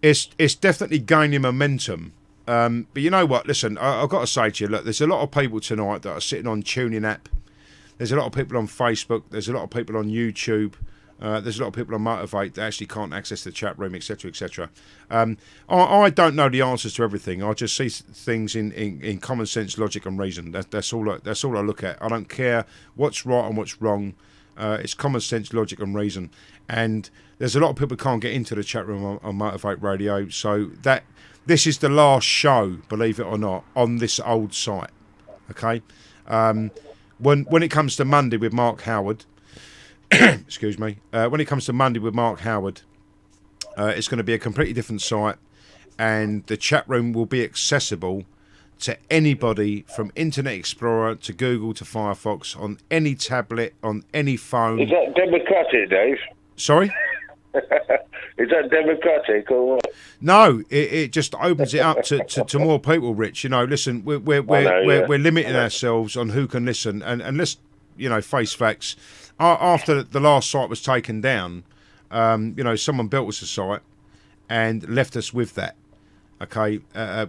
Speaker 10: It's definitely gaining momentum. But you know what? Listen, I've got to say to you, look, there's a lot of people tonight that are sitting on TuneIn app. There's a lot of people on Facebook. There's a lot of people on YouTube. There's a lot of people on Motivate that actually can't access the chat room, etc., etc. I don't know the answers to everything. I just see things in common sense, logic, and reason. That's all I look at. I don't care what's right and what's wrong. It's common sense, logic, and reason. And there's a lot of people who can't get into the chat room on Motivate Radio. So this is the last show, believe it or not, on this old site. Okay. When it comes to Monday with Mark Howard, excuse me, when it comes to Monday with Mark Howard, it's going to be a completely different site, and the chat room will be accessible to anybody from Internet Explorer to Google to Firefox on any tablet, on any phone.
Speaker 17: Is that democratic, Dave?
Speaker 10: Sorry?
Speaker 17: Is that democratic or what?
Speaker 10: No, it just opens it up to more people, Rich. You know, listen, we're limiting ourselves on who can listen, and let's, you know, face facts. After the last site was taken down, you know, someone built us a site and left us with that. Okay,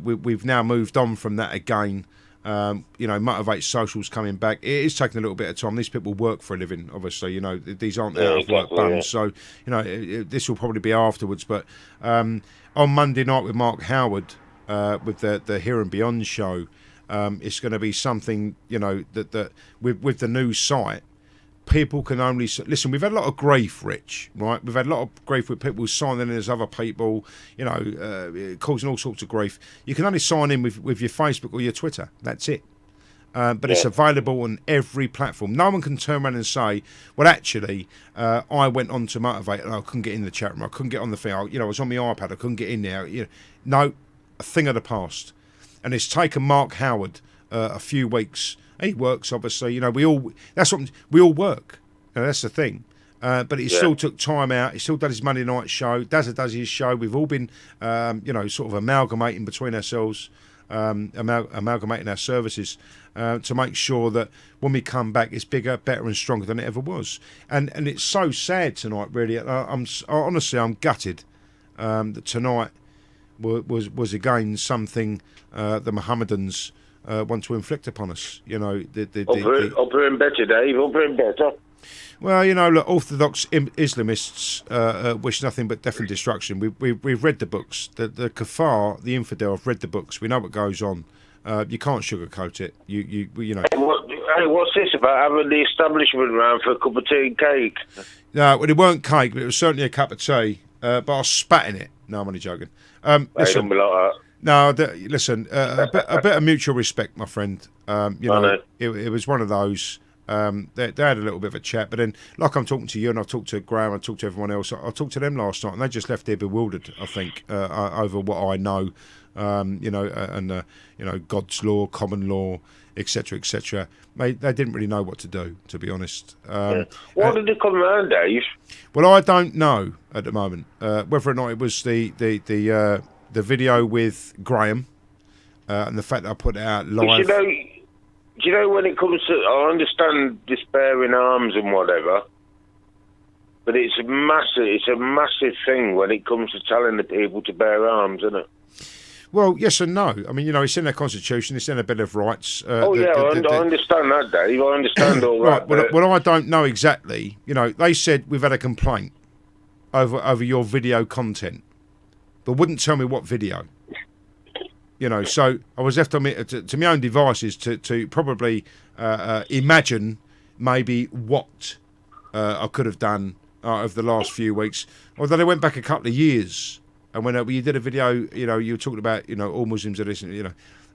Speaker 10: we've now moved on from that again. You know, Motivate Social's coming back. It is taking a little bit of time. These people work for a living, obviously. You know, these aren't out of work bums. So, you know, this will probably be afterwards. But on Monday night with Mark Howard, with the Here and Beyond show, it's going to be something, you know, that with the new site, people can only listen. We've had a lot of grief, Rich, right? We've had a lot of grief with people signing in as other people, you know, causing all sorts of grief. You can only sign in with your Facebook or your Twitter. That's it. But it's available on every platform. No one can turn around and say, well, actually, I went on to Motivate and I couldn't get in the chat room. I couldn't get on the thing. I was on my iPad. I couldn't get in there. You know, no, a thing of the past. And it's taken Mark Howard a few weeks. He works, obviously. You know, we all work. You know, that's the thing. But he still took time out. He still did his Monday night show. Dazza does his show. We've all been, you know, sort of amalgamating between ourselves, amalgamating our services to make sure that when we come back, it's bigger, better, and stronger than it ever was. And it's so sad tonight, really. Honestly, I'm gutted that tonight was again something the Mohammedans want to inflict upon us. You know,
Speaker 17: upper and better, Dave. Upper and better.
Speaker 10: Well, you know, look, Orthodox Islamists wish nothing but death and destruction. We've read the books. The Kafar, the infidel, have read the books. We know what goes on. You can't sugarcoat it. You know.
Speaker 17: Hey, what's this about having the establishment round for a cup of tea and cake?
Speaker 10: No, well, it weren't cake, but it was certainly a cup of tea. But I spat in it. No, I'm only joking. Listen,
Speaker 17: don't be like that.
Speaker 10: No, listen. A bit of mutual respect, my friend. You know, it was one of those. They had a little bit of a chat, but then, like I'm talking to you, and I've talked to Graham, I've talked to everyone else. I talked to them last night, and they just left there bewildered. I think over what I know, you know, and you know, God's law, common law, etc., etc. They didn't really know what to do, to be honest.
Speaker 17: Why did they come round, Dave?
Speaker 10: Well, I don't know at the moment whether or not it was the video with Graham and the fact that I put it out live.
Speaker 17: Do you know when it comes to, I understand despairing arms and whatever, but it's a massive thing when it comes to telling the people to bear arms, isn't it?
Speaker 10: Well, yes and no. I mean, you know, it's in their constitution, it's in their Bill of Rights.
Speaker 17: I understand that, Dave. I understand all
Speaker 10: right,
Speaker 17: that.
Speaker 10: Well, I don't know exactly. You know, they said we've had a complaint over your video content, but wouldn't tell me what video. You know, so I was left to my own devices to probably imagine maybe what I could have done over the last few weeks. Although they went back a couple of years, and when you did a video, you know, you were talking about, you know, all Muslims are listening, you know.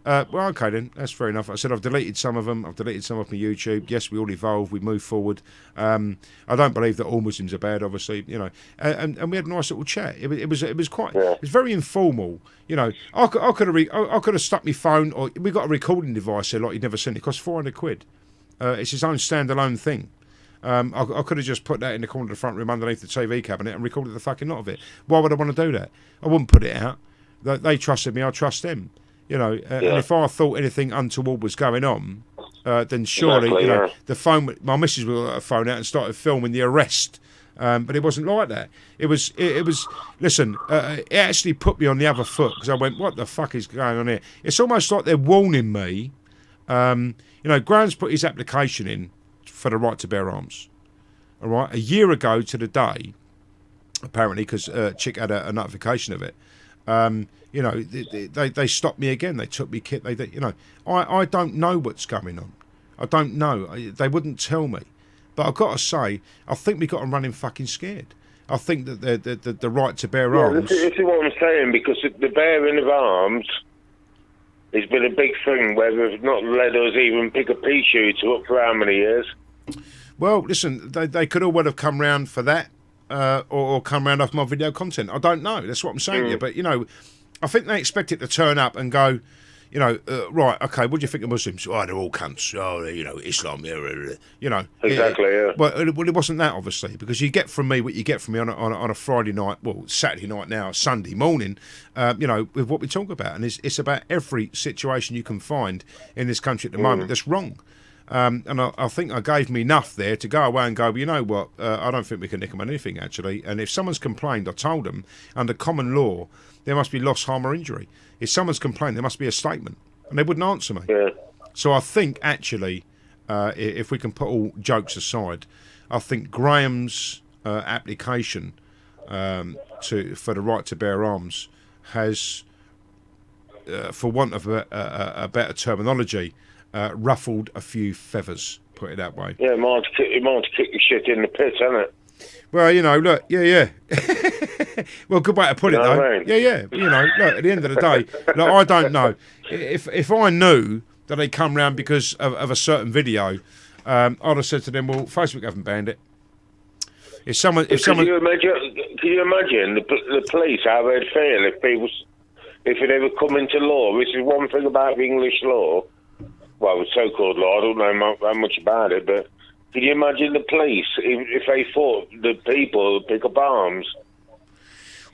Speaker 10: Well, okay then, that's fair enough. I said I've deleted some of them. I've deleted some off my YouTube. Yes, we all evolve. We move forward. I don't believe that all Muslims are bad, obviously. You know, and we had a nice little chat. It was quite. It was very informal. You know, I could have stuck my phone, or we got a recording device here like you'd never seen. It cost £400. It's its own standalone thing. I could have just put that in the corner of the front room underneath the TV cabinet and recorded the fucking lot of it. Why would I want to do that? I wouldn't put it out. They trusted me. I trust them. You know, and if I thought anything untoward was going on, then surely, the phone. My missus would have got a phone out and started filming the arrest. But it wasn't like that. It was. Listen, it actually put me on the other foot because I went, "What the fuck is going on here?" It's almost like they're warning me. Graham's put his application in for the right to bear arms. All right, a year ago to the day, apparently, because Chick had a notification of it. They stopped me again. They took me kit. I don't know what's going on. I don't know. They wouldn't tell me. But I've got to say, I think we got them running fucking scared. I think that the right to bear arms.
Speaker 17: This is what I'm saying, because the bearing of arms has been a big thing where they've not let us even pick a pea shooter up for how many years.
Speaker 10: Well, listen, they could all well have come round for that. Or come round off my video content. I don't know. That's what I'm saying to you. But, I think they expect it to turn up and go, right, okay, what do you think of Muslims? Oh, they're all cunts. Oh, Islam,
Speaker 17: Exactly, yeah.
Speaker 10: Well, it wasn't that, obviously, because you get from me what you get from me on a Friday night, well, Saturday night now, Sunday morning, with what we talk about. And it's about every situation you can find in this country at the moment that's wrong. And I think I gave me enough there to go away and go, well, you know what, I don't think we can nick them on anything, actually. And if someone's complained, I told them, under common law, there must be loss, harm or injury. If someone's complained, there must be a statement. And they wouldn't answer me.
Speaker 17: Yeah.
Speaker 10: So I think, actually, if we can put all jokes aside, I think Graham's application for the right to bear arms has, for want of a better terminology, ruffled a few feathers, put it that way.
Speaker 17: Yeah, it might kick your shit in the pit, hasn't it?
Speaker 10: Well, look, yeah. Well, good way to put it, though.
Speaker 17: I mean?
Speaker 10: Yeah. Look, at the end of the day, look, I don't know. If I knew that they come round because of a certain video, I'd have said to them, well, Facebook haven't banned it. Can you
Speaker 17: imagine the police, how they'd feel if it ever come into law? This is one thing about the English law. Well, the so-called law, I don't know how much about it, but can you imagine the police if they thought the people would pick up arms?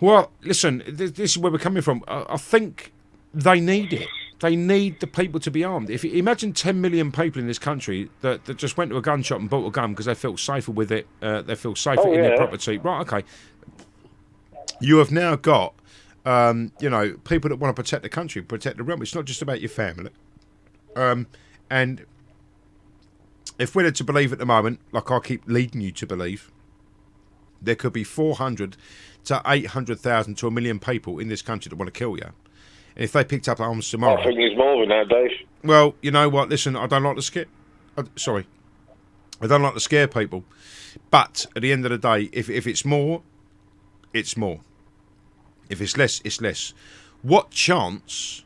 Speaker 10: Well, listen, this is where we're coming from. I think they need it. They need the people to be armed. If you imagine 10 million people in this country that just went to a gun shop and bought a gun because they felt safer with it, they feel safer in their property. Right, okay. You have now got, people that want to protect the country, protect the realm. It's not just about your family. And if we're to believe at the moment, like I keep leading you to believe, there could be 400 to 800,000 to 1 million people in this country that want to kill you. And if they picked up arms tomorrow...
Speaker 17: I think there's more than that, Dave.
Speaker 10: Well, you know what? Listen, I don't like to scare... I don't like to scare people. But at the end of the day, if it's more, it's more. If it's less, it's less. What chance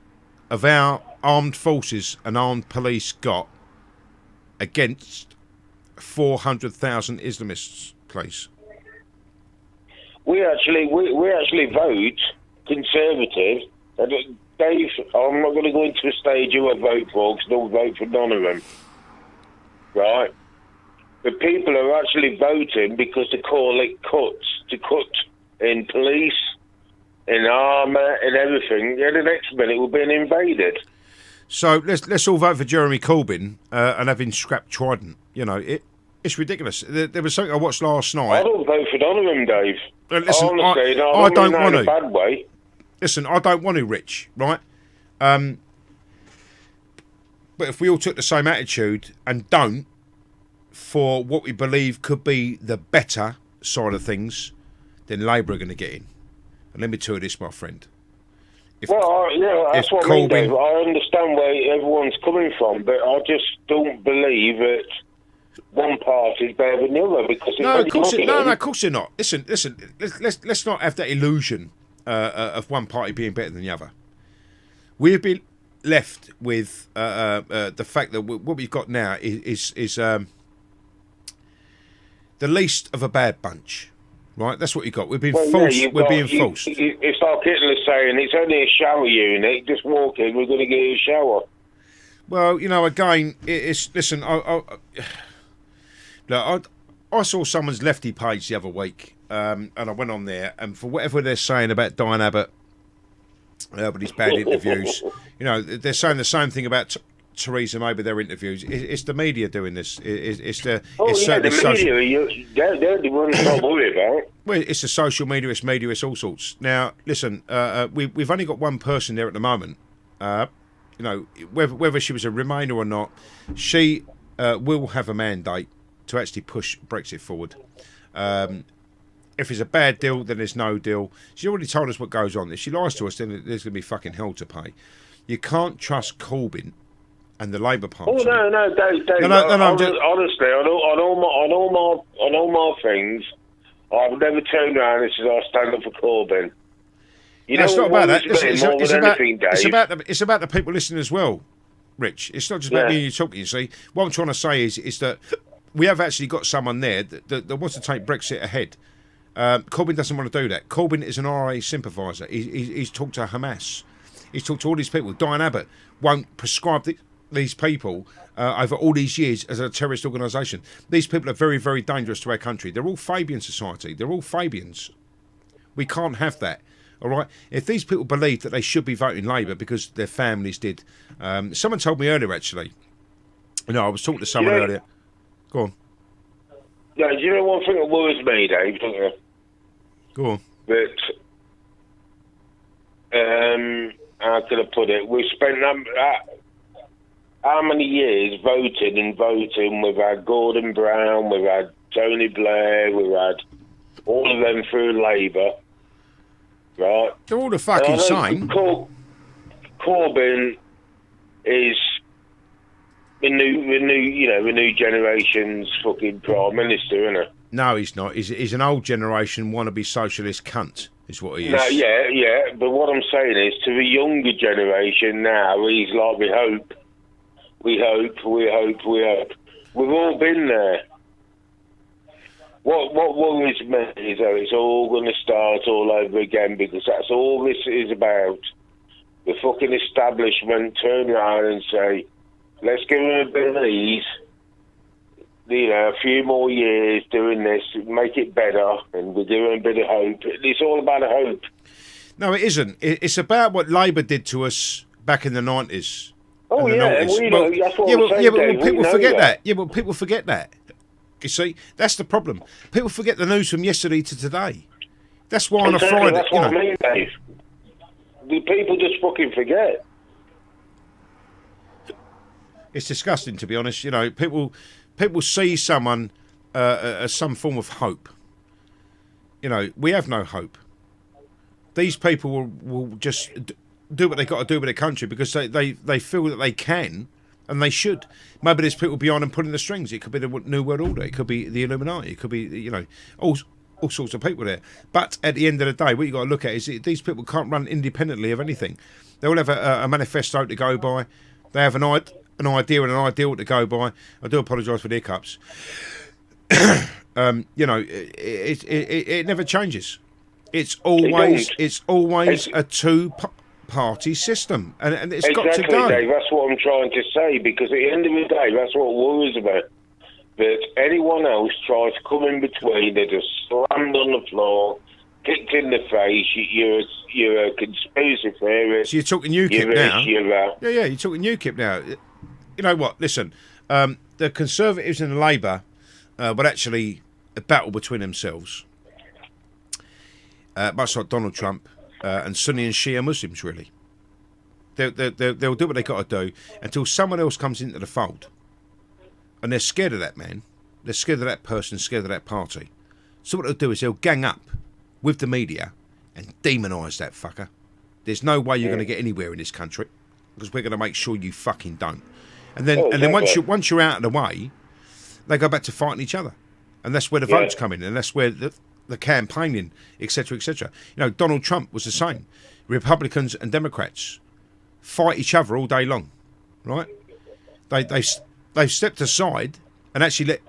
Speaker 10: of our armed forces and armed police got against 400,000 Islamists, please?
Speaker 17: We actually vote Conservative. Dave, I'm not going to go into a stage who I vote for because they'll vote for none of them. Right? The people are actually voting because they call it cuts. To cut in police, in armour, in everything. Yeah, the next minute we're being invaded.
Speaker 10: So let's all vote for Jeremy Corbyn and have him scrap Trident. It's ridiculous. There was something I watched last night.
Speaker 17: I don't vote for none of them, Dave.
Speaker 10: Listen,
Speaker 17: honestly,
Speaker 10: I don't want to.
Speaker 17: In a bad way.
Speaker 10: Listen, I don't want to, Rich, right? But if we all took the same attitude and don't, for what we believe could be the better side of things, then Labour are going to get in. And let me tell you this, my friend.
Speaker 17: That's what I mean, Dave. I understand where everyone's coming from, but I just don't believe that one party is better than the other. Because of
Speaker 10: course they're not. Listen. Let's not have that illusion of one party being better than the other. We've been left with the fact that what we've got now is the least of a bad bunch, right? That's what you got. We're being forced.
Speaker 17: Yeah,
Speaker 10: we're being forced.
Speaker 17: It's like Hitler saying, it's only a shower unit. Just walk in, we're going to get you a shower.
Speaker 10: Well, again, it's listen. I saw someone's lefty page the other week, and I went on there, and for whatever they're saying about Diane Abbott with his bad interviews, they're saying the same thing about Theresa May with their interviews. It's the media doing this. It's the
Speaker 17: media. They're the ones not worried about.
Speaker 10: Well, it's the social media. It's media. It's all sorts. Now, listen, we've only got one person there at the moment. Whether she was a Remainer or not, she will have a mandate to actually push Brexit forward. If it's a bad deal, then there's no deal. She already told us what goes on. If she lies to us, then there's going to be fucking hell to pay. You can't trust Corbyn and the Labour Party.
Speaker 17: Oh no, Dave. Honestly, on all my things, I've never turned around and said I stand up for Corbyn.
Speaker 10: It's not about that. It's about the people listening as well, Rich. It's not just about me and you talking. You see, what I'm trying to say is that we have actually got someone there that wants to take Brexit ahead. Corbyn doesn't want to do that. Corbyn is an RA sympathiser. He's talked to Hamas. He's talked to all these people. Diane Abbott won't prescribe these people over all these years as a terrorist organisation. These people are very, very dangerous to our country. They're all Fabian society. They're all Fabians. We can't have that. All right. If these people believe that they should be voting Labour because their families did, someone told me earlier actually. I was talking to someone earlier. Go on.
Speaker 17: Yeah, do you know one thing that worries me, Dave? Don't you?
Speaker 10: Go on.
Speaker 17: That how can I put it? We spent how many years voting? We've had Gordon Brown, we've had Tony Blair, we've had all of them through Labour. Right.
Speaker 10: They're all the fucking same.
Speaker 17: Corbyn is the new generation's fucking prime minister, isn't it?
Speaker 10: No, he's not. He's an old generation wannabe socialist cunt, is what he is.
Speaker 17: No, yeah. But what I'm saying is, to the younger generation now, he's like, we hope. We've all been there. What worries me is that it's all going to start all over again, because that's all this is about. The fucking establishment turn around and say, let's give them a bit of ease, a few more years doing this, make it better, and we'll give them a bit of hope. It's all about a hope.
Speaker 10: No, it isn't. It's about what Labour did to us back in the 90s.
Speaker 17: Oh, yeah, that's what I'm saying,
Speaker 10: but people forget that. Yeah, but people forget that. You see, that's the problem. People forget the news from yesterday to today. That's why on a Friday,
Speaker 17: that's what I mean, Dave. The people just fucking forget.
Speaker 10: It's disgusting, to be honest. People see someone as some form of hope. We have no hope. These people will just do what they got to do with their country because they feel that they can. And they should. Maybe there's people behind them pulling the strings. It could be the New World Order. It could be the Illuminati. It could be, all sorts of people there. But at the end of the day, what you've got to look at is these people can't run independently of anything. They all have a manifesto to go by. They have an idea and an ideal to go by. I do apologise for the hiccups. It never changes. It's always a two-party system, and it's got to go.
Speaker 17: Dave, that's what I'm trying to say, because at the end of the day, that's what worries about. That anyone else tries to come in between, they're just slammed on the floor, kicked in the face. You're a conspiracy theorist.
Speaker 10: So you're talking UKIP now. Yeah, you're talking UKIP now. You know what? Listen, the Conservatives and the Labour would actually battle between themselves, much like Donald Trump. And Sunni and Shia Muslims, really. They'll do what they got to do until someone else comes into the fold. And they're scared of that man. They're scared of that person, scared of that party. So what they'll do is they'll gang up with the media and demonise that fucker. There's no way you're going to get anywhere in this country because we're going to make sure you fucking don't. And then once you're out of the way, they go back to fighting each other. And that's where the votes come in, and that's where the campaigning, etc., etc. Donald Trump was the same. Republicans and Democrats fight each other all day long, right? They've stepped aside and actually let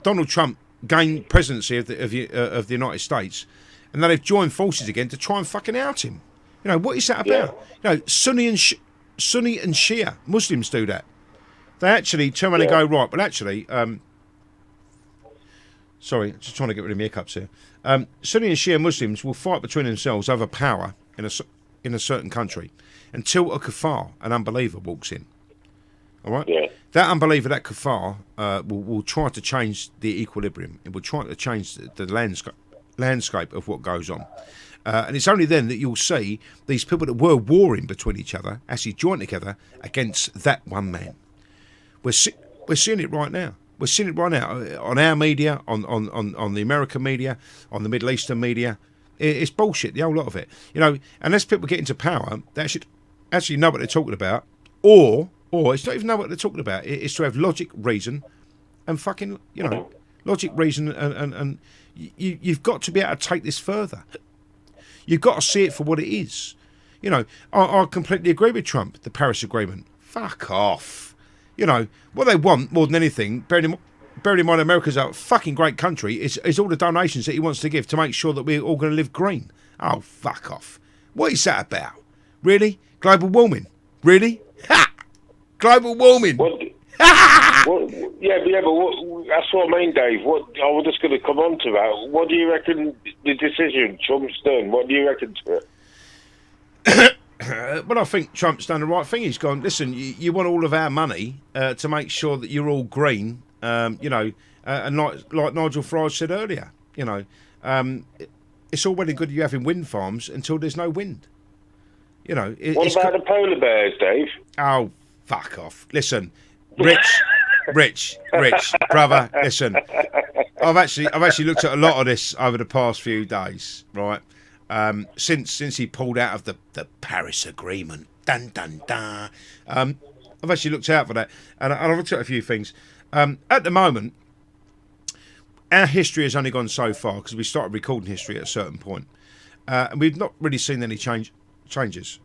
Speaker 10: Donald Trump gain presidency of the United States, and then they've joined forces again to try and fucking out him. You know, what is that about? You know, Sunni and Shia Muslims do that. They actually turn around and go, right, but actually, sorry, just trying to get rid of my hiccups here. Sunni and Shia Muslims will fight between themselves over power in a certain country until a kafir, an unbeliever, walks in. All right? Yeah. That unbeliever, that kafir, will try to change the equilibrium. It will try to change the landscape of what goes on. And it's only then that you'll see these people that were warring between each other actually join together against that one man. We're seeing it right now. We're seeing it right now on our media, on the American media, on the Middle Eastern media. It's bullshit, the whole lot of it. You know, unless people get into power, they should actually know what they're talking about, or it's not even know what they're talking about. It's to have logic, reason, and fucking, you know, logic, reason, and you've got to be able to take this further. You've got to see it for what it is. You know, I completely agree with Trump, the Paris Agreement. Fuck off. You know, what they want more than anything, bearing in mind America's a fucking great country, is all the donations that he wants to give to make sure that we're all going to live green. Oh, fuck off. What is that about? Really? Global warming? Really? Ha! Global warming.
Speaker 17: What, but that's what I mean, Dave. I was just going to come on to that. What do you reckon the decision Trump's done? What do you reckon to it?
Speaker 10: Well, I think Trump's done the right thing. He's gone, listen, you want all of our money to make sure that you're all green, you know, and like Nigel Farage said earlier, you know, it's all well and good you having wind farms until there's no wind. You know.
Speaker 17: What about the polar bears, Dave?
Speaker 10: Oh, fuck off. Listen, Rich, brother, listen. I've actually looked at a lot of this over the past few days, right? Since he pulled out of the Paris Agreement, dun dun dun. I've actually looked out for that, and I've looked at a few things. At the moment, our history has only gone so far because we started recording history at a certain point, and we've not really seen any changes.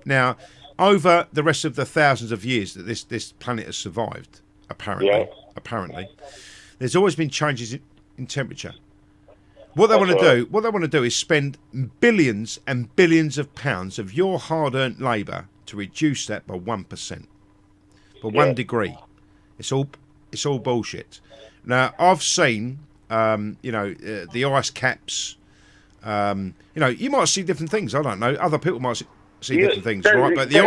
Speaker 10: Now, over the rest of the thousands of years that this planet has survived, apparently, there's always been changes in temperature. What they want to do is spend billions and billions of pounds of your hard-earned labour to reduce that by 1%, by 1 degree. It's all bullshit. Now I've seen, the ice caps. You know, you might see different things. I don't know. Other people might see different things, right? But the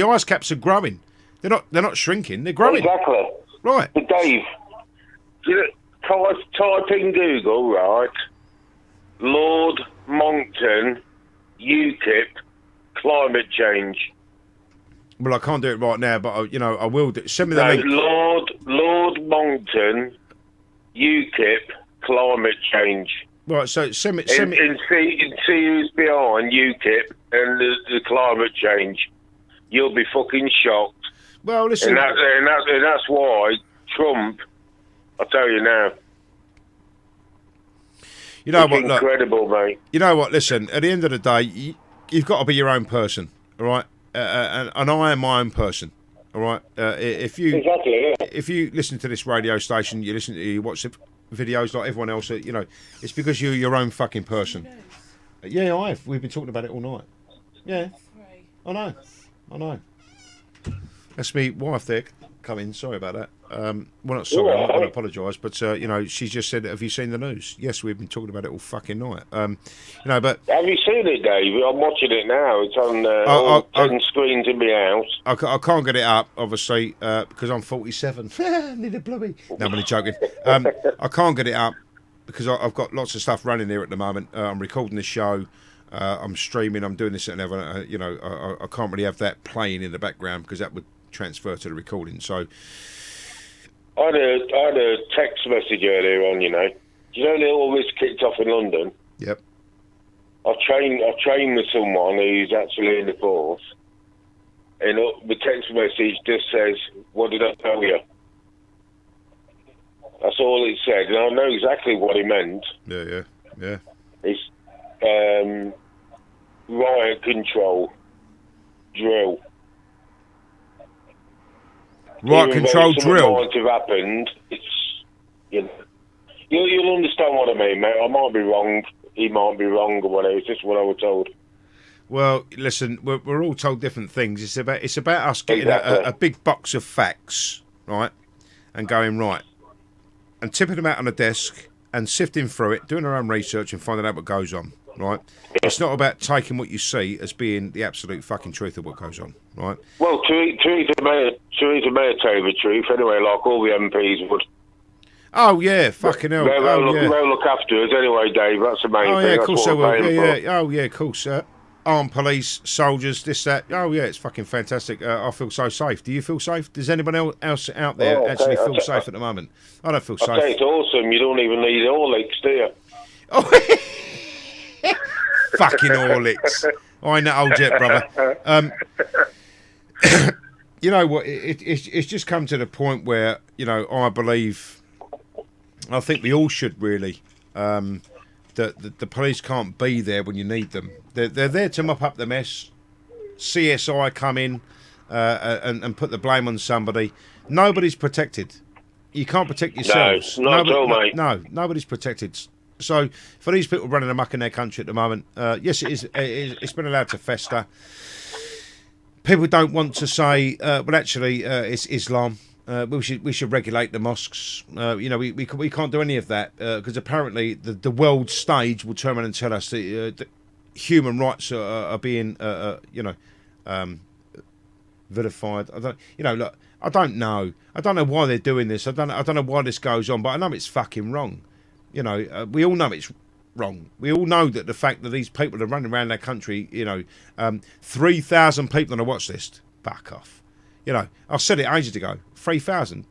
Speaker 10: ice caps are growing. They're not shrinking. They're growing.
Speaker 17: Exactly.
Speaker 10: Right.
Speaker 17: But Dave, type in Google, right? Lord Monckton, UKIP, climate change.
Speaker 10: Well, I can't do it right now, but I will do. Send me the link.
Speaker 17: Lord Monckton, UKIP, climate change.
Speaker 10: Right, so send me.
Speaker 17: And see who's behind UKIP and the climate change. You'll be fucking shocked.
Speaker 10: Well, listen,
Speaker 17: and that's why Trump. I'll tell you now.
Speaker 10: You know
Speaker 17: it's
Speaker 10: what?
Speaker 17: Incredible, mate.
Speaker 10: You know what? Listen, at the end of the day, you've got to be your own person, all right? And I am my own person, all right? If you listen to this radio station, you watch the videos like everyone else, it's because you're your own fucking person. Yeah, I have. We've been talking about it all night. Yeah, I know. That's me wife there coming. Sorry about that. Well, not sorry. I'm not going to apologise, but she just said, "Have you seen the news?" Yes, we've been talking about it all fucking night. But
Speaker 17: have you seen it, Dave? I'm watching it now. It's on 10 screens in my house.
Speaker 10: I can't get it up, obviously, because I'm 47. Need a bloody. No, I'm only joking. I can't get it up because I've got lots of stuff running here at the moment. I'm recording the show. I'm streaming. I'm doing this and ever. I can't really have that playing in the background because that would transfer to the recording. So.
Speaker 17: I had a text message earlier on, Do you know that all this kicked off in London?
Speaker 10: Yep.
Speaker 17: I've trained with someone who's actually in the force, and the text message just says, "What did I tell you?" That's all it said, and I know exactly what he meant.
Speaker 10: Yeah.
Speaker 17: It's riot control drill.
Speaker 10: Right
Speaker 17: even
Speaker 10: control
Speaker 17: though something
Speaker 10: drill.
Speaker 17: might have happened, it's, you know, you'll understand what I mean, mate. I might be wrong, he might be wrong, or whatever. It's just what I was told.
Speaker 10: Well, listen, we're all told different things. It's about us getting
Speaker 17: Exactly.
Speaker 10: a big box of facts, right, and going right, and tipping them out on a desk and sifting through it, doing our own research and finding out what goes on, right? It's not about taking what you see as being the absolute fucking truth of what goes on, right?
Speaker 17: Well, Theresa May tell you the truth anyway, like all the MPs would.
Speaker 10: Oh yeah, fucking hell.
Speaker 17: They'll look after us anyway, Dave. That's the main
Speaker 10: Oh
Speaker 17: thing.
Speaker 10: yeah, of
Speaker 17: That's
Speaker 10: course
Speaker 17: what
Speaker 10: they
Speaker 17: we're
Speaker 10: will.
Speaker 17: paying
Speaker 10: Yeah,
Speaker 17: for.
Speaker 10: yeah. Oh yeah, of course. Armed police, soldiers, this, that. Oh yeah, it's fucking fantastic. I feel so safe. Do you feel safe? Does anyone else out there
Speaker 17: Oh,
Speaker 10: actually
Speaker 17: okay.
Speaker 10: feel safe at the moment? I don't feel
Speaker 17: I tell you,
Speaker 10: safe.
Speaker 17: it's awesome. You don't even need Horlicks, do you?
Speaker 10: Fucking Horlicks. I know, old jet brother. You know what? It's just come to the point where, you know, I think we all should really. That the police can't be there when you need them. They're there to mop up the mess. CSI come in and put the blame on somebody. Nobody's protected. You can't protect yourselves.
Speaker 17: No, not at all, mate.
Speaker 10: No, nobody's protected. So for these people running amok in their country at the moment, yes, it is. It's been allowed to fester. People don't want to say, well, actually, it's Islam. We should regulate the mosques. You know, we can't do any of that because apparently the world stage will turn around and tell us that human rights are being vilified. Look, I don't know why they're doing this. I don't know why this goes on, but I know it's fucking wrong. You know, we all know it's wrong. We all know that the fact that these people are running around their country, 3,000 people on a watch list, back off. You know, I said it ages ago, 3,000.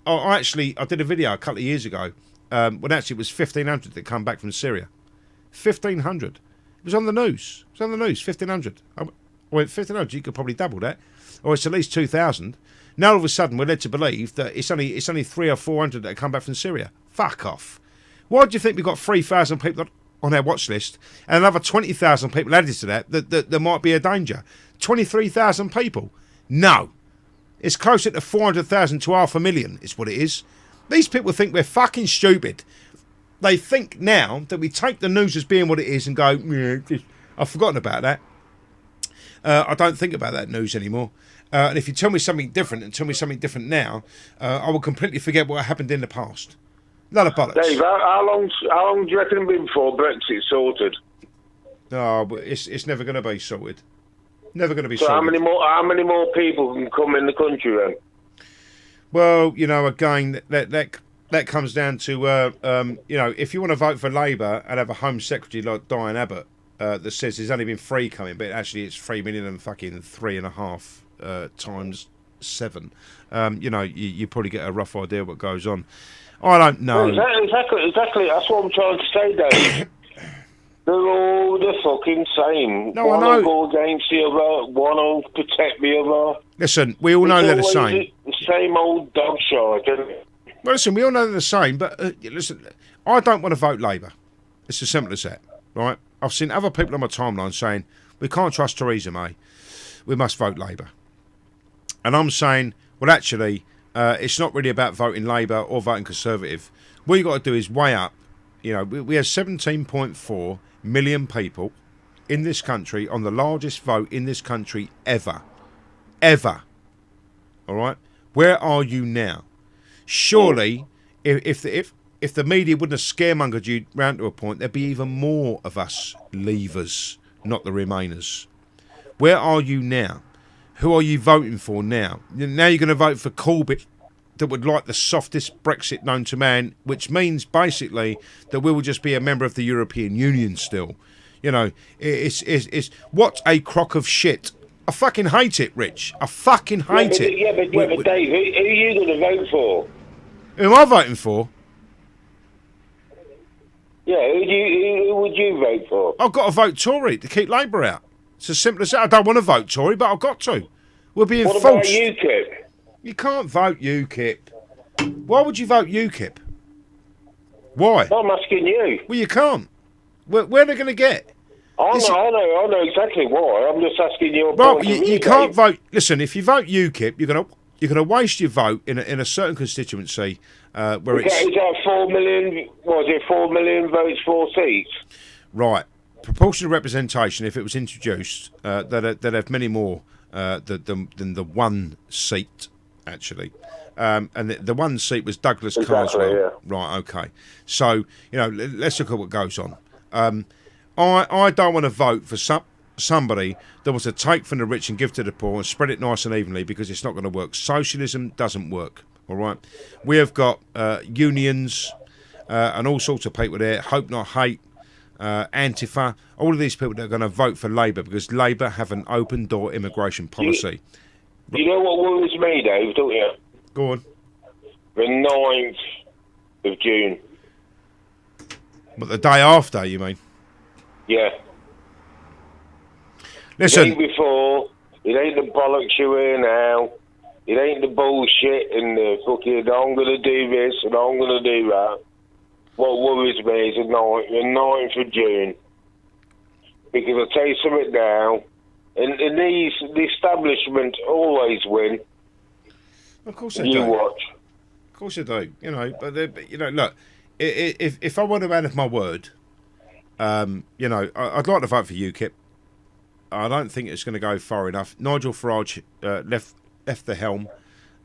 Speaker 10: I did a video a couple of years ago when actually it was 1,500 that come back from Syria. 1,500. It was on the news. 1,500. I went, 1,500, you could probably double that. Or it's at least 2,000. Now all of a sudden we're led to believe that it's only 300 or 400 that come back from Syria. Fuck off. Why do you think we've got 3,000 people on our watch list and another 20,000 people added to that might be a danger? 23,000 people? No. It's closer to 400,000 to 500,000 is what it is. These people think we're fucking stupid. They think now that we take the news as being what it is and go, yeah, I've forgotten about that. I don't think about that news anymore. And if you tell me something different and tell me something different now, I will completely forget what happened in the past. Lot of bollocks.
Speaker 17: Dave, how long do you reckon it'll be before Brexit's sorted?
Speaker 10: No, but it's never going to be sorted. Never going to be
Speaker 17: So
Speaker 10: sorted.
Speaker 17: how many more people can come in the country then?
Speaker 10: Well, you know, again, that comes down to if you want to vote for Labour and have a Home Secretary like Diane Abbott that says there's only been 3 coming, but actually it's 3 million and fucking 3.5 times 7. You probably get a rough idea what goes on. I don't know.
Speaker 17: Well, exactly. That's what I'm trying to say, Dave. They're all the fucking same.
Speaker 10: No,
Speaker 17: one
Speaker 10: I know.
Speaker 17: will go against the other. One will protect the other.
Speaker 10: Listen, we all know they're the same.
Speaker 17: The same old dog shite, isn't it?
Speaker 10: Well, listen, we all know they're the same, but listen, I don't want to vote Labour. It's as simple as that, right? I've seen other people on my timeline saying, we can't trust Theresa May, we must vote Labour. And I'm saying, well, actually, it's not really about voting Labour or voting Conservative. What you've got to do is weigh up, we have 17.4 million people in this country on the largest vote in this country ever. Ever. All right? Where are you now? Surely, if the media wouldn't have scaremongered you round to a point, there'd be even more of us leavers, not the remainers. Where are you now? Who are you voting for now? Now you're going to vote for Corbyn, that would like the softest Brexit known to man, which means basically that we will just be a member of the European Union still. It's what a crock of shit. I fucking hate it, Rich. I fucking hate it.
Speaker 17: Yeah, but Dave, who are you going to vote for?
Speaker 10: Who am I voting for?
Speaker 17: Yeah, who would you vote for?
Speaker 10: I've got to vote Tory to keep Labour out. It's as simple as that. I don't want to vote Tory, but I've got to. We're being
Speaker 17: What
Speaker 10: forced.
Speaker 17: about UKIP?
Speaker 10: You can't vote UKIP. Why would you vote UKIP? Why?
Speaker 17: I'm asking you.
Speaker 10: Well, you can't. Where are they going to get?
Speaker 17: I know exactly why. I'm just asking you.
Speaker 10: Well, you can't vote. Listen, if you vote UKIP, you're going to you're going to waste your vote in a certain constituency where
Speaker 17: Is that 4 million? Was it 4 million votes, 4 seats?
Speaker 10: Right. Proportional representation, if it was introduced, they'd have many more than the one seat, actually. And the one seat was Douglas Carswell.
Speaker 17: Yeah.
Speaker 10: Right, okay. So, let's look at what goes on. I don't want to vote for somebody that wants to take from the rich and give to the poor and spread it nice and evenly, because it's not going to work. Socialism doesn't work, all right? We have got unions and all sorts of people there, Hope Not Hate, Antifa, all of these people that are going to vote for Labour because Labour have an open door immigration policy.
Speaker 17: You know what worries me, Dave, don't you?
Speaker 10: Go on.
Speaker 17: The 9th of June.
Speaker 10: But the day after, you mean?
Speaker 17: Yeah.
Speaker 10: Listen.
Speaker 17: It ain't before. It ain't the bollocks you hear now. It ain't the bullshit and the fucking I'm going to do this and I'm going to do that. What worries me is the 9th of June. Because I'll tell you something now, and the establishment always win.
Speaker 10: Of course they
Speaker 17: do.
Speaker 10: You
Speaker 17: watch.
Speaker 10: Of course they do. Look, if I want a man of my word, I'd like to vote for UKIP. I don't think it's going to go far enough. Nigel Farage left the helm.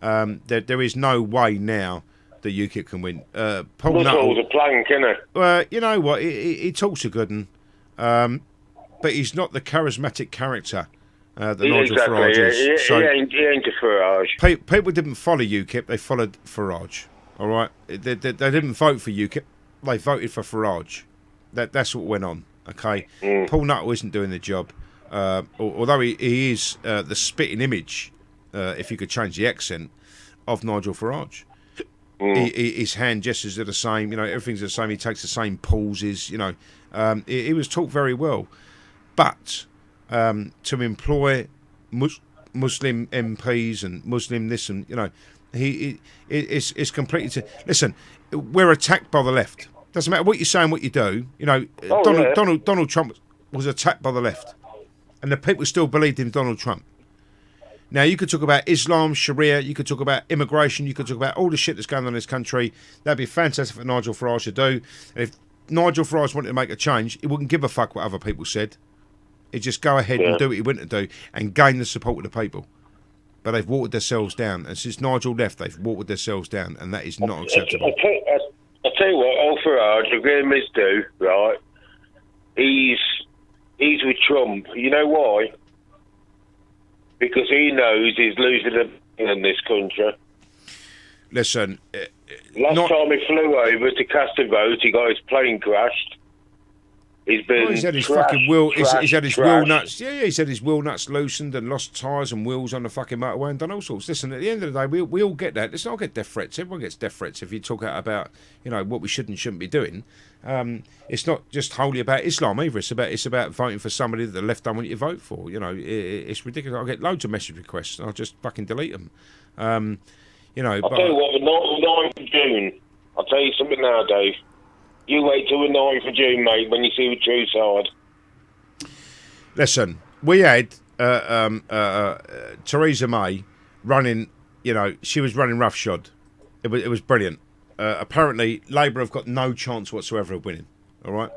Speaker 10: There is no way now that UKIP can win. Paul
Speaker 17: Nuttall's a plank, isn't it?
Speaker 10: Well, you know what? He talks a good one, but he's not the charismatic character that Nigel Farage is.
Speaker 17: He ain't a Farage.
Speaker 10: People didn't follow UKIP; they followed Farage. All right, they didn't vote for UKIP; they voted for Farage. That's what went on. Okay, Paul Nuttall isn't doing the job, although he is the spitting image, if you could change the accent, of Nigel Farage. His hand gestures are the same, everything's the same. He takes the same pauses, he was taught very well. But to employ Muslim MPs and Muslim this and, it's completely... Listen, we're attacked by the left. Doesn't matter what you say and what you do. Donald Trump was attacked by the left. And the people still believed in Donald Trump. Now, you could talk about Islam, Sharia, you could talk about immigration, you could talk about all the shit that's going on in this country. That'd be fantastic for Nigel Farage to do. And if Nigel Farage wanted to make a change, he wouldn't give a fuck what other people said. He'd just go ahead and do what he wanted to do and gain the support of the people. But they've watered themselves down. And since Nigel left, they've watered themselves down. And that is not acceptable.
Speaker 17: I'll tell you what, old Farage, I'll give him his due, right? He's with Trump. You know why? Because he knows he's losing in this country.
Speaker 10: Listen,
Speaker 17: last time he flew over to cast a vote, he got his plane crashed. He's been.
Speaker 10: He's had his fucking wheel. He's had his wheel nuts. Yeah, he's had his wheel nuts loosened and lost tyres and wheels on the fucking motorway and done all sorts. Listen, at the end of the day, we all get that. Let's not get death threats. Everyone gets death threats if you talk about what we should and shouldn't be doing. It's not just wholly about Islam either. It's about voting for somebody that the left don't want you to vote for. It's ridiculous. I get loads of message requests and I'll just fucking delete them.
Speaker 17: I'll tell you what, the 9th of June. I'll tell you something now, Dave. You wait till the 9th of June, mate, when you see the true side.
Speaker 10: Listen, we had Theresa May running. She was running roughshod. It was brilliant. Apparently, Labour have got no chance whatsoever of winning. All right.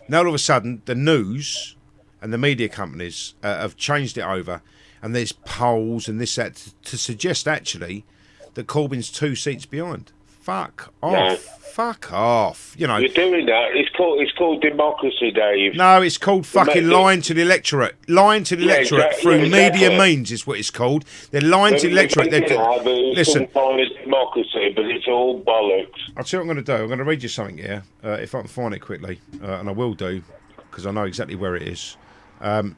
Speaker 10: Now all of a sudden, the news and the media companies have changed it over, and there's polls and this that to suggest actually that Corbyn's 2 seats behind. Fuck off.
Speaker 17: Yeah.
Speaker 10: Fuck off. You're
Speaker 17: doing that. It's called democracy, Dave.
Speaker 10: No, it's called fucking lying to the electorate. Lying to the electorate through media means is what it's called. They're lying to the electorate. Listen.
Speaker 17: It's democracy, but it's all bollocks.
Speaker 10: I'll tell you what I'm going to do. I'm going to read you something here, if I can find it quickly, and I will do, because I know exactly where it is. Let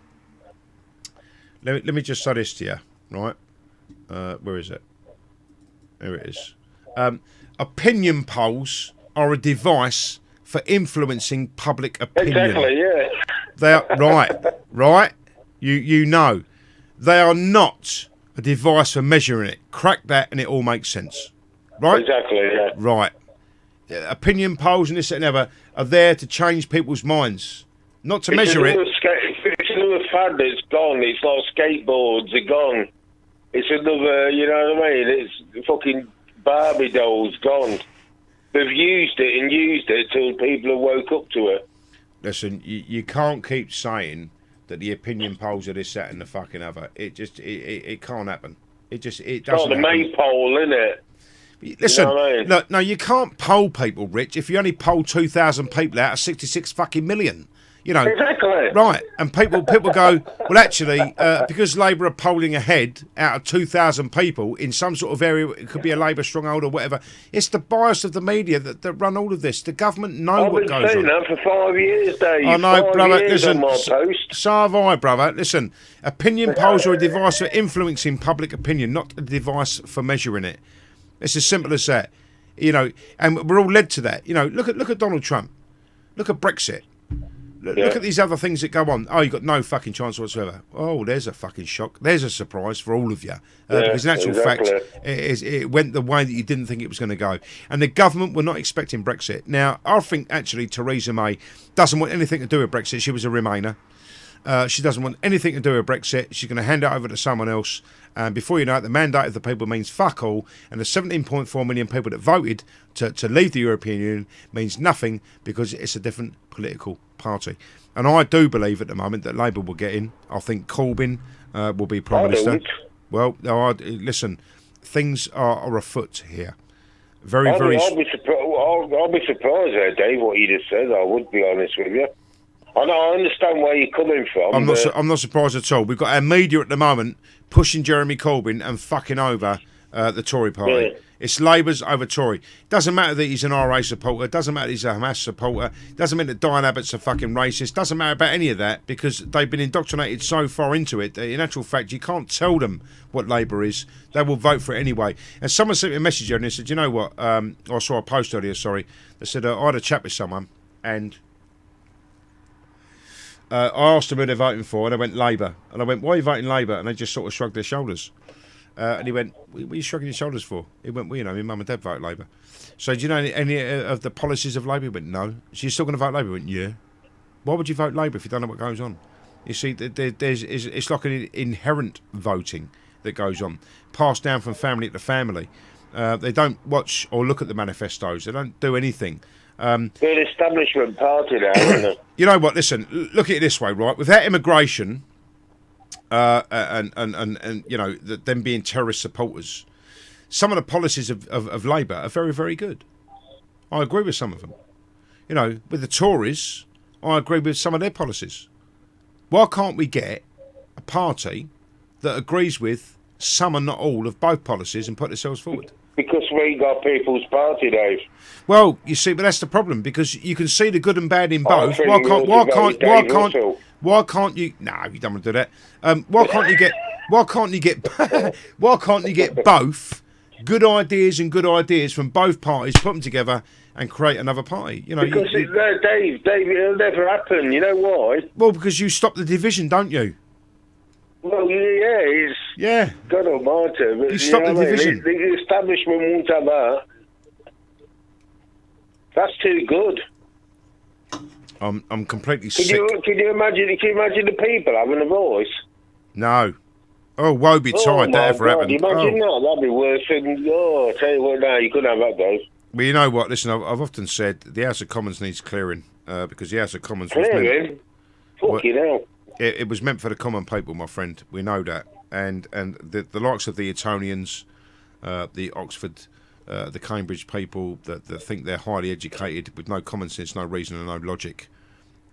Speaker 10: me just say this to you, right? Where is it? There it is. Opinion polls are a device for influencing public opinion.
Speaker 17: Exactly, yeah.
Speaker 10: They are right. You know, they are not a device for measuring it. Crack that, and it all makes sense, right?
Speaker 17: Exactly, yeah.
Speaker 10: Right. Opinion polls and this and ever are there to change people's minds, not to measure it.
Speaker 17: It's a new fad that's gone. It's like skateboards are gone. It's another, you know what I mean? It's fucking Barbie dolls gone. They've used it till people have woke up to it.
Speaker 10: Listen, you can't keep saying that the opinion polls are this, that, and the fucking other. It can't happen. It doesn't.
Speaker 17: It's not the maypole, innit?
Speaker 10: Listen,
Speaker 17: You know what I mean?
Speaker 10: look, no, you can't poll people, Rich, if you only poll 2,000 people out of 66 fucking million. You know,
Speaker 17: exactly.
Speaker 10: Right, and people go, well, actually, because Labour are polling ahead out of 2,000 people in some sort of area, it could be a Labour stronghold or whatever. It's the bias of the media that run all of this. The government know what goes on.
Speaker 17: I've been saying that for 5 years, Dave.
Speaker 10: I know,
Speaker 17: 5
Speaker 10: brother.
Speaker 17: years
Speaker 10: Listen,
Speaker 17: on my post.
Speaker 10: so have I, brother. Listen, opinion polls are a device for influencing public opinion, not a device for measuring it. It's as simple as that. You know, and we're all led to that. You know, look at Donald Trump. Look at Brexit. Look at these other things that go on. Oh, you've got no fucking chance whatsoever. Oh, there's a fucking shock. There's a surprise for all of you. Because in actual fact, it went the way that you didn't think it was going to go. And the government were not expecting Brexit. Now, I think actually Theresa May doesn't want anything to do with Brexit. She was a Remainer. She doesn't want anything to do with Brexit. She's going to hand it over to someone else. And before you know it, the mandate of the people means fuck all. And the 17.4 million people that voted to leave the European Union means nothing because it's a different political party. And I do believe at the moment that Labour will get in. I think Corbyn will be Prime Minister. Well, listen, things are afoot here.
Speaker 17: I'll be surprised there, Dave, what you just said. I would be honest with you. I understand where you're coming from.
Speaker 10: I'm not surprised at all. We've got our media at the moment pushing Jeremy Corbyn and fucking over the Tory party. Yeah. It's Labour's over Tory. Doesn't matter that he's an RA supporter. Doesn't matter that he's a Hamas supporter. Doesn't mean that Diane Abbott's a fucking racist. Doesn't matter about any of that because they've been indoctrinated so far into it that in actual fact you can't tell them what Labour is. They will vote for it anyway. And someone sent me a message earlier and said, you know what? I saw a post earlier, sorry. They said, I had a chat with someone and I asked them who they're voting for, and they went Labour. And I went, why are you voting Labour? And they just sort of shrugged their shoulders. And he went, what are you shrugging your shoulders for? He went, well, you know, my mum and dad vote Labour. So do you know any of the policies of Labour? He went, no. So you're still going to vote Labour? He went, yeah. Why would you vote Labour if you don't know what goes on? You see, it's like an inherent voting that goes on, passed down from family to family. They don't watch or look at the manifestos. They don't do anything.
Speaker 17: They're an establishment party now, isn't it?
Speaker 10: You know what? Listen, look at it this way, right? Without immigration, and you know them being terrorist supporters, some of the policies of Labour are very, very good. I agree with some of them. You know, with the Tories, I agree with some of their policies. Why can't we get a party that agrees with some and not all of both policies and put themselves forward?
Speaker 17: Because we ain't got People's Party, Dave.
Speaker 10: Well, you see, but that's the problem because you can see the good and bad in both. Why can't you? No, you don't want to do that. Why can't you get both good ideas and good ideas from both parties, put them together, and create another party? You know,
Speaker 17: because Dave, it'll never happen. You know why?
Speaker 10: Well, because you stop the division, don't you?
Speaker 17: Well, yeah. God almighty. But,
Speaker 10: you stop the division.
Speaker 17: The establishment won't have that. That's too good.
Speaker 10: I'm completely sick.
Speaker 17: Can you imagine the people having a voice?
Speaker 10: No. Oh, woe betide that ever happened.
Speaker 17: Imagine that. That'd be worse than. I tell you what, no, you couldn't have that, Dave.
Speaker 10: Well, you know what? Listen, I've often said the House of Commons needs clearing because the House of Commons
Speaker 17: clearing. Fucking hell.
Speaker 10: It was meant for the common people, my friend. We know that. And the likes of the Etonians, the Oxford, the Cambridge people that think they're highly educated with no common sense, no reason and no logic,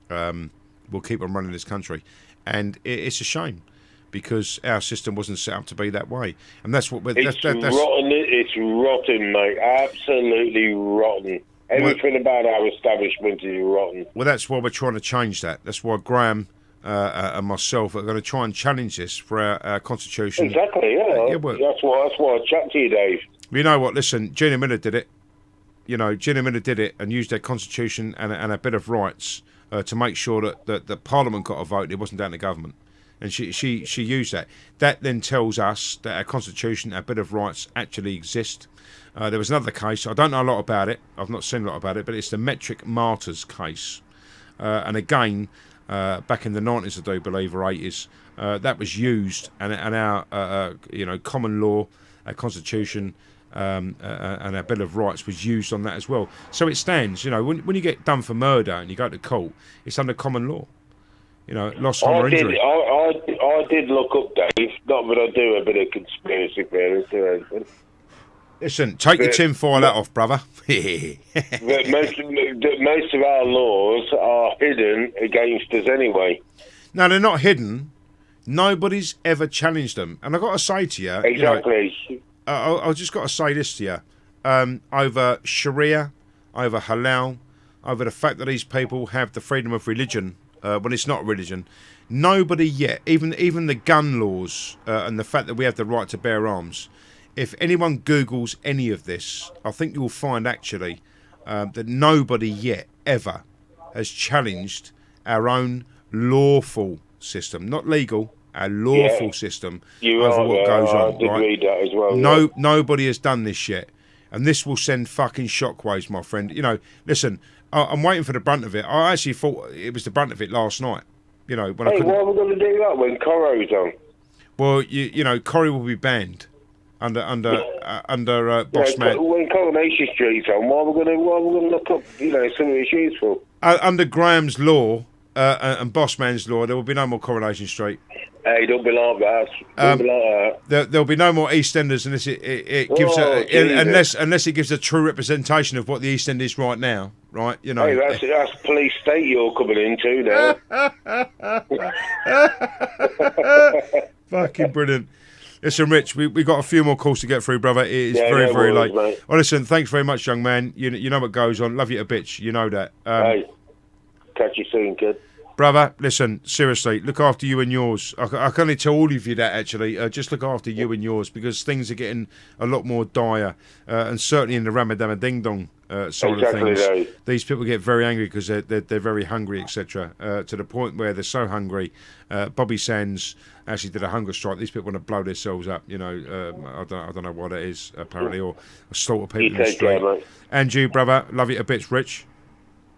Speaker 10: will keep on running this country. And it's a shame because our system wasn't set up to be that way. And that's what...
Speaker 17: Rotten. It's rotten, mate. Absolutely rotten. Everything about our establishment is rotten.
Speaker 10: Well, that's why we're trying to change that. That's why Graham... and myself are going to try and challenge this for our constitution.
Speaker 17: Exactly, yeah. That's why I chat to you, Dave.
Speaker 10: You know what? Listen, Gina Miller did it. You know, Gina Miller did it and used their constitution and a bit of rights to make sure that Parliament got a vote. It wasn't down to government, and she used that. That then tells us that our constitution, our bit of rights, actually exist. There was another case. I don't know a lot about it. I've not seen a lot about it, but it's the Metric Martyrs case, and again. back in the 90s, I do believe, or 80s. That was used, and our common law, our constitution, and our Bill of Rights was used on that as well. So it stands. When you get done for murder and you go to court, it's under common law. Loss, harm, or injury.
Speaker 17: I did look up, Dave. Not that I do a bit of conspiracy theory.
Speaker 10: Listen, take your tinfoil hat off, brother.
Speaker 17: But most of our laws are hidden against us anyway.
Speaker 10: No, they're not hidden. Nobody's ever challenged them. And I've got to say to you...
Speaker 17: Exactly.
Speaker 10: I've just got to say this to you. Over Sharia, over halal, over the fact that these people have the freedom of religion when it's not religion, nobody yet, even the gun laws and the fact that we have the right to bear arms, if anyone Googles any of this, I think you'll find actually that nobody yet ever has challenged our own lawful system, not legal, our lawful system over what goes on.
Speaker 17: I did read that as well.
Speaker 10: Nobody has done this yet, and this will send fucking shockwaves, my friend. Listen, I'm waiting for the brunt of it. I actually thought it was the brunt of it last night. When I couldn't...
Speaker 17: why are we going to do that when Coro's on?
Speaker 10: Well, Corrie will be banned under Boss Man.
Speaker 17: When Coronation Street's on, why are we going to look up some of his useful?
Speaker 10: Under Graham's law and Boss Man's law, there will be no more Coronation Street.
Speaker 17: Hey, don't be like that.
Speaker 10: There'll be no more EastEnders unless it gives unless it gives a true representation of what the East End is right now. Right,
Speaker 17: Hey, that's police state you're coming into now.
Speaker 10: Fucking brilliant. Listen, Rich, we got a few more calls to get through, brother. It is very late.
Speaker 17: Mate.
Speaker 10: Well, listen, thanks very much, young man. You know what goes on. Love you a bitch. You know that.
Speaker 17: Hey, catch you soon, kid.
Speaker 10: Brother, listen, seriously, look after you and yours. I can only tell all of you that, actually. Just look after you and yours, because things are getting a lot more dire. And certainly in the Ramadan Ding Dong side of things, these people get very angry because they're very hungry, etc. To the point where they're so hungry. Bobby Sands actually did a hunger strike. These people want to blow themselves up, I don't know what that is, apparently, or slaughter people in the street. Care, and you, brother, love you a bit, Rich.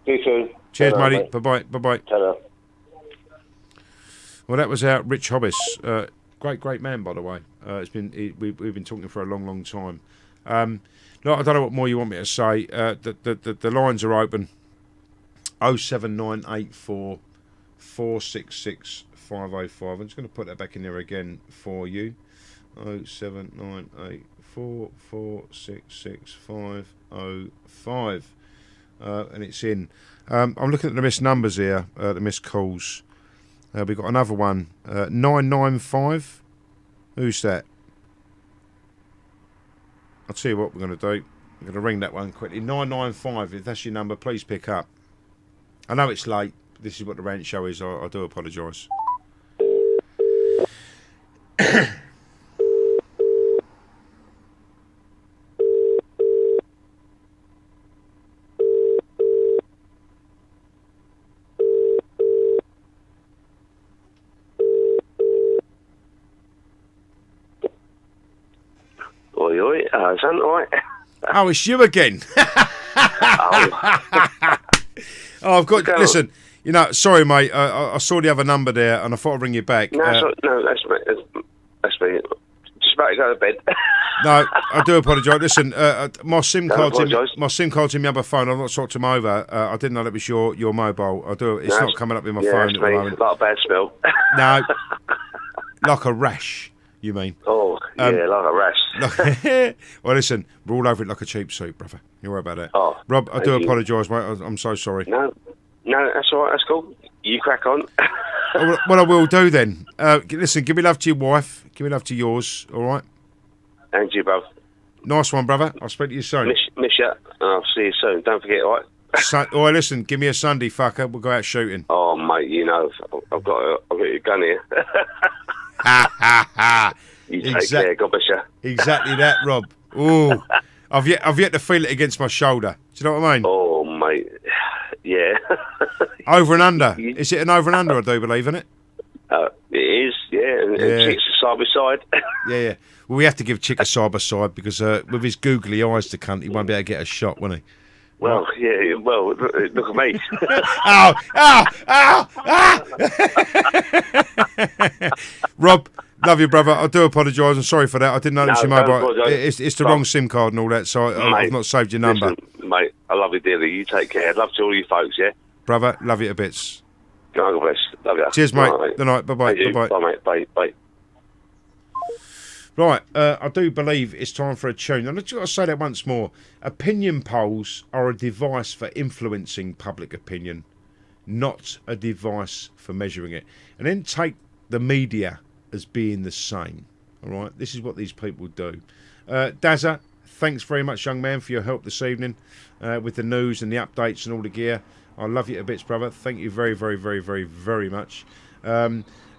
Speaker 17: See you soon.
Speaker 10: Cheers, matey. Bye-bye.
Speaker 17: Ta-da.
Speaker 10: Well, that was our Rich Hobbs. Great man, by the way. We've been talking for a long time. No, I don't know what more you want me to say. The lines are open. 07984 466 505. I'm just going to put that back in there again for you. 07984 466 505. And it's in. I'm looking at the missed numbers here, the missed calls. We've got another one, 995. Who's that? I'll tell you what we're going to do. I'm going to ring that one quickly. 995, if that's your number, please pick up. I know it's late. This is what the rant show is. I do apologise.
Speaker 16: Son, right?
Speaker 10: Oh, it's you again. I've got. Listen, sorry, mate. I saw the other number there, and I thought I'd ring you back.
Speaker 16: No, that's me. Just about to go to bed.
Speaker 10: No, I do apologise. Listen, my SIM card's in my other phone. I've not swapped them over. I didn't know that was your mobile. I do. It's not coming up in my phone at the moment.
Speaker 16: Like a bad smell.
Speaker 10: No, like a rash. You mean?
Speaker 16: Oh, yeah, like a rash.
Speaker 10: Well, listen, we're all over it like a cheap suit, brother. You worry about it.
Speaker 16: Oh,
Speaker 10: Rob, I do apologise, mate. I'm so sorry.
Speaker 16: No, that's all right. That's cool. You crack on.
Speaker 10: Well, I will do then. Listen, give me love to your wife. Give me love to yours, all right?
Speaker 16: And you, bruv.
Speaker 10: Nice one, brother. I'll speak to you soon.
Speaker 16: Miss you, and I'll see you soon. Don't forget, all right?
Speaker 10: Oh, listen, give me a Sunday, fucker. We'll go out shooting.
Speaker 16: Oh, mate, I've got your gun here. You take care, God bless you.
Speaker 10: Exactly that, Rob. Ooh, I've yet to feel it against my shoulder. Do you know what I mean?
Speaker 16: Oh, mate, yeah.
Speaker 10: Over and under. Is it an over and under? I do believe in it.
Speaker 16: It is, yeah. And Chick's a side by side.
Speaker 10: Yeah. Well, we have to give Chick a side by side because with his googly eyes, the cunt, he won't be able to get a shot, won't he?
Speaker 17: Well, yeah, well, look at me.
Speaker 10: Rob, love you, brother. I do apologise. I'm sorry for that. I didn't notice your mobile. It's the wrong SIM card and all that, so I've not saved your number.
Speaker 17: Listen, mate, I love you dearly. You take care. Love to all you folks, yeah?
Speaker 10: Brother, love you to bits.
Speaker 17: God bless. Love you.
Speaker 10: Cheers, mate.
Speaker 17: Right,
Speaker 10: Good night. Bye-bye. Bye-bye.
Speaker 17: Bye, mate. Bye. Bye.
Speaker 10: Right, I do believe it's time for a tune. And I've got to say that once more. Opinion polls are a device for influencing public opinion, not a device for measuring it. And then take the media as being the same. All right, this is what these people do. Dazza, thanks very much, young man, for your help this evening with the news and the updates and all the gear. I love you to bits, brother. Thank you very, very, very, very, very much.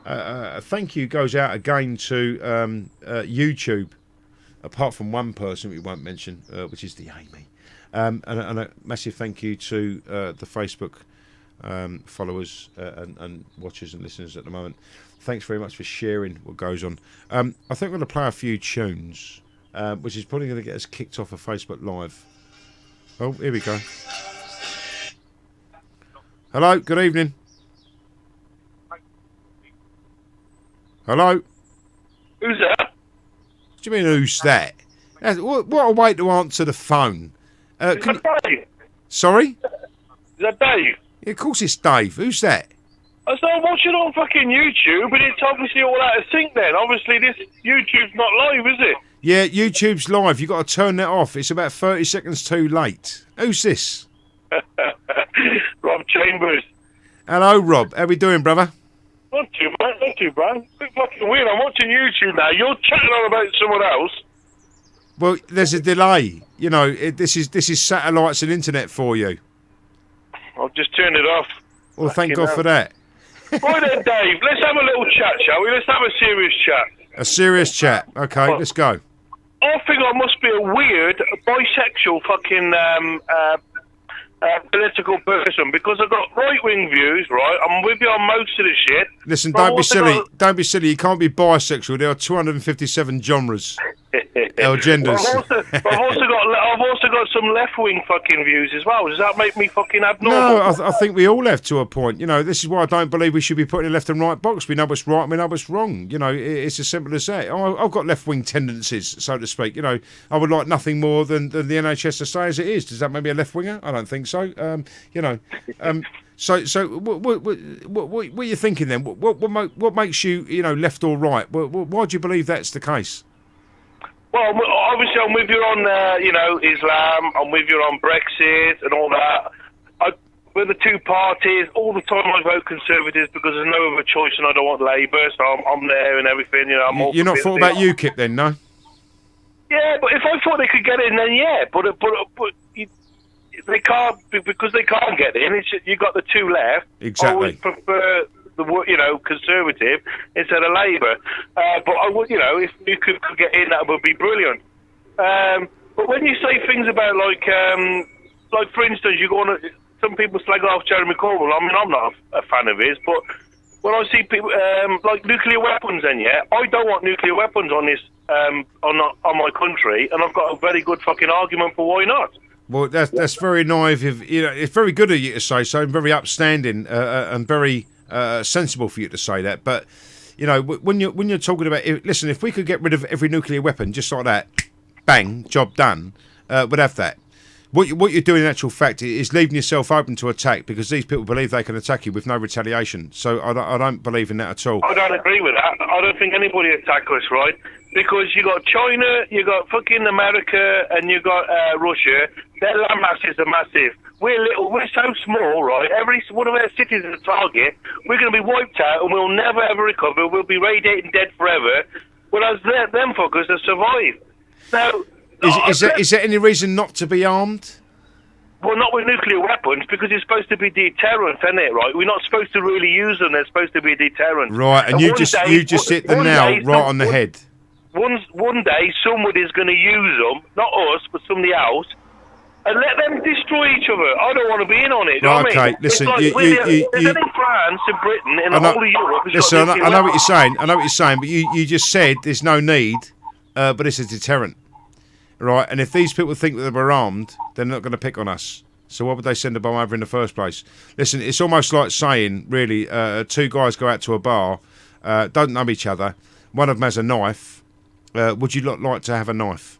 Speaker 10: Thank you goes out again to YouTube, apart from one person we won't mention, which is the Amy. And a massive thank you to the Facebook followers and watchers and listeners at the moment. Thanks very much for sharing what goes on. I think we're going to play a few tunes, which is probably going to get us kicked off of Facebook Live. Oh, here we go. Hello, good evening. Hello?
Speaker 17: Who's that?
Speaker 10: What do you mean, who's that? What a way to answer the phone.
Speaker 17: Is that Dave?
Speaker 10: Sorry?
Speaker 17: Is that Dave?
Speaker 10: Yeah, of course it's Dave. Who's that?
Speaker 17: I started watching on fucking YouTube, but it's obviously all out of sync then. Obviously, this YouTube's not live, is it?
Speaker 10: Yeah, YouTube's live. You've got to turn that off. It's about 30 seconds too late. Who's this?
Speaker 17: Rob Chambers.
Speaker 10: Hello, Rob. How we doing, brother?
Speaker 17: Not too bad, not too bad. It's fucking weird. I'm watching YouTube now. You're chatting on about someone else.
Speaker 10: Well, there's a delay. You know, this is satellites and internet for you.
Speaker 17: I've just turned it off.
Speaker 10: Well, thank God for that.
Speaker 17: Right then, Dave, let's have a little chat, shall we? Let's have a serious chat.
Speaker 10: A serious chat. Okay, let's go.
Speaker 17: I think I must be a weird, bisexual fucking political person because I've got right-wing views, right? I'm with you on most of the shit.
Speaker 10: Listen, don't be silly. Don't be silly. You can't be bisexual. There are 257 genres. Or genders.
Speaker 17: I've also got some left-wing fucking views as well. Does that make me fucking abnormal?
Speaker 10: No, I think we all have to a point. You know, this is why I don't believe we should be put in a left and right box. We know what's right, we know what's wrong. You know, it's as simple as that. I've got left-wing tendencies, so to speak. You know, I would like nothing more than the NHS to stay as it is. Does that make me a left-winger? I don't think so. You know, so what are you thinking then? What makes you, you know, left or right? Why do you believe that's the case?
Speaker 17: Well, obviously, I'm with you on, you know, Islam. I'm with you on Brexit and all that. With the two parties, all the time I vote Conservatives because there's no other choice and I don't want Labour, so I'm there and everything. You know,
Speaker 10: You're not thought about UKIP then, no?
Speaker 17: Yeah, but if I thought they could get in, then yeah. But they can't because they can't get in. You got the two left.
Speaker 10: Exactly.
Speaker 17: I would prefer the Conservative instead of Labour. But I would, you know, if you could get in, that would be brilliant. But when you say things about like for instance, you go on. Some people slag off Jeremy Corbyn. I mean, I'm not a fan of his, but when I see people like nuclear weapons, then yeah, I don't want nuclear weapons on this on my country, and I've got a very good fucking argument for why not.
Speaker 10: Well, that's very naive. You know, it's very good of you to say so, and very upstanding, and very sensible for you to say that. But you know, when you're talking about, listen, if we could get rid of every nuclear weapon just like that, bang, job done, we'd have that. What you're doing in actual fact is leaving yourself open to attack because these people believe they can attack you with no retaliation. So I don't believe in that at all.
Speaker 17: I don't agree with that. I don't think anybody attack us, right? Because you got China, you got fucking America, and you got Russia. Their land masses are massive. We're little. We're so small, right? Every one of our cities is a target. We're going to be wiped out, and we'll never ever recover. We'll be radiating dead forever. Whereas them fuckers have survived. Now,
Speaker 10: is there any reason not to be armed?
Speaker 17: Well, not with nuclear weapons, because it's supposed to be deterrent, isn't it, right? We're not supposed to really use them. They're supposed to be a deterrent.
Speaker 10: Right, and you just hit the nail right on the head.
Speaker 17: One day, somebody's going to use them, not us, but somebody else, and let them destroy each other. I don't want to be in on it.
Speaker 10: Right, okay,
Speaker 17: I mean?
Speaker 10: listen,
Speaker 17: there's only France and Britain and the whole of Europe.
Speaker 10: Listen, I know what you're saying. I know what you're saying, but you just said there's no need, but it's a deterrent. Right, and if these people think that we're armed, they're not going to pick on us. So why would they send a bomb over in the first place? Listen, it's almost like saying, really, two guys go out to a bar, don't know each other, one of them has a knife, would you like to have a knife?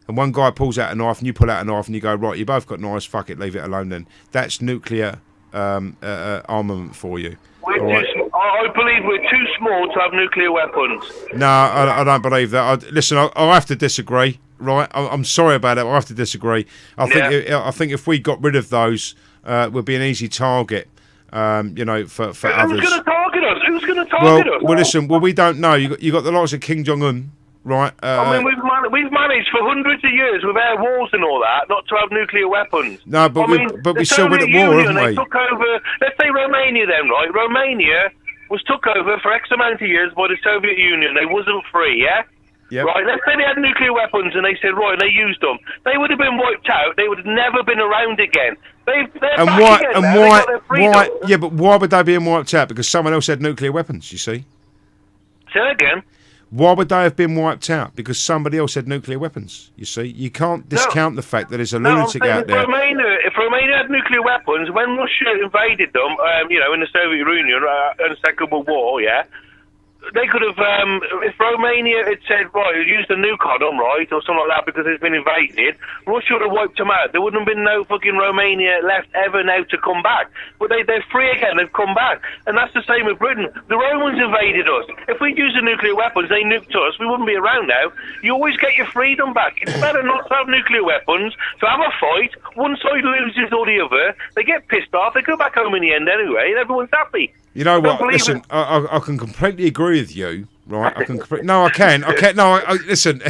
Speaker 10: And one guy pulls out a knife and you pull out a knife and you go, right, you both got knives, fuck it, leave it alone then. That's nuclear armament for you.
Speaker 17: I believe we're too small to have nuclear weapons.
Speaker 10: No, I don't believe that. Listen, I'll have to disagree, right? I'm sorry about it, but I have to disagree. I think if we got rid of those, we'd be an easy target, for others.
Speaker 17: Who's going to target us? Who's going to target us?
Speaker 10: Well, listen, we don't know. You got the likes of Kim Jong-un, right?
Speaker 17: We've managed for hundreds of years with air wars and all that not to have nuclear weapons.
Speaker 10: No, but we're still been at war, haven't we?
Speaker 17: They took over. Let's say Romania, then, right? Romania was took over for X amount of years by the Soviet Union. They wasn't free, yeah.
Speaker 10: Yep.
Speaker 17: Right. Let's say they had nuclear weapons and they said right, and they used them. They would have been wiped out. They would have never been around again. They're back again now. They got their freedom.
Speaker 10: Yeah, but why would they be wiped out? Because someone else had nuclear weapons. You see.
Speaker 17: Say that again.
Speaker 10: Why would they have been wiped out? Because somebody else had nuclear weapons. You see, you can't discount the fact that there's a lunatic out there.
Speaker 17: If Romania had nuclear weapons, when Russia invaded them, in the Soviet Union in the Second World War, yeah, they could have, if Romania had said, right, used a nuke on them, right, or something like that because it's been invaded, Russia would have wiped them out. There wouldn't have been no fucking Romania left ever now to come back. But they're free again, they've come back. And that's the same with Britain. The Romans invaded us. If we'd used the nuclear weapons, they nuked us, we wouldn't be around now. You always get your freedom back. It's better not to have nuclear weapons, to have a fight, one side loses or the other, they get pissed off, they go back home in the end anyway, and everyone's happy.
Speaker 10: You know what? Listen, I can completely agree with you, right? I can. I can. No, listen.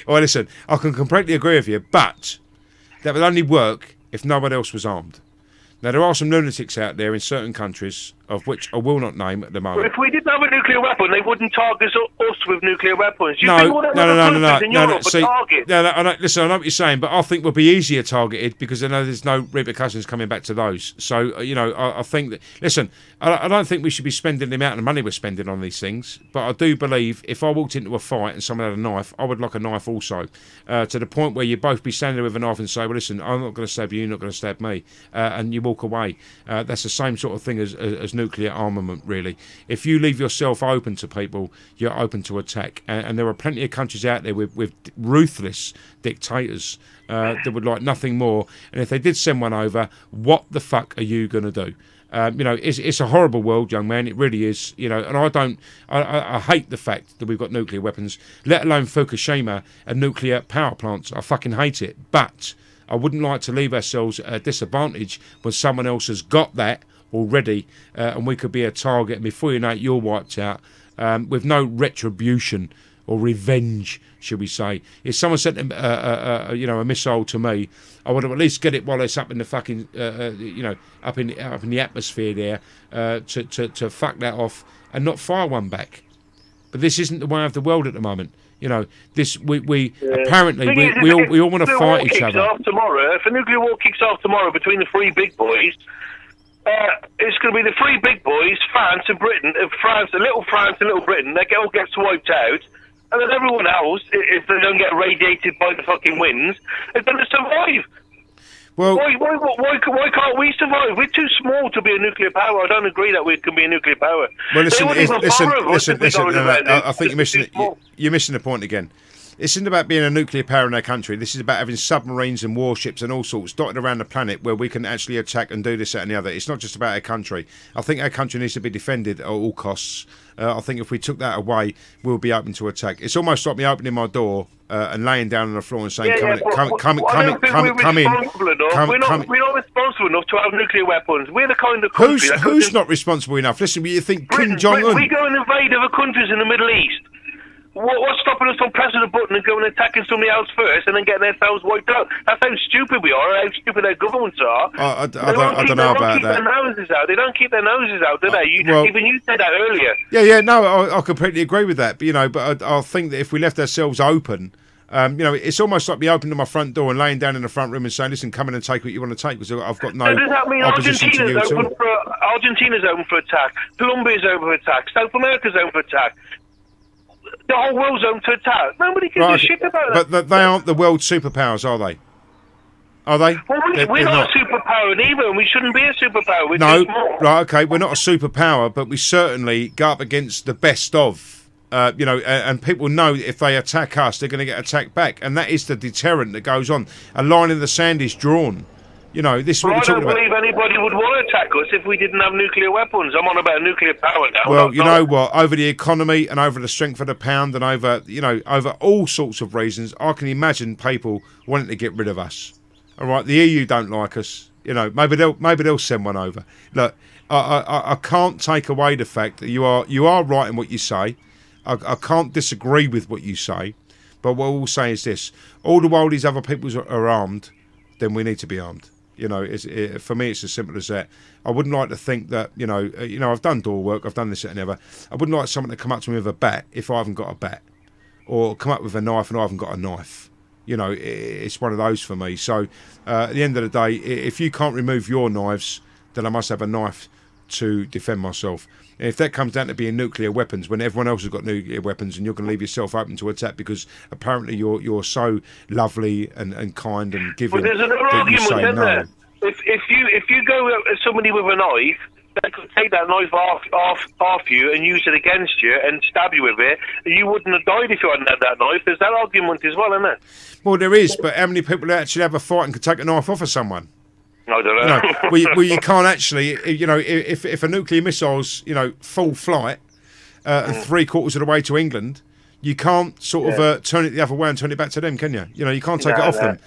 Speaker 10: Well, listen. I can completely agree with you, but that would only work if no one else was armed. Now, there are some lunatics out there in certain countries, of which I will not name at the moment.
Speaker 17: But if we didn't have a nuclear weapon, they wouldn't target us with nuclear weapons.
Speaker 10: No. See, listen, I know what you're saying, but I think we'll be easier targeted because I know there's no repercussions coming back to those. So, I think that. Listen, I don't think we should be spending the amount of money we're spending on these things, but I do believe if I walked into a fight and someone had a knife, I would like a knife also, to the point where you both be standing there with a knife and say, well, listen, I'm not going to stab you, you're not going to stab me, and you walk away. That's the same sort of thing as nuclear armament, really. If you leave yourself open to people, you're open to attack. And there are plenty of countries out there with ruthless dictators that would like nothing more. And if they did send one over, what the fuck are you going to do? It's a horrible world, young man. It really is. And I hate the fact that we've got nuclear weapons, let alone Fukushima and nuclear power plants. I fucking hate it. But I wouldn't like to leave ourselves at a disadvantage when someone else has got that already, and we could be a target, and before you know it, you're wiped out, with no retribution or revenge, should we say. If someone sent a missile to me, I would at least get it while it's up in the fucking, up in the atmosphere there, to fuck that off and not fire one back. But this isn't the way of the world at the moment. Apparently we all want to fight each other.
Speaker 17: If a nuclear war kicks off tomorrow between the three big boys, it's going to be the three big boys, France and Britain, little France and little Britain. They all get wiped out, and then everyone else, if they don't get radiated by the fucking winds, is going to survive.
Speaker 10: Well,
Speaker 17: why can't we survive? We're too small to be a nuclear power. I don't agree that we can be a nuclear power.
Speaker 10: Well, listen. I think you're missing the point again. This isn't about being a nuclear power in our country. This is about having submarines and warships and all sorts dotted around the planet where we can actually attack and do this, that and the other. It's not just about our country. I think our country needs to be defended at all costs. I think if we took that away, we'll be open to attack. It's almost like me opening my door and laying down on the floor and saying, come in.
Speaker 17: We're not responsible enough to have nuclear weapons. We're the kind of country...
Speaker 10: Who's not responsible enough? Listen, you think Kim Jong-un...
Speaker 17: We go and invade other countries in the Middle East. What's stopping us from pressing a button and going and attacking somebody else first and then getting ourselves wiped out? That's how stupid we are, how stupid our governments are.
Speaker 10: I don't know about that.
Speaker 17: They don't keep their noses out, do they? Even you said that earlier.
Speaker 10: Yeah, no, I completely agree with that. But I think that if we left ourselves open... it's almost like me opening my front door and laying down in the front room and saying, listen, come in and take what you want to take, because I've got no opposition to you at all.
Speaker 17: Argentina's open for attack. Colombia's open for attack. South America's open for attack. The whole world's open to attack. Nobody gives a shit about that.
Speaker 10: But they aren't the world superpowers, are they? Are they?
Speaker 18: Well, we're not a superpower either, and we shouldn't be a superpower. We're
Speaker 10: No,
Speaker 18: too small.
Speaker 10: right, okay, we're not a superpower, but we certainly go up against the best of. And people know if they attack us, they're going to get attacked back, and that is the deterrent that goes on. A line in the sand is drawn. This is what we're
Speaker 18: I
Speaker 10: talking
Speaker 18: don't
Speaker 10: about.
Speaker 18: believe anybody would want to attack us if we didn't have nuclear weapons. I'm on about nuclear power now.
Speaker 10: Well, you know what? Over the economy and over the strength of the pound and over all sorts of reasons, I can imagine people wanting to get rid of us. All right, the EU don't like us. Maybe they'll send one over. Look, I can't take away the fact that you are right in what you say. I can't disagree with what you say, but what I will say is this: all the while these other people are armed, then we need to be armed. For me, it's as simple as that. I wouldn't like to think that I've done door work, I've done this and ever. I wouldn't like someone to come up to me with a bat if I haven't got a bat, or come up with a knife and I haven't got a knife. It's one of those for me. So at the end of the day, if you can't remove your knives, then I must have a knife to defend myself. And if that comes down to being nuclear weapons, when everyone else has got nuclear weapons, and you're going to leave yourself open to attack because apparently you're so lovely and kind and giving,
Speaker 18: But there's another
Speaker 10: that you
Speaker 18: argument,
Speaker 10: say
Speaker 18: isn't
Speaker 10: no.
Speaker 18: there? If you go at somebody with a knife, they could take that knife off you and use it against you and stab you with it. You wouldn't have died if you hadn't had that knife. There's that argument as well, isn't there?
Speaker 10: Well, there is, but how many people actually have a fight and can take a knife off of someone?
Speaker 18: I don't know.
Speaker 10: Well, you can't actually, if a nuclear missile's, full flight and 3/4 of the way to England, you can't sort of turn it the other way and turn it back to them, can you? You can't take it off them.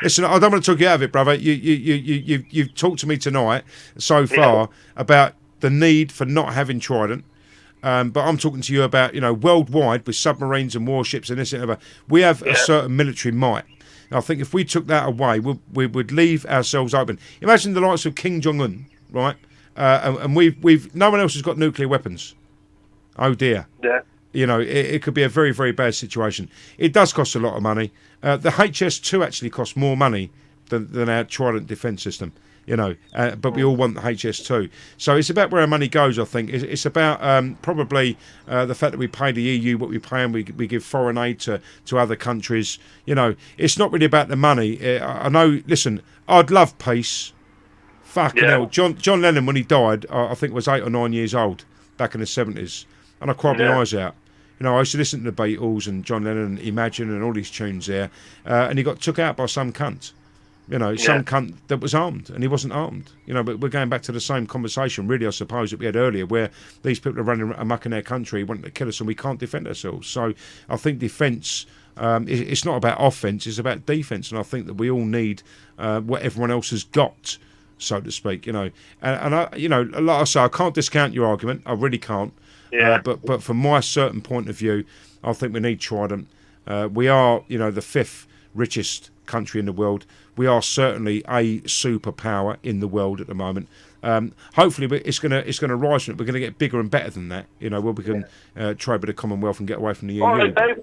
Speaker 10: Listen, I don't want to talk you out of it, brother. You've talked to me tonight so far about the need for not having Trident. But I'm talking to you about, worldwide with submarines and warships and this and that. We have a certain military might. I think if we took that away, we would leave ourselves open. Imagine the likes of Kim Jong-un, right? And we've no one else has got nuclear weapons. Oh dear.
Speaker 18: Yeah.
Speaker 10: It could be a very, very bad situation. It does cost a lot of money. The HS2 actually costs more money than our Trident defence system. But we all want the HS2. So it's about where our money goes, I think. It's about probably the fact that we pay the EU what we pay, and we give foreign aid to other countries. It's not really about the money. I know, listen, I'd love peace. Fucking hell. John Lennon, when he died, I think was 8 or 9 years old, back in the 70s. And I cried my eyes out. I used to listen to the Beatles and John Lennon and Imagine and all these tunes there. And he got took out by some cunt. Some cunt that was armed, and he wasn't armed. But we're going back to the same conversation, really, I suppose, that we had earlier, where these people are running amok in their country, wanting to kill us, and we can't defend ourselves. So I think defence, it's not about offence, it's about defence, and I think that we all need what everyone else has got, so to speak. And I, like I say, I can't discount your argument, I really can't. But from my certain point of view, I think we need Trident. We are, the 5th richest country in the world. We are certainly a superpower in the world at the moment. Hopefully, it's gonna rise from it. We're gonna get bigger and better than that. Where we can try a bit of Commonwealth and get away from the EU.
Speaker 18: All right, Dave,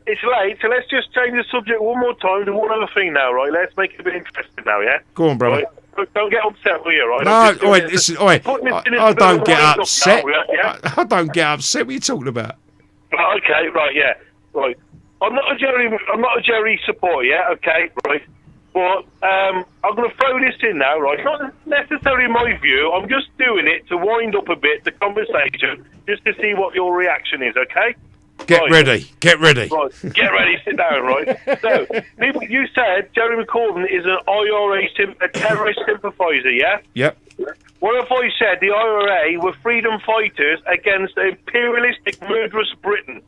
Speaker 18: it's late, so let's just change the subject one more time to one other thing now, right? Let's make it a bit interesting now, yeah?
Speaker 10: Go on, brother.
Speaker 18: Right? Don't get upset, will you, right?
Speaker 10: No, listen, I don't get upset. I don't get upset. What are you talking about?
Speaker 18: Okay, right, yeah, right. I'm not a Jerry supporter, yeah, okay, right. But I'm going to throw this in now, right? It's not necessarily my view. I'm just doing it to wind up a bit the conversation, just to see what your reaction is, okay?
Speaker 10: Get ready.
Speaker 18: Right, get ready, sit down, right? So, you said Jeremy Corbyn is an IRA, a terrorist sympathiser, yeah?
Speaker 10: Yep.
Speaker 18: What if I said the IRA were freedom fighters against imperialistic, murderous Britain?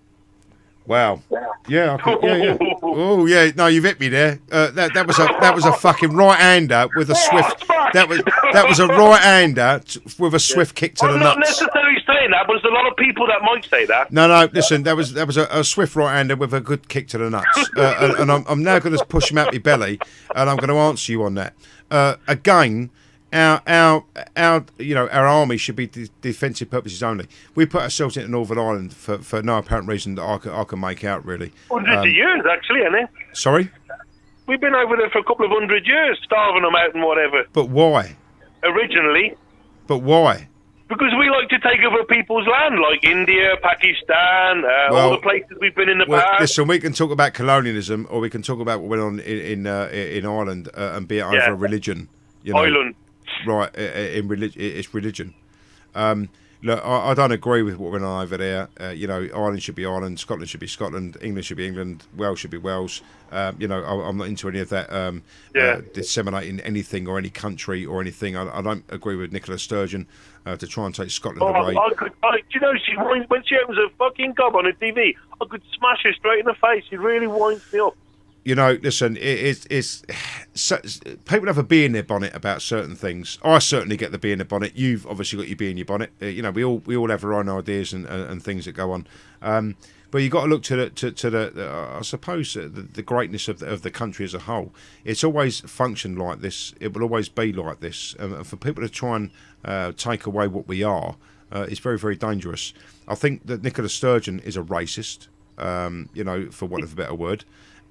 Speaker 10: Wow. Yeah. Oh yeah. No, you've hit me there. That was a fucking right-hander with a swift. That was a right-hander with a swift kick to the nuts.
Speaker 18: I'm not necessarily saying that, but there's a lot of people that might say that.
Speaker 10: No. Listen, that was a swift right-hander with a good kick to the nuts. And I'm now going to push him out my belly, and I'm going to answer you on that. Again. Our army should be defensive purposes only. We put ourselves into Northern Ireland for no apparent reason that I can make out, really.
Speaker 18: Hundreds of years, actually, isn't it?
Speaker 10: Sorry?
Speaker 18: We've been over there for a couple of 100 years, starving them out and whatever.
Speaker 10: But why?
Speaker 18: Originally.
Speaker 10: But why?
Speaker 18: Because we like to take over people's land, like India, Pakistan, all the places we've been in the past.
Speaker 10: Listen, we can talk about colonialism, or we can talk about what went on in Ireland and be it over a religion. You know,
Speaker 18: Ireland.
Speaker 10: Right, in religion, it's religion. Look, I don't agree with what went on over there. You know, Ireland should be Ireland, Scotland should be Scotland, England should be England, Wales should be Wales. You know, I'm not into any of that disseminating anything or any country or anything. I don't agree with Nicola Sturgeon to try and take Scotland away.
Speaker 18: Do you know, when she opens a fucking gob on the TV, I could smash her straight in the face. She really winds me up.
Speaker 10: You know, listen, it's people have a bee in their bonnet about certain things. I certainly get the bee in the bonnet. You've obviously got your bee in your bonnet. You know, we all have our own ideas and things that go on. But you've got to look to the I suppose the greatness of the country as a whole. It's always functioned like this. It will always be like this. And for people to try and take away what we are, is very, very dangerous. I think that Nicola Sturgeon is a racist. You know, for want of a better word.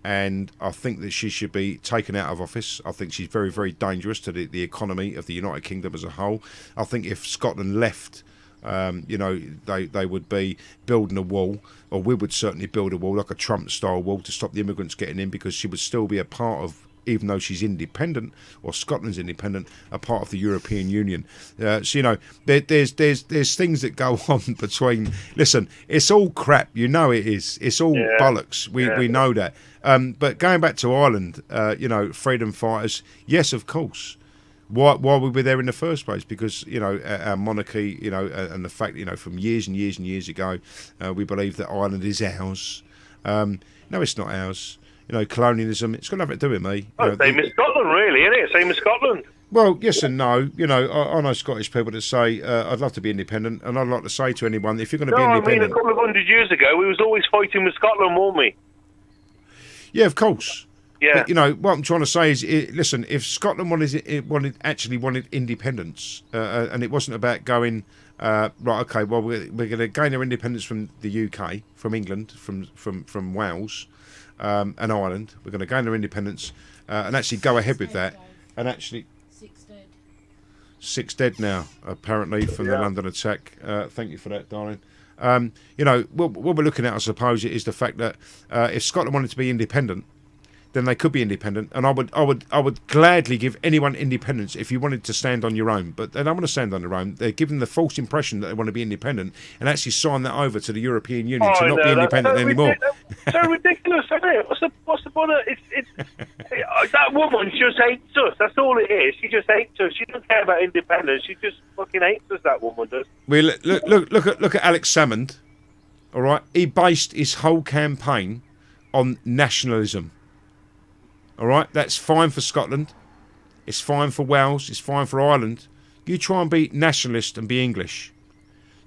Speaker 10: And I think that she should be taken out of office. I think she's very, very dangerous to the economy of the United Kingdom as a whole. I think if Scotland left, you know, they would be building a wall, or we would certainly build a wall, like a Trump-style wall, to stop the immigrants getting in, because she would still be a part of, even though she's independent, or Scotland's independent, a part of the European Union. So, you know, there's things that go on between... Listen, it's all crap. You know it is. It's all bollocks. We know that. But going back to Ireland, you know, freedom fighters, yes, of course. Why we were there in the first place? Because, you know, our monarchy, you know, and the fact, you know, from years and years and years ago, we believe that Ireland is ours. No, it's not ours. You know, colonialism, it's got nothing to do with me.
Speaker 18: Oh,
Speaker 10: You know,
Speaker 18: same as Scotland, really, isn't it? Same as Scotland.
Speaker 10: well, yes and no. You know, I know Scottish people that say, I'd love to be independent, and I'd like to say to anyone, if you're going to be
Speaker 18: No, I mean,
Speaker 10: independent...
Speaker 18: a couple of 100 years ago, we was always fighting with Scotland, weren't we?
Speaker 10: Yeah, of course.
Speaker 18: Yeah.
Speaker 10: But, you know, what I'm trying to say is, listen, if Scotland actually wanted independence, and it wasn't about going, right, okay, well, we're going to gain our independence from the UK, from England, from Wales, and Ireland. We're going to gain our independence and actually go ahead with that. And actually... 6 dead now, apparently, from the London attack. Thank you for that, darling. You know, what we're looking at, I suppose, is the fact that if Scotland wanted to be independent, then they could be independent, and I would gladly give anyone independence if you wanted to stand on your own. But they don't want to stand on their own. They're given the false impression that they want to be independent, and actually sign that over to the European Union to not be independent anymore.
Speaker 18: So ridiculous, isn't it? What's the bother? It's that woman just hates us. That's all it is. She just hates us. She doesn't care about independence. She just fucking hates us. That woman does.
Speaker 10: Well, look at Alex Salmond. All right, he based his whole campaign on nationalism. All right, that's fine for Scotland. It's fine for Wales. It's fine for Ireland. You try and be nationalist and be English.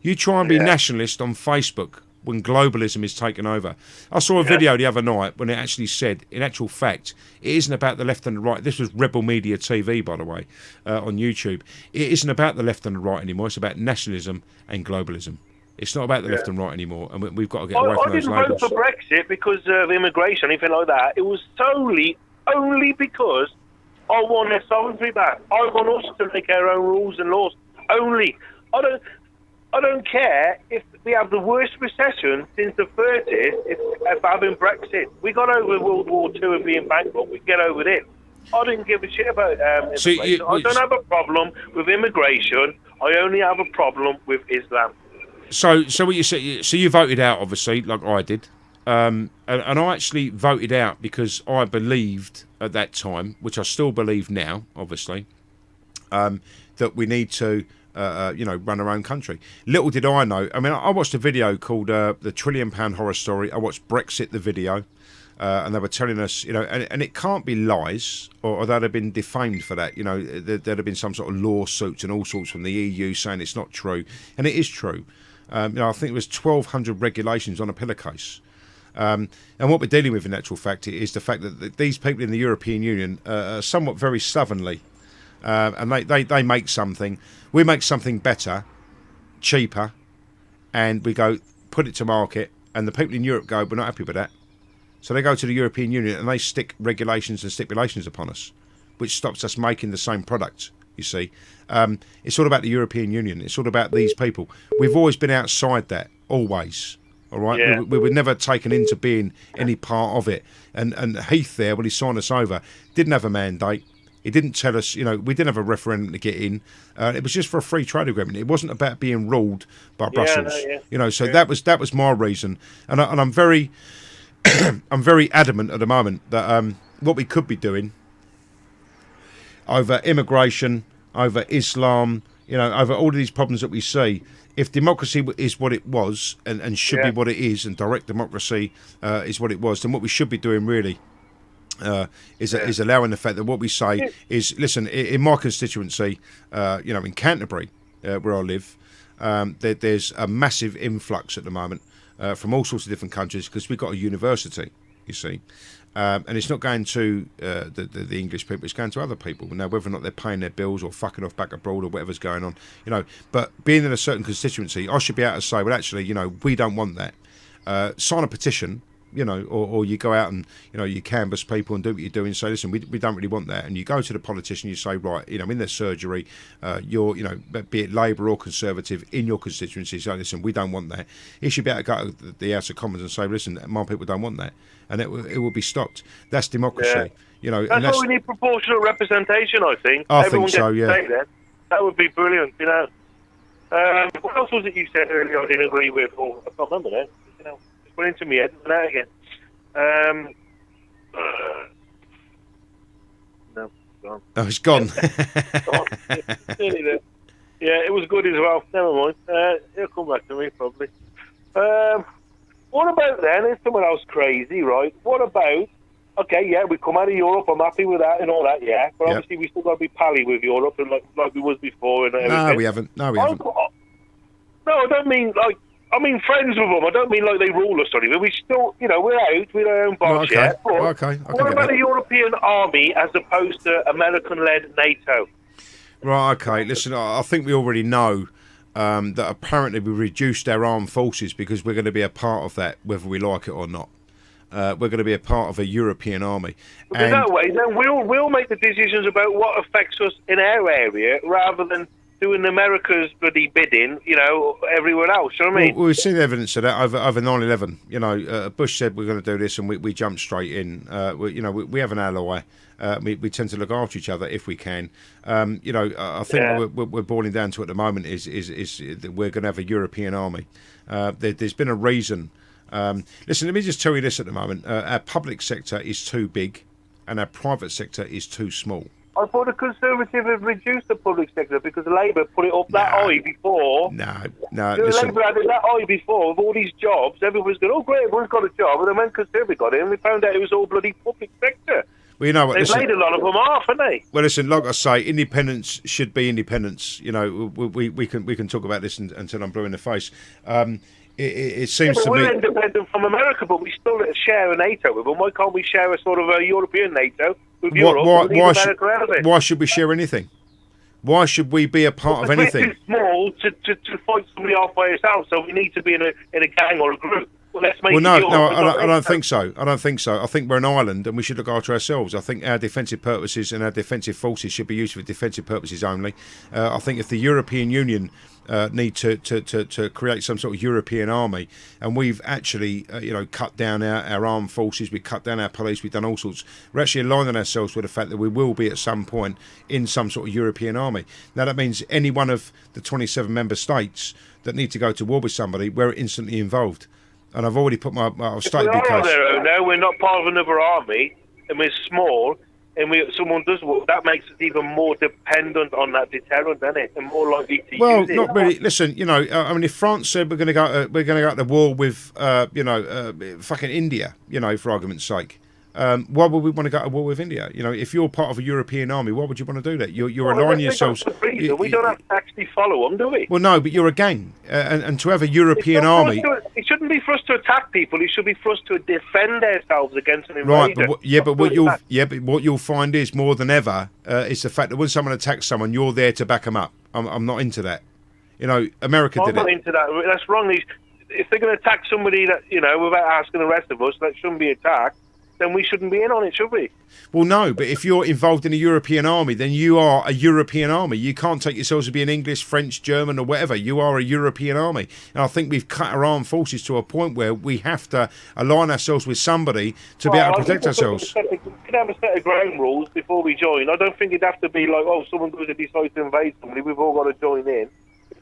Speaker 10: You try and be nationalist on Facebook when globalism is taken over. I saw a video the other night when it actually said, in actual fact, it isn't about the left and the right. This was Rebel Media TV, by the way, on YouTube. It isn't about the left and the right anymore. It's about nationalism and globalism. It's not about the left and right anymore, and we've got to get away from those labels.
Speaker 18: I didn't vote for Brexit because of immigration, anything like that. It was only because I want their sovereignty back. I want us to make our own rules and laws. Only. I don't care if we have the worst recession since the 30s if having Brexit. We got over World War II and being bankrupt. We get over it. I didn't give a shit about immigration. I don't have a problem with immigration. I only have a problem with Islam.
Speaker 10: So what you say? So you voted out, obviously, like I did. And I actually voted out because I believed at that time, which I still believe now, obviously, that we need to, run our own country. Little did I know. I mean, I watched a video called The £1 Trillion Horror Story. I watched Brexit, the video, and they were telling us, and it can't be lies, or they'd have been defamed for that. There'd have been some sort of lawsuits and all sorts from the EU saying it's not true, and it is true. I think it was 1,200 regulations on a pillowcase. And what we're dealing with in actual fact is the fact that these people in the European Union are somewhat very slovenly, and they make something, we make something better, cheaper, and we go put it to market, and the people in Europe go, we're not happy with that, so they go to the European Union and they stick regulations and stipulations upon us, which stops us making the same product you see. It's all about the European Union. It's all about these people. We've always been outside that, always. All right,
Speaker 18: Yeah.
Speaker 10: we were never taken into being any part of it. And Heath there, when he signed us over, didn't have a mandate. He didn't tell us, we didn't have a referendum to get in. It was just for a free trade agreement. It wasn't about being ruled by Brussels. So that was my reason. And I'm very, I'm very adamant at the moment that what we could be doing over immigration, over Islam, over all of these problems that we see. If democracy is what it was and should be what it is, and direct democracy is what it was, then what we should be doing really is allowing the fact that what we say is, listen, in my constituency, in Canterbury, where I live, there's a massive influx at the moment from all sorts of different countries because we've got a university, you see. And it's not going to the English people, it's going to other people. Now, whether or not they're paying their bills or fucking off back abroad or whatever's going on, But being in a certain constituency, I should be able to say, well, actually, we don't want that. Sign a petition, or you go out and, you canvass people and do what you're doing. Say, listen, we don't really want that. And you go to the politician, you say, right, in their surgery, you're, be it Labour or Conservative in your constituency, say, listen, we don't want that. He should be able to go to the House of Commons and say, listen, my people don't want that. And it will be stopped. That's democracy.
Speaker 18: That's why we need proportional representation, I think.
Speaker 10: Everyone think so,
Speaker 18: gets to say that. That would be brilliant, What else was it you said earlier I didn't agree with? Or I can't remember that. Just went into my head and out again. No, gone.
Speaker 10: Oh, it's gone.
Speaker 18: Nearly there. Yeah, it was good as well. Never mind. It'll come back to me, probably. What about then? It's someone else crazy, right? What about, we come out of Europe, I'm happy with that and all that, yeah. But obviously we still got to be pally with Europe and like we was before. And everything.
Speaker 10: No, we haven't. No, I
Speaker 18: don't mean I mean friends with them. I don't mean like they rule us or anything. We still, we're out with our own boss, yeah. But what about a European army as opposed to American-led NATO?
Speaker 10: Right, okay. Listen, I think we already know that apparently we reduced our armed forces because we're going to be a part of that, whether we like it or not. We're going to be a part of a European army.
Speaker 18: In that way, then we'll make the decisions about what affects us in our area rather than doing America's bloody bidding, everywhere else. You know what I mean?
Speaker 10: Well, we've seen evidence of that over 9/11. Bush said we're going to do this, and we jumped straight in. We have an ally. We tend to look after each other if we can. I think what we're boiling down to at the moment is that we're going to have a European army. There's been a reason. Listen, let me just tell you this at the moment. Our public sector is too big, and our private sector is too small.
Speaker 18: I thought the Conservative have reduced the public sector because Labour put it up that high before.
Speaker 10: No.
Speaker 18: Listen. Labour had it that high before with all these jobs. Everyone's going, oh great, everyone's got a job. And then when Conservative got it, and we found out it was all bloody public sector.
Speaker 10: Well, you know what?
Speaker 18: They've laid a lot of them off, haven't they?
Speaker 10: Well, listen, like I say, independence should be independence. We can talk about this until I'm blue in the face. It seems to me
Speaker 18: we're independent from America, but we still share a NATO with them. Why can't we share a sort of a European NATO with Europe?
Speaker 10: Why should we share anything? Why should we be a part of anything?
Speaker 18: We're too small to fight somebody off by ourselves, so we need to be in a gang or a group.
Speaker 10: I don't think so. I don't think so. I think we're an island and we should look after ourselves. I think our defensive purposes and our defensive forces should be used for defensive purposes only. I think if the European Union need to create some sort of European army, and we've actually cut down our armed forces, we've cut down our police, we've done all sorts. We're actually aligning ourselves with the fact that we will be at some point in some sort of European army. Now that means any one of the 27 member states that need to go to war with somebody, we're instantly involved. And I've already put I've stated
Speaker 18: we are there, no, we're not part of another army, and we're small, and someone does war. That makes us even more dependent on that deterrent, doesn't it? And more likely to use it.
Speaker 10: Well, not really. Listen, if France said we're going to go to war with, fucking India, for argument's sake. Why would we want to go to war with India? If you're part of a European army, why would you want to do that? You're aligning yourselves.
Speaker 18: We don't have to actually follow them, do we?
Speaker 10: Well, no, but you're a gang, and to have a European army.
Speaker 18: It shouldn't be for us to attack people. It should be for us to defend ourselves against an invader.
Speaker 10: Right, but what you'll find is more than ever is the fact that when someone attacks someone, you're there to back them up. I'm not into that. America did it.
Speaker 18: I'm not into that. That's wrong. If they're going to attack somebody that without asking the rest of us, that shouldn't be attacked. then we shouldn't be in on it, should we?
Speaker 10: Well, no, but if you're involved in a European army, then you are a European army. You can't take yourselves to be an English, French, German or whatever. You are a European army. And I think we've cut our armed forces to a point where we have to align ourselves with somebody to be able to protect ourselves.
Speaker 18: We could have a set of ground rules before we join. I don't think it'd have to be like, oh, someone goes to decide to invade somebody, we've all got to join in.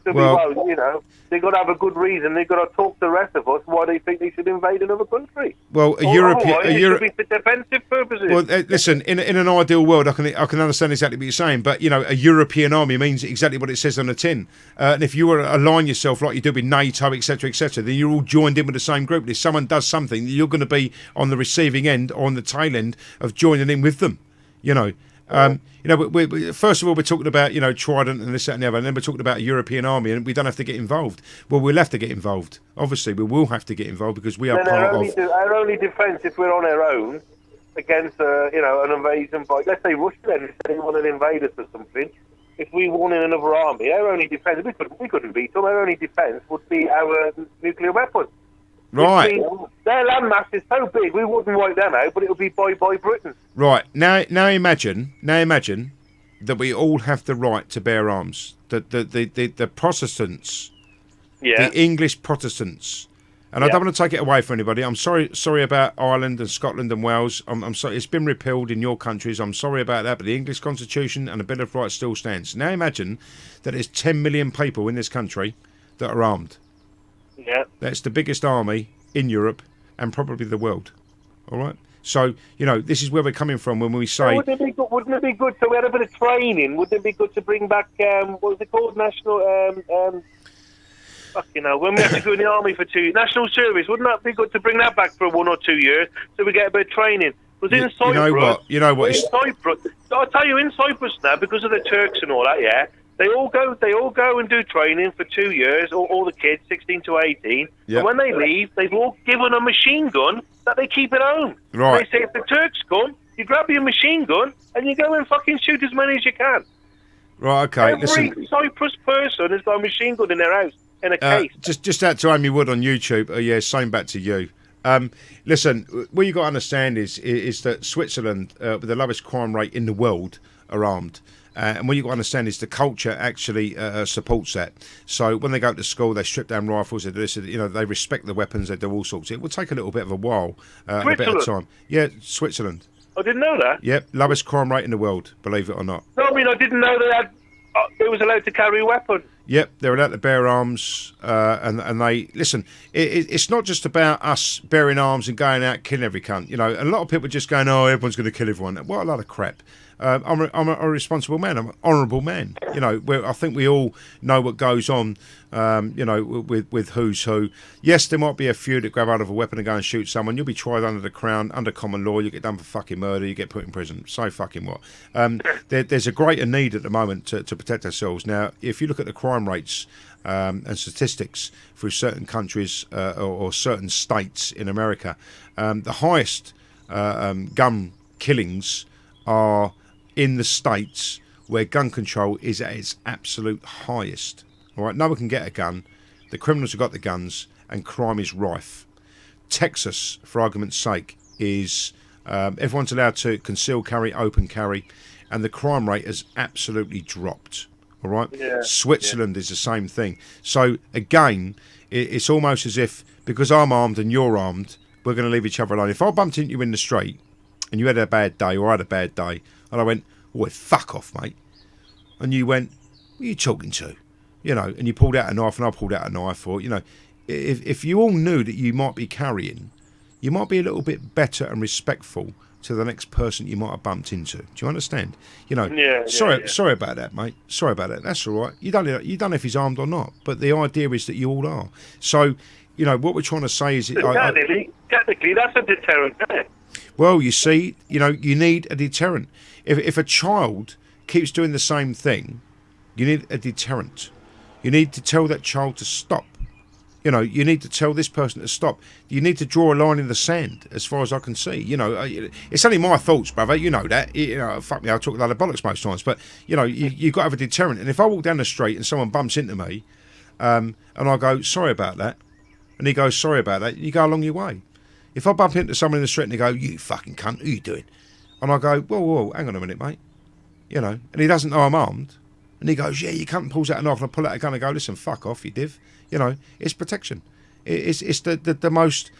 Speaker 18: Well, you know, they've got to have a good reason. They've got to talk to the rest of us why they think they should invade another country.
Speaker 10: Well,
Speaker 18: It should be for defensive purposes.
Speaker 10: Well, listen, in an ideal world, I can understand exactly what you're saying, but, you know, a European army means exactly what it says on the tin. And if you were to align yourself like you do with NATO, etc., then you're all joined in with the same group. If someone does something, you're going to be on the receiving end or on the tail end of joining in with them, you know. You know, we first of all, we're talking about, you know, Trident and this, that and the other, and then we're talking about a European army, and we don't have to get involved. Well, we'll have to get involved. Obviously, we will have to get involved because we are part of...
Speaker 18: Our only defence, if we're on our own, against, you know, an invasion by... Let's say Russia then, if they want to invade us or something, if we won in another army, our only defence, we couldn't beat them, our only defence would be our nuclear weapons.
Speaker 10: Right.
Speaker 18: Their landmass is so big, we wouldn't wipe them out, but it would be by Britain.
Speaker 10: Right. Now imagine that we all have the right to bear arms. The Protestants, the English Protestants, and I don't want to take it away from anybody. I'm sorry about Ireland and Scotland and Wales. I'm sorry, it's been repealed in your countries. I'm sorry about that, but the English Constitution and the Bill of Rights still stands. Now imagine that there's 10 million people in this country that are armed.
Speaker 18: Yeah.
Speaker 10: That's the biggest army in Europe and probably the world. All right? So, you know, this is where we're coming from when we say...
Speaker 18: Wouldn't it be good, so we had a bit of training, wouldn't it be good to bring back, what was it called, national... fucking hell, when we have to go in the army for 2 years, national service, wouldn't that be good to bring that back for 1 or 2 years so we get a bit of training? Because in Cyprus...
Speaker 10: You know what?
Speaker 18: In Cyprus, I'll tell you, in Cyprus now, because of the Turks and all that, yeah, they all go and do training for 2 years, all the kids, 16 to 18.
Speaker 10: Yep.
Speaker 18: And when they leave, they've all given a machine gun that they keep at home.
Speaker 10: Right.
Speaker 18: They say, if the Turks come, you grab your machine gun and you go and fucking shoot as many as you can.
Speaker 10: Right, okay,
Speaker 18: Every Cyprus person has got a machine gun in their house, in a case.
Speaker 10: Just out to Amy Wood on YouTube. Yeah, same back to you. Listen, what you got to understand is that Switzerland, with the lowest crime rate in the world, are armed. And what you've got to understand is the culture actually supports that. So when they go to school, they strip down rifles. They do this, you know, they respect the weapons. They do all sorts. It will take a little bit of a while, a bit of time. Yeah, Switzerland.
Speaker 18: I didn't know that.
Speaker 10: Yep, lowest crime rate in the world, believe it or not.
Speaker 18: No, I mean, I didn't know they was allowed to carry a weapon.
Speaker 10: Yep, they're allowed to bear arms, and they listen. It's not just about us bearing arms and going out killing every cunt. You know, a lot of people are just going, "Oh, everyone's going to kill everyone." What a lot of crap. I'm a responsible man. I'm an honourable man. You know, I think we all know what goes on. You know, with who's who. Yes, there might be a few that grab out of a weapon and go and shoot someone. You'll be tried under the Crown, under common law. You get done for fucking murder. You get put in prison. So fucking what? There's a greater need at the moment to protect ourselves. Now, if you look at the crime rates and statistics through certain countries or certain states in America, the highest gun killings are in the states where gun control is at its absolute highest. All right, no one can get a gun. The criminals have got the guns, and crime is rife. Texas, for argument's sake, is everyone's allowed to conceal carry, open carry, and the crime rate has absolutely dropped. All right, Switzerland is the same thing. So again, it's almost as if because I'm armed and you're armed, we're going to leave each other alone. If I bumped into you in the street and you had a bad day or I had a bad day, and I went, "Oh, fuck off, mate," and you went, "What are you talking to?" You know, and you pulled out a knife and I pulled out a knife, or, you know, if you all knew that you might be carrying, you might be a little bit better and respectful to the next person you might have bumped into. Do you understand? You know, sorry about that, mate. Sorry about that. That's all right. You don't know if he's armed or not, but the idea is that you all are. So, you know, what we're trying to say is...
Speaker 18: Technically, that's a deterrent, isn't it?
Speaker 10: Well, you see, you know, you need a deterrent. If a child keeps doing the same thing, you need a deterrent. You need to tell that child to stop. You know, you need to tell this person to stop. You need to draw a line in the sand, as far as I can see. You know, it's only my thoughts, brother. You know that. You know, fuck me, I talk a lot of bollocks most times. But, you know, you've got to have a deterrent. And if I walk down the street and someone bumps into me, and I go, "Sorry about that," and he goes, "Sorry about that," you go along your way. If I bump into someone in the street and they go, "You fucking cunt, who you doing?" And I go, whoa, hang on a minute, mate. You know, and he doesn't know I'm armed. And he goes, "Yeah, you cunt," and pulls out a knife, and I pull out a gun and go, "Listen, fuck off, you div." You know, it's protection. It's the most,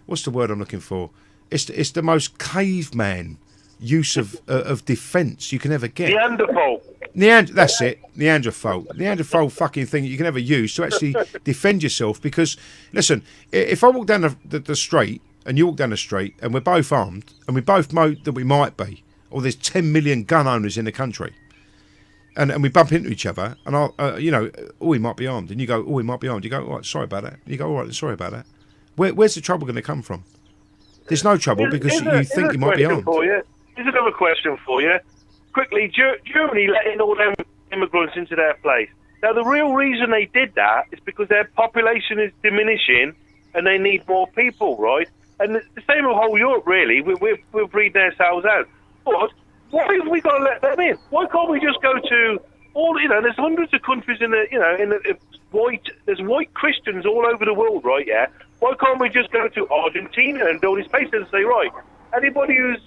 Speaker 10: what's the word I'm looking for? It's the most caveman use of defence you can ever get.
Speaker 18: Neanderthal.
Speaker 10: That's it. Neanderthal fucking thing you can ever use to actually defend yourself. Because, listen, if I walk down the street and you walk down the street and we're both armed and we both know that we might be, or there's 10 million gun owners in the country, and we bump into each other and he might be armed, and you go, "Oh, he might be armed." You go, "All right, sorry about that." And you go, "All right, sorry about that." Where's the trouble going to come from? There's no trouble because you think you might be armed.
Speaker 18: Here's another question for you. Quickly, Germany letting all them immigrants into their place. Now, the real reason they did that is because their population is diminishing and they need more people, right? And the same with whole Europe, really. We're breeding ourselves out. But why have we got to let them in? Why can't we just go to all, there's hundreds of countries there's white Christians all over the world, right, yeah? Why can't we just go to Argentina and build these places and say, right, anybody who's,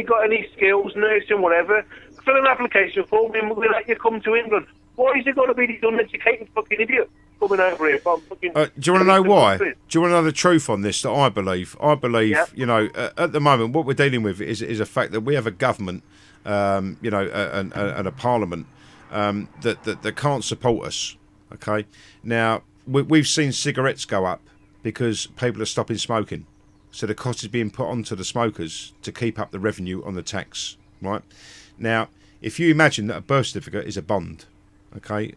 Speaker 18: got any skills, nursing, whatever, fill an application form and we'll let you come to England. Why is it got to be these uneducated fucking idiots coming over here from fucking...
Speaker 10: do you want to know why? Do you want to know the truth on this that I believe? I believe, at the moment, what we're dealing with is a fact that we have a government, and a parliament that can't support us, okay? Now, we've seen cigarettes go up because people are stopping smoking. So the cost is being put onto the smokers to keep up the revenue on the tax, right? Now, if you imagine that a birth certificate is a bond, okay?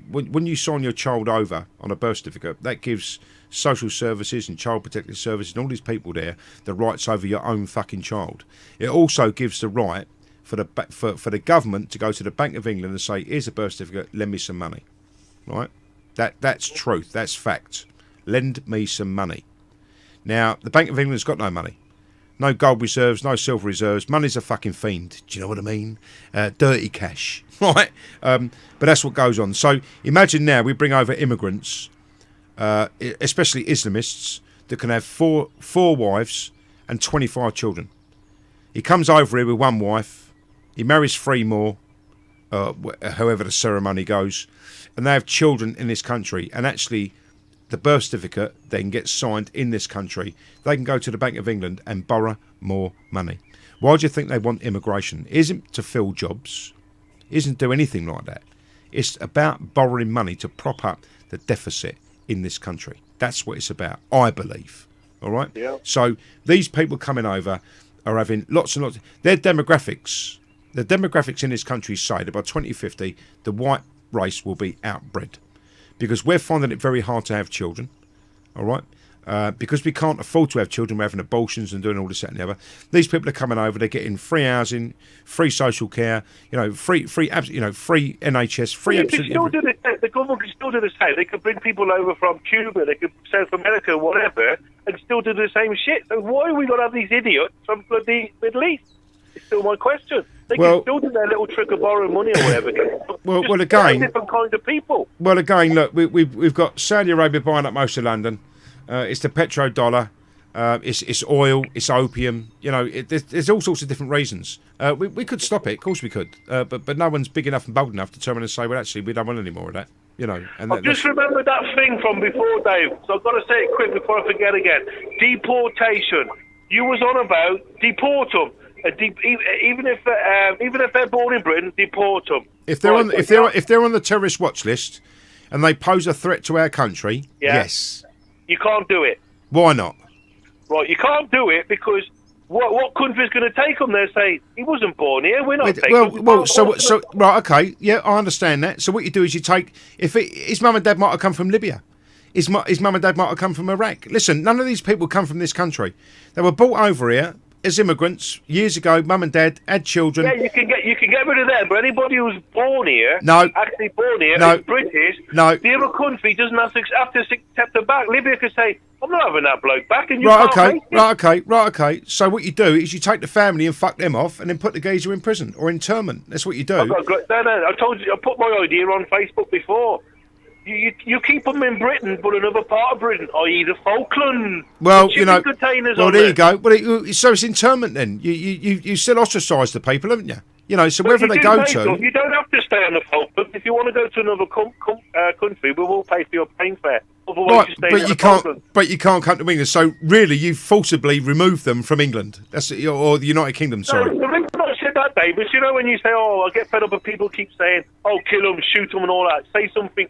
Speaker 10: When you sign your child over on a birth certificate, that gives social services and child protective services and all these people there the rights over your own fucking child. It also gives the right for the government to go to the Bank of England and say, "Here's a birth certificate, lend me some money," right? That's truth, that's fact. Lend me some money. Now, the Bank of England's got no money. No gold reserves, no silver reserves. Money's a fucking fiend. Do you know what I mean? Dirty cash, right? But that's what goes on. So imagine now we bring over immigrants, especially Islamists, that can have four wives and 25 children. He comes over here with one wife. He marries 3 more, however the ceremony goes. And they have children in this country. And actually, the birth certificate then gets signed in this country. They can go to the Bank of England and borrow more money. Why do you think they want immigration? It isn't to fill jobs. It isn't to do anything like that. It's about borrowing money to prop up the deficit in this country. That's what it's about, I believe. All right?
Speaker 18: Yeah.
Speaker 10: So these people coming over are having lots and lots. The demographics in this country say that by 2050, the white race will be outbred. Because we're finding it very hard to have children, all right? Because we can't afford to have children, we're having abortions and doing all this, that and the other. These people are coming over, they're getting free housing, free social care, free NHS, free absolutely everything.
Speaker 18: The government can still do the same. They could bring people over from Cuba, they could South America, whatever, and still do the same shit. So why are we going to have these idiots from the Middle East? It's still my question. They can still do their little trick of borrowing money or whatever.
Speaker 10: Well, again,
Speaker 18: different kinds of people.
Speaker 10: Well, again, look, we've got Saudi Arabia buying up most of London. It's the petrodollar. It's oil. It's opium. There's all sorts of different reasons. We could stop it, of course we could. But no one's big enough and bold enough to turn around and say, well, actually, we don't want any more of that. And
Speaker 18: I've just remembered that thing from before, Dave. So I've got to say it quick before I forget again. Deportation. You was on about deport them. Even if they're born in Britain, deport them.
Speaker 10: If they're on the terrorist watch list and they pose a threat to our country, yes.
Speaker 18: You can't do it.
Speaker 10: Why not?
Speaker 18: Right, you can't do it because what country's going to take them? They're saying he wasn't born here. We're not taking him.
Speaker 10: Well, so right, okay, yeah, I understand that. So what you do is you take his mum and dad might have come from Libya. His mum and dad might have come from Iraq. Listen, none of these people come from this country. They were brought over here as immigrants years ago. Mum and dad had children.
Speaker 18: Yeah, you can get rid of them, but anybody who's born here, is British.
Speaker 10: No,
Speaker 18: the other country doesn't have to accept them back. Libya could say, "I'm not having that bloke back," and you
Speaker 10: Right, okay. So what you do is you take the family and fuck them off, and then put the geezer in prison or internment. That's what you do.
Speaker 18: No, I told you, I put my idea on Facebook before. You keep them in Britain, but another part of Britain, i.e. the Falklands.
Speaker 10: Well,
Speaker 18: The
Speaker 10: you know.
Speaker 18: shipping containers
Speaker 10: Well,
Speaker 18: on
Speaker 10: there you go. Well, so it's internment then. You still ostracise the people, haven't you? You know, so
Speaker 18: But
Speaker 10: wherever
Speaker 18: you
Speaker 10: they
Speaker 18: do
Speaker 10: go
Speaker 18: pay
Speaker 10: to.
Speaker 18: them. You don't have to stay on the Falklands. If you want to go to another country, we will pay for your plane fare. Otherwise,
Speaker 10: Right,
Speaker 18: you stay
Speaker 10: but
Speaker 18: on
Speaker 10: you
Speaker 18: the Falklands.
Speaker 10: can't come to England. So really, you've forcibly removed them from England. That's or the United Kingdom. Sorry.
Speaker 18: No, the reason I said that, David, you know when you say, "Oh, I get fed up," and people keep saying, "Oh, kill them, shoot them," and all that. Say something,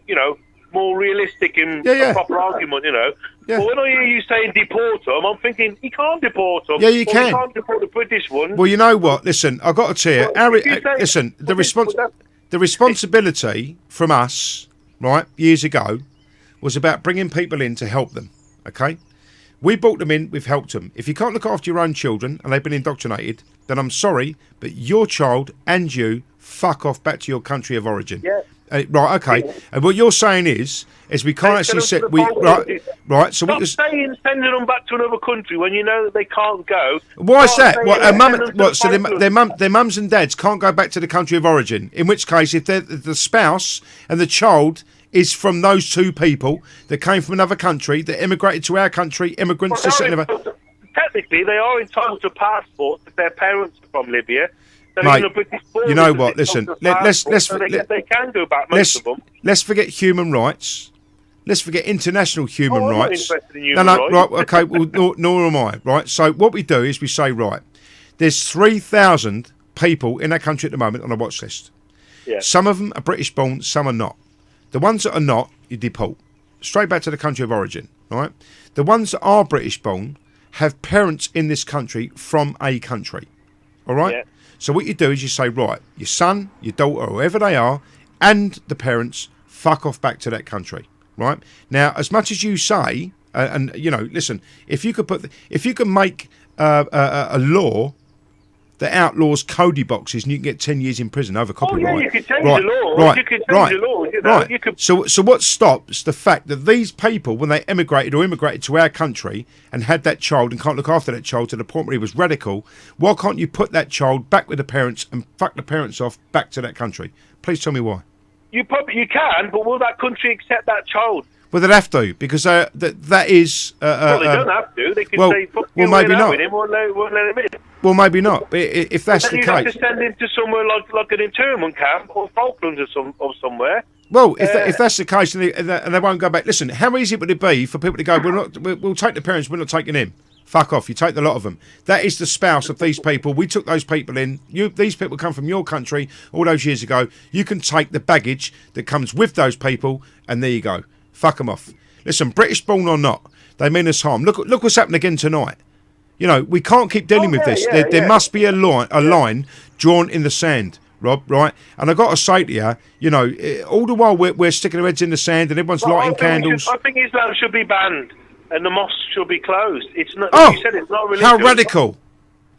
Speaker 18: more realistic in a proper argument,
Speaker 10: Yeah.
Speaker 18: But when I hear you saying deport them, I'm thinking he can't deport them.
Speaker 10: Yeah, you
Speaker 18: Or
Speaker 10: can.
Speaker 18: He can't deport the British one.
Speaker 10: Well, you know what? Listen, I've got to tell you.
Speaker 18: Well, if you say-
Speaker 10: Listen, the
Speaker 18: but
Speaker 10: responsibility from us, right, years ago, was about bringing people in to help them. Okay, we brought them in, we've helped them. If you can't look after your own children and they've been indoctrinated, then I'm sorry, but your child and you fuck off back to your country of origin.
Speaker 18: Yeah.
Speaker 10: Right, okay. And what you're saying is we can't actually set right. So
Speaker 18: Stop
Speaker 10: we just
Speaker 18: saying sending them back to another country when you know that they can't go.
Speaker 10: why is
Speaker 18: Start
Speaker 10: that?
Speaker 18: saying
Speaker 10: What,
Speaker 18: send them to the
Speaker 10: so
Speaker 18: Falklands.
Speaker 10: their mums and dads can't go back to the country of origin. In which case, if the spouse and the child is from those two people that came from another country that immigrated to our country, immigrants to set
Speaker 18: Technically, they are entitled to passports if their parents are from Libya. They're
Speaker 10: Mate,
Speaker 18: even a British born
Speaker 10: you know
Speaker 18: citizen,
Speaker 10: what? Listen,
Speaker 18: entitled to
Speaker 10: let's
Speaker 18: passports, so they can go back. Most of them.
Speaker 10: let's forget human rights. Let's forget international human
Speaker 18: Oh, I'm not
Speaker 10: rights.
Speaker 18: interested in human
Speaker 10: right,
Speaker 18: rights.
Speaker 10: okay. Well, nor am I. Right. So what we do is we say, right, there's 3,000 people in our country at the moment on a watch list.
Speaker 18: Yeah.
Speaker 10: Some of them are British born, some are not. The ones that are not, you deport straight back to the country of origin. Right. The ones that are British born have parents in this country from a country. All right.
Speaker 18: Yeah.
Speaker 10: So what you do is you say, right, your son, your daughter, whoever they are, and the parents, fuck off back to that country, right? Now, as much as you say, listen, if you could make a law that outlaws Cody boxes and you can get 10 years in prison over copyright.
Speaker 18: Oh, yeah, you could change
Speaker 10: right,
Speaker 18: the law.
Speaker 10: Right,
Speaker 18: You could change
Speaker 10: right,
Speaker 18: the law.
Speaker 10: right.
Speaker 18: You could...
Speaker 10: So what stops the fact that these people, when they emigrated or immigrated to our country and had that child and can't look after that child to the point where he was radical, why can't you put that child back with the parents and fuck the parents off back to that country? Please tell me why.
Speaker 18: You can, but will that country accept that child?
Speaker 10: Well, they'll have to, because that is...
Speaker 18: well, they don't have to. They can
Speaker 10: well,
Speaker 18: say, fuck
Speaker 10: well,
Speaker 18: you,
Speaker 10: maybe
Speaker 18: we're
Speaker 10: not.
Speaker 18: with him, won't let him in.
Speaker 10: Well, maybe not. But if that's the
Speaker 18: You'd
Speaker 10: case...
Speaker 18: have to send him to somewhere like an internment camp or Falklands or somewhere.
Speaker 10: Well, if that's the case and they won't go back... Listen, how easy would it be for people to go, we'll take the parents, we're not taking him. Fuck off, you take the lot of them. That is the spouse of these people. We took those people in. These people come from your country all those years ago. You can take the baggage that comes with those people, and there you go. Fuck them off. Listen, British born or not, they mean us harm. Look what's happening again tonight. You know, we can't keep dealing with this. There must be a line drawn in the sand, Rob, right? And I've got to say to you, you know, all the while we're sticking our heads in the sand and everyone's lighting candles.
Speaker 18: I think Islam should be banned and the mosque should be closed. It's not.
Speaker 10: Oh,
Speaker 18: You said it's not religious.
Speaker 10: how radical.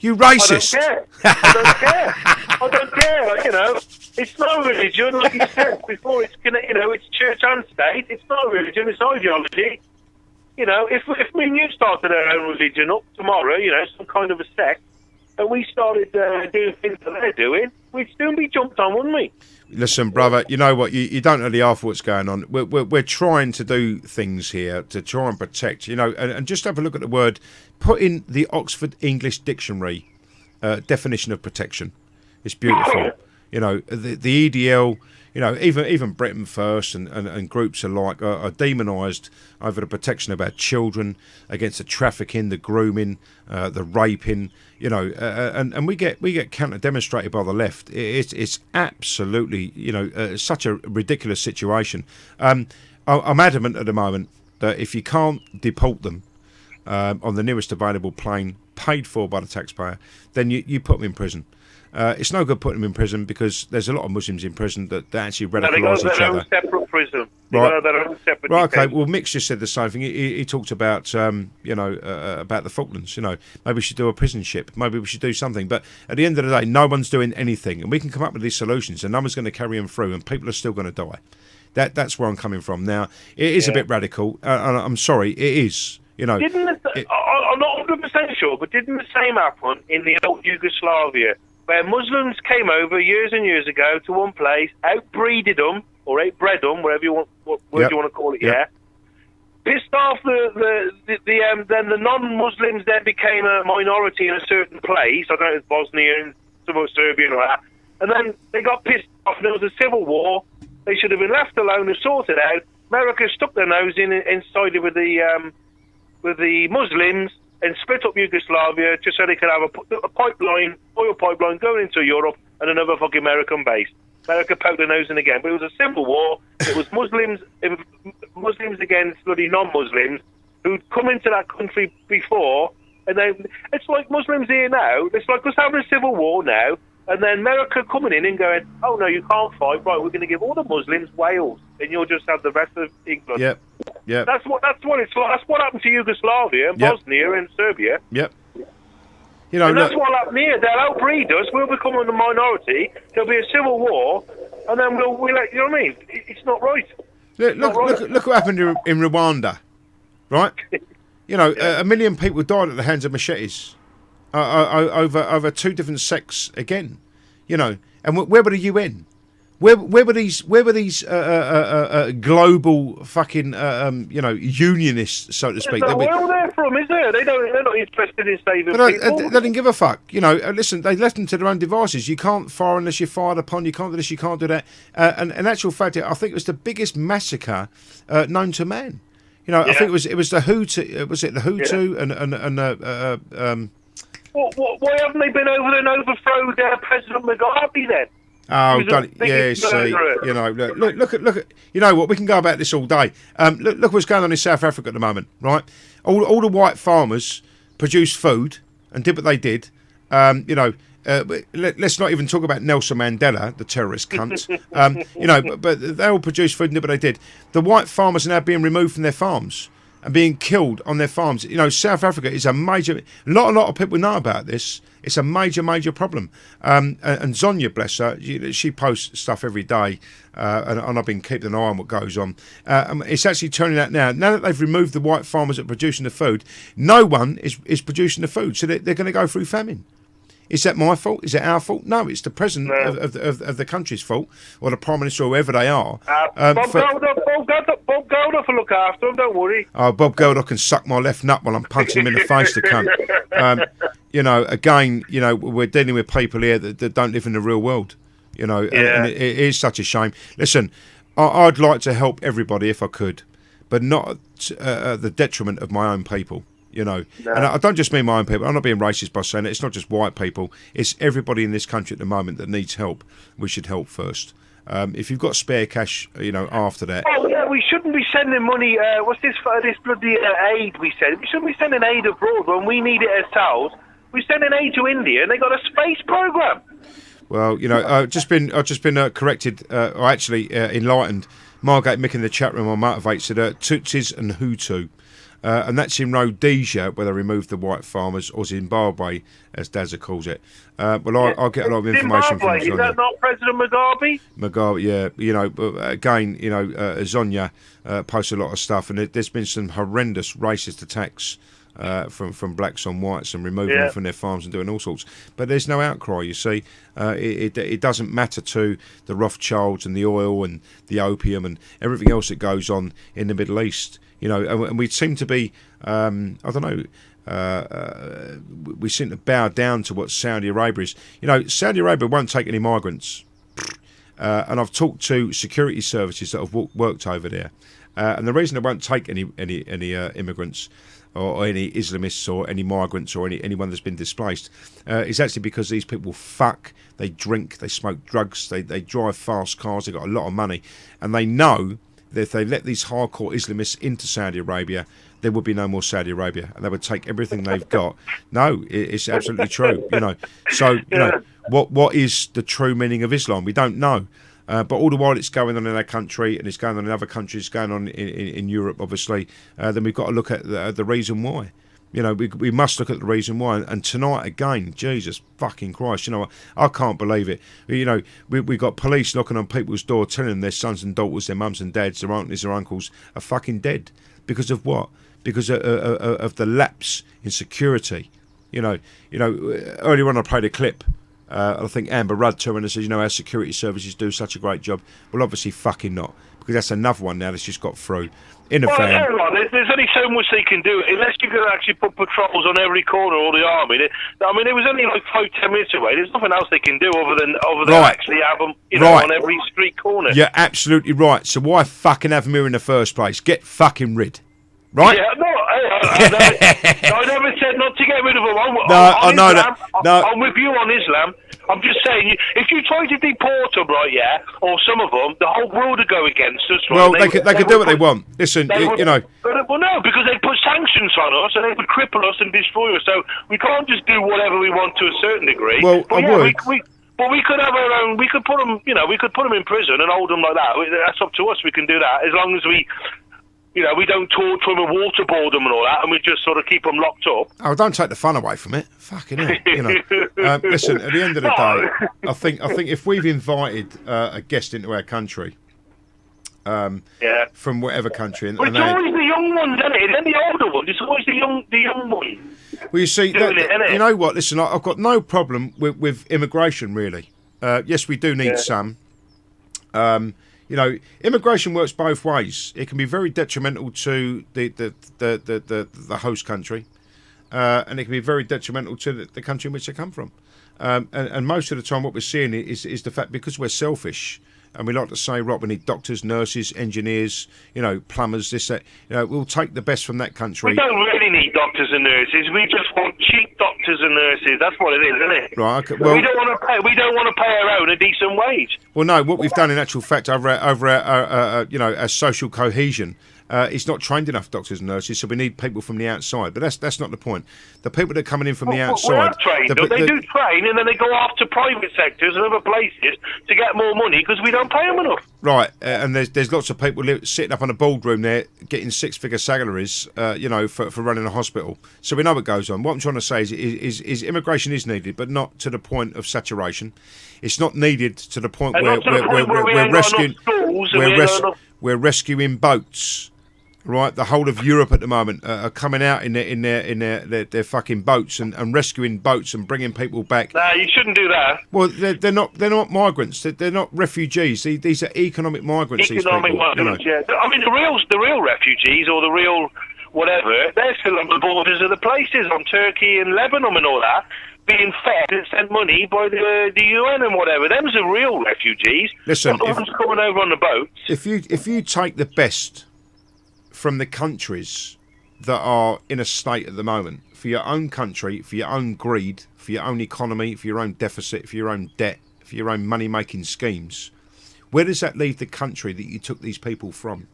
Speaker 10: You racist.
Speaker 18: I don't care. I don't care. You know, it's not religion, like you said before. It's it's church and state. It's not religion. It's ideology. You know, if me and you started our own religion up tomorrow, some kind of a sect, and we started doing things that they're doing, we'd soon be jumped on, wouldn't we?
Speaker 10: Listen, brother, you know what? You don't know the half what's going on. We're trying to do things here to try and protect, and just have a look at the word. Put in the Oxford English Dictionary definition of protection. It's beautiful. The EDL, even Britain First and groups alike are demonised over the protection of our children against the trafficking, the grooming, the raping. And we get counter demonstrated by the left. It's absolutely such a ridiculous situation. I'm adamant at the moment that if you can't deport them on the nearest available plane paid for by the taxpayer, then you put them in prison. It's no good putting them in prison because there's a lot of Muslims in prison that actually radicalise each other.
Speaker 18: Their own separate prison.
Speaker 10: Right.
Speaker 18: Their own separate
Speaker 10: Right. Okay.
Speaker 18: defence.
Speaker 10: Well, Mick's just said the same thing. He talked about about the Falklands. Maybe we should do a prison ship. Maybe we should do something. But at the end of the day, no one's doing anything, and we can come up with these solutions, and no one's going to carry them through, and people are still going to die. That's where I'm coming from. Now, it is a bit radical. And I'm sorry, it is. I'm
Speaker 18: not 100% sure, but didn't the same happen in the old Yugoslavia, where Muslims came over years and years ago to one place, outbreeded them, all right, Bredum, whatever you want, what word you want to call it, yeah. Pissed off then the non-Muslims then became a minority in a certain place. I don't know if it's Bosnia and some of Serbia and all that. And then they got pissed off and there was a civil war. They should have been left alone and sorted out. America stuck their nose inside it with the Muslims and split up Yugoslavia just so they could have a pipeline, oil pipeline going into Europe and another fucking American base. America poked their nose in again, but it was a civil war. It was Muslims against bloody non-Muslims who'd come into that country before, and then it's like Muslims here now. It's like us having a civil war now, and then America coming in and going, "Oh no, you can't fight. Right, we're going to give all the Muslims Wales, and you'll just have the rest of England."
Speaker 10: Yep.
Speaker 18: That's what it's like. That's what happened to Yugoslavia and Bosnia and Serbia.
Speaker 10: Yep. You know,
Speaker 18: and that's what happened here. They'll outbreed us. We'll become a minority. There'll be a civil war, and then we'll you know what I mean? It's not right.
Speaker 10: Look what happened in Rwanda, right? You know, 1 million people died at the hands of machetes over 2 different sects again. You know, and where were the UN? Where were these global fucking unionists, so to speak?
Speaker 18: There's nowhere they're from, is there? They're not interested in saving
Speaker 10: But
Speaker 18: people.
Speaker 10: they didn't give a fuck. You know, listen, they left them to their own devices. You can't fire unless you're fired upon. You can't do this. You can't do that. And in actual fact, I think it was the biggest massacre known to man. You know, I think it was the Hutu. Was it the Hutu and
Speaker 18: Why haven't they been over and overthrown President Mugabe then?
Speaker 10: Oh, see, you know, look at, you know what? We can go about this all day. Look what's going on in South Africa at the moment, right? All the white farmers produced food and did what they did. You know, let's not even talk about Nelson Mandela, the terrorist cunt. You know, but they all produced food and did what they did. The white farmers are now being removed from their farms and being killed on their farms. You know, South Africa is a major. A lot of people know about this. It's a major problem. And Zonia, bless her, she posts stuff every day, and I've been keeping an eye on what goes on. It's actually turning out now that they've removed the white farmers that are producing the food, no one is producing the food, so they're going to go through famine. Is that my fault? Is it our fault? No, it's the president of the country's fault, or the prime minister, or whoever they are.
Speaker 18: Bob Geldof will look after him, don't worry.
Speaker 10: Oh, Bob Geldof can suck my left nut while I'm punching him in the face, the cunt. You know, again, you know, we're dealing with people here that don't live in the real world. You know, and it is such a shame. Listen, I'd like to help everybody if I could, but not at the detriment of my own people. You know, and I don't just mean my own people. I'm not being racist by saying it. It's not just white people. It's everybody in this country at the moment that needs help. We should help first. If you've got spare cash, you know, after that.
Speaker 18: Oh yeah, we shouldn't be sending money. What's this bloody aid we send? We shouldn't be sending aid abroad when we need it ourselves. We're sending aid to India, and they got a space program.
Speaker 10: Well, you know, I've just been corrected, or actually enlightened. Margate Mick in the chat room on Motivate said Tutsis and Hutu. And that's in Rhodesia, where they removed the white farmers, or Zimbabwe, as Dazza calls it. Well, I'll get a lot of information from Zonia.
Speaker 18: Is that not President Mugabe?
Speaker 10: Mugabe, yeah. You know, but again, you know, Zonia posts a lot of stuff, and there's been some horrendous racist attacks from blacks on whites and removing them from their farms and doing all sorts. But there's no outcry, you see. It doesn't matter to the Rothschilds and the oil and the opium and everything else that goes on in the Middle East. You know, and we seem to be, I don't know, we seem to bow down to what Saudi Arabia is. You know, Saudi Arabia won't take any migrants. And I've talked to security services that have worked over there. And the reason they won't take any immigrants or any Islamists or any migrants or anyone that's been displaced is actually because these people fuck, they drink, they smoke drugs, they drive fast cars, they've got a lot of money. And they know that if they let these hardcore Islamists into Saudi Arabia, there would be no more Saudi Arabia, and they would take everything they've got. No, it's absolutely true. You know, so you know what is the true meaning of Islam? We don't know. But all the while it's going on in our country, and it's going on in other countries, it's going on in Europe, obviously. Then we've got to look at the reason why. You know, we must look at the reason why. And tonight, again, Jesus fucking Christ, you know, I can't believe it. You know, we got police knocking on people's door, telling them their sons and daughters, their mums and dads, their aunties, their uncles are fucking dead. Because of what? Because of the lapse in security. You know, earlier on I played a clip I think Amber Rudd turned and says, our security services do such a great job. Well, obviously fucking not, because that's another one now that's just got through. In a van.
Speaker 18: There's only so much they can do, unless you can actually put patrols on every corner, or the army. I mean, it was only like 5-10 minutes away. There's nothing else they can do other than actually have them, on every street corner.
Speaker 10: You're absolutely right. So why fucking have them here in the first place? Get fucking rid. Right?
Speaker 18: Yeah, I never said not to get rid of them.
Speaker 10: I know that. No.
Speaker 18: I'm with you on Islam. I'm just saying, if you try to deport them, right, or some of them, the whole world would go against us. Right?
Speaker 10: Well, they could do what they want. Listen,
Speaker 18: Well, no, because they'd put sanctions on us and they would cripple us and destroy us. So we can't just do whatever we want to a certain degree.
Speaker 10: Well,
Speaker 18: but
Speaker 10: I would.
Speaker 18: But we could have our own. We could put them. We could put them in prison and hold them like that. That's up to us. We can do that as long as we. We don't torture them and waterboard them and all that, and we just sort of keep them locked up.
Speaker 10: Oh, don't take the fun away from it. Fucking hell, listen, at the end of the day, I think if we've invited a guest into our country, from whatever country,
Speaker 18: But it's always the young ones, isn't it? It's the older ones. It's always the young ones.
Speaker 10: Well, you see, you know what? Listen, I've got no problem with immigration, really. Yes, we do need some. Immigration works both ways. It can be very detrimental to the host country, and it can be very detrimental to the country in which they come from. And most of the time, what we're seeing is the fact, because we're selfish, and we like to say, right, we need doctors, nurses, engineers, plumbers, this, that. We'll take the best from that country.
Speaker 18: We don't really need doctors and nurses. We just want cheap doctors and nurses. That's what it is, isn't it?
Speaker 10: Right. Okay, well,
Speaker 18: we don't want to pay. We don't want to pay our own a decent wage.
Speaker 10: Well, no. What we've done, in actual fact, over our social cohesion, it's not trained enough doctors and nurses, so we need people from the outside. But that's not the point. The people that are coming in from the outside,
Speaker 18: we are trained. They do train, and then they go off to private sectors and other places to get more money because we don't pay them enough.
Speaker 10: Right, and there's lots of people sitting up on a boardroom there getting six-figure salaries, for running a hospital. So we know what goes on. What I'm trying to say is immigration is needed, but not to the point of saturation. It's not needed to the point where we're rescuing boats. Right, the whole of Europe at the moment are coming out in their fucking boats and rescuing boats and bringing people back.
Speaker 18: Nah, you shouldn't do that.
Speaker 10: Well, they're not migrants. They're not refugees. These are economic migrants.
Speaker 18: Economic migrants, yeah. I mean, the real refugees or the real whatever, they're still on the borders of the places, on Turkey and Lebanon and all that, being fed and sent money by the UN and whatever. Them's the real refugees.
Speaker 10: Listen,
Speaker 18: not the ones coming over on the boats.
Speaker 10: If you take the best from the countries that are in a state at the moment, for your own country, for your own greed, for your own economy, for your own deficit, for your own debt, for your own money-making schemes, where does that leave the country that you took these people from?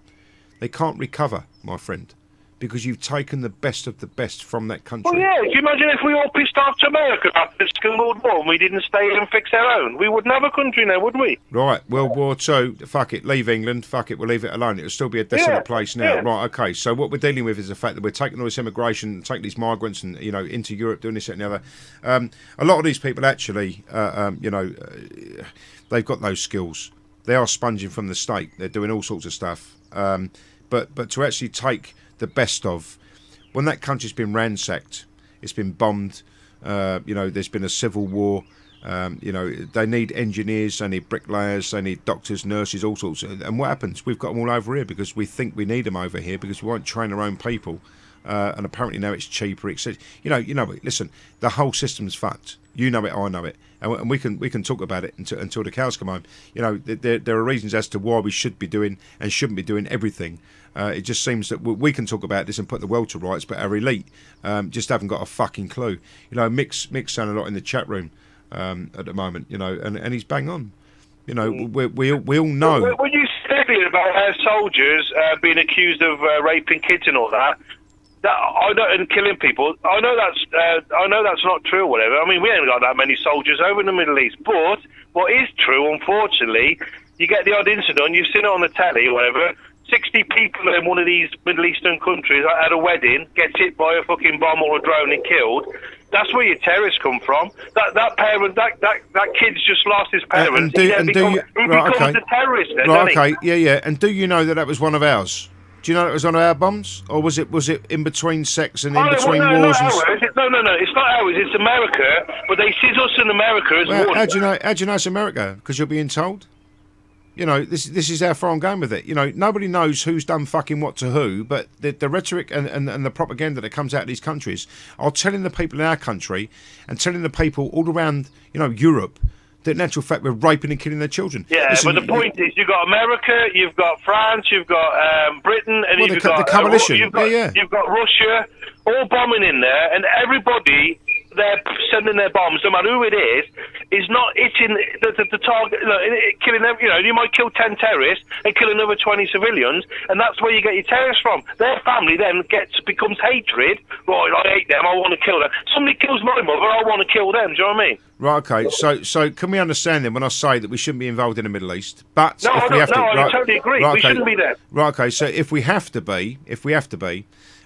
Speaker 10: They can't recover, my friend, because you've taken the best of the best from that country.
Speaker 18: Well, yeah, can you imagine if we all pissed off to America after the Second World War and we didn't stay here and fix our own? We wouldn't have a country now, would we?
Speaker 10: Right, World War II, fuck it, leave England, fuck it, we'll leave it alone. It'll still be a desolate place now. Yeah. Right, okay, so what we're dealing with is the fact that we're taking all this immigration, taking these migrants and, into Europe, doing this, that and the other. A lot of these people actually, they've got no skills. They are sponging from the state. They're doing all sorts of stuff. But to actually take the best of, when that country's been ransacked, it's been bombed, there's been a civil war, they need engineers, they need bricklayers, they need doctors, nurses, all sorts. And what happens? We've got them all over here because we think we need them over here because we won't train our own people. And apparently now it's cheaper, etc. Listen, the whole system's fucked. You know it, I know it, and we can talk about it until the cows come home. There are reasons as to why we should be doing and shouldn't be doing everything. It just seems that we can talk about this and put the world to rights, but our elite just haven't got a fucking clue. Mick's saying a lot in the chat room at the moment, and he's bang on. We all know.
Speaker 18: When you said about our soldiers being accused of raping kids and all that. And killing people. I know that's not true or whatever. I mean, we ain't got that many soldiers over in the Middle East. But what is true, unfortunately, you get the odd incident. You've seen it on the telly or whatever. 60 people in one of these Middle Eastern countries at a wedding gets hit by a fucking bomb or a drone and killed. That's where your terrorists come from. That parent, that kid's just lost his parents. He becomes a terrorist then,
Speaker 10: right, okay, yeah. And do you know that was one of ours? Do you know it was on our bombs, or was it in between sex and in between
Speaker 18: no,
Speaker 10: wars?
Speaker 18: No, it's not ours. It's America, but they see us in America as
Speaker 10: well,
Speaker 18: one.
Speaker 10: How do you know it's America? Because you're being told. You know, this is how far I'm going with it. You know, nobody knows who's done fucking what to who, but the rhetoric and the propaganda that comes out of these countries are telling the people in our country and telling the people all around, you know, Europe, that in actual fact we're raping and killing their children.
Speaker 18: Yeah,
Speaker 10: Listen,
Speaker 18: but the point is, you've got America, you've got France, you've got Britain, and you've got
Speaker 10: the coalition.
Speaker 18: You've got Russia, all bombing in there, and everybody they're sending their bombs, no matter who it is not hitting the target, killing them. You know, you might kill 10 terrorists and kill another 20 civilians, and that's where you get your terrorists from. Their family then becomes hatred. Right, I hate them, I want to kill them. Somebody kills my mother, I want to kill them. Do you know what I mean?
Speaker 10: Right, okay. So can we understand then when I say that we shouldn't be involved in the Middle East? But
Speaker 18: no,
Speaker 10: if we have to,
Speaker 18: I totally agree.
Speaker 10: Right,
Speaker 18: we
Speaker 10: okay.
Speaker 18: shouldn't be there.
Speaker 10: Right, okay. So if we have to be,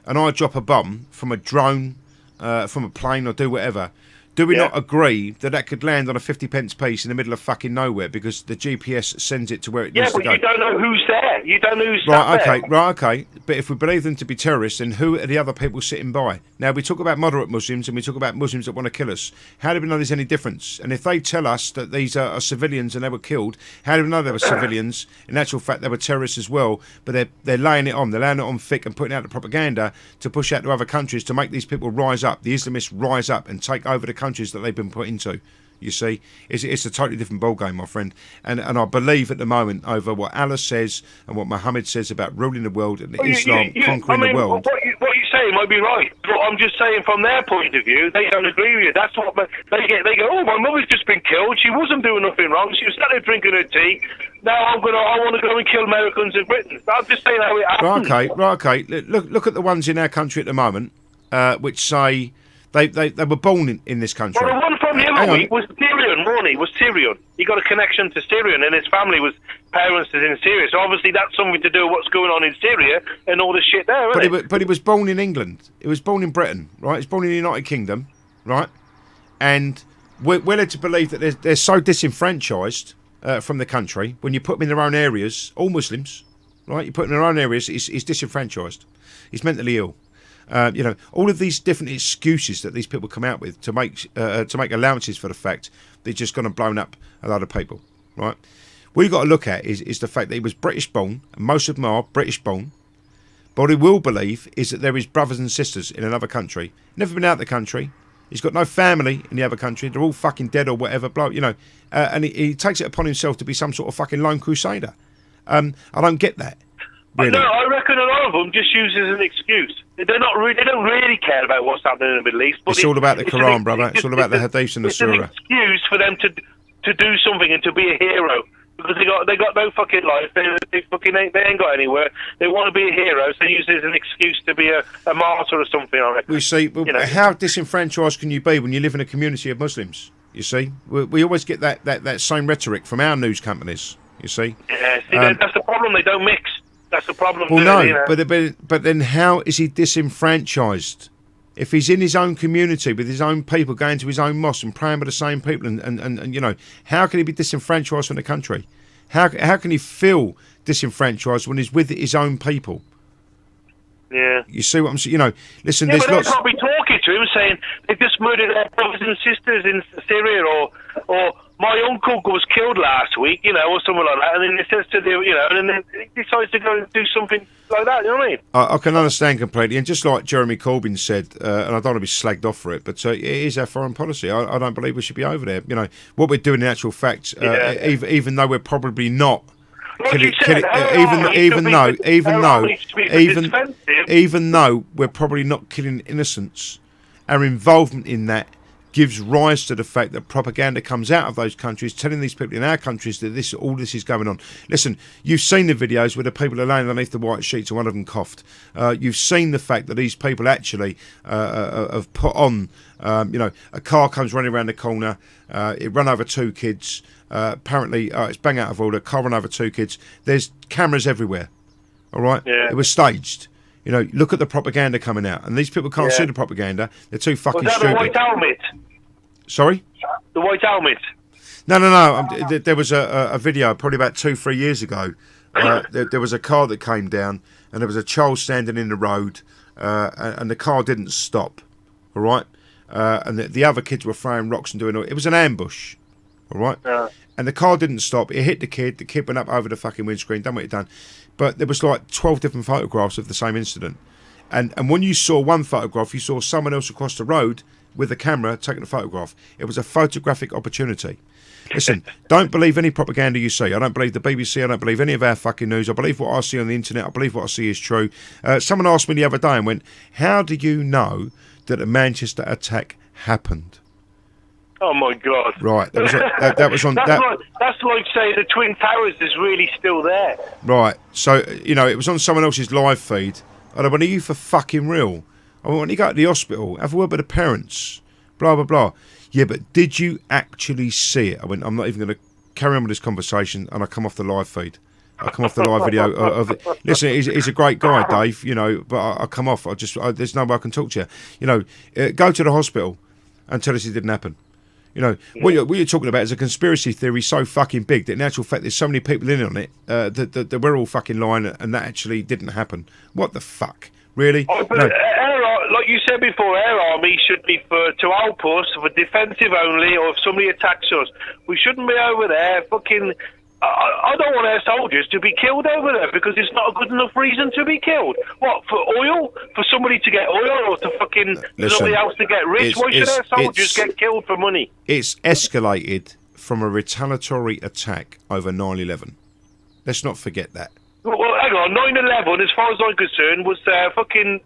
Speaker 10: and I drop a bomb from a drone, from a plane, or do whatever, do we not agree that could land on a 50p piece in the middle of fucking nowhere because the GPS sends it to where it needs to go?
Speaker 18: Yeah, but you don't know who's there. You don't know who's
Speaker 10: Right, okay. But if we believe them to be terrorists, then who are the other people sitting by? Now, we talk about moderate Muslims and we talk about Muslims that want to kill us. How do we know there's any difference? And if they tell us that these are civilians and they were killed, how do we know they were civilians? In actual fact, they were terrorists as well, but they're laying it on. They're laying it on thick and putting out the propaganda to push out to other countries to make these people rise up, the Islamists rise up and take over the countries that they've been put into. You see, it's a totally different ballgame, my friend. And I believe at the moment over what Allah says and what Muhammad says about ruling the world and Islam conquering the world.
Speaker 18: What you're saying might be right, but I'm just saying from their point of view, they don't agree with you. That's what they go. Oh, my mother's just been killed. She wasn't doing nothing wrong. She was sat there drinking her tea. Now I want to go and kill Americans in Britain. I'm just saying how it happens.
Speaker 10: Right, okay. Look at the ones in our country at the moment, which say. They were born in this country.
Speaker 18: Well, the one from the other week was Tyrion, Ronnie, was Tyrion. He got a connection to Tyrion, and his family was parents is in Syria. So obviously that's something to do with what's going on in Syria and all the shit there, isn't it?
Speaker 10: But he was born in England. He was born in Britain, right? He was born in the United Kingdom, right? And we're led to believe that they're so disenfranchised from the country. When you put them in their own areas, all Muslims, right? You put them in their own areas, he's disenfranchised. He's mentally ill. You know, all of these different excuses that these people come out with to make allowances for the fact they've just gone and blown up a lot of people, right? What you've got to look at is the fact that he was British born, and most of them are British born. But what he will believe is that there is brothers and sisters in another country, never been out of the country. He's got no family in the other country. They're all fucking dead or whatever, you know. And he takes it upon himself to be some sort of fucking lone crusader. I don't get that. Really.
Speaker 18: No, I reckon a lot of them just use it as an excuse. They don't really care about what's happening in the Middle East. But
Speaker 10: it's all about the Quran, brother. It's all about the hadiths and the surah.
Speaker 18: It's an excuse for them to do something and to be a hero because they got no fucking life. They ain't got anywhere. They want to be a hero, so they use it as an excuse to be a martyr or something. I reckon.
Speaker 10: We see. How disenfranchised can you be when you live in a community of Muslims? You see, we always get that same rhetoric from our news companies. You see.
Speaker 18: Yeah, see, that's the problem. They don't mix. That's the problem.
Speaker 10: Well, no,
Speaker 18: you know?
Speaker 10: but then how is he disenfranchised? If he's in his own community with his own people, going to his own mosque and praying with the same people, and you know, how can he be disenfranchised from the country? How can he feel disenfranchised when he's with his own people?
Speaker 18: Yeah.
Speaker 10: You see what I'm saying? You know, listen,
Speaker 18: yeah,
Speaker 10: there's
Speaker 18: but
Speaker 10: lots.
Speaker 18: They can't be talking to him saying they just murdered their brothers and sisters in Syria, or my uncle was killed last week, you know, or something like that, and then it says to the, you know, and then he decides to go and do something like that. You know what I mean?
Speaker 10: I can understand completely, and just like Jeremy Corbyn said, and I don't want to be slagged off for it, but it is our foreign policy. I don't believe we should be over there. You know, what we're doing in actual fact, even though we're probably not. Even though we're probably not killing innocents, our involvement in that gives rise to the fact that propaganda comes out of those countries telling these people in our countries that all this is going on. Listen, you've seen the videos where the people are laying underneath the white sheets and one of them coughed. You've seen the fact that these people actually have put on, you know, a car comes running around the corner, it run over two kids, apparently it's bang out of order, car run over two kids, there's cameras everywhere, all right? Yeah. It was staged. You know, look at the propaganda coming out, and these people can't see the propaganda. They're too fucking
Speaker 18: stupid.
Speaker 10: Was
Speaker 18: that the White Helmet?
Speaker 10: Sorry?
Speaker 18: The White Helmet?
Speaker 10: No. There was a video probably about 2-3 years ago. There was a car that came down, and there was a child standing in the road, and the car didn't stop, all right? And the other kids were throwing rocks and doing all. It was an ambush, all right? And the car didn't stop. It hit the kid went up over the fucking windscreen, done what it done. But there was like 12 different photographs of the same incident. And when you saw one photograph, you saw someone else across the road with a camera taking a photograph. It was a photographic opportunity. Listen, don't believe any propaganda you see. I don't believe the BBC. I don't believe any of our fucking news. I believe what I see on the internet. I believe what I see is true. Someone asked me the other day and went, how do you know that a Manchester attack happened?
Speaker 18: Oh my God!
Speaker 10: Right, that was on.
Speaker 18: That's like saying the Twin Towers is really still there.
Speaker 10: Right, so it was on someone else's live feed. And I went, are you for fucking real? I went, when you go to the hospital, have a word with the parents. Blah blah blah. Yeah, but did you actually see it? I went, I'm not even going to carry on with this conversation, and I come off the live feed. I come off the live video of it. Listen, he's a great guy, Dave. But I come off. There's no way I can talk to you. Go to the hospital and tell us it didn't happen. What you're talking about is a conspiracy theory so fucking big that in actual fact there's so many people in on it that we're all fucking lying and that actually didn't happen. What the fuck? Really?
Speaker 18: Oh, but like you said before, Air Army should be to help us for defensive only, or if somebody attacks us. We shouldn't be over there fucking... I don't want our soldiers to be killed over there because it's not a good enough reason to be killed. What, for oil? For somebody to get oil, or to fucking somebody else to get rich? Why should our soldiers get killed for money?
Speaker 10: It's escalated from a retaliatory attack over 9/11. Let's not forget that.
Speaker 18: Well, hang on, 9/11, as far as I'm concerned, was fucking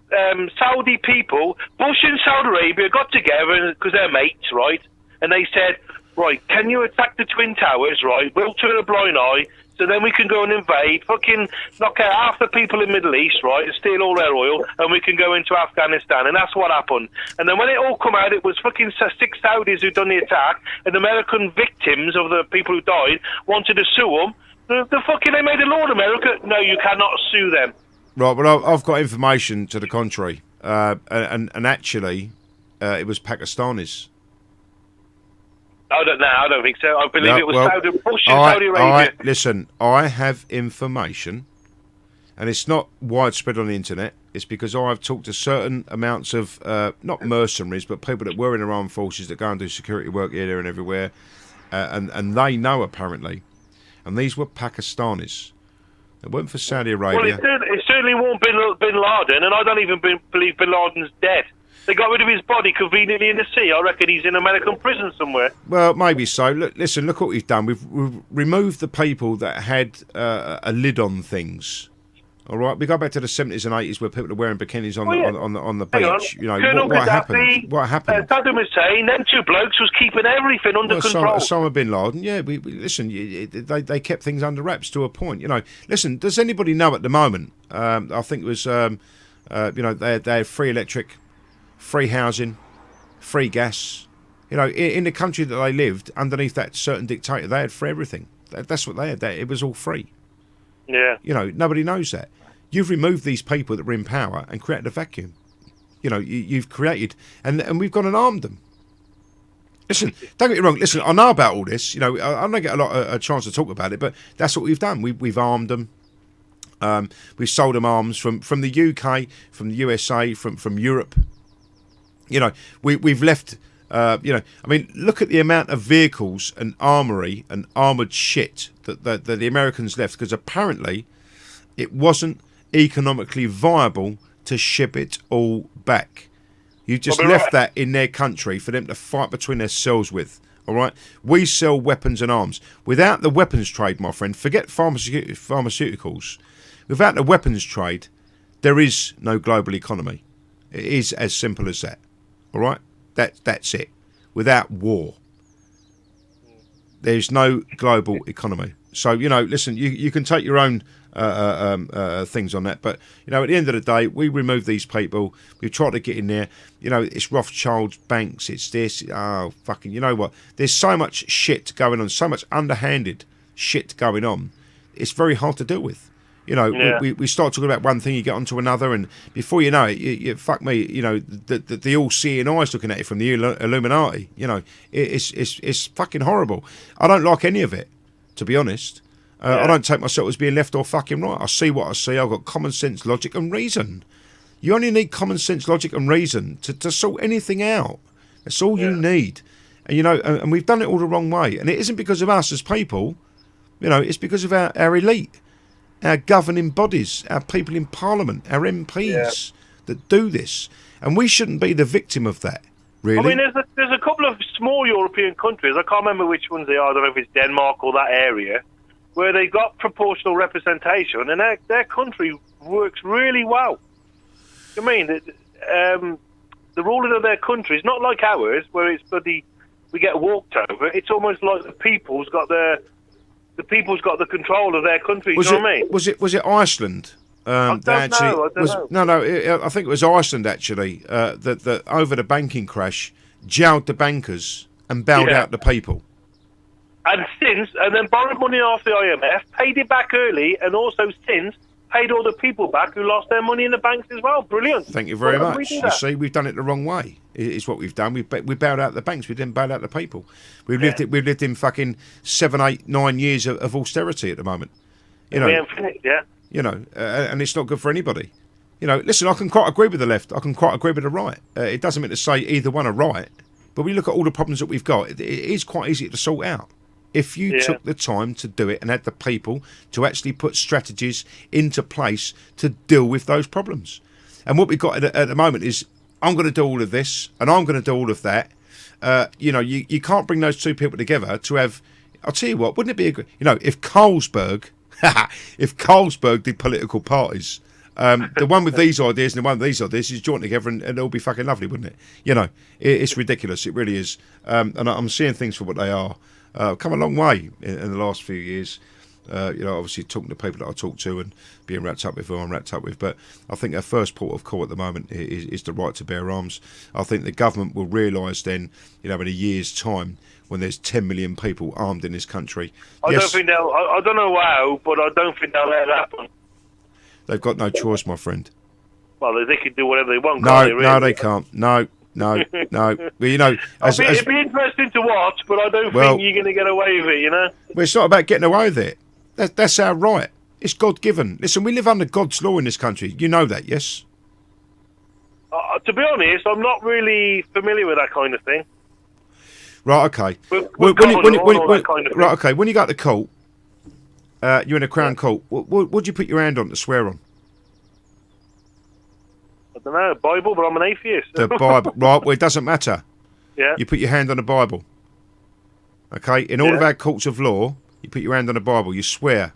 Speaker 18: Saudi people. Bush and Saudi Arabia got together because they're mates, right? And they said, right, can you attack the Twin Towers, right? We'll turn a blind eye, so then we can go and invade, fucking knock out half the people in the Middle East, right, and steal all their oil, and we can go into Afghanistan, and that's what happened. And then when it all come out, it was fucking 6 Saudis who done the attack, and American victims of the people who died wanted to sue them. They made a law in America. No, you cannot sue them.
Speaker 10: Right, well, I've got information to the contrary, and actually, it was Pakistanis.
Speaker 18: I don't think so. I believe it was Bush and Saudi Arabia.
Speaker 10: Listen, I have information, and it's not widespread on the internet. It's because I've talked to certain amounts of, not mercenaries, but people that were in the armed forces that go and do security work here, there, and everywhere, and they know, apparently. And these were Pakistanis. It weren't for Saudi Arabia.
Speaker 18: Well, it certainly won't bin Laden, and I don't even believe bin Laden's dead. They got rid of his body conveniently in the sea. I reckon he's in American prison somewhere.
Speaker 10: Well, maybe so. Look what we've done. We've removed the people that had a lid on things. All right, we go back to the 70s and 80s where people are wearing bikinis on the beach. What happened? What happened?
Speaker 18: Saddam Hussein, them two blokes was keeping everything under control.
Speaker 10: Osama bin Laden, yeah. Listen, they kept things under wraps to a point. Listen, does anybody know at the moment? I think it was, they had free electric, free housing, free gas. In the country that they lived, underneath that certain dictator, they had free everything. That's what they had. It was all free.
Speaker 18: Yeah.
Speaker 10: Nobody knows that. You've removed these people that were in power and created a vacuum. You've created, and we've gone and armed them. Listen, don't get me wrong. Listen, I know about all this. I don't get a chance to talk about it, but that's what we've done. We've armed them. We've sold them arms from the UK, from the USA, from Europe. We've left. Look at the amount of vehicles and armoury and armoured shit that the Americans left, because apparently it wasn't economically viable to ship it all back. You just left that in their country for them to fight between themselves with. All right, we sell weapons and arms. Without the weapons trade, my friend, forget pharmaceuticals. Without the weapons trade, there is no global economy. It is as simple as that. All right, that's it. Without war, there's no global economy. So listen, you can take your own things on that, but at the end of the day, we remove these people. We've tried to get in there. It's Rothschild's banks. It's this. Oh fucking! You know what? There's so much shit going on. So much underhanded shit going on. It's very hard to deal with. We start talking about one thing, you get onto another, and before you know it, you fuck me. The all-seeing eyes looking at it from the Illuminati. It's fucking horrible. I don't like any of it, to be honest. I don't take myself as being left or fucking right. I see what I see. I've got common sense, logic and reason. You only need common sense, logic and reason to sort anything out. That's all you need. And, you know, and we've done it all the wrong way. And it isn't because of us as people. You know, it's because of our elite, our governing bodies, our people in Parliament, our MPs that do this. And we shouldn't be the victim of that, really.
Speaker 18: I mean, there's a couple of small European countries, I can't remember which ones they are, I don't know if it's Denmark or that area, where they've got proportional representation, and their country works really well. I mean, the ruling of their country is not like ours, where it's we get walked over. It's almost like the people's got the control of their country. You know what I mean?
Speaker 10: Was it Iceland?
Speaker 18: I don't know.
Speaker 10: No, I think it was Iceland actually. That over the banking crash, jailed the bankers and bailed out the people.
Speaker 18: And then borrowed money off the IMF, paid it back early, and also since paid all the people back who lost their money in the banks as well. Brilliant.
Speaker 10: Thank you very much. You see, we've done it the wrong way. Is what we've done. We bailed out the banks. We didn't bail out the people. We've lived in fucking 7, 8, 9 years of austerity at the moment. You know.
Speaker 18: We haven't finished,
Speaker 10: You know, and it's not good for anybody. You know, listen, I can quite agree with the left. I can quite agree with the right. It doesn't mean to say either one are right. But when you look at all the problems that we've got, it is quite easy to sort out. If you took the time to do it and had the people to actually put strategies into place to deal with those problems. And what we've got at the moment is, I'm going to do all of this and I'm going to do all of that. You know, you can't bring those two people together to have... I'll tell you what, wouldn't it be a good... You know, if Carlsberg did political parties, the one with these ideas and the one with these ideas is joined together and it'll be fucking lovely, wouldn't it? You know, it's ridiculous. It really is. And I'm seeing things for what they are. Come a long way in the last few years. You know, obviously talking to people that I talk to and being wrapped up with who I'm wrapped up with. But I think our first port of call at the moment is the right to bear arms. I think the government will realise then, you know, in a year's time, when there's 10 million people armed in this country.
Speaker 18: I don't know how, but I don't think they'll let it happen.
Speaker 10: They've got no choice, my friend.
Speaker 18: Well, they can do whatever they want.
Speaker 10: No, they can't. No. Well, you know,
Speaker 18: it'd be interesting to watch, but I don't think you're going to get away with it, you know?
Speaker 10: Well, it's not about getting away with it. That's our right. It's God-given. Listen, we live under God's law in this country. You know that, yes?
Speaker 18: To be honest, I'm not really familiar with that kind of thing.
Speaker 10: Right, okay. When you go to court, you're in a Crown Court, what do you put your hand on to swear on?
Speaker 18: I don't know, Bible, but I'm an atheist.
Speaker 10: The Bible, right, well, it doesn't matter.
Speaker 18: Yeah.
Speaker 10: You put your hand on the Bible. Okay? In all of our courts of law, you put your hand on the Bible, you swear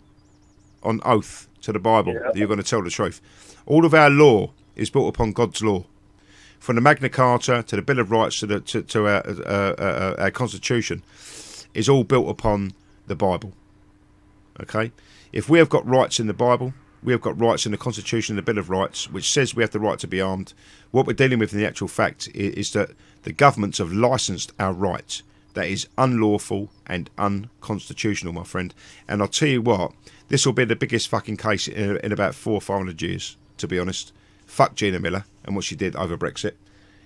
Speaker 10: on oath to the Bible that you're going to tell the truth. All of our law is built upon God's law. From the Magna Carta to the Bill of Rights to our Constitution is all built upon the Bible. Okay? If we have got rights in the Bible, we have got rights in the Constitution and the Bill of Rights, which says we have the right to be armed. What we're dealing with in the actual fact is that the governments have licensed our right. That is unlawful and unconstitutional, my friend. And I'll tell you what, this will be the biggest fucking case in about 400 or 500 years, to be honest. Fuck Gina Miller and what she did over Brexit.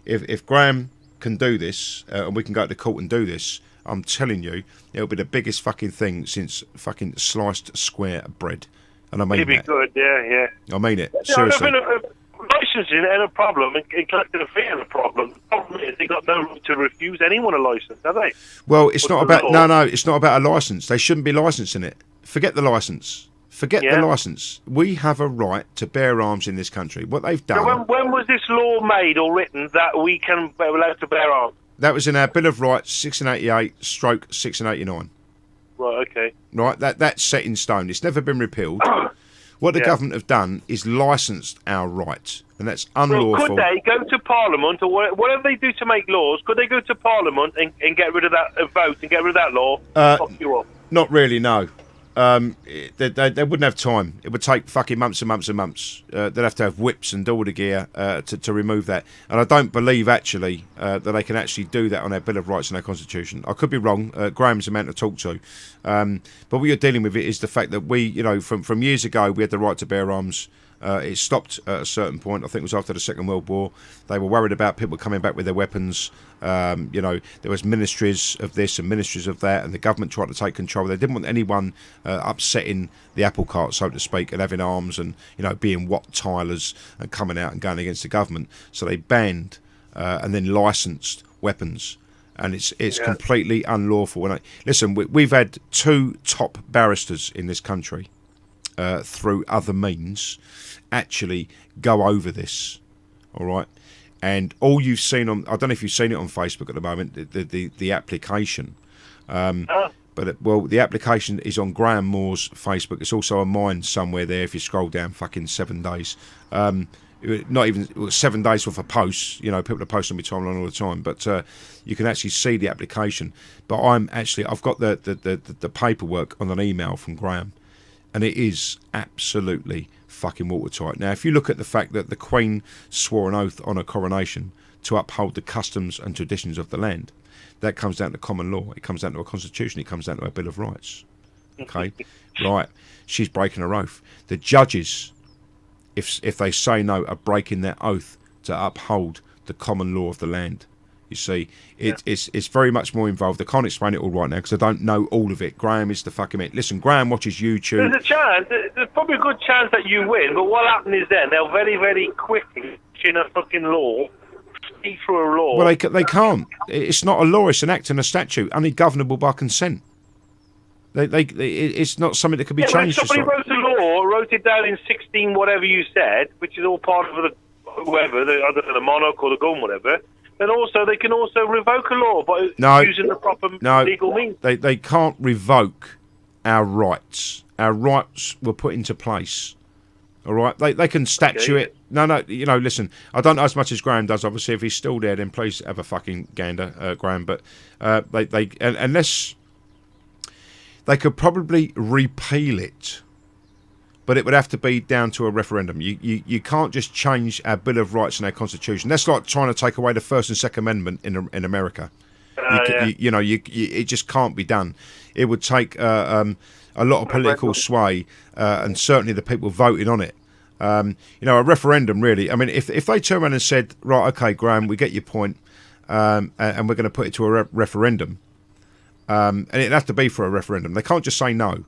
Speaker 10: If Graham can do this, and we can go to court and do this, I'm telling you, it'll be the biggest fucking thing since fucking sliced square bread. And I mean
Speaker 18: It'd be good, yeah.
Speaker 10: I mean it, seriously.
Speaker 18: Licensing ain't a problem, and collecting a fee ain't a problem. The problem is they got no right to refuse anyone a license, have they?
Speaker 10: Well, it's not about it's not about a license. They shouldn't be licensing it. Forget the license. Forget the license. We have a right to bear arms in this country. What they've done.
Speaker 18: So when was this law made or written that we can be allowed to bear arms?
Speaker 10: That was in our Bill of Rights, 1688/1689.
Speaker 18: Right, okay.
Speaker 10: Right, that's set in stone. It's never been repealed. What the government have done is licensed our right, and that's unlawful.
Speaker 18: Well, could they go to Parliament or whatever they do to make laws? Could they go to Parliament and get rid of that vote and get rid of that law?
Speaker 10: Not really, no. They wouldn't have time. It would take fucking months and months and months. They'd have to have whips and all the gear to remove that. And I don't believe actually that they can actually do that on our Bill of Rights and our Constitution. I could be wrong. Graham's a man to talk to. But what you're dealing with is the fact that we, you know, from years ago, we had the right to bear arms. It stopped at a certain point. I think it was after the Second World War. They were worried about people coming back with their weapons. There was ministries of this and ministries of that, and the government tried to take control. They didn't want anyone upsetting the apple cart, so to speak, and having arms and being Wat Tylers and coming out and going against the government. So they banned and then licensed weapons. And it's completely unlawful. And listen, we've had 2 top barristers in this country through other means actually go over this, all right? And all you've seen on, I don't know if you've seen it on Facebook at the moment, the application. The application is on Graham Moore's Facebook. It's also on mine somewhere there if you scroll down fucking 7 days. Not even 7 days worth of posts, people are posting on my timeline all the time, but you can actually see the application. But I've got the paperwork on an email from Graham, and it is absolutely fucking watertight. Now, if you look at the fact that the Queen swore an oath on her coronation to uphold the customs and traditions of the land, that comes down to common law. It comes down to a constitution. It comes down to a Bill of Rights. Okay, right? She's breaking her oath. The judges, if they say no, are breaking their oath to uphold the common law of the land. You see, it's very much more involved. I can't explain it all right now because I don't know all of it. Graham is the fucking man. Listen, Graham watches YouTube.
Speaker 18: There's a chance. There's probably a good chance that you win, but what happens is then they'll very, very quickly in a fucking law, speak through a law.
Speaker 10: Well, they can't. It's not a law. It's an act and a statute, only governable by consent. It's not something that can be changed.
Speaker 18: When somebody wrote a law, wrote it down in 16 whatever you said, which is all part of the monarch or the gun, whatever. Then also they can also revoke a law by using the proper legal means.
Speaker 10: They can't revoke our rights. Our rights were put into place. All right, they can statue it. No, listen, I don't know as much as Graham does. Obviously, if he's still there, then please have a fucking gander, Graham. But unless they could probably repeal it, but it would have to be down to a referendum. You can't just change our Bill of Rights and our Constitution. That's like trying to take away the First and Second Amendment in America. It just can't be done. It would take a lot of political sway, and certainly the people voting on it. A referendum, really. I mean, if they turn around and said, right, okay, Graham, we get your point, and we're going to put it to a referendum, and it'd have to be for a referendum. They can't just say no.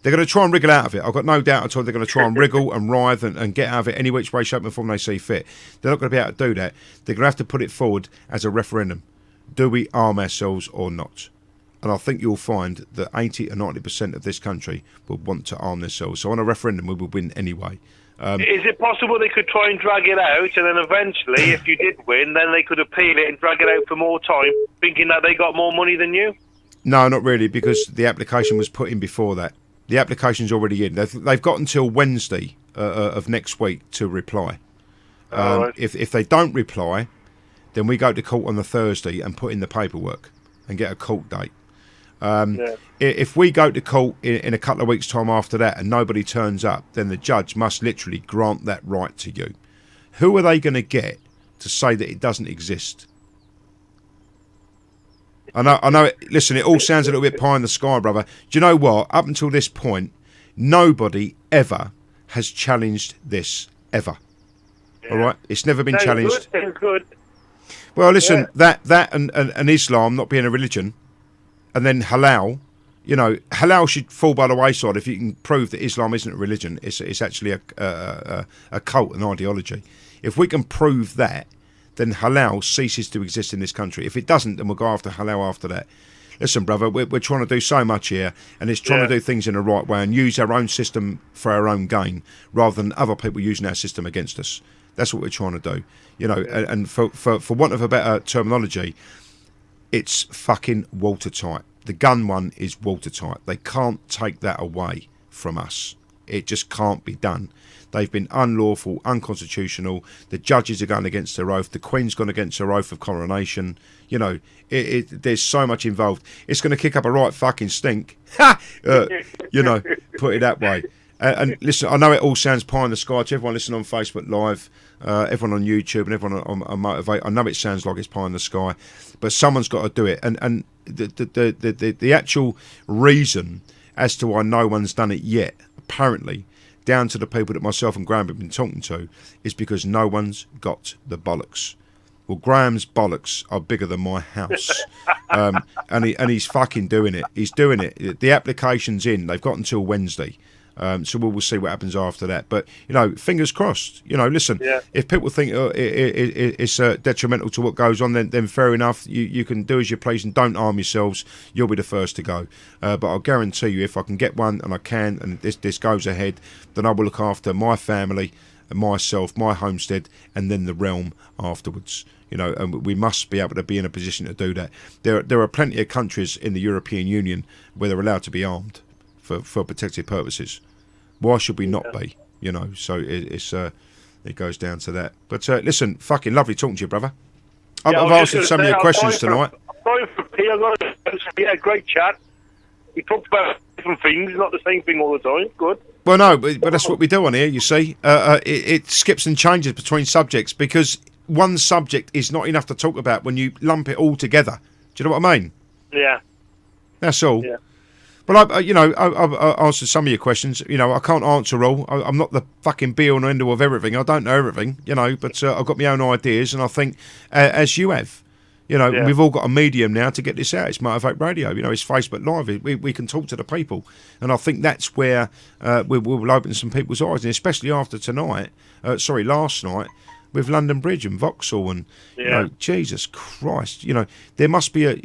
Speaker 10: They're going to try and wriggle out of it. I've got no doubt at all they're going to try and wriggle and writhe and get out of it any which way, shape and form they see fit. They're not going to be able to do that. They're going to have to put it forward as a referendum. Do we arm ourselves or not? And I think you'll find that 80 or 90% of this country would want to arm themselves. So on a referendum, we would win anyway.
Speaker 18: Is it possible they could try and drag it out, and then eventually, if you did win, then they could appeal it and drag it out for more time, thinking that they got more money than you?
Speaker 10: No, not really, because the application was put in before that. The application's already in. They've got until Wednesday of next week to reply. If they don't reply, then we go to court on the Thursday and put in the paperwork and get a court date. If we go to court in a couple of weeks' time after that and nobody turns up, then the judge must literally grant that right to you. Who are they going to get to say that it doesn't exist? I know. Listen, it all sounds a little bit pie in the sky, brother. Do you know what? Up until this point, nobody ever has challenged this, ever. All right? It's never been challenged.
Speaker 18: Good.
Speaker 10: Well, listen, that and Islam not being a religion, and then halal, halal should fall by the wayside if you can prove that Islam isn't a religion. It's actually a cult, an ideology. If we can prove that, then halal ceases to exist in this country. If it doesn't, then we'll go after halal after that. Listen, brother, we're trying to do so much here, and it's trying to do things in the right way and use our own system for our own gain, rather than other people using our system against us. That's what we're trying to do. And for want of a better terminology, it's fucking watertight. The gun one is watertight. They can't take that away from us. It just can't be done. They've been unlawful, unconstitutional. The judges are going against their oath. The Queen's gone against her oath of coronation. There's so much involved. It's going to kick up a right fucking stink. Put it that way. And listen, I know it all sounds pie in the sky to everyone listening on Facebook Live, everyone on YouTube, and everyone on Motivate. I know it sounds like it's pie in the sky, but someone's got to do it. And the actual reason as to why no one's done it yet, apparently, down to the people that myself and Graham have been talking to, is because no one's got the bollocks. Well, Graham's bollocks are bigger than my house. And he's fucking doing it. He's doing it. The application's in. They've got until Wednesday. So we'll see what happens after that. But, fingers crossed. Listen, if people think it's detrimental to what goes on, then fair enough. You can do as you please and don't harm yourselves. You'll be the first to go. But I'll guarantee you, if I can get one, and I can, and this goes ahead, then I will look after my family, myself, my homestead, and then the realm afterwards. And we must be able to be in a position to do that. There are plenty of countries in the European Union where they're allowed to be armed for protective purposes. Why should we not be? So it goes down to that. But listen, fucking lovely talking to you, brother. I've answered some of your questions tonight.
Speaker 18: Sorry for Peter. We had a great chat. We talked about different things, not the same thing all the time. Good.
Speaker 10: Well, no, but that's what we do on here, you see. It skips and changes between subjects because one subject is not enough to talk about when you lump it all together. Do you know what I mean?
Speaker 18: Yeah.
Speaker 10: That's all.
Speaker 18: Yeah.
Speaker 10: Well, I answered some of your questions. I can't answer all. I'm not the fucking be-all and end-all of everything. I don't know everything, but I've got my own ideas, and I think, as you have, we've all got a medium now to get this out. It's Motivate Radio. It's Facebook Live. We can talk to the people, and I think that's where we'll open some people's eyes, and especially after last night, with London Bridge and Vauxhall and Jesus Christ, we must be able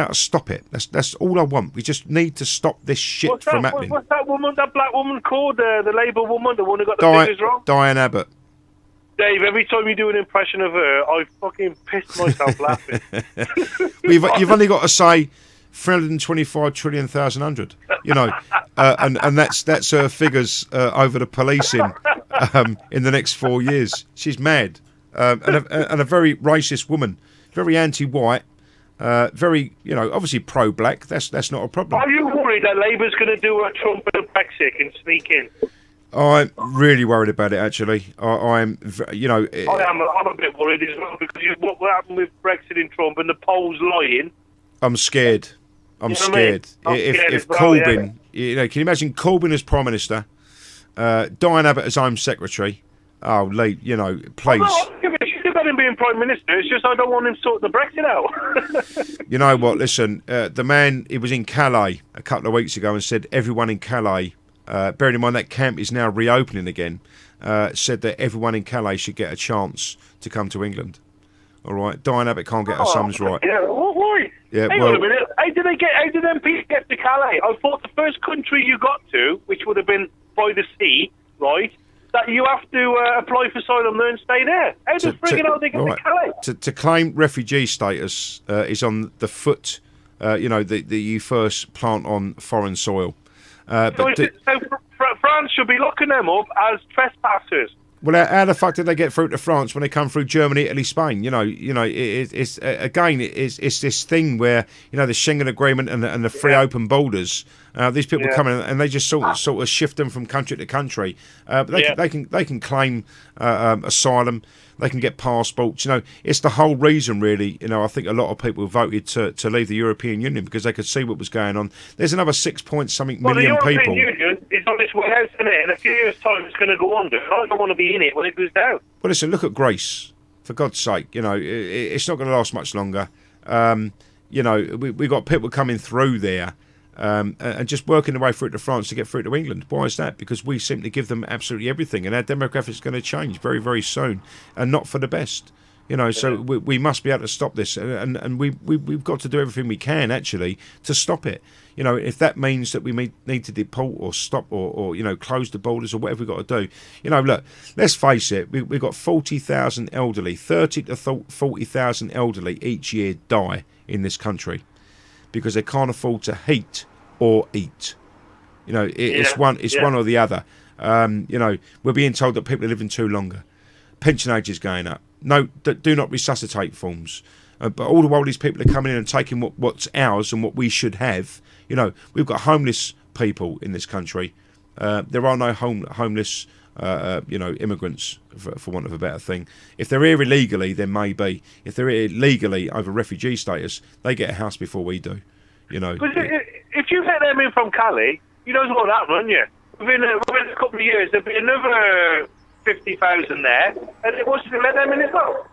Speaker 10: to stop it. That's all I want. We just need to stop this shit from happening.
Speaker 18: What's that woman, that black woman called? The Labour woman, the one who got the figures wrong?
Speaker 10: Diane Abbott.
Speaker 18: Dave, every time you do an impression of her, I fucking piss myself laughing.
Speaker 10: You've only got to say 325 trillion thousand hundred, and that's her figures over the policing in the next 4 years. She's mad, and a very racist woman, very anti-white, very obviously pro-black. That's not a problem.
Speaker 18: Are you worried that Labour's going to do a Trump and a Brexit and sneak in?
Speaker 10: I'm really worried about it. Actually, I'm a
Speaker 18: bit worried as well because what happened with Brexit and Trump and the polls lying.
Speaker 10: I'm scared. I'm scared. If Corbyn, can you imagine Corbyn as Prime Minister, Diane Abbott as Home Secretary? Oh, please.
Speaker 18: She's about him being Prime Minister. It's just I don't want him sorting the Brexit out.
Speaker 10: You know what? Listen, the man, he was in Calais a couple of weeks ago and said everyone in Calais, bearing in mind that camp is now reopening again, said that everyone in Calais should get a chance to come to England. All right, Diane Abbott can't get her sums right.
Speaker 18: Yeah, why?
Speaker 10: Yeah,
Speaker 18: Hang on a minute. How did them people get to Calais? I thought the first country you got to, which would have been by the sea, right, that you have to apply for asylum there and stay there. How the friggin' hell they get to Calais? To
Speaker 10: claim refugee status is on the foot, that you first plant on foreign soil.
Speaker 18: So France should be locking them up as trespassers.
Speaker 10: Well, how the fuck did they get through to France when they come through Germany, Italy, Spain? It's this thing where the Schengen Agreement and the free open borders. These people come in and they just sort of shift them from country to country. But they can claim asylum. They can get passports. It's the whole reason, really. I think a lot of people voted to leave the European Union because they could see what was going on. There's another 6-point-something million people.
Speaker 18: The European Union is on its way out, isn't it? In a few years' time, it's going to go under. I don't want to be in it when it goes down.
Speaker 10: Well, listen, look at Greece. For God's sake, it's not going to last much longer. We've got people coming through there. And just working their way through to France to get through to England. Why is that? Because we simply give them absolutely everything, and our demographics is going to change very, very soon, and not for the best. So we must be able to stop this, and we've got to do everything we can actually to stop it. If that means that we need to deport or stop or close the borders or whatever we've got to do. Look, let's face it, we've got 40,000 elderly, 30 to 40,000 elderly each year die in this country. Because they can't afford to heat or eat. It's one or the other. We're being told that people are living too longer. Pension age is going up. No, do not resuscitate forms. But all the while these people are coming in and taking what's ours and what we should have. We've got homeless people in this country. There are no homeless immigrants, for want of a better thing. If they're here illegally, then maybe. If they're here legally over refugee status, they get a house before we do.
Speaker 18: If you let them in from Calais, you know what will happen, won't you? within a couple of years, there'll be another 50,000 there, and it wants to let them in as well.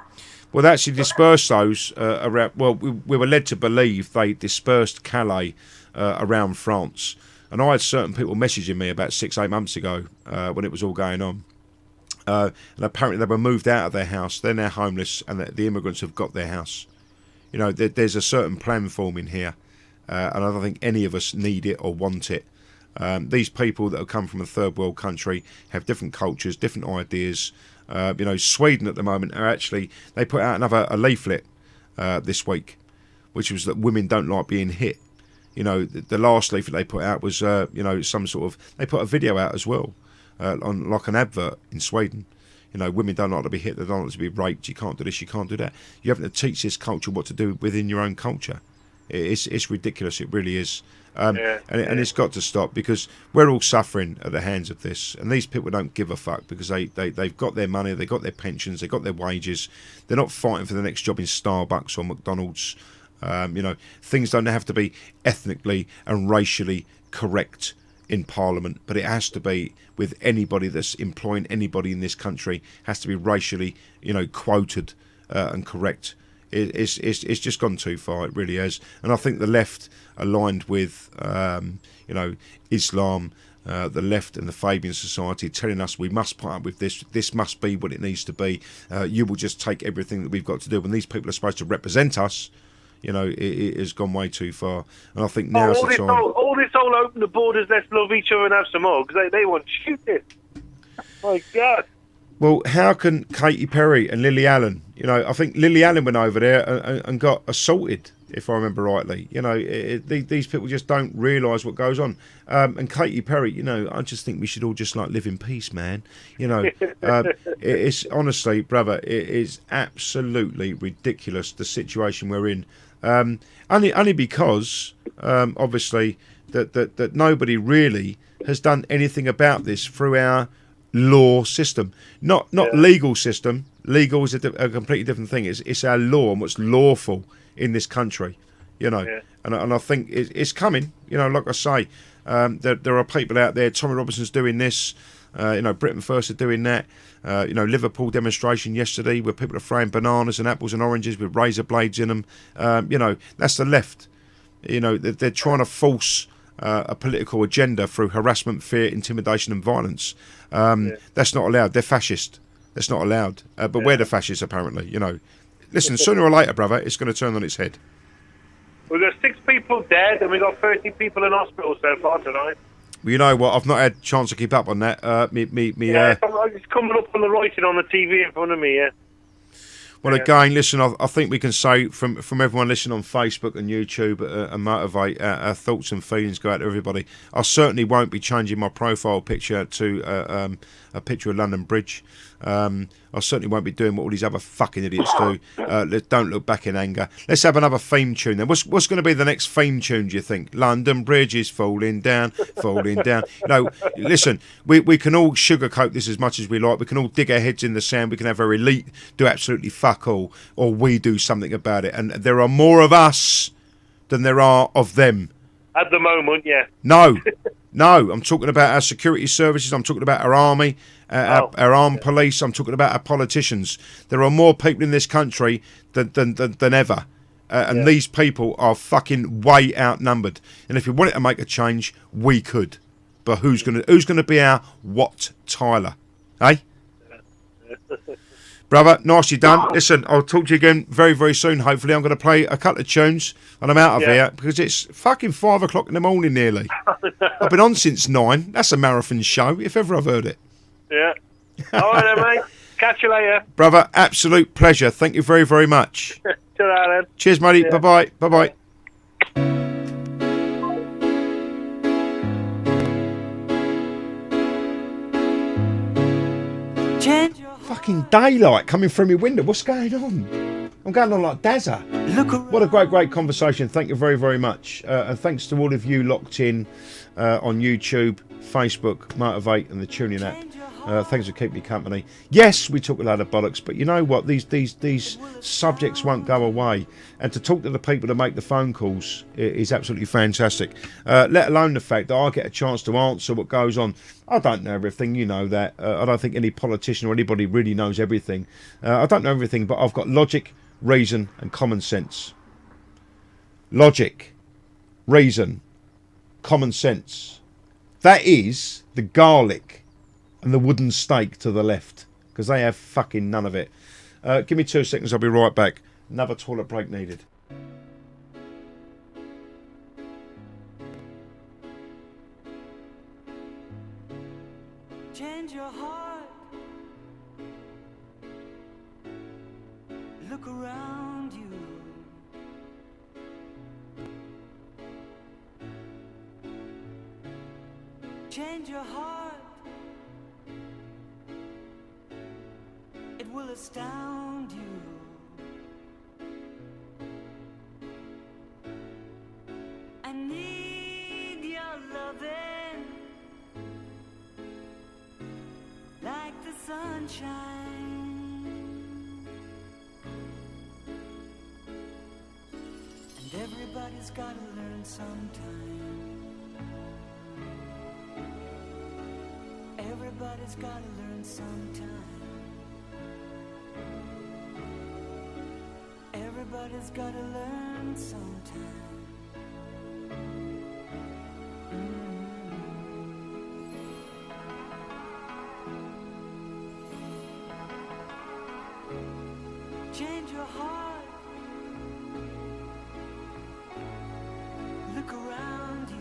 Speaker 10: Well, they actually dispersed those around. Well, we were led to believe they dispersed Calais around France, and I had certain people messaging me about 6-8 months ago when it was all going on. And apparently they were moved out of their house. They're now homeless, and the immigrants have got their house. You know, there's a certain plan forming here, and I don't think any of us need it or want it. These people that have come from a third world country have different cultures, different ideas. You know, Sweden at the moment are actually, they put out a leaflet this week, which was that women don't like being hit. You know, the last leaflet they put out was, you know, some sort of, they put a video out as well, on like an advert in Sweden. You know, women don't like to be hit, they don't like to be raped, you can't do this, you can't do that. You have to teach this culture what to do within your own culture. It's ridiculous, it really is. And it's got to stop, because we're all suffering at the hands of this, and these people don't give a fuck, because they've got their money, they've got their pensions, they've got their wages. They're not fighting for the next job in Starbucks or McDonald's. You know, things don't have to be ethnically and racially correct in Parliament, but it has to be with anybody that's employing anybody in this country, has to be racially, you know, quoted and correct. It's just gone too far, it really has. And I think the left, aligned with you know, Islam, the left and the Fabian Society, telling us we must put up with this must be what it needs to be, you will just take everything that we've got to do, when these people are supposed to represent us. You know, it has gone way too far, and I think now's the time.
Speaker 18: All this whole open the borders, let's love each other and have some more, because they want to shoot this. My God.
Speaker 10: Well, how can Katy Perry and Lily Allen, you know, I think Lily Allen went over there and got assaulted, if I remember rightly. You know, these people just don't realise what goes on. And Katy Perry, you know, I just think we should all just like live in peace, man. You know, it's honestly, brother, it is absolutely ridiculous, the situation we're in. Only because, obviously, that nobody really has done anything about this through our law system, not legal system. Legal is a completely different thing. It's our law and what's lawful in this country, you know. And I think it's coming. You know, like I say, there are people out there. Tommy Robinson's doing this. You know, Britain First are doing that. You know, Liverpool demonstration yesterday where people are throwing bananas and apples and oranges with razor blades in them. You know, that's the left. You know, they're trying to force a political agenda through harassment, fear, intimidation and violence. That's not allowed. They're fascist. That's not allowed. But we're the fascists, apparently, you know. Listen, sooner or later, brother, it's going to turn on its head.
Speaker 18: We've got 6 people dead and we've got 30 people in hospital so far tonight.
Speaker 10: Well, you know what? I've not had a chance to keep up on that.
Speaker 18: It's coming up on the writing on the TV in front of me,
Speaker 10: Well, again, listen, I think we can say from everyone listening on Facebook and YouTube and Motivate, our thoughts and feelings go out to everybody. I certainly won't be changing my profile picture to a picture of London Bridge. I certainly won't be doing what all these other fucking idiots do. Don't look back in anger. Let's have another theme tune then. What's going to be the next theme tune, do you think? London Bridge is falling down, falling down. You know, listen, we can all sugarcoat this as much as we like. We can all dig our heads in the sand. We can have our elite do absolutely fuck all, or we do something about it. And there are more of us than there are of them.
Speaker 18: At the moment, yeah.
Speaker 10: No, I'm talking about our security services. I'm talking about our army, our armed police. I'm talking about our politicians. There are more people in this country than ever. And these people are fucking way outnumbered. And if we wanted to make a change, we could. But who's gonna be our Wat Tyler? Hey? Brother, nicely done. Listen, I'll talk to you again very, very soon, hopefully. I'm going to play a couple of tunes and I'm out of here because it's fucking 5 o'clock in the morning nearly. I've been on since 9. That's a marathon show, if ever I've heard it.
Speaker 18: Yeah. All right, then, mate. Catch you later.
Speaker 10: Brother, absolute pleasure. Thank you very, very much.
Speaker 18: Ta-ra, then.
Speaker 10: Cheers, matey. Yeah. Bye-bye. Bye-bye. Fucking daylight coming through my window. What's going on? I'm going on like Dazza. What a great conversation. Thank you very, very much. And thanks to all of you locked in on YouTube, Facebook, Motivate and the TuneIn app. Thanks for keeping me company. Yes, we talk a lot of bollocks, but you know what? These subjects won't go away. And to talk to the people that make the phone calls is absolutely fantastic. Let alone the fact that I get a chance to answer what goes on. I don't know everything, you know that. I don't think any politician or anybody really knows everything. I don't know everything, but I've got logic, reason, and common sense. Logic, reason, common sense. That is the garlic and the wooden stake to the left, because they have fucking none of it. Give me 2 seconds, I'll be right back. Another toilet break needed.
Speaker 24: Change your heart. Look around you. Change your heart. It will astound you. I need your loving like the sunshine, and everybody's gotta learn sometime. Everybody's gotta learn sometime. Everybody's gotta learn sometime. Change your heart. Look around you.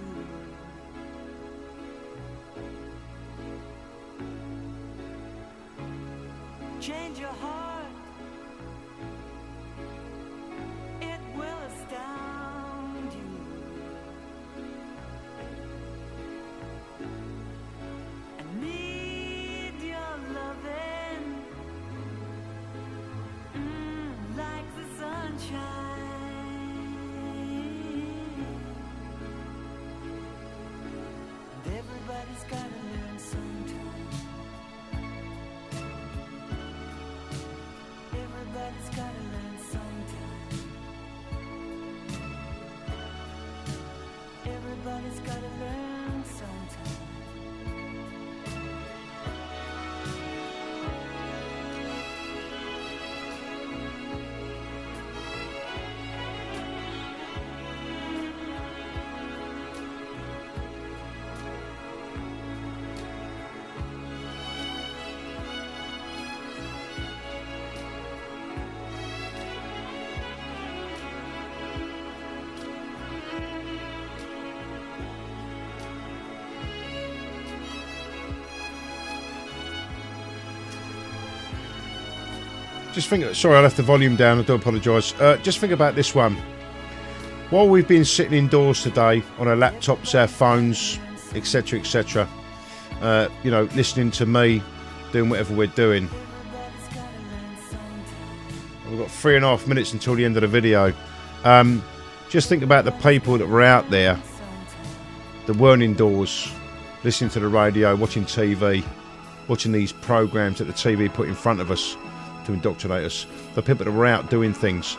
Speaker 24: Change your heart. It will astound you. I need your loving, like the sunshine. And everybody's gotta learn sometime. Everybody's gotta learn sometime. Everybody's gotta learn sometime.
Speaker 10: Just think, sorry, I left the volume down, I do apologise. Just think about this one. While we've been sitting indoors today on our laptops, our phones, etc., etc., you know, listening to me, doing whatever we're doing. We've got 3.5 minutes until the end of the video. Just think about the people that were out there that weren't indoors, listening to the radio, watching TV, watching these programmes that the TV put in front of us to indoctrinate us. The people that were out doing things,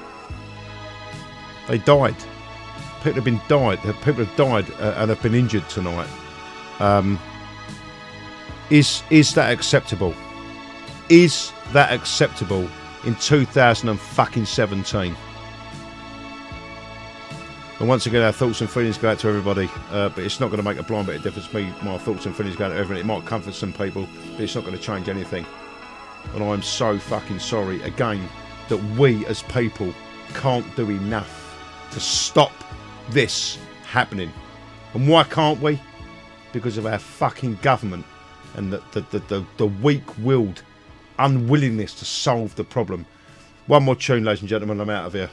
Speaker 10: they died. People have died and have been injured tonight. Is that acceptable? Is that acceptable in 2017? And once again, our thoughts and feelings go out to everybody, but it's not going to make a blind bit of difference. My thoughts and feelings go out to everyone. It might comfort some people, but it's not going to change anything. And I'm so fucking sorry again that we as people can't do enough to stop this happening. And why can't we? Because of our fucking government and the weak-willed unwillingness to solve the problem. One more tune, ladies and gentlemen, I'm out of here.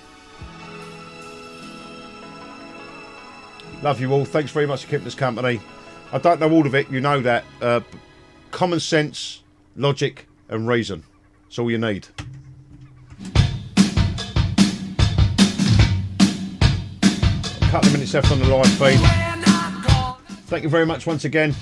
Speaker 10: Love you all. Thanks very much for keeping us company. I don't know all of it, you know that. Common sense, logic and reason. That's all you need. A couple of minutes left on the live feed. Thank you very much once again.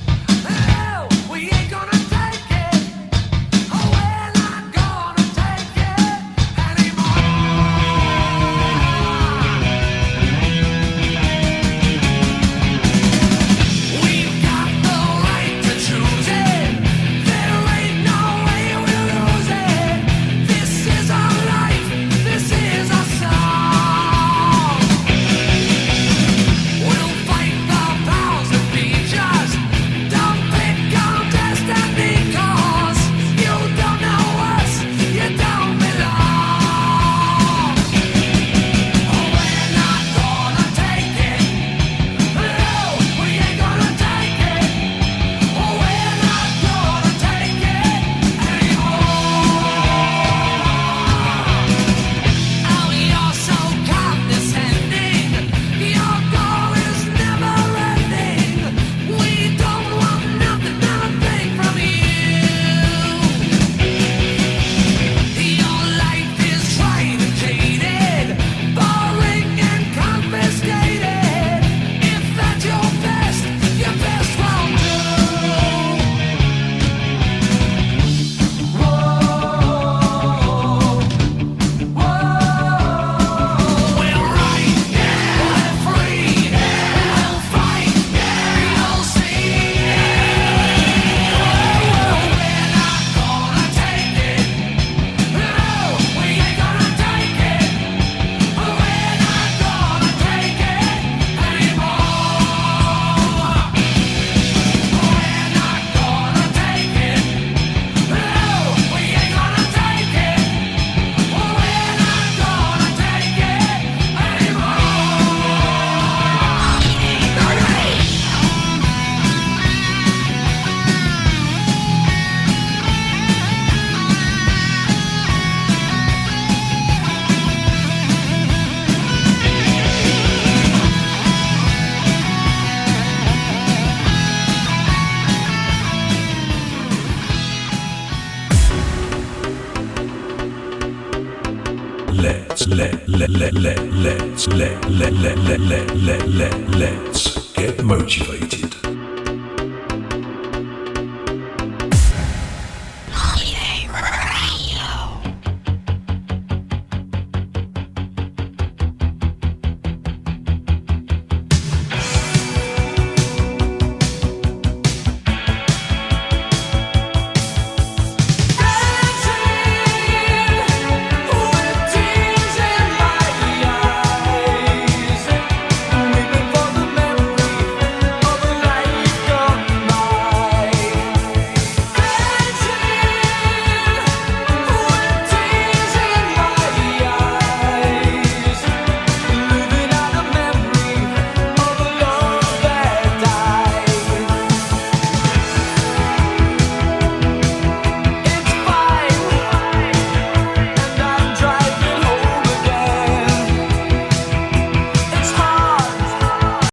Speaker 1: Let's get motivated.